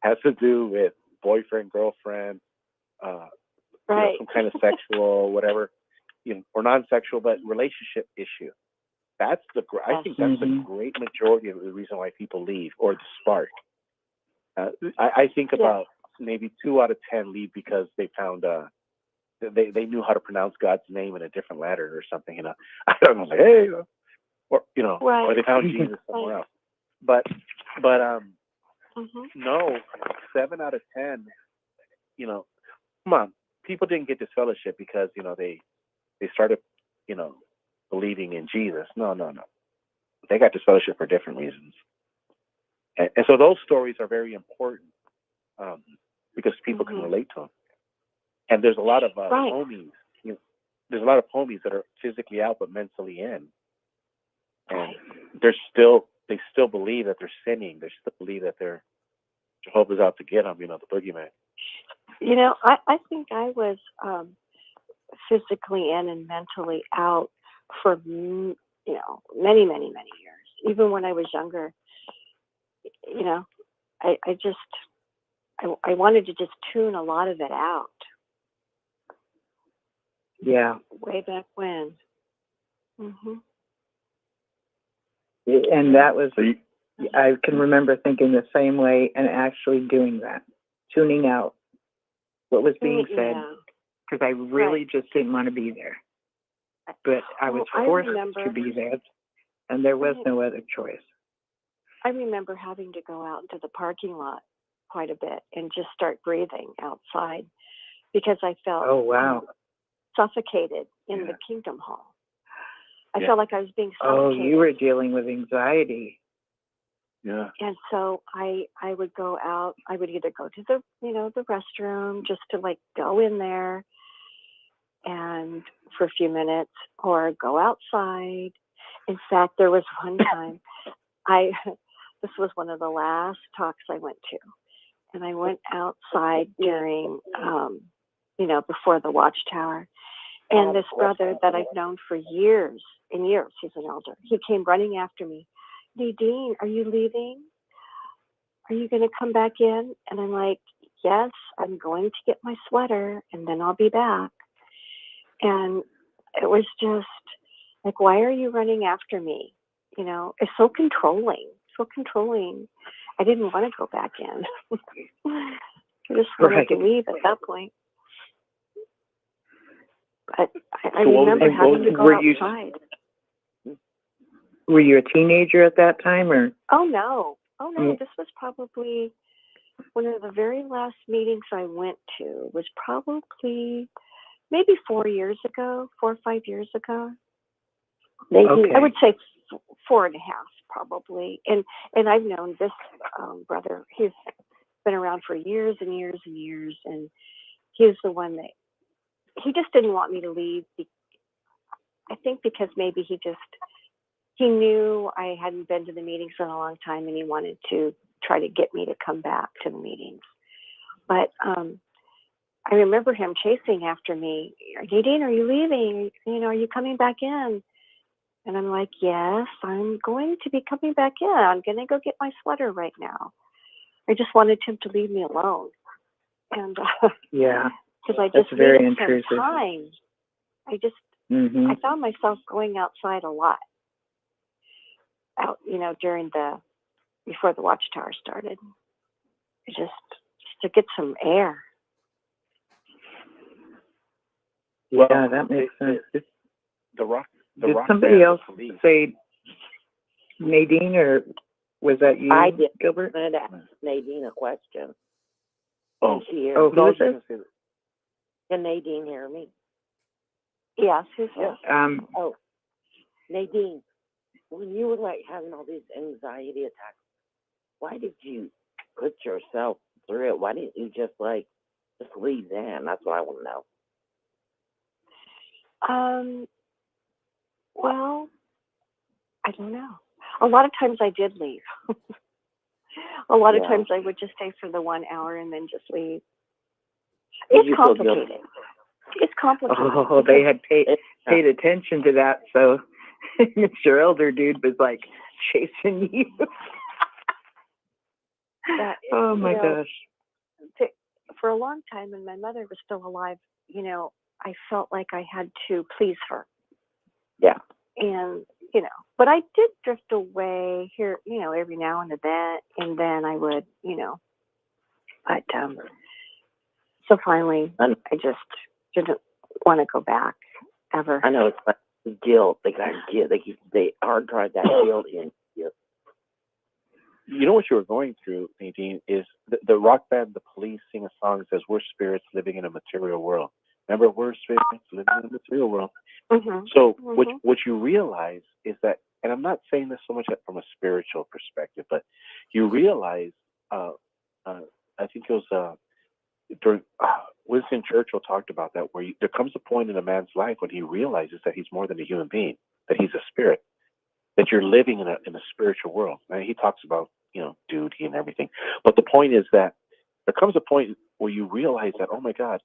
[SPEAKER 6] has to do with boyfriend, girlfriend, some kind of sexual, whatever, or non-sexual, but relationship issue. I think that's the
[SPEAKER 3] Mhm.
[SPEAKER 6] great majority of the reason why people leave, or the spark. I think about maybe 2 out of 10 leave because they found they knew how to pronounce God's name in a different letter or something. I don't know, like, hey, or
[SPEAKER 14] Right.
[SPEAKER 6] or they found Jesus somewhere else. But no, 7 out of 10. Come on, people didn't get this fellowship because they started believing in Jesus. No. They got this fellowship for different reasons. And so those stories are very important because people can relate to them. And there's a lot of homies. There's a lot of homies that are physically out but mentally in, and they still believe that they're sinning. They still believe that Jehovah's out to get them. The boogeyman.
[SPEAKER 14] I think I was physically in and mentally out for many, many, many years. Even when I was younger, I wanted to just tune a lot of it out.
[SPEAKER 10] Yeah.
[SPEAKER 14] Way back when.
[SPEAKER 10] And that was, I can remember thinking the same way and actually doing that, tuning out what was being said, because I really just didn't want to be there. But I was forced to be there, and there was no other choice.
[SPEAKER 14] I remember having to go out into the parking lot quite a bit and just start breathing outside because I felt suffocated in the Kingdom Hall. I felt like I was being suffocated.
[SPEAKER 10] Oh, you were dealing with anxiety.
[SPEAKER 6] Yeah.
[SPEAKER 14] And so I would go out. I would either go to the restroom just to go in there and for a few minutes, or go outside. In fact, there was one time this was one of the last talks I went to, and I went outside during before the Watchtower, and this brother that I've known for years and years, he's an elder, he came running after me. Nadine, are you leaving? Are you going to come back in? And I'm like, yes, I'm going to get my sweater and then I'll be back. And it was just like, why are you running after me? It's so controlling. I didn't want to go back in. I just wanted to leave at that point. But I remember having to go outside.
[SPEAKER 10] Were you a teenager at that time, or?
[SPEAKER 14] Oh no! This was probably one of the very last meetings I went to. Was probably maybe 4 or 5 years ago. I would say 4.5 probably. And I've known this brother. He's been around for years and years and years, and he's the one that he just didn't want me to leave. I think because maybe he knew I hadn't been to the meetings in a long time, and he wanted to try to get me to come back to the meetings. But I remember him chasing after me. Nadine, are you leaving? Are you coming back in? And I'm like, yes, I'm going to be coming back in. I'm going to go get my sweater right now. I just wanted him to leave me alone. And because I just needed some time. I found myself going outside a lot. Out, before the Watchtower started, just to get some air.
[SPEAKER 10] Yeah, that makes sense.
[SPEAKER 6] Did
[SPEAKER 10] somebody else say Nadine, or was that you,
[SPEAKER 13] I did.
[SPEAKER 10] Gilbert?
[SPEAKER 13] I wanted to ask Nadine a question.
[SPEAKER 10] Oh,
[SPEAKER 13] who
[SPEAKER 10] is this?
[SPEAKER 13] Can Nadine hear me?
[SPEAKER 14] Yes, who's this?
[SPEAKER 13] Nadine, when you were having all these anxiety attacks, why did you put yourself through it? Why didn't you just leave then? That's what I want to know.
[SPEAKER 14] Well, I don't know. A lot of times I did leave. A lot of times I would just stay for the 1 hour and then just leave. It's complicated. It's complicated.
[SPEAKER 10] Oh, they had paid attention to that, so Mr. Elder dude was chasing you. Oh my gosh.
[SPEAKER 14] For a long time, when my mother was still alive, I felt like I had to please her.
[SPEAKER 13] Yeah.
[SPEAKER 14] And, but I did drift away here, every now and then I would, but so finally I just didn't want to go back ever.
[SPEAKER 13] I know it's like guilt. They got guilt. They hard drive that guilt in.
[SPEAKER 6] You know what you were going through, Nadine, is the rock band The Police sing a song that says, "We're spirits living in a material world." Remember, we're spirits living in a material world.
[SPEAKER 14] Mm-hmm.
[SPEAKER 6] So
[SPEAKER 14] Mm-hmm.
[SPEAKER 6] what you realize is that, and I'm not saying this so much from a spiritual perspective, but you realize, I think it was during Winston Churchill talked about that, where there comes a point in a man's life when he realizes that he's more than a human being, that he's a spirit, that you're living in a spiritual world. And he talks about, duty and everything. But the point is that there comes a point where you realize that, oh my God,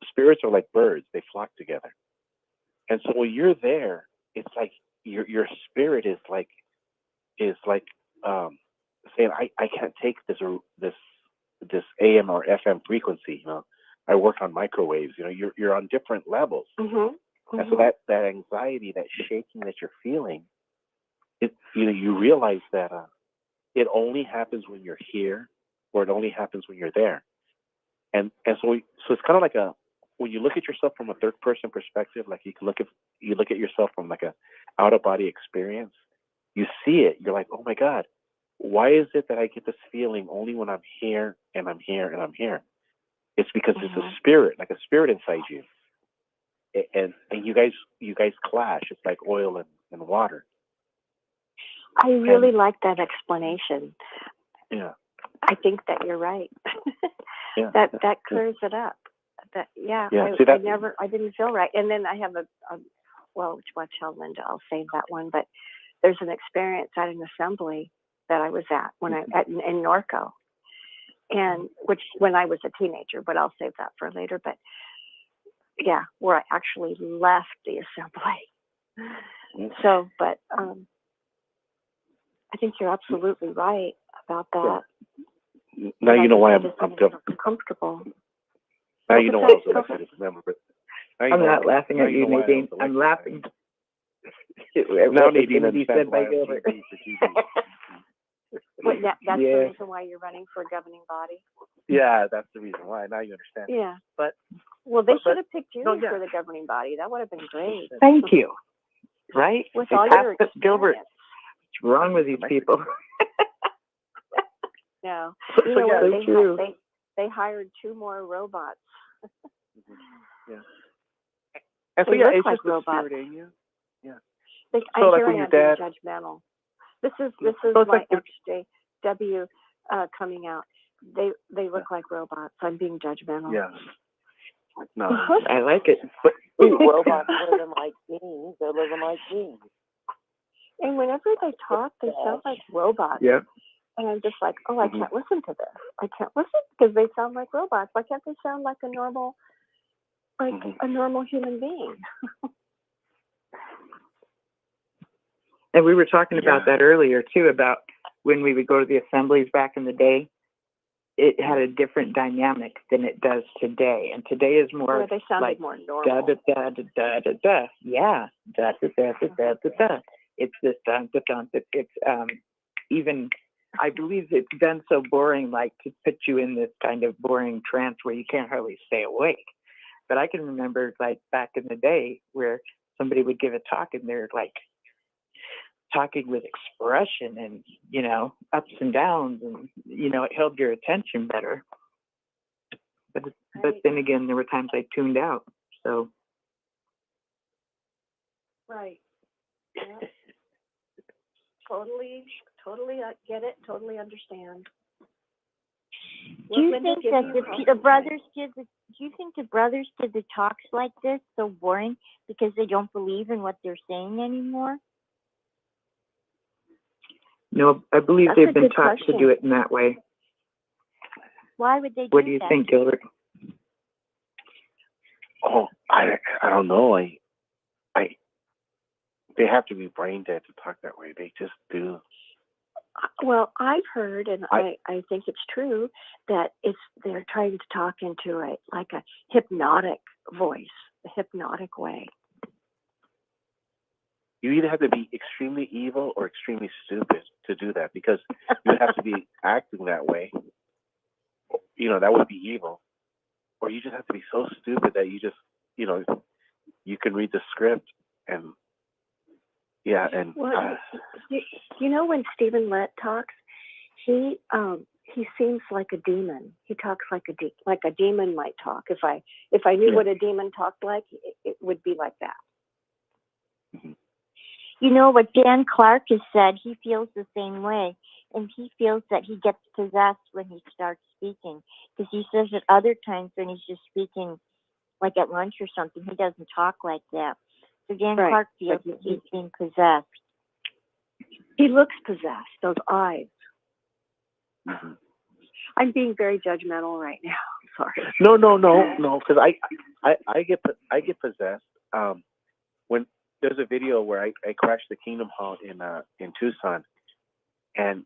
[SPEAKER 6] spirits are like birds. They flock together. And so when you're there, it's like your spirit is like saying, I can't take this AM or FM frequency. I work on microwaves. You're on different levels.
[SPEAKER 14] Mm-hmm.
[SPEAKER 6] And so that anxiety, that shaking that you're feeling, you realize that it only happens when you're here, or it only happens when you're there. And so it's kind of like when you look at yourself from a third person perspective, like you look at yourself from like a out of body experience, you see it. You're like, oh my God, why is it that I get this feeling only when I'm here and I'm here and I'm here? It's because it's a spirit, like a spirit inside you. And you guys clash. It's like oil and water.
[SPEAKER 14] I really like that explanation.
[SPEAKER 6] Yeah.
[SPEAKER 14] I think that you're right.
[SPEAKER 6] Yeah.
[SPEAKER 14] That clears it up.
[SPEAKER 6] Yeah.
[SPEAKER 14] I didn't feel right. And then I have watch out, Linda, I'll save that one. But there's an experience at an assembly that I was at in Norco, and when I was a teenager, but I'll save that for later. But yeah, where I actually left the assembly. So, but I think you're absolutely right about that.
[SPEAKER 6] Now you know why I'm
[SPEAKER 14] comfortable.
[SPEAKER 6] Now you know why I was so excited to remember. But
[SPEAKER 10] I'm not laughing at you, Nadine. I'm laughing.
[SPEAKER 6] Now Nadine understands why
[SPEAKER 14] That's the reason why you're running for governing body?
[SPEAKER 6] Yeah, that's the reason why. Now you understand.
[SPEAKER 14] Yeah.
[SPEAKER 6] But
[SPEAKER 14] they should have picked you for the governing body. That would have been great.
[SPEAKER 10] Thank you. Right?
[SPEAKER 14] With all your experience.
[SPEAKER 10] Gilbert, what's wrong with these people?
[SPEAKER 14] No.
[SPEAKER 10] You know what?
[SPEAKER 14] They hired 2 more robots.
[SPEAKER 6] Yeah. And so
[SPEAKER 14] they
[SPEAKER 6] it's
[SPEAKER 14] look like
[SPEAKER 6] just
[SPEAKER 14] robots.
[SPEAKER 6] The spirit in you. Yeah.
[SPEAKER 14] I
[SPEAKER 6] like
[SPEAKER 14] hear
[SPEAKER 6] when
[SPEAKER 14] I
[SPEAKER 6] your
[SPEAKER 14] am being
[SPEAKER 6] dad.
[SPEAKER 14] Judgmental. This is
[SPEAKER 6] So
[SPEAKER 14] my XJW coming out. They look like robots. I'm being judgmental.
[SPEAKER 6] Yeah. No.
[SPEAKER 10] I like it.
[SPEAKER 13] But robots living like beings. They're living like beings.
[SPEAKER 14] And whenever they talk, they sound like robots.
[SPEAKER 10] Yeah.
[SPEAKER 14] And I'm just like, I can't listen to this. I can't listen because they sound like robots. Why can't they sound like a normal human being?
[SPEAKER 10] And we were talking about that earlier too, about when we would go to the assemblies back in the day. It had a different dynamic than it does today, and today is more
[SPEAKER 14] they sounded
[SPEAKER 10] like
[SPEAKER 14] more normal.
[SPEAKER 10] Da da da da da da. Yeah, da da da da da da da. It's this da da da. It's even. I believe it's been so boring, like to put you in this kind of boring trance where you can't hardly stay awake. But I can remember, like back in the day, where somebody would give a talk and they're like talking with expression and, ups and downs, and, it held your attention better. But then again, there were times I tuned out. So.
[SPEAKER 14] Right. Yeah. Totally get it. Totally understand.
[SPEAKER 8] Do you think that the brothers did the talks like this so boring because they don't believe in what they're saying anymore?
[SPEAKER 10] No, I believe they've been taught to do it in that way.
[SPEAKER 8] Why would they do that?
[SPEAKER 10] What do you think, Gilbert?
[SPEAKER 6] Oh, I don't know. They have to be brain dead to talk that way. They just do.
[SPEAKER 14] Well, I've heard, and I think it's true, that they're trying to talk into a hypnotic voice, a hypnotic way.
[SPEAKER 6] you either have to be extremely evil or extremely stupid to do that, because you have to be acting that way. That would be evil. Or you just have to be so stupid that you just, you can read the script and,
[SPEAKER 14] Well, when Stephen Lett talks, he seems like a demon. He talks like a demon might talk. If I knew what a demon talked like, it would be like that.
[SPEAKER 6] Mm-hmm.
[SPEAKER 8] You know what Dan Clark has said, he feels the same way, and he feels that he gets possessed when he starts speaking, because he says at other times when he's just speaking, like at lunch or something, he doesn't talk like that. So Dan Clark feels that he's being possessed.
[SPEAKER 14] He looks possessed, those eyes.
[SPEAKER 6] Mm-hmm.
[SPEAKER 14] I'm being very judgmental right now. I'm sorry.
[SPEAKER 6] No, because I get possessed. When there's a video where I crashed the Kingdom Hall in Tucson, and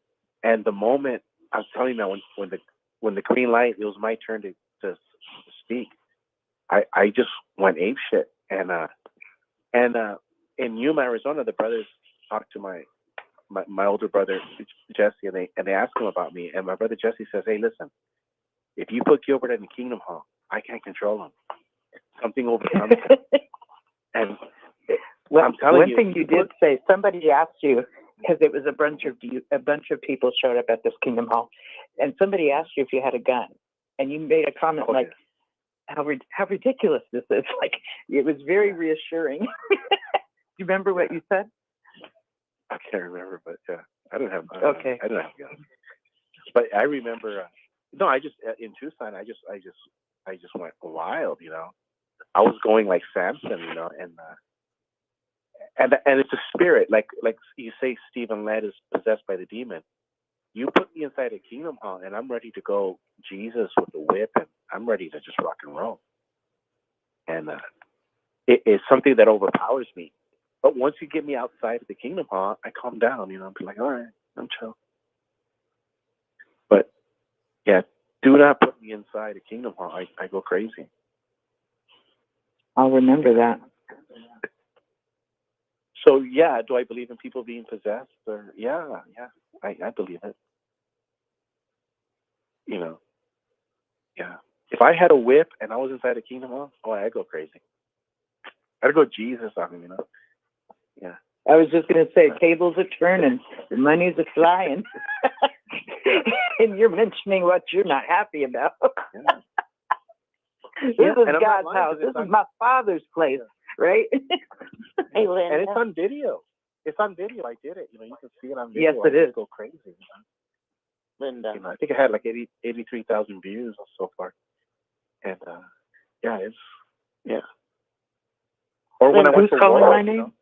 [SPEAKER 6] the moment I was telling you that when the green light, it was my turn to speak. I just went apeshit, and in Yuma, Arizona, the brothers talked to my older brother Jesse, and they asked him about me, and my brother Jesse says, "Hey, listen, if you put Gilbert in the Kingdom Hall, I can't control him. Something overcomes him." And I'm telling
[SPEAKER 10] one
[SPEAKER 6] you,
[SPEAKER 10] thing you did say, somebody asked you, because it was a bunch of people showed up at this Kingdom Hall, and somebody asked you if you had a gun, and you made a comment like, how ridiculous this is. Like, it was very reassuring. Do you remember what you said?
[SPEAKER 6] I can't remember, but yeah, I don't have.
[SPEAKER 10] Okay.
[SPEAKER 6] I don't have guns. But I remember. No, I just in Tucson. I just went wild. I was going like Samson. And it's a spirit. Like you say, Stephen Ladd is possessed by the demon. You put me inside a Kingdom Hall, and I'm ready to go Jesus with the whip, and I'm ready to just rock and roll. And it's something that overpowers me. But once you get me outside of the Kingdom Hall, I calm down. I'm like, all right, I'm chill. But yeah, do not put me inside a Kingdom Hall. I go crazy.
[SPEAKER 10] I'll remember that.
[SPEAKER 6] So yeah, do I believe in people being possessed? Or yeah, I believe it. Yeah. If I had a whip and I was inside a Kingdom Hall, I'd go crazy. I'd go Jesus on him, Yeah.
[SPEAKER 10] I was just going to say, tables are turning, the money's a flying, and you're mentioning what you're not happy about.
[SPEAKER 6] Yeah.
[SPEAKER 10] This is God's house. This is my Father's place, right?
[SPEAKER 8] Hey, Linda.
[SPEAKER 6] And it's on video. I did it. You can see it on video.
[SPEAKER 10] Yes, it is.
[SPEAKER 6] Go crazy.
[SPEAKER 8] Linda.
[SPEAKER 6] I think it had like 83,000 views so far. And Or when I went to
[SPEAKER 10] calling
[SPEAKER 6] Warwick,
[SPEAKER 10] my name?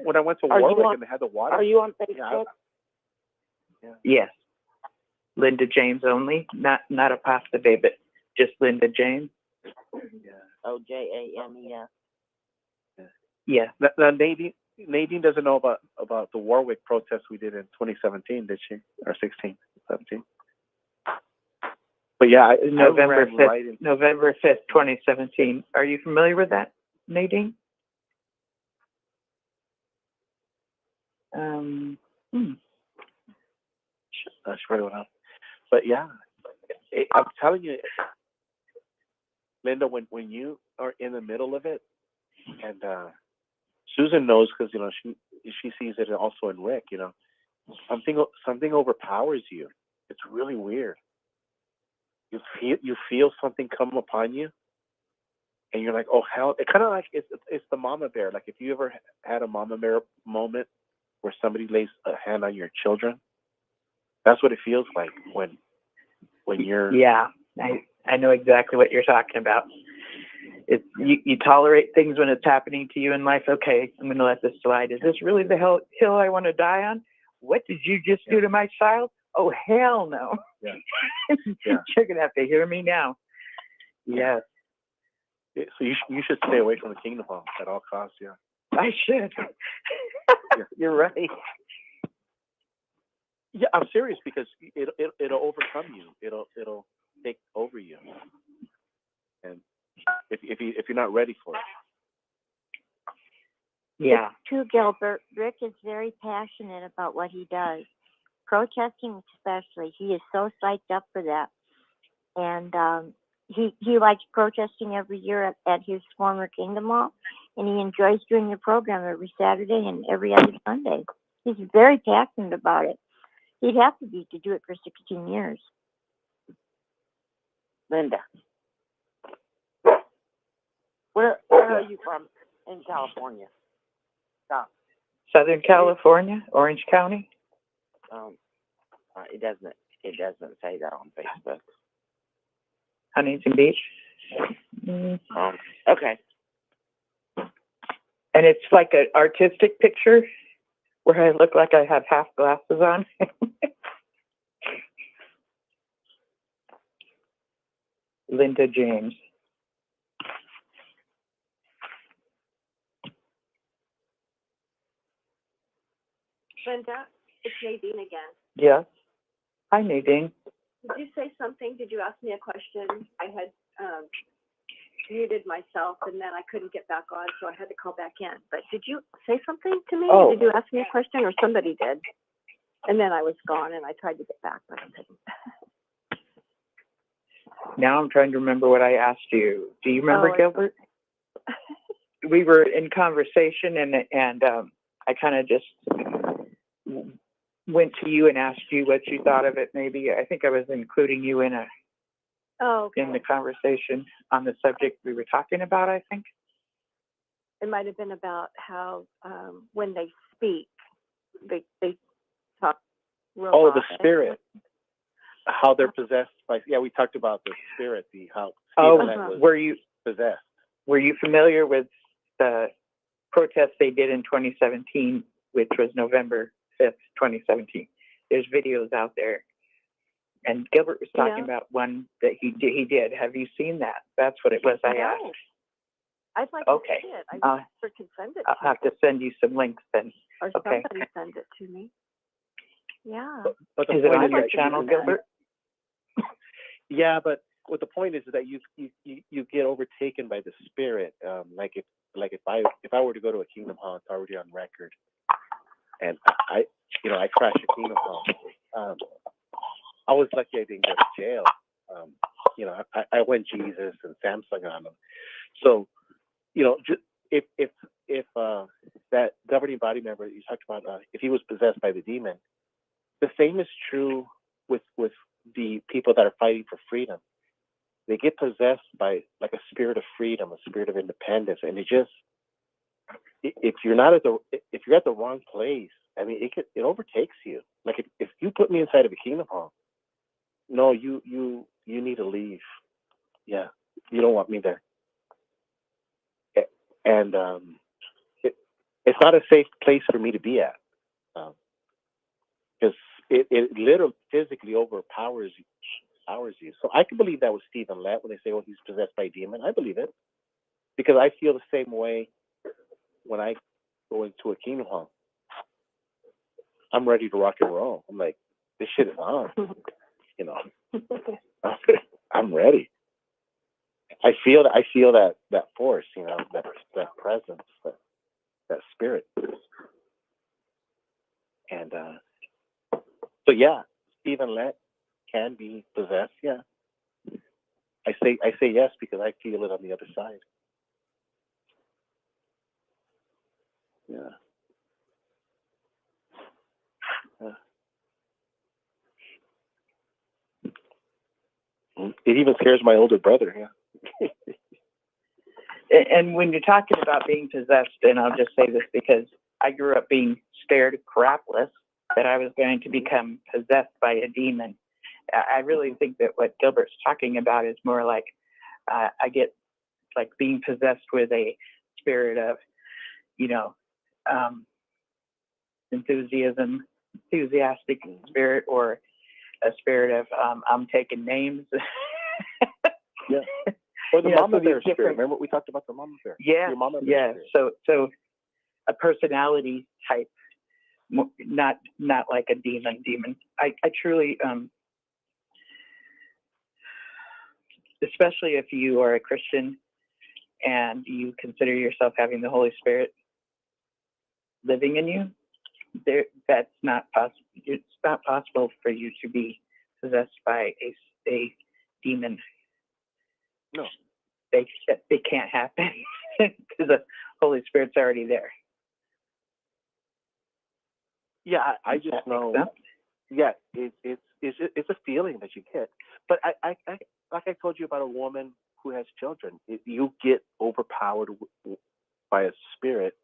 [SPEAKER 6] When I went to Warwick and they had the water.
[SPEAKER 8] Are you on Facebook?
[SPEAKER 10] Yes. Linda James only, not a pasta baby, just Linda James.
[SPEAKER 6] Yeah.
[SPEAKER 8] OJAMES.
[SPEAKER 10] Yeah.
[SPEAKER 6] Now Nadine doesn't know about the Warwick protest we did in 2017, did she? Or 16, 17? But yeah,
[SPEAKER 10] November 5th, 2017. Are you familiar with that, Nadine?
[SPEAKER 6] Sure went up. But yeah, I'm telling you, Linda, when you are in the middle of it, and Susan knows because she sees it also in Rick. Something overpowers you. It's really weird. You feel something come upon you, and you're like, oh hell! It kind of like it's the mama bear. Like if you ever had a mama bear moment where somebody lays a hand on your children, that's what it feels like when you're.
[SPEAKER 10] Yeah, I know exactly what you're talking about. It's you tolerate things when it's happening to you in life. Okay, I'm going to let this slide. Is this really the hill I want to die on? What did you just do to my child? Oh, hell no.
[SPEAKER 6] Yeah.
[SPEAKER 10] You're going to have to hear me now. Yes.
[SPEAKER 6] So you should stay away from the Kingdom Hall at all costs, yeah.
[SPEAKER 10] I should. You're right.
[SPEAKER 6] Yeah, I'm serious because it'll overcome you. It'll take over you. And if you're not ready for it.
[SPEAKER 10] Yeah.
[SPEAKER 8] It's too, Gilbert. Rick is very passionate about what he does, protesting especially. He is so psyched up for that, and he likes protesting every year at his former Kingdom Hall, and he enjoys doing the program every Saturday and every other Sunday. He's very passionate about it. He'd have to be to do it for 16 years.
[SPEAKER 13] Linda, where are you from in California? Stop.
[SPEAKER 3] Southern California, Orange County.
[SPEAKER 13] It doesn't say that on Facebook.
[SPEAKER 3] Huntington Beach.
[SPEAKER 13] Okay.
[SPEAKER 3] And it's like an artistic picture where I look like I have half glasses on. Linda James.
[SPEAKER 14] Linda, it's Nadine again.
[SPEAKER 3] Yes. Hi, Nadine.
[SPEAKER 14] Did you say something? Did you ask me a question? I had muted myself, and then I couldn't get back on, so I had to call back in. But did you say something to me?
[SPEAKER 3] Oh.
[SPEAKER 14] Did you ask me a question, or somebody did? And then I was gone, and I tried to get back, but I couldn't.
[SPEAKER 3] Now I'm trying to remember what I asked you. Do you remember, Gilbert? We were in conversation, and I kind of just went to you and asked you what you thought of it. Maybe I think I was including you in in the conversation on the subject we were talking about. I think
[SPEAKER 14] It might have been about how when they speak, they talk real
[SPEAKER 6] Oh,
[SPEAKER 14] loud.
[SPEAKER 6] the spirit. How they're possessed by, we talked about the spirit, how
[SPEAKER 3] Oh,
[SPEAKER 6] Stephen was
[SPEAKER 3] were you
[SPEAKER 6] possessed.
[SPEAKER 3] were you familiar with the protest they did in 2017, which was November 5th, 2017? There's videos out there, and Gilbert was talking about one that he did. Have you seen that? That's what it was. I asked.
[SPEAKER 14] I'd like
[SPEAKER 3] Okay.
[SPEAKER 14] to see it. I wish Rick could send it
[SPEAKER 3] I'll
[SPEAKER 14] to
[SPEAKER 3] have to send you some links then.
[SPEAKER 14] or
[SPEAKER 3] Okay.
[SPEAKER 14] somebody send it to me. Yeah.
[SPEAKER 6] But the
[SPEAKER 3] Is it
[SPEAKER 6] point
[SPEAKER 3] on your
[SPEAKER 6] that
[SPEAKER 3] channel, Gilbert?
[SPEAKER 6] Yeah, but what the point is that you get overtaken by the spirit. Like if I were to go to a Kingdom Hall, it's already on record, and I crashed a Kingdom Hall. I was lucky I didn't go to jail. I went Jesus and Samsung on them. So, just if that governing body member you talked about, if he was possessed by the demon, the same is true with the people that are fighting for freedom. They get possessed by like a spirit of freedom, a spirit of independence, and if you're at the wrong place, I mean, it overtakes you. Like if you put me inside of a Kingdom Hall, no, you need to leave. Yeah, you don't want me there. And it's not a safe place for me to be at, because it literally physically overpowers you. So I can believe that with Stephen Lett when they say, "Oh, he's possessed by a demon." I believe it because I feel the same way when I go into a Kingdom Hall. I'm ready to rock and roll. I'm like, this shit is on. I'm ready. I feel that force, that presence, that spirit. And so yeah, Stephen Lett can be possessed. Yeah, I say yes because I feel it on the other side. Yeah. It even scares my older brother. Yeah.
[SPEAKER 3] And when you're talking about being possessed, and I'll just say this because I grew up being scared crapless that I was going to become possessed by a demon. I really think that what Gilbert's talking about is more like I get like being possessed with a spirit of, enthusiastic spirit, or a spirit of I'm taking names.
[SPEAKER 6] Yeah. Or the mama bear spirit.
[SPEAKER 3] Different...
[SPEAKER 6] Remember we talked about the mama bear?
[SPEAKER 3] Yeah.
[SPEAKER 6] Your mama bear
[SPEAKER 3] spirit. So a personality type, not like a demon. I truly, especially if you are a Christian and you consider yourself having the Holy Spirit,
[SPEAKER 10] living in you, that's not possible. It's not possible for you to be possessed by a demon.
[SPEAKER 6] No.
[SPEAKER 10] They can't happen because the Holy Spirit's already there.
[SPEAKER 6] Yeah, I just know. Yeah, it's a feeling that you get. But I like I told you about a woman who has children. You get overpowered by a spirit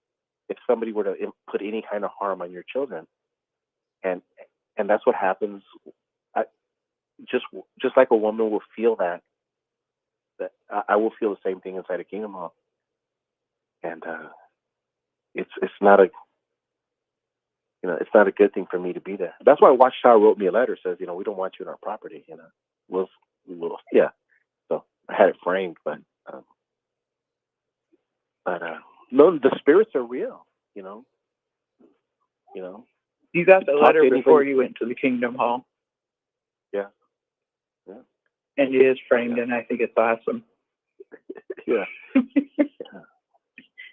[SPEAKER 6] if somebody were to put any kind of harm on your children, and that's what happens. Just like a woman will feel that I will feel the same thing inside a Kingdom Hall, and it's not a it's not a good thing for me to be there. That's why Watchtower wrote me a letter, says, we don't want you in our property. We'll yeah. So I had it framed, but no, the spirits are real. You
[SPEAKER 10] got the letter before you went to the Kingdom Hall.
[SPEAKER 6] Yeah.
[SPEAKER 10] And it is framed, and I think it's awesome.
[SPEAKER 6] Yeah.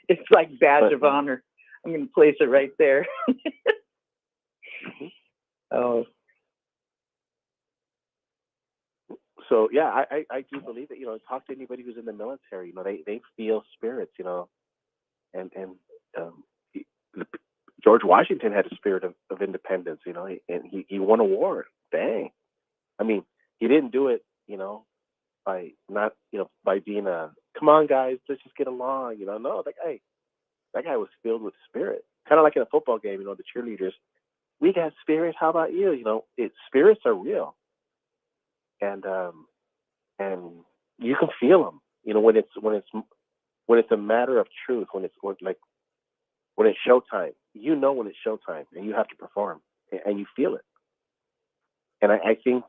[SPEAKER 10] It's like badge of honor. I'm going to place it right there. Oh.
[SPEAKER 6] So yeah, I do believe that. Talk to anybody who's in the military. They feel spirits. And George Washington had a spirit of independence. And he won a war. Dang. I mean, he didn't do it. By not by being come on guys, let's just get along. No, that guy was filled with spirit. Kind of like in a football game. The cheerleaders. We got spirit. How about you? Spirits are real, and you can feel them. When it's a matter of truth. When it's showtime. When it's showtime, and you have to perform, and you feel it. And I think,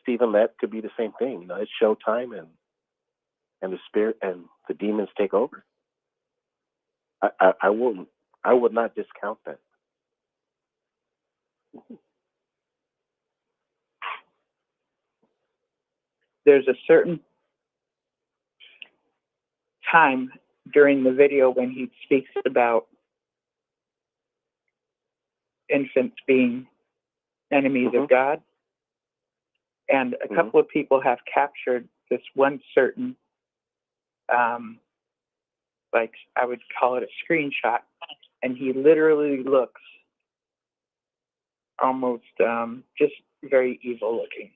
[SPEAKER 6] Stephen, that could be the same thing. It's showtime, and the spirit and the demons take over. I would not discount that.
[SPEAKER 10] There's a certain time during the video when he speaks about infants being enemies of God. And a couple of people have captured this one certain, like I would call it a screenshot. And he literally looks almost just very evil looking.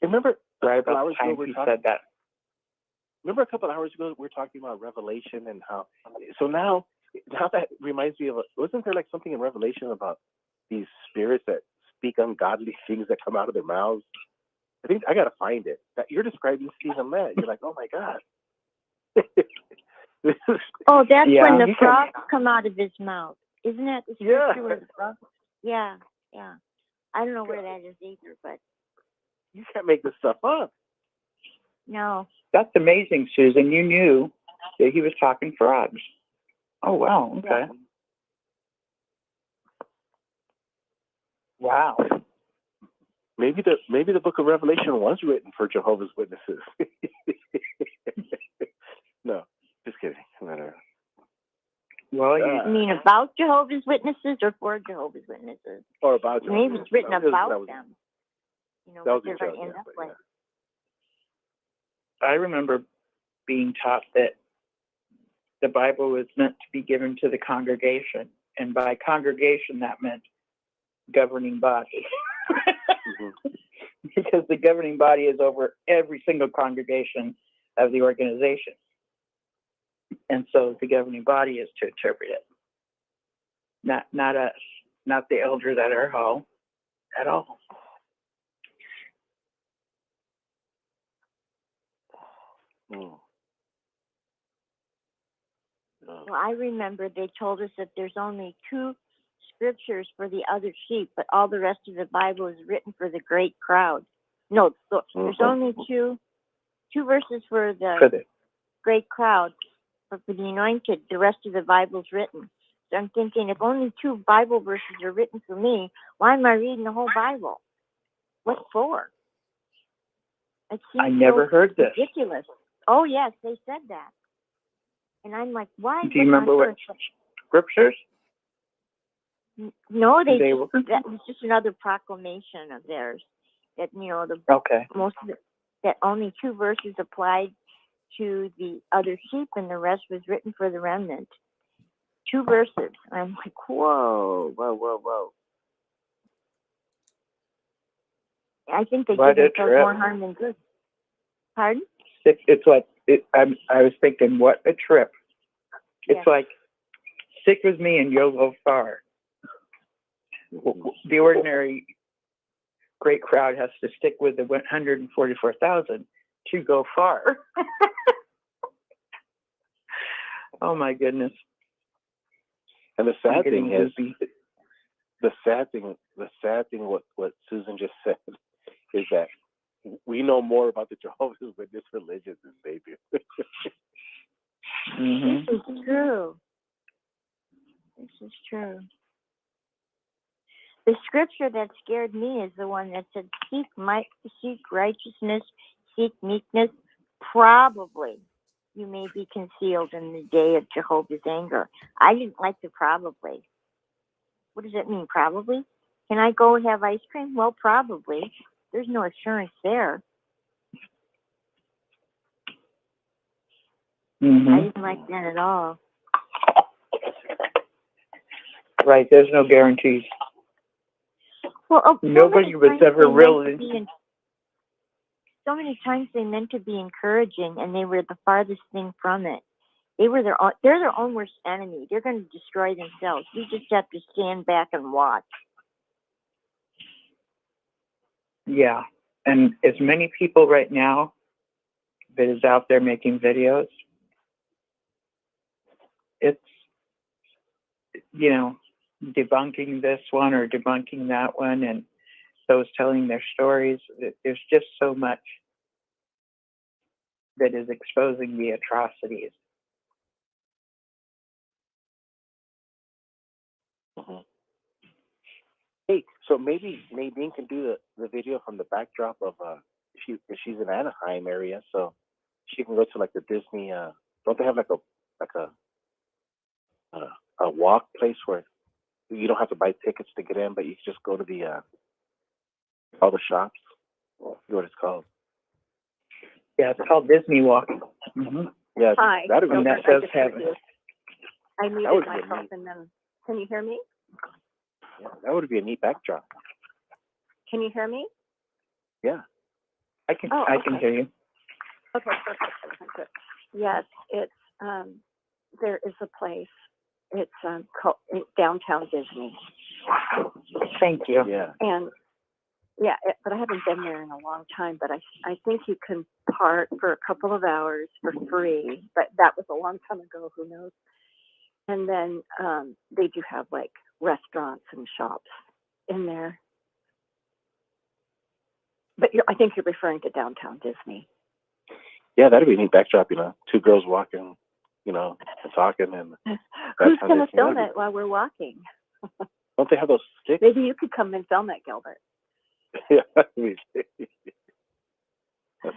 [SPEAKER 6] Remember
[SPEAKER 10] right about the time he said that.
[SPEAKER 6] Remember a couple of hours ago we were talking about Revelation and how. So now that reminds me of wasn't there like something in Revelation about these spirits that speak ungodly things that come out of their mouths? I think I gotta find it. That you're describing Stephen Lett. You're like, oh my God.
[SPEAKER 8] Oh, that's when the frogs come out of his mouth. Isn't that the scripture where the frogs? Yeah. I don't know where that is either, but
[SPEAKER 6] you can't make this stuff up.
[SPEAKER 8] No.
[SPEAKER 10] That's amazing, Susan. You knew that he was talking frogs. Oh wow. Okay.
[SPEAKER 8] Yeah.
[SPEAKER 10] Wow.
[SPEAKER 6] Maybe the book of Revelation was written for Jehovah's Witnesses. No, just kidding.
[SPEAKER 10] Well,
[SPEAKER 8] you mean about Jehovah's Witnesses or for Jehovah's Witnesses?
[SPEAKER 6] Or about Jehovah's
[SPEAKER 8] Maybe it's written about them. What they're going to end up with.
[SPEAKER 10] I remember being taught that the Bible was meant to be given to the congregation, and by congregation that meant governing body. Because the governing body is over every single congregation of the organization. And so the governing body is to interpret it. Not us, not the elders at our hall at all.
[SPEAKER 8] Well, I remember they told us that there's only 2 scriptures for the other sheep, but all the rest of the Bible is written for the great crowd. No, there's only two verses for the great crowd, but for the anointed, the rest of the Bible's written. So I'm thinking, if only 2 Bible verses are written for me, why am I reading the whole Bible? What for?
[SPEAKER 10] I never heard this.
[SPEAKER 8] Ridiculous. Oh yes, they said that, and I'm like, why?
[SPEAKER 10] Do you remember what scriptures?
[SPEAKER 14] No,
[SPEAKER 10] They
[SPEAKER 14] that was just another proclamation of theirs. That, you know,
[SPEAKER 10] Okay.
[SPEAKER 14] most of that only 2 verses applied to the other sheep, and the rest was written for the remnant. 2 verses. I'm like, whoa. I think they
[SPEAKER 10] What
[SPEAKER 14] did
[SPEAKER 10] a
[SPEAKER 14] themselves
[SPEAKER 10] trip.
[SPEAKER 14] more harm than good. Pardon?
[SPEAKER 10] It's like I was thinking, what a trip. It's like, stick with me and you'll go far. The ordinary great crowd has to stick with the 144,000 to go far. Oh my goodness.
[SPEAKER 6] And the sad
[SPEAKER 10] I'm
[SPEAKER 6] thing
[SPEAKER 10] getting
[SPEAKER 6] is,
[SPEAKER 10] goopy.
[SPEAKER 6] the sad thing, what Susan just said is that we know more about the Jehovah's Witness religion than they do.
[SPEAKER 10] Mm-hmm.
[SPEAKER 14] This is true. This is true. The scripture that scared me is the one that said, seek righteousness, seek meekness, probably you may be concealed in the day of Jehovah's anger. I didn't like the probably. What does it mean, probably? Can I go have ice cream? Well, probably. There's no assurance there.
[SPEAKER 10] Mm-hmm.
[SPEAKER 14] I didn't like that at all.
[SPEAKER 10] Right, there's no guarantees.
[SPEAKER 14] Well,
[SPEAKER 10] nobody was ever really.
[SPEAKER 14] So many times they meant to be encouraging, and they were the farthest thing from it. They're their own worst enemy. They're going to destroy themselves. We just have to stand back and watch.
[SPEAKER 10] Yeah, and as many people right now that is out there making videos, it's, you know, debunking this one or debunking that one, and those telling their stories. There's just so much that is exposing the atrocities.
[SPEAKER 6] Mm-hmm. Hey, so maybe Nadine can do the video from the backdrop of if she's in Anaheim area, so she can go to like the Disney. Don't they have like a walk place where you don't have to buy tickets to get in, but you can just go to the all the shops? I forget what it's called.
[SPEAKER 10] Yeah, it's called Disney Walk. Mm-hmm.
[SPEAKER 6] Yeah,
[SPEAKER 14] Hi.
[SPEAKER 6] that
[SPEAKER 10] does have it.
[SPEAKER 14] I muted myself, and then can you hear me?
[SPEAKER 6] Yeah, that would be a neat backdrop.
[SPEAKER 14] Can you hear me?
[SPEAKER 6] Yeah,
[SPEAKER 10] I can hear you.
[SPEAKER 14] Okay, perfect. Yes, it's there is a place. It's called downtown Disney.
[SPEAKER 10] Thank you.
[SPEAKER 6] Yeah.
[SPEAKER 14] And yeah, but I haven't been there in a long time. But I think you can park for a couple of hours for free. But that was a long time ago. Who knows? And then they do have like restaurants and shops in there. But I think you're referring to downtown Disney.
[SPEAKER 6] Yeah, that'd be a neat backdrop. You know, 2 girls walking, you know, and talking, and
[SPEAKER 14] who's going to film it while we're walking?
[SPEAKER 6] Don't they have those sticks?
[SPEAKER 14] Maybe you could come and film it, Gilbert.
[SPEAKER 6] Yeah, that's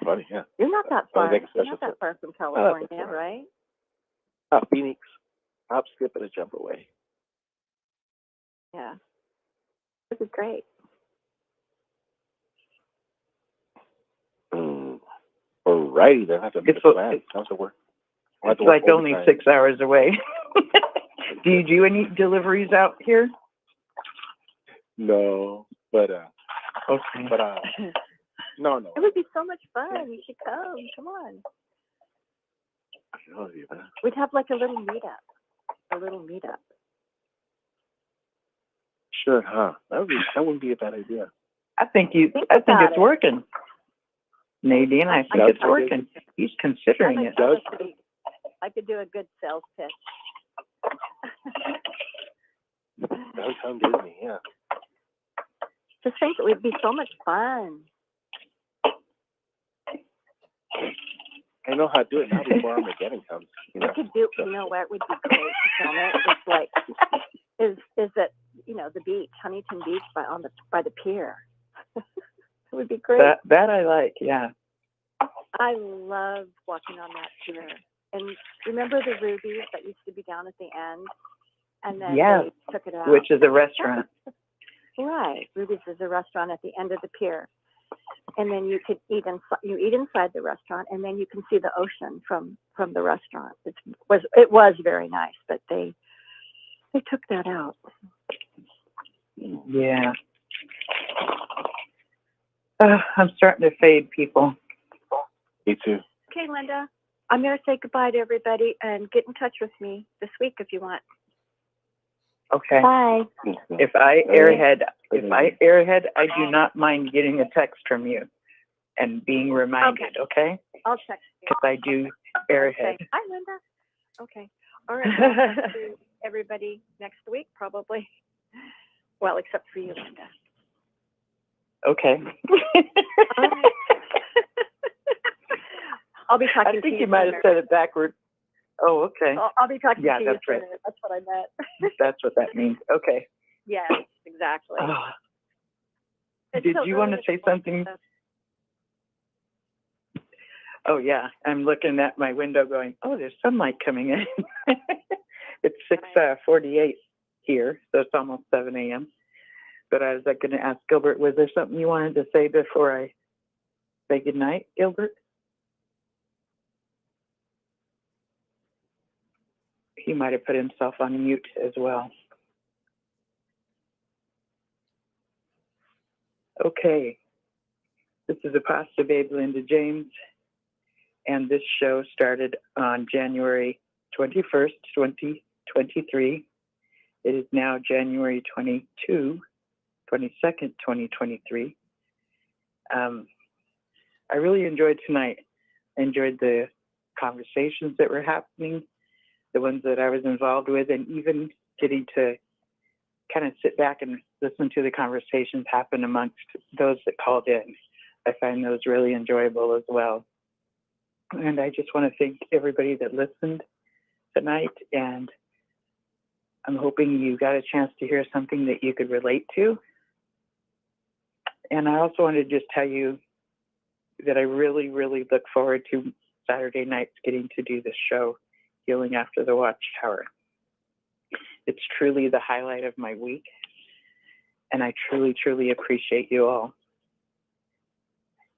[SPEAKER 6] funny. Yeah,
[SPEAKER 14] you're not that far. You're not that far from California, right?
[SPEAKER 6] Phoenix, hop, skip, and a jump away.
[SPEAKER 14] Yeah, this is great.
[SPEAKER 6] Alrighty, then. I have to make a plan.
[SPEAKER 10] It's like only 6 hours away. Do you do any deliveries out here?
[SPEAKER 6] No, but
[SPEAKER 10] okay.
[SPEAKER 6] But no.
[SPEAKER 14] It would be so much fun. You should come. Come on. We'd have like a little meetup.
[SPEAKER 6] Sure, huh? That wouldn't be a bad idea.
[SPEAKER 10] I think it's working. Nadine, I think it's working. He's considering it.
[SPEAKER 14] I could do a good sales pitch.
[SPEAKER 6] Downtown Disney, yeah.
[SPEAKER 14] Just think it would be so much fun.
[SPEAKER 6] I know how to do it now before Armageddon comes. You know?
[SPEAKER 14] We could do. You know what would be great to film it? It's like is that the beach, Huntington Beach, by the pier. It would be great.
[SPEAKER 10] That I like. Yeah.
[SPEAKER 14] I love walking on that pier. And remember the rubies that used to be down at the end?
[SPEAKER 8] and then
[SPEAKER 10] Yes,
[SPEAKER 8] they took it out.
[SPEAKER 10] which is a restaurant.
[SPEAKER 8] Right. Ruby's is a restaurant at the end of the pier. And then you could eat inside the restaurant, and then you can see the ocean from the restaurant. It was very nice, but they took that out.
[SPEAKER 10] Yeah. I'm starting to fade, people.
[SPEAKER 6] Me too.
[SPEAKER 8] Okay, Linda, I'm going to say goodbye to everybody and get in touch with me this week if you want.
[SPEAKER 10] Okay.
[SPEAKER 8] Bye.
[SPEAKER 10] If I airhead, I do not mind getting a text from you and being reminded. Okay.
[SPEAKER 8] I'll text you.
[SPEAKER 10] Because I do airhead.
[SPEAKER 8] Okay. Hi, Linda. Okay. All right. I'll talk to everybody next week, probably. Well, except for you, Linda.
[SPEAKER 10] Okay.
[SPEAKER 8] All right. I'll be talking to you.
[SPEAKER 10] I think you might have said it backwards. Oh, okay.
[SPEAKER 8] I'll be talking to you.
[SPEAKER 10] That's right.
[SPEAKER 8] That's what I meant.
[SPEAKER 10] That's what that means. Okay.
[SPEAKER 8] Yes, exactly.
[SPEAKER 10] Did you want to say something? Oh, yeah. I'm looking at my window going, oh, there's sunlight coming in. It's 6:48 here, so it's almost 7 a.m. But I was going to ask Gilbert, was there something you wanted to say before I say goodnight, Gilbert? He might have put himself on mute as well. Okay. This is Pasta Babe Linda James, and this show started on January 21st, 2023. It is now January 22nd, 2023. I really enjoyed tonight. I enjoyed the conversations that were happening, the ones that I was involved with, and even getting to kind of sit back and listen to the conversations happen amongst those that called in. I find those really enjoyable as well. And I just want to thank everybody that listened tonight, and I'm hoping you got a chance to hear something that you could relate to. And I also want to just tell you that I really, really look forward to Saturday nights getting to do this show, Healing After the Watchtower. It's truly the highlight of my week, and I truly, truly appreciate you all.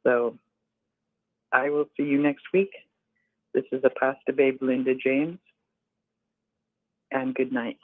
[SPEAKER 10] So I will see you next week. This is Pasta Babe Linda James, and good night.